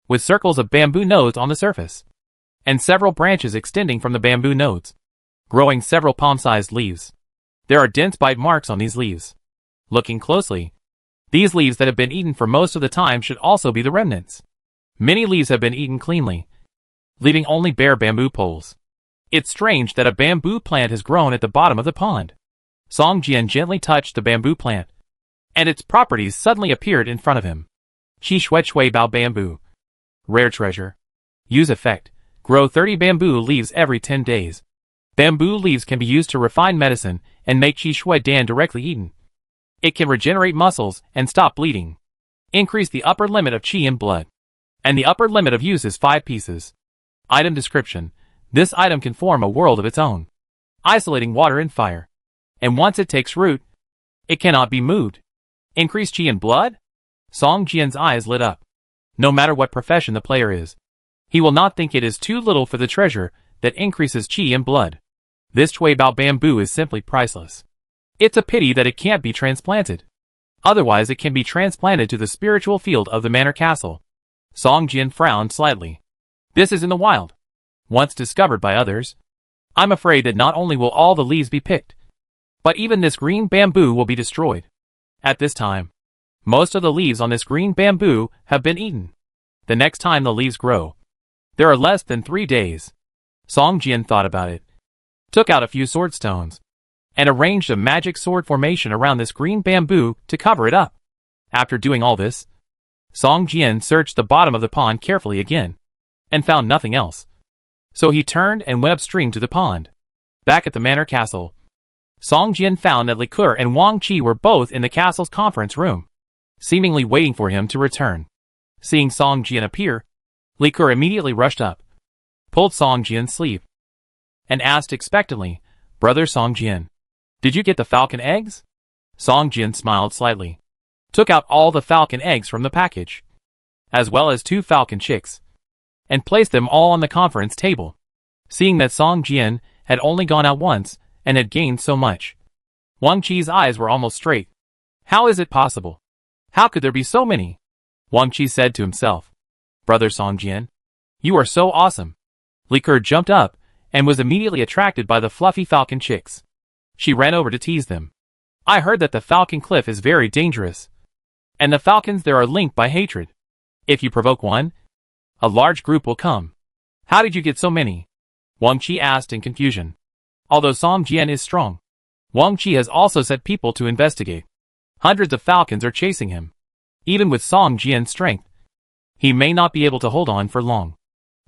with circles of bamboo nodes on the surface, and several branches extending from the bamboo nodes, growing several palm-sized leaves. There are dense bite marks on these leaves. Looking closely, these leaves that have been eaten for most of the time should also be the remnants. Many leaves have been eaten cleanly, leaving only bare bamboo poles. It's strange that a bamboo plant has grown at the bottom of the pond. Song Jian gently touched the bamboo plant, and its properties suddenly appeared in front of him. Qi Shui Shui Bao Bamboo. Rare treasure. Use effect. Grow 30 bamboo leaves every 10 days. Bamboo leaves can be used to refine medicine and make Qi Shui Dan directly eaten. It can regenerate muscles and stop bleeding. Increase the upper limit of Qi in blood. And the upper limit of use is 5 pieces. Item description. This item can form a world of its own, isolating water and fire. And once it takes root, it cannot be moved. Increase Qi in blood? Song Jian's eyes lit up. No matter what profession the player is, he will not think it is too little for the treasure that increases Qi in blood. This Chui Bao bamboo is simply priceless. It's a pity that it can't be transplanted. Otherwise it can be transplanted to the spiritual field of the manor castle. Song Jian frowned slightly. This is in the wild, once discovered by others. I'm afraid that not only will all the leaves be picked, but even this green bamboo will be destroyed. At this time, most of the leaves on this green bamboo have been eaten. The next time the leaves grow, there are less than 3 days. Song Jian thought about it, took out a few sword stones, and arranged a magic sword formation around this green bamboo to cover it up. After doing all this, Song Jian searched the bottom of the pond carefully again, and found nothing else. So he turned and went upstream to the pond. Back at the manor castle, Song Jian found that Liqueur and Wang Qi were both in the castle's conference room, seemingly waiting for him to return. Seeing Song Jian appear, Liqueur immediately rushed up, pulled Song Jian's sleeve, and asked expectantly, "Brother Song Jian, did you get the falcon eggs?" Song Jian smiled slightly, took out all the falcon eggs from the package, as well as 2 falcon chicks, and placed them all on the conference table. Seeing that Song Jian had only gone out once, and had gained so much, Wang Qi's eyes were almost straight. How is it possible? How could there be so many? Wang Qi said to himself. Brother Song Jian, you are so awesome. Liqueur jumped up, and was immediately attracted by the fluffy falcon chicks. She ran over to tease them. I heard that the falcon cliff is very dangerous, and the falcons there are linked by hatred. If you provoke one, a large group will come. How did you get so many? Wang Qi asked in confusion. Although Song Jian is strong, Wang Qi has also set people to investigate. Hundreds of falcons are chasing him. Even with Song Jian's strength, he may not be able to hold on for long.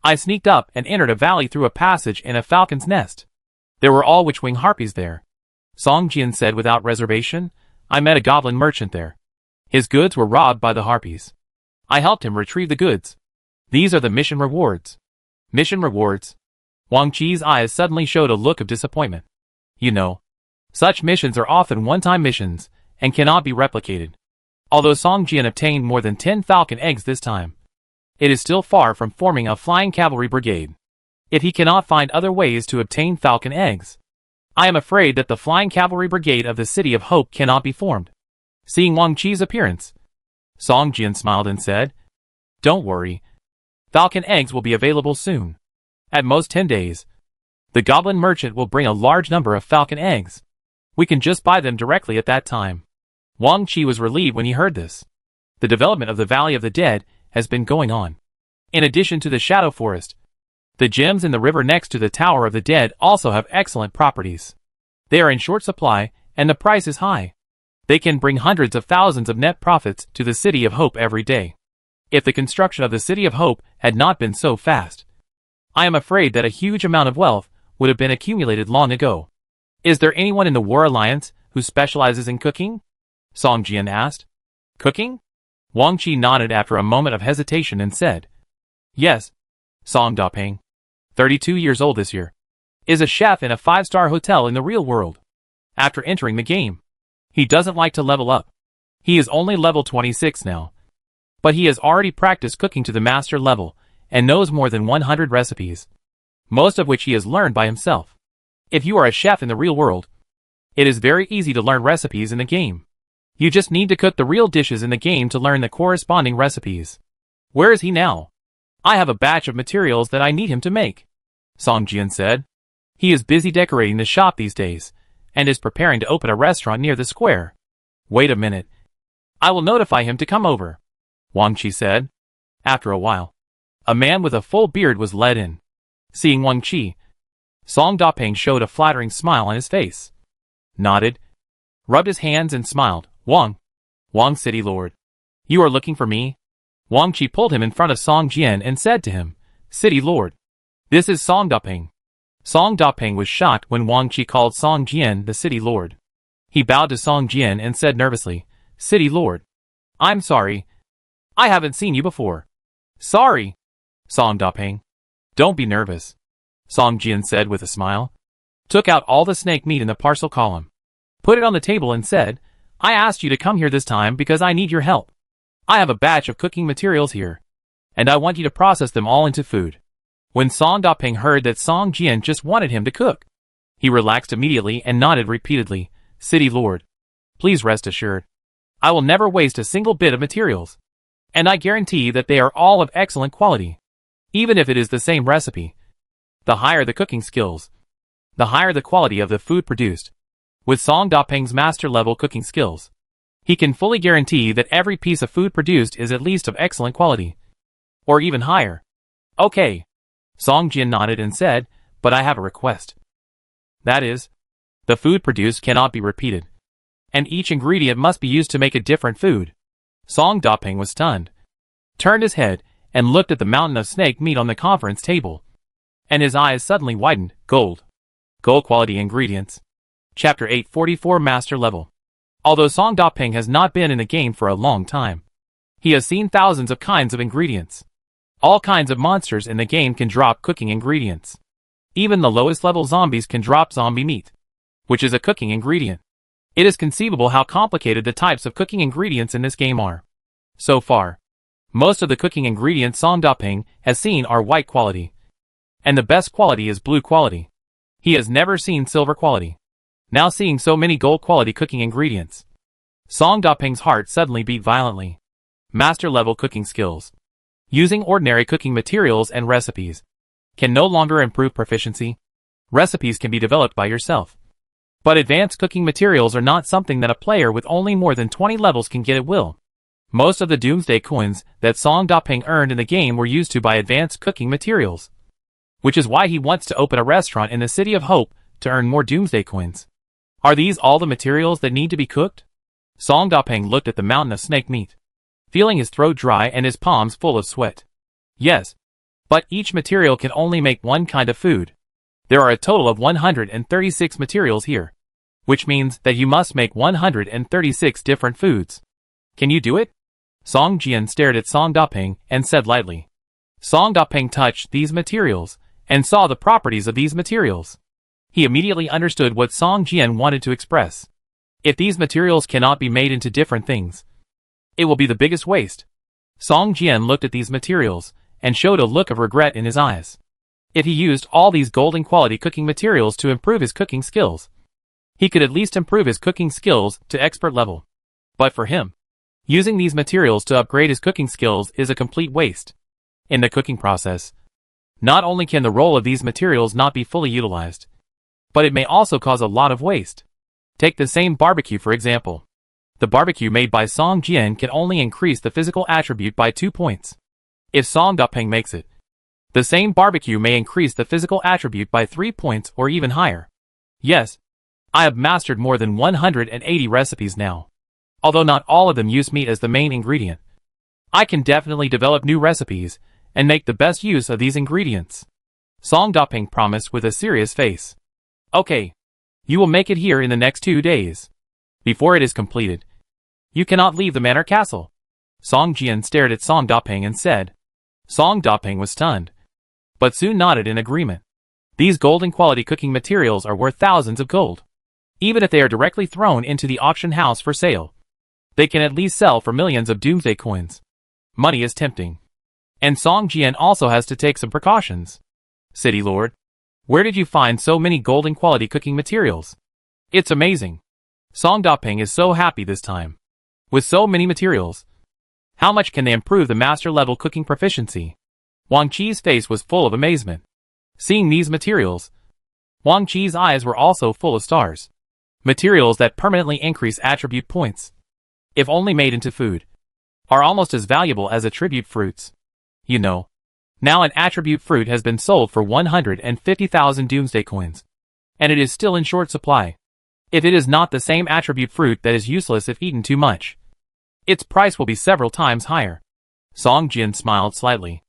I sneaked up and entered a valley through a passage in a falcon's nest. There were all witch-wing harpies there. Song Jian said without reservation. I met a goblin merchant there. His goods were robbed by the harpies. I helped him retrieve the goods. These are the mission rewards. Mission rewards? Wang Qi's eyes suddenly showed a look of disappointment. You know, such missions are often one-time missions, and cannot be replicated. Although Song Jian obtained more than 10 falcon eggs this time, it is still far from forming a flying cavalry brigade. If he cannot find other ways to obtain falcon eggs, I am afraid that the flying cavalry brigade of the City of Hope cannot be formed. Seeing Wang Qi's appearance, Song Jian smiled and said, Don't worry. Falcon eggs will be available soon. At most 10 days. The goblin merchant will bring a large number of falcon eggs. We can just buy them directly at that time. Wang Qi was relieved when he heard this. The development of the Valley of the Dead has been going on. In addition to the Shadow Forest, the gems in the river next to the Tower of the Dead also have excellent properties. They are in short supply, and the price is high. They can bring hundreds of thousands of net profits to the City of Hope every day. If the construction of the City of Hope had not been so fast, I am afraid that a huge amount of wealth would have been accumulated long ago. Is there anyone in the War Alliance who specializes in cooking? Song Jian asked. Cooking? Wang Qi nodded after a moment of hesitation and said, Yes, Song Dapeng. 32 years old this year, is a chef in a 5-star hotel in the real world. After entering the game, he doesn't like to level up. He is only level 26 now, but he has already practiced cooking to the master level and knows more than 100 recipes, most of which he has learned by himself. If you are a chef in the real world, it is very easy to learn recipes in the game. You just need to cook the real dishes in the game to learn the corresponding recipes. Where is he now? I have a batch of materials that I need him to make, Song Jian said. He is busy decorating the shop these days, and is preparing to open a restaurant near the square. Wait a minute. I will notify him to come over, Wang Qi said. After a while, a man with a full beard was led in. Seeing Wang Qi, Song Dapeng showed a flattering smile on his face, nodded, rubbed his hands and smiled. Wang City Lord, you are looking for me? Wang Qi pulled him in front of Song Jian and said to him, City Lord, this is Song Dapeng. Song Dapeng was shocked when Wang Qi called Song Jian the City Lord. He bowed to Song Jian and said nervously, City Lord, I'm sorry. I haven't seen you before. Sorry, Song Dapeng. Don't be nervous, Song Jian said with a smile. Took out all the snake meat in the parcel column, put it on the table and said, I asked you to come here this time because I need your help. I have a batch of cooking materials here, and I want you to process them all into food. When Song Dapeng heard that Song Jian just wanted him to cook, he relaxed immediately and nodded repeatedly, City Lord, please rest assured, I will never waste a single bit of materials, and I guarantee that they are all of excellent quality, even if it is the same recipe. The higher the cooking skills, the higher the quality of the food produced. With Song Dapeng's master-level cooking skills, he can fully guarantee that every piece of food produced is at least of excellent quality, or even higher. Okay, Song Jian nodded and said, but I have a request. That is, the food produced cannot be repeated, and each ingredient must be used to make a different food. Song Dapeng was stunned, turned his head, and looked at the mountain of snake meat on the conference table, and his eyes suddenly widened. Gold quality ingredients. Chapter 844 Master Level. Although Song Dapeng has not been in the game for a long time, he has seen thousands of kinds of ingredients. All kinds of monsters in the game can drop cooking ingredients. Even the lowest level zombies can drop zombie meat, which is a cooking ingredient. It is conceivable how complicated the types of cooking ingredients in this game are. So far, most of the cooking ingredients Song Dapeng has seen are white quality, and the best quality is blue quality. He has never seen silver quality. Now seeing so many gold quality cooking ingredients, Song Dapeng's heart suddenly beat violently. Master level cooking skills. Using ordinary cooking materials and recipes can no longer improve proficiency. Recipes can be developed by yourself, but advanced cooking materials are not something that a player with only more than 20 levels can get at will. Most of the Doomsday coins that Song Dapeng earned in the game were used to buy advanced cooking materials, which is why he wants to open a restaurant in the City of Hope to earn more Doomsday coins. Are these all the materials that need to be cooked? Song Dapeng looked at the mountain of snake meat, feeling his throat dry and his palms full of sweat. Yes, but each material can only make one kind of food. There are a total of 136 materials here, which means that you must make 136 different foods. Can you do it? Song Jian stared at Song Dapeng and said lightly. Song Dapeng touched these materials and saw the properties of these materials. He immediately understood what Song Jian wanted to express. If these materials cannot be made into different things, it will be the biggest waste. Song Jian looked at these materials and showed a look of regret in his eyes. If he used all these golden quality cooking materials to improve his cooking skills, he could at least improve his cooking skills to expert level. But for him, using these materials to upgrade his cooking skills is a complete waste. In the cooking process, not only can the role of these materials not be fully utilized, but it may also cause a lot of waste. Take the same barbecue for example. The barbecue made by Song Jian can only increase the physical attribute by 2 points. If Song Dapeng makes it, the same barbecue may increase the physical attribute by 3 points or even higher. Yes, I have mastered more than 180 recipes now. Although not all of them use meat as the main ingredient, I can definitely develop new recipes and make the best use of these ingredients. Song Dapeng promised with a serious face. Okay, you will make it here in the next 2 days. Before it is completed, you cannot leave the manor castle. Song Jian stared at Song Dapeng and said. Song Dapeng was stunned. but soon nodded in agreement. These golden quality cooking materials are worth thousands of gold. Even if they are directly thrown into the auction house for sale, they can at least sell for millions of Doomsday coins. Money is tempting. And Song Jian also has to take some precautions. City Lord, where did you find so many golden quality cooking materials? It's amazing. Song Daping is so happy this time. With so many materials, how much can they improve the master level cooking proficiency? Wang Qi's face was full of amazement. Seeing these materials, Wang Qi's eyes were also full of stars. Materials that permanently increase attribute points, if only made into food, are almost as valuable as attribute fruits. You know, now an attribute fruit has been sold for 150,000 Doomsday coins, and it is still in short supply. If it is not the same attribute fruit that is useless if eaten too much, its price will be several times higher. Song Jian smiled slightly.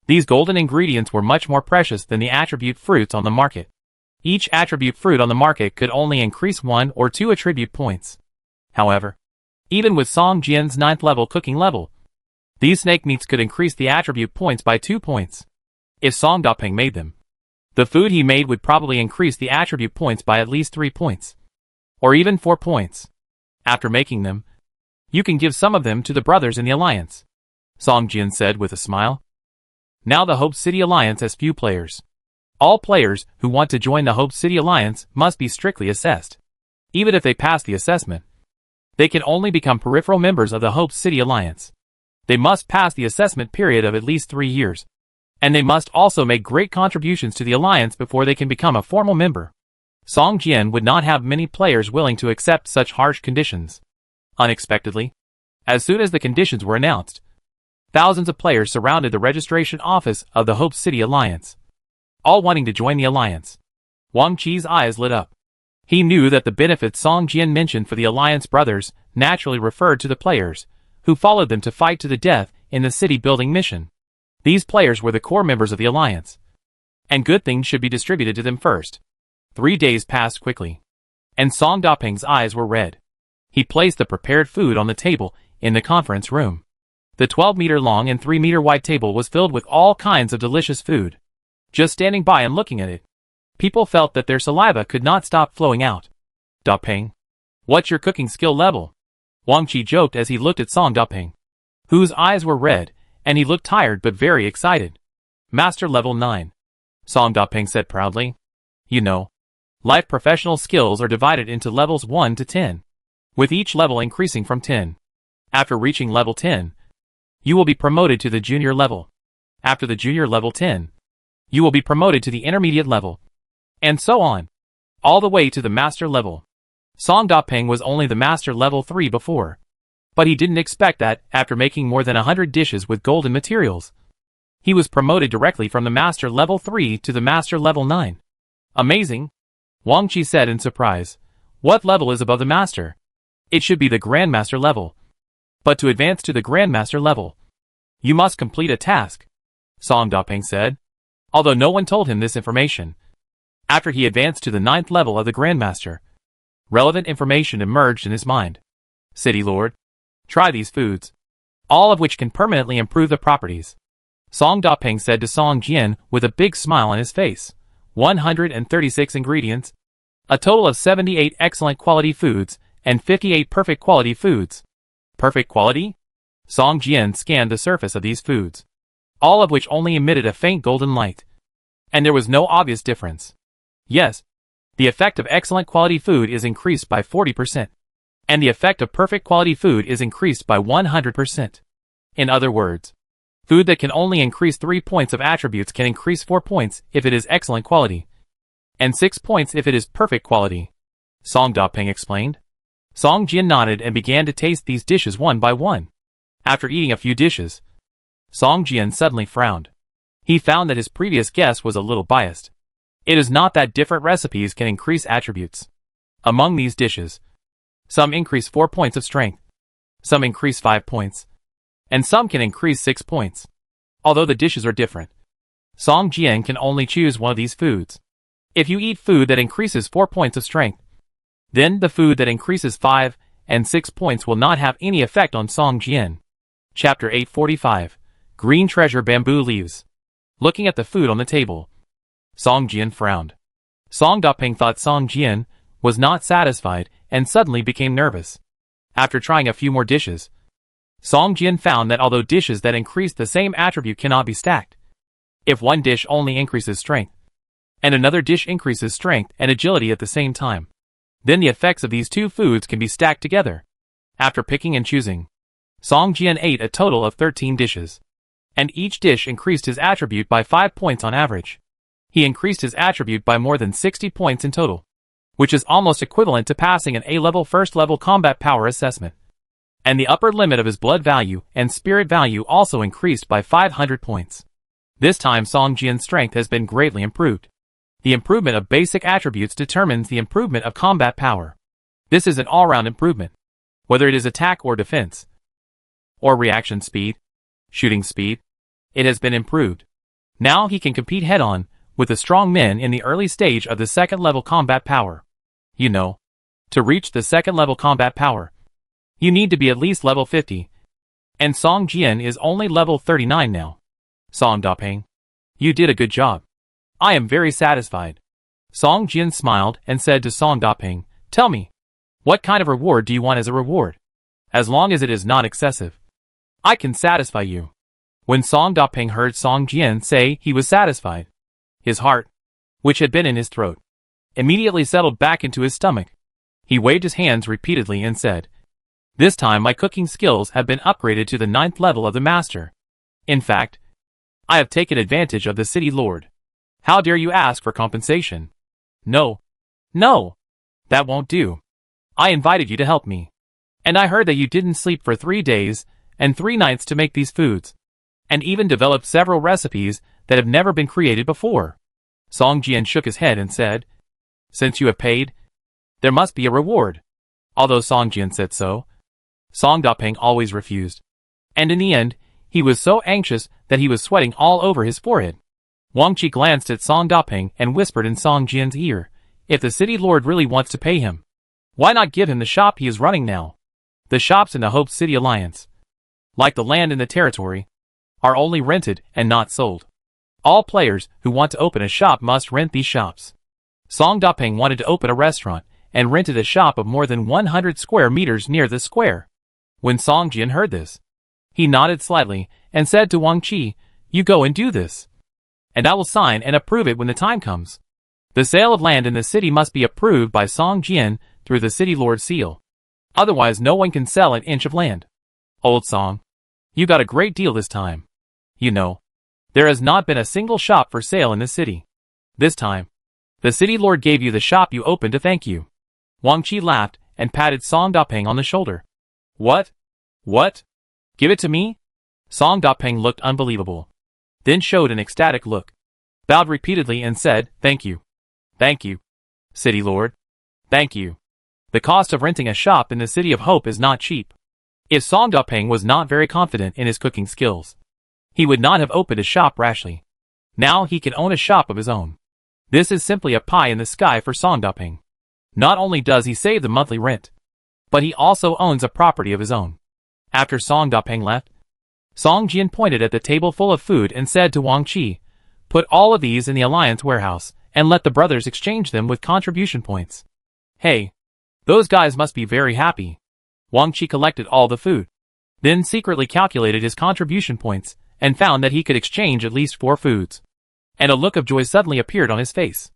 These golden ingredients were much more precious than the attribute fruits on the market. Each attribute fruit on the market could only increase 1 or 2 attribute points. However, even with Song Jian's 9th level cooking level, these snake meats could increase the attribute points by 2 points. If Song Daping made them, the food he made would probably increase the attribute points by at least 3 points. Or even 4 points. After making them, you can give some of them to the brothers in the Alliance, Song Jian said with a smile. Now the Hope City Alliance has few players. All players who want to join the Hope City Alliance must be strictly assessed. Even if they pass the assessment, they can only become peripheral members of the Hope City Alliance. They must pass the assessment period of at least 3 years. And they must also make great contributions to the Alliance before they can become a formal member. Song Jian would not have many players willing to accept such harsh conditions. Unexpectedly, as soon as the conditions were announced, thousands of players surrounded the registration office of the Hope City Alliance, all wanting to join the Alliance. Wang Qi's eyes lit up. He knew that the benefits Song Jian mentioned for the Alliance brothers naturally referred to the players who followed them to fight to the death in the city building mission. These players were the core members of the Alliance, and good things should be distributed to them first. 3 days passed quickly, and Song Daping's eyes were red. He placed the prepared food on the table in the conference room. The 12-meter long and 3-meter wide table was filled with all kinds of delicious food. Just standing by and looking at it, people felt that their saliva could not stop flowing out. Daping, what's your cooking skill level? Wang Qi joked as he looked at Song Daping, whose eyes were red, and he looked tired but very excited. Master level 9. Song Daping said proudly. You know, life professional skills are divided into levels 1 to 10, with each level increasing from 10. After reaching level 10, you will be promoted to the junior level. After the junior level 10, you will be promoted to the intermediate level, and so on, all the way to the master level. Song Daping was only the master level 3 before, but he didn't expect that after making more than 100 dishes with golden materials, he was promoted directly from the master level 3 to the master level 9. Amazing, Wang Qi said in surprise. What level is above the master? It should be the grandmaster level. But to advance to the grandmaster level, you must complete a task, Song Daping said, although no one told him this information. After he advanced to the 9th level of the grandmaster, relevant information emerged in his mind. City Lord, try these foods, all of which can permanently improve the properties, Song Daping said to Song Jian with a big smile on his face. 136 ingredients, a total of 78 excellent quality foods, and 58 perfect quality foods. Perfect quality? Song Jian scanned the surface of these foods, all of which only emitted a faint golden light. And there was no obvious difference. Yes, the effect of excellent quality food is increased by 40%, and the effect of perfect quality food is increased by 100%. In other words, food that can only increase 3 points of attributes can increase 4 points if it is excellent quality, and 6 points if it is perfect quality, Song Daping explained. Song Jian nodded and began to taste these dishes one by one. After eating a few dishes, Song Jian suddenly frowned. He found that his previous guess was a little biased. It is not that different recipes can increase attributes. Among these dishes, some increase 4 points of strength, some increase 5 points, and some can increase 6 points. Although the dishes are different, Song Jian can only choose one of these foods. If you eat food that increases 4 points of strength, then the food that increases 5 and 6 points will not have any effect on Song Jian. Chapter 845. Green Treasure Bamboo Leaves. looking at the food on the table. Song Jian frowned. Song Dapeng thought Song Jian was not satisfied and suddenly became nervous. After trying a few more dishes, Song Jian found that although dishes that increase the same attribute cannot be stacked, if one dish only increases strength, and another dish increases strength and agility at the same time, then the effects of these two foods can be stacked together. After picking and choosing, Song Jian ate a total of 13 dishes, and each dish increased his attribute by 5 points on average. He increased his attribute by more than 60 points in total, which is almost equivalent to passing an A-level first-level combat power assessment. And the upper limit of his blood value and spirit value also increased by 500 points. This time Song Jian's strength has been greatly improved. The improvement of basic attributes determines the improvement of combat power. This is an all-round improvement, whether it is attack or defense, or reaction speed, shooting speed. It has been improved. Now he can compete head-on with the strong men in the early stage of the second-level combat power. You know, to reach the second-level combat power, you need to be at least level 50, and Song Jian is only level 39 now. Song Dapeng, you did a good job. I am very satisfied. Song Jian smiled and said to Song Dapeng, tell me, what kind of reward do you want as a reward? As long as it is not excessive, I can satisfy you. When Song Dapeng heard Song Jian say he was satisfied, his heart, which had been in his throat, immediately settled back into his stomach. He waved his hands repeatedly and said, this time my cooking skills have been upgraded to the 9th level of the master. In fact, I have taken advantage of the city lord. How dare you ask for compensation? No. No. That won't do. I invited you to help me. And I heard that you didn't sleep for 3 days and 3 nights to make these foods, and even developed several recipes that have never been created before. Song Jian shook his head and said, since you have paid, there must be a reward. Although Song Jian said so, Song Dapeng always refused. And in the end, he was so anxious that he was sweating all over his forehead. Wang Qi glanced at Song Dapeng and whispered in Song Jian's ear, if the city lord really wants to pay him, why not give him the shop he is running now? The shops in the Hope City Alliance, like the land in the territory, are only rented and not sold. All players who want to open a shop must rent these shops. Song Dapeng wanted to open a restaurant and rented a shop of more than 100 square meters near the square. When Song Jian heard this, he nodded slightly and said to Wang Qi, you go and do this, and I will sign and approve it when the time comes. The sale of land in the city must be approved by Song Jian through the city lord's seal. Otherwise no one can sell an inch of land. Old Song, you got a great deal this time. You know, there has not been a single shop for sale in the city. This time, the city lord gave you the shop you opened to thank you. Wang Qi laughed and patted Song Dapeng on the shoulder. What? What? Give it to me? Song Dapeng looked unbelievable, then showed an ecstatic look, bowed repeatedly and said, thank you. Thank you, city lord. Thank you. The cost of renting a shop in the City of Hope is not cheap. If Song Dapeng was not very confident in his cooking skills, he would not have opened a shop rashly. Now he can own a shop of his own. This is simply a pie in the sky for Song Dapeng. Not only does he save the monthly rent, but he also owns a property of his own. After Song Dapeng left, Song Jian pointed at the table full of food and said to Wang Qi, put all of these in the Alliance warehouse and let the brothers exchange them with contribution points. Hey, those guys must be very happy. Wang Qi collected all the food, then secretly calculated his contribution points and found that he could exchange at least 4 foods. And a look of joy suddenly appeared on his face.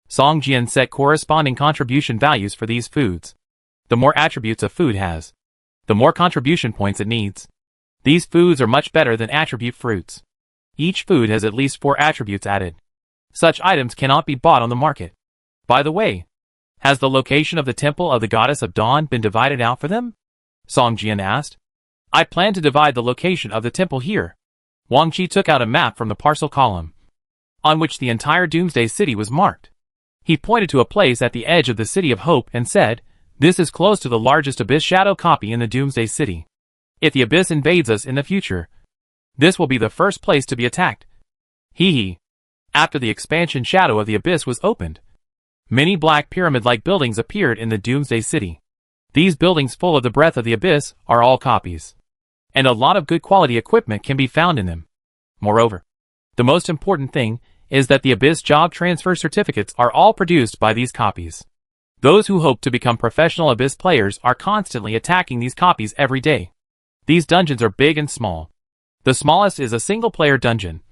Song Jian set corresponding contribution values for these foods. The more attributes a food has, the more contribution points it needs. These foods are much better than attribute fruits. Each food has at least 4 attributes added. Such items cannot be bought on the market. By the way, has the location of the Temple of the Goddess of Dawn been divided out for them? Song Jian asked. I plan to divide the location of the temple here. Wang Qi took out a map from the parcel column, on which the entire Doomsday City was marked. He pointed to a place at the edge of the City of Hope and said, this is close to the largest Abyss Shadow copy in the Doomsday City. If the Abyss invades us in the future, this will be the first place to be attacked. Hee hee. After the expansion Shadow of the Abyss was opened, many black pyramid-like buildings appeared in the Doomsday City. These buildings full of the breath of the Abyss are all copies, and a lot of good quality equipment can be found in them. Moreover, The most important thing is that the Abyss job transfer certificates are all produced by these copies. Those who hope to become professional Abyss players are constantly attacking these copies every day. These dungeons are big and small. The smallest is a single-player dungeon,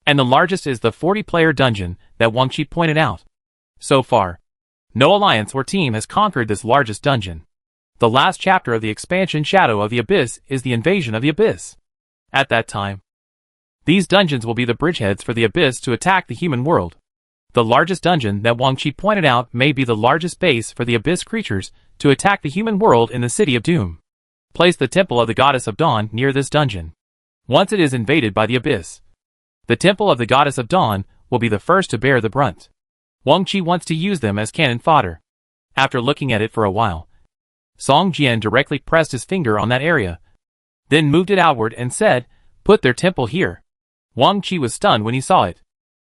and the largest is the 40-player dungeon that Wang Qi pointed out. So far, no alliance or team has conquered this largest dungeon. The last chapter of the expansion Shadow of the Abyss is the invasion of the Abyss. At that time, these dungeons will be the bridgeheads for the Abyss to attack the human world. The largest dungeon that Wang Qi pointed out may be the largest base for the Abyss creatures to attack the human world in the City of Doom. Place the Temple of the Goddess of Dawn near this dungeon. Once it is invaded by the Abyss, the Temple of the Goddess of Dawn will be the first to bear the brunt. Wang Qi wants to use them as cannon fodder. After looking at it for a while, Song Jian directly pressed his finger on that area, then moved it outward and said, "Put their temple here." Wang Qi was stunned when he saw it.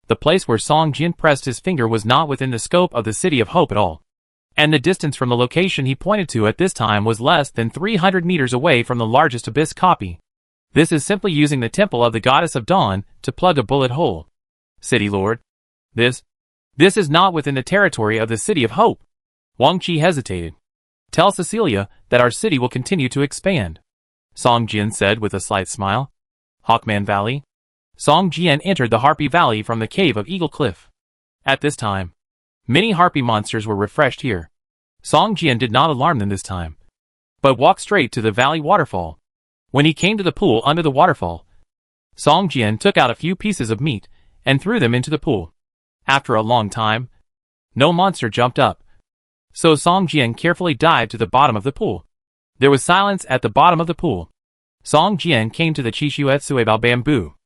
The place where Song Jian pressed his finger was not within the scope of the City of Hope at all, and the distance from the location he pointed to at this time was less than 300 meters away from the largest Abyss copy. This is simply using the Temple of the Goddess of Dawn to plug a bullet hole. City Lord, this is not within the territory of the City of Hope. Wang Qi hesitated. Tell Cecilia that our city will continue to expand, Song Jian said with a slight smile. Hawkman Valley? Song Jian entered the Harpy Valley from the cave of Eagle Cliff. At this time, many harpy monsters were refreshed here. Song Jian did not alarm them this time, but walked straight to the valley waterfall. When he came to the pool under the waterfall, Song Jian took out a few pieces of meat and threw them into the pool. After a long time, no monster jumped up, so Song Jian carefully dived to the bottom of the pool. There was silence at the bottom of the pool. Song Jian came to the Chishuet Suebao bamboo.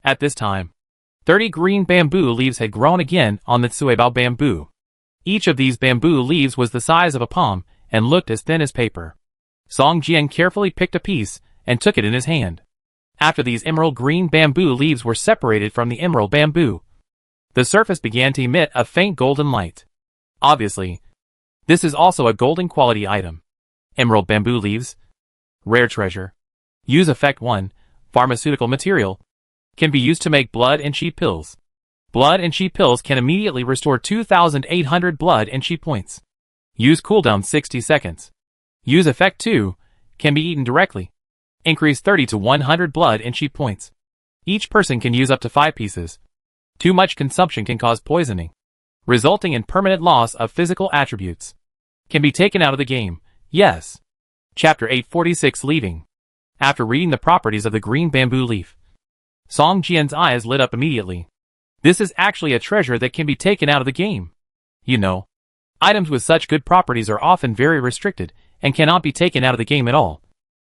At this time, 30 green bamboo leaves had grown again on the Suebao bamboo. Each of these bamboo leaves was the size of a palm and looked as thin as paper. Song Jian carefully picked a piece and took it in his hand. After these emerald green bamboo leaves were separated from the emerald bamboo, the surface began to emit a faint golden light. Obviously, this is also a golden quality item. Emerald bamboo leaves. Rare treasure. Use effect 1. Pharmaceutical material. Can be used to make blood and chi pills. Blood and chi pills can immediately restore 2,800 blood and chi points. Use cooldown 60 seconds. Use effect 2. Can be eaten directly. Increase 30 to 100 blood and chi points. Each person can use up to 5 pieces. Too much consumption can cause poisoning, resulting in permanent loss of physical attributes. Can be taken out of the game. Yes. Chapter 846 Leaving. After reading the properties of the green bamboo leaf, Song Jian's eyes lit up immediately. This is actually a treasure that can be taken out of the game. You know, items with such good properties are often very restricted and cannot be taken out of the game at all.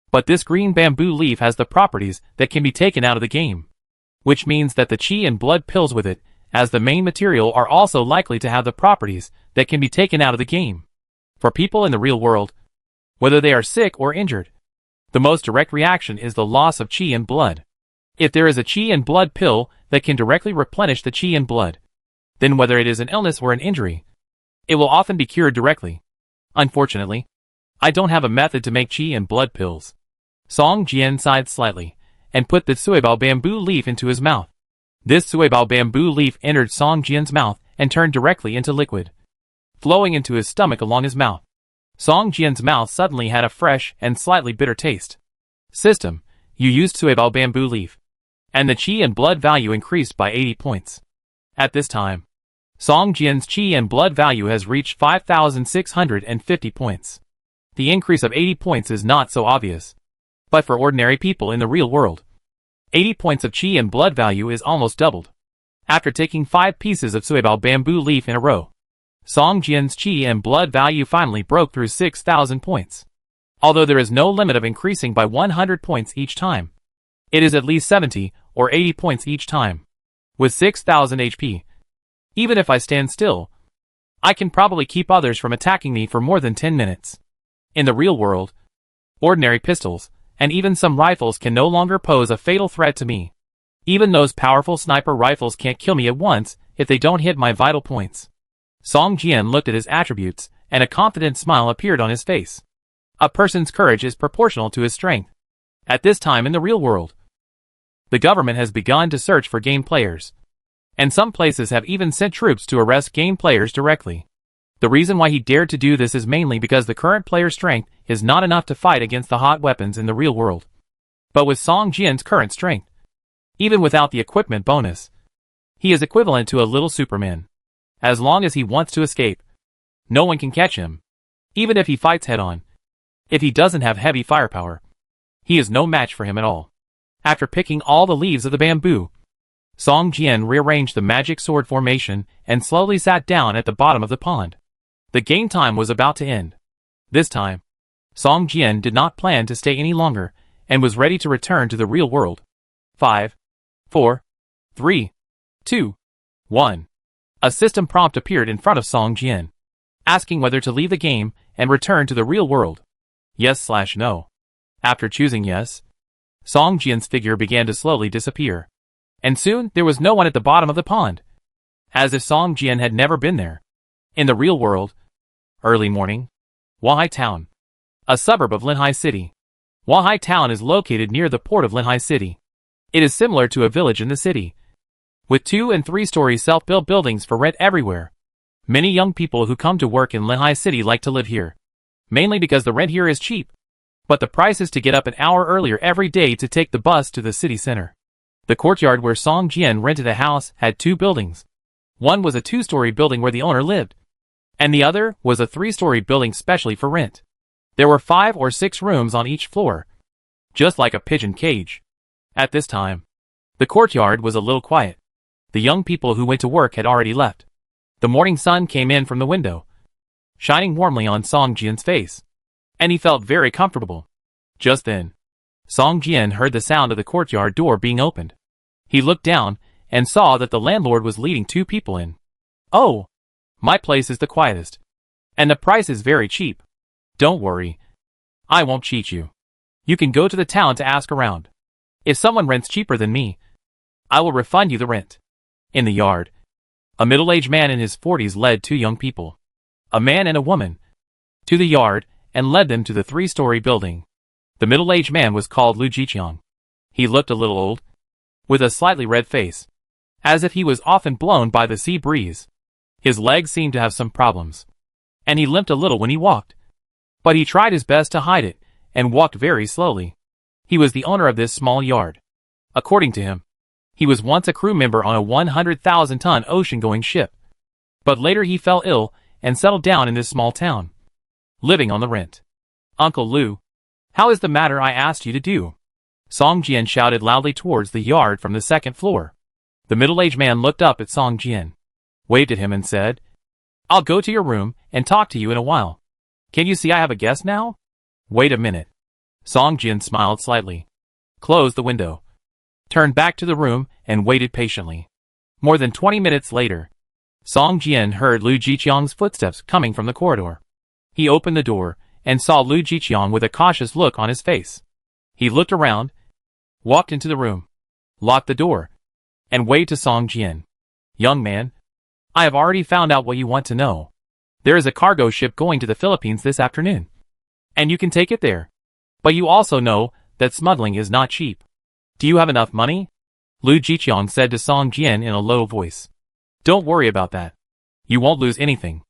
But this green bamboo leaf has the properties that can be taken out of the game, which means that the chi and blood pills with it, as the main material, are also likely to have the properties that can be taken out of the game. For people in the real world, whether they are sick or injured, the most direct reaction is the loss of chi and blood. If there is a chi and blood pill that can directly replenish the chi and blood, then whether it is an illness or an injury, it will often be cured directly. Unfortunately, I don't have a method to make chi and blood pills. Song Jian sighed slightly and put the Suebao bamboo leaf into his mouth. This Suebao bamboo leaf entered Song Jian's mouth and turned directly into liquid, flowing into his stomach along his mouth. Song Jian's mouth suddenly had a fresh and slightly bitter taste. System, you used Suebao bamboo leaf, and the chi and blood value increased by 80 points. At this time, Song Jian's chi and blood value has reached 5,650 points. The increase of 80 points is not so obvious, but for ordinary people in the real world, 80 points of chi and blood value is almost doubled. After taking 5 pieces of Suebao bamboo leaf in a row, Song Jian's chi and blood value finally broke through 6,000 points. Although there is no limit of increasing by 100 points each time, it is at least 70 or 80 points each time. With 6,000 HP, even if I stand still, I can probably keep others from attacking me for more than 10 minutes. In the real world, ordinary pistols, and even some rifles can no longer pose a fatal threat to me. Even those powerful sniper rifles can't kill me at once if they don't hit my vital points. Song Jian looked at his attributes, and a confident smile appeared on his face. A person's courage is proportional to his strength. At this time in the real world, The government has begun to search for game players. And some places have even sent troops to arrest game players directly. The reason why he dared to do this is mainly because the current player's strength is not enough to fight against the hot weapons in the real world. But with Song Jian's current strength, even without the equipment bonus, he is equivalent to a little Superman. As long as he wants to escape, no one can catch him, even if he fights head-on. If he doesn't have heavy firepower, he is no match for him at all. After picking all the leaves of the bamboo, Song Jian rearranged the magic sword formation and slowly sat down at the bottom of the pond. The game time was about to end. This time, Song Jian did not plan to stay any longer and was ready to return to the real world. 5, 4, 3, 2, 1. A system prompt appeared in front of Song Jian, asking whether to leave the game and return to the real world. Yes/no. After choosing yes, Song Jian's figure began to slowly disappear. And soon there was no one at the bottom of the pond, as if Song Jian had never been there. In the real world, early morning, Huahai Town, a suburb of Linhai City. Huahai Town is located near the port of Linhai City. It is similar to a village in the city, with 2- and 3-story self-built buildings for rent everywhere. Many young people who come to work in Linhai City like to live here, mainly because the rent here is cheap. But the price is to get up an hour earlier every day to take the bus to the city center. The courtyard where Song Jian rented a house had 2 buildings. One was a 2-story building where the owner lived, and the other was a 3-story building specially for rent. There were 5 or 6 rooms on each floor, just like a pigeon cage. At this time, the courtyard was a little quiet. The young people who went to work had already left. The morning sun came in from the window, shining warmly on Song Jian's face, and he felt very comfortable. Just then, Song Jian heard the sound of the courtyard door being opened. He looked down and saw that the landlord was leading 2 people in. "Oh, my place is the quietest, and the price is very cheap. Don't worry, I won't cheat you. You can go to the town to ask around. If someone rents cheaper than me, I will refund you the rent." In the yard, a middle-aged man in his 40s led 2 young people, a man and a woman, to the yard and led them to the 3-story building. The middle-aged man was called Lu Jiqiang. He looked a little old, with a slightly red face, as if he was often blown by the sea breeze. His legs seemed to have some problems, and he limped a little when he walked. But he tried his best to hide it, and walked very slowly. He was the owner of this small yard. According to him, he was once a crew member on a 100,000-ton ocean-going ship. But later he fell ill and settled down in this small town, living on the rent. "Uncle Lu, how is the matter I asked you to do?" Song Jian shouted loudly towards the yard from the 2nd floor. The middle-aged man looked up at Song Jian, waved at him and said, "I'll go to your room and talk to you in a while. Can you see I have a guest now?" "Wait a minute." Song Jian smiled slightly, closed the window, turned back to the room and waited patiently. More than 20 minutes later, Song Jian heard Lu Jiqiang's footsteps coming from the corridor. He opened the door and saw Lu Jiqiang with a cautious look on his face. He looked around, walked into the room, locked the door, and waved to Song Jian. "Young man, I have already found out what you want to know. There is a cargo ship going to the Philippines this afternoon, and you can take it there. But you also know that smuggling is not cheap. Do you have enough money?" Lu Jiqiang said to Song Jian in a low voice. "Don't worry about that. You won't lose anything,"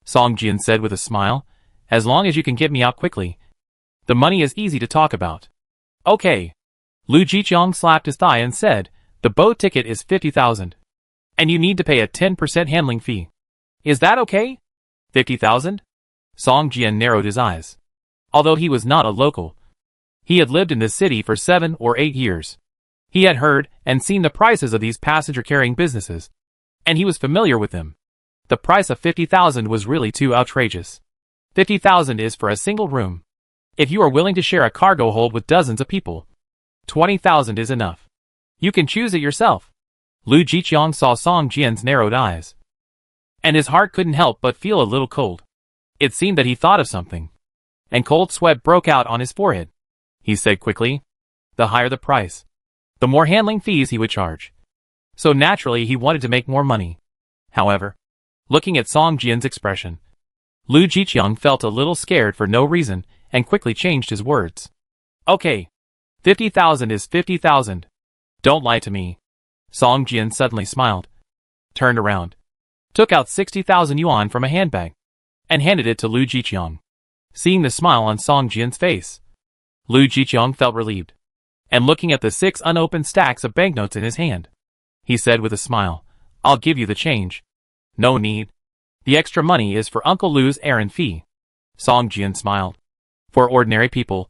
Song Jian said with a smile. "As long as you can get me out quickly, the money is easy to talk about." "Okay." Lu Jiqiang slapped his thigh and said, "The boat ticket is 50,000. And you need to pay a 10% handling fee. Is that okay?" 50,000? Song Jian narrowed his eyes. Although he was not a local, he had lived in this city for 7 or 8 years. He had heard and seen the prices of these passenger-carrying businesses, and he was familiar with them. The price of 50,000 was really too outrageous. 50,000 is for a single room. If you are willing to share a cargo hold with dozens of people, 20,000 is enough. You can choose it yourself. Lu Jiqiang saw Song Jian's narrowed eyes, and his heart couldn't help but feel a little cold. It seemed that he thought of something, and cold sweat broke out on his forehead. He said quickly, "The higher the price, the more handling fees he would charge." So naturally he wanted to make more money. However, looking at Song Jian's expression, Lu Jiqiang felt a little scared for no reason and quickly changed his words. "Okay, 50,000 is 50,000. Don't lie to me. Song Jian suddenly smiled, turned around, took out 60,000 yuan from a handbag, and handed it to Lu Jiqiang. Seeing the smile on Song Jian's face, Lu Jiqiang felt relieved, and looking at the 6 unopened stacks of banknotes in his hand, he said with a smile, I'll give you the change. No need. The extra money is for Uncle Lu's errand fee. Song Jian smiled. For ordinary people,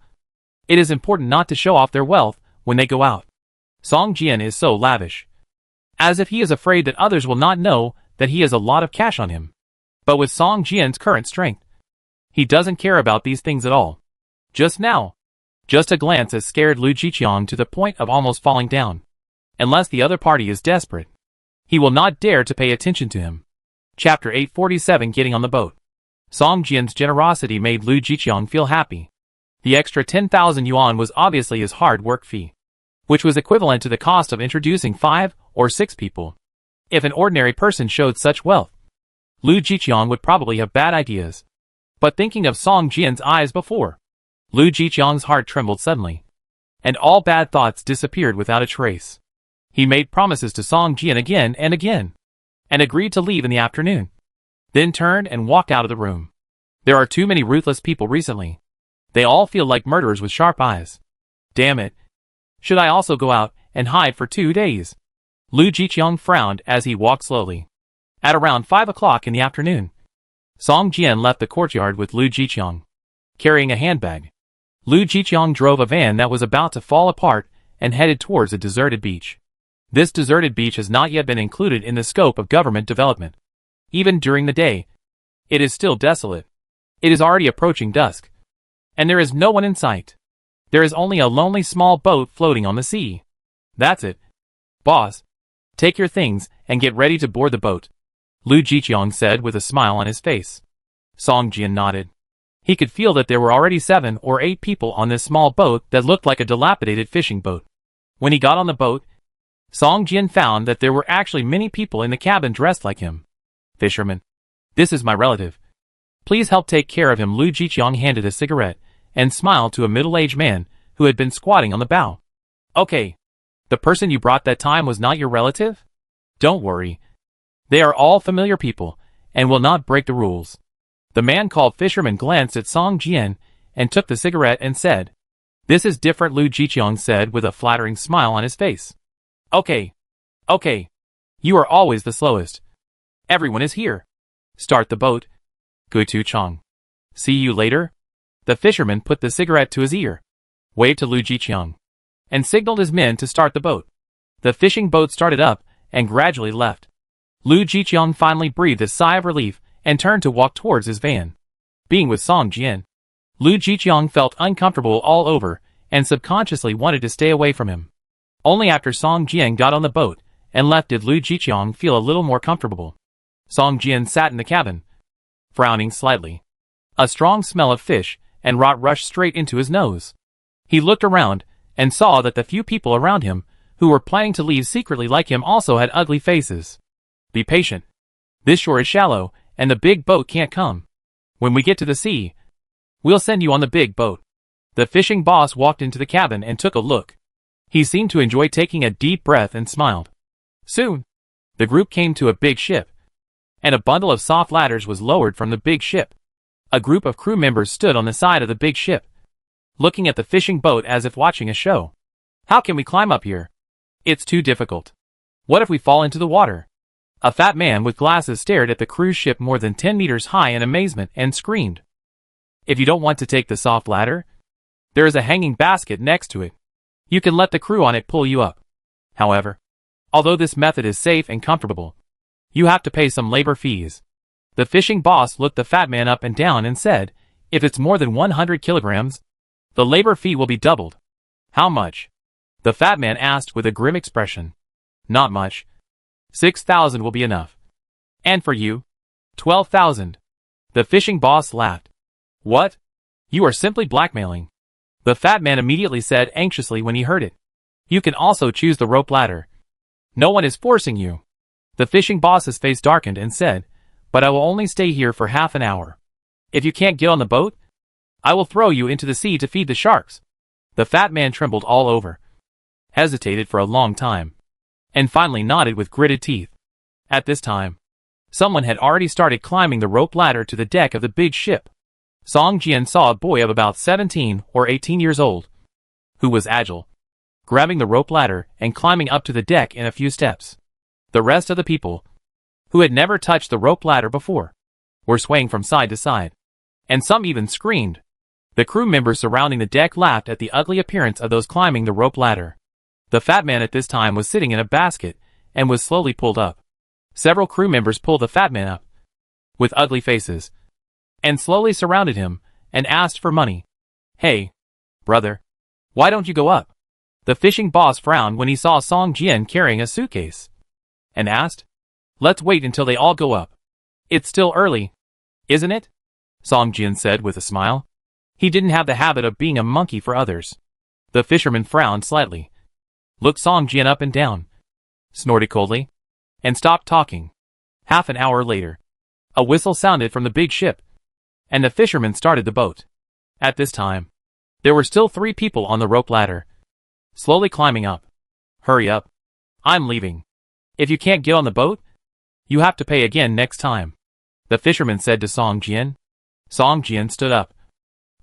it is important not to show off their wealth when they go out. Song Jian is so lavish, as if he is afraid that others will not know that he has a lot of cash on him. But with Song Jian's current strength, he doesn't care about these things at all. Just now, just a glance has scared Lu Jiqiang to the point of almost falling down. Unless the other party is desperate, he will not dare to pay attention to him. Chapter 847 Getting on the Boat. Song Jian's generosity made Lu Jiqiang feel happy. The extra 10,000 yuan was obviously his hard work fee, which was equivalent to the cost of introducing 5 or 6 people. If an ordinary person showed such wealth, Lu Jiqiang would probably have bad ideas. But thinking of Song Jian's eyes before, Lu Jiqiang's heart trembled suddenly, and all bad thoughts disappeared without a trace. He made promises to Song Jian again, and agreed to leave in the afternoon, then turned and walked out of the room. There are too many ruthless people recently. They all feel like murderers with sharp eyes. Damn it. Should I also go out and hide for 2 days? Lu Jiqiang frowned as he walked slowly. At around 5 o'clock in the afternoon, Song Jian left the courtyard with Lu Jiqiang, carrying a handbag. Lu Jiqiang drove a van that was about to fall apart and headed towards a deserted beach. This deserted beach has not yet been included in the scope of government development. Even during the day, it is still desolate. It is already approaching dusk, and there is no one in sight. There is only a lonely small boat floating on the sea. That's it. Boss, take your things and get ready to board the boat, Lu Jiqiang said with a smile on his face. Song Jian nodded. He could feel that there were already 7 or 8 people on this small boat that looked like a dilapidated fishing boat. When he got on the boat, Song Jian found that there were actually many people in the cabin dressed like him. Fisherman, this is my relative. Please help take care of him. Lu Jiqiang handed a cigarette and smiled to a middle-aged man who had been squatting on the bow. Okay. The person you brought that time was not your relative? Don't worry. They are all familiar people and will not break the rules. The man called Fisherman glanced at Song Jian and took the cigarette and said, This is different, Lu Jiqiang said with a flattering smile on his face. Okay. You are always the slowest. Everyone is here. Start the boat. Gu Tu Chang. See you later. The fisherman put the cigarette to his ear, waved to Lu Jiqiang, and signaled his men to start the boat. The fishing boat started up and gradually left. Lu Jiqiang finally breathed a sigh of relief and turned to walk towards his van. Being with Song Jian, Lu Jiqiang felt uncomfortable all over and subconsciously wanted to stay away from him. Only after Song Jian got on the boat and left did Lu Jiqiang feel a little more comfortable. Song Jian sat in the cabin, frowning slightly. A strong smell of fish and rot rushed straight into his nose. He looked around and saw that the few people around him who were planning to leave secretly like him also had ugly faces. Be patient. This shore is shallow and the big boat can't come. When we get to the sea, we'll send you on the big boat. The fishing boss walked into the cabin and took a look. He seemed to enjoy taking a deep breath and smiled. Soon, the group came to a big ship, and a bundle of soft ladders was lowered from the big ship. A group of crew members stood on the side of the big ship, looking at the fishing boat as if watching a show. How can we climb up here? It's too difficult. What if we fall into the water? A fat man with glasses stared at the cruise ship more than 10 meters high in amazement and screamed. If you don't want to take the soft ladder, there is a hanging basket next to it. You can let the crew on it pull you up. However, although this method is safe and comfortable, you have to pay some labor fees. The fishing boss looked the fat man up and down and said, if it's more than 100 kilograms, the labor fee will be doubled. How much? The fat man asked with a grim expression. Not much. 6,000 will be enough. And for you? 12,000. The fishing boss laughed. What? You are simply blackmailing. The fat man immediately said anxiously when he heard it. You can also choose the rope ladder. No one is forcing you. The fishing boss's face darkened and said, but I will only stay here for half an hour. If you can't get on the boat, I will throw you into the sea to feed the sharks. The fat man trembled all over. hesitated for a long time, and finally nodded with gritted teeth. At this time, someone had already started climbing the rope ladder to the deck of the big ship. Song Jian saw a boy of about 17 or 18 years old, who was agile, grabbing the rope ladder and climbing up to the deck in a few steps. The rest of the people, who had never touched the rope ladder before, were swaying from side to side, and some even screamed. The crew members surrounding the deck laughed at the ugly appearance of those climbing the rope ladder. The fat man at this time was sitting in a basket and was slowly pulled up. Several crew members pulled the fat man up, with ugly faces, and slowly surrounded him and asked for money. "Hey, brother, why don't you go up?" The fishing boss frowned when he saw Song Jian carrying a suitcase, and asked, "Let's wait until they all go up. It's still early, isn't it?" Song Jian said with a smile. He didn't have the habit of being a monkey for others. The fisherman frowned slightly, looked Song Jian up and down, snorted coldly, and stopped talking. Half an hour later, a whistle sounded from the big ship, and the fisherman started the boat. At this time, there were still 3 people on the rope ladder, slowly climbing up. "Hurry up. I'm leaving. If you can't get on the boat, you have to pay again next time," the fisherman said to Song Jian. Song Jian stood up,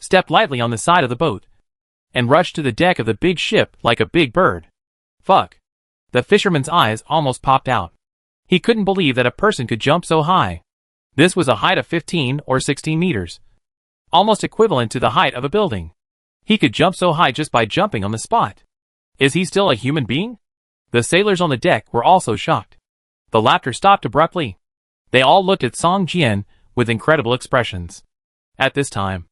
stepped lightly on the side of the boat, and rushed to the deck of the big ship like a big bird. Fuck. The fisherman's eyes almost popped out. He couldn't believe that a person could jump so high. This was a height of 15 or 16 meters, almost equivalent to the height of a building. He could jump so high just by jumping on the spot. Is he still a human being? The sailors on the deck were also shocked. The laughter stopped abruptly. They all looked at Song Jian with incredible expressions. At this time,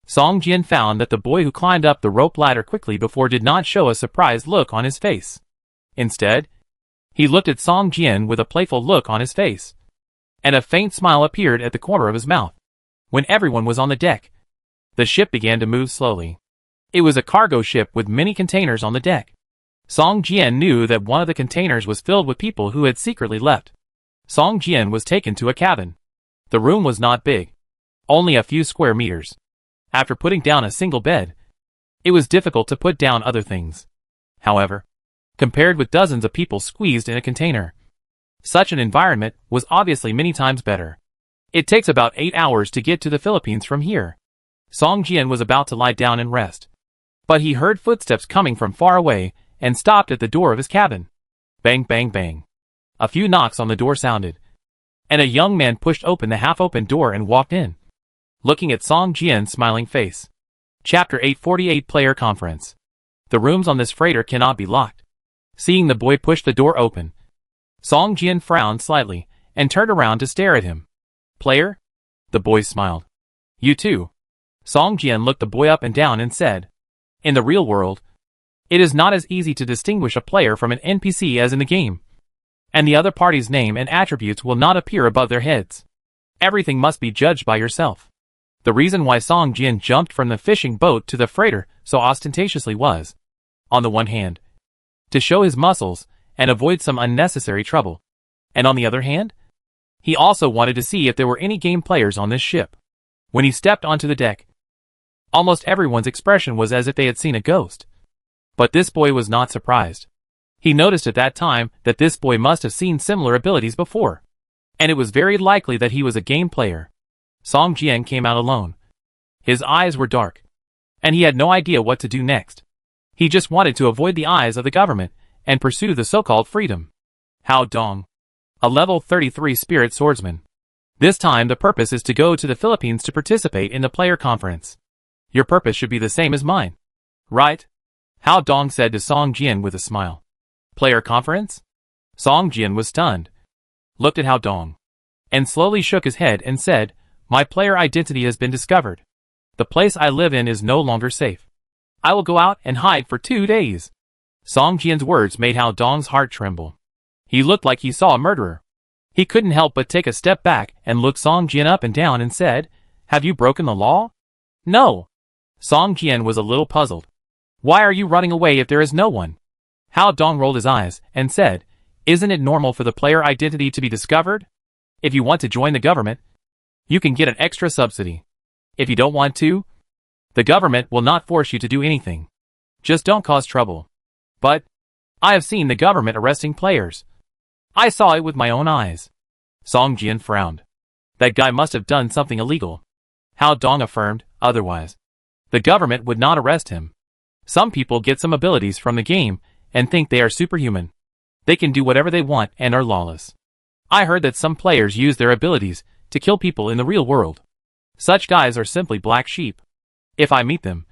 Song Jian found that the boy who climbed up the rope ladder quickly before did not show a surprised look on his face. Instead, he looked at Song Jian with a playful look on his face, and a faint smile appeared at the corner of his mouth. When everyone was on the deck, the ship began to move slowly. It was a cargo ship with many containers on the deck. Song Jian knew that one of the containers was filled with people who had secretly left. Song Jian was taken to a cabin. The room was not big, only a few square meters. After putting down a single bed, it was difficult to put down other things. However, compared with dozens of people squeezed in a container, such an environment was obviously many times better. It takes about 8 hours to get to the Philippines from here. Song Jian was about to lie down and rest, but he heard footsteps coming from far away and stopped at the door of his cabin. Bang, bang, bang. A few knocks on the door sounded, and a young man pushed open the half-open door and walked in, looking at Song Jian's smiling face. Chapter 848 Player Conference. The rooms on this freighter cannot be locked. Seeing the boy push the door open, Song Jian frowned slightly and turned around to stare at him. "Player?" The boy smiled. "You too." Song Jian looked the boy up and down and said, "In the real world, it is not as easy to distinguish a player from an NPC as in the game, and the other party's name and attributes will not appear above their heads. Everything must be judged by yourself." The reason why Song Jian jumped from the fishing boat to the freighter so ostentatiously was, on the one hand, to show his muscles and avoid some unnecessary trouble, and on the other hand, he also wanted to see if there were any game players on this ship. When he stepped onto the deck, almost everyone's expression was as if they had seen a ghost. But this boy was not surprised. He noticed at that time that this boy must have seen similar abilities before, and it was very likely that he was a game player. Song Jian came out alone. His eyes were dark, and he had no idea what to do next. He just wanted to avoid the eyes of the government and pursue the so-called freedom. Hao Dong, a level 33 spirit swordsman. This time the purpose is to go to the Philippines to participate in the player conference. Your purpose should be the same as mine, right? Hao Dong said to Song Jian with a smile. Player conference? Song Jian was stunned, looked at Hao Dong, and slowly shook his head and said, "My player identity has been discovered. The place I live in is no longer safe. I will go out and hide for 2 days." Song Jian's words made Hao Dong's heart tremble. He looked like he saw a murderer. He couldn't help but take a step back and look Song Jian up and down and said, "Have you broken the law?" "No." Song Jian was a little puzzled. "Why are you running away if there is no one?" Hao Dong rolled his eyes and said, "Isn't it normal for the player identity to be discovered? If you want to join the government, you can get an extra subsidy. If you don't want to, the government will not force you to do anything. Just don't cause trouble." "But," I have seen the government arresting players. I saw it with my own eyes. Song Jian frowned. That guy must have done something illegal. Hao Dong affirmed, otherwise the government would not arrest him. Some people get some abilities from the game and think they are superhuman. They can do whatever they want and are lawless. I heard that some players use their abilities to kill people in the real world. Such guys are simply black sheep. If I meet them,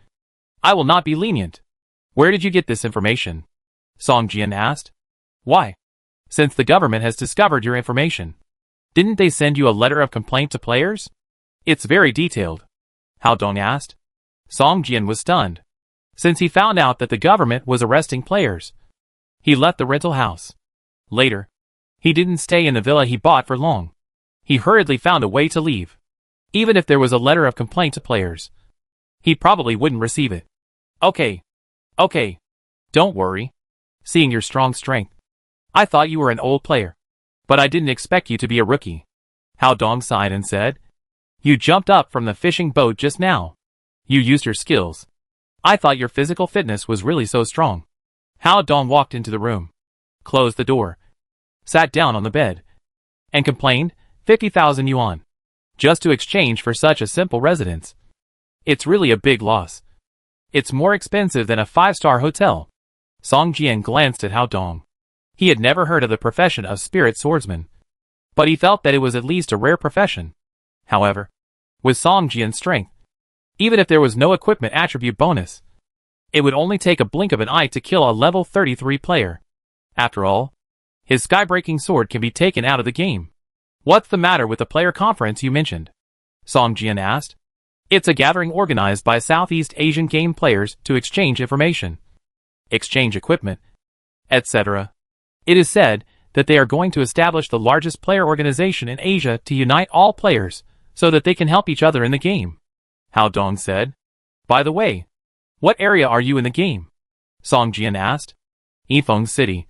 I will not be lenient. Where did you get this information? Song Jian asked. Why? Since the government has discovered your information. Didn't they send you a letter of complaint to players? It's very detailed. Hao Dong asked. Song Jian was stunned. Since he found out that the government was arresting players, he left the rental house. Later, he didn't stay in the villa he bought for long. He hurriedly found a way to leave. Even if there was a letter of complaint to players, he probably wouldn't receive it. Okay. Don't worry. Seeing your strong strength, I thought you were an old player. But I didn't expect you to be a rookie. Hao Dong sighed and said, You jumped up from the fishing boat just now. You used your skills. I thought your physical fitness was really so strong. Hao Dong walked into the room, closed the door, sat down on the bed, and complained, 50,000 yuan. Just to exchange for such a simple residence. It's really a big loss. It's more expensive than a 5-star hotel. Song Jian glanced at Hao Dong. He had never heard of the profession of spirit swordsman, but he felt that it was at least a rare profession. However, with Song Jian's strength, even if there was no equipment attribute bonus, it would only take a blink of an eye to kill a level 33 player. After all, his sky-breaking sword can be taken out of the game. What's the matter with the player conference you mentioned? Song Jian asked. It's a gathering organized by Southeast Asian game players to exchange information, exchange equipment, etc. It is said that they are going to establish the largest player organization in Asia to unite all players so that they can help each other in the game. Hao Dong said. By the way, what area are you in the game? Song Jian asked. Yifeng City.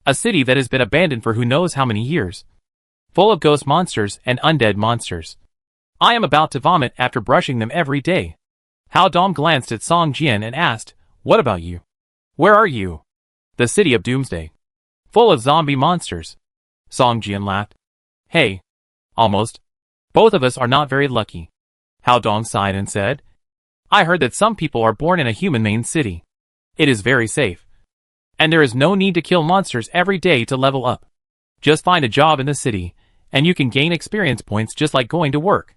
A city that has been abandoned for who knows how many years. Full of ghost monsters and undead monsters. I am about to vomit after brushing them every day. Hao Dong glanced at Song Jian and asked, What about you? Where are you? The city of Doomsday. Full of zombie monsters. Song Jian laughed. Hey. Almost. Both of us are not very lucky. Hao Dong sighed and said, I heard that some people are born in a human-made city. It is very safe. And there is no need to kill monsters every day to level up. Just find a job in the city, and you can gain experience points just like going to work.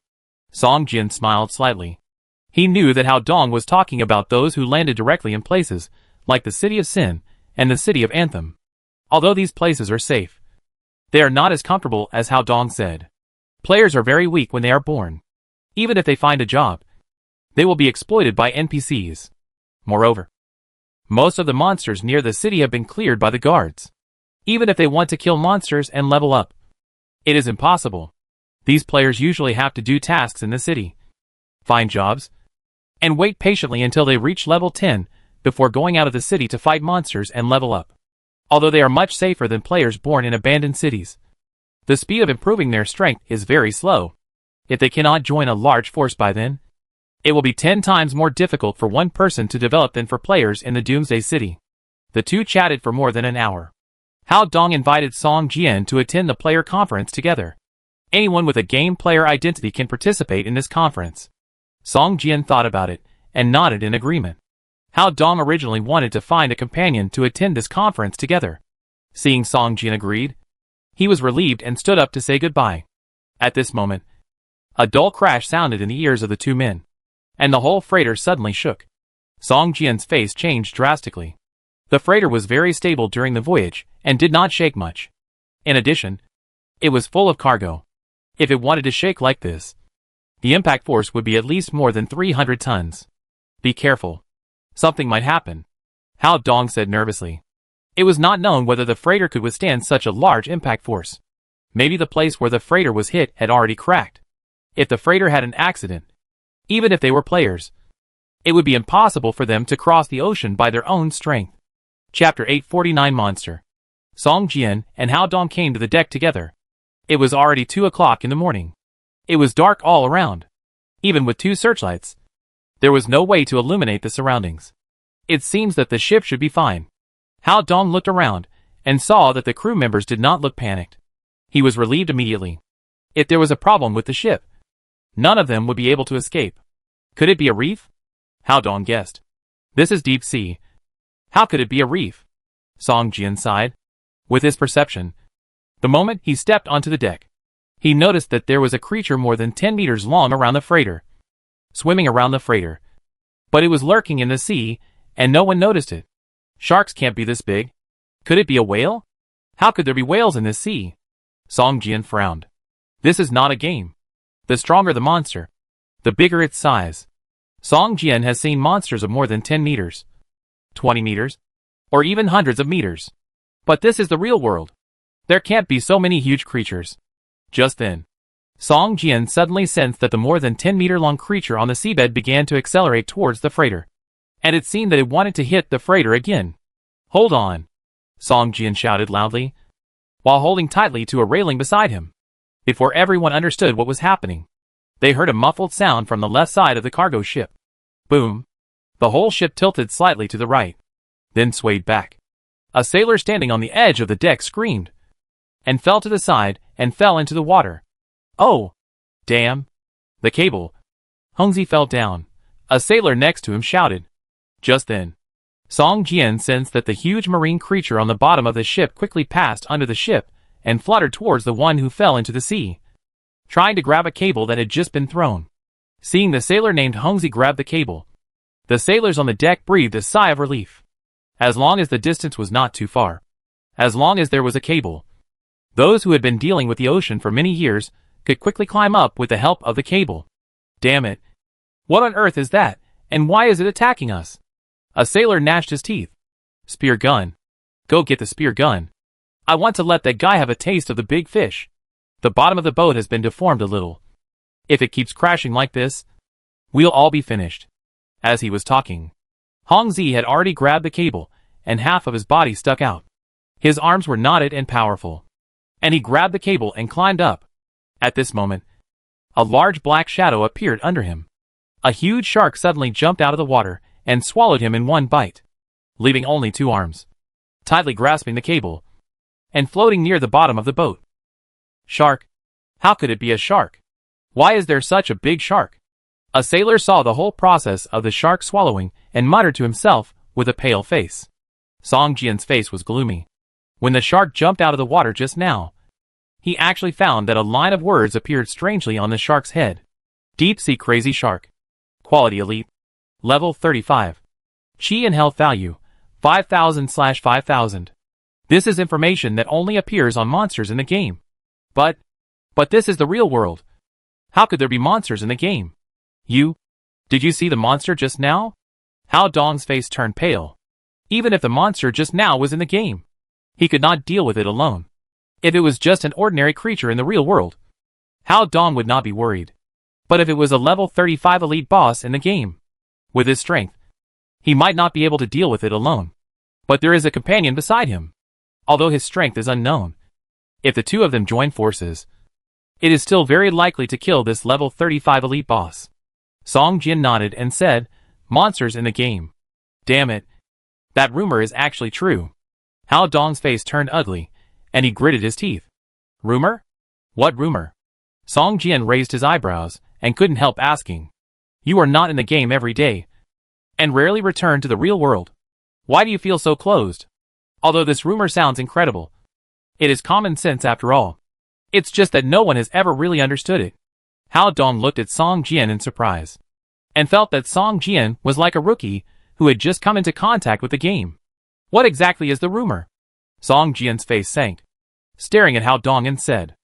Song Jian smiled slightly. He knew that Hao Dong was talking about those who landed directly in places like the City of Sin and the City of Anthem. Although these places are safe, they are not as comfortable as Hao Dong said. Players are very weak when they are born. Even if they find a job, they will be exploited by NPCs. Moreover, most of the monsters near the city have been cleared by the guards. Even if they want to kill monsters and level up, it is impossible. These players usually have to do tasks in the city, find jobs, and wait patiently until they reach level 10 before going out of the city to fight monsters and level up. Although they are much safer than players born in abandoned cities, the speed of improving their strength is very slow. If they cannot join a large force by then, it will be 10 times more difficult for one person to develop than for players in the Doomsday City. The two chatted for more than an hour. Hao Dong invited Song Jian to attend the player conference together. Anyone with a game player identity can participate in this conference. Song Jian thought about it and nodded in agreement. Hao Dong originally wanted to find a companion to attend this conference together. Seeing Song Jian agreed, he was relieved and stood up to say goodbye. At this moment, a dull crash sounded in the ears of the two men, and the whole freighter suddenly shook. Song Jian's face changed drastically. The freighter was very stable during the voyage and did not shake much. In addition, it was full of cargo. If it wanted to shake like this, the impact force would be at least more than 300 tons. Be careful. Something might happen, Hao Dong said nervously. It was not known whether the freighter could withstand such a large impact force. Maybe the place where the freighter was hit had already cracked. If the freighter had an accident, even if they were players, it would be impossible for them to cross the ocean by their own strength. Chapter 849 Monster. Song Jian and Hao Dong came to the deck together. It was already 2 o'clock in the morning. It was dark all around. Even with 2 searchlights, there was no way to illuminate the surroundings. It seems that the ship should be fine. Hao Dong looked around, and saw that the crew members did not look panicked. He was relieved immediately. If there was a problem with the ship, none of them would be able to escape. Could it be a reef? Hao Dong guessed. This is deep sea. How could it be a reef? Song Jian sighed. With his perception, the moment he stepped onto the deck, he noticed that there was a creature more than 10 meters long around the freighter, swimming around the freighter. But it was lurking in the sea, and no one noticed it. Sharks can't be this big. Could it be a whale? How could there be whales in this sea? Song Jian frowned. This is not a game. The stronger the monster, the bigger its size. Song Jian has seen monsters of more than 10 meters, 20 meters, or even hundreds of meters. But this is the real world. There can't be so many huge creatures. Just then, Song Jian suddenly sensed that the more than 10-meter-long creature on the seabed began to accelerate towards the freighter. And it seemed that it wanted to hit the freighter again. Hold on! Song Jian shouted loudly, while holding tightly to a railing beside him. Before everyone understood what was happening, they heard a muffled sound from the left side of the cargo ship. Boom! The whole ship tilted slightly to the right, then swayed back. A sailor standing on the edge of the deck screamed, and fell to the side, and fell into the water. Oh! Damn! The cable! Hongzi fell down. A sailor next to him shouted. Just then, Song Jian sensed that the huge marine creature on the bottom of the ship quickly passed under the ship, and fluttered towards the one who fell into the sea, trying to grab a cable that had just been thrown. Seeing the sailor named Hongzi grab the cable, the sailors on the deck breathed a sigh of relief. As long as the distance was not too far, as long as there was a cable, those who had been dealing with the ocean for many years could quickly climb up with the help of the cable. Damn it! What on earth is that, and why is it attacking us? A sailor gnashed his teeth. Spear gun. Go get the spear gun. I want to let that guy have a taste of the big fish. The bottom of the boat has been deformed a little. If it keeps crashing like this, we'll all be finished. As he was talking, Hongzi had already grabbed the cable, and half of his body stuck out. His arms were knotted and powerful, and he grabbed the cable and climbed up. At this moment, a large black shadow appeared under him. A huge shark suddenly jumped out of the water and swallowed him in one bite, leaving only 2 arms, tightly grasping the cable, and floating near the bottom of the boat. Shark? How could it be a shark? Why is there such a big shark? A sailor saw the whole process of the shark swallowing and muttered to himself with a pale face. Song Jian's face was gloomy. When the shark jumped out of the water just now, he actually found that a line of words appeared strangely on the shark's head. Deep Sea Crazy Shark. Quality Elite. Level 35. Chi and Health Value, 5000/5000. This is information that only appears on monsters in the game. But this is the real world. How could there be monsters in the game? Did you see the monster just now? Hao Dong's face turned pale. Even if the monster just now was in the game, he could not deal with it alone. If it was just an ordinary creature in the real world, Hao Dong would not be worried. But if it was a level 35 elite boss in the game, with his strength, he might not be able to deal with it alone. But there is a companion beside him. Although his strength is unknown, if the two of them join forces, it is still very likely to kill this level 35 elite boss. Song Jian nodded and said, monsters in the game. Damn it. That rumor is actually true. Hao Dong's face turned ugly, and he gritted his teeth. Rumor? What rumor? Song Jian raised his eyebrows, and couldn't help asking. You are not in the game every day, and rarely return to the real world. Why do you feel so closed? Although this rumor sounds incredible, it is common sense after all. It's just that no one has ever really understood it. Hao Dong looked at Song Jian in surprise, and felt that Song Jian was like a rookie who had just come into contact with the game. What exactly is the rumor? Song Jian's face sank, staring at Hao Dong, and said.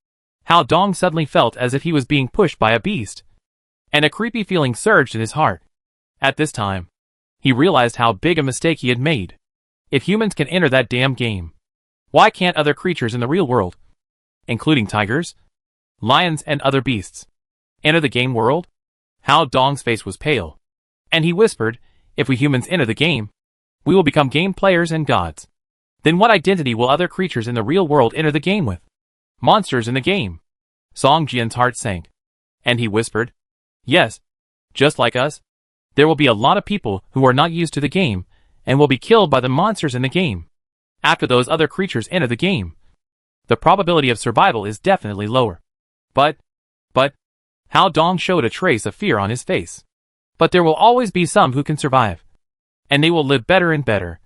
Hao Dong suddenly felt as if he was being pushed by a beast, and a creepy feeling surged in his heart. At this time, he realized how big a mistake he had made. If humans can enter that damn game, why can't other creatures in the real world, including tigers, lions, and other beasts, enter the game world? Hao Dong's face was pale, and he whispered, if we humans enter the game, we will become game players and gods. Then what identity will other creatures in the real world enter the game with? Monsters in the game. Song Jian's heart sank, and he whispered, yes, just like us. There will be a lot of people who are not used to the game, and will be killed by the monsters in the game. After those other creatures enter the game, the probability of survival is definitely lower. But, Hao Dong showed a trace of fear on his face. But there will always be some who can survive. And they will live better and better.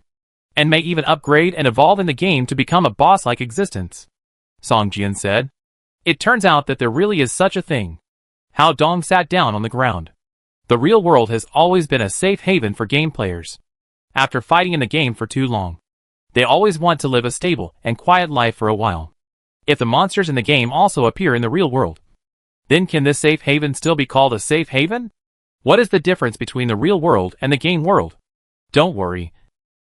And may even upgrade and evolve in the game to become a boss-like existence. Song Jian said. It turns out that there really is such a thing. Hao Dong sat down on the ground. The real world has always been a safe haven for game players. After fighting in the game for too long, they always want to live a stable and quiet life for a while. If the monsters in the game also appear in the real world, then can this safe haven still be called a safe haven? What is the difference between the real world and the game world? Don't worry.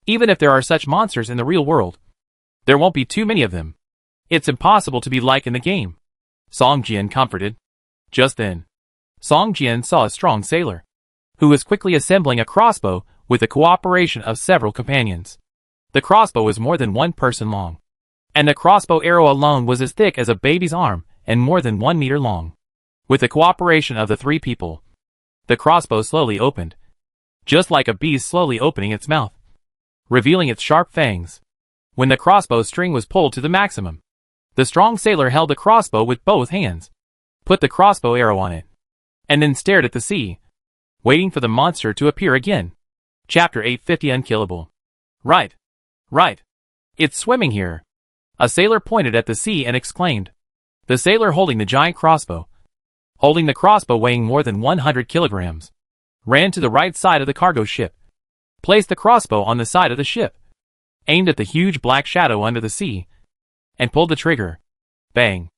Even if there are such monsters in the real world, there won't be too many of them. It's impossible to be like in the game. Song Jian comforted. Just then, Song Jian saw a strong sailor, who was quickly assembling a crossbow with the cooperation of several companions. The crossbow was more than 1 person long, and the crossbow arrow alone was as thick as a baby's arm and more than 1 meter long. With the cooperation of the 3 people, the crossbow slowly opened, just like a bee slowly opening its mouth, revealing its sharp fangs. When the crossbow string was pulled to the maximum, the strong sailor held the crossbow with both hands, put the crossbow arrow on it, and then stared at the sea, waiting for the monster to appear again. Chapter 850 Unkillable. Right. It's swimming here. A sailor pointed at the sea and exclaimed. The sailor holding the giant crossbow, holding the crossbow weighing more than 100 kilograms, ran to the right side of the cargo ship, placed the crossbow on the side of the ship, aimed at the huge black shadow under the sea, and pulled the trigger. Bang!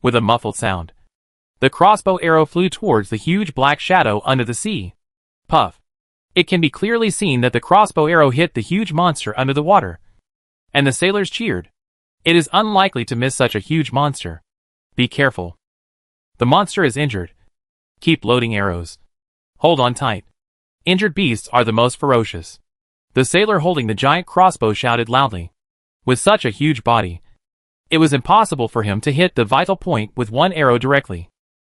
With a muffled sound, the crossbow arrow flew towards the huge black shadow under the sea. Puff! It can be clearly seen that the crossbow arrow hit the huge monster under the water, and the sailors cheered. It is unlikely to miss such a huge monster. Be careful. The monster is injured. Keep loading arrows. Hold on tight. Injured beasts are the most ferocious. The sailor holding the giant crossbow shouted loudly. With such a huge body, it was impossible for him to hit the vital point with 1 arrow directly.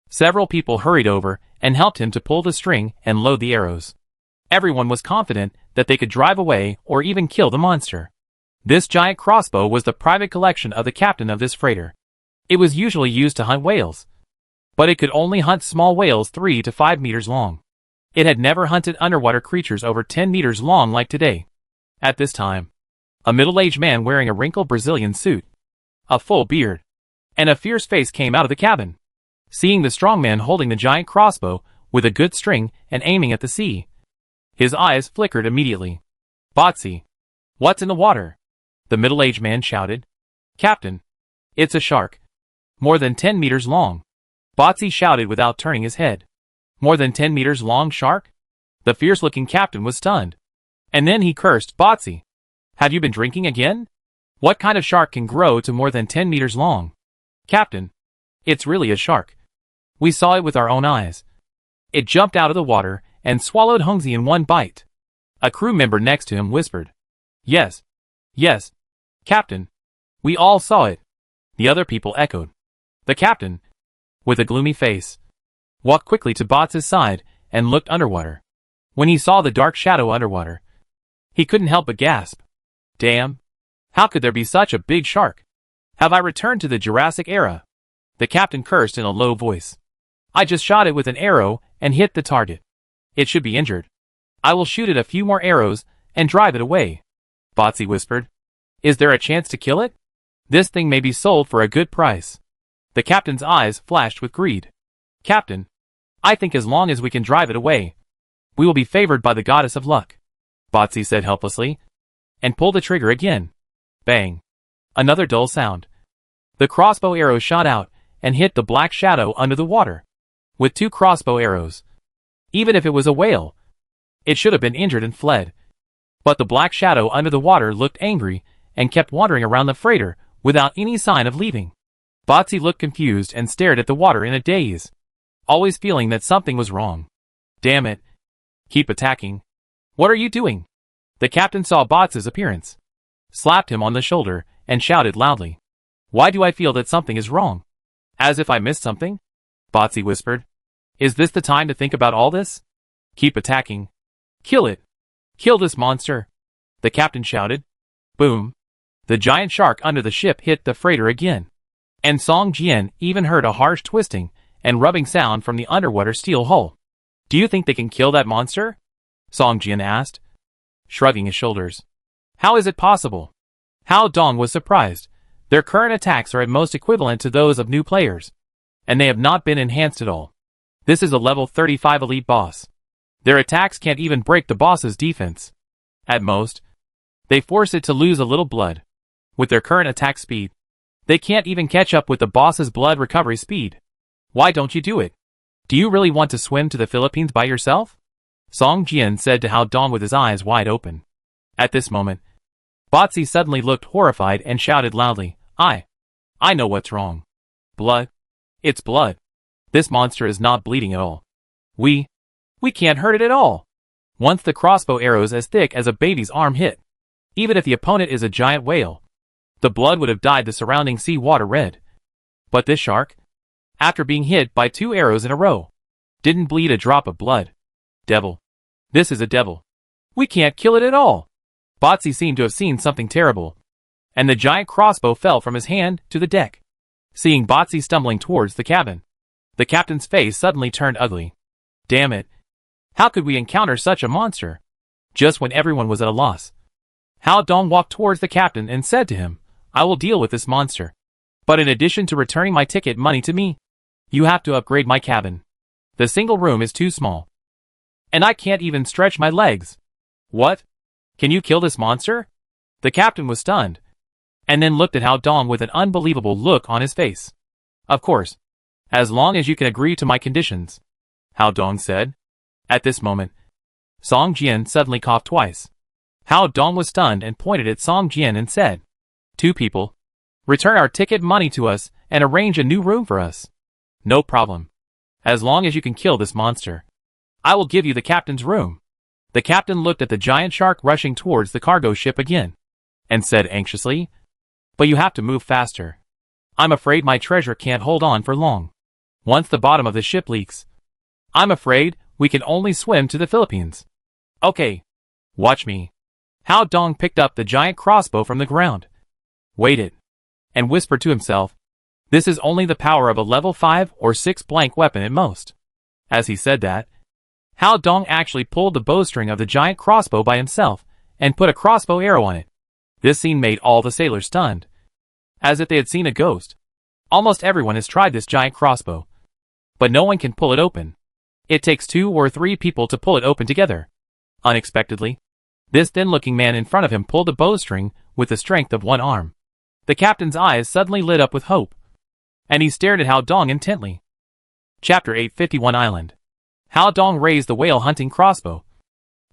Several people hurried over and helped him to pull the string and load the arrows. Everyone was confident that they could drive away or even kill the monster. This giant crossbow was the private collection of the captain of this freighter. It was usually used to hunt whales, but it could only hunt small whales 3 to 5 meters long. It had never hunted underwater creatures over 10 meters long like today. At this time, a middle-aged man wearing a wrinkled Brazilian suit, a full beard, and a fierce face came out of the cabin. Seeing the strong man holding the giant crossbow with a good string and aiming at the sea, his eyes flickered immediately. Botsy! What's in the water? The middle-aged man shouted. Captain! It's a shark. More than 10 meters long. Botsy shouted without turning his head. More than 10 meters long shark? The fierce-looking captain was stunned. And then he cursed. Botsy! Have you been drinking again? What kind of shark can grow to more than 10 meters long? Captain! It's really a shark. We saw it with our own eyes. It jumped out of the water and swallowed Hongzi in 1 bite. A crew member next to him whispered. Yes. Captain. We all saw it. The other people echoed. The captain, with a gloomy face, walked quickly to Botsy's side and looked underwater. When he saw the dark shadow underwater, he couldn't help but gasp. Damn! How could there be such a big shark? Have I returned to the Jurassic era? The captain cursed in a low voice. I just shot it with an arrow and hit the target. It should be injured. I will shoot it a few more arrows and drive it away. Botsy whispered. Is there a chance to kill it? This thing may be sold for a good price. The captain's eyes flashed with greed. Captain, I think as long as we can drive it away, we will be favored by the goddess of luck. Botsy said helplessly, and pulled the trigger again. Bang. Another dull sound. The crossbow arrow shot out and hit the black shadow under the water. With 2 crossbow arrows, even if it was a whale, it should have been injured and fled. But the black shadow under the water looked angry and kept wandering around the freighter without any sign of leaving. Botsy looked confused and stared at the water in a daze, always feeling that something was wrong. Damn it. Keep attacking. What are you doing? The captain saw Botsy's appearance, slapped him on the shoulder, and shouted loudly. Why do I feel that something is wrong? As if I missed something? Botsy whispered. Is this the time to think about all this? Keep attacking. Kill it. Kill this monster. The captain shouted. Boom. The giant shark under the ship hit the freighter again. And Song Jian even heard a harsh twisting and rubbing sound from the underwater steel hull. Do you think they can kill that monster? Song Jian asked, shrugging his shoulders. How is it possible? Hao Dong was surprised. Their current attacks are at most equivalent to those of new players, and they have not been enhanced at all. This is a level 35 elite boss. Their attacks can't even break the boss's defense. At most, they force it to lose a little blood. With their current attack speed, they can't even catch up with the boss's blood recovery speed. Why don't you do it? Do you really want to swim to the Philippines by yourself? Song Jian said to Hao Dong with his eyes wide open. At this moment, Botsy suddenly looked horrified and shouted loudly, I know what's wrong. Blood? It's blood. This monster is not bleeding at all. We can't hurt it at all. Once the crossbow arrows as thick as a baby's arm hit, even if the opponent is a giant whale, the blood would have dyed the surrounding sea water red. But this shark, after being hit by 2 arrows in a row, didn't bleed a drop of blood. Devil. This is a devil. We can't kill it at all. Botsy seemed to have seen something terrible, and the giant crossbow fell from his hand to the deck. Seeing Botsy stumbling towards the cabin, the captain's face suddenly turned ugly. Damn it. How could we encounter such a monster? Just when everyone was at a loss, Hao Dong walked towards the captain and said to him, I will deal with this monster. But in addition to returning my ticket money to me, you have to upgrade my cabin. The single room is too small, and I can't even stretch my legs. What? Can you kill this monster? The captain was stunned, and then looked at Hao Dong with an unbelievable look on his face. Of course, as long as you can agree to my conditions, Hao Dong said. At this moment, Song Jian suddenly coughed twice. Hao Dong was stunned and pointed at Song Jian and said, 2 people. Return our ticket money to us and arrange a new room for us. No problem. As long as you can kill this monster, I will give you the captain's room. The captain looked at the giant shark rushing towards the cargo ship again, and said anxiously, But you have to move faster. I'm afraid my treasure can't hold on for long. Once the bottom of the ship leaks, I'm afraid we can only swim to the Philippines. Okay. Watch me. Hao Dong picked up the giant crossbow from the ground, waited, and whispered to himself, This is only the power of a level 5 or 6 blank weapon at most. As he said that, Hao Dong actually pulled the bowstring of the giant crossbow by himself and put a crossbow arrow on it. This scene made all the sailors stunned, as if they had seen a ghost. Almost everyone has tried this giant crossbow, but no one can pull it open. It takes 2 or 3 people to pull it open together. Unexpectedly, this thin-looking man in front of him pulled the bowstring with the strength of 1 arm. The captain's eyes suddenly lit up with hope, and he stared at Hao Dong intently. Chapter 851 Island. Hao Dong raised the whale-hunting crossbow,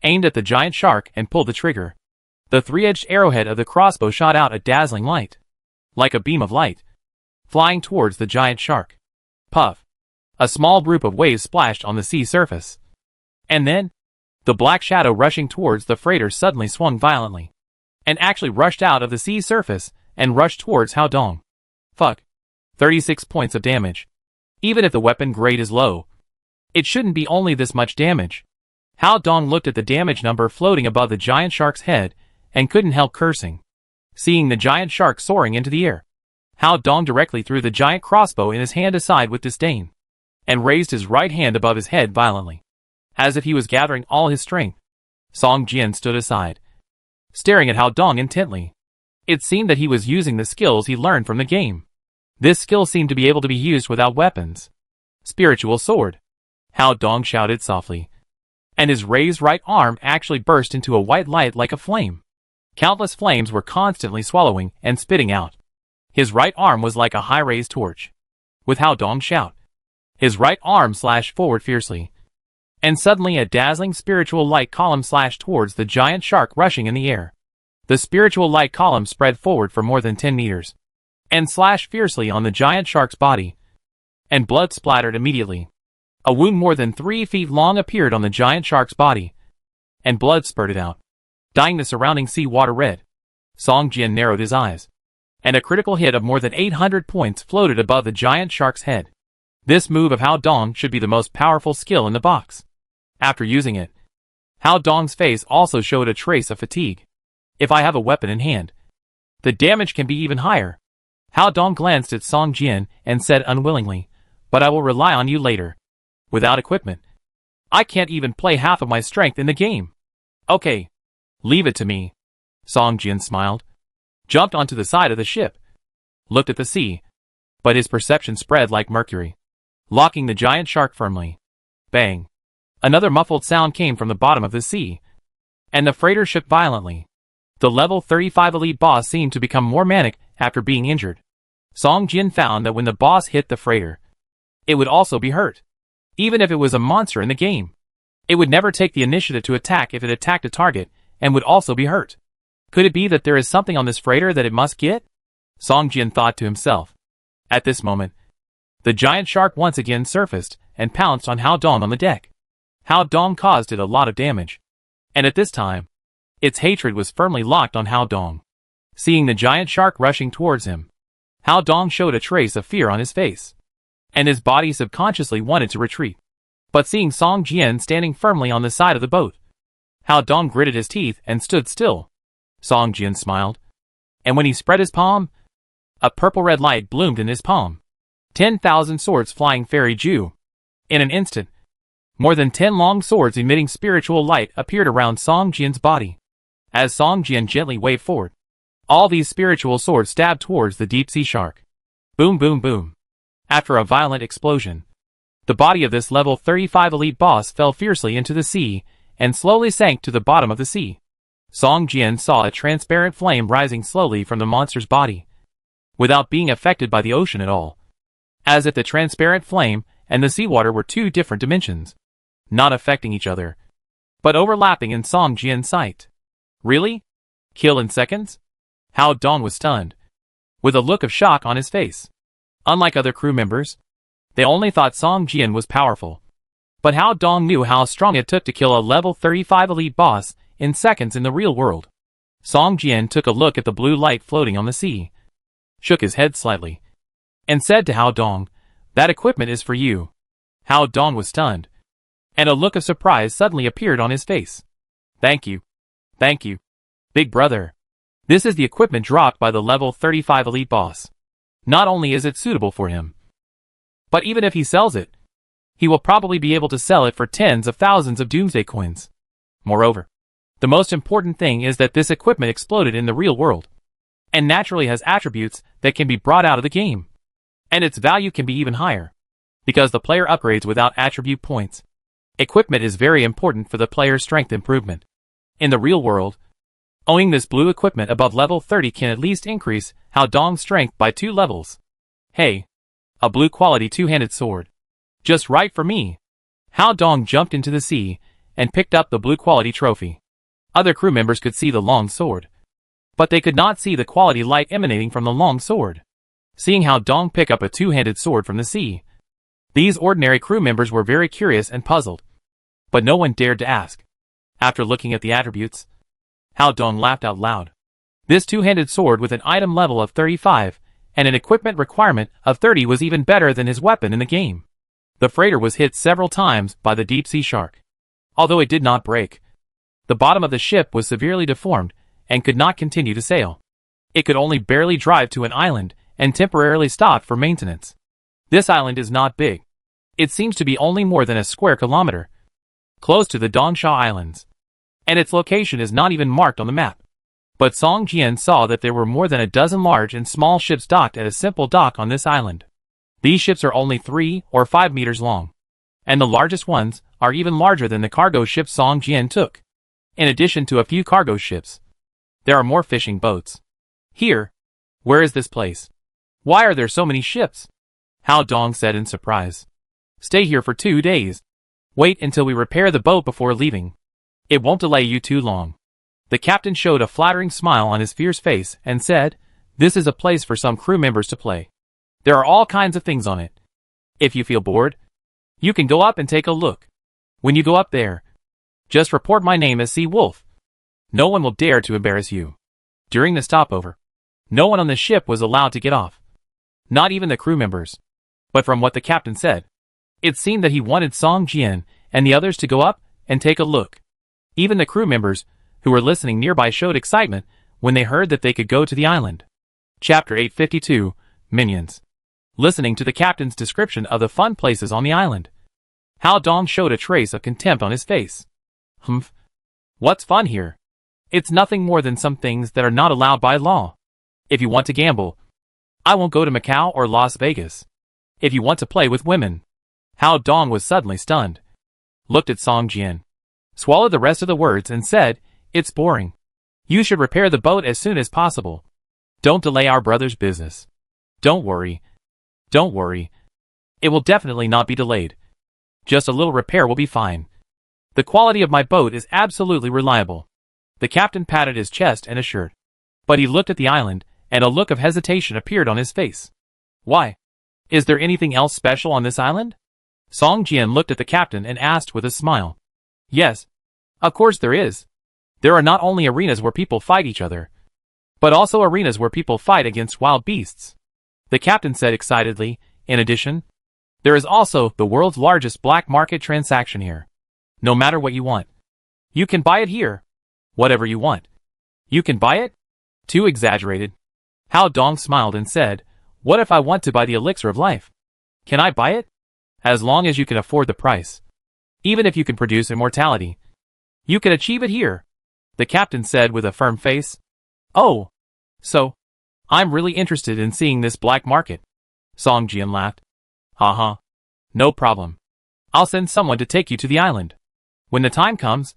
aimed at the giant shark and pulled the trigger. The 3-edged arrowhead of the crossbow shot out a dazzling light, like a beam of light, flying towards the giant shark. Puff! A small group of waves splashed on the sea surface. And then, the black shadow rushing towards the freighter suddenly swung violently, and actually rushed out of the sea surface and rushed towards Hao Dong. Fuck. 36 points of damage. Even if the weapon grade is low, it shouldn't be only this much damage. Hao Dong looked at the damage number floating above the giant shark's head and couldn't help cursing. Seeing the giant shark soaring into the air, Hao Dong directly threw the giant crossbow in his hand aside with disdain, and raised his right hand above his head violently, as if he was gathering all his strength. Song Jian stood aside, staring at Hao Dong intently. It seemed that he was using the skills he learned from the game. This skill seemed to be able to be used without weapons. Spiritual sword. Hao Dong shouted softly, and his raised right arm actually burst into a white light like a flame. Countless flames were constantly swallowing and spitting out. His right arm was like a high-raised torch. With Hao Dong's shout, his right arm slashed forward fiercely, and suddenly a dazzling spiritual light column slashed towards the giant shark rushing in the air. The spiritual light column spread forward for more than 10 meters, and slashed fiercely on the giant shark's body, and blood splattered immediately. A wound more than 3 feet long appeared on the giant shark's body, and blood spurted out, dyeing the surrounding sea water red. Song Jian narrowed his eyes, and a critical hit of more than 800 points floated above the giant shark's head. This move of Hao Dong should be the most powerful skill in the box. After using it, Hao Dong's face also showed a trace of fatigue. If I have a weapon in hand, The damage can be even higher. Hao Dong glanced at Song Jian and said unwillingly, but I will rely on you later. Without equipment, I can't even play half of my strength in the game. Okay. Leave it to me. Song Jian smiled, jumped onto the side of the ship, looked at the sea, but his perception spread like mercury, locking the giant shark firmly. Bang. Another muffled sound came from the bottom of the sea, and the freighter shook violently. The level 35 elite boss seemed to become more manic after being injured. Song Jian found that when the boss hit the freighter, it would also be hurt. Even if it was a monster in the game, it would never take the initiative to attack if it attacked a target, and would also be hurt. Could it be that there is something on this freighter that it must get? Song Jian thought to himself. At this moment, the giant shark once again surfaced and pounced on Hao Dong on the deck. Hao Dong caused it a lot of damage, and at this time, its hatred was firmly locked on Hao Dong. Seeing the giant shark rushing towards him, Hao Dong showed a trace of fear on his face, and his body subconsciously wanted to retreat. But seeing Song Jian standing firmly on the side of the boat, Hao Dong gritted his teeth and stood still. Song Jian smiled, and when he spread his palm, a purple-red light bloomed in his palm. 10,000 swords flying fairy Jew. In an instant, more than 10 long swords emitting spiritual light appeared around Song Jian's body. As Song Jian gently waved forward, all these spiritual swords stabbed towards the deep-sea shark. Boom boom boom. After a violent explosion, the body of this level 35 elite boss fell fiercely into the sea, and slowly sank to the bottom of the sea. Song Jian saw a transparent flame rising slowly from the monster's body, without being affected by the ocean at all. As if the transparent flame and the seawater were two different dimensions, not affecting each other, but overlapping in Song Jian's sight. Really? Kill in seconds? Hao Dong was stunned, with a look of shock on his face. Unlike other crew members, they only thought Song Jian was powerful. But Hao Dong knew how strong it took to kill a level 35 elite boss in seconds in the real world. Song Jian took a look at the blue light floating on the sea, shook his head slightly, and said to Hao Dong, "That equipment is for you." Hao Dong was stunned, and a look of surprise suddenly appeared on his face. Thank you. Thank you, big brother. This is the equipment dropped by the level 35 elite boss. Not only is it suitable for him, but even if he sells it, he will probably be able to sell it for tens of thousands of Doomsday coins. Moreover, the most important thing is that this equipment exploded in the real world, and naturally has attributes that can be brought out of the game. And its value can be even higher, because the player upgrades without attribute points. Equipment is very important for the player's strength improvement. In the real world, owning this blue equipment above level 30 can at least increase Hao Dong's strength by 2 levels. Hey, a blue quality two-handed sword. Just right for me. Hao Dong jumped into the sea and picked up the blue quality trophy. Other crew members could see the long sword, but they could not see the quality light emanating from the long sword. Seeing Hao Dong pick up a two-handed sword from the sea, these ordinary crew members were very curious and puzzled, but no one dared to ask. After looking at the attributes, Hao Dong laughed out loud. This two-handed sword with an item level of 35 and an equipment requirement of 30 was even better than his weapon in the game. The freighter was hit several times by the deep-sea shark. Although it did not break, the bottom of the ship was severely deformed and could not continue to sail. It could only barely drive to an island and temporarily stop for maintenance. This island is not big. It seems to be only more than a square kilometer, close to the Dongsha Islands, and its location is not even marked on the map. But Song Jian saw that there were more than a dozen large and small ships docked at a simple dock on this island. These ships are only 3 or 5 meters long, and the largest ones are even larger than the cargo ship Song Jian took. In addition to a few cargo ships, there are more fishing boats. Here, where is this place? Why are there so many ships? Hao Dong said in surprise. Stay here for 2 days. Wait until we repair the boat before leaving. It won't delay you too long. The captain showed a flattering smile on his fierce face and said, "This is a place for some crew members to play. There are all kinds of things on it. If you feel bored, you can go up and take a look. When you go up there, just report my name as Sea Wolf. No one will dare to embarrass you." During the stopover, no one on the ship was allowed to get off. Not even the crew members. But from what the captain said, it seemed that he wanted Song Jian and the others to go up and take a look. Even the crew members, who were listening nearby, showed excitement when they heard that they could go to the island. Chapter 852, Minions. Listening to the captain's description of the fun places on the island, Hao Dong showed a trace of contempt on his face. Humph. What's fun here? It's nothing more than some things that are not allowed by law. If you want to gamble, I won't go to Macau or Las Vegas. If you want to play with women. Hao Dong was suddenly stunned. Looked at Song Jian. Swallowed the rest of the words and said, "It's boring. You should repair the boat as soon as possible. Don't delay our brother's business. Don't worry. Don't worry. It will definitely not be delayed. Just a little repair will be fine. The quality of my boat is absolutely reliable." The captain patted his chest and assured. But he looked at the island, and a look of hesitation appeared on his face. Why? Is there anything else special on this island? Song Jian looked at the captain and asked with a smile. Yes. Of course there is. There are not only arenas where people fight each other, but also arenas where people fight against wild beasts. The captain said excitedly. In addition, there is also the world's largest black market transaction here. No matter what you want, you can buy it here. Whatever you want, you can buy it? Too exaggerated. Hao Dong smiled and said, what if I want to buy the elixir of life? Can I buy it? As long as you can afford the price. Even if you can produce immortality, you can achieve it here, the captain said with a firm face. Oh, so, I'm really interested in seeing this black market. Song Jian laughed. Haha. No problem. I'll send someone to take you to the island. When the time comes,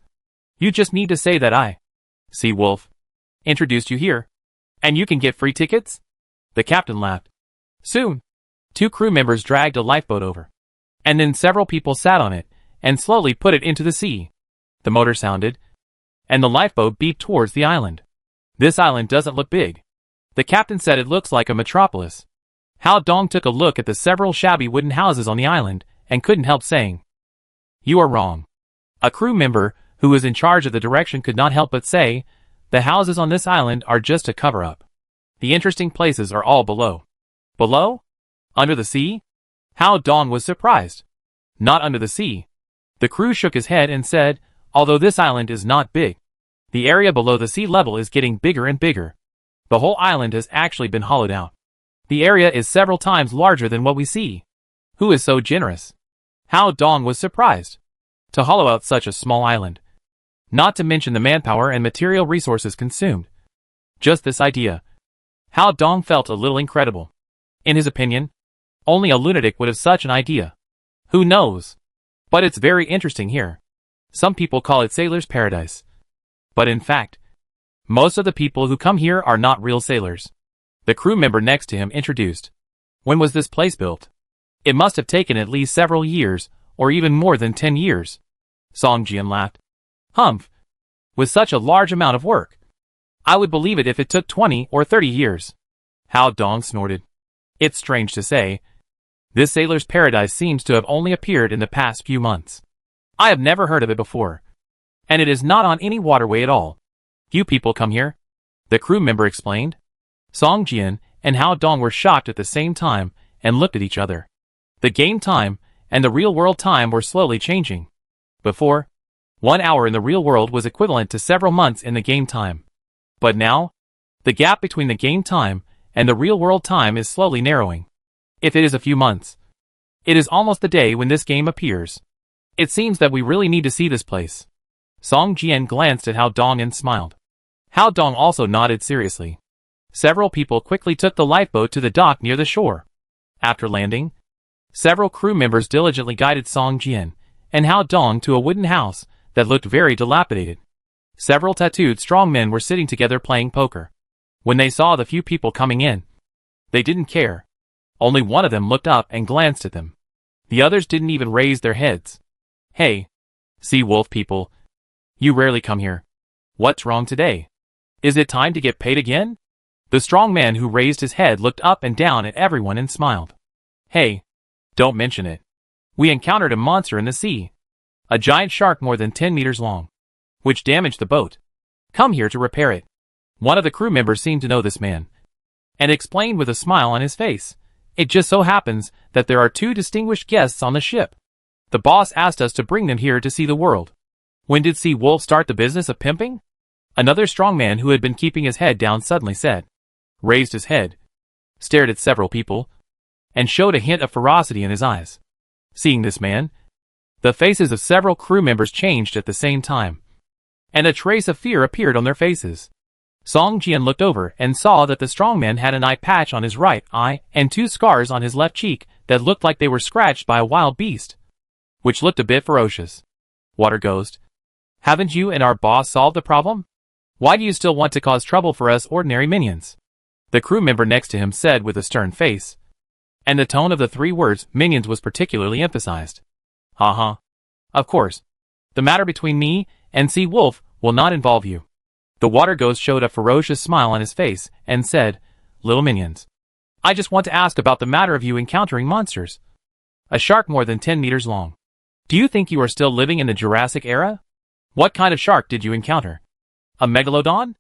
you just need to say that I, Sea Wolf, introduced you here, and you can get free tickets? The captain laughed. Soon, 2 crew members dragged a lifeboat over, and then several people sat on it and slowly put it into the sea. The motor sounded, and the lifeboat beeped towards the island. This island doesn't look big. The captain said it looks like a metropolis. Hao Dong took a look at the several shabby wooden houses on the island and couldn't help saying, you are wrong. A crew member who was in charge of the direction could not help but say, the houses on this island are just a cover-up. The interesting places are all below. Below? Under the sea? Hao Dong was surprised. Not under the sea. The crew shook his head and said, although this island is not big, the area below the sea level is getting bigger and bigger. The whole island has actually been hollowed out. The area is several times larger than what we see. Who is so generous? Hao Dong was surprised. To hollow out such a small island. Not to mention the manpower and material resources consumed. Just this idea. Hao Dong felt a little incredible. In his opinion, only a lunatic would have such an idea. Who knows? But it's very interesting here. Some people call it sailor's paradise. But in fact, most of the people who come here are not real sailors. The crew member next to him introduced. When was this place built? It must have taken at least several years, or even more than 10 years. Song Jian laughed. Humph. With such a large amount of work, I would believe it if it took 20 or 30 years. Hao Dong snorted. It's strange to say, this sailor's paradise seems to have only appeared in the past few months. I have never heard of it before. And it is not on any waterway at all. Few people come here, the crew member explained. Song Jian and Hao Dong were shocked at the same time and looked at each other. The game time and the real-world time were slowly changing. Before, 1 hour in the real world was equivalent to several months in the game time. But now, the gap between the game time and the real-world time is slowly narrowing. If it is a few months, it is almost the day when this game appears. It seems that we really need to see this place. Song Jian glanced at Hao Dong and smiled. Hao Dong also nodded seriously. Several people quickly took the lifeboat to the dock near the shore. After landing, several crew members diligently guided Song Jian and Hao Dong to a wooden house that looked very dilapidated. Several tattooed strong men were sitting together playing poker. When they saw the few people coming in, they didn't care. Only one of them looked up and glanced at them. The others didn't even raise their heads. Hey, Sea Wolf people, you rarely come here. What's wrong today? Is it time to get paid again? The strong man who raised his head looked up and down at everyone and smiled. Hey, don't mention it. We encountered a monster in the sea. A giant shark more than 10 meters long, which damaged the boat. Come here to repair it. One of the crew members seemed to know this man, and explained with a smile on his face. It just so happens that there are 2 distinguished guests on the ship. The boss asked us to bring them here to see the world. When did Sea Wolf start the business of pimping? Another strong man who had been keeping his head down suddenly said, raised his head, stared at several people, and showed a hint of ferocity in his eyes. Seeing this man, the faces of several crew members changed at the same time, and a trace of fear appeared on their faces. Song Jian looked over and saw that the strong man had an eye patch on his right eye and 2 scars on his left cheek that looked like they were scratched by a wild beast, which looked a bit ferocious. Water Ghost, haven't you and our boss solved the problem? Why do you still want to cause trouble for us ordinary minions? The crew member next to him said with a stern face, and the tone of the 3 words minions was particularly emphasized. Of course. The matter between me and Sea Wolf will not involve you. The Water Ghost showed a ferocious smile on his face and said, little minions, I just want to ask about the matter of you encountering monsters. A shark more than 10 meters long. Do you think you are still living in the Jurassic era? What kind of shark did you encounter? A megalodon?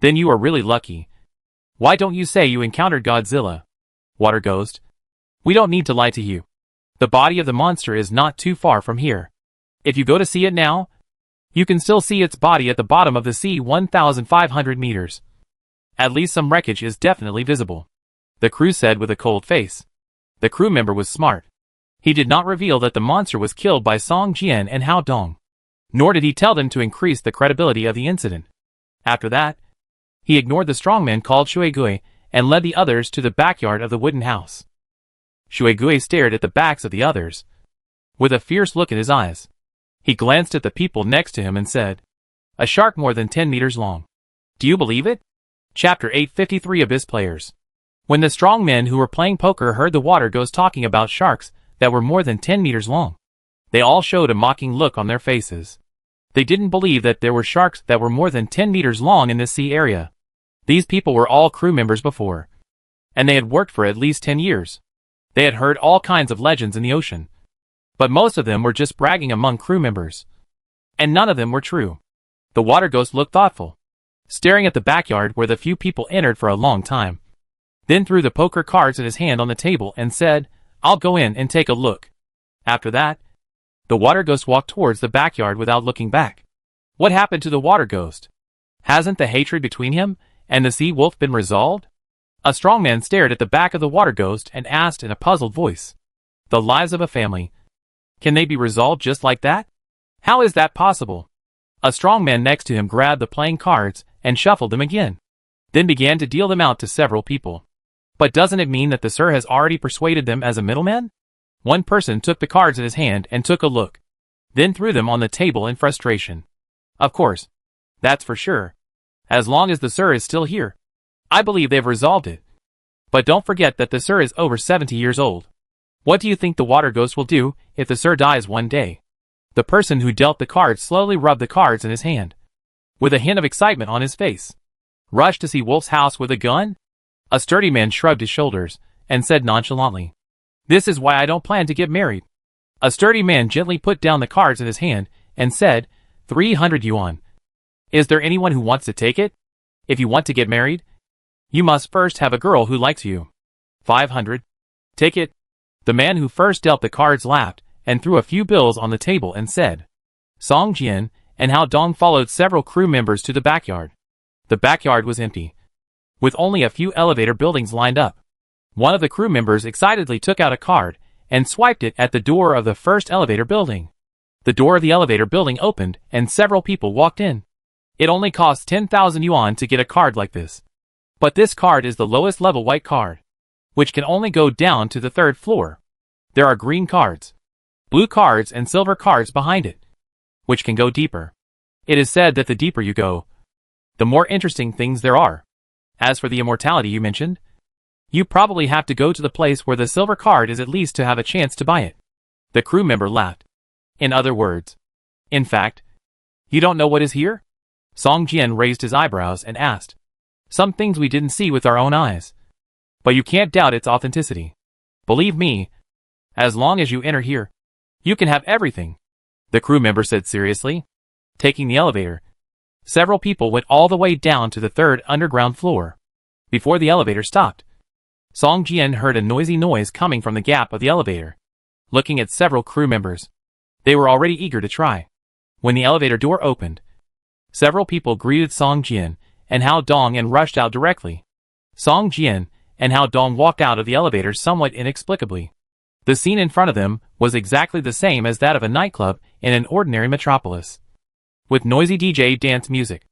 Then you are really lucky. Why don't you say you encountered Godzilla? Water Ghost, we don't need to lie to you. The body of the monster is not too far from here. If you go to see it now, you can still see its body at the bottom of the sea 1,500 meters. At least some wreckage is definitely visible. The crew said with a cold face. The crew member was smart. He did not reveal that the monster was killed by Song Jian and Hao Dong, nor did he tell them to increase the credibility of the incident. After that, he ignored the strongman called Shuigui and led the others to the backyard of the wooden house. Shuigui stared at the backs of the others, with a fierce look in his eyes. He glanced at the people next to him and said, a shark more than 10 meters long. Do you believe it? Chapter 853 Abyss Players. When the strong men who were playing poker heard the Water Ghost talking about sharks that were more than 10 meters long, they all showed a mocking look on their faces. They didn't believe that there were sharks that were more than 10 meters long in this sea area. These people were all crew members before, and they had worked for at least 10 years. They had heard all kinds of legends in the ocean, but most of them were just bragging among crew members, and none of them were true. The Water Ghost looked thoughtful, staring at the backyard where the few people entered for a long time, then threw the poker cards in his hand on the table and said, I'll go in and take a look. After that, the Water Ghost walked towards the backyard without looking back. What happened to the Water Ghost? Hasn't the hatred between him and the Sea Wolf been resolved? A strong man stared at the back of the Water Ghost and asked in a puzzled voice, the lives of a family, can they be resolved just like that? How is that possible? A strong man next to him grabbed the playing cards and shuffled them again, then began to deal them out to several people. But doesn't it mean that the sir has already persuaded them as a middleman? One person took the cards in his hand and took a look, then threw them on the table in frustration. Of course. That's for sure. As long as the sir is still here, I believe they've resolved it. But don't forget that the sir is over 70 years old. What do you think the Water Ghost will do if the sir dies one day? The person who dealt the cards slowly rubbed the cards in his hand, with a hint of excitement on his face. Rush to see Wolf's house with a gun? A sturdy man shrugged his shoulders and said nonchalantly, this is why I don't plan to get married. A sturdy man gently put down the cards in his hand and said, 300 yuan. Is there anyone who wants to take it? If you want to get married, you must first have a girl who likes you. 500. Take it. The man who first dealt the cards laughed and threw a few bills on the table and said, Song Jian and Hao Dong followed several crew members to the backyard. The backyard was empty, with only a few elevator buildings lined up. One of the crew members excitedly took out a card and swiped it at the door of the first elevator building. The door of the elevator building opened and several people walked in. It only costs 10,000 yuan to get a card like this. But this card is the lowest level white card, which can only go down to the 3rd floor. There are green cards, blue cards and silver cards behind it, which can go deeper. It is said that the deeper you go, the more interesting things there are. As for the immortality you mentioned, you probably have to go to the place where the silver card is at least to have a chance to buy it. The crew member laughed. In other words, in fact, you don't know what is here? Song Jian raised his eyebrows and asked, some things we didn't see with our own eyes, but you can't doubt its authenticity. Believe me, as long as you enter here, you can have everything, the crew member said seriously. Taking the elevator, several people went all the way down to the 3rd underground floor. Before the elevator stopped, Song Jian heard a noisy noise coming from the gap of the elevator. Looking at several crew members, they were already eager to try. When the elevator door opened, Several people greeted Song Jian and Hao Dong and rushed out directly. Song Jian and Hao Dong walked out of the elevator somewhat inexplicably. The scene in front of them was exactly the same as that of a nightclub in an ordinary metropolis, with noisy DJ dance music,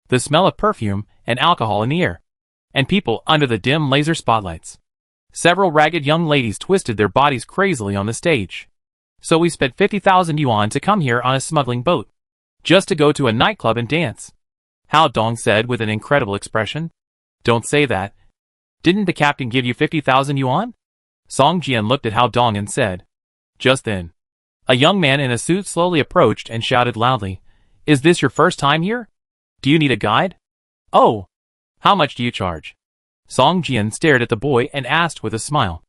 the smell of perfume and alcohol in the air, and people under the dim laser spotlights. Several ragged young ladies twisted their bodies crazily on the stage. So we spent 50,000 yuan to come here on a smuggling boat, just to go to a nightclub and dance, Hao Dong said with an incredible expression. Don't say that. Didn't the captain give you 50,000 yuan? Song Jian looked at Hao Dong and said. Just then, a young man in a suit slowly approached and shouted loudly, Is this your first time here? Do you need a guide? Oh, how much do you charge? Song Jian stared at the boy and asked with a smile.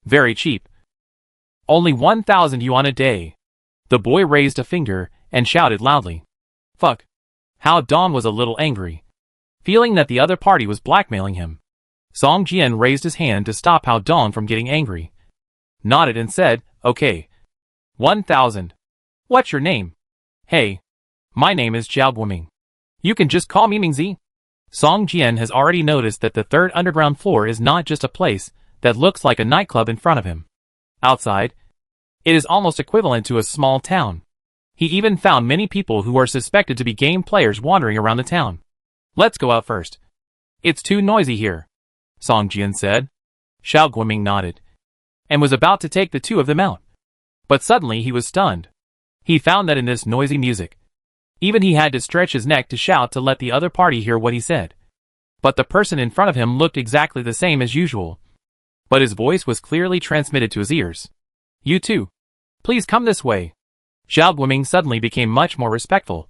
Very cheap. Only 1,000 yuan a day. The boy raised a finger and shouted loudly. Fuck. Hao Dong was a little angry, feeling that the other party was blackmailing him. Song Jian raised his hand to stop Hao Dong from getting angry, nodded and said, Okay. 1,000. What's your name? Hey. My name is Zhao Guoming. You can just call me Mingzi. Song Jian has already noticed that the third underground floor is not just a place that looks like a nightclub in front of him. Outside, it is almost equivalent to a small town. He even found many people who are suspected to be game players wandering around the town. Let's go out first. It's too noisy here, Song Jian said. Zhao Guoming nodded, and was about to take the two of them out. But suddenly he was stunned. He found that in this noisy music, even he had to stretch his neck to shout to let the other party hear what he said. But the person in front of him looked exactly the same as usual, but his voice was clearly transmitted to his ears. You too. Please come this way. Zhao Guoming suddenly became much more respectful,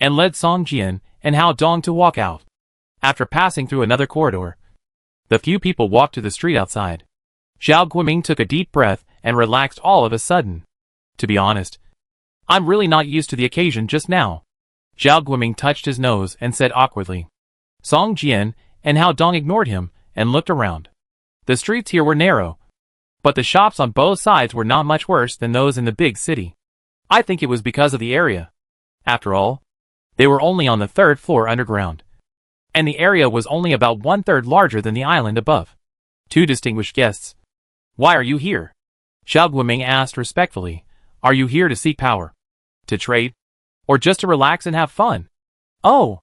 and led Song Jian and Hao Dong to walk out. After passing through another corridor, the few people walked to the street outside. Zhao Guoming took a deep breath and relaxed all of a sudden. To be honest, I'm really not used to the occasion just now. Zhao Guoming touched his nose and said awkwardly. Song Jian and Hao Dong ignored him and looked around. The streets here were narrow, but the shops on both sides were not much worse than those in the big city. I think it was because of the area. After all, they were only on the third floor underground, and the area was only about 1/3 larger than the island above. Two distinguished guests. Why are you here? Zhao Guoming asked respectfully. Are you here to seek power? To trade? Or just to relax and have fun? Oh,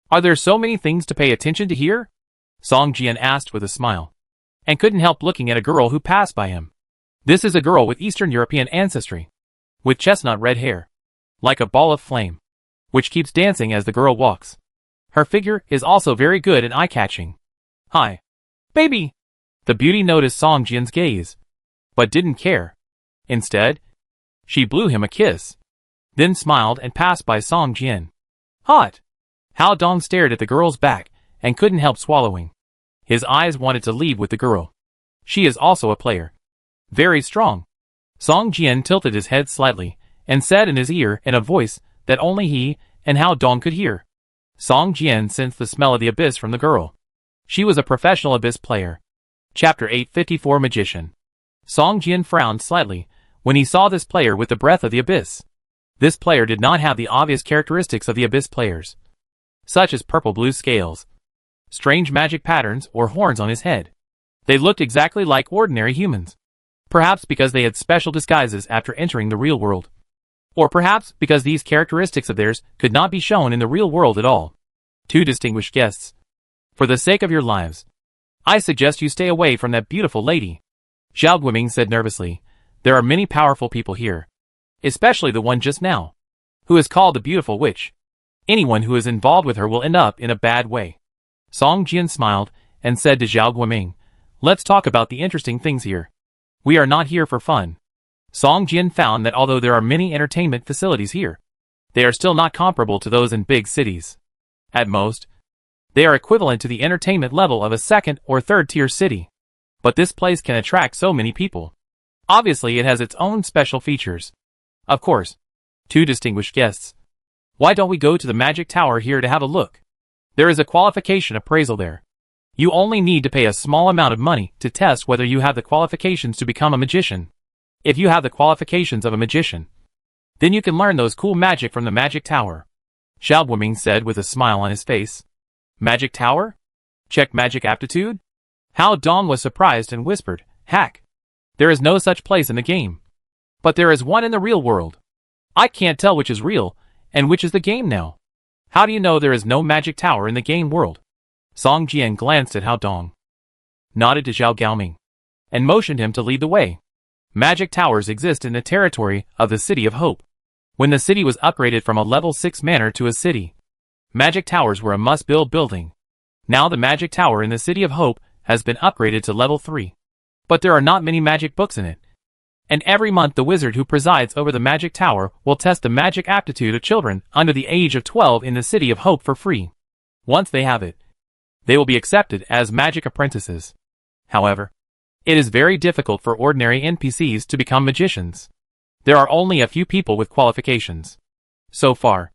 are there so many things to pay attention to here? Song Jian asked with a smile, and couldn't help looking at a girl who passed by him. This is a girl with Eastern European ancestry, with chestnut red hair, like a ball of flame, which keeps dancing as the girl walks. Her figure is also very good and eye-catching. Hi, baby! The beauty noticed Song Jian's gaze, but didn't care. Instead, she blew him a kiss, then smiled and passed by Song Jian. Hot! Hao Dong stared at the girl's back and couldn't help swallowing. His eyes wanted to leave with the girl. She is also a player. Very strong. Song Jian tilted his head slightly and said in his ear in a voice that only he and Hao Dong could hear. Song Jian sensed the smell of the abyss from the girl. She was a professional abyss player. Chapter 854 Magician. Song Jian frowned slightly when he saw this player with the breath of the abyss. This player did not have the obvious characteristics of the abyss players, such as purple-blue scales, strange magic patterns, or horns on his head. They looked exactly like ordinary humans. Perhaps because they had special disguises after entering the real world. Or perhaps because these characteristics of theirs could not be shown in the real world at all. Two distinguished guests. For the sake of your lives, I suggest you stay away from that beautiful lady, Zhao Guoming said nervously. There are many powerful people here, especially the one just now, who is called the Beautiful Witch. Anyone who is involved with her will end up in a bad way. Song Jian smiled and said to Zhao Guoming, Let's talk about the interesting things here. We are not here for fun. Song Jian found that although there are many entertainment facilities here, they are still not comparable to those in big cities. At most, they are equivalent to the entertainment level of a second or third tier city. But this place can attract so many people. Obviously it has its own special features. Of course. Two distinguished guests. Why don't we go to the magic tower here to have a look? There is a qualification appraisal there. You only need to pay a small amount of money to test whether you have the qualifications to become a magician. If you have the qualifications of a magician, then you can learn those cool magic from the magic tower. Xiao Guoming said with a smile on his face. Magic tower? Check magic aptitude? Hao Dong was surprised and whispered, Hack. There is no such place in the game. But there is one in the real world. I can't tell which is real, and which is the game now. How do you know there is no magic tower in the game world? Song Jian glanced at Hao Dong, nodded to Xiao Guoming, and motioned him to lead the way. Magic towers exist in the territory of the City of Hope. When the city was upgraded from a level 6 manor to a city, magic towers were a must-build building. Now the magic tower in the City of Hope has been upgraded to level 3. But there are not many magic books in it. And every month the wizard who presides over the magic tower will test the magic aptitude of children under the age of 12 in the City of Hope for free. Once they have it, they will be accepted as magic apprentices. However, it is very difficult for ordinary NPCs to become magicians. There are only a few people with qualifications. So far,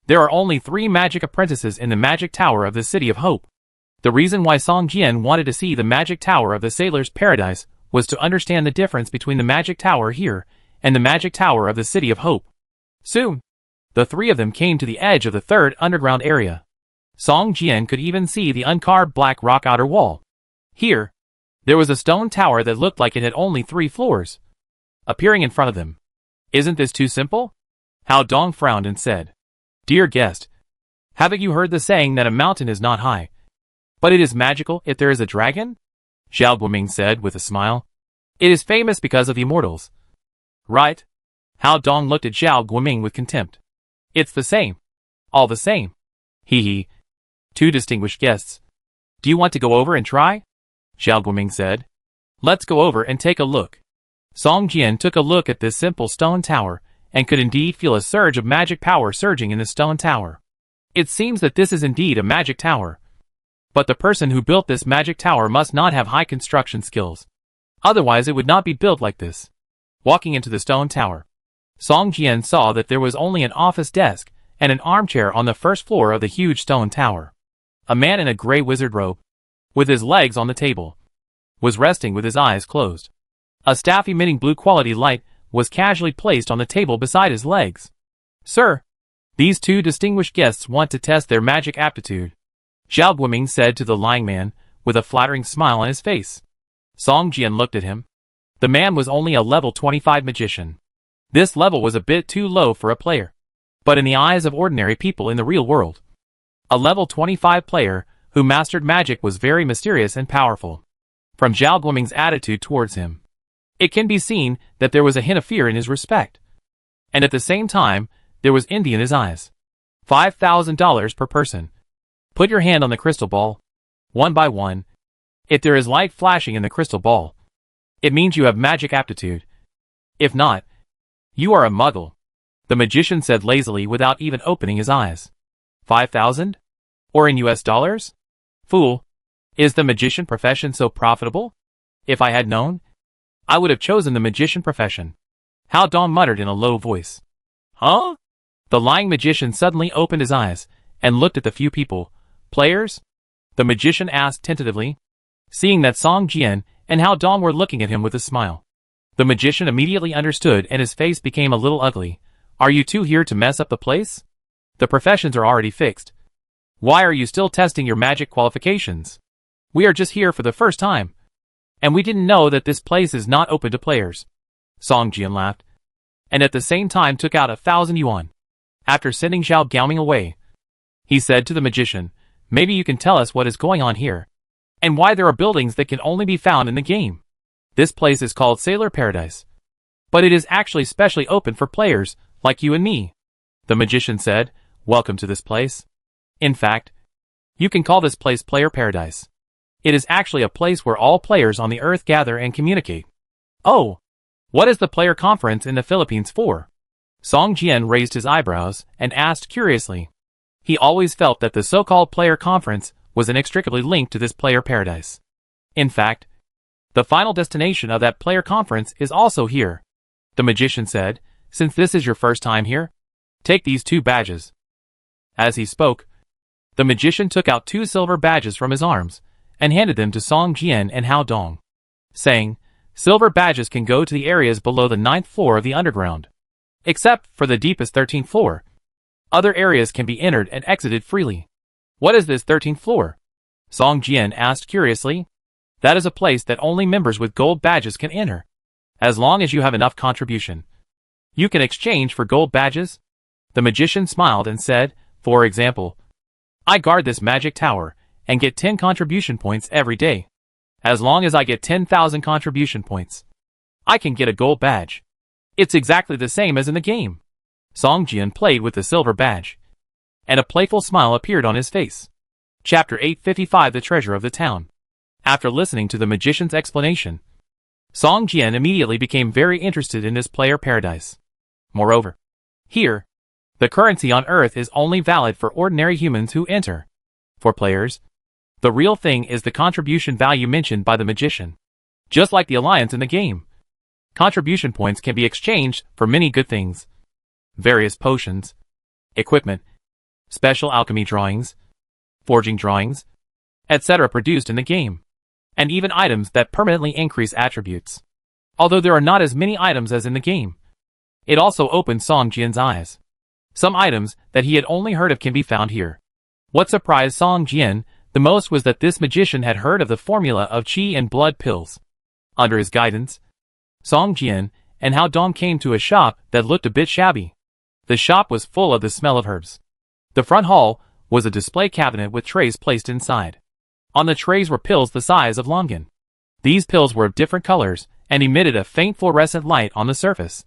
there are only 3 magic apprentices in the magic tower of the City of Hope. The reason why Song Jian wanted to see the magic tower of the Sailor's Paradise was to understand the difference between the magic tower here and the magic tower of the City of Hope. Soon, the 3 of them came to the edge of the 3rd underground area. Song Jian could even see the uncarved black rock outer wall. Here, there was a stone tower that looked like it had only 3 floors, appearing in front of them. Isn't this too simple? Hao Dong frowned and said, Dear guest, haven't you heard the saying that a mountain is not high, but it is magical if there is a dragon? Xiao Guoming said with a smile. It is famous because of the immortals. Right? Hao Dong looked at Xiao Guoming with contempt. It's the same. All the same. Hee hee. 2 distinguished guests. Do you want to go over and try? Xiao Guoming said. Let's go over and take a look. Song Jian took a look at this simple stone tower and could indeed feel a surge of magic power surging in the stone tower. It seems that this is indeed a magic tower. But the person who built this magic tower must not have high construction skills. Otherwise it would not be built like this. Walking into the stone tower, Song Jian saw that there was only an office desk and an armchair on the 1st floor of the huge stone tower. A man in a gray wizard robe, with his legs on the table, was resting with his eyes closed. A staff emitting blue quality light was casually placed on the table beside his legs. Sir, these 2 distinguished guests want to test their magic aptitude, Xiao Guoming said to the lying man, with a flattering smile on his face. Song Jian looked at him. The man was only a level 25 magician. This level was a bit too low for a player. But in the eyes of ordinary people in the real world, a level 25 player who mastered magic was very mysterious and powerful. From Xiao Guoming's attitude towards him, it can be seen that there was a hint of fear in his respect. And at the same time, there was envy in his eyes. $5,000 per person. Put your hand on the crystal ball. One by one. If there is light flashing in the crystal ball, it means you have magic aptitude. If not, you are a muggle, the magician said lazily without even opening his eyes. 5,000? Or in US dollars? Fool. Is the magician profession so profitable? If I had known, I would have chosen the magician profession. Hao Dong muttered in a low voice. Huh? The lying magician suddenly opened his eyes and looked at the few people. Players? The magician asked tentatively, seeing that Song Jian and Hao Dong were looking at him with a smile. The magician immediately understood and his face became a little ugly. Are you 2 here to mess up the place? The professions are already fixed. Why are you still testing your magic qualifications? We are just here for the first time. And we didn't know that this place is not open to players. Song Jian laughed, and at the same time took out 1,000 yuan. After sending Xiao Guoming away, he said to the magician, maybe you can tell us what is going on here, and why there are buildings that can only be found in the game. This place is called Sailor Paradise, but it is actually specially open for players like you and me. The magician said, welcome to this place. In fact, you can call this place Player Paradise. It is actually a place where all players on the earth gather and communicate. Oh, what is the player conference in the Philippines for? Song Jian raised his eyebrows and asked curiously. He always felt that the so-called player conference was inextricably linked to this player paradise. In fact, the final destination of that player conference is also here. The magician said, since this is your first time here, take these 2 badges. As he spoke, the magician took out 2 silver badges from his arms and handed them to Song Jian and Hao Dong, saying, silver badges can go to the areas below the 9th floor of the underground, except for the deepest 13th floor. Other areas can be entered and exited freely. What is this 13th floor? Song Jian asked curiously. That is a place that only members with gold badges can enter. As long as you have enough contribution, you can exchange for gold badges. The magician smiled and said, for example, I guard this magic tower and get 10 contribution points every day. As long as I get 10,000 contribution points, I can get a gold badge. It's exactly the same as in the game. Song Jian played with the silver badge, and a playful smile appeared on his face. Chapter 855 The Treasure of the Town. After listening to the magician's explanation, Song Jian immediately became very interested in this player paradise. Moreover, here, the currency on Earth is only valid for ordinary humans who enter. For players, the real thing is the contribution value mentioned by the magician. Just like the alliance in the game, contribution points can be exchanged for many good things. Various potions, equipment, special alchemy drawings, forging drawings, etc. produced in the game, and even items that permanently increase attributes. Although there are not as many items as in the game, it also opened Song Jian's eyes. Some items that he had only heard of can be found here. What surprised Song Jian the most was that this magician had heard of the formula of qi and blood pills. Under his guidance, Song Jian and Hao Dong came to a shop that looked a bit shabby. The shop was full of the smell of herbs. The front hall was a display cabinet with trays placed inside. On the trays were pills the size of longan. These pills were of different colors and emitted a faint fluorescent light on the surface.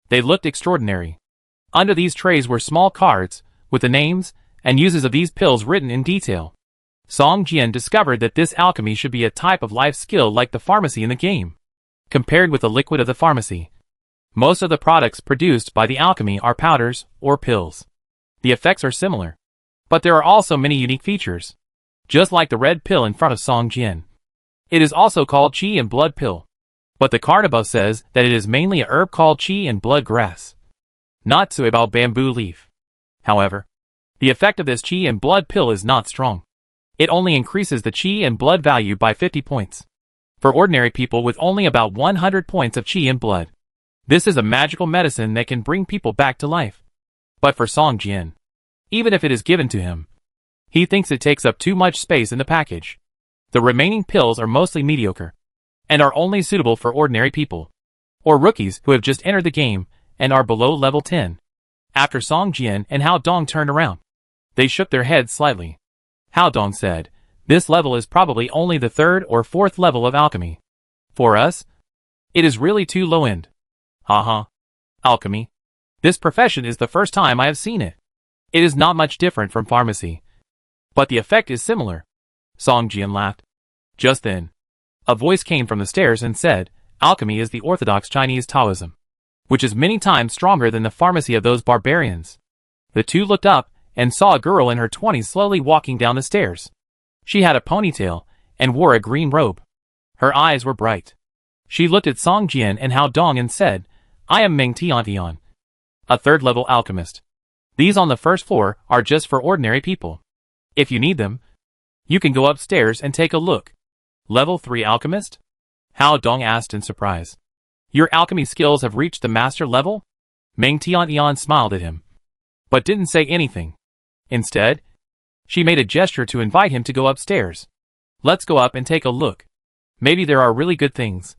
They looked extraordinary. Under these trays were small cards with the names and uses of these pills written in detail. Song Jian discovered that this alchemy should be a type of life skill like the pharmacy in the game. Compared with the liquid of the pharmacy, most of the products produced by the alchemy are powders or pills. The effects are similar, but there are also many unique features. Just like the red pill in front of Song Jian. It is also called qi and blood pill. But the card above says that it is mainly a herb called qi and blood grass, not suibao bamboo leaf. However, the effect of this qi and blood pill is not strong. It only increases the qi and blood value by 50 points. For ordinary people with only about 100 points of qi and blood, this is a magical medicine that can bring people back to life. But for Song Jian, even if it is given to him, he thinks it takes up too much space in the package. The remaining pills are mostly mediocre, and are only suitable for ordinary people, or rookies who have just entered the game and are below level 10. After Song Jian and Hao Dong turned around, they shook their heads slightly. Hao Dong said, this level is probably only the 3rd or 4th level of alchemy. For us, it is really too low end. Haha. Alchemy. This profession is the first time I have seen it. It is not much different from pharmacy, but the effect is similar. Song Jian laughed. Just then, a voice came from the stairs and said, alchemy is the orthodox Chinese Taoism, which is many times stronger than the pharmacy of those barbarians. The two looked up and saw a girl in her 20s slowly walking down the stairs. She had a ponytail and wore a green robe. Her eyes were bright. She looked at Song Jian and Hao Dong and said, I am Meng Tiantian, a 3rd level alchemist. These on the 1st floor are just for ordinary people. If you need them, you can go upstairs and take a look. Level 3 alchemist? Hao Dong asked in surprise. Your alchemy skills have reached the master level? Meng Tiantian smiled at him, but didn't say anything. Instead, she made a gesture to invite him to go upstairs. Let's go up and take a look. Maybe there are really good things.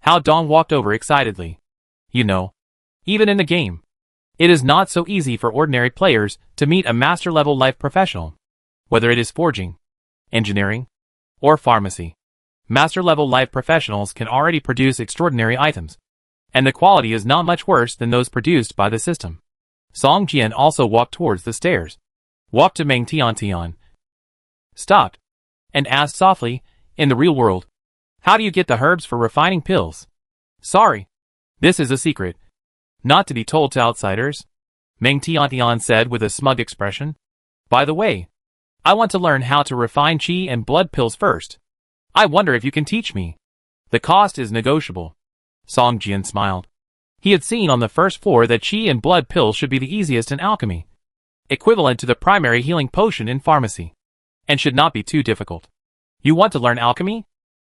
Hao Dong walked over excitedly. You know, even in the game, it is not so easy for ordinary players to meet a master-level life professional. Whether it is forging, engineering, or pharmacy, master-level life professionals can already produce extraordinary items, and the quality is not much worse than those produced by the system. Song Jian also walked towards the stairs, walked to Meng Tiantian, stopped, and asked softly, in the real world, how do you get the herbs for refining pills? Sorry, this is a secret, not to be told to outsiders, Meng Tiantian said with a smug expression. By the way, I want to learn how to refine qi and blood pills first. I wonder if you can teach me. The cost is negotiable. Song Jian smiled. He had seen on the 1st floor that qi and blood pills should be the easiest in alchemy, equivalent to the primary healing potion in pharmacy, and should not be too difficult. You want to learn alchemy?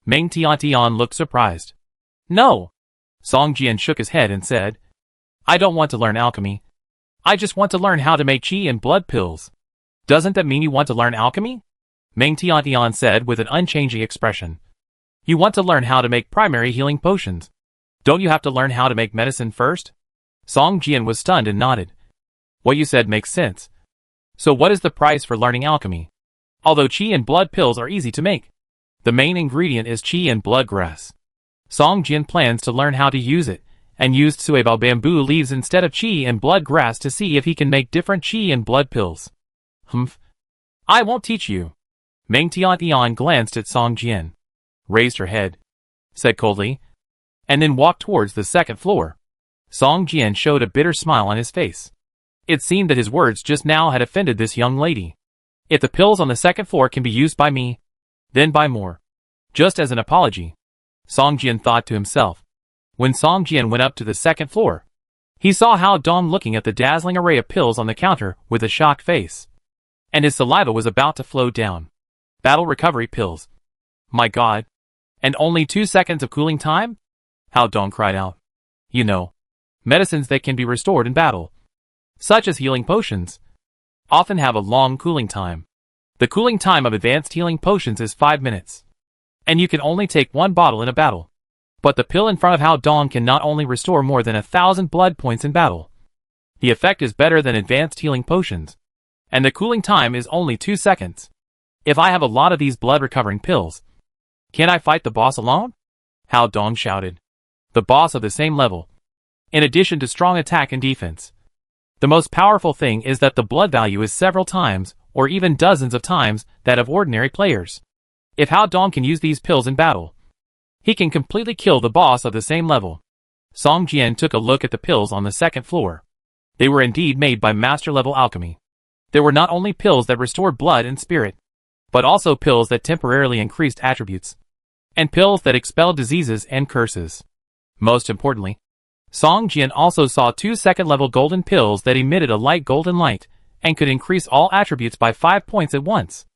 Meng Tiantian looked surprised. No. Song Jian shook his head and said, I don't want to learn alchemy. I just want to learn how to make qi and blood pills. Doesn't that mean you want to learn alchemy? Meng Tian said with an unchanging expression. You want to learn how to make primary healing potions. Don't you have to learn how to make medicine first? Song Jian was stunned and nodded. What you said makes sense. So what is the price for learning alchemy? Although qi and blood pills are easy to make, the main ingredient is qi and blood grass. Song Jian plans to learn how to use it, and used suibao bamboo leaves instead of qi and blood grass to see if he can make different qi and blood pills. Humph. I won't teach you. Meng Tian glanced at Song Jian, raised her head, said coldly, and then walked towards the second floor. Song Jian showed a bitter smile on his face. It seemed that his words just now had offended this young lady. If the pills on the second floor can be used by me, then buy more. Just as an apology, Song Jian thought to himself. When Song Jian went up to the second floor, he saw Hao Dong looking at the dazzling array of pills on the counter with a shocked face. And his saliva was about to flow down. Battle recovery pills. My God. And only 2 seconds of cooling time? Hao Dong cried out. You know, medicines that can be restored in battle, such as healing potions, often have a long cooling time. The cooling time of advanced healing potions is 5 minutes. And you can only take 1 bottle in a battle. But the pill in front of Hao Dong can not only restore more than 1,000 blood points in battle. The effect is better than advanced healing potions. And the cooling time is only 2 seconds. If I have a lot of these blood recovering pills, can I fight the boss alone? Hao Dong shouted. The boss of the same level. In addition to strong attack and defense. The most powerful thing is that the blood value is several times, or even dozens of times, that of ordinary players. If Hao Dong can use these pills in battle, he can completely kill the boss of the same level. Song Jian took a look at the pills on the second floor. They were indeed made by master-level alchemy. There were not only pills that restored blood and spirit, but also pills that temporarily increased attributes, and pills that expelled diseases and curses. Most importantly, Song Jian also saw 2 second-level golden pills that emitted a light golden light, and could increase all attributes by 5 points at once.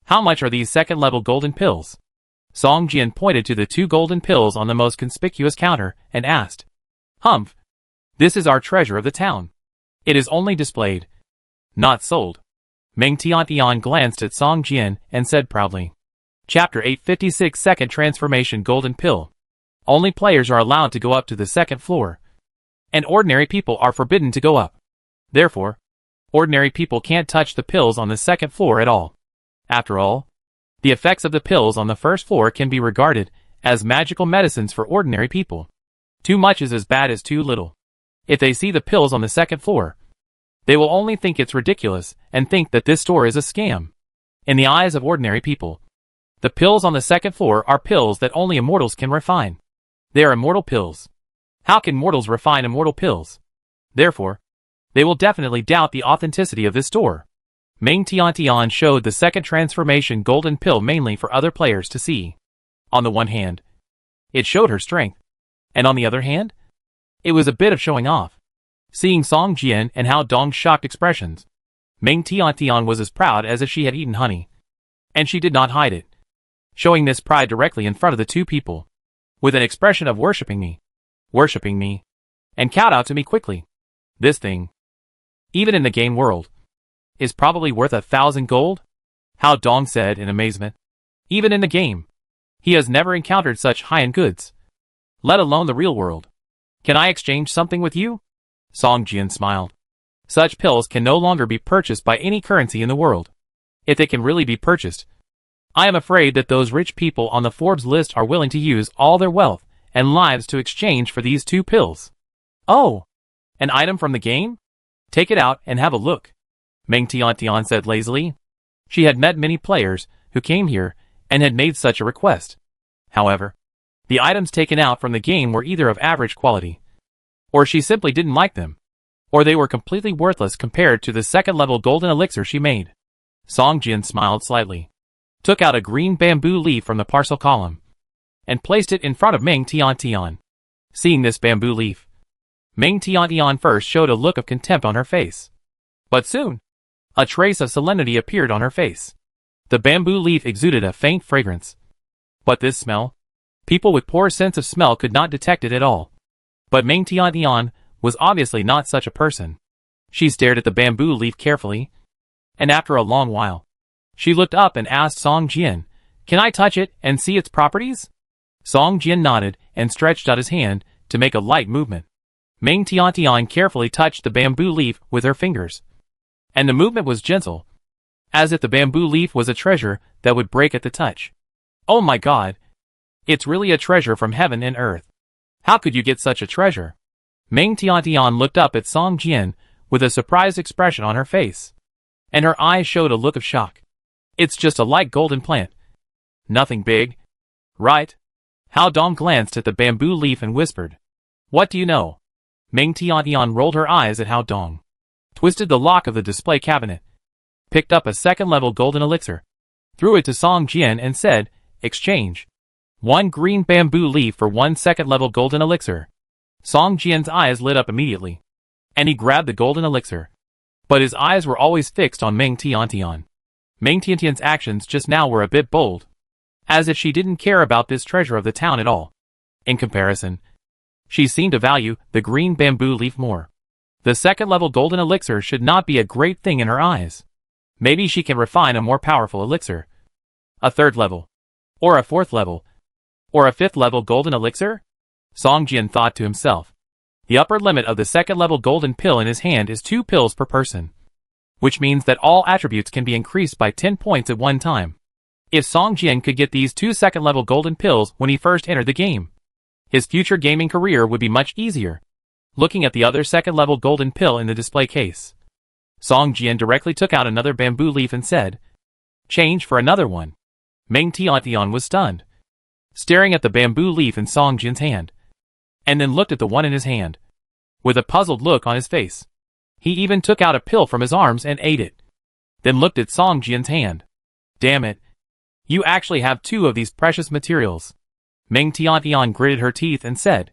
How much are these second-level golden pills? Song Jian pointed to the 2 golden pills on the most conspicuous counter, and asked. Humph. This is our treasure of the town. It is only displayed, not sold. Meng Tian glanced at Song Jian and said proudly. Chapter 856 Second Transformation Golden Pill. Only players are allowed to go up to the second floor, and ordinary people are forbidden to go up. Therefore, ordinary people can't touch the pills on the second floor at all. After all, the effects of the pills on the first floor can be regarded as magical medicines for ordinary people. Too much is as bad as too little. If they see the pills on the second floor, they will only think it's ridiculous and think that this store is a scam. In the eyes of ordinary people, the pills on the second floor are pills that only immortals can refine. They are immortal pills. How can mortals refine immortal pills? Therefore, they will definitely doubt the authenticity of this store. Meng Tian showed the second transformation golden pill mainly for other players to see. On the one hand, it showed her strength, and on the other hand, it was a bit of showing off. Seeing Song Jian and Hao Dong's shocked expressions, Meng Tian was as proud as if she had eaten honey. And she did not hide it, showing this pride directly in front of the 2 people, with an expression of worshipping me, and count out to me quickly. This thing, even in the game world, is probably worth 1,000 gold? Hao Dong said in amazement. Even in the game, he has never encountered such high-end goods, let alone the real world. Can I exchange something with you? Song Jian smiled. Such pills can no longer be purchased by any currency in the world. If they can really be purchased, I am afraid that those rich people on the Forbes list are willing to use all their wealth and lives to exchange for these 2 pills. Oh, an item from the game? Take it out and have a look. Meng Tian said lazily. She had met many players who came here and had made such a request. However, the items taken out from the game were either of average quality, or she simply didn't like them, or they were completely worthless compared to the second-level golden elixir she made. Song Jian smiled slightly, took out a green bamboo leaf from the parcel column, and placed it in front of Meng Tian. Seeing this bamboo leaf, Meng Tian first showed a look of contempt on her face. But soon, a trace of solemnity appeared on her face. The bamboo leaf exuded a faint fragrance. But this smell? People with poor sense of smell could not detect it at all. But Meng Tian was obviously not such a person. She stared at the bamboo leaf carefully, and after a long while, she looked up and asked Song Jian, "Can I touch it and see its properties?" Song Jian nodded and stretched out his hand to make a light movement. Meng Tiantian carefully touched the bamboo leaf with her fingers, and the movement was gentle, as if the bamboo leaf was a treasure that would break at the touch. "Oh my god! It's really a treasure from heaven and earth. How could you get such a treasure?" Meng Tiantian looked up at Song Jian with a surprised expression on her face, and her eyes showed a look of shock. "It's just a light golden plant. Nothing big, right?" Hao Dong glanced at the bamboo leaf and whispered, "What do you know?" Meng Tiantian rolled her eyes at Hao Dong, twisted the lock of the display cabinet, picked up a second-level golden elixir, threw it to Song Jian and said, "Exchange 1 green bamboo leaf for 1 second-level golden elixir." Song Jian's eyes lit up immediately, and he grabbed the golden elixir. But his eyes were always fixed on Meng Tiantian. Meng Tiantian's actions just now were a bit bold, as if she didn't care about this treasure of the town at all. In comparison, she seemed to value the green bamboo leaf more. The second-level golden elixir should not be a great thing in her eyes. Maybe she can refine a more powerful elixir. A third level, or a fourth level, or a fifth-level golden elixir? Song Jian thought to himself. The upper limit of the second-level golden pill in his hand is 2 pills per person, which means that all attributes can be increased by 10 points at one time. If Song Jian could get these 2 second-level golden pills when he first entered the game, his future gaming career would be much easier. Looking at the other second-level golden pill in the display case, Song Jian directly took out another bamboo leaf and said, "Change for another one." Meng Tiantian was stunned, staring at the bamboo leaf in Song Jian's hand, and then looked at the one in his hand, with a puzzled look on his face. He even took out a pill from his arms and ate it, then looked at Song Jian's hand. "Damn it. You actually have 2 of these precious materials." Meng Tiantian gritted her teeth and said,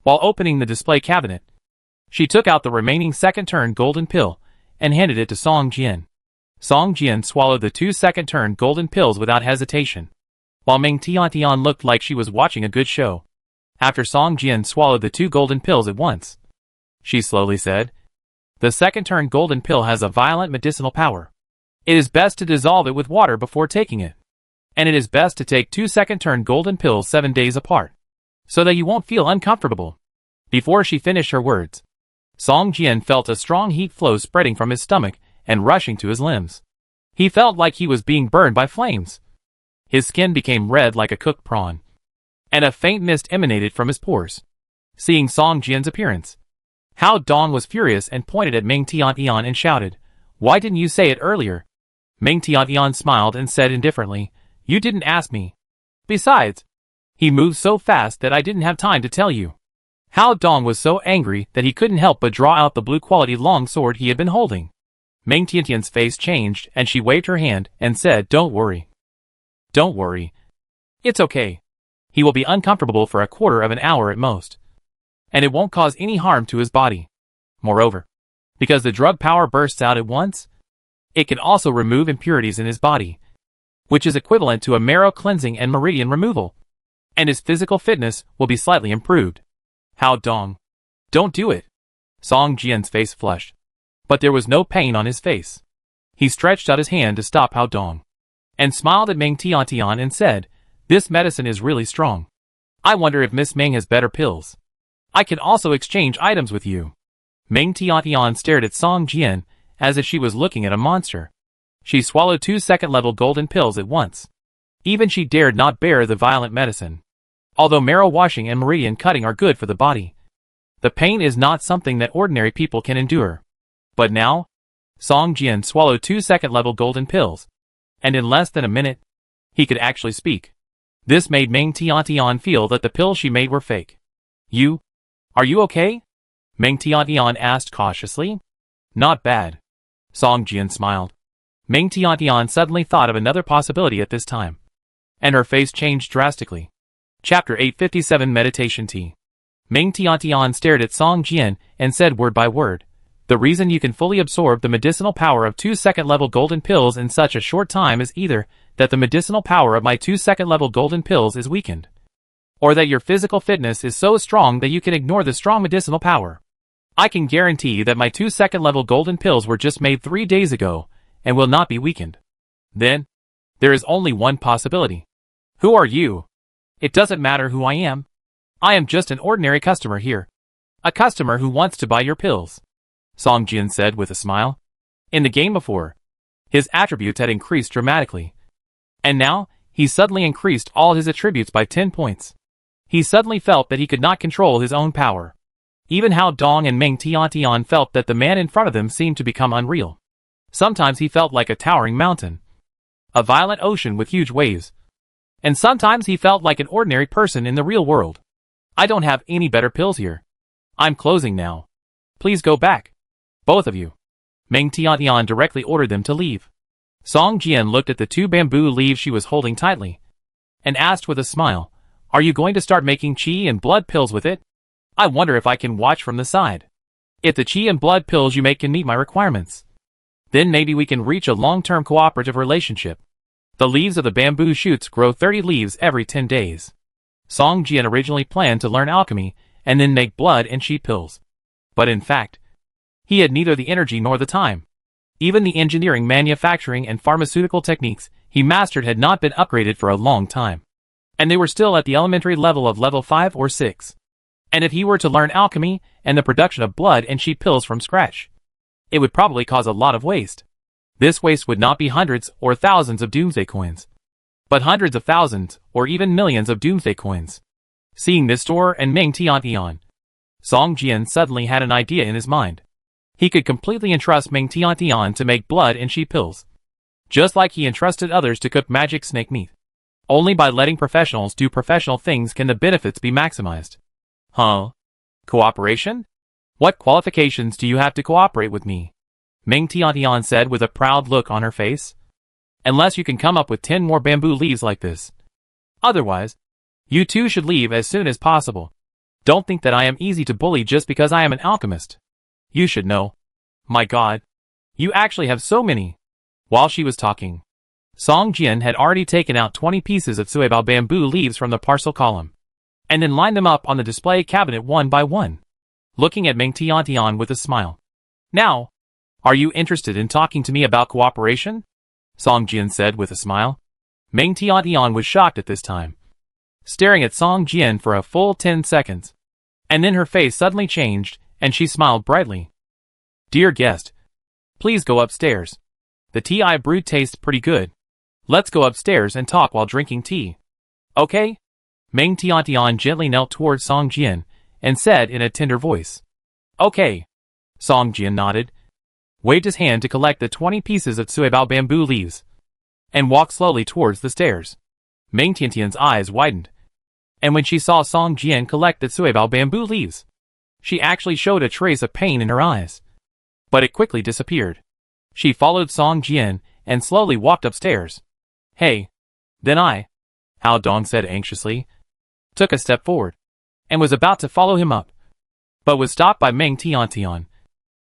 while opening the display cabinet. She took out the remaining second-turn golden pill and handed it to Song Jian. Song Jian swallowed the 2 second-turn golden pills without hesitation, while Meng Tiantian looked like she was watching a good show. After Song Jian swallowed the 2 golden pills at once, she slowly said, "The second-turn golden pill has a violent medicinal power. It is best to dissolve it with water before taking it. And it is best to take 2 second-turn golden pills 7 days apart, so that you won't feel uncomfortable." Before she finished her words, Song Jian felt a strong heat flow spreading from his stomach and rushing to his limbs. He felt like he was being burned by flames. His skin became red like a cooked prawn, and a faint mist emanated from his pores. Seeing Song Jian's appearance, Hao Dong was furious and pointed at Meng Tiantian and shouted, "Why didn't you say it earlier?" Meng Tiantian smiled and said indifferently, "You didn't ask me. Besides, he moved so fast that I didn't have time to tell you." Hao Dong was so angry that he couldn't help but draw out the blue-quality long sword he had been holding. Meng Tiantian's face changed and she waved her hand and said, "Don't worry. Don't worry. It's okay. He will be uncomfortable for a quarter of an hour at most, and it won't cause any harm to his body. Moreover, because the drug power bursts out at once, it can also remove impurities in his body, which is equivalent to a marrow cleansing and meridian removal, and his physical fitness will be slightly improved." Hao Dong, "Don't do it." Song Jian's face flushed, but there was no pain on his face. He stretched out his hand to stop Hao Dong, and smiled at Meng Tiantian and said, "This medicine is really strong. I wonder if Miss Meng has better pills. I can also exchange items with you." Meng Tiantian stared at Song Jian as if she was looking at a monster. She swallowed 2 second-level golden pills at once. Even she dared not bear the violent medicine. Although marrow washing and meridian cutting are good for the body, the pain is not something that ordinary people can endure. But now, Song Jian swallowed 2 second-level golden pills, and in less than a minute, he could actually speak. This made Meng Tiantian feel that the pills she made were fake. Are you okay?" Meng Tiantian asked cautiously. "Not bad." Song Jian smiled. Meng Tiantian suddenly thought of another possibility at this time, and her face changed drastically. Chapter 857 Meditation Tea. Meng Tiantian stared at Song Jian and said word by word, "The reason you can fully absorb the medicinal power of 2 second-level golden pills in such a short time is either that the medicinal power of my 2 second-level golden pills is weakened, or that your physical fitness is so strong that you can ignore the strong medicinal power I can guarantee that my 2 second-level golden pills were just made 3 days ago and will not be weakened. Then, there is only one possibility. Who are you? It doesn't matter who I am. I am just an ordinary customer here. A customer who wants to buy your pills, Song Jian said with a smile. In the game before, his attributes had increased dramatically. And now, he suddenly increased all his attributes by 10 points. He suddenly felt that he could not control his own power. Even Hao Dong and Meng Tiantian felt that the man in front of them seemed to become unreal. Sometimes he felt like a towering mountain, a violent ocean with huge waves. And sometimes he felt like an ordinary person in the real world. I don't have any better pills here. I'm closing now. Please go back. Both of you. Meng Tiantian directly ordered them to leave. Song Jian looked at the 2 bamboo leaves she was holding tightly, and asked with a smile, "Are you going to start making qi and blood pills with it? I wonder if I can watch from the side. If the qi and blood pills you make can meet my requirements, then maybe we can reach a long-term cooperative relationship." The leaves of the bamboo shoots grow 30 leaves every 10 days. Song Jian originally planned to learn alchemy and then make blood and qi pills. But in fact, he had neither the energy nor the time. Even the engineering, manufacturing, and pharmaceutical techniques he mastered had not been upgraded for a long time. And they were still at the elementary level of level 5 or 6. And if he were to learn alchemy and the production of blood and qi pills from scratch, it would probably cause a lot of waste. This waste would not be hundreds or thousands of Doomsday coins, but hundreds of thousands or even millions of Doomsday coins. Seeing this store and Meng Tiantian, Song Jian suddenly had an idea in his mind. He could completely entrust Meng Tiantian to make blood and qi pills, just like he entrusted others to cook magic snake meat. Only by letting professionals do professional things can the benefits be maximized. Huh? Cooperation? What qualifications do you have to cooperate with me? Meng Tiantian said with a proud look on her face. Unless you can come up with 10 more bamboo leaves like this. Otherwise, you two should leave as soon as possible. Don't think that I am easy to bully just because I am an alchemist. You should know. My God, you actually have so many. While she was talking, Song Jian had already taken out 20 pieces of suibao bamboo leaves from the parcel column, and then lined them up on the display cabinet one by one, looking at Meng Tiantian with a smile. Now, are you interested in talking to me about cooperation? Song Jian said with a smile. Meng Tiantian was shocked at this time, staring at Song Jian for a full 10 seconds. And then her face suddenly changed, and she smiled brightly. Dear guest, please go upstairs. The tea I brewed tastes pretty good. Let's go upstairs and talk while drinking tea. Okay? Meng Tiantian gently knelt towards Song Jian and said in a tender voice. Okay. Song Jian nodded, waved his hand to collect the 20 pieces of suibao bamboo leaves, and walked slowly towards the stairs. Meng Tiantian's eyes widened, and when she saw Song Jian collect the suibao bamboo leaves, she actually showed a trace of pain in her eyes. But it quickly disappeared. She followed Song Jian and slowly walked upstairs. Hey, then Hao Dong said anxiously, took a step forward, and was about to follow him up, but was stopped by Meng Tiantian,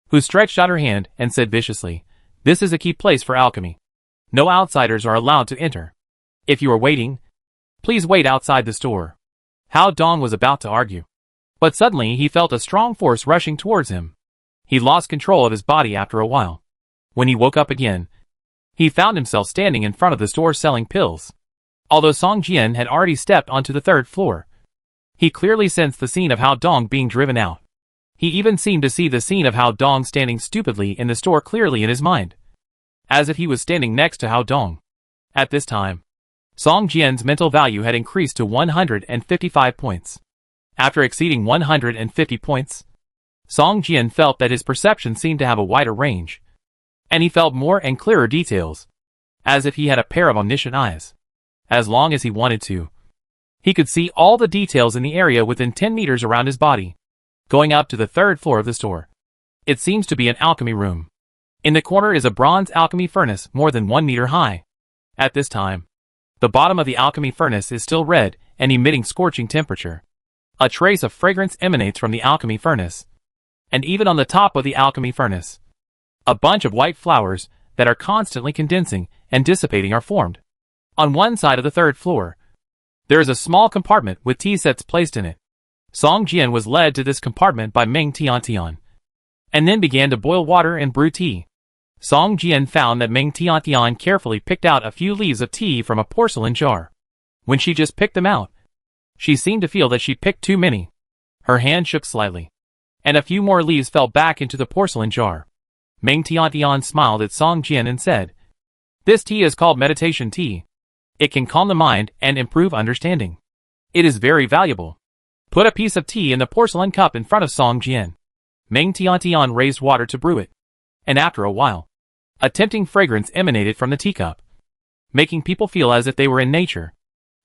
who stretched out her hand and said viciously, This is a key place for alchemy. No outsiders are allowed to enter. If you are waiting, please wait outside the store. Hao Dong was about to argue, but suddenly he felt a strong force rushing towards him. He lost control of his body after a while. When he woke up again, he found himself standing in front of the store selling pills. Although Song Jian had already stepped onto the 3rd floor, he clearly sensed the scene of Hao Dong being driven out. He even seemed to see the scene of Hao Dong standing stupidly in the store clearly in his mind, as if he was standing next to Hao Dong. At this time, Song Jian's mental value had increased to 155 points. After exceeding 150 points, Song Jian felt that his perception seemed to have a wider range, and he felt more and clearer details, as if he had a pair of omniscient eyes. As long as he wanted to, he could see all the details in the area within 10 meters around his body. Going up to the 3rd floor of the store, it seems to be an alchemy room. In the corner is a bronze alchemy furnace more than 1 meter high. At this time, the bottom of the alchemy furnace is still red and emitting scorching temperature. A trace of fragrance emanates from the alchemy furnace, and even on the top of the alchemy furnace, a bunch of white flowers that are constantly condensing and dissipating are formed. On one side of the 3rd floor, there is a small compartment with tea sets placed in it. Song Jian was led to this compartment by Meng Tiantian, and then began to boil water and brew tea. Song Jian found that Meng Tian carefully picked out a few leaves of tea from a porcelain jar. When she just picked them out, she seemed to feel that she picked too many. Her hand shook slightly, and a few more leaves fell back into the porcelain jar. Meng Tian smiled at Song Jian and said, "This tea is called meditation tea. It can calm the mind and improve understanding. It is very valuable." Put a piece of tea in the porcelain cup in front of Song Jian. Meng Tian raised water to brew it, and after a while, a tempting fragrance emanated from the teacup, making people feel as if they were in nature.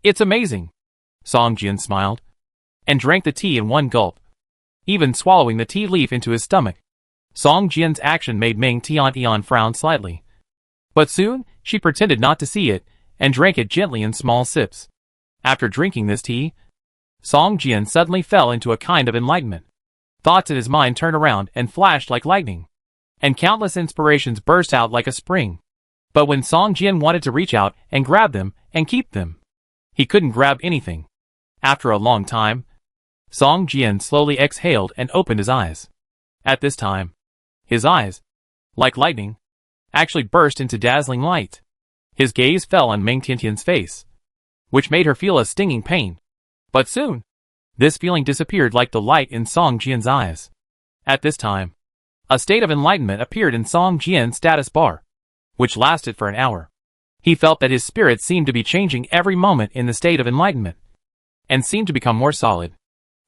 "It's amazing." Song Jian smiled, and drank the tea in one gulp, even swallowing the tea leaf into his stomach. Song Jian's action made Meng Tian frown slightly, but soon she pretended not to see it and drank it gently in small sips. After drinking this tea, Song Jian suddenly fell into a kind of enlightenment. Thoughts in his mind turned around and flashed like lightning, and countless inspirations burst out like a spring. But when Song Jian wanted to reach out and grab them and keep them, he couldn't grab anything. After a long time, Song Jian slowly exhaled and opened his eyes. At this time, his eyes, like lightning, actually burst into dazzling light. His gaze fell on Meng Tian's face, which made her feel a stinging pain. But soon, this feeling disappeared like the light in Song Jian's eyes. At this time, a state of enlightenment appeared in Song Jian's status bar, which lasted for an hour. He felt that his spirit seemed to be changing every moment in the state of enlightenment, and seemed to become more solid.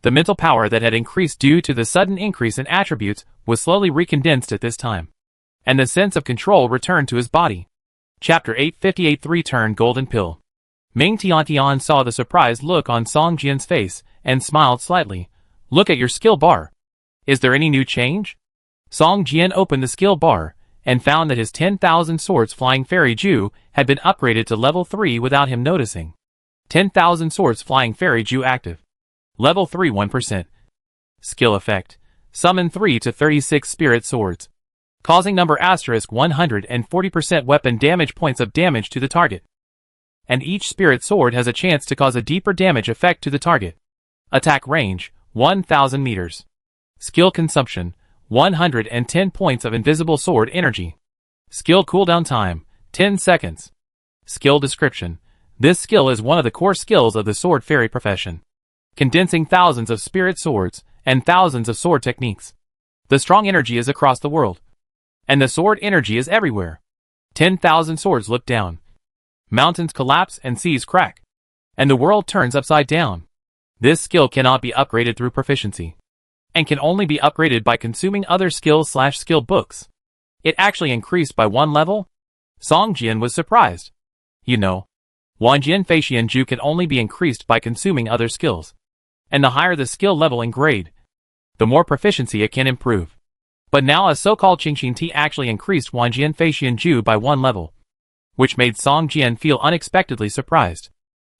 The mental power that had increased due to the sudden increase in attributes was slowly recondensed at this time, and the sense of control returned to his body. Chapter 858 3-Turn Golden Pill. Meng Tian saw the surprised look on Song Jian's face and smiled slightly. "Look at your skill bar. Is there any new change?" Song Jian opened the skill bar and found that his 10,000 swords flying fairy Ju had been upgraded to level 3 without him noticing. 10,000 swords flying fairy Ju active. Level 3 1%. Skill effect. Summon 3 to 36 spirit swords, causing number asterisk 140% weapon damage points of damage to the target. And each spirit sword has a chance to cause a deeper damage effect to the target. Attack range, 1000 meters. Skill consumption, 110 points of invisible sword energy. Skill cooldown time, 10 seconds. Skill description. This skill is one of the core skills of the sword fairy profession, condensing thousands of spirit swords and thousands of sword techniques. The strong energy is across the world, and the sword energy is everywhere. 10,000 swords look down. Mountains collapse and seas crack, and the world turns upside down. This skill cannot be upgraded through proficiency, and can only be upgraded by consuming other skills/skill books. It actually increased by 1 level? Song Jian was surprised. You know, Wanjian Feixian Ju can only be increased by consuming other skills, and the higher the skill level and grade, the more proficiency it can improve. But now a so-called Qingxin Tea actually increased Wanjian Feixian Ju by 1 level, which made Song Jian feel unexpectedly surprised.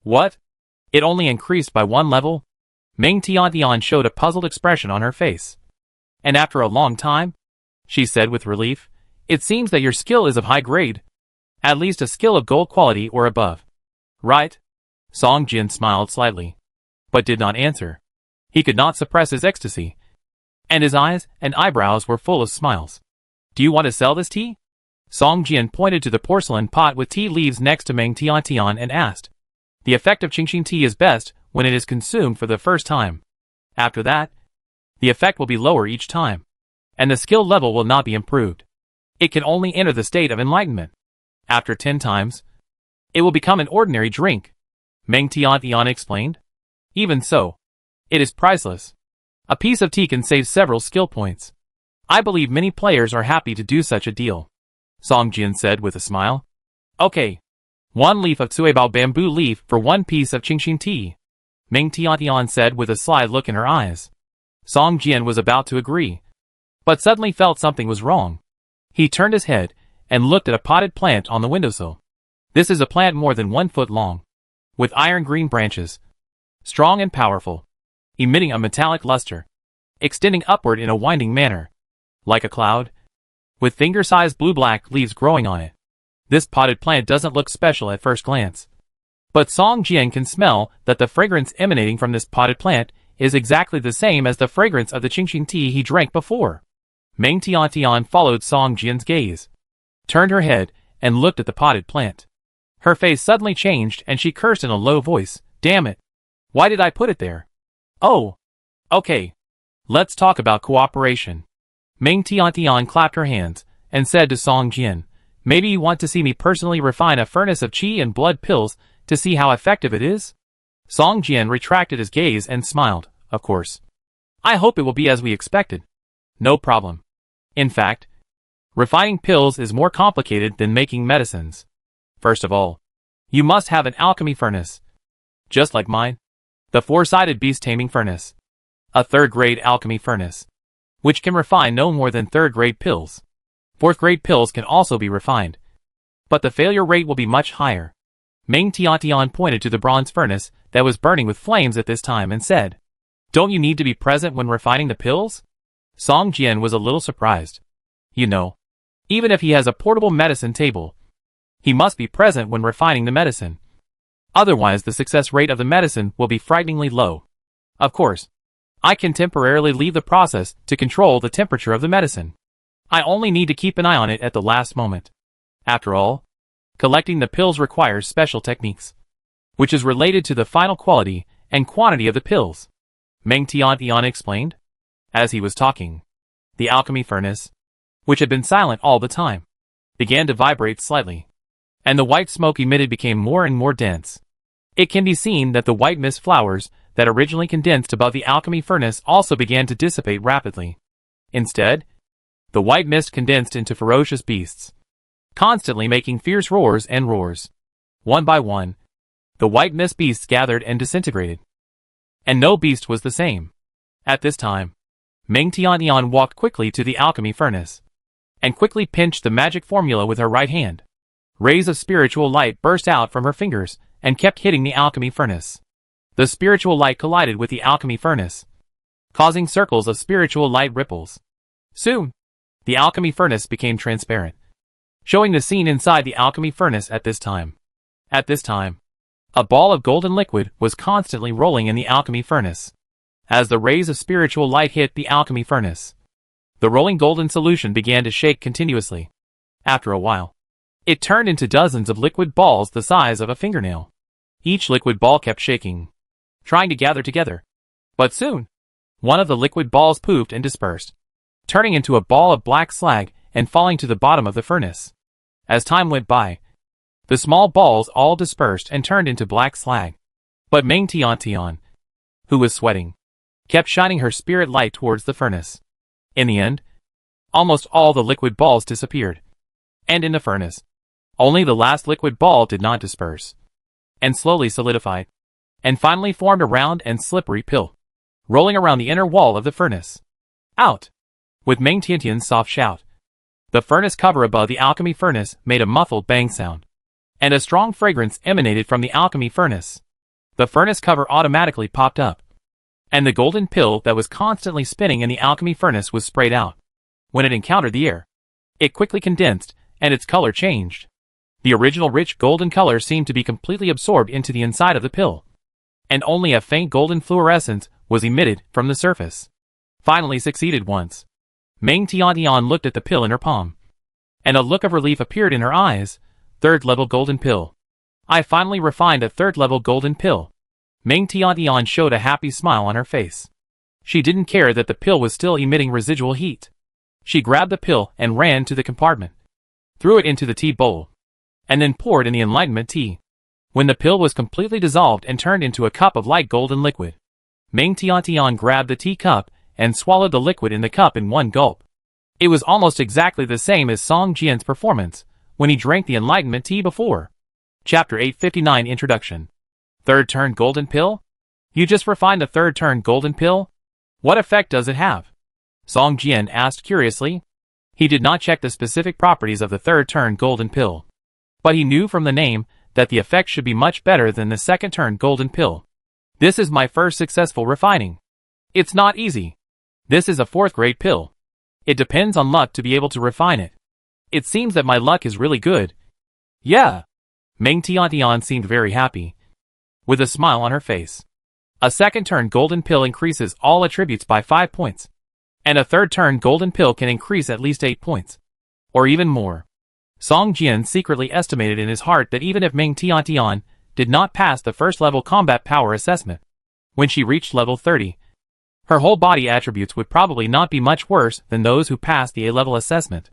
What? It only increased by 1 level? Meng Tian showed a puzzled expression on her face. And after a long time, she said with relief, "It seems that your skill is of high grade. At least a skill of gold quality or above. Right?" Song Jian smiled slightly, but did not answer. He could not suppress his ecstasy, and his eyes and eyebrows were full of smiles. "Do you want to sell this tea?" Song Jian pointed to the porcelain pot with tea leaves next to Meng Tian and asked. "The effect of Qingxin tea is best when it is consumed for the first time. After that, the effect will be lower each time, and the skill level will not be improved. It can only enter the state of enlightenment. After 10 times, it will become an ordinary drink," Meng Tian explained. "Even so, it is priceless. A piece of tea can save several skill points. I believe many players are happy to do such a deal," Song Jian said with a smile. "Okay. 1 leaf of Cuibao bamboo leaf for 1 piece of Qingxin tea," Meng Tian said with a sly look in her eyes. Song Jian was about to agree, but suddenly felt something was wrong. He turned his head and looked at a potted plant on the windowsill. This is a plant more than 1 foot long, with iron green branches, strong and powerful, emitting a metallic luster, extending upward in a winding manner, like a cloud, with finger-sized blue-black leaves growing on it. This potted plant doesn't look special at first glance, but Song Jian can smell that the fragrance emanating from this potted plant is exactly the same as the fragrance of the Qingxin tea he drank before. Meng Tian followed Song Jian's gaze, turned her head, and looked at the potted plant. Her face suddenly changed and she cursed in a low voice, "Damn it! Why did I put it there? Oh! Okay. Let's talk about cooperation." Meng Tian clapped her hands and said to Song Jian, "Maybe you want to see me personally refine a furnace of qi and blood pills to see how effective it is?" Song Jian retracted his gaze and smiled, "Of course. I hope it will be as we expected. No problem. In fact, refining pills is more complicated than making medicines. First of all, you must have an alchemy furnace. Just like mine. The four-sided beast-taming furnace. A third-grade alchemy furnace, which can refine no more than third-grade pills. Fourth-grade pills can also be refined, but the failure rate will be much higher." Meng Tian pointed to the bronze furnace that was burning with flames at this time and said, "Don't you need to be present when refining the pills?" Song Jian was a little surprised. You know, even if he has a portable medicine table, he must be present when refining the medicine. Otherwise the success rate of the medicine will be frighteningly low. Of course, I can temporarily leave the process to control the temperature of the medicine. I only need to keep an eye on it at the last moment. After all, collecting the pills requires special techniques, which is related to the final quality and quantity of the pills. Meng Tian explained. As he was talking, the alchemy furnace, which had been silent all the time, began to vibrate slightly, and the white smoke emitted became more and more dense. It can be seen that the white mist flowers that originally condensed above the alchemy furnace also began to dissipate rapidly. Instead, the white mist condensed into ferocious beasts, constantly making fierce roars and roars. One by one, the white mist beasts gathered and disintegrated. And no beast was the same. At this time, Meng Tian walked quickly to the alchemy furnace, and quickly pinched the magic formula with her right hand. Rays of spiritual light burst out from her fingers and kept hitting the alchemy furnace. The spiritual light collided with the alchemy furnace, causing circles of spiritual light ripples. Soon, the alchemy furnace became transparent, showing the scene inside the alchemy furnace at this time. At this time, a ball of golden liquid was constantly rolling in the alchemy furnace. As the rays of spiritual light hit the alchemy furnace, the rolling golden solution began to shake continuously. After a while, it turned into dozens of liquid balls the size of a fingernail. Each liquid ball kept shaking, trying to gather together. But soon, one of the liquid balls poofed and dispersed, turning into a ball of black slag and falling to the bottom of the furnace. As time went by, the small balls all dispersed and turned into black slag. But Meng Tian, who was sweating, kept shining her spirit light towards the furnace. In the end, almost all the liquid balls disappeared. And in the furnace, only the last liquid ball did not disperse, and slowly solidified, and finally formed a round and slippery pill, rolling around the inner wall of the furnace. Out! With Meng Tian's soft shout, the furnace cover above the alchemy furnace made a muffled bang sound, and a strong fragrance emanated from the alchemy furnace. The furnace cover automatically popped up, and the golden pill that was constantly spinning in the alchemy furnace was sprayed out. When it encountered the air, it quickly condensed, and its color changed. The original rich golden color seemed to be completely absorbed into the inside of the pill, and only a faint golden fluorescence was emitted from the surface. Finally succeeded once. Meng Tian looked at the pill in her palm, and a look of relief appeared in her eyes. Third-level golden pill. I finally refined a third-level golden pill. Meng Tian showed a happy smile on her face. She didn't care that the pill was still emitting residual heat. She grabbed the pill and ran to the compartment, threw it into the tea bowl, and then poured in the enlightenment tea. When the pill was completely dissolved and turned into a cup of light golden liquid, Meng Tian grabbed the tea cup and swallowed the liquid in the cup in one gulp. It was almost exactly the same as Song Jian's performance when he drank the enlightenment tea before. Chapter 859 Introduction. Third turn golden pill? You just refined the third turn golden pill? What effect does it have? Song Jian asked curiously. He did not check the specific properties of the third turn golden pill, but he knew from the name that the effect should be much better than the second turn golden pill. This is my first successful refining. It's not easy. This is a fourth grade pill. It depends on luck to be able to refine it. It seems that my luck is really good. Yeah. Meng Tian seemed very happy, with a smile on her face. A second turn golden pill increases all attributes by 5 points, And a third turn golden pill can increase at least 8 points. Or even more. Song Jian secretly estimated in his heart that even if Meng Tian did not pass the first level combat power assessment, when she reached level 30, her whole body attributes would probably not be much worse than those who passed the A-level assessment.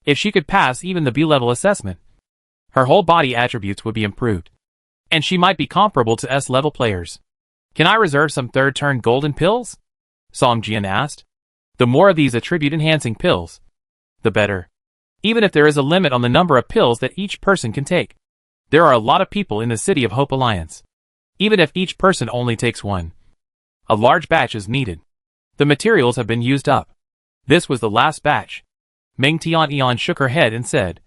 If she could pass even the B-level assessment, her whole body attributes would be improved. And she might be comparable to S-level players. Can I reserve some third-turn golden pills? Song Jian asked. The more of these attribute-enhancing pills, the better. Even if there is a limit on the number of pills that each person can take. There are a lot of people in the City of Hope Alliance. Even if each person only takes one, a large batch is needed. The materials have been used up. This was the last batch. Meng Tian shook her head and said,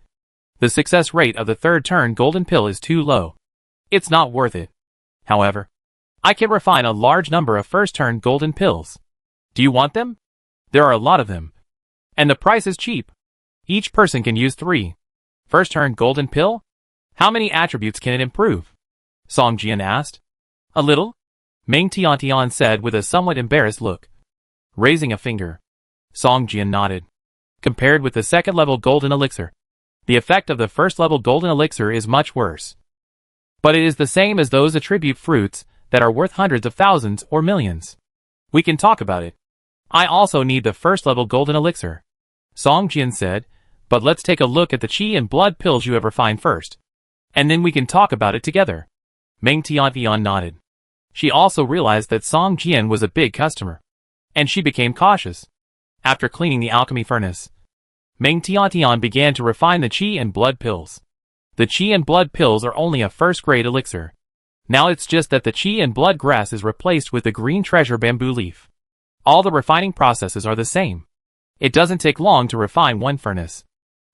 the success rate of the third turn golden pill is too low. It's not worth it. However, I can refine a large number of first turn golden pills. Do you want them? There are a lot of them. And the price is cheap. Each person can use 3. First turn golden pill? How many attributes can it improve? Song Jian asked. A little? Meng Tian said with a somewhat embarrassed look. Raising a finger. Song Jian nodded. Compared with the second level golden elixir, the effect of the first level golden elixir is much worse. But it is the same as those attribute fruits that are worth hundreds of thousands or millions. We can talk about it. I also need the first level golden elixir. Song Jian said, but let's take a look at the qi and blood pills you have refined first. And then we can talk about it together. Meng Tian nodded. She also realized that Song Jian was a big customer. And she became cautious. After cleaning the alchemy furnace, Meng Tian began to refine the qi and blood pills. The qi and blood pills are only a first-grade elixir. Now it's just that the qi and blood grass is replaced with the green treasure bamboo leaf. All the refining processes are the same. It doesn't take long to refine one furnace.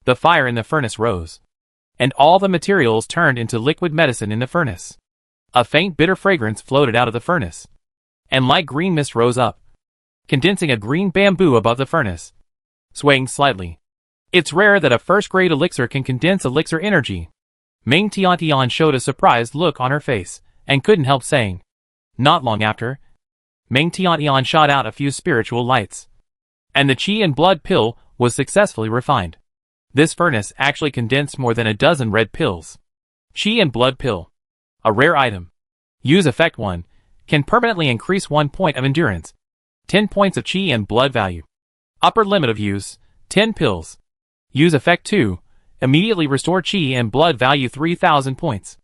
The fire in the furnace rose. And all the materials turned into liquid medicine in the furnace. A faint bitter fragrance floated out of the furnace. And light green mist rose up, condensing a green bamboo above the furnace, swaying slightly. It's rare that a first-grade elixir can condense elixir energy. Meng Tian showed a surprised look on her face, and couldn't help saying. Not long after, Meng Tian shot out a few spiritual lights. And the qi and blood pill was successfully refined. This furnace actually condensed more than a dozen red pills. Qi and blood pill. A rare item. Use effect 1. Can permanently increase 1 point of endurance. 10 points of qi and blood value. Upper limit of use, 10 pills. Use effect 2. Immediately restore qi and blood value 3000 points.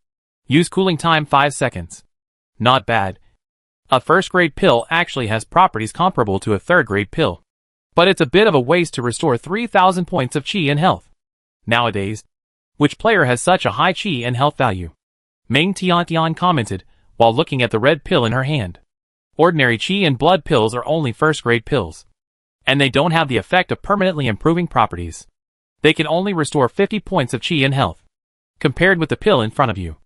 Use cooling time 5 seconds. Not bad. A first-grade pill actually has properties comparable to a third-grade pill. But it's a bit of a waste to restore 3000 points of qi and health. Nowadays, which player has such a high qi and health value? Meng Tian commented, while looking at the red pill in her hand. Ordinary qi and blood pills are only first-grade pills. And they don't have the effect of permanently improving properties. They can only restore 50 points of qi and health. Compared with the pill in front of you,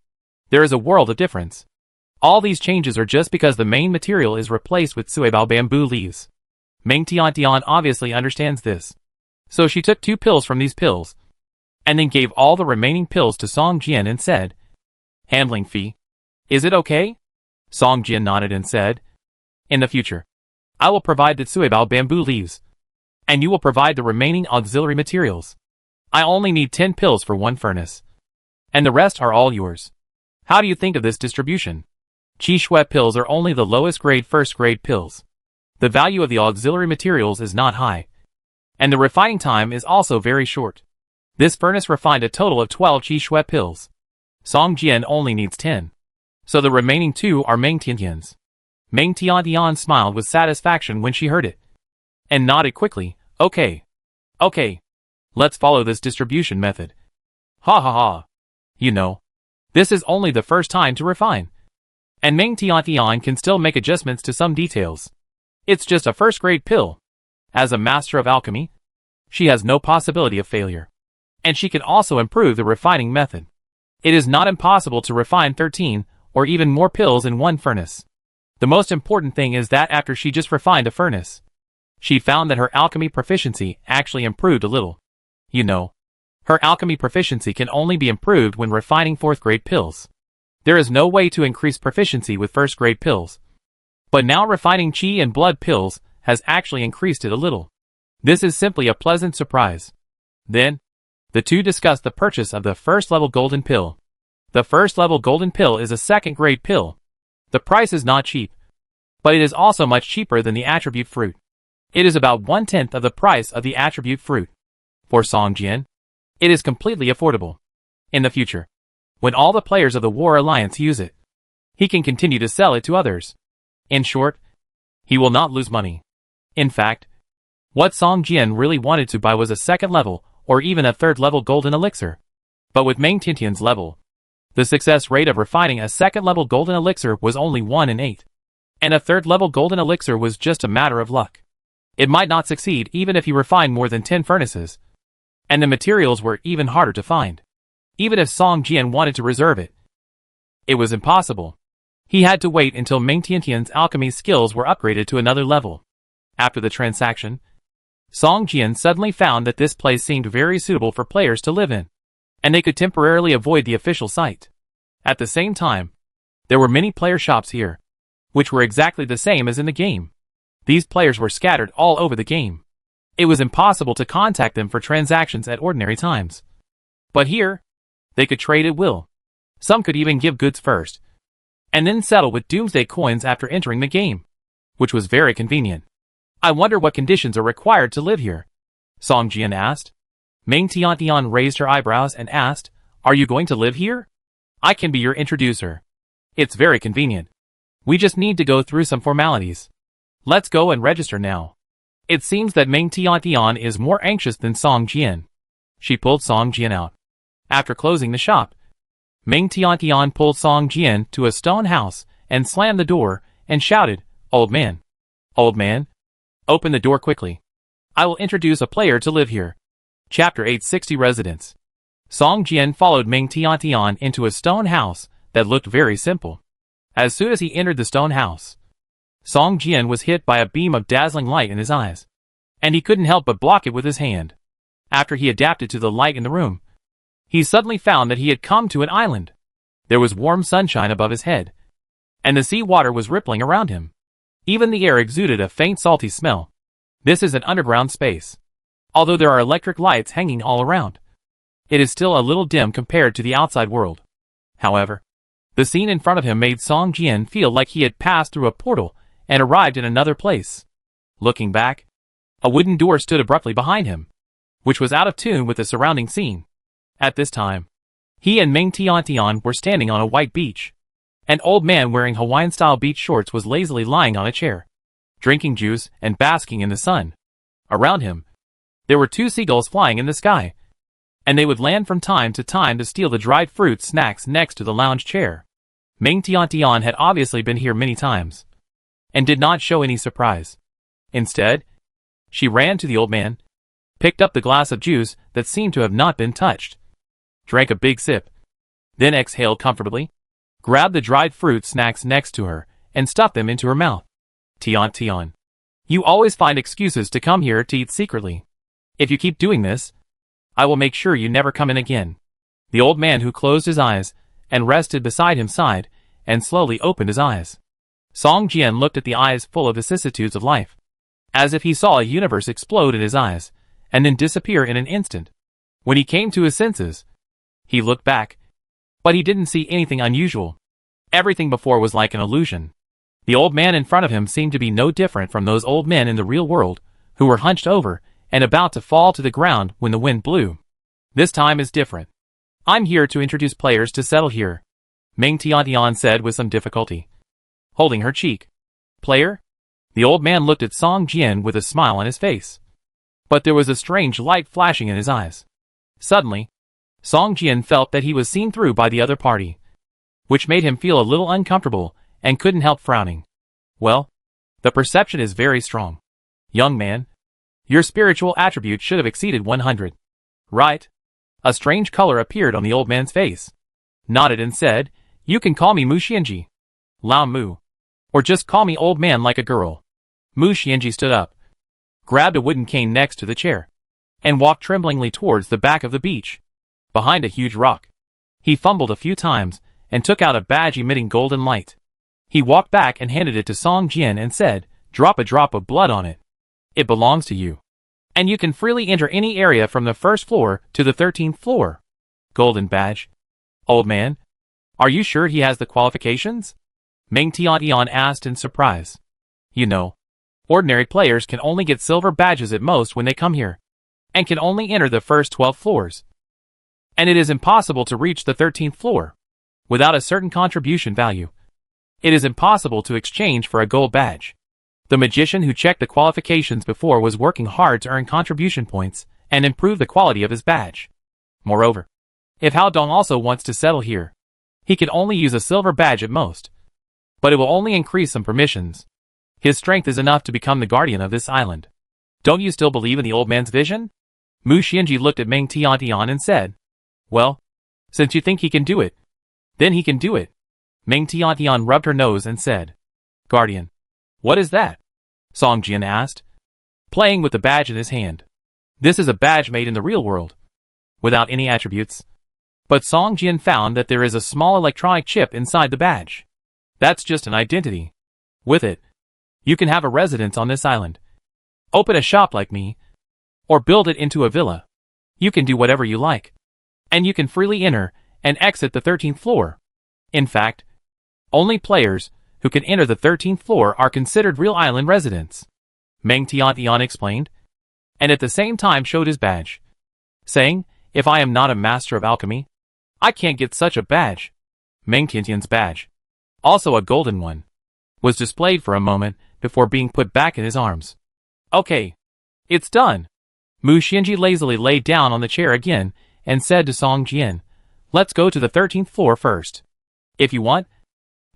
there is a world of difference. All these changes are just because the main material is replaced with suibao bamboo leaves. Meng Tian obviously understands this. So she took 2 pills from these pills, and then gave all the remaining pills to Song Jian and said, handling fee. Is it okay? Song Jian nodded and said, in the future, I will provide the suibao bamboo leaves, and you will provide the remaining auxiliary materials. I only need 10 pills for one furnace, and the rest are all yours. How do you think of this distribution? Qi shui pills are only the lowest grade first-grade pills. The value of the auxiliary materials is not high, and the refining time is also very short. This furnace refined a total of 12 qi shui pills. Song Jian only needs 10, so the remaining 2 are Meng Tian's. Meng Tian smiled with satisfaction when she heard it, and nodded quickly. Okay. Let's follow this distribution method. Ha ha ha. You know, this is only the first time to refine, and Meng Tian can still make adjustments to some details. It's just a first-grade pill. As a master of alchemy, she has no possibility of failure. And she can also improve the refining method. It is not impossible to refine 13 or even more pills in one furnace. The most important thing is that after she just refined a furnace, she found that her alchemy proficiency actually improved a little. You know, her alchemy proficiency can only be improved when refining 4th-grade pills. There is no way to increase proficiency with 1st-grade pills. But now refining qi and blood pills has actually increased it a little. This is simply a pleasant surprise. Then, the two discussed the purchase of the first-level golden pill. The first-level golden pill is a second-grade pill. The price is not cheap, but it is also much cheaper than the attribute fruit. It is about 1/10 of the price of the attribute fruit. For Song Jian, it is completely affordable. In the future, when all the players of the War Alliance use it, he can continue to sell it to others. In short, he will not lose money. In fact, what Song Jian really wanted to buy was a second level or even a third level golden elixir. But with Meng Tiantian's level, the success rate of refining a second level golden elixir was only 1 in 8. And a third level golden elixir was just a matter of luck. It might not succeed even if he refined more than 10 furnaces. And the materials were even harder to find. Even if Song Jian wanted to reserve it, it was impossible. He had to wait until Meng Tiantian's alchemy skills were upgraded to another level. After the transaction, Song Jian suddenly found that this place seemed very suitable for players to live in, and they could temporarily avoid the official site. At the same time, there were many player shops here, which were exactly the same as in the game. These players were scattered all over the game. It was impossible to contact them for transactions at ordinary times. But here, they could trade at will. Some could even give goods first, and then settle with Doomsday coins after entering the game, which was very convenient. I wonder what conditions are required to live here, Song Jian asked. Meng Tiantian raised her eyebrows and asked, "Are you going to live here? I can be your introducer. It's very convenient. We just need to go through some formalities. Let's go and register now." It seems that Meng Tiantian is more anxious than Song Jian. She pulled Song Jian out. After closing the shop, Meng Tiantian pulled Song Jian to a stone house and slammed the door and shouted, "Old man! Old man! Open the door quickly. I will introduce a player to live here." Chapter 860 Residence. Song Jian followed Meng Tiantian into a stone house that looked very simple. As soon as he entered the stone house, Song Jian was hit by a beam of dazzling light in his eyes, and he couldn't help but block it with his hand. After he adapted to the light in the room, he suddenly found that he had come to an island. There was warm sunshine above his head, and the sea water was rippling around him. Even the air exuded a faint salty smell. This is an underground space. Although there are electric lights hanging all around, it is still a little dim compared to the outside world. However, the scene in front of him made Song Jian feel like he had passed through a portal and arrived in another place. Looking back, a wooden door stood abruptly behind him, which was out of tune with the surrounding scene. At this time, he and Meng Tiantian were standing on a white beach. An old man wearing Hawaiian-style beach shorts was lazily lying on a chair, drinking juice and basking in the sun. Around him, there were 2 seagulls flying in the sky, and they would land from time to time to steal the dried fruit snacks next to the lounge chair. Meng Tiantian had obviously been here many times, and did not show any surprise. Instead, she ran to the old man, picked up the glass of juice that seemed to have not been touched, drank a big sip, then exhaled comfortably, grabbed the dried fruit snacks next to her, and stuffed them into her mouth. "Tian, you always find excuses to come here to eat secretly. If you keep doing this, I will make sure you never come in again." The old man, who closed his eyes and rested beside him, sighed and slowly opened his eyes. Song Jian looked at the eyes full of vicissitudes of life, as if he saw a universe explode in his eyes and then disappear in an instant. When he came to his senses, he looked back, but he didn't see anything unusual. Everything before was like an illusion. The old man in front of him seemed to be no different from those old men in the real world, who were hunched over and about to fall to the ground when the wind blew. This time is different. "I'm here to introduce players to settle here," Meng Tiantian said with some difficulty, holding her cheek. "Player?" The old man looked at Song Jian with a smile on his face, but there was a strange light flashing in his eyes. Suddenly, Song Jian felt that he was seen through by the other party, which made him feel a little uncomfortable and couldn't help frowning. "Well, the perception is very strong. Young man, your spiritual attribute should have exceeded 100. Right?" A strange color appeared on the old man's face. Nodded and said, "You can call me Mu Xianji, Lao Mu, or just call me old man like a girl." Mu Xianji stood up, grabbed a wooden cane next to the chair, and walked tremblingly towards the back of the beach, behind a huge rock. He fumbled a few times and took out a badge emitting golden light. He walked back and handed it to Song Jian and said, Drop a drop of blood on it. It belongs to you. And you can freely enter any area from the first floor to the 13th floor. Golden badge. Old man, are you sure he has the qualifications? Meng Tian asked in surprise. You know, ordinary players can only get silver badges at most when they come here, and can only enter the first 12 floors. And it is impossible to reach the 13th floor without a certain contribution value. It is impossible to exchange for a gold badge. The magician who checked the qualifications before was working hard to earn contribution points and improve the quality of his badge. Moreover, if Hao Dong also wants to settle here, he can only use a silver badge at most. But it will only increase some permissions. His strength is enough to become the guardian of this island. Don't you still believe in the old man's vision? Mu Xianji looked at Meng Tian and said, well, since you think he can do it, then he can do it. Meng Tian rubbed her nose and said, Guardian. What is that? Song Jian asked, playing with the badge in his hand. This is a badge made in the real world, without any attributes. But Song Jian found that there is a small electronic chip inside the badge. That's just an identity. With it, you can have a residence on this island, open a shop like me, or build it into a villa. You can do whatever you like. And you can freely enter and exit the 13th floor. In fact, only players who can enter the 13th floor are considered real island residents. Meng Tian explained, and at the same time showed his badge, saying, if I am not a master of alchemy, I can't get such a badge. Meng Tian's badge, also a golden one, was displayed for a moment before being put back in his arms. Okay, it's done. Mu Xianji lazily lay down on the chair again and said to Song Jian, let's go to the 13th floor first. If you want,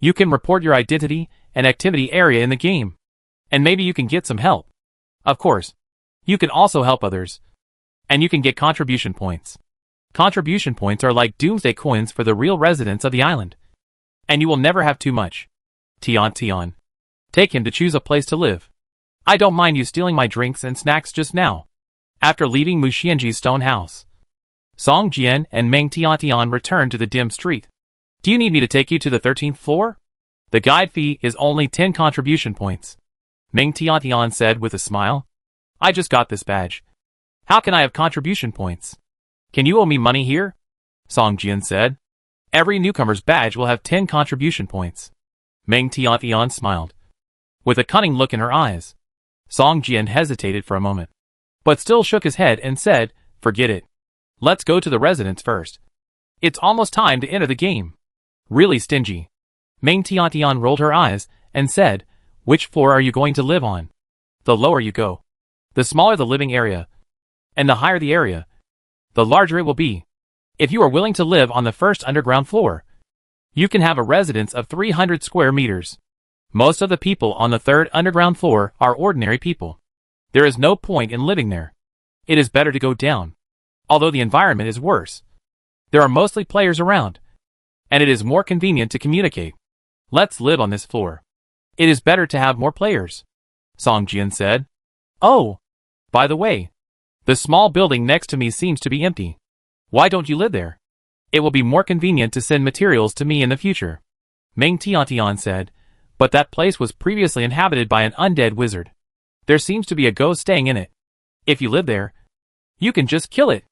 you can report your identity and activity area in the game, and maybe you can get some help. Of course, you can also help others, and you can get contribution points. Contribution points are like Doomsday coins for the real residents of the island, and you will never have too much. Tian. Take him to choose a place to live. I don't mind you stealing my drinks and snacks just now. After leaving Mu Xianji's stone house, Song Jian and Meng Tian returned to the dim street. Do you need me to take you to the 13th floor? The guide fee is only 10 contribution points. Meng Tian said with a smile. I just got this badge. How can I have contribution points? Can you owe me money here? Song Jian said. Every newcomer's badge will have 10 contribution points. Meng Tian smiled, with a cunning look in her eyes. Song Jian hesitated for a moment, but still shook his head and said, forget it. Let's go to the residence first. It's almost time to enter the game. Really stingy. Meng Tian rolled her eyes and said, which floor are you going to live on? The lower you go, the smaller the living area, and the higher the area, the larger it will be. If you are willing to live on the first underground floor, you can have a residence of 300 square meters. Most of the people on the third underground floor are ordinary people. There is no point in living there. It is better to go down. Although the environment is worse, there are mostly players around, and it is more convenient to communicate. Let's live on this floor. It is better to have more players, Song Jian said. Oh, by the way, the small building next to me seems to be empty. Why don't you live there? It will be more convenient to send materials to me in the future. Meng Tian said, but that place was previously inhabited by an undead wizard. There seems to be a ghost staying in it. If you live there, you can just kill it.